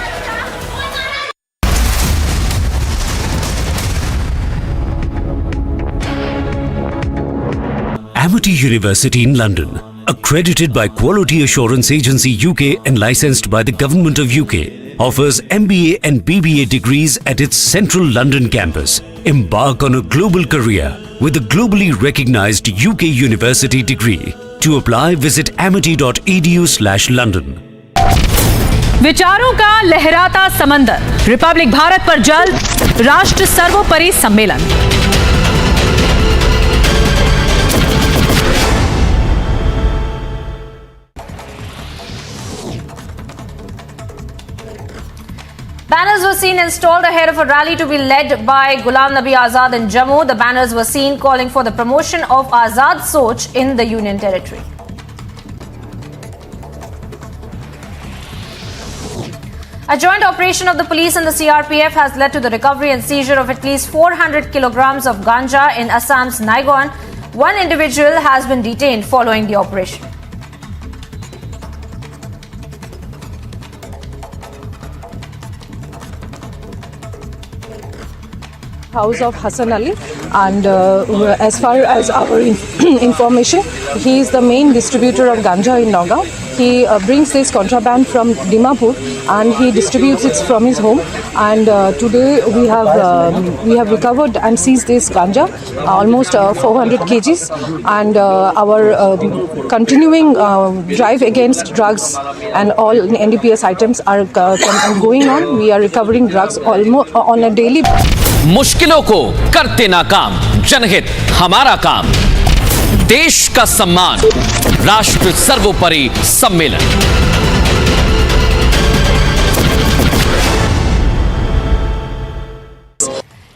[SPEAKER 13] Amity University in London, accredited by Quality Assurance Agency UK and licensed by the Government of UK, offers MBA and BBA degrees at its central London campus. Embark on a global career with a globally recognized UK university degree. To apply, visit amity.edu/London.
[SPEAKER 4] विचारों का लहराता समंदर, Republic Bharat पर जल्द राष्ट्र सर्वोपरि सम्मेलन।
[SPEAKER 14] Banners were seen installed ahead of a rally to be led by Ghulam Nabi Azad in Jammu. The banners were seen calling for the promotion of Azad Soch in the Union Territory. A joint operation of the police and the CRPF has led to the recovery and seizure of at least 400 kilograms of ganja in Assam's Naigaon. One individual has been detained following the operation.
[SPEAKER 20] House of Hassan Ali, and as far as our information, he is the main distributor of ganja in Nagaon. He brings this contraband from Dimapur and he distributes it from his home. And today we have recovered and seized this ganja, almost 400 kgs. And our continuing drive against drugs and all NDPS items are going on. We are recovering drugs almost on a daily.
[SPEAKER 2] मुश्किलों को करते नाकाम, जनहित हमारा काम, देश का सम्मान, राष्ट्र सर्वोपरि सम्मेलन।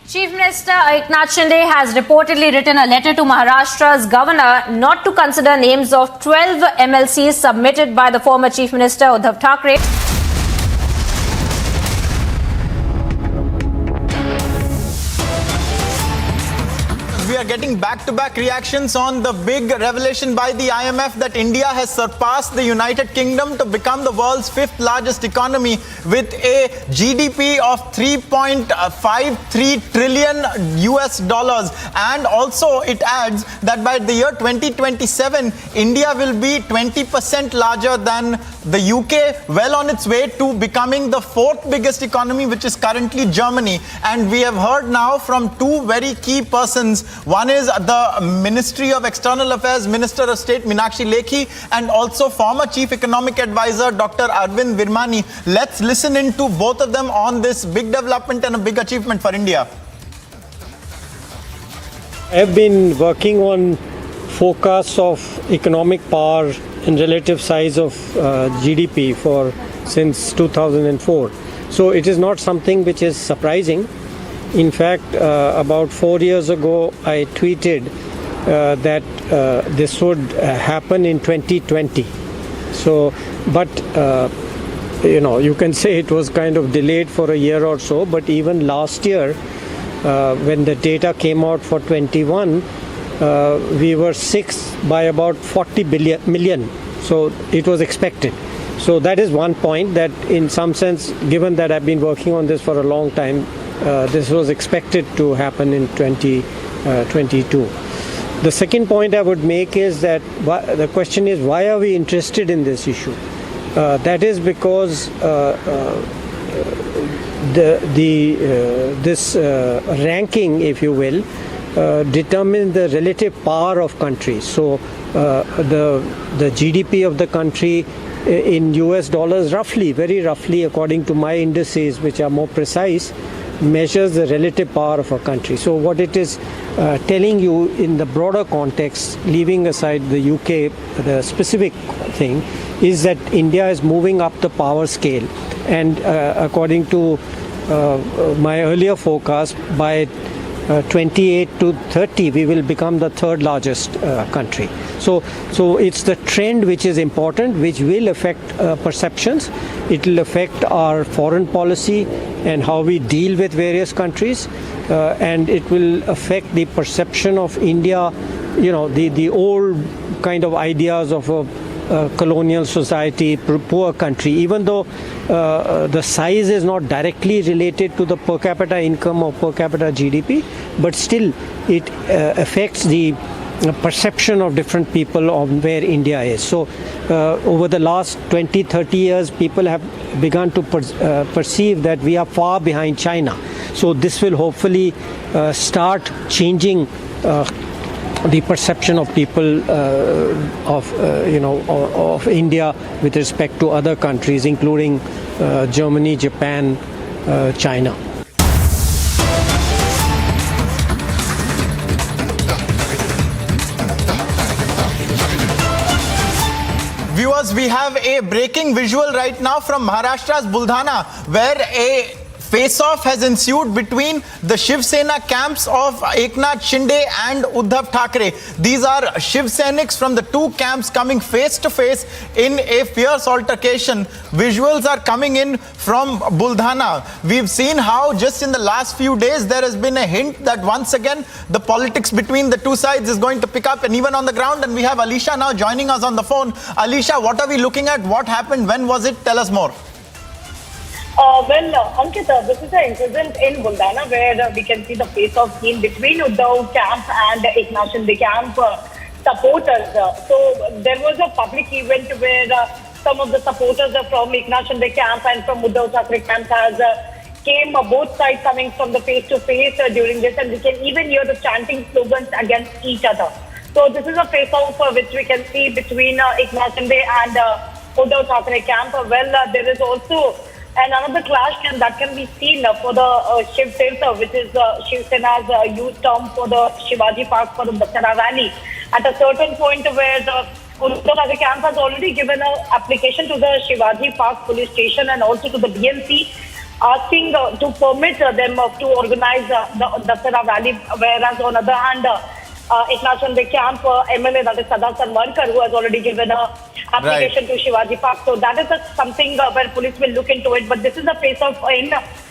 [SPEAKER 14] Chief Minister Eknath Shinde has reportedly written a letter to Maharashtra's governor not to consider names of 12 MLCs submitted by the former Chief Minister Uddhav Thackeray.
[SPEAKER 11] We are getting back-to-back reactions on the big revelation by the IMF that India has surpassed the United Kingdom to become the world's 5th largest economy with a GDP of 3.53 trillion US dollars. And also it adds that by the year 2027, India will be 20% larger than the UK, well on its way to becoming the 4th biggest economy, which is currently Germany. And we have heard now from two very key persons. One is the Ministry of External Affairs Minister of State Meenakshi Lekhi, and also former Chief Economic Advisor Dr. Arvind Virmani. Let's listen in to both of them on this big development and a big achievement for India.
[SPEAKER 3] I've been working on forecasts of economic power and relative size of GDP since 2004. So it is not something which is surprising. In fact, about 4 years ago, I tweeted that this would happen in 2020. So, but you can say it was kind of delayed for a year or so. But even last year, when the data came out for 21, we were sixth by about 40 million. So it was expected. So that is one point that in some sense, given that I've been working on this for a long time, this was expected to happen in 2022. The second point I would make is that the question is, why are we interested in this issue? That is because this ranking, if you will, determines the relative power of countries. So the GDP of the country in US dollars, very roughly, according to my indices, which are more precise, measures the relative power of a country. So what it is telling you in the broader context, leaving aside the UK, the specific thing, is that India is moving up the power scale. And according to my earlier forecast, by 28 to 30, we will become the third largest country. So it's the trend which is important, which will affect perceptions. It will affect our foreign policy and how we deal with various countries, and it will affect the perception of India. The old kind of ideas of a colonial society, poor country, even though the size is not directly related to the per capita income or per capita GDP, but still it affects the perception of different people of where India is. So over the last 20-30 years, people have begun to perceive that we are far behind China. So this will hopefully start changing the perception of people of India with respect to other countries, including Germany, Japan, China.
[SPEAKER 11] Viewers, we have a breaking visual right now from Maharashtra's Buldhana, where a face-off has ensued between the Shiv Sena camps of Eknath Shinde and Uddhav Thackeray. These are Shiv Sainiks from the two camps coming face to face in a fierce altercation. Visuals are coming in from Buldhana. We've seen how just in the last few days there has been a hint that once again the politics between the two sides is going to pick up, and even on the ground. And we have Alisha now joining us on the phone. Alisha, what are we looking at? What happened? When was it? Tell us more.
[SPEAKER 8] Ankit, this is an incident in Buldhana where we can see the face-off scene between Uddhav camp and Eknath Shinde camp supporters. So there was a public event where some of the supporters from Eknath Shinde camp and from Uddhav Thackeray camp came both sides coming from the face-to-face during this, and we can even hear the chanting slogans against each other. So this is a face-off which we can see between Eknath Shinde and Uddhav Thackeray camp. There is also another clash that can be seen for the Shiv Tirtha, which is Shiv Sena's youth term for the Shivaji Park for the Dasara rally. At a certain point where the Uddhav Thackeray camp has already given an application to the Shivaji Park police station and also to the BMC, asking to permit them to organize the Dasara rally, whereas on the other hand, Eknath Shinde camp MLA, that is Sada Sarwarkar, who has already given an application to Shivaji Park. So that is something where police will look into it. But this is a face-off in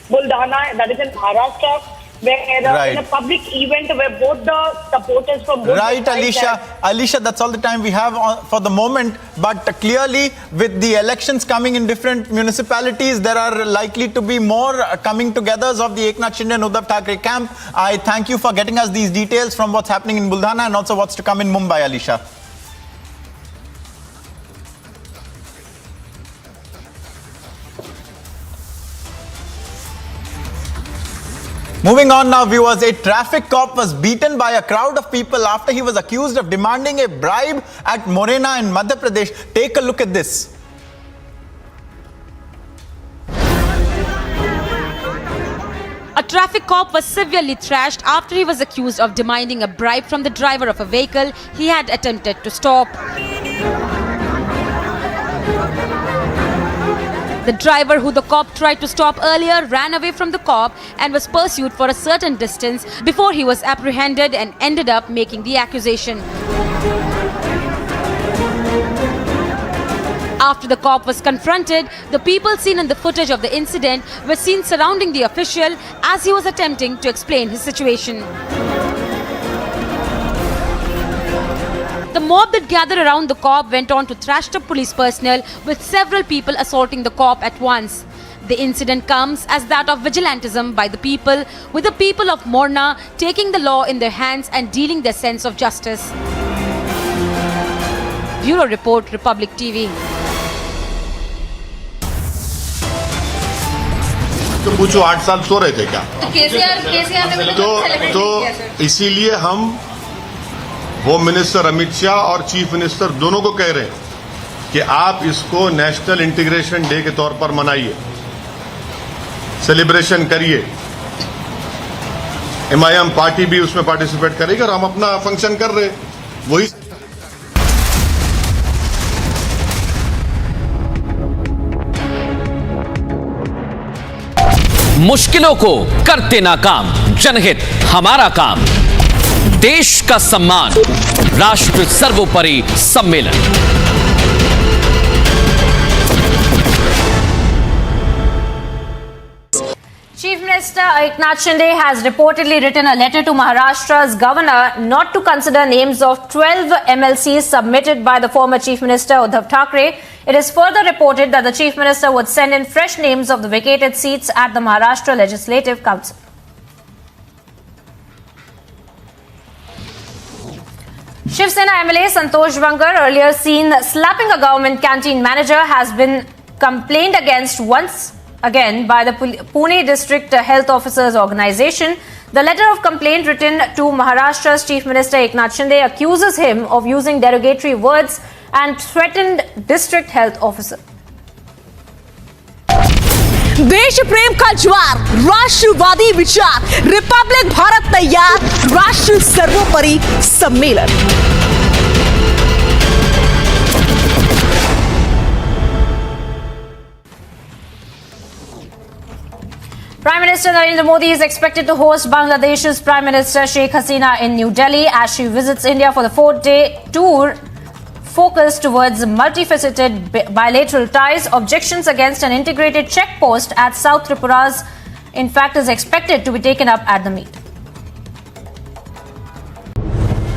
[SPEAKER 8] Buldhana, that is in Maharashtra, where in a public event where both the supporters from both
[SPEAKER 11] Right, Alisha, that's all the time we have for the moment. But clearly, with the elections coming in different municipalities, there are likely to be more coming togethers of the Eknath Shinde and Uddhav Thackeray camp. I thank you for getting us these details from what's happening in Buldhana and also what's to come in Mumbai, Alisha. Moving on now, viewers, a traffic cop was beaten by a crowd of people after he was accused of demanding a bribe at Morena in Madhya Pradesh. Take a look at this.
[SPEAKER 4] A traffic cop was severely thrashed after he was accused of demanding a bribe from the driver of a vehicle he had attempted to stop. The driver, who the cop tried to stop earlier, ran away from the cop and was pursued for a certain distance before he was apprehended and ended up making the accusation. After the cop was confronted, the people seen in the footage of the incident were seen surrounding the official as he was attempting to explain his situation. The mob that gathered around the cop went on to thrash the police personnel, with several people assaulting the cop at once. The incident comes as that of vigilantism by the people, with the people of Morna taking the law in their hands and dealing their sense of justice. Bureau Report, Republic TV.
[SPEAKER 10] तो पूछो 8 साल सो रहे थे क्या?
[SPEAKER 14] केसीआर ने
[SPEAKER 10] तो इसीलिए हम होम मिनिस्टर अमित शाह और चीफ मिनिस्टर दोनों को कह रहे हैं कि आप इसको नेशनल इंटीग्रेशन डे के तौर पर मनाइए, सेलिब्रेशन करिए। MIM पार्टी भी उसमें पार्टिसिपेट करेगी और हम अपना फंक्शन कर रहे वही।
[SPEAKER 2] मुश्किलों को करते नाकाम, जनहित हमारा काम, देश का सम्मान, राष्ट्र सर्वोपरि सम्मेलन।
[SPEAKER 14] Chief Minister Eknath Shinde has reportedly written a letter to Maharashtra's governor not to consider names of 12 MLCs submitted by the former Chief Minister Uddhav Thackeray. It is further reported that the Chief Minister would send in fresh names of the vacated seats at the Maharashtra Legislative Council. Shiv Sena MLA Santosh Bangar, earlier seen slapping a government canteen manager, has been complained against once again by the Pune District Health Officers Organisation. The letter of complaint written to Maharashtra's Chief Minister Eknath Shinde accuses him of using derogatory words and threatened district health officer.
[SPEAKER 18] देश प्रेम का ज्वार, राष्ट्रवादी विचार, Republic Bharat तैयार, राष्ट्र सर्वोपरि सम्मेलन।
[SPEAKER 14] Prime Minister Narendra Modi is expected to host Bangladesh's Prime Minister Sheikh Hasina in New Delhi as she visits India for the 4-day tour focused towards multifaceted bilateral ties. Objections against an integrated checkpost at South Tripura's, in fact, is expected to be taken up at the meet.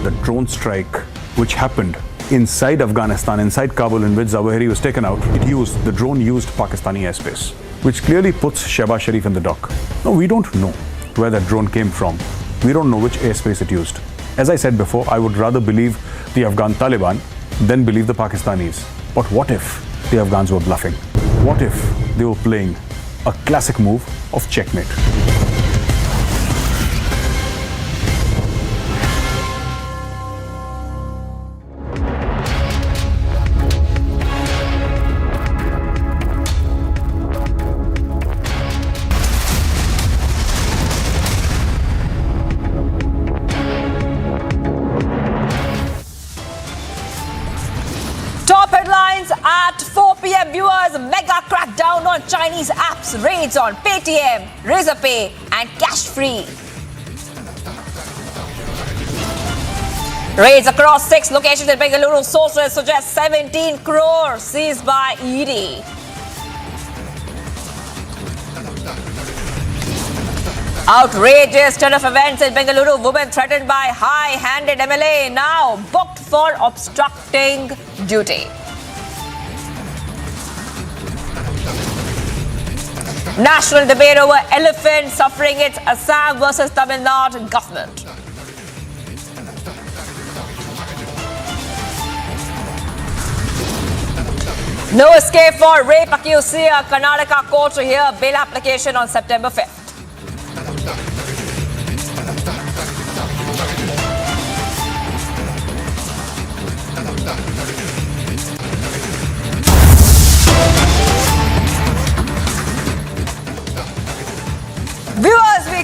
[SPEAKER 23] The drone strike which happened inside Afghanistan, inside Kabul, in which Zawahiri was taken out, the drone used Pakistani airspace, which clearly puts Shehbaz Sharif in the dock. No, we don't know where that drone came from. We don't know which airspace it used. As I said before, I would rather believe the Afghan Taliban than believe the Pakistanis. But what if the Afghans were bluffing? What if they were playing a classic move of checkmate?
[SPEAKER 16] Top headlines at 4 p.m. Viewers, mega crackdown on Chinese apps, raids on Paytm, Razorpay and Cash Free. Raids across 6 locations in Bengaluru. Sources suggest 17 crore seized by ED. Outrageous turn of events in Bengaluru. Woman threatened by high-handed MLA now booked for obstructing duty. National debate over elephant suffering its Assam versus Tamil Nadu government. No escape for rape accused. Karnataka court to hear bail application on September 5th. Viewers, we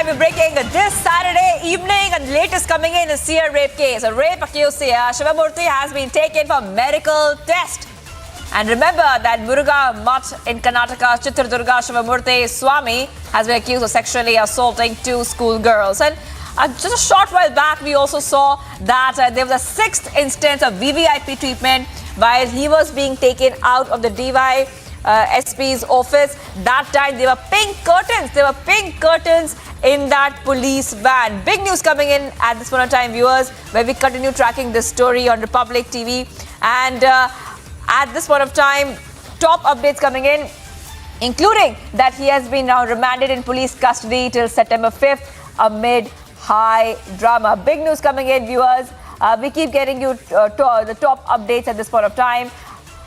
[SPEAKER 16] we're breaking this Saturday evening, and the latest coming in is Seer rape case. A rape accused Seer Shivamurthy has been taken for medical test. And remember that Muruga Mutt in Karnataka, Chitradurga Shivamurthy Swami has been accused of sexually assaulting 2 schoolgirls. And just a short while back, we also saw that there was a 6th instance of VVIP treatment while he was being taken out of the DY SP's office. That time there were pink curtains. There were pink curtains in that police van. Big news coming in at this point of time, viewers, where we continue tracking this story on Republic TV. And at this point of time, top updates coming in, including that he has been now remanded in police custody till September 5th amid high drama. Big news coming in, viewers. We keep getting you the top updates at this point of time.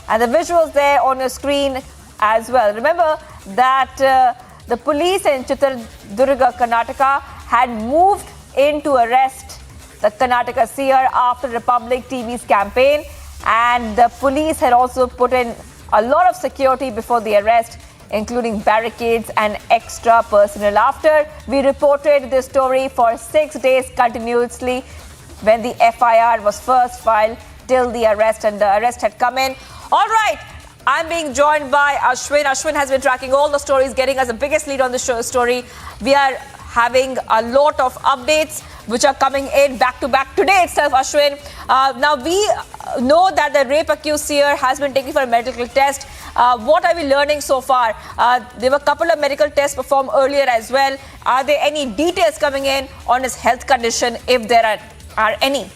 [SPEAKER 16] And the visuals there on your screen as well. Remember that the police in Chitradurga, Karnataka had moved in to arrest the Karnataka seer after Republic TV's campaign. And the police had also put in a lot of security before the arrest, including barricades and extra personnel. After we reported this story for 6 days continuously, when the FIR was first filed till the arrest, and the arrest had come in. All right, I'm being joined by Ashwin. Ashwin has been tracking all the stories, getting us the biggest lead on the story. We are having a lot of updates which are coming in back to back today itself, Ashwin. Now, we know that the rape accused seer has been taken for a medical test. What are we learning so far? There were a couple of medical tests performed earlier as well. Are there any details coming in on his health condition, if there are any?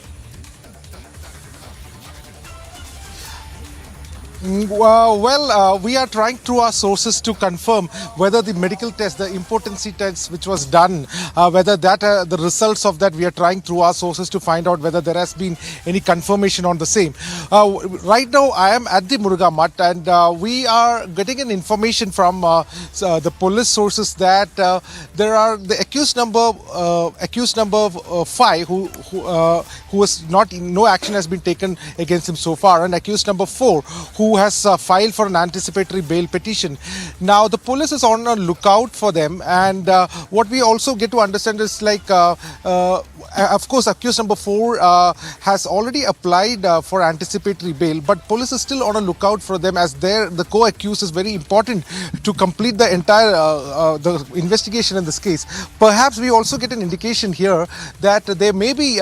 [SPEAKER 1] We are trying through our sources to confirm whether the medical test, the impotency test which was done, whether that the results of that, we are trying through our sources to find out whether there has been any confirmation on the same. Right now, I am at the Muruga Mutt, and we are getting an information from the police sources that there are the accused number 5 who was no action has been taken against him so far, and accused number 4 who has filed for an anticipatory bail petition. Now the police is on a lookout for them, and what we also get to understand is of course accused number 4 has already applied for anticipatory bail, but police is still on a lookout for them, as the co-accused is very important to complete the entire the investigation in this case. Perhaps we also get an indication here that there may be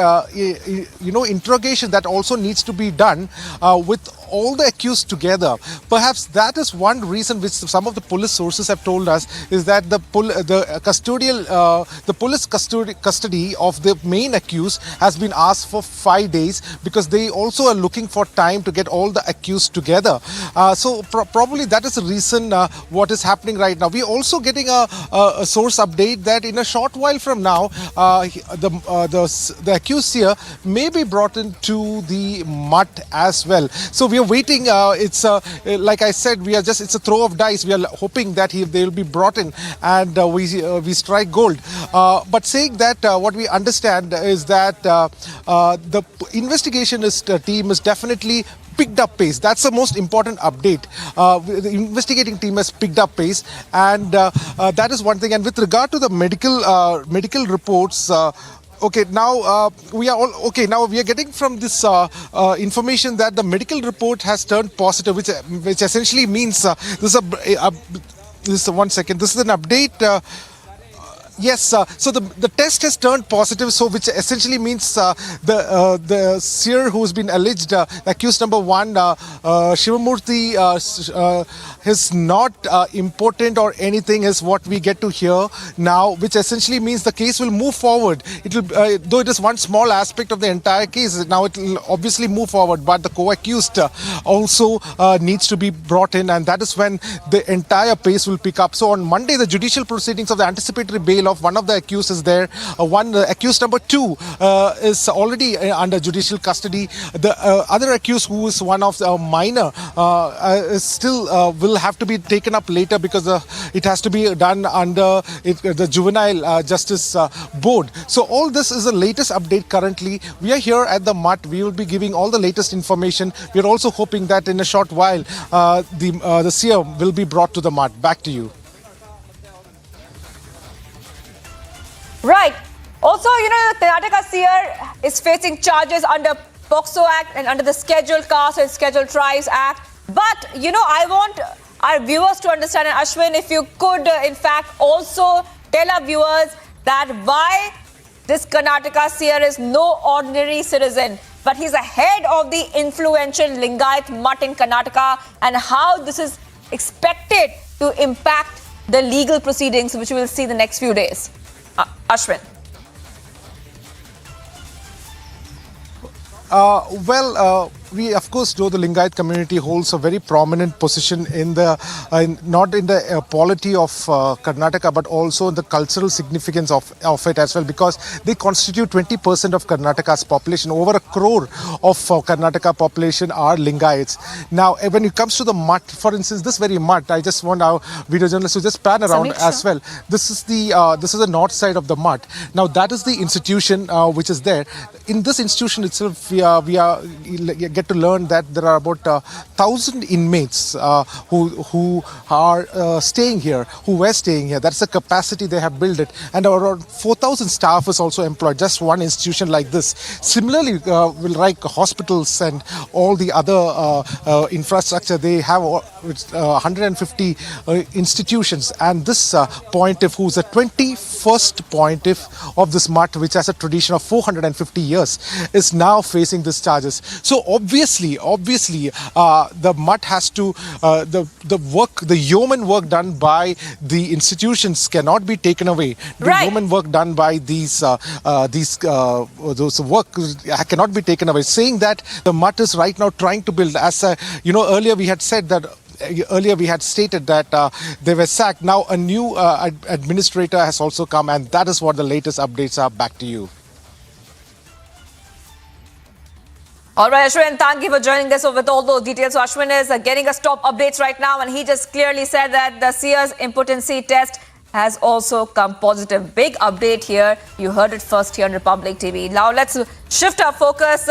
[SPEAKER 1] interrogation that also needs to be done with all the accused together. Perhaps that is one reason which some of the police sources have told us, is that the police custody of the main accused has been asked for 5 days, because they also are looking for time to get all the accused together. So probably that is the reason what is happening right now. We are also getting a source update that in a short while from now, the accused here may be brought into the Mutt as well. So we are waiting. It's like I said, it's a throw of dice. We are hoping that they will be brought in, and we strike gold. But saying that, what we understand is that the investigation team is definitely picked up pace. That's the most important update. The investigating team has picked up pace, and that is one thing. And with regard to the medical reports, okay, now we are getting from this information that the medical report has turned positive, which essentially means this is an update. Yes, so the test has turned positive, so which essentially means the seer who has been alleged, accused number 1, Shivamurthy, is not important or anything, is what we get to hear now, which essentially means the case will move forward. It will, though it is one small aspect of the entire case, now it will obviously move forward, but the co-accused also needs to be brought in, and that is when the entire pace will pick up. So on Monday, the judicial proceedings of the anticipatory bail of one of the accused is there. Accused number 2 is already under judicial custody. The other accused, who is one of the minor, is still will have to be taken up later, because it has to be done under the Juvenile Justice Board. So all this is the latest update currently. We are here at the Mutt. We will be giving all the latest information. We are also hoping that in a short while the seer will be brought to the Mutt. Back to you.
[SPEAKER 16] Right. Also, the Karnataka seer is facing charges under POCSO Act and under the Scheduled Caste and Scheduled Tribes Act. But, I want our viewers to understand, and Ashwin, if you could, in fact, also tell our viewers that why this Karnataka seer is no ordinary citizen, but he's a head of the influential Lingayat mutt in Karnataka, and how this is expected to impact the legal proceedings, which we will see the next few days. Ashwin.
[SPEAKER 1] We of course know the Lingayat community holds a very prominent position in the not in the polity of Karnataka, but also in the cultural significance of it as well, because they constitute 20% of Karnataka's population. Over 1 crore of Karnataka population are Lingayats. Now, when it comes to the mutt, for instance, this very mutt, I just want our video journalists to just pan around as well. This is the north side of the mutt. Now, that is the institution which is there. In this institution itself, we get to learn that there are about 1,000 inmates who are staying here, who were staying here. That's the capacity they have built it. And around 4,000 staff is also employed, just one institution like this. Similarly, like hospitals and all the other infrastructure, they have 150 institutions. And this pontiff, who's the 21st pontiff of this mutt, which has a tradition of 450 years, is now facing these charges. So obviously, the mutt has to the yeoman work done by the institutions cannot be taken away. The yeoman work done by those work cannot be taken away. Saying that the mutt is right now trying to build, as earlier we had said that. Earlier we had stated that they were sacked. Now a new administrator has also come, and that is what the latest updates are. Back to you.
[SPEAKER 16] All right, Ashwin, thank you for joining us with all those details. So Ashwin is getting us top updates right now, and he just clearly said that the seer's impotency test has also come positive. Big update here. You heard it first here on Republic TV. Now let's shift our focus.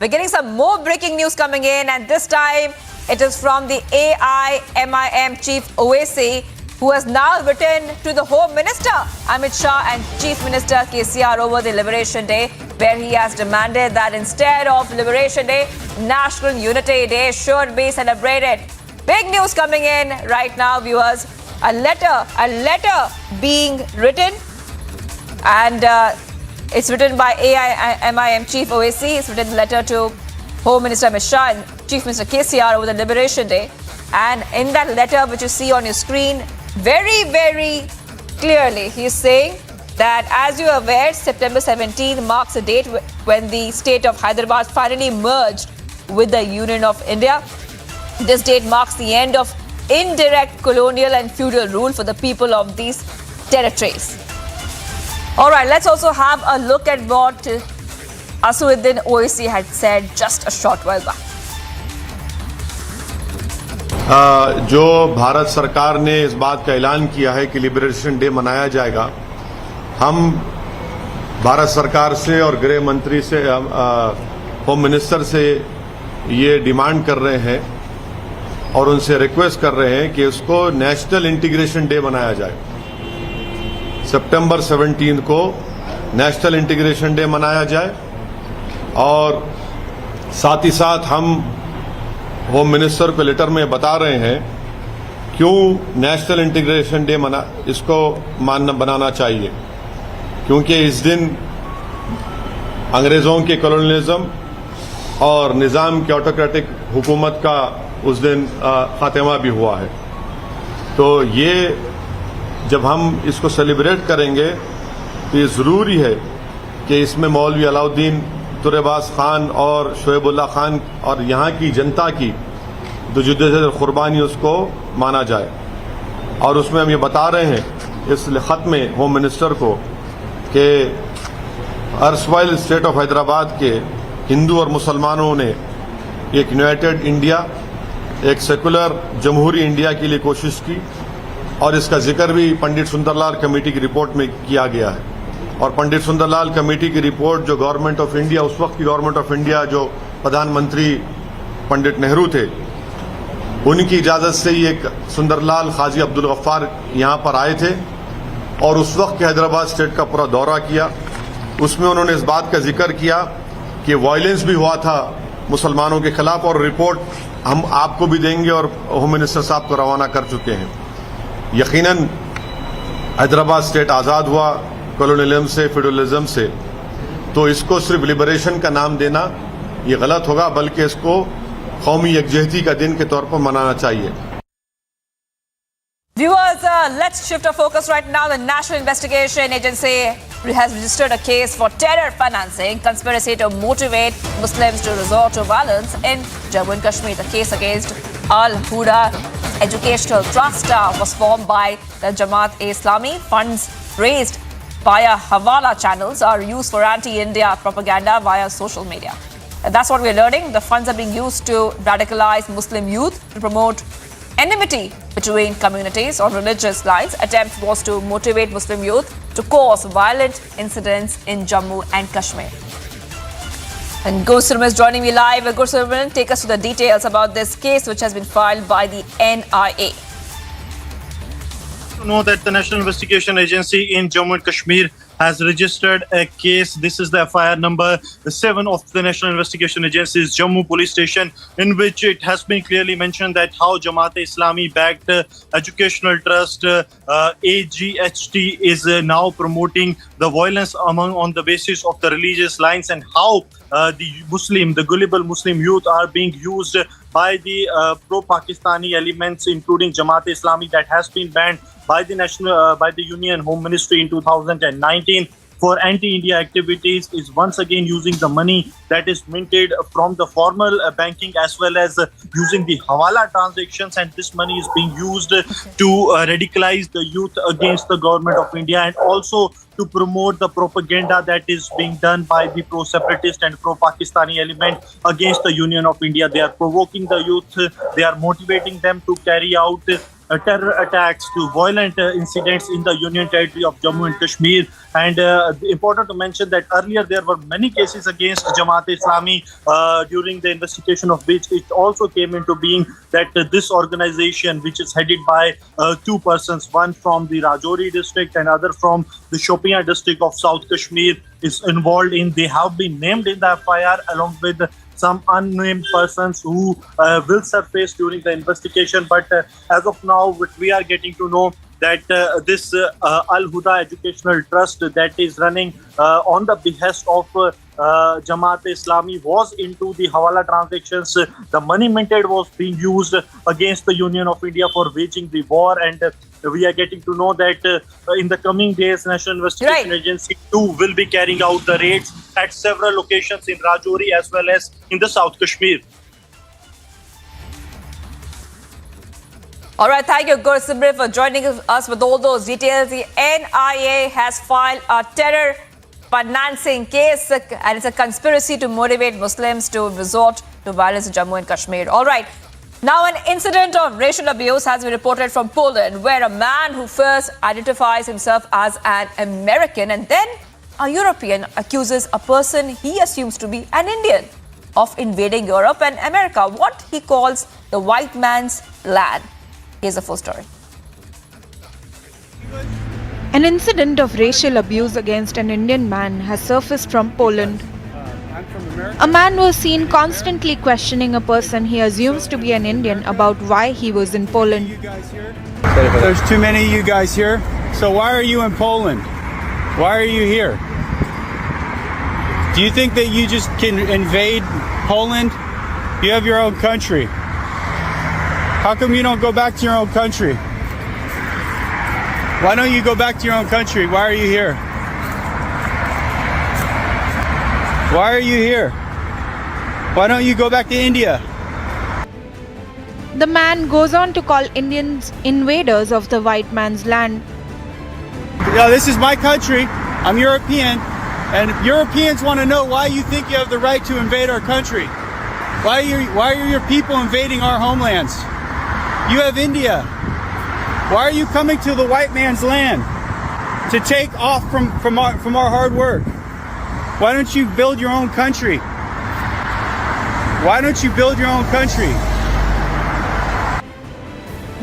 [SPEAKER 16] We're getting some more breaking news coming in, and this time it is from the AIMIM Chief Owaisi, who has now written to the Home Minister Amit Shah and Chief Minister KCR over the Liberation Day, where he has demanded that instead of Liberation Day, National Unity Day should be celebrated. Big news coming in right now, viewers. A letter being written, and it's written by AIMIM Chief Owaisi. It's written a letter to Home Minister Amit Shah and Chief Minister KCR over the Liberation Day. And in that letter, which you see on your screen, very, very clearly, he is saying that, as you are aware, September 17 marks a date when the state of Hyderabad finally merged with the Union of India. This date marks the end of indirect colonial and feudal rule for the people of these territories. All right, let's also have a look at what Asaduddin Owaisi had said just a short while back.
[SPEAKER 10] जो भारत सरकार ने इस बात का ऐलान किया है कि लिबरेशन डे मनाया जाएगा, हम भारत सरकार से और गृह मंत्री से, होम मिनिस्टर से ये डिमांड कर रहे हैं और उनसे रिक्वेस्ट कर रहे हैं कि इसको नेशनल इंटीग्रेशन डे मनाया जाए। सितंबर 17 को नेशनल इंटीग्रेशन डे मनाया जाए, और साथ ही साथ हम होम मिनिस्टर को लेटर में बता रहे हैं क्यों नेशनल इंटीग्रेशन डे इसको बनाना चाहिए, क्योंकि इस दिन अंग्रेजों के कॉलोनियलिज्म और निज़ाम के ऑटोक्रेटिक हुकूमत का उस दिन खात्मा भी हुआ है। तो ये जब हम इसको सेलिब्रेट करेंगे तो ये ज़रूरी है कि इसमें मौलवी अलाउद्दीन तुरेबाज खान और शोएबुल्ला खान और यहाँ की जनता की जो जुद्दे कुर्बानी उसको माना जाए। और उसमें हम ये बता रहे हैं इस खत में होम मिनिस्टर को कि अर्सवाइल स्टेट ऑफ हैदराबाद के हिंदू और मुसलमानों ने एक यूनाइटेड इंडिया, एक सेकुलर जमहूरी इंडिया के लिए कोशिश की, और इसका जिक्र भी पंडित सुंदरलाल कमेटी की रिपोर्ट में किया गया है। और पंडित सुंदरलाल कमेटी की रिपोर्ट जो गवर्नमेंट ऑफ इंडिया, उस वक्त की गवर्नमेंट ऑफ इंडिया जो प्रधानमंत्री पंडित नेहरू थे, उनकी इजाज़त से ही एक सुंदरलाल खाजी अब्दुल गफ्फार यहाँ पर आए थे और उस वक्त के हैदराबाद स्टेट का पूरा दौरा किया। उसमें उन्होंने इस बात का जिक्र किया कि वायलेंस भी हुआ था मुसलमानों के खिलाफ, और रिपोर्ट हम आपको भी देंगे और होम मिनिस्टर साहब को रवाना कर चुके हैं। यकीनन हैदराबाद स्टेट आज़ाद हुआ कॉलोनियलिज्म से, फेडरलिज्म से, तो इसको सिर्फ लिबरेशन का नाम देना ये गलत होगा, बल्कि इसको कौमी यकजहती का दिन के तौर पर मनाना चाहिए।
[SPEAKER 16] Viewers, let's shift our focus right now. The National Investigation Agency has registered a case for terror financing, conspiracy to motivate Muslims to resort to violence in Jammu and Kashmir. The case against Al-Huda Educational Trust was formed by the Jamaat-e-Islami. Funds raised via Hawala channels are used for anti-India propaganda via social media. And that's what we're learning. The funds are being used to radicalize Muslim youth, to promote enmity between communities on religious lines. Attempt was to motivate Muslim youth to cause violent incidents in Jammu and Kashmir. And Gursuram is joining me live. Gursuram, take us to the details about this case which has been filed by the NIA.
[SPEAKER 9] To know that the National Investigation Agency in Jammu and Kashmir has registered a case. This is the FIR number 7 of the National Investigation Agency's Jammu Police Station, in which it has been clearly mentioned that how Jamaat-e-Islami backed educational trust AGHT is now promoting the violence on the basis of the religious lines, and how the gullible Muslim youth are being used by the pro-Pakistani elements, including Jamaat-e-Islami, that has been banned by the Union Home Ministry in 2019 for anti-India activities, is once again using the money that is minted from the formal banking as well as using the Hawala transactions, and this money is being used to radicalize the youth against the government of India, and also to promote the propaganda that is being done by the pro-separatist and pro-Pakistani element against the Union of India. They are provoking the youth, they are motivating them to carry out terror attacks, to violent incidents in the Union Territory of Jammu and Kashmir. And important to mention that earlier there were many cases against Jamaat-e-Islami, during the investigation of which it also came into being that this organization, which is headed by two persons, one from the Rajouri district and other from the Shopian district of South Kashmir, is involved in. They have been named in the FIR along with some unnamed persons who will surface during the investigation. But as of now, what we are getting to know that this Al-Huda Educational Trust that is running on the behest of Jamaat-e-Islami was into the Hawala transactions. The money minted was being used against the Union of India for waging the war, and we are getting to know that in the coming days, National Investigation Agency too will be carrying out the raids at several locations in Rajouri as well as in the South Kashmir.
[SPEAKER 16] All right, thank you, Gursimran, for joining us with all those details. The NIA has filed a terror financing case, and it's a conspiracy to motivate Muslims to resort to violence in Jammu and Kashmir. All right. Now, an incident of racial abuse has been reported from Poland, where a man who first identifies himself as an American and then a European accuses a person he assumes to be an Indian of invading Europe and America, what he calls the white man's land. Here's the full story.
[SPEAKER 5] An incident of racial abuse against an Indian man has surfaced from Poland. A man was seen constantly questioning a person he assumes to be an Indian about why he was in Poland.
[SPEAKER 17] There's too many of you guys here. So why are you in Poland? Why are you here? Do you think that you just can invade Poland? You have your own country. How come you don't go back to your own country? Why don't you go back to your own country? Why are you here? Why are you here? Why don't you go back to India?
[SPEAKER 5] The man goes on to call Indians invaders of the white man's land.
[SPEAKER 17] Yeah, this is my country. I'm European. And Europeans want to know why you think you have the right to invade our country. Why are your people invading our homelands? You have India. Why are you coming to the white man's land to take off from our hard work? Why don't you build your own country? Why don't you build your own country?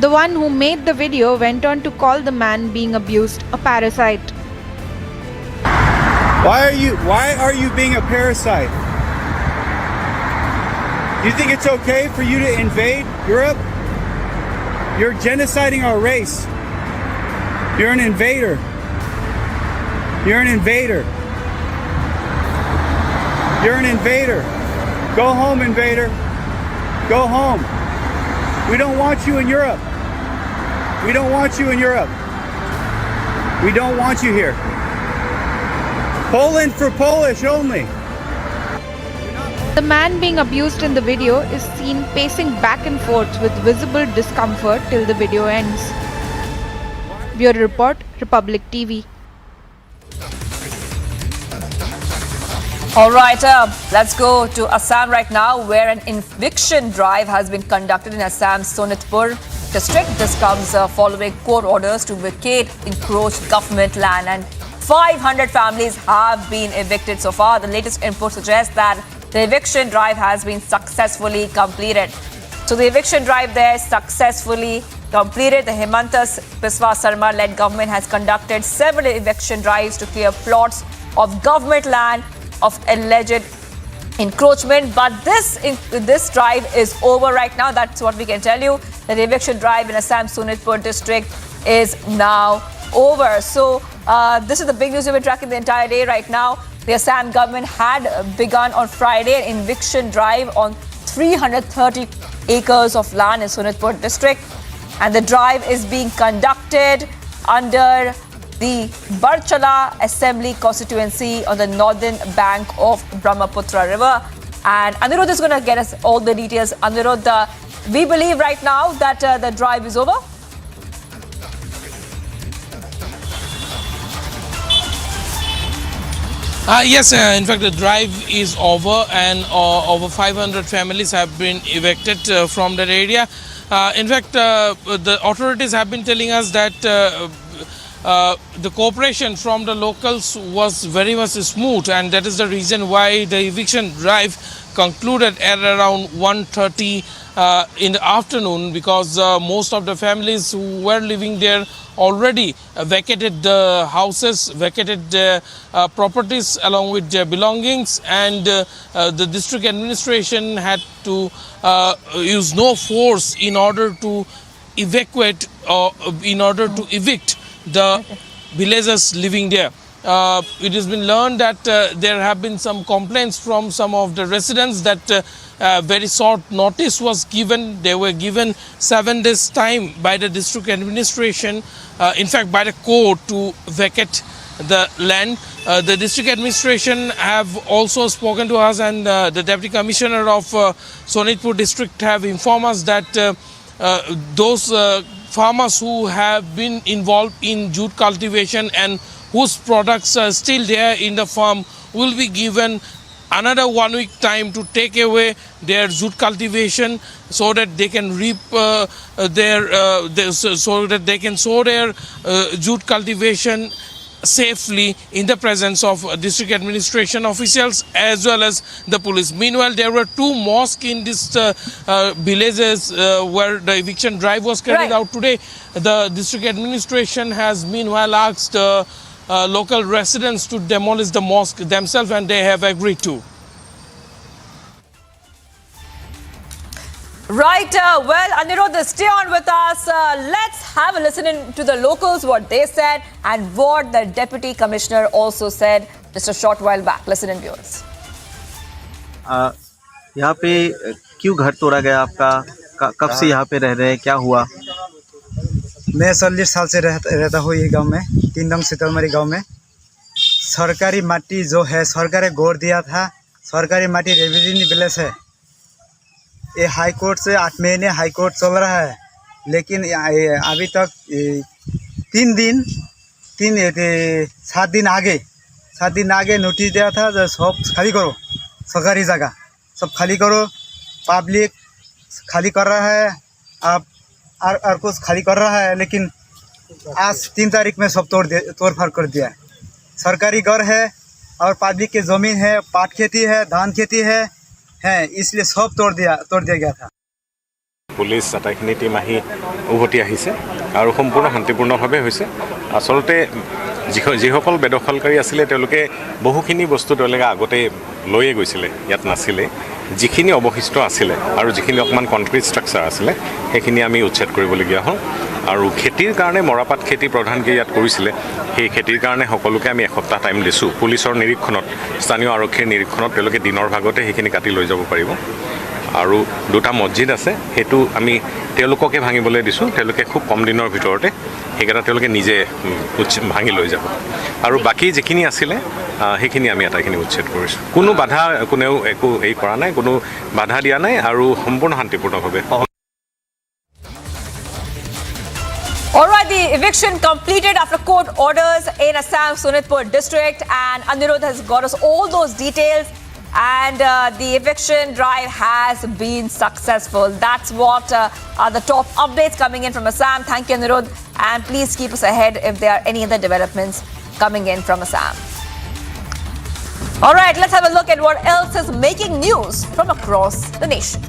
[SPEAKER 5] The one who made the video went on to call the man being abused a parasite.
[SPEAKER 17] Why are you being a parasite? You think it's okay for you to invade Europe? You're genociding our race. You're an invader. You're an invader. You're an invader. Go home, invader. Go home. We don't want you in Europe. We don't want you in Europe. We don't want you here. Poland for Polish only.
[SPEAKER 5] The man being abused in the video is seen pacing back and forth with visible discomfort till the video ends. Bureau Report, Republic TV.
[SPEAKER 16] All right, let's go to Assam right now, where an eviction drive has been conducted in Assam's Sonitpur district. This comes following court orders to vacate encroached government land, and 500 families have been evicted so far. The latest input suggests that the eviction drive has been successfully completed. So the eviction drive there successfully completed. The Himanta Biswa Sarma-led government has conducted several eviction drives to clear plots of government land of alleged encroachment. But this drive is over right now. That's what we can tell you. The eviction drive in Assam Sonitpur district is now over. So this is the big news we've been tracking the entire day right now. The Assam government had begun on Friday an eviction drive on 330 acres of land in Sonitpur district. And the drive is being conducted under the Barchala Assembly constituency on the northern bank of Brahmaputra River. And Anirudh is going to get us all the details. Anirudh, we believe right now that the drive is over.
[SPEAKER 6] Yes, in fact, the drive is over, and over 500 families have been evicted from that area. In fact, the authorities have been telling us that the cooperation from the locals was very much smooth, and that is the reason why the eviction drive concluded at around 1:30 in the afternoon, because most of the families who were living there already vacated the houses, vacated their properties along with their belongings, and the district administration had to use no force in order to evacuate or in order to evict the villagers living there. It has been learned that there have been some complaints from some of the residents that very short notice was given. They were given 7 days time by the district administration, in fact by the court, to vacate the land. The district administration have also spoken to us, and the deputy commissioner of Sonitpur district have informed us that those farmers who have been involved in jute cultivation and whose products are still there in the farm will be given another 1 week time to take away their jute cultivation, so that they can reap so that they can sow their jute cultivation safely in the presence of district administration officials as well as the police. Meanwhile, there were 2 mosques in these villages where the eviction drive was carried out today. The district administration has meanwhile asked local residents to demolish the mosque themselves, and they have agreed to.
[SPEAKER 16] Right, well, Anirudh, stay on with us. Let's have a listen in to the locals, what they said and what the deputy commissioner also said just a short while back. Listen in, viewers.
[SPEAKER 12] यहाँ पे क्यों घर तोड़ा गया आपका? कब से यहाँ पे रह रहे हैं? क्या हुआ?
[SPEAKER 19] मैं 40 साल से रहता हूँ ये गांव में, 3 नंग सीतलमरी गांव में। सरकारी माटी जो है सरकार ने गोर दिया था, सरकारी माटी रेवेन्यू विलेज है। ये हाई कोर्ट से 8 महीने हाई कोर्ट चल रहा है, लेकिन अभी तक 7 दिन आगे नोटिस दिया था, सब खाली करो, सरकारी जगह सब खाली करो। पब्लिक खाली कर रहा है, आप और कुछ खाली कर रहा है, लेकिन आज 3 तारीख में सब तोड़ फाड़ कर दिया। सरकारी घर है और पब्लिक के ज़मीन है, पाट खेती है, धान खेती है, इसलिए सब तोड़ दिया गया था।
[SPEAKER 15] পুলিচ আটাইখিনি টিম আহি উভতি আহিছে আৰু সম্পূৰ্ণ শান্তিপূৰ্ণভাৱে হৈছে আসলতে যিসকল বেদখলকাৰী আছিলে তেওঁলোকে বহুখিনি বস্তু তেওঁলোকে আগতে লৈয়ে গৈছিলে ইয়াত নাছিলে যিখিনি অৱশিষ্ট আছিলে আৰু যিখিনি অকমান কনক্ৰিট ষ্ট্ৰাকচাৰ আছিলে সেইখিনি আমি উচ্ছেদ কৰিবলগীয়া হ'ল আৰু খেতিৰ কাৰণে মৰাপাট খেতি প্ৰধানকৈ ইয়াত কৰিছিলে সেই খেতিৰ কাৰণে সকলোকে আমি এসপ্তাহ টাইম দিছোঁ পুলিচৰ নিৰীক্ষণত স্থানীয় আৰক্ষীৰ নিৰীক্ষণত তেওঁলোকে দিনৰ ভাগতে সেইখিনি কাটি লৈ যাব পাৰিব আৰু দুটা মছজিদ আছে সেইটো আমি তেওঁলোককে ভাঙিবলৈ দিছোঁ তেওঁলোকে খুব কম দিনৰ ভিতৰতে সেইকেইটা তেওঁলোকে নিজে ভাঙি লৈ যাব আৰু বাকী যিখিনি আছিলে সেইখিনি আমি আটাইখিনি উচ্ছেদ কৰিছোঁ কোনো বাধা কোনেও একো হেৰি কৰা নাই কোনো বাধা দিয়া নাই আৰু সম্পূৰ্ণ শান্তিপূৰ্ণভাৱে
[SPEAKER 16] All right, the eviction completed after court orders in Assam Sonitpur district, and Anirudh has got us all those details. And the eviction drive has been successful. That's what are the top updates coming in from Assam. Thank you, Anirudh, and please keep us ahead if there are any other developments coming in from Assam. All right, let's have a look at what else is making news from across the nation.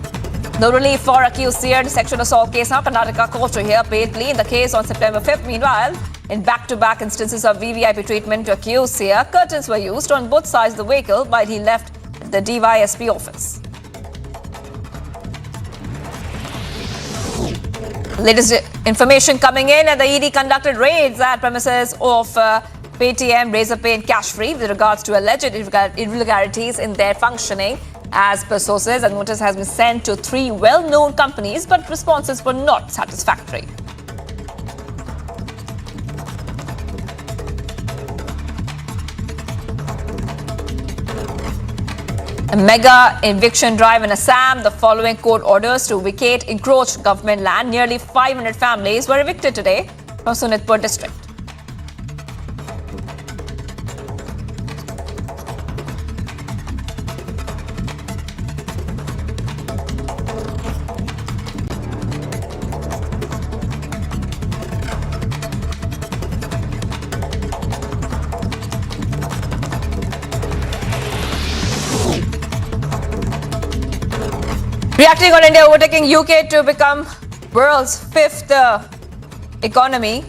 [SPEAKER 16] No relief for accused seer in sexual assault case. Now, Karnataka court to hear paid plea in the case on September 5th. Meanwhile, in back-to-back instances of VVIP treatment to accused seer, curtains were used on both sides of the vehicle while he left the DYSP office. Latest information coming in, and the ED conducted raids at premises of Paytm, Razorpay and Cashfree with regards to alleged irregularities in their functioning. As per sources, a notice has been sent to 3 well-known companies, but responses were not satisfactory. A mega eviction drive in Assam. The following court orders to vacate encroached government land. Nearly 500 families were evicted today from Sonitpur district. Reacting on India overtaking UK to become world's 5th economy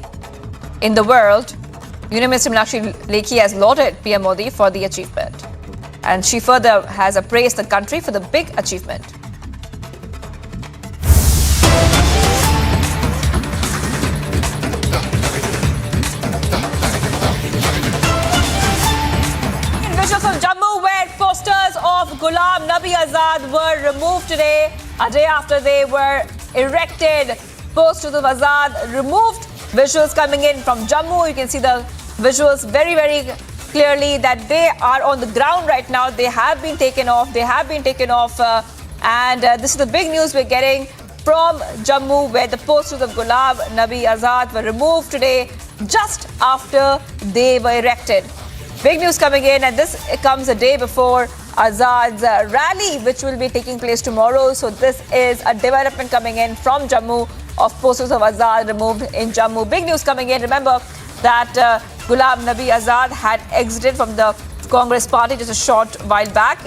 [SPEAKER 16] in the world, Union Minister Meenakshi Lekhi has lauded PM Modi for the achievement. And she further has appraised the country for the big achievement. Visuals from Jammu where posters of Ghulam Nabi Azad were removed today, a day after they were erected. Posters of Azad removed. Visuals coming in from Jammu. You can see the visuals very, very clearly that they are on the ground right now. They have been taken off. And this is the big news we're getting from Jammu, where the posters of Ghulam Nabi Azad were removed today just after they were erected. Big news coming in, and this comes a day before Azad's rally, which will be taking place tomorrow. So this is a development coming in from Jammu of posters of Azad removed in Jammu. Big news coming in. Remember that Ghulam Nabi Azad had exited from the Congress party just a short while back,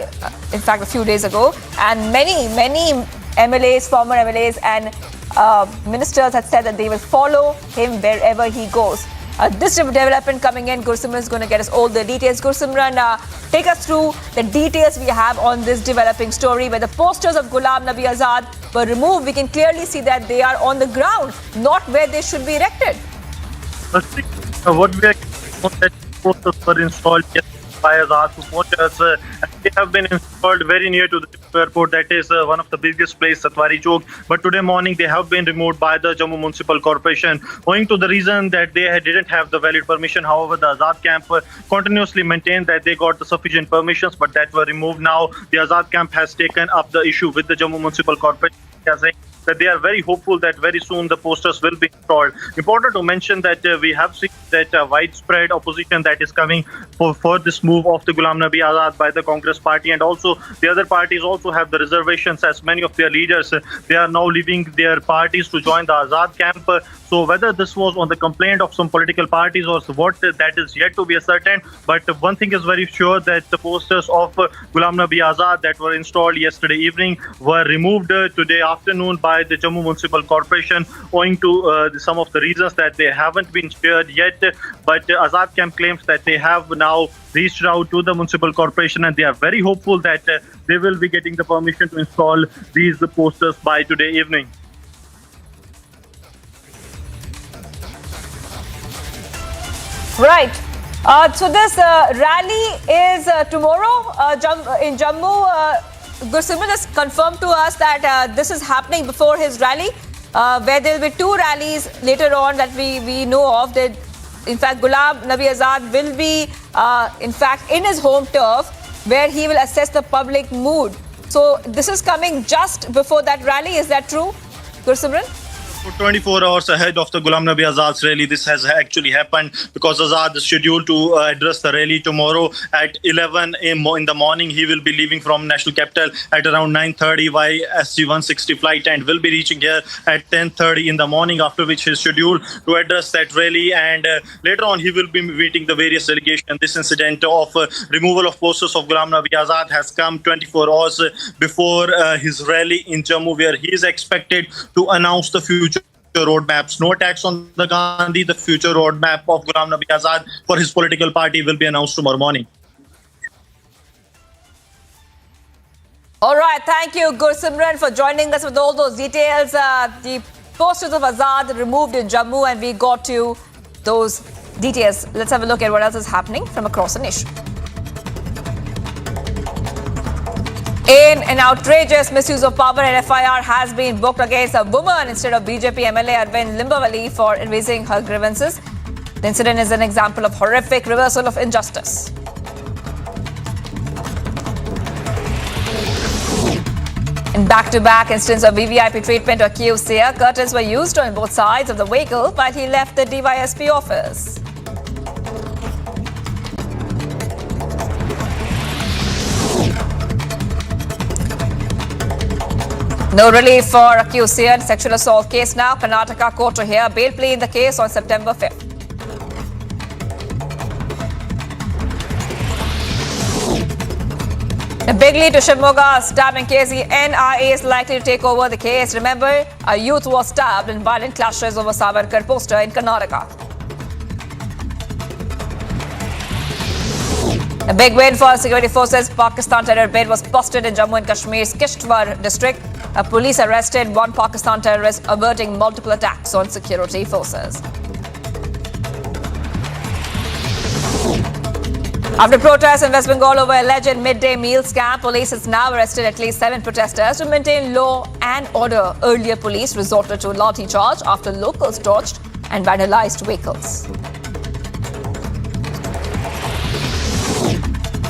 [SPEAKER 16] in fact a few days ago, and many MLAs, former MLAs and ministers had said that they will follow him wherever he goes. This development coming in, Gursimran is going to get us all the details. Gursimran, take us through the details we have on this developing story where the posters of Ghulam Nabi Azad were removed. We can clearly see that they are on the ground, not where they should be erected.
[SPEAKER 9] What we are that posters were installed by Azad supporters. They have been installed very near to the airport, that is one of the biggest place, Satwari Chowk. But today morning they have been removed by the Jammu Municipal Corporation, owing to the reason that they didn't have the valid permission. However, the Azad camp continuously maintained that they got the sufficient permissions, but that were removed. Now the Azad camp has taken up the issue with the Jammu Municipal Corporation, saying that they are very hopeful that very soon the posters will be installed. Important to mention that we have seen that widespread opposition that is coming for this move of the Ghulam Nabi Azad by the Congress party, and also the other parties also have the reservations, as many of their leaders they are now leaving their parties to join the Azad camp. So whether this was on the complaint of some political parties or what, that is yet to be ascertained. But one thing is very sure, that the posters of Ghulam Nabi Azad that were installed yesterday evening were removed today afternoon by by the Jammu Municipal Corporation, owing to some of the reasons that they haven't been shared yet. But Azad Camp claims that they have now reached out to the Municipal Corporation, and they are very hopeful that they will be getting the permission to install these posters by today evening.
[SPEAKER 16] Right. So this rally is tomorrow in Jammu. Gursimran has confirmed to us that this is happening before his rally, where there will be two rallies later on that we know of. That, in fact, Ghulam Nabi Azad will be, in fact, in his home turf, where he will assess the public mood. So this is coming just before that rally. Is that true, Gursimran?
[SPEAKER 9] 24 hours ahead of the Ghulam Nabi Azad's rally, this has actually happened, because Azad is scheduled to address the rally tomorrow at 11 a.m. in the morning. He will be leaving from National Capital at around 9:30 by SG-160 flight and will be reaching here at 10:30 in the morning, after which he is scheduled to address that rally. And later on, he will be meeting the various delegations. This incident of removal of posters of Ghulam Nabi Azad has come 24 hours before his rally in Jammu, where he is expected to announce the future roadmaps. No attacks on the Gandhi. The future roadmap of Ghulam Nabi Azad for his political party will be announced tomorrow morning.
[SPEAKER 16] All right, thank you, Gursimran, for joining us with all those details. The posters of Azad removed in Jammu, and we got to those details. Let's have a look at what else is happening from across the nation. In an outrageous misuse of power, an FIR has been booked against a woman instead of BJP MLA Arvind Limbavali for raising her grievances. The incident is an example of horrific reversal of injustice. In back-to-back instance of VVIP treatment accused Sia, curtains were used on both sides of the vehicle while he left the DYSP office. No relief for accused Sia in sexual assault case now. Karnataka court to hear bail plea in the case on September 5th. A big lead to Shimoga stabbing case. The NIA is likely to take over the case. Remember, a youth was stabbed in violent clashes over Savarkar poster in Karnataka. A big win for security forces. Pakistan terror bid was busted in Jammu and Kashmir's Kishtwar district. Police arrested one Pakistan terrorist, averting multiple attacks on security forces. After protests in West Bengal over alleged midday meal scam, police has now arrested at least 7 protesters to maintain law and order. Earlier, police resorted to lathi charge after locals torched and vandalized vehicles.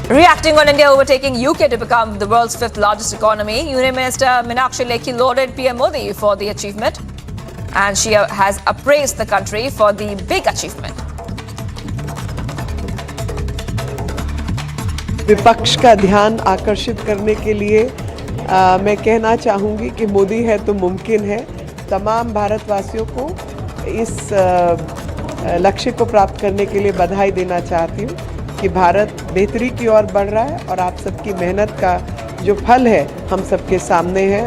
[SPEAKER 16] Reacting on India overtaking UK to become the world's 5th largest economy, Union Minister Meenakshi Lekhi lauded PM Modi for the achievement, and she has appraised the country for the big achievement.
[SPEAKER 7] विपक्ष का ध्यान आकर्षित करने के लिए मैं कहना चाहूँगी कि मोदी है तो मुमकिन है। तमाम भारतवासियों को इस लक्ष्य को प्राप्त करने के लिए बधाई देना चाहती हूँ कि भारत बेहतरी की ओर बढ़ रहा है और आप सबकी मेहनत का जो फल है हम सबके सामने है।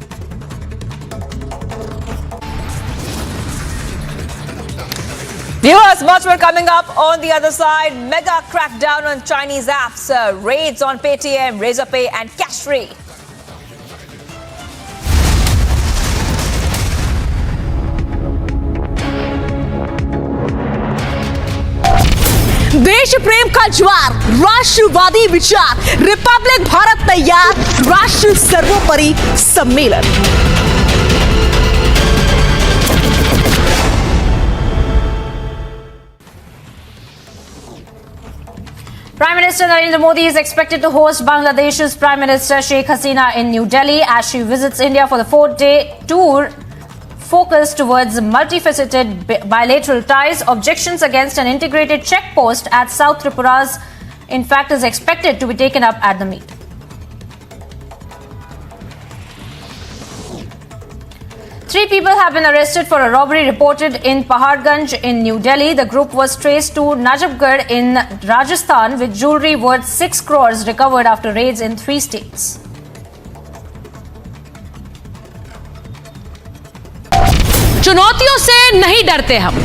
[SPEAKER 16] Viewers, much more coming up on the other side. Mega crackdown on Chinese apps, raids on Paytm, Razorpay and Cashfree.
[SPEAKER 18] देश प्रेम का ज्वार, राष्ट्रवादी विचार, रिपब्लिक भारत तैयार, राष्ट्र सर्वोपरि सम्मेलन।
[SPEAKER 14] Prime Minister Narendra Modi is expected to host Bangladesh's Prime Minister Sheikh Hasina in New Delhi as she visits India for the 4-day tour focused towards multifaceted bilateral ties. Objections against an integrated checkpost at South Tripura's, in fact, is expected to be taken up at the meet. Three people have been arrested for a robbery reported in Paharganj in New Delhi. The group was traced to Najafgarh in Rajasthan with jewellery worth 6 crores recovered after raids in 3 states.
[SPEAKER 4] चुनौतियों से नहीं डरते हम,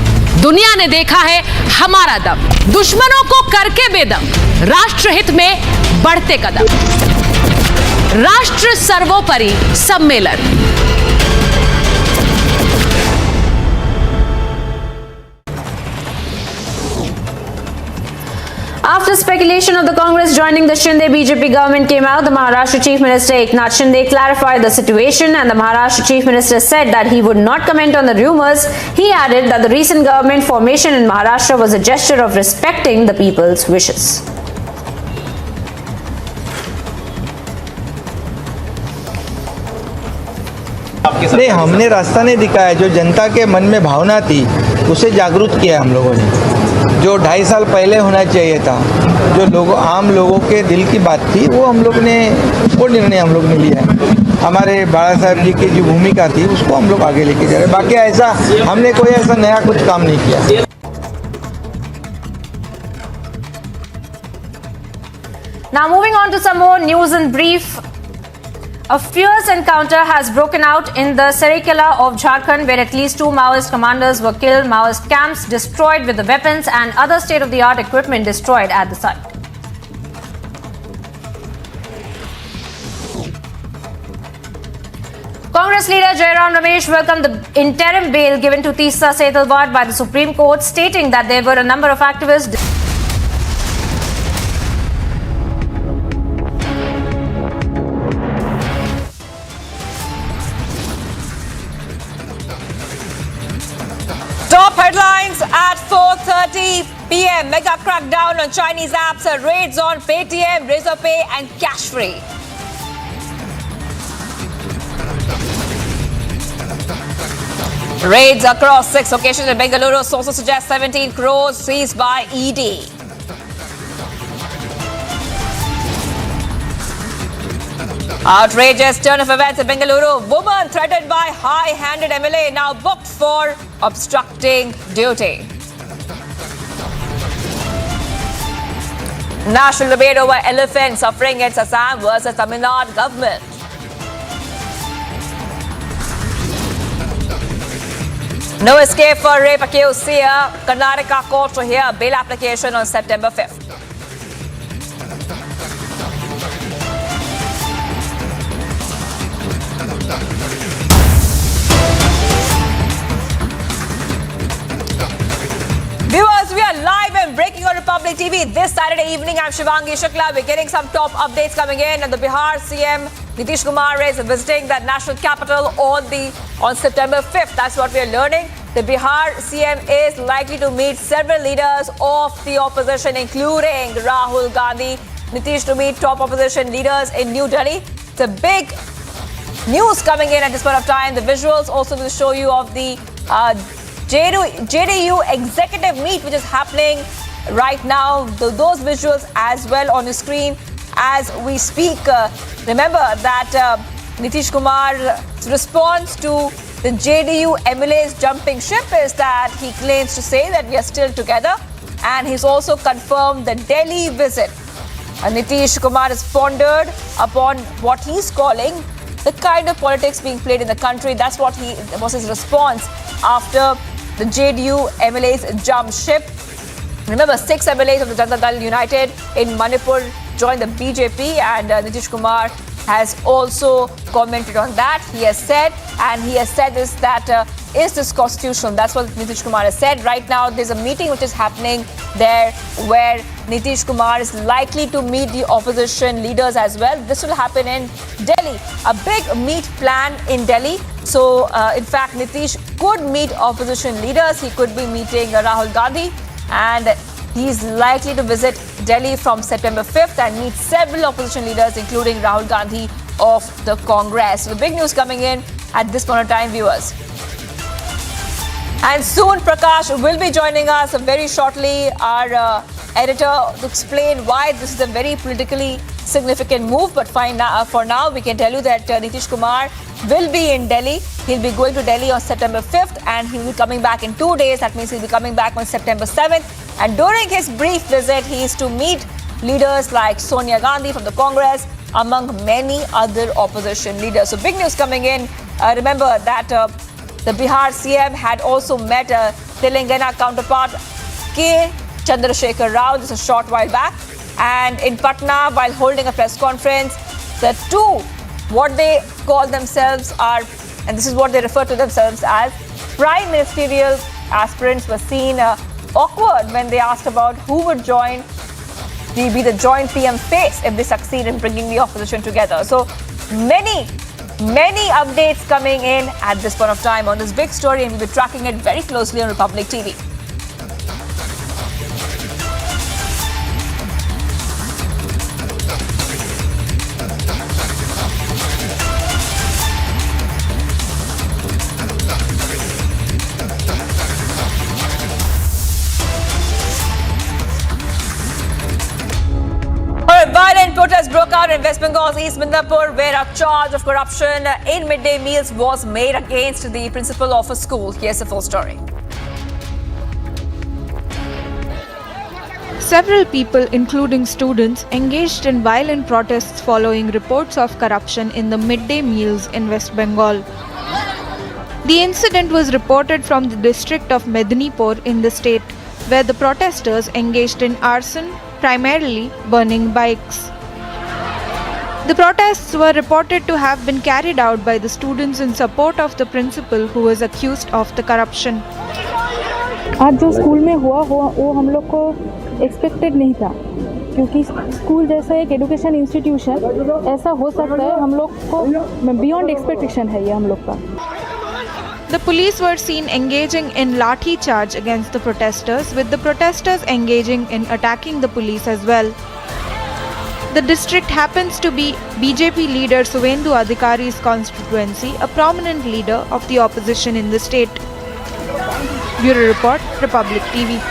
[SPEAKER 4] दुनिया ने देखा है हमारा दम, दुश्मनों को करके बेदम, राष्ट्रहित में बढ़ते कदम। राष्ट्र सर्वोपरि सम्मेलन।
[SPEAKER 14] After speculation of the Congress joining the Shinde BJP government came out, the Maharashtra Chief Minister Eknath Shinde clarified the situation, and the Maharashtra Chief Minister said that he would not comment on the rumors. He added that the recent government formation in Maharashtra was a gesture of respecting the people's wishes.
[SPEAKER 13] नहीं, हमने रास्ता नहीं दिखाया। जो जनता के मन में भावना थी उसे जागरूक किया हम लोगों ने। जो 2.5 साल पहले होना चाहिए था, जो आम लोगों के दिल की बात थी, वो हम लोग ने वो निर्णय हम लोग ने लिया है। हमारे बाला साहब जी की जो भूमिका थी उसको हम लोग आगे लेके जा रहे हैं। बाकी ऐसा हमने कोई ऐसा नया कुछ काम नहीं किया।
[SPEAKER 14] Now moving on to some more news in brief. A fierce encounter has broken out in the Saraikela of Jharkhand, where at least 2 Maoist commanders were killed, Maoist camps destroyed with the weapons, and other state-of-the-art equipment destroyed at the site. Congress leader Jairam Ramesh welcomed the interim bail given to Teesta Setalvad by the Supreme Court, stating that there were a number of activists.
[SPEAKER 16] Top headlines at 4:30 p.m. Mega crackdown on Chinese apps, raids on Paytm, Razorpay and Cashfree. Raids across 6 locations in Bengaluru. Sources suggest 17 crores seized by ED. Outrageous turn of events in Bengaluru. Woman threatened by high-handed MLA now booked for obstructing duty. National debate over elephant suffering in Assam versus Tamil Nadu government. No escape for rape accused Sia. Karnataka court to hear bail application on September 5th. Viewers, we are live and breaking on Republic TV this Saturday evening. I'm Shivangi Shukla. We're getting some top updates coming in. And the Bihar CM Nitish Kumar is visiting the national capital on September 5th. That's what we are learning. The Bihar CM is likely to meet several leaders of the opposition, including Rahul Gandhi. Nitish to meet top opposition leaders in New Delhi. It's a big news coming in at this point of time. The visuals also will show you of the JDU executive meet which is happening right now. Those visuals as well on the screen as we speak. Remember that Nitish Kumar's response to the JDU MLA's jumping ship is that he claims to say that we are still together, and he's also confirmed the Delhi visit. Nitish Kumar has pondered upon what he's calling the kind of politics being played in the country. That's what was his response after the JDU MLA's jump ship. Remember, 6 MLAs of the Janata Dal United in Manipur joined the BJP, and Nitish Kumar has also commented on that. He has said this, that is this constitutional? That's what Nitish Kumar has said. Right now, there's a meeting which is happening there where Nitish Kumar is likely to meet the opposition leaders as well. This will happen in Delhi. A big meet planned in Delhi. So, in fact, Nitish could meet opposition leaders. He could be meeting Rahul Gandhi, and he's likely to visit Delhi from September 5th and meet several opposition leaders, including Rahul Gandhi of the Congress. So the big news coming in at this point of time, viewers. And soon Prakash will be joining us very shortly, our editor, to explain why this is a very politically significant move. But for now, we can tell you that Nitish Kumar will be in Delhi. He'll be going to Delhi on September 5th, and he'll be coming back in 2 days. That means he'll be coming back on September 7th. And during his brief visit, he is to meet leaders like Sonia Gandhi from the Congress, among many other opposition leaders. So big news coming in. Remember that The Bihar CM had also met Telangana counterpart K. Chandrasekhar Rao just a short while back. And in Patna, while holding a press conference, the two, what they call themselves are, and this is what they refer to themselves as, prime ministerial aspirants were seen awkward when they asked about who would be the joint PM face if they succeed in bringing the opposition together. So many updates coming in at this point of time on this big story, and we'll be tracking it very closely on Republic TV. Violent protests broke out in West Bengal's East Midnapur, where a charge of corruption in midday meals was made against the principal of a school. Here's the full story.
[SPEAKER 5] Several people, including students, engaged in violent protests following reports of corruption in the midday meals in West Bengal. The incident was reported from the district of Medinipur in the state, where the protesters engaged in arson, primarily burning bikes. The protests were reported to have been carried out by the students in support of the principal who was accused of the corruption.
[SPEAKER 20] आज जो school में हुआ वो हम लोग को expected नहीं था, क्योंकि स्कूल जैसा एक एजुकेशन इंस्टीट्यूशन ऐसा हो सकता है, हम लोग को बियॉन्ड एक्सपेक्टेशन है ये हम लोग का.
[SPEAKER 5] The police were seen engaging in lathi charge against the protesters, with the protesters engaging in attacking the police as well. The district happens to be BJP leader Suvendu Adhikari's constituency, a prominent leader of the opposition in the state. Bureau Report, Republic TV.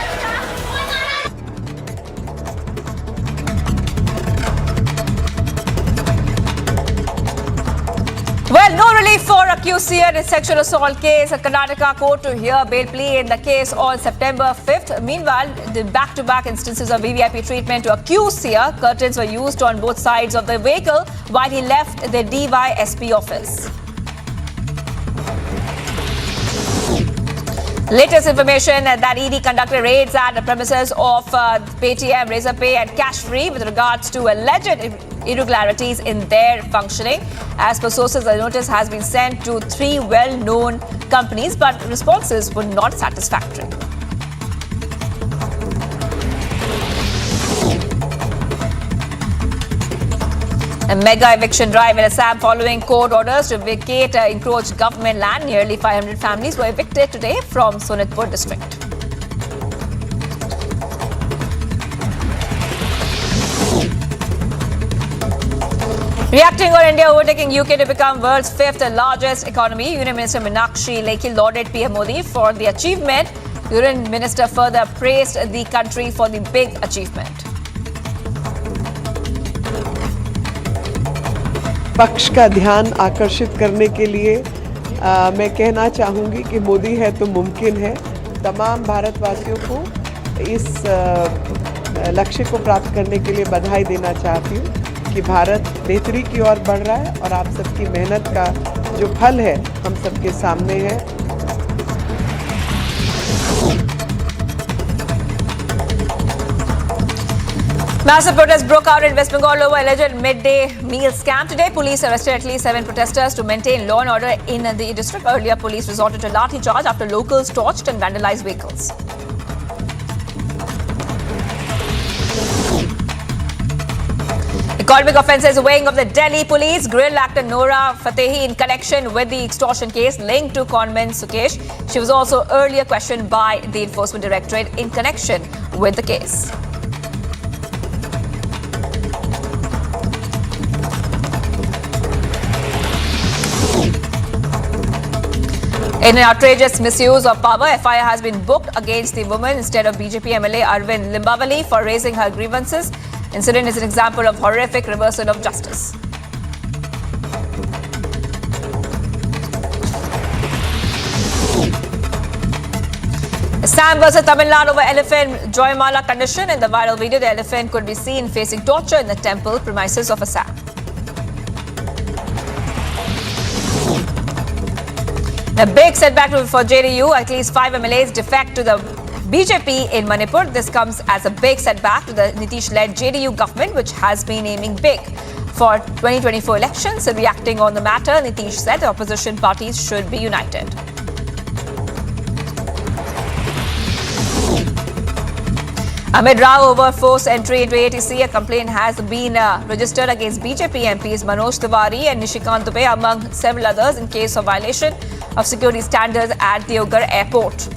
[SPEAKER 16] Well, no relief for accused seer in sexual assault case. A Karnataka court to hear bail plea in the case on September 5th. Meanwhile, the back-to-back instances of VVIP treatment to accused seer, curtains were used on both sides of the vehicle while he left the DYSP office. Latest information that ED conducted raids at the premises of Paytm, Razorpay and Cashfree with regards to alleged irregularities in their functioning. As per sources, a notice has been sent to 3 well-known companies, but responses were not satisfactory. A mega eviction drive in Assam following court orders to vacate encroached government land. Nearly 500 families were evicted today from Sonitpur district. Reacting on India overtaking UK to become world's 5th largest economy, Union Minister Meenakshi Lekhi lauded PM Modi for the achievement. Union Minister further praised the country for the big achievement.
[SPEAKER 7] पक्ष का ध्यान आकर्षित करने के लिए मैं कहना चाहूँगी कि मोदी है तो मुमकिन है. तमाम भारतवासियों को इस लक्ष्य को प्राप्त करने के लिए बधाई देना चाहती हूँ कि भारत बेहतरी की ओर बढ़ रहा है और आप सबकी मेहनत का जो फल है हम सबके सामने है.
[SPEAKER 16] Massive protests broke out in West Bengal over alleged midday meal scam. Today, police arrested at least 7 protesters to maintain law and order in the district. Earlier, police resorted to lathi charge after locals torched and vandalized vehicles. Economic offences weighing of the Delhi police. Grill actor Noura Fatehi in connection with the extortion case linked to Convene Sukesh. She was also earlier questioned by the Enforcement Directorate in connection with the case. In an outrageous misuse of power, FIR has been booked against the woman instead of BJP MLA Arvind Limbavali for raising her grievances. Incident is an example of horrific reversal of justice. Assam versus Tamil Nadu over elephant Joymala condition. In the viral video, the elephant could be seen facing torture in the temple premises of Assam. A big setback for JDU. At least 5 MLAs defect to the BJP in Manipur. This comes as a big setback to the Nitish-led JDU government, which has been aiming big for 2024 elections. Reacting on the matter, Nitish said the opposition parties should be united. Amid row over forced entry into ATC, a complaint has been registered against BJP MPs Manoj Tiwari and Nishikant Dubey, among several others, in case of violation of security standards at Deoghar Airport.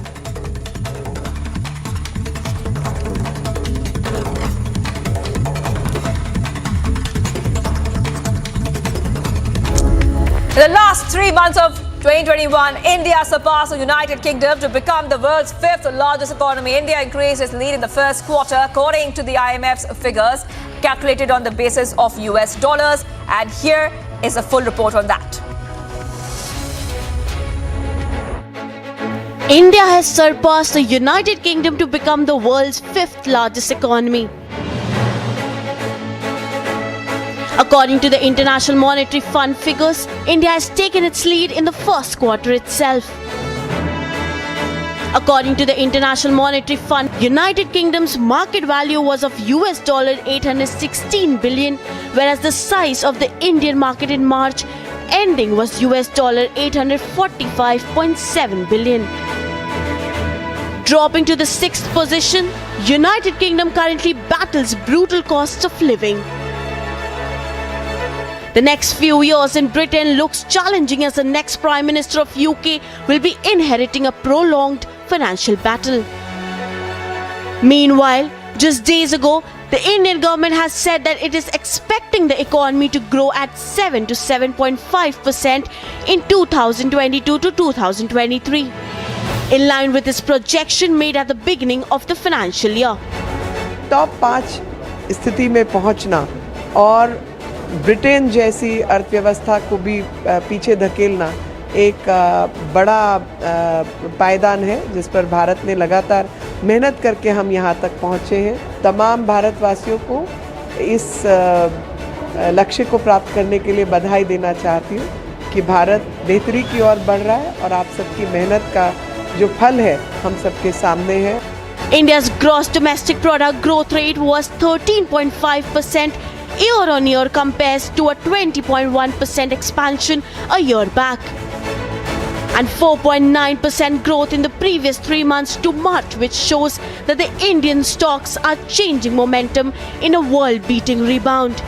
[SPEAKER 16] In the last 3 months of 2021, India surpassed the United Kingdom to become the world's 5th largest economy. India increased its lead in the first quarter, according to the IMF's figures, calculated on the basis of US dollars. And here is a full report on that.
[SPEAKER 3] India has surpassed the United Kingdom to become the world's 5th largest economy. According to the International Monetary Fund figures, India has taken its lead in the first quarter itself. According to the International Monetary Fund, United Kingdom's market value was of US $816 billion, whereas the size of the Indian market in March ending was US $845.7 billion. Dropping to the 6th position, United Kingdom currently battles brutal costs of living. The next few years in Britain looks challenging, as the next Prime Minister of UK will be inheriting a prolonged financial battle. Meanwhile, just days ago, the Indian government has said that it is expecting the economy to grow at 7 to 7.5% in 2022 to 2023, in line with its projection made at the beginning of the financial year.
[SPEAKER 7] Top 5 स्थिति में पहुंचना और Britain जैसी अर्थव्यवस्था को भी पीछे धकेलना एक बड़ा पायदान है, जिस पर भारत ने लगातार मेहनत करके हम यहाँ तक पहुँचे हैं। तमाम भारतवासियों को इस लक्ष्य को प्राप्त करने के लिए बधाई देना चाहती हूँ कि भारत बेहतरी की ओर बढ़ रहा है और आप सबकी मेहनत का जो फल है हम सबके सामने है।
[SPEAKER 3] India's gross domestic product growth rate was 13.5% year-on-year, compares to a 20.1% expansion a year back, and 4.9% growth in the previous 3 months to March, which shows that the Indian stocks are changing momentum in a world-beating rebound.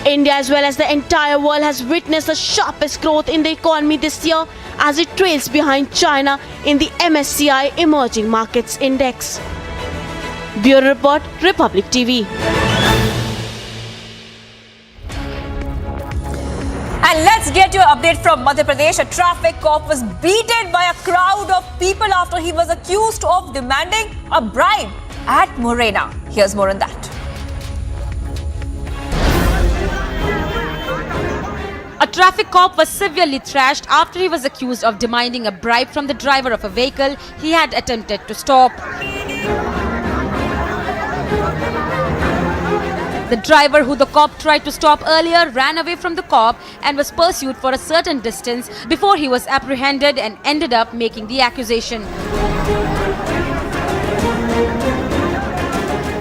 [SPEAKER 3] India, as well as the entire world, has witnessed the sharpest growth in the economy this year, as it trails behind China in the MSCI Emerging Markets Index. Bureau Report, Republic TV.
[SPEAKER 16] And let's get your update from Madhya Pradesh. A traffic cop was beaten by a crowd of people after he was accused of demanding a bribe at Morena. Here's more on that.
[SPEAKER 4] A traffic cop was severely thrashed after he was accused of demanding a bribe from the driver of a vehicle he had attempted to stop. The driver, who the cop tried to stop earlier, ran away from the cop and was pursued for a certain distance before he was apprehended and ended up making the accusation.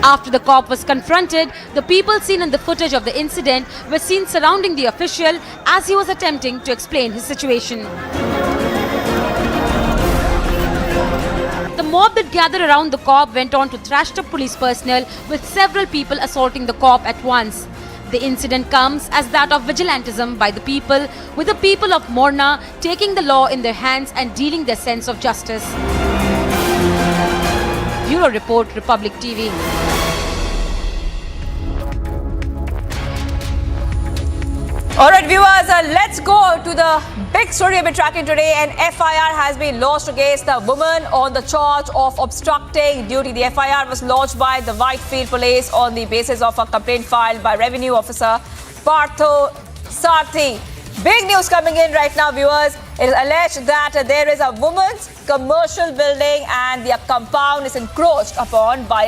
[SPEAKER 4] After the cop was confronted, the people seen in the footage of the incident were seen surrounding the official as he was attempting to explain his situation. The mob that gathered around the cop went on to thrash the police personnel, with several people assaulting the cop at once. The incident comes as that of vigilantism by the people, with the people of Morna taking the law in their hands and dealing their sense of justice. Bureau Report, Republic TV.
[SPEAKER 16] Alright viewers, let's go to the big story we've been tracking today. An FIR has been lodged against a woman on the charge of obstructing duty. The FIR was lodged by the Whitefield Police on the basis of a complaint filed by Revenue Officer Partho Sarthi. Big news coming in right now, viewers. It is alleged that there is a woman's commercial building and the compound is encroached upon by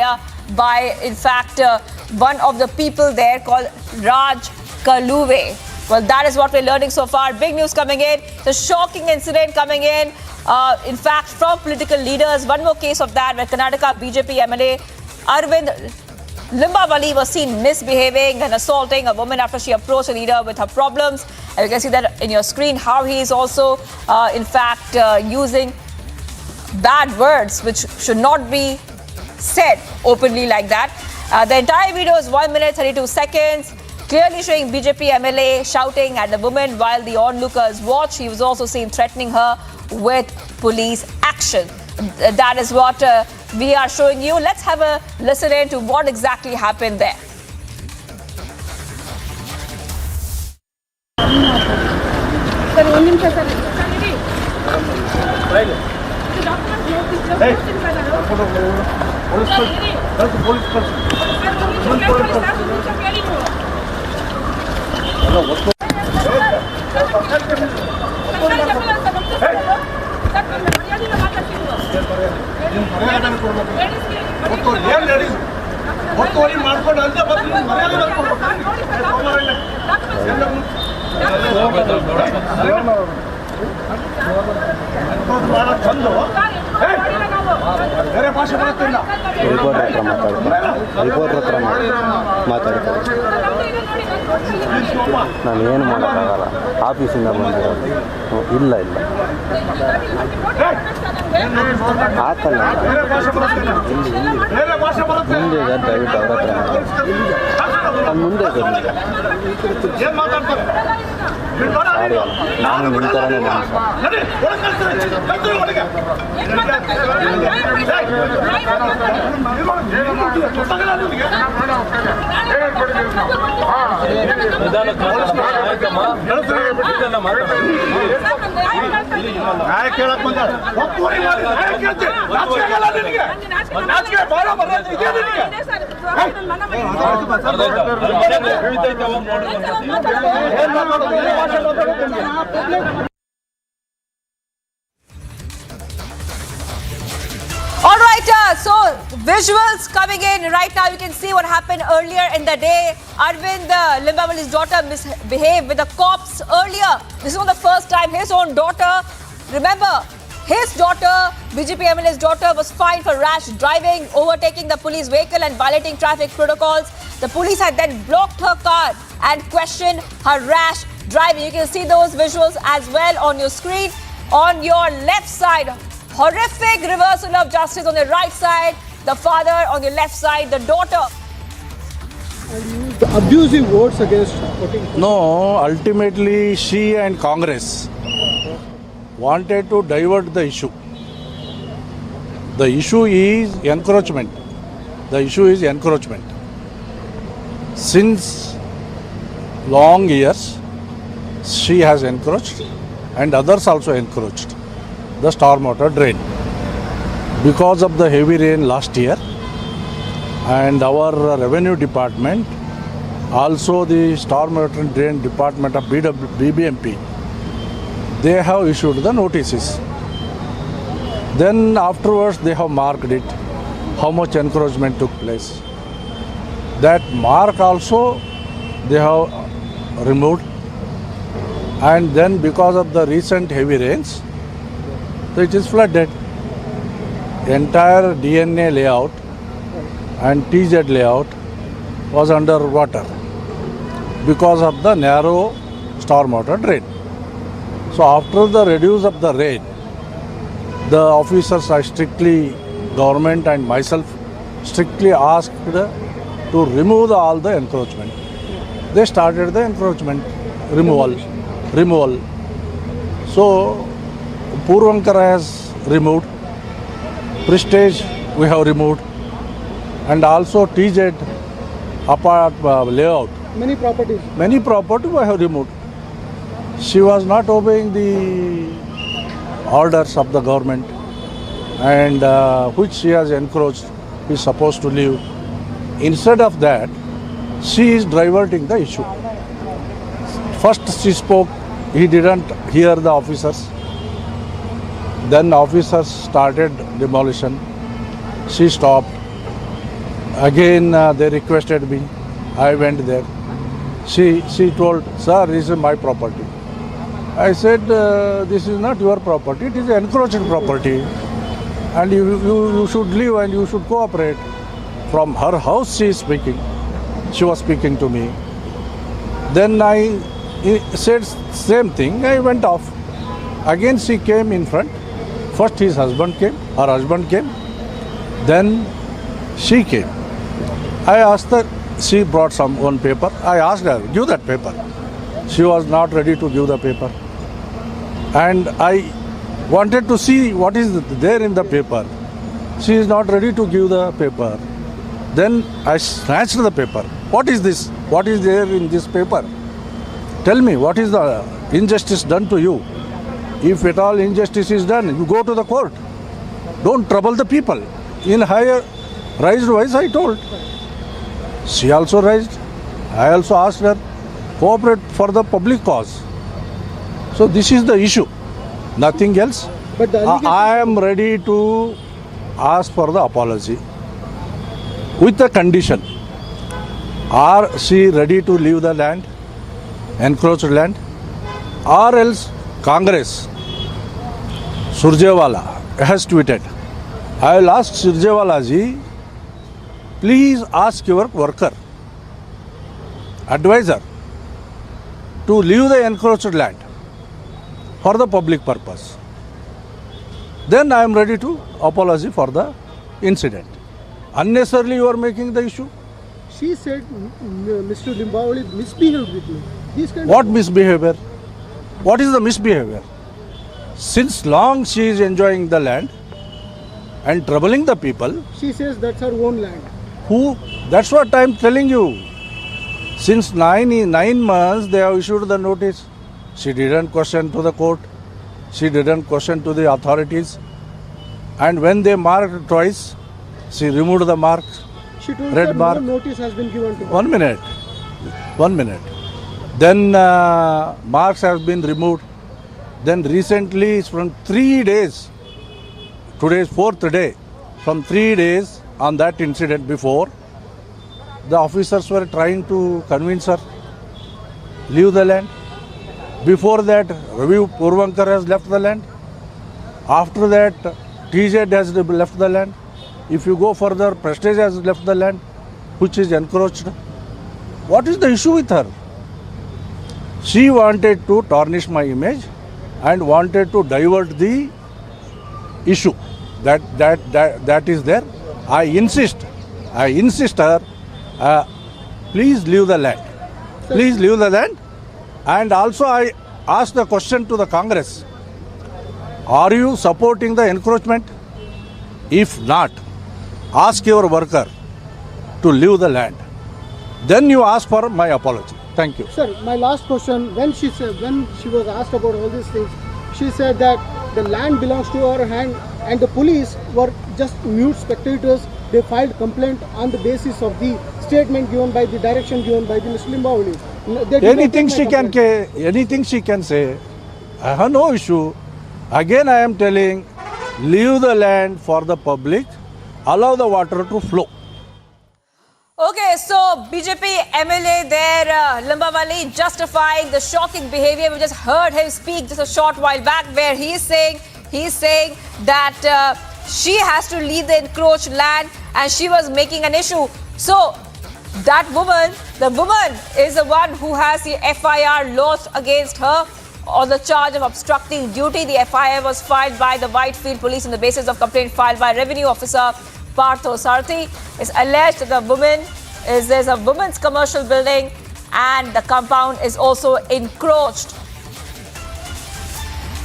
[SPEAKER 16] one of the people there called Raj Kaluve. Well, that is what we're learning so far. Big news coming in. The shocking incident coming in. In fact, from political leaders. One more case of that where Karnataka BJP MLA Arvind Limbavali was seen misbehaving and assaulting a woman after she approached a leader with her problems. And you can see that in your screen how he is also, in fact, using bad words which should not be said openly like that. The entire video is 1 minute 32 seconds. Clearly showing BJP MLA shouting at the woman while the onlookers watch. He was also seen threatening her with police action. That is what we are showing you. Let's have a listen in to what exactly happened there.
[SPEAKER 12] ನಾನು ಏನು ಮಾಡೋಕ್ಕಾಗಲ್ಲ ಆಫೀಸಿಂದ ಬಂದಿರೋದು ಇಲ್ಲ ಇಲ್ಲ ಆತಲ್ಲ ಮುಂದೆ ದಯವಿಟ್ಟು ಅವ್ರ ಹತ್ರ ಮುಂದೆ ಸಾರಿ ನಾನು ನಿಮ್ಮ ಥರನೇ
[SPEAKER 16] All right, so visuals coming in right now. You can see what happened earlier in the day. Arvind Limbavali's daughter misbehaved with the cops earlier. This is not the first time his own daughter. Remember, his daughter, BJP MLA's daughter, was fined for rash driving, overtaking the police vehicle and violating traffic protocols. The police had then blocked her car and questioned her rash driving. You can see those visuals as well on your screen. On your left side, horrific reversal of justice. On the right side, the father. On your left side, the daughter.
[SPEAKER 8] Abusive words against.
[SPEAKER 21] No, ultimately she and Congress wanted to divert the issue. The issue is encroachment. The issue is encroachment. Since long years, she has encroached and others also encroached the stormwater drain. Because of the heavy rain last year and our revenue department, also the stormwater drain department of BBMP, they have issued the notices. Then afterwards they have marked it, how much encroachment took place. That mark also they have removed, and then because of the recent heavy rains, it is flooded. Entire DNA layout and TZ layout was under water because of the narrow stormwater drain. So after the reduce of the rain, the officers are strictly, government and myself, strictly asked to remove all the encroachment. They started the encroachment removal. So Purvankara has removed, Prestige we have removed, and also TZ apart layout.
[SPEAKER 8] Many properties
[SPEAKER 21] we have removed. She was not obeying the orders of the government, and which she has encroached, is supposed to leave. Instead of that, she is diverting the issue. First she spoke, he didn't hear the officers. Then officers started demolition. She stopped. Again they requested me. I went there. She told, sir, this is my property. I said, this is not your property, it is encroached property. And you should leave and you should cooperate. From her house she is speaking. She was speaking to me. Then I said same thing, I went off. Again she came in front. First her husband came. Then she came. I asked her, she brought one paper. I asked her, give that paper. She was not ready to give the paper. And I wanted to see what is there in the paper. She is not ready to give the paper. Then I snatched the paper. What is this? What is there in this paper? Tell me, what is the injustice done to you? If at all injustice is done, you go to the court. Don't trouble the people. In higher raised voice, I told. She also raised. I also asked her, cooperate for the public cause. So this is the issue, nothing else.
[SPEAKER 8] But the
[SPEAKER 21] I am ready to ask for the apology with the condition. Are she ready to leave the land, encroached land, or else Congress, Surjewala has tweeted. I will ask Surjewala ji, please ask your worker, advisor, to leave the encroached land for the public purpose. Then I am ready to apology for the incident. Unnecessarily you are making the issue.
[SPEAKER 8] She said Mr. Limbawali misbehaved with me.
[SPEAKER 21] What misbehavior? What is the misbehavior? Since long she is enjoying the land and troubling the people.
[SPEAKER 8] She says that's her own land.
[SPEAKER 21] Who? That's what I am telling you. Since 9 months they have issued the notice. She didn't question to the court. She didn't question to the authorities. And when they marked twice, she removed the mark.
[SPEAKER 8] She told
[SPEAKER 21] red
[SPEAKER 8] that
[SPEAKER 21] mark.
[SPEAKER 8] no notice has been given to her.
[SPEAKER 21] 1 minute. 1 minute. Then marks have been removed. Then recently, from 3 days, today is 4th day, from 3 days on that incident before, the officers were trying to convince her, leave the land. Before that, Ravi Purvankar has left the land. After that, TZ has left the land. If you go further, Prestige has left the land, which is encroached. What is the issue with her? She wanted to tarnish my image and wanted to divert the issue. That is there. I insist her, please leave the land. Please leave the land. And also I asked the question to the Congress, are you supporting the encroachment? If not, ask your worker to leave the land. Then you ask for my apology. Thank you.
[SPEAKER 8] Sir, my last question, when she was asked about all these things, she said that the land belongs to her hand and the police were just mute spectators. They filed complaint on the basis of the statement given by the direction given by the Muslim Bauli.
[SPEAKER 21] Anything she can say. I have no issue. Again I am telling, leave the land for the public, allow the water to flow.
[SPEAKER 16] Okay, so BJP MLA there, Limbawali, justifying the shocking behavior. We just heard him speak just a short while back, where he is saying that she has to leave the encroached land and she was making an issue. So that woman, the woman is the one who has the FIR lodged against her on the charge of obstructing duty. The FIR was filed by the Whitefield Police on the basis of complaint filed by Revenue Officer Partho Sarthi. It's alleged that there's a women's commercial building and the compound is also encroached.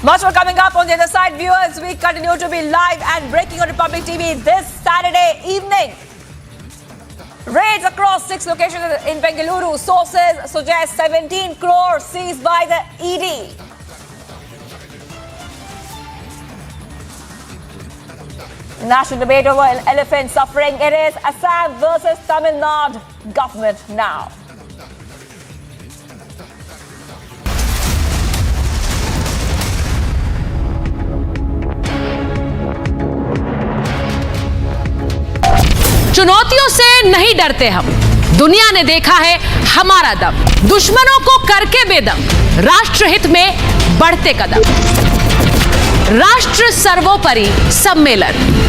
[SPEAKER 16] Much more coming up on the other side, viewers. We continue to be live and breaking on Republic TV this Saturday evening. Raids across 6 locations in Bengaluru. Sources suggest 17 crores seized by the ED. National debate over elephant suffering. It is Assam versus Tamil Nadu government now.
[SPEAKER 4] चुनौतियों से नहीं डरते हम, दुनिया ने देखा है हमारा दम, दुश्मनों को करके बेदम, राष्ट्रहित में बढ़ते कदम, राष्ट्र सर्वोपरि सम्मेलन।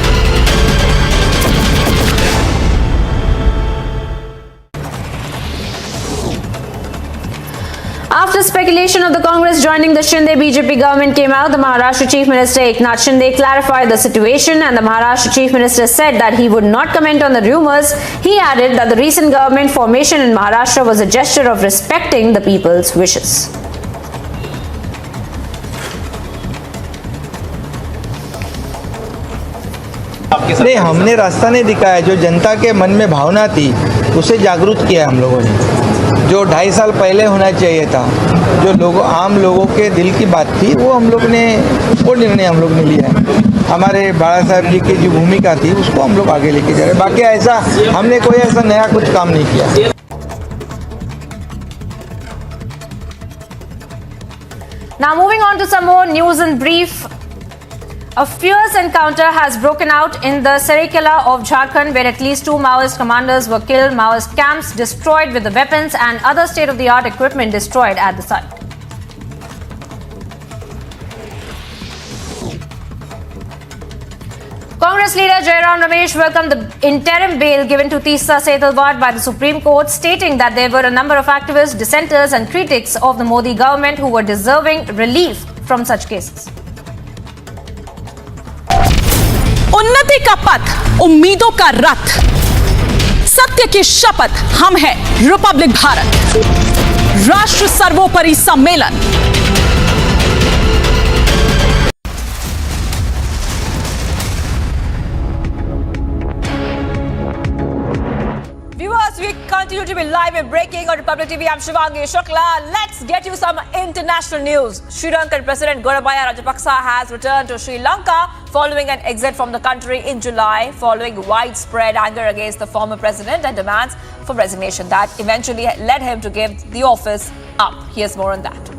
[SPEAKER 14] After speculation of the Congress joining the Shinde BJP government came out, the Maharashtra Chief Minister Eknath Shinde clarified the situation, and the Maharashtra Chief Minister said that he would not comment on the rumors. He added that the recent government formation in Maharashtra was a gesture of respecting the people's wishes.
[SPEAKER 13] नहीं, हमने रास्ता नहीं दिखाया। जो जनता के मन में भावना थी उसे जागरूक किया हम लोगों ने। जो 2.5 साल पहले होना चाहिए था, जो आम लोगों के दिल की बात थी, वो हम लोग ने वो निर्णय हम लोग ने लिया है। हमारे बाला साहब जी की जो भूमिका थी उसको हम लोग आगे लेके जा रहे हैं। बाकी ऐसा हमने कोई ऐसा नया कुछ काम नहीं किया।
[SPEAKER 14] Now moving on to some more news in brief. A fierce encounter has broken out in the Saraikela of Jharkhand, where at least 2 Maoist commanders were killed, Maoist camps destroyed with the weapons, and other state-of-the-art equipment destroyed at the site. Congress leader Jairam Ramesh welcomed the interim bail given to Teesta Setalvad by the Supreme Court, stating that there were a number of activists, dissenters and critics of the Modi government who were deserving relief from such cases.
[SPEAKER 18] उन्नति का पथ, उम्मीदों का रथ, सत्य की शपथ, हम हैं रिपब्लिक भारत, राष्ट्र सर्वोपरि सम्मेलन।
[SPEAKER 16] Viewers, we continue to be live and breaking on Republic TV. I'm Shivangi Shukla. Let's get you some international news. Sri Lankan President Gotabaya Rajapaksa has returned to Sri Lanka following an exit from the country in July, following widespread anger against the former president and demands for resignation that eventually led him to give the office up. Here's more on that.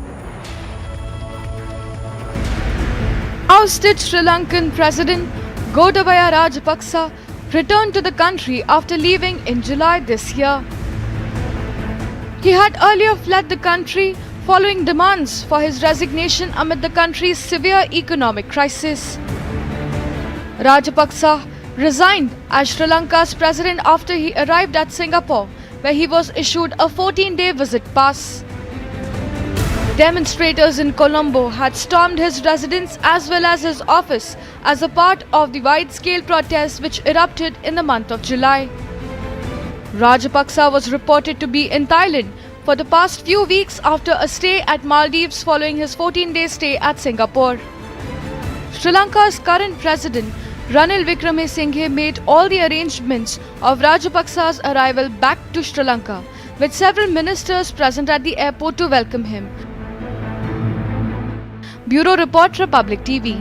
[SPEAKER 5] Ousted Sri Lankan President Gotabaya Rajapaksa returned to the country after leaving in July this year. He had earlier fled the country following demands for his resignation amid the country's severe economic crisis. Rajapaksa resigned as Sri Lanka's president after he arrived at Singapore, where he was issued a 14-day visit pass. Demonstrators in Colombo had stormed his residence as well as his office as a part of the wide-scale protests which erupted in the month of July. Rajapaksa was reported to be in Thailand for the past few weeks after a stay at Maldives following his 14-day stay at Singapore. Sri Lanka's current president Ranil Wickremesinghe made all the arrangements of Rajapaksa's arrival back to Sri Lanka, with several ministers present at the airport to welcome him. Bureau Report, Republic TV.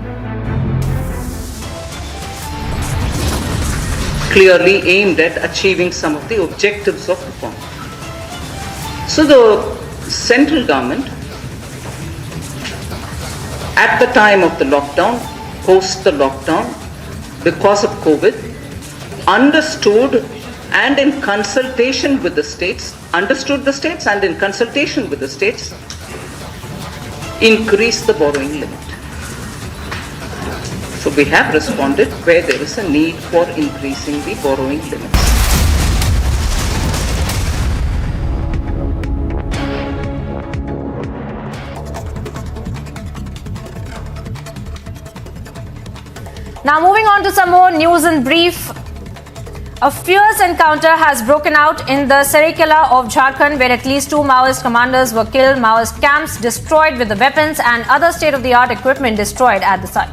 [SPEAKER 2] Clearly aimed at achieving some of the objectives of reform. So the central government, at the time of the lockdown, post the lockdown, because of COVID, understood and in consultation with the states, understood the states and in consultation with the states, increased the borrowing limit. So we have responded where there is a need for increasing the borrowing limits.
[SPEAKER 14] Now moving on to some more news in brief. A fierce encounter has broken out in the Saraikela of Jharkhand, where at least 2 Maoist commanders were killed, Maoist camps destroyed with the weapons, and other state-of-the-art equipment destroyed at the site.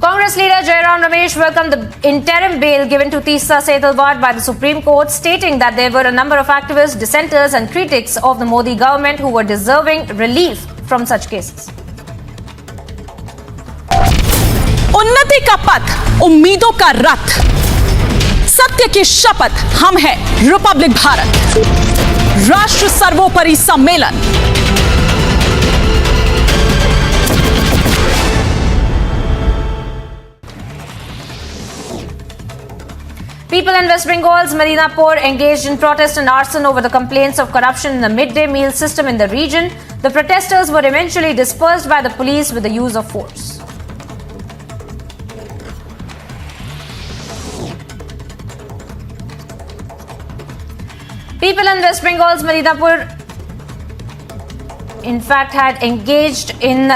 [SPEAKER 14] Congress leader Jairam Ramesh welcomed the interim bail given to Teesta Setalvad by the Supreme Court, stating that there were a number of activists, dissenters and critics of the Modi government who were deserving relief from such cases.
[SPEAKER 18] उन्नति का पथ, उम्मीदों का रथ, सत्य की शपथ, हम हैं रिपब्लिक भारत, राष्ट्र सर्वोपरि सम्मेलन।
[SPEAKER 14] People in West Bengal's Medinapur engaged in protest and arson over the complaints of corruption in the midday meal system in the region. The protesters were eventually dispersed by the police with the use of force. People in West Bengal's Medinapur, in fact, had engaged in.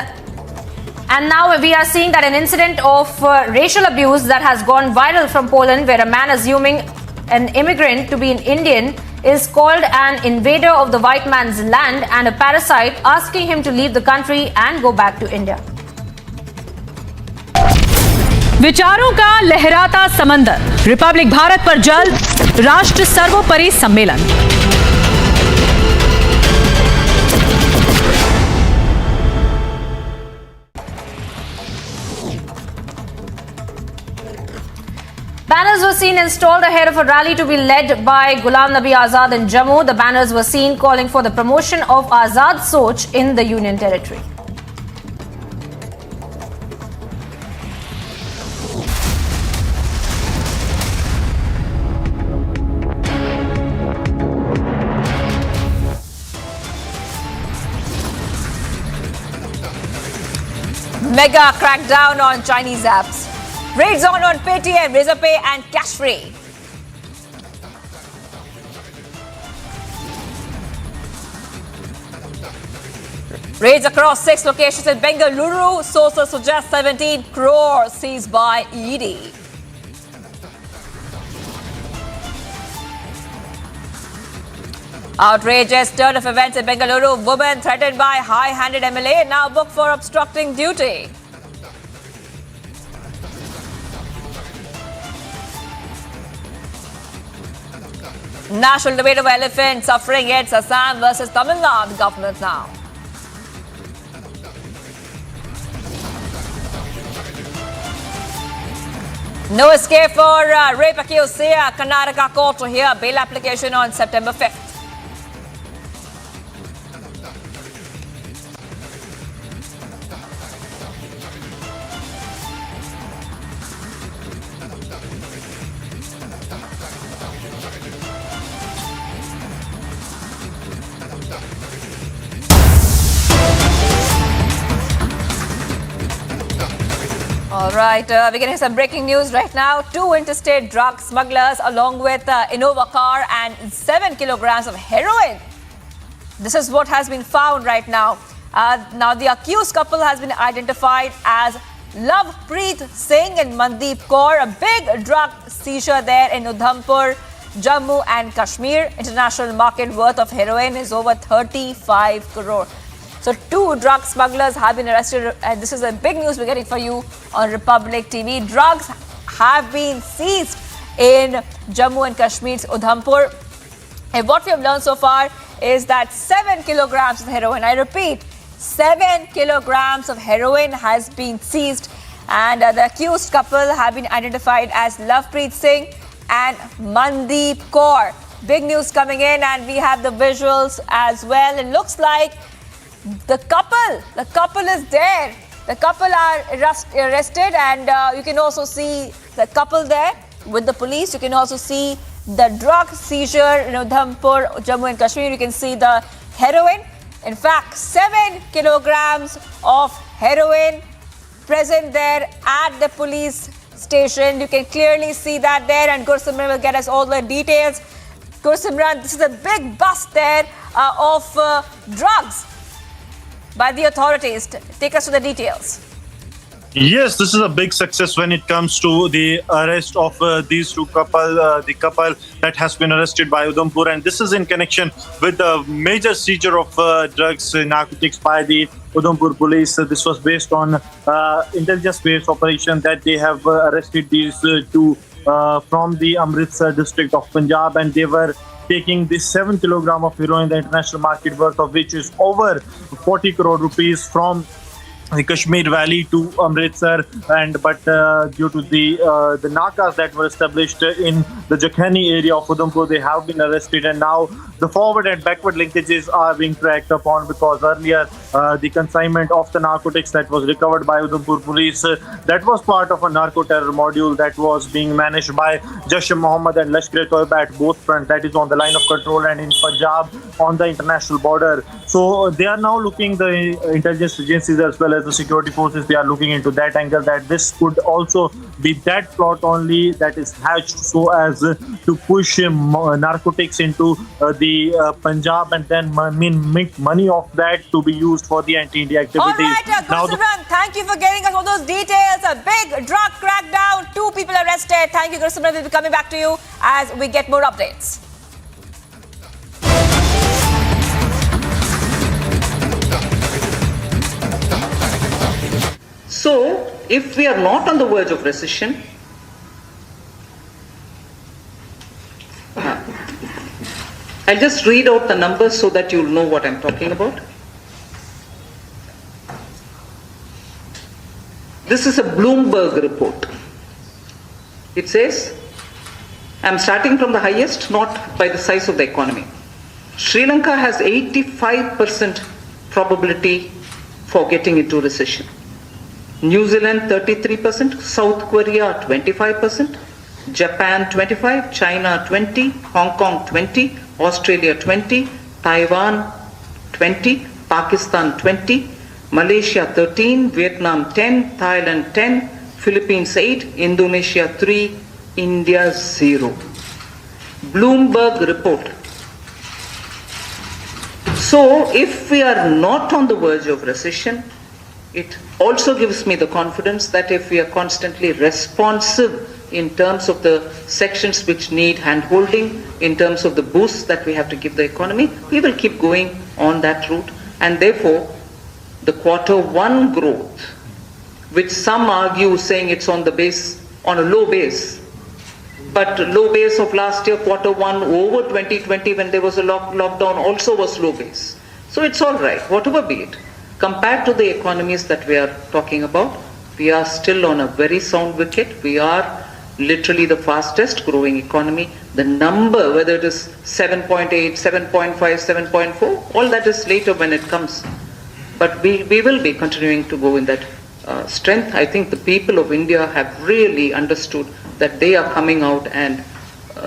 [SPEAKER 14] And now we are seeing that an incident of racial abuse that has gone viral from Poland, where a man assuming an immigrant to be an Indian is called an invader of the white man's land and a parasite, asking him to leave the country and go back to India.
[SPEAKER 4] विचारों का लहराता समंदर, Republic Bharat पर जल्द राष्ट्र सर्वोपरि सम्मेलन।
[SPEAKER 14] Banners were seen installed ahead of a rally to be led by Ghulam Nabi Azad in Jammu. The banners were seen calling for the promotion of Azad Soch in the Union Territory.
[SPEAKER 16] Mega crackdown on Chinese apps. Raids on Paytm, Razorpay and Cashfree. Raids across 6 locations in Bengaluru. Sources suggest 17 crore seized by ED. Outrageous turn of events in Bengaluru. Woman threatened by high-handed MLA now booked for obstructing duty. National debate over elephant suffering hits Assam versus Tamil Nadu government now. No escape for rape accused Sia. Karnataka court to hear bail application on September 5th. All right, we're getting some breaking news right now. 2 interstate drug smugglers along with Innova car and 7 kilograms of heroin. This is what has been found right now. Now, the accused couple has been identified as Lovepreet Singh and Mandeep Kaur. A big drug seizure there in Udhampur, Jammu and Kashmir. International market worth of heroin is over 35 crore. So 2 drug smugglers have been arrested, and this is a big news we're getting for you on Republic TV. Drugs have been seized in Jammu and Kashmir's Udhampur. And what we have learned so far is that 7 kilograms of heroin, I repeat, 7 kilograms of heroin has been seized. And the accused couple have been identified as Lovepreet Singh and Mandeep Kaur. Big news coming in, and we have the visuals as well. It looks like the couple is there. The couple are arrested, and you can also see the couple there with the police. You can also see the drug seizure in Udhampur, Jammu and Kashmir. You can see the heroin. In fact, 7 kilograms of heroin present there at the police station. You can clearly see that there, and Gursimran will get us all the details. Gursimran, this is a big bust there of drugs by the authorities. Take us to the details.
[SPEAKER 9] Yes, this is a big success when it comes to the arrest of these 2 couple, the couple that has been arrested by Udhampur, and this is in connection with the major seizure of drugs, narcotics by the Udhampur police. This was based on intelligence-based operation that they have arrested these 2 from the Amritsar district of Punjab, and they were taking this 7 kilogram of heroin, the international market worth of which is over 40 crore rupees, from the Kashmir Valley to Amritsar, but due to the nakas that were established in the Jharkhand area of Udhampur, they have been arrested, and now the forward and backward linkages are being tracked upon, because earlier the consignment of the narcotics that was recovered by Udhampur police. That was part of a narco-terror module that was being managed by Jaish-e-Mohammed and Lashkar-e-Toiba at both fronts, that is on the line of control and in Punjab on the international border. So they are now looking, the intelligence agencies as well as the security forces, they are looking into that angle, that this could also be that plot only that is hatched so as to push narcotics into the Punjab and then make money off that to be used for the anti-India activities.
[SPEAKER 16] All right, Gursimran, thank you for getting us all those details. A big drug crackdown, 2 people arrested. Thank you, Gursimran. We'll be coming back to you as we get more updates.
[SPEAKER 2] So, if we are not on the verge of recession, I'll just read out the numbers so that you'll know what I'm talking about. This is a Bloomberg report. It says, I'm starting from the highest, not by the size of the economy. Sri Lanka has 85% probability for getting into recession. New Zealand 33%, South Korea 25%, Japan 25%, China 20%, Hong Kong 20%, Australia 20%, Taiwan 20%, Pakistan 20%, Malaysia 13%, Vietnam 10%, Thailand 10%, Philippines 8%, Indonesia 3%, India 0%. Bloomberg report. So if we are not on the verge of recession, it also gives me the confidence that if we are constantly responsive in terms of the sections which need hand-holding, in terms of the boost that we have to give the economy, we will keep going on that route. And therefore, the Q1 growth, which some argue saying it's on the base, on a low base, but low base of last year, Q1 over 2020 when there was a lockdown also was low base. So it's all right, whatever be it. Compared to the economies that we are talking about, we are still on a very sound wicket. We are literally the fastest growing economy. The number, whether it is 7.8, 7.5, 7.4, all that is later when it comes. But we will be continuing to go in that strength. I think the people of India have really understood that they are coming out and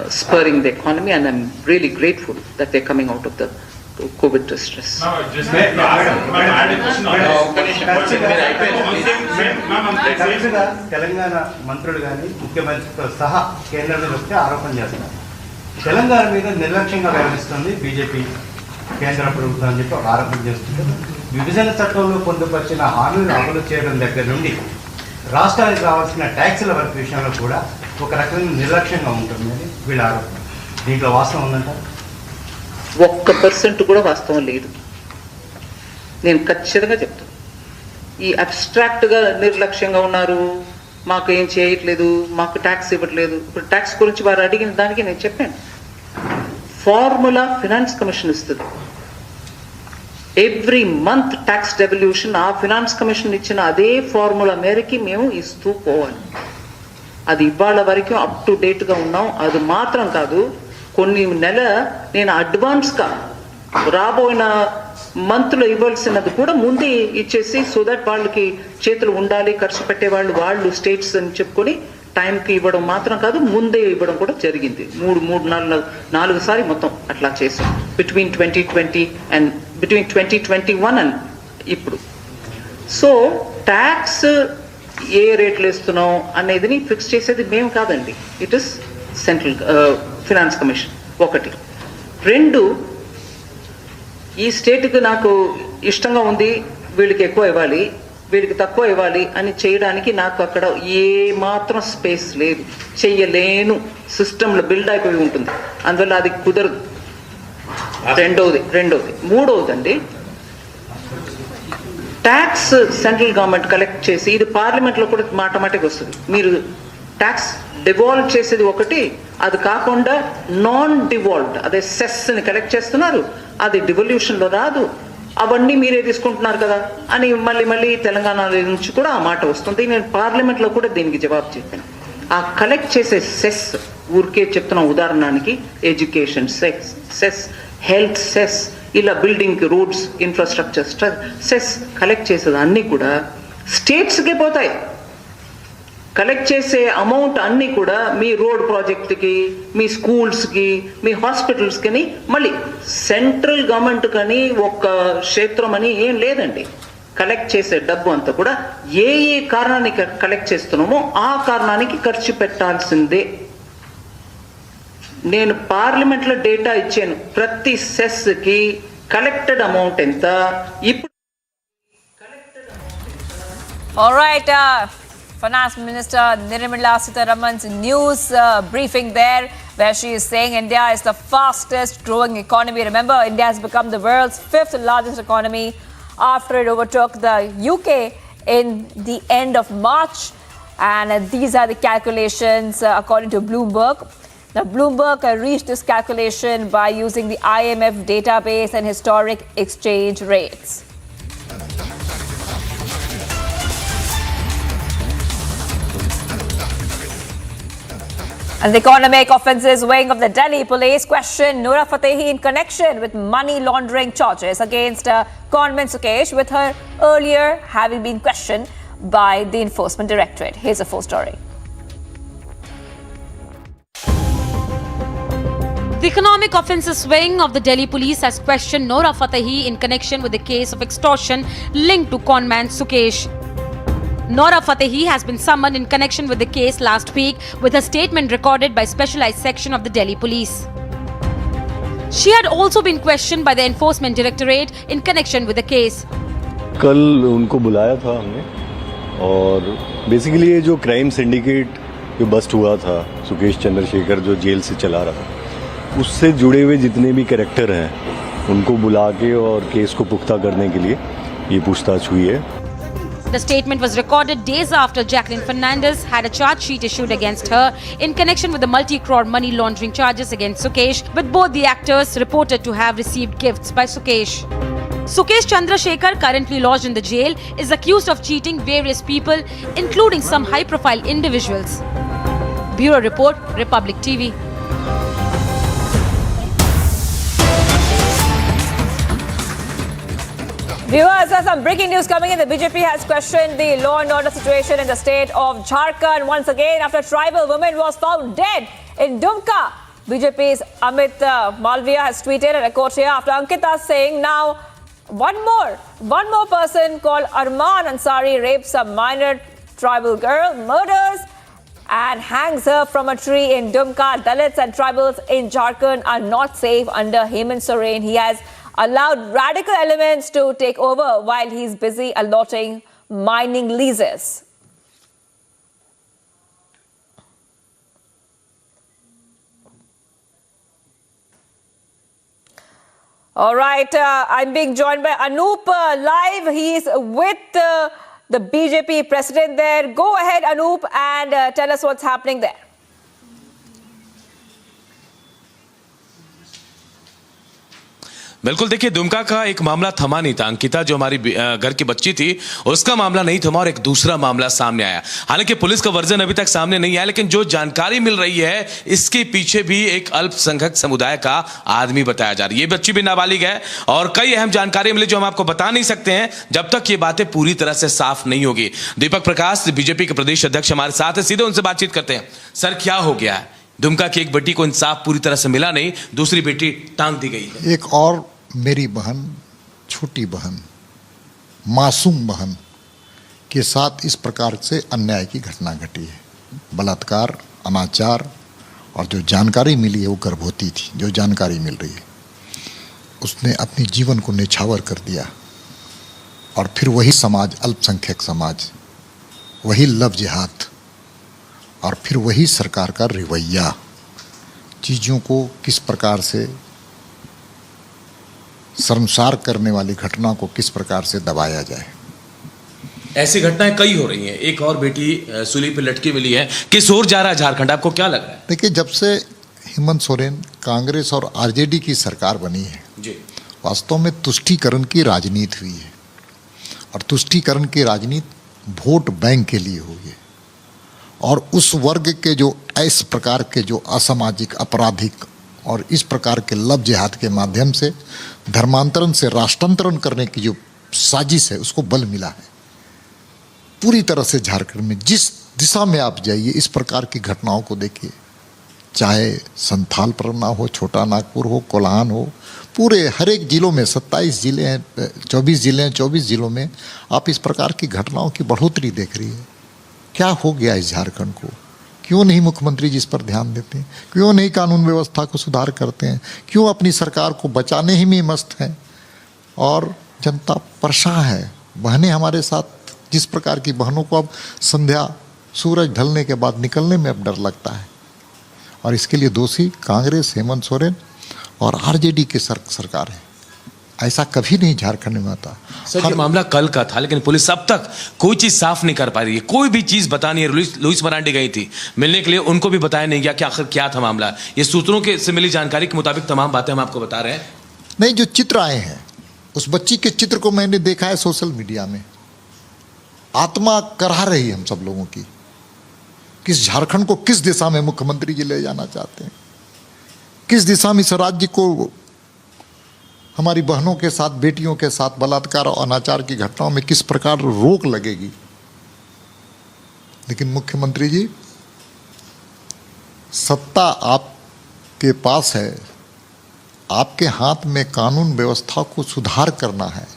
[SPEAKER 2] spurring the economy, and I'm really grateful that they're coming out of the COVID distress.
[SPEAKER 19] Telangana మంత్రులు కానీ ముఖ్యమంత్రితో సహా కేంద్రం మీద ఒకటే ఆరోపణ చేస్తున్నారు. తెలంగాణ మీద నిర్లక్ష్యంగా వ్యవహరిస్తుంది బీజేపీ కేంద్ర ప్రభుత్వం అని చెప్పి ఒక ఆరోపణ చేస్తుంది. విభజన చట్టంలో పొందుపరిచిన హామీలు అమలు చేయడం దగ్గర నుండి రాష్ట్రానికి రావాల్సిన ట్యాక్సుల వరకు విషయంలో కూడా ఒక రకమైన నిర్లక్ష్యంగా ఉంటుందని వీళ్ళ ఆరోపణ. దీంట్లో వాస్తవం ఉందంటారు?
[SPEAKER 2] 1% కూడా వాస్తవం లేదు. నేను ఖచ్చితంగా చెప్తాను. ఈ అబ్స్ట్రాక్ట్గా నిర్లక్ష్యంగా ఉన్నారు, మాకు ఏం చేయట్లేదు, మాకు ట్యాక్స్ ఇవ్వట్లేదు. ఇప్పుడు ట్యాక్స్ గురించి వారు అడిగిన దానికి నేను చెప్పాను. ఫార్ములా ఫినాన్స్ కమిషన్ ఇస్తుంది. ఎవ్రీ మంత్ ట్యాక్స్ డెవల్యూషన్ ఆ ఫినాన్స్ కమిషన్ ఇచ్చిన అదే ఫార్ములా మేరకి మేము ఇస్తూ పోవాలి. అది ఇవాళ వరకు అప్ టు డేట్గా ఉన్నాం. అది మాత్రం కాదు, కొన్ని నెల నేను అడ్వాన్స్గా రాబోయిన మంత్లో ఇవ్వాల్సినది కూడా ముందే ఇచ్చేసి, సో దట్ వాళ్ళకి చేతులు ఉండాలి, ఖర్చు పెట్టేవాళ్ళు వాళ్ళు స్టేట్స్ అని చెప్పుకొని టైంకి ఇవ్వడం మాత్రం కాదు, ముందే ఇవ్వడం కూడా జరిగింది. 4 సారి మొత్తం అట్లా చేసాం బిట్వీన్ 2021 అండ్ ఇప్పుడు. సో ట్యాక్స్ ఏ రేట్లు ఇస్తున్నాం అనేదిని ఫిక్స్ చేసేది మేము కాదండి, it is central finance commission. 1. 2, ఈ స్టేట్కి నాకు ఇష్టంగా ఉంది, వీళ్ళకి ఎక్కువ ఇవ్వాలి, వీళ్ళకి తక్కువ ఇవ్వాలి అని చేయడానికి నాకు అక్కడ ఏ మాత్రం స్పేస్ లేదు, చెయ్యలేను. సిస్టంలో బిల్డ్ అయిపోయి ఉంటుంది, అందువల్ల అది కుదరదు. రెండవది. 3వది అండి, ట్యాక్స్ సెంట్రల్ గవర్నమెంట్ కలెక్ట్ చేసి, ఇది పార్లమెంట్లో కూడా మాటమాటికి వస్తుంది. మీరు ట్యాక్స్ డివాల్వ్ చేసేది ఒకటి, అది కాకుండా నాన్ డివాల్వ్డ్ అదే సెస్ని కలెక్ట్ చేస్తున్నారు, అది డివల్యూషన్లో రాదు, అవన్నీ మీరే తీసుకుంటున్నారు కదా అని మళ్ళీ తెలంగాణ నుంచి కూడా ఆ మాట వస్తుంది. నేను పార్లమెంట్లో కూడా దీనికి జవాబు చెప్పాను. ఆ కలెక్ట్ చేసే సెస్, ఊరికే చెప్తున్న ఉదాహరణకి ఎడ్యుకేషన్ సెస్, హెల్త్ సెస్, ఇలా building roads infrastructure cess collect చేసేది అన్నీ కూడా స్టేట్స్కే పోతాయి. కలెక్ట్ చేసే అమౌంట్ అన్నీ కూడా మీ రోడ్ ప్రాజెక్ట్కి, మీ స్కూల్స్కి, మీ హాస్పిటల్స్కి, మళ్ళీ సెంట్రల్ గవర్నమెంట్ కానీ ఒక్క క్షేత్రం అని ఏం లేదండి. కలెక్ట్ చేసే డబ్బు అంతా కూడా ఏ ఏ కారణానికి కలెక్ట్ చేస్తున్నామో ఆ కారణానికి ఖర్చు పెట్టాల్సిందే. నేను పార్లమెంట్లో డేటా ఇచ్చాను. ప్రతి సెస్కి కలెక్టెడ్ అమౌంట్ ఎంత ఇప్పుడు.
[SPEAKER 16] All right, Finance Minister Nirmala Sitharaman's news briefing there, where she is saying India is the fastest growing economy. Remember, India has become the world's 5th largest economy after it overtook the UK in the end of March. And these are the calculations according to Bloomberg. Now, Bloomberg reached this calculation by using the IMF database and historic exchange rates. And the economic offences wing of the Delhi police questioned Noora Fatehi in connection with money laundering charges against Convene Sukesh, with her earlier having been questioned by the Enforcement Directorate. Here's a full story.
[SPEAKER 4] The economic offences wing of the Delhi police has questioned Noora Fatehi in connection with the case of extortion linked to conman Sukesh. Noora Fatehi has been summoned in connection with the case last week, with a statement recorded by specialized section of the Delhi police. She had also been questioned by the Enforcement Directorate in connection with the case.
[SPEAKER 11] कल उनको बुलाया था हमने, और basically ये जो crime syndicate जो bast हुआ था, सुकेश चंद्रशेखर जो जेल से चला रहा, उससे जुड़े हुए जितने भी कैरेक्टर हैं उनको बुला के और केस को पुख्ता करने के लिए ये पूछताछ हुई है.
[SPEAKER 4] The statement was recorded days after Jacqueline Fernandez had a charge sheet issued against her in connection with the multi-crore money laundering charges against Sukesh, with both the actors reported to have received gifts by Sukesh. Sukesh Chandrasekhar, currently lodged in the jail, is accused of cheating various people, including some high-profile individuals. Bureau Report, Republic TV.
[SPEAKER 16] Viewers, there's some breaking news coming in. The BJP has questioned the law and order situation in the state of Jharkhand once again after a tribal woman was found dead in Dumka. BJP's Amit Malviya has tweeted, and I quote here, after Ankita saying now one more person called Arman Ansari rapes a minor tribal girl, murders and hangs her from a tree in Dumka. Dalits and tribals in Jharkhand are not safe under Hemant Soren. He has allowed radical elements to take over while he's busy allotting mining leases. All right, I'm being joined by Anup live. He's with the BJP president there. Go ahead, Anup, and tell us what's happening there.
[SPEAKER 22] बिल्कुल, देखिए, दुमका का एक मामला थमा नहीं था. अंकिता जो हमारी घर की बच्ची थी, उसका मामला नहीं थमा और एक दूसरा मामला सामने आया. हालांकि पुलिस का वर्जन अभी तक सामने नहीं आया, लेकिन जो जानकारी मिल रही है इसके पीछे भी एक अल्पसंख्यक समुदाय का आदमी बताया जा रहा है. ये बच्ची भी नाबालिग है और कई अहम जानकारी मिली जो हम आपको बता नहीं सकते हैं जब तक ये बातें पूरी तरह से साफ नहीं होगी. दीपक प्रकाश, बीजेपी के प्रदेश अध्यक्ष, हमारे साथ है, सीधे उनसे बातचीत करते हैं. सर, क्या हो गया है? दुमका की एक बेटी को इंसाफ पूरी तरह से मिला नहीं, दूसरी बेटी टांग दी गई है.
[SPEAKER 23] एक और मेरी बहन, छोटी बहन, मासूम बहन के साथ इस प्रकार से अन्याय की घटना घटी है. बलात्कार, अनाचार, और जो जानकारी मिली है वो गर्भवती थी. जो जानकारी मिल रही है उसने अपने जीवन को निछावर कर दिया. और फिर वही समाज, अल्पसंख्यक समाज, वही लव जिहाद और फिर वही सरकार का रवैया, चीज़ों को किस प्रकार से शर्मसार करने वाली घटना को किस प्रकार से दबाया जाए.
[SPEAKER 22] ऐसी घटनाएं कई हो रही हैं. एक और बेटी सूली पे लटकी मिली है. किस ओर जा रहा है झारखंड, आपको क्या लग रहा है?
[SPEAKER 23] देखिए, जब से हेमंत सोरेन, कांग्रेस और आरजेडी की सरकार बनी है
[SPEAKER 22] जी,
[SPEAKER 23] वास्तव में तुष्टीकरण की राजनीति हुई है. और तुष्टीकरण की राजनीति वोट बैंक के लिए हुई है. और उस वर्ग के जो इस प्रकार के जो असामाजिक, आपराधिक और इस प्रकार के लव जिहाद के माध्यम से धर्मांतरण से राष्ट्रांतरण करने की जो साजिश है उसको बल मिला है। पूरी तरह से झारखंड में जिस दिशा में आप जाइए इस प्रकार की घटनाओं को देखिए, चाहे संथाल परगना हो, छोटा नागपुर हो, कोल्हान हो, पूरे हर एक जिलों में 27 जिले हैं, 24 जिले हैं, 24 जिलों में आप इस प्रकार की घटनाओं की बढ़ोतरी देख रही है। क्या हो गया इस झारखंड को? क्यों नहीं मुख्यमंत्री जी इस पर ध्यान देते हैं? क्यों नहीं कानून व्यवस्था को सुधार करते हैं? क्यों अपनी सरकार को बचाने ही में मस्त हैं? और जनता परेशान है। बहनें हमारे साथ जिस प्रकार की बहनों को अब संध्या सूरज ढलने के बाद निकलने में अब डर लगता है, और इसके लिए दोषी कांग्रेस, हेमंत सोरेन और आरजेडी के सरकार है। ऐसा कभी नहीं झारखंड में आता।
[SPEAKER 22] सर, ये मामला कल का था, लेकिन पुलिस अब तक कोई चीज साफ नहीं कर पा रही है, कोई भी चीज बता नहीं है। लुइस मरांडी गई थी मिलने के लिए, उनको भी बताया नहीं गया कि आखिर क्या था मामला। ये सूत्रों के से मिली जानकारी के मुताबिक तमाम बातें हम आपको बता रहे हैं।
[SPEAKER 23] नहीं, जो चित्र आए हैं उस बच्ची के चित्र को मैंने देखा है सोशल मीडिया में। आत्मा करहा रही हम सब लोगों की, किस झारखंड को किस दिशा में मुख्यमंत्री जी ले जाना चाहते हैं, किस दिशा में इस राज्य को हमारी बहनों के साथ, बेटियों के साथ बलात्कार और अनाचार की घटनाओं में किस प्रकार रोक लगेगी। लेकिन मुख्यमंत्री जी, सत्ता आपके पास है, आपके हाथ में कानून व्यवस्था को सुधार करना है,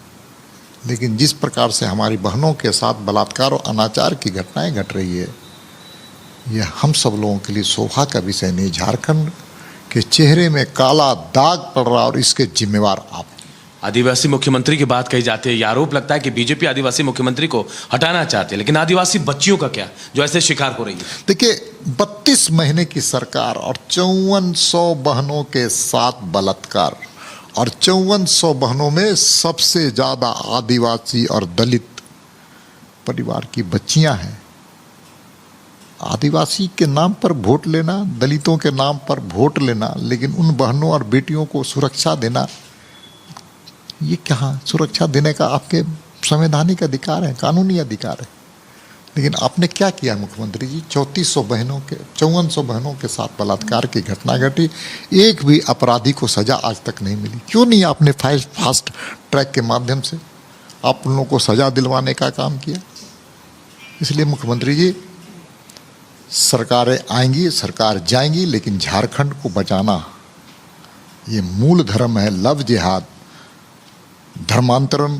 [SPEAKER 23] लेकिन जिस प्रकार से हमारी बहनों के साथ बलात्कार और अनाचार की घटनाएं घट रही है, यह हम सब लोगों के लिए शोभा का विषय नहीं। झारखंड के चेहरे में काला दाग पड़ रहा और इसके जिम्मेवार आप।
[SPEAKER 22] आदिवासी मुख्यमंत्री की बात कही जाती है, ये आरोप लगता है कि बीजेपी आदिवासी मुख्यमंत्री को हटाना चाहती है, लेकिन आदिवासी बच्चियों का क्या जो ऐसे शिकार हो रही है?
[SPEAKER 23] देखिए, 32 महीने की सरकार और 5400 बहनों के साथ बलात्कार, और 5400 बहनों में सबसे ज्यादा आदिवासी और दलित परिवार की बच्चियां हैं। आदिवासी के नाम पर वोट लेना, दलितों के नाम पर वोट लेना, लेकिन उन बहनों और बेटियों को सुरक्षा देना, ये कहाँ? सुरक्षा देने का आपके संवैधानिक अधिकार है, कानूनी अधिकार है। लेकिन आपने क्या किया मुख्यमंत्री जी? 5400 बहनों के साथ बलात्कार की घटना घटी, एक भी अपराधी को सजा आज तक नहीं मिली। क्यों नहीं आपने फास्ट ट्रैक के माध्यम से आप उन लोगों को सजा दिलवाने का काम किया? इसलिए मुख्यमंत्री जी, सरकारें आएंगी, सरकार जाएंगी, लेकिन झारखंड को बचाना ये मूल धर्म है। लव जिहाद, धर्मांतरण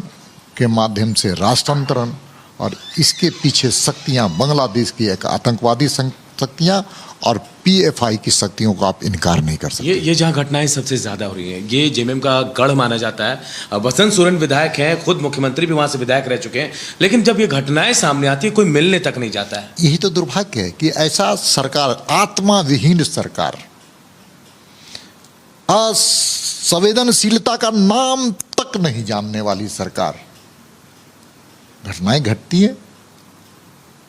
[SPEAKER 23] के माध्यम से राष्ट्रांतरण, और इसके पीछे शक्तियां बांग्लादेश की एक आतंकवादी शक्तियां और पीएफआई की शक्तियों को आप इनकार नहीं कर सकते।
[SPEAKER 22] ये जहां घटनाएं सबसे ज्यादा हो रही हैं, ये जेएमएम का गढ़ माना जाता है। वसंत सोरेन विधायक हैं, खुद मुख्यमंत्री भी वहां से विधायक रह चुके हैं, लेकिन जब ये घटनाएं सामने आती है कोई मिलने तक नहीं जाता है।
[SPEAKER 23] यही तो दुर्भाग्य है कि ऐसा सरकार, आत्मा विहीन सरकार, असंवेदनशीलता का नाम तक नहीं जानने वाली सरकार, घटनाएं घटती हैं।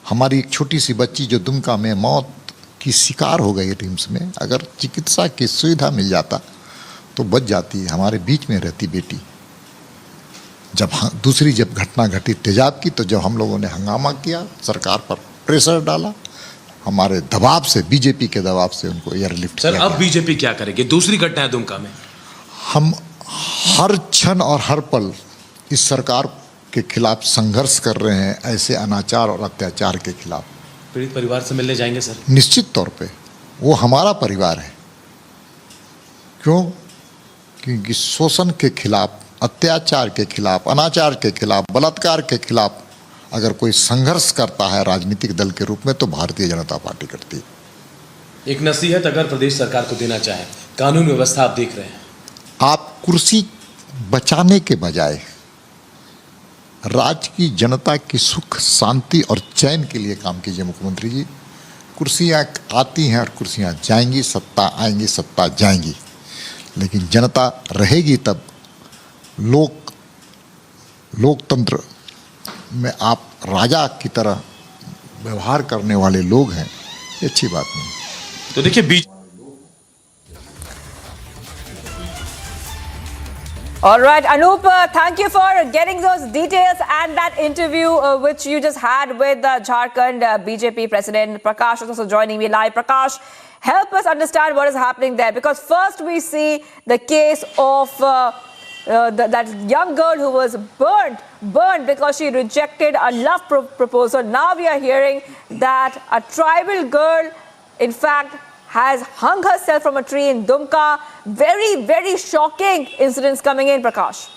[SPEAKER 23] हमारी एक छोटी सी बच्ची जो दुमका में मौत की शिकार हो गई रिम्स में, अगर चिकित्सा की सुविधा मिल जाता तो बच जाती। हमारे बीच में रहती बेटी। जब दूसरी जब घटना घटी तेजाब की, तो जब हम लोगों ने हंगामा किया, सरकार पर प्रेशर डाला, हमारे दबाव से, बीजेपी के दबाव से उनको एयरलिफ्ट किया।
[SPEAKER 22] सर, अब बीजेपी क्या करेगी? दूसरी घटना है दुमका में।
[SPEAKER 23] हम हर क्षण और हर पल इस सरकार के खिलाफ संघर्ष कर रहे हैं, ऐसे अनाचार और अत्याचार के खिलाफ।
[SPEAKER 22] पीड़ित परिवार से मिलने जाएंगे सर?
[SPEAKER 23] निश्चित तौर पे, वो हमारा परिवार है। क्यों? क्योंकि शोषण के खिलाफ, अत्याचार के खिलाफ, अनाचार के खिलाफ, बलात्कार के खिलाफ अगर कोई संघर्ष करता है राजनीतिक दल के रूप में, तो भारतीय जनता पार्टी करती है।
[SPEAKER 22] एक नसीहत अगर प्रदेश सरकार को देना चाहे, कानून व्यवस्था आप देख रहे हैं,
[SPEAKER 23] आप कुर्सी बचाने के बजाय राज्य की जनता की सुख, शांति और चैन के लिए काम कीजिए मुख्यमंत्री जी। कुर्सियाँ आती हैं और कुर्सियाँ जाएंगी, सत्ता आएंगी, सत्ता जाएंगी, लेकिन जनता रहेगी तब। लोकतंत्र में आप राजा की तरह व्यवहार करने वाले लोग हैं, ये अच्छी बात नहीं।
[SPEAKER 22] तो देखिए,
[SPEAKER 16] All right, Anup, thank you for getting those details and that interview which you just had with Jharkhand BJP President Prakash is also joining me live. Prakash, help us understand what is happening there, because first we see the case of that young girl who was burned because she rejected a love proposal. Now we are hearing that a tribal girl, in fact, has hung herself from a tree in Dumka. Very, very shocking incidents coming in, Prakash.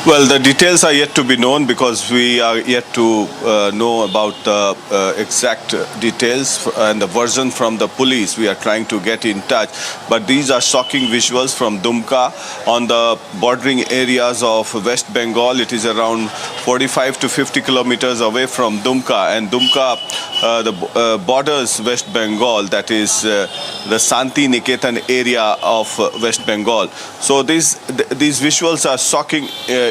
[SPEAKER 1] Well, the details are yet to be known because we are yet to know about the exact details and the version from the police. We are trying to get in touch. But these are shocking visuals from Dumka on the bordering areas of West Bengal. It is around 45 to 50 kilometers away from Dumka. And Dumka, borders West Bengal, that is the Santi Niketan area of West Bengal. So these visuals are shocking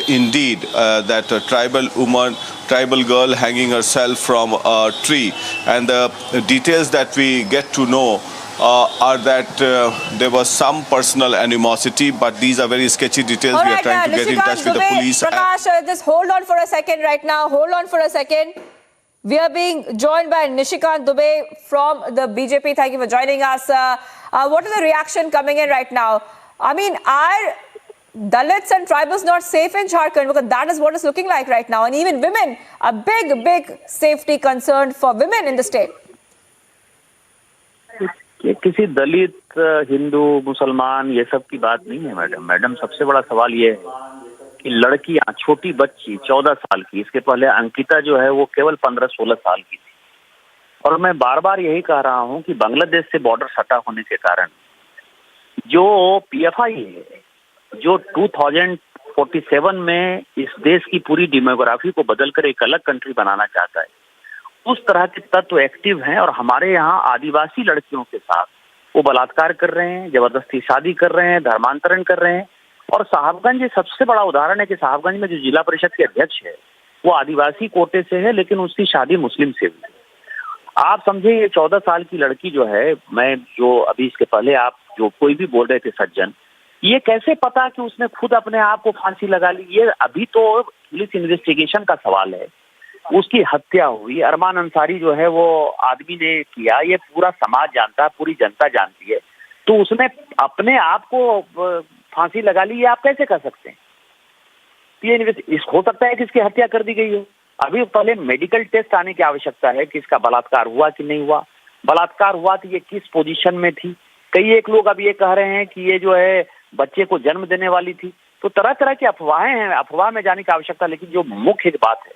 [SPEAKER 1] indeed, that a tribal girl hanging herself from a tree. And the details that we get to know are that there was some personal animosity, but these are very sketchy details. We are trying to get in touch with the police.
[SPEAKER 16] Prakash, just hold on for a second right now. Hold on for a second. We are being joined by Nishikant Dubey from the BJP. Thank you for joining us. What is the reaction coming in right now? I mean, are Dalits and tribals not safe in Jharkhand? Because that is what it's looking like right now. And even women, a big safety concern for women in the state.
[SPEAKER 10] ये किसी दलित, हिंदू, मुसलमान ये सब की बात नहीं है madam सबसे बड़ा सवाल ये है कि लड़कियां, छोटी बच्ची 14 साल की, इसके पहले अंकिता जो है वो केवल 15-16 साल की थी। और मैं बार बार यही कह रहा हूं कि बांग्लादेश से बॉर्डर सटा होने के कारण जो पीएफआई है, जो 2047 में इस देश की पूरी डेमोग्राफी को बदलकर एक अलग कंट्री बनाना चाहता है, उस तरह के तत्व एक्टिव हैं। और हमारे यहाँ आदिवासी लड़कियों के साथ वो बलात्कार कर रहे हैं, जबरदस्ती शादी कर रहे हैं, धर्मांतरण कर रहे हैं। और साहबगंज सबसे बड़ा उदाहरण है कि साहबगंज में जो जिला परिषद के अध्यक्ष है वो आदिवासी कोटे से है, लेकिन उसकी शादी मुस्लिम से हुई है। आप समझे, ये 14 साल की लड़की जो है, मैं जो अभी इसके पहले आप जो कोई भी बोल रहे थे सज्जन, ये कैसे पता कि उसने खुद अपने आप को फांसी लगा ली? ये अभी तो पुलिस इन्वेस्टिगेशन का सवाल है। उसकी हत्या हुई, अरमान अंसारी जो है वो आदमी ने किया, ये पूरा समाज जानता है, पूरी जनता जानती है, तो उसने अपने आप को फांसी लगा ली, ये आप कैसे कर सकते हैं? ये हो सकता है कि इसकी हत्या कर दी गई हो। अभी पहले मेडिकल टेस्ट आने की आवश्यकता है कि इसका बलात्कार हुआ कि नहीं हुआ। बलात्कार हुआ तो ये किस पोजीशन में थी? एक लोग अब ये कह रहे हैं कि ये जो है बच्चे को जन्म देने वाली थी। तो तरह तरह की अफवाहें हैं, अफवाह में जाने की आवश्यकता, लेकिन जो मुख्य बात है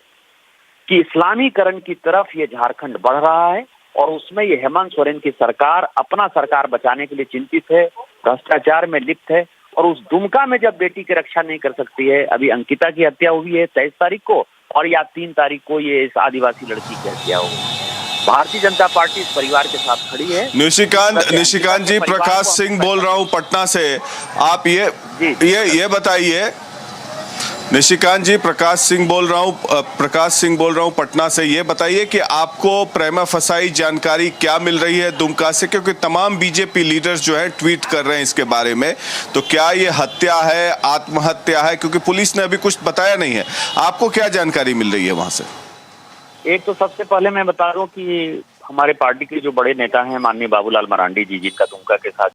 [SPEAKER 10] कि इस्लामीकरण की तरफ ये झारखंड बढ़ रहा है और उसमें ये हेमंत सोरेन की सरकार अपना सरकार बचाने के लिए चिंतित है, भ्रष्टाचार में लिप्त है। और उस दुमका में जब बेटी की रक्षा नहीं कर सकती है, अभी अंकिता की हत्या हुई है 23 तारीख को, और या 3 तारीख को ये इस आदिवासी लड़की की हत्या हुई। भारतीय जनता पार्टी इस परिवार के साथ खड़ी है।
[SPEAKER 1] निशिकांत जी, प्रकाश सिंह बोल रहा हूं पटना से। आप ये बताइए, निशिकांत जी, प्रकाश सिंह बोल रहा हूं पटना से। ये बताइए कि आपको प्रेमा फसाई जानकारी क्या मिल रही है दुमका से, क्योंकि तमाम बीजेपी लीडर्स जो है ट्वीट कर रहे हैं इसके बारे में। तो क्या ये हत्या है, आत्महत्या है? क्योंकि पुलिस ने अभी कुछ बताया नहीं है। आपको क्या जानकारी मिल रही है वहां से?
[SPEAKER 10] एक तो सबसे पहले मैं बता दूं कि हमारे पार्टी के जो बड़े नेता हैं माननीय बाबूलाल मरांडी जी, जिनका दुमका के साथ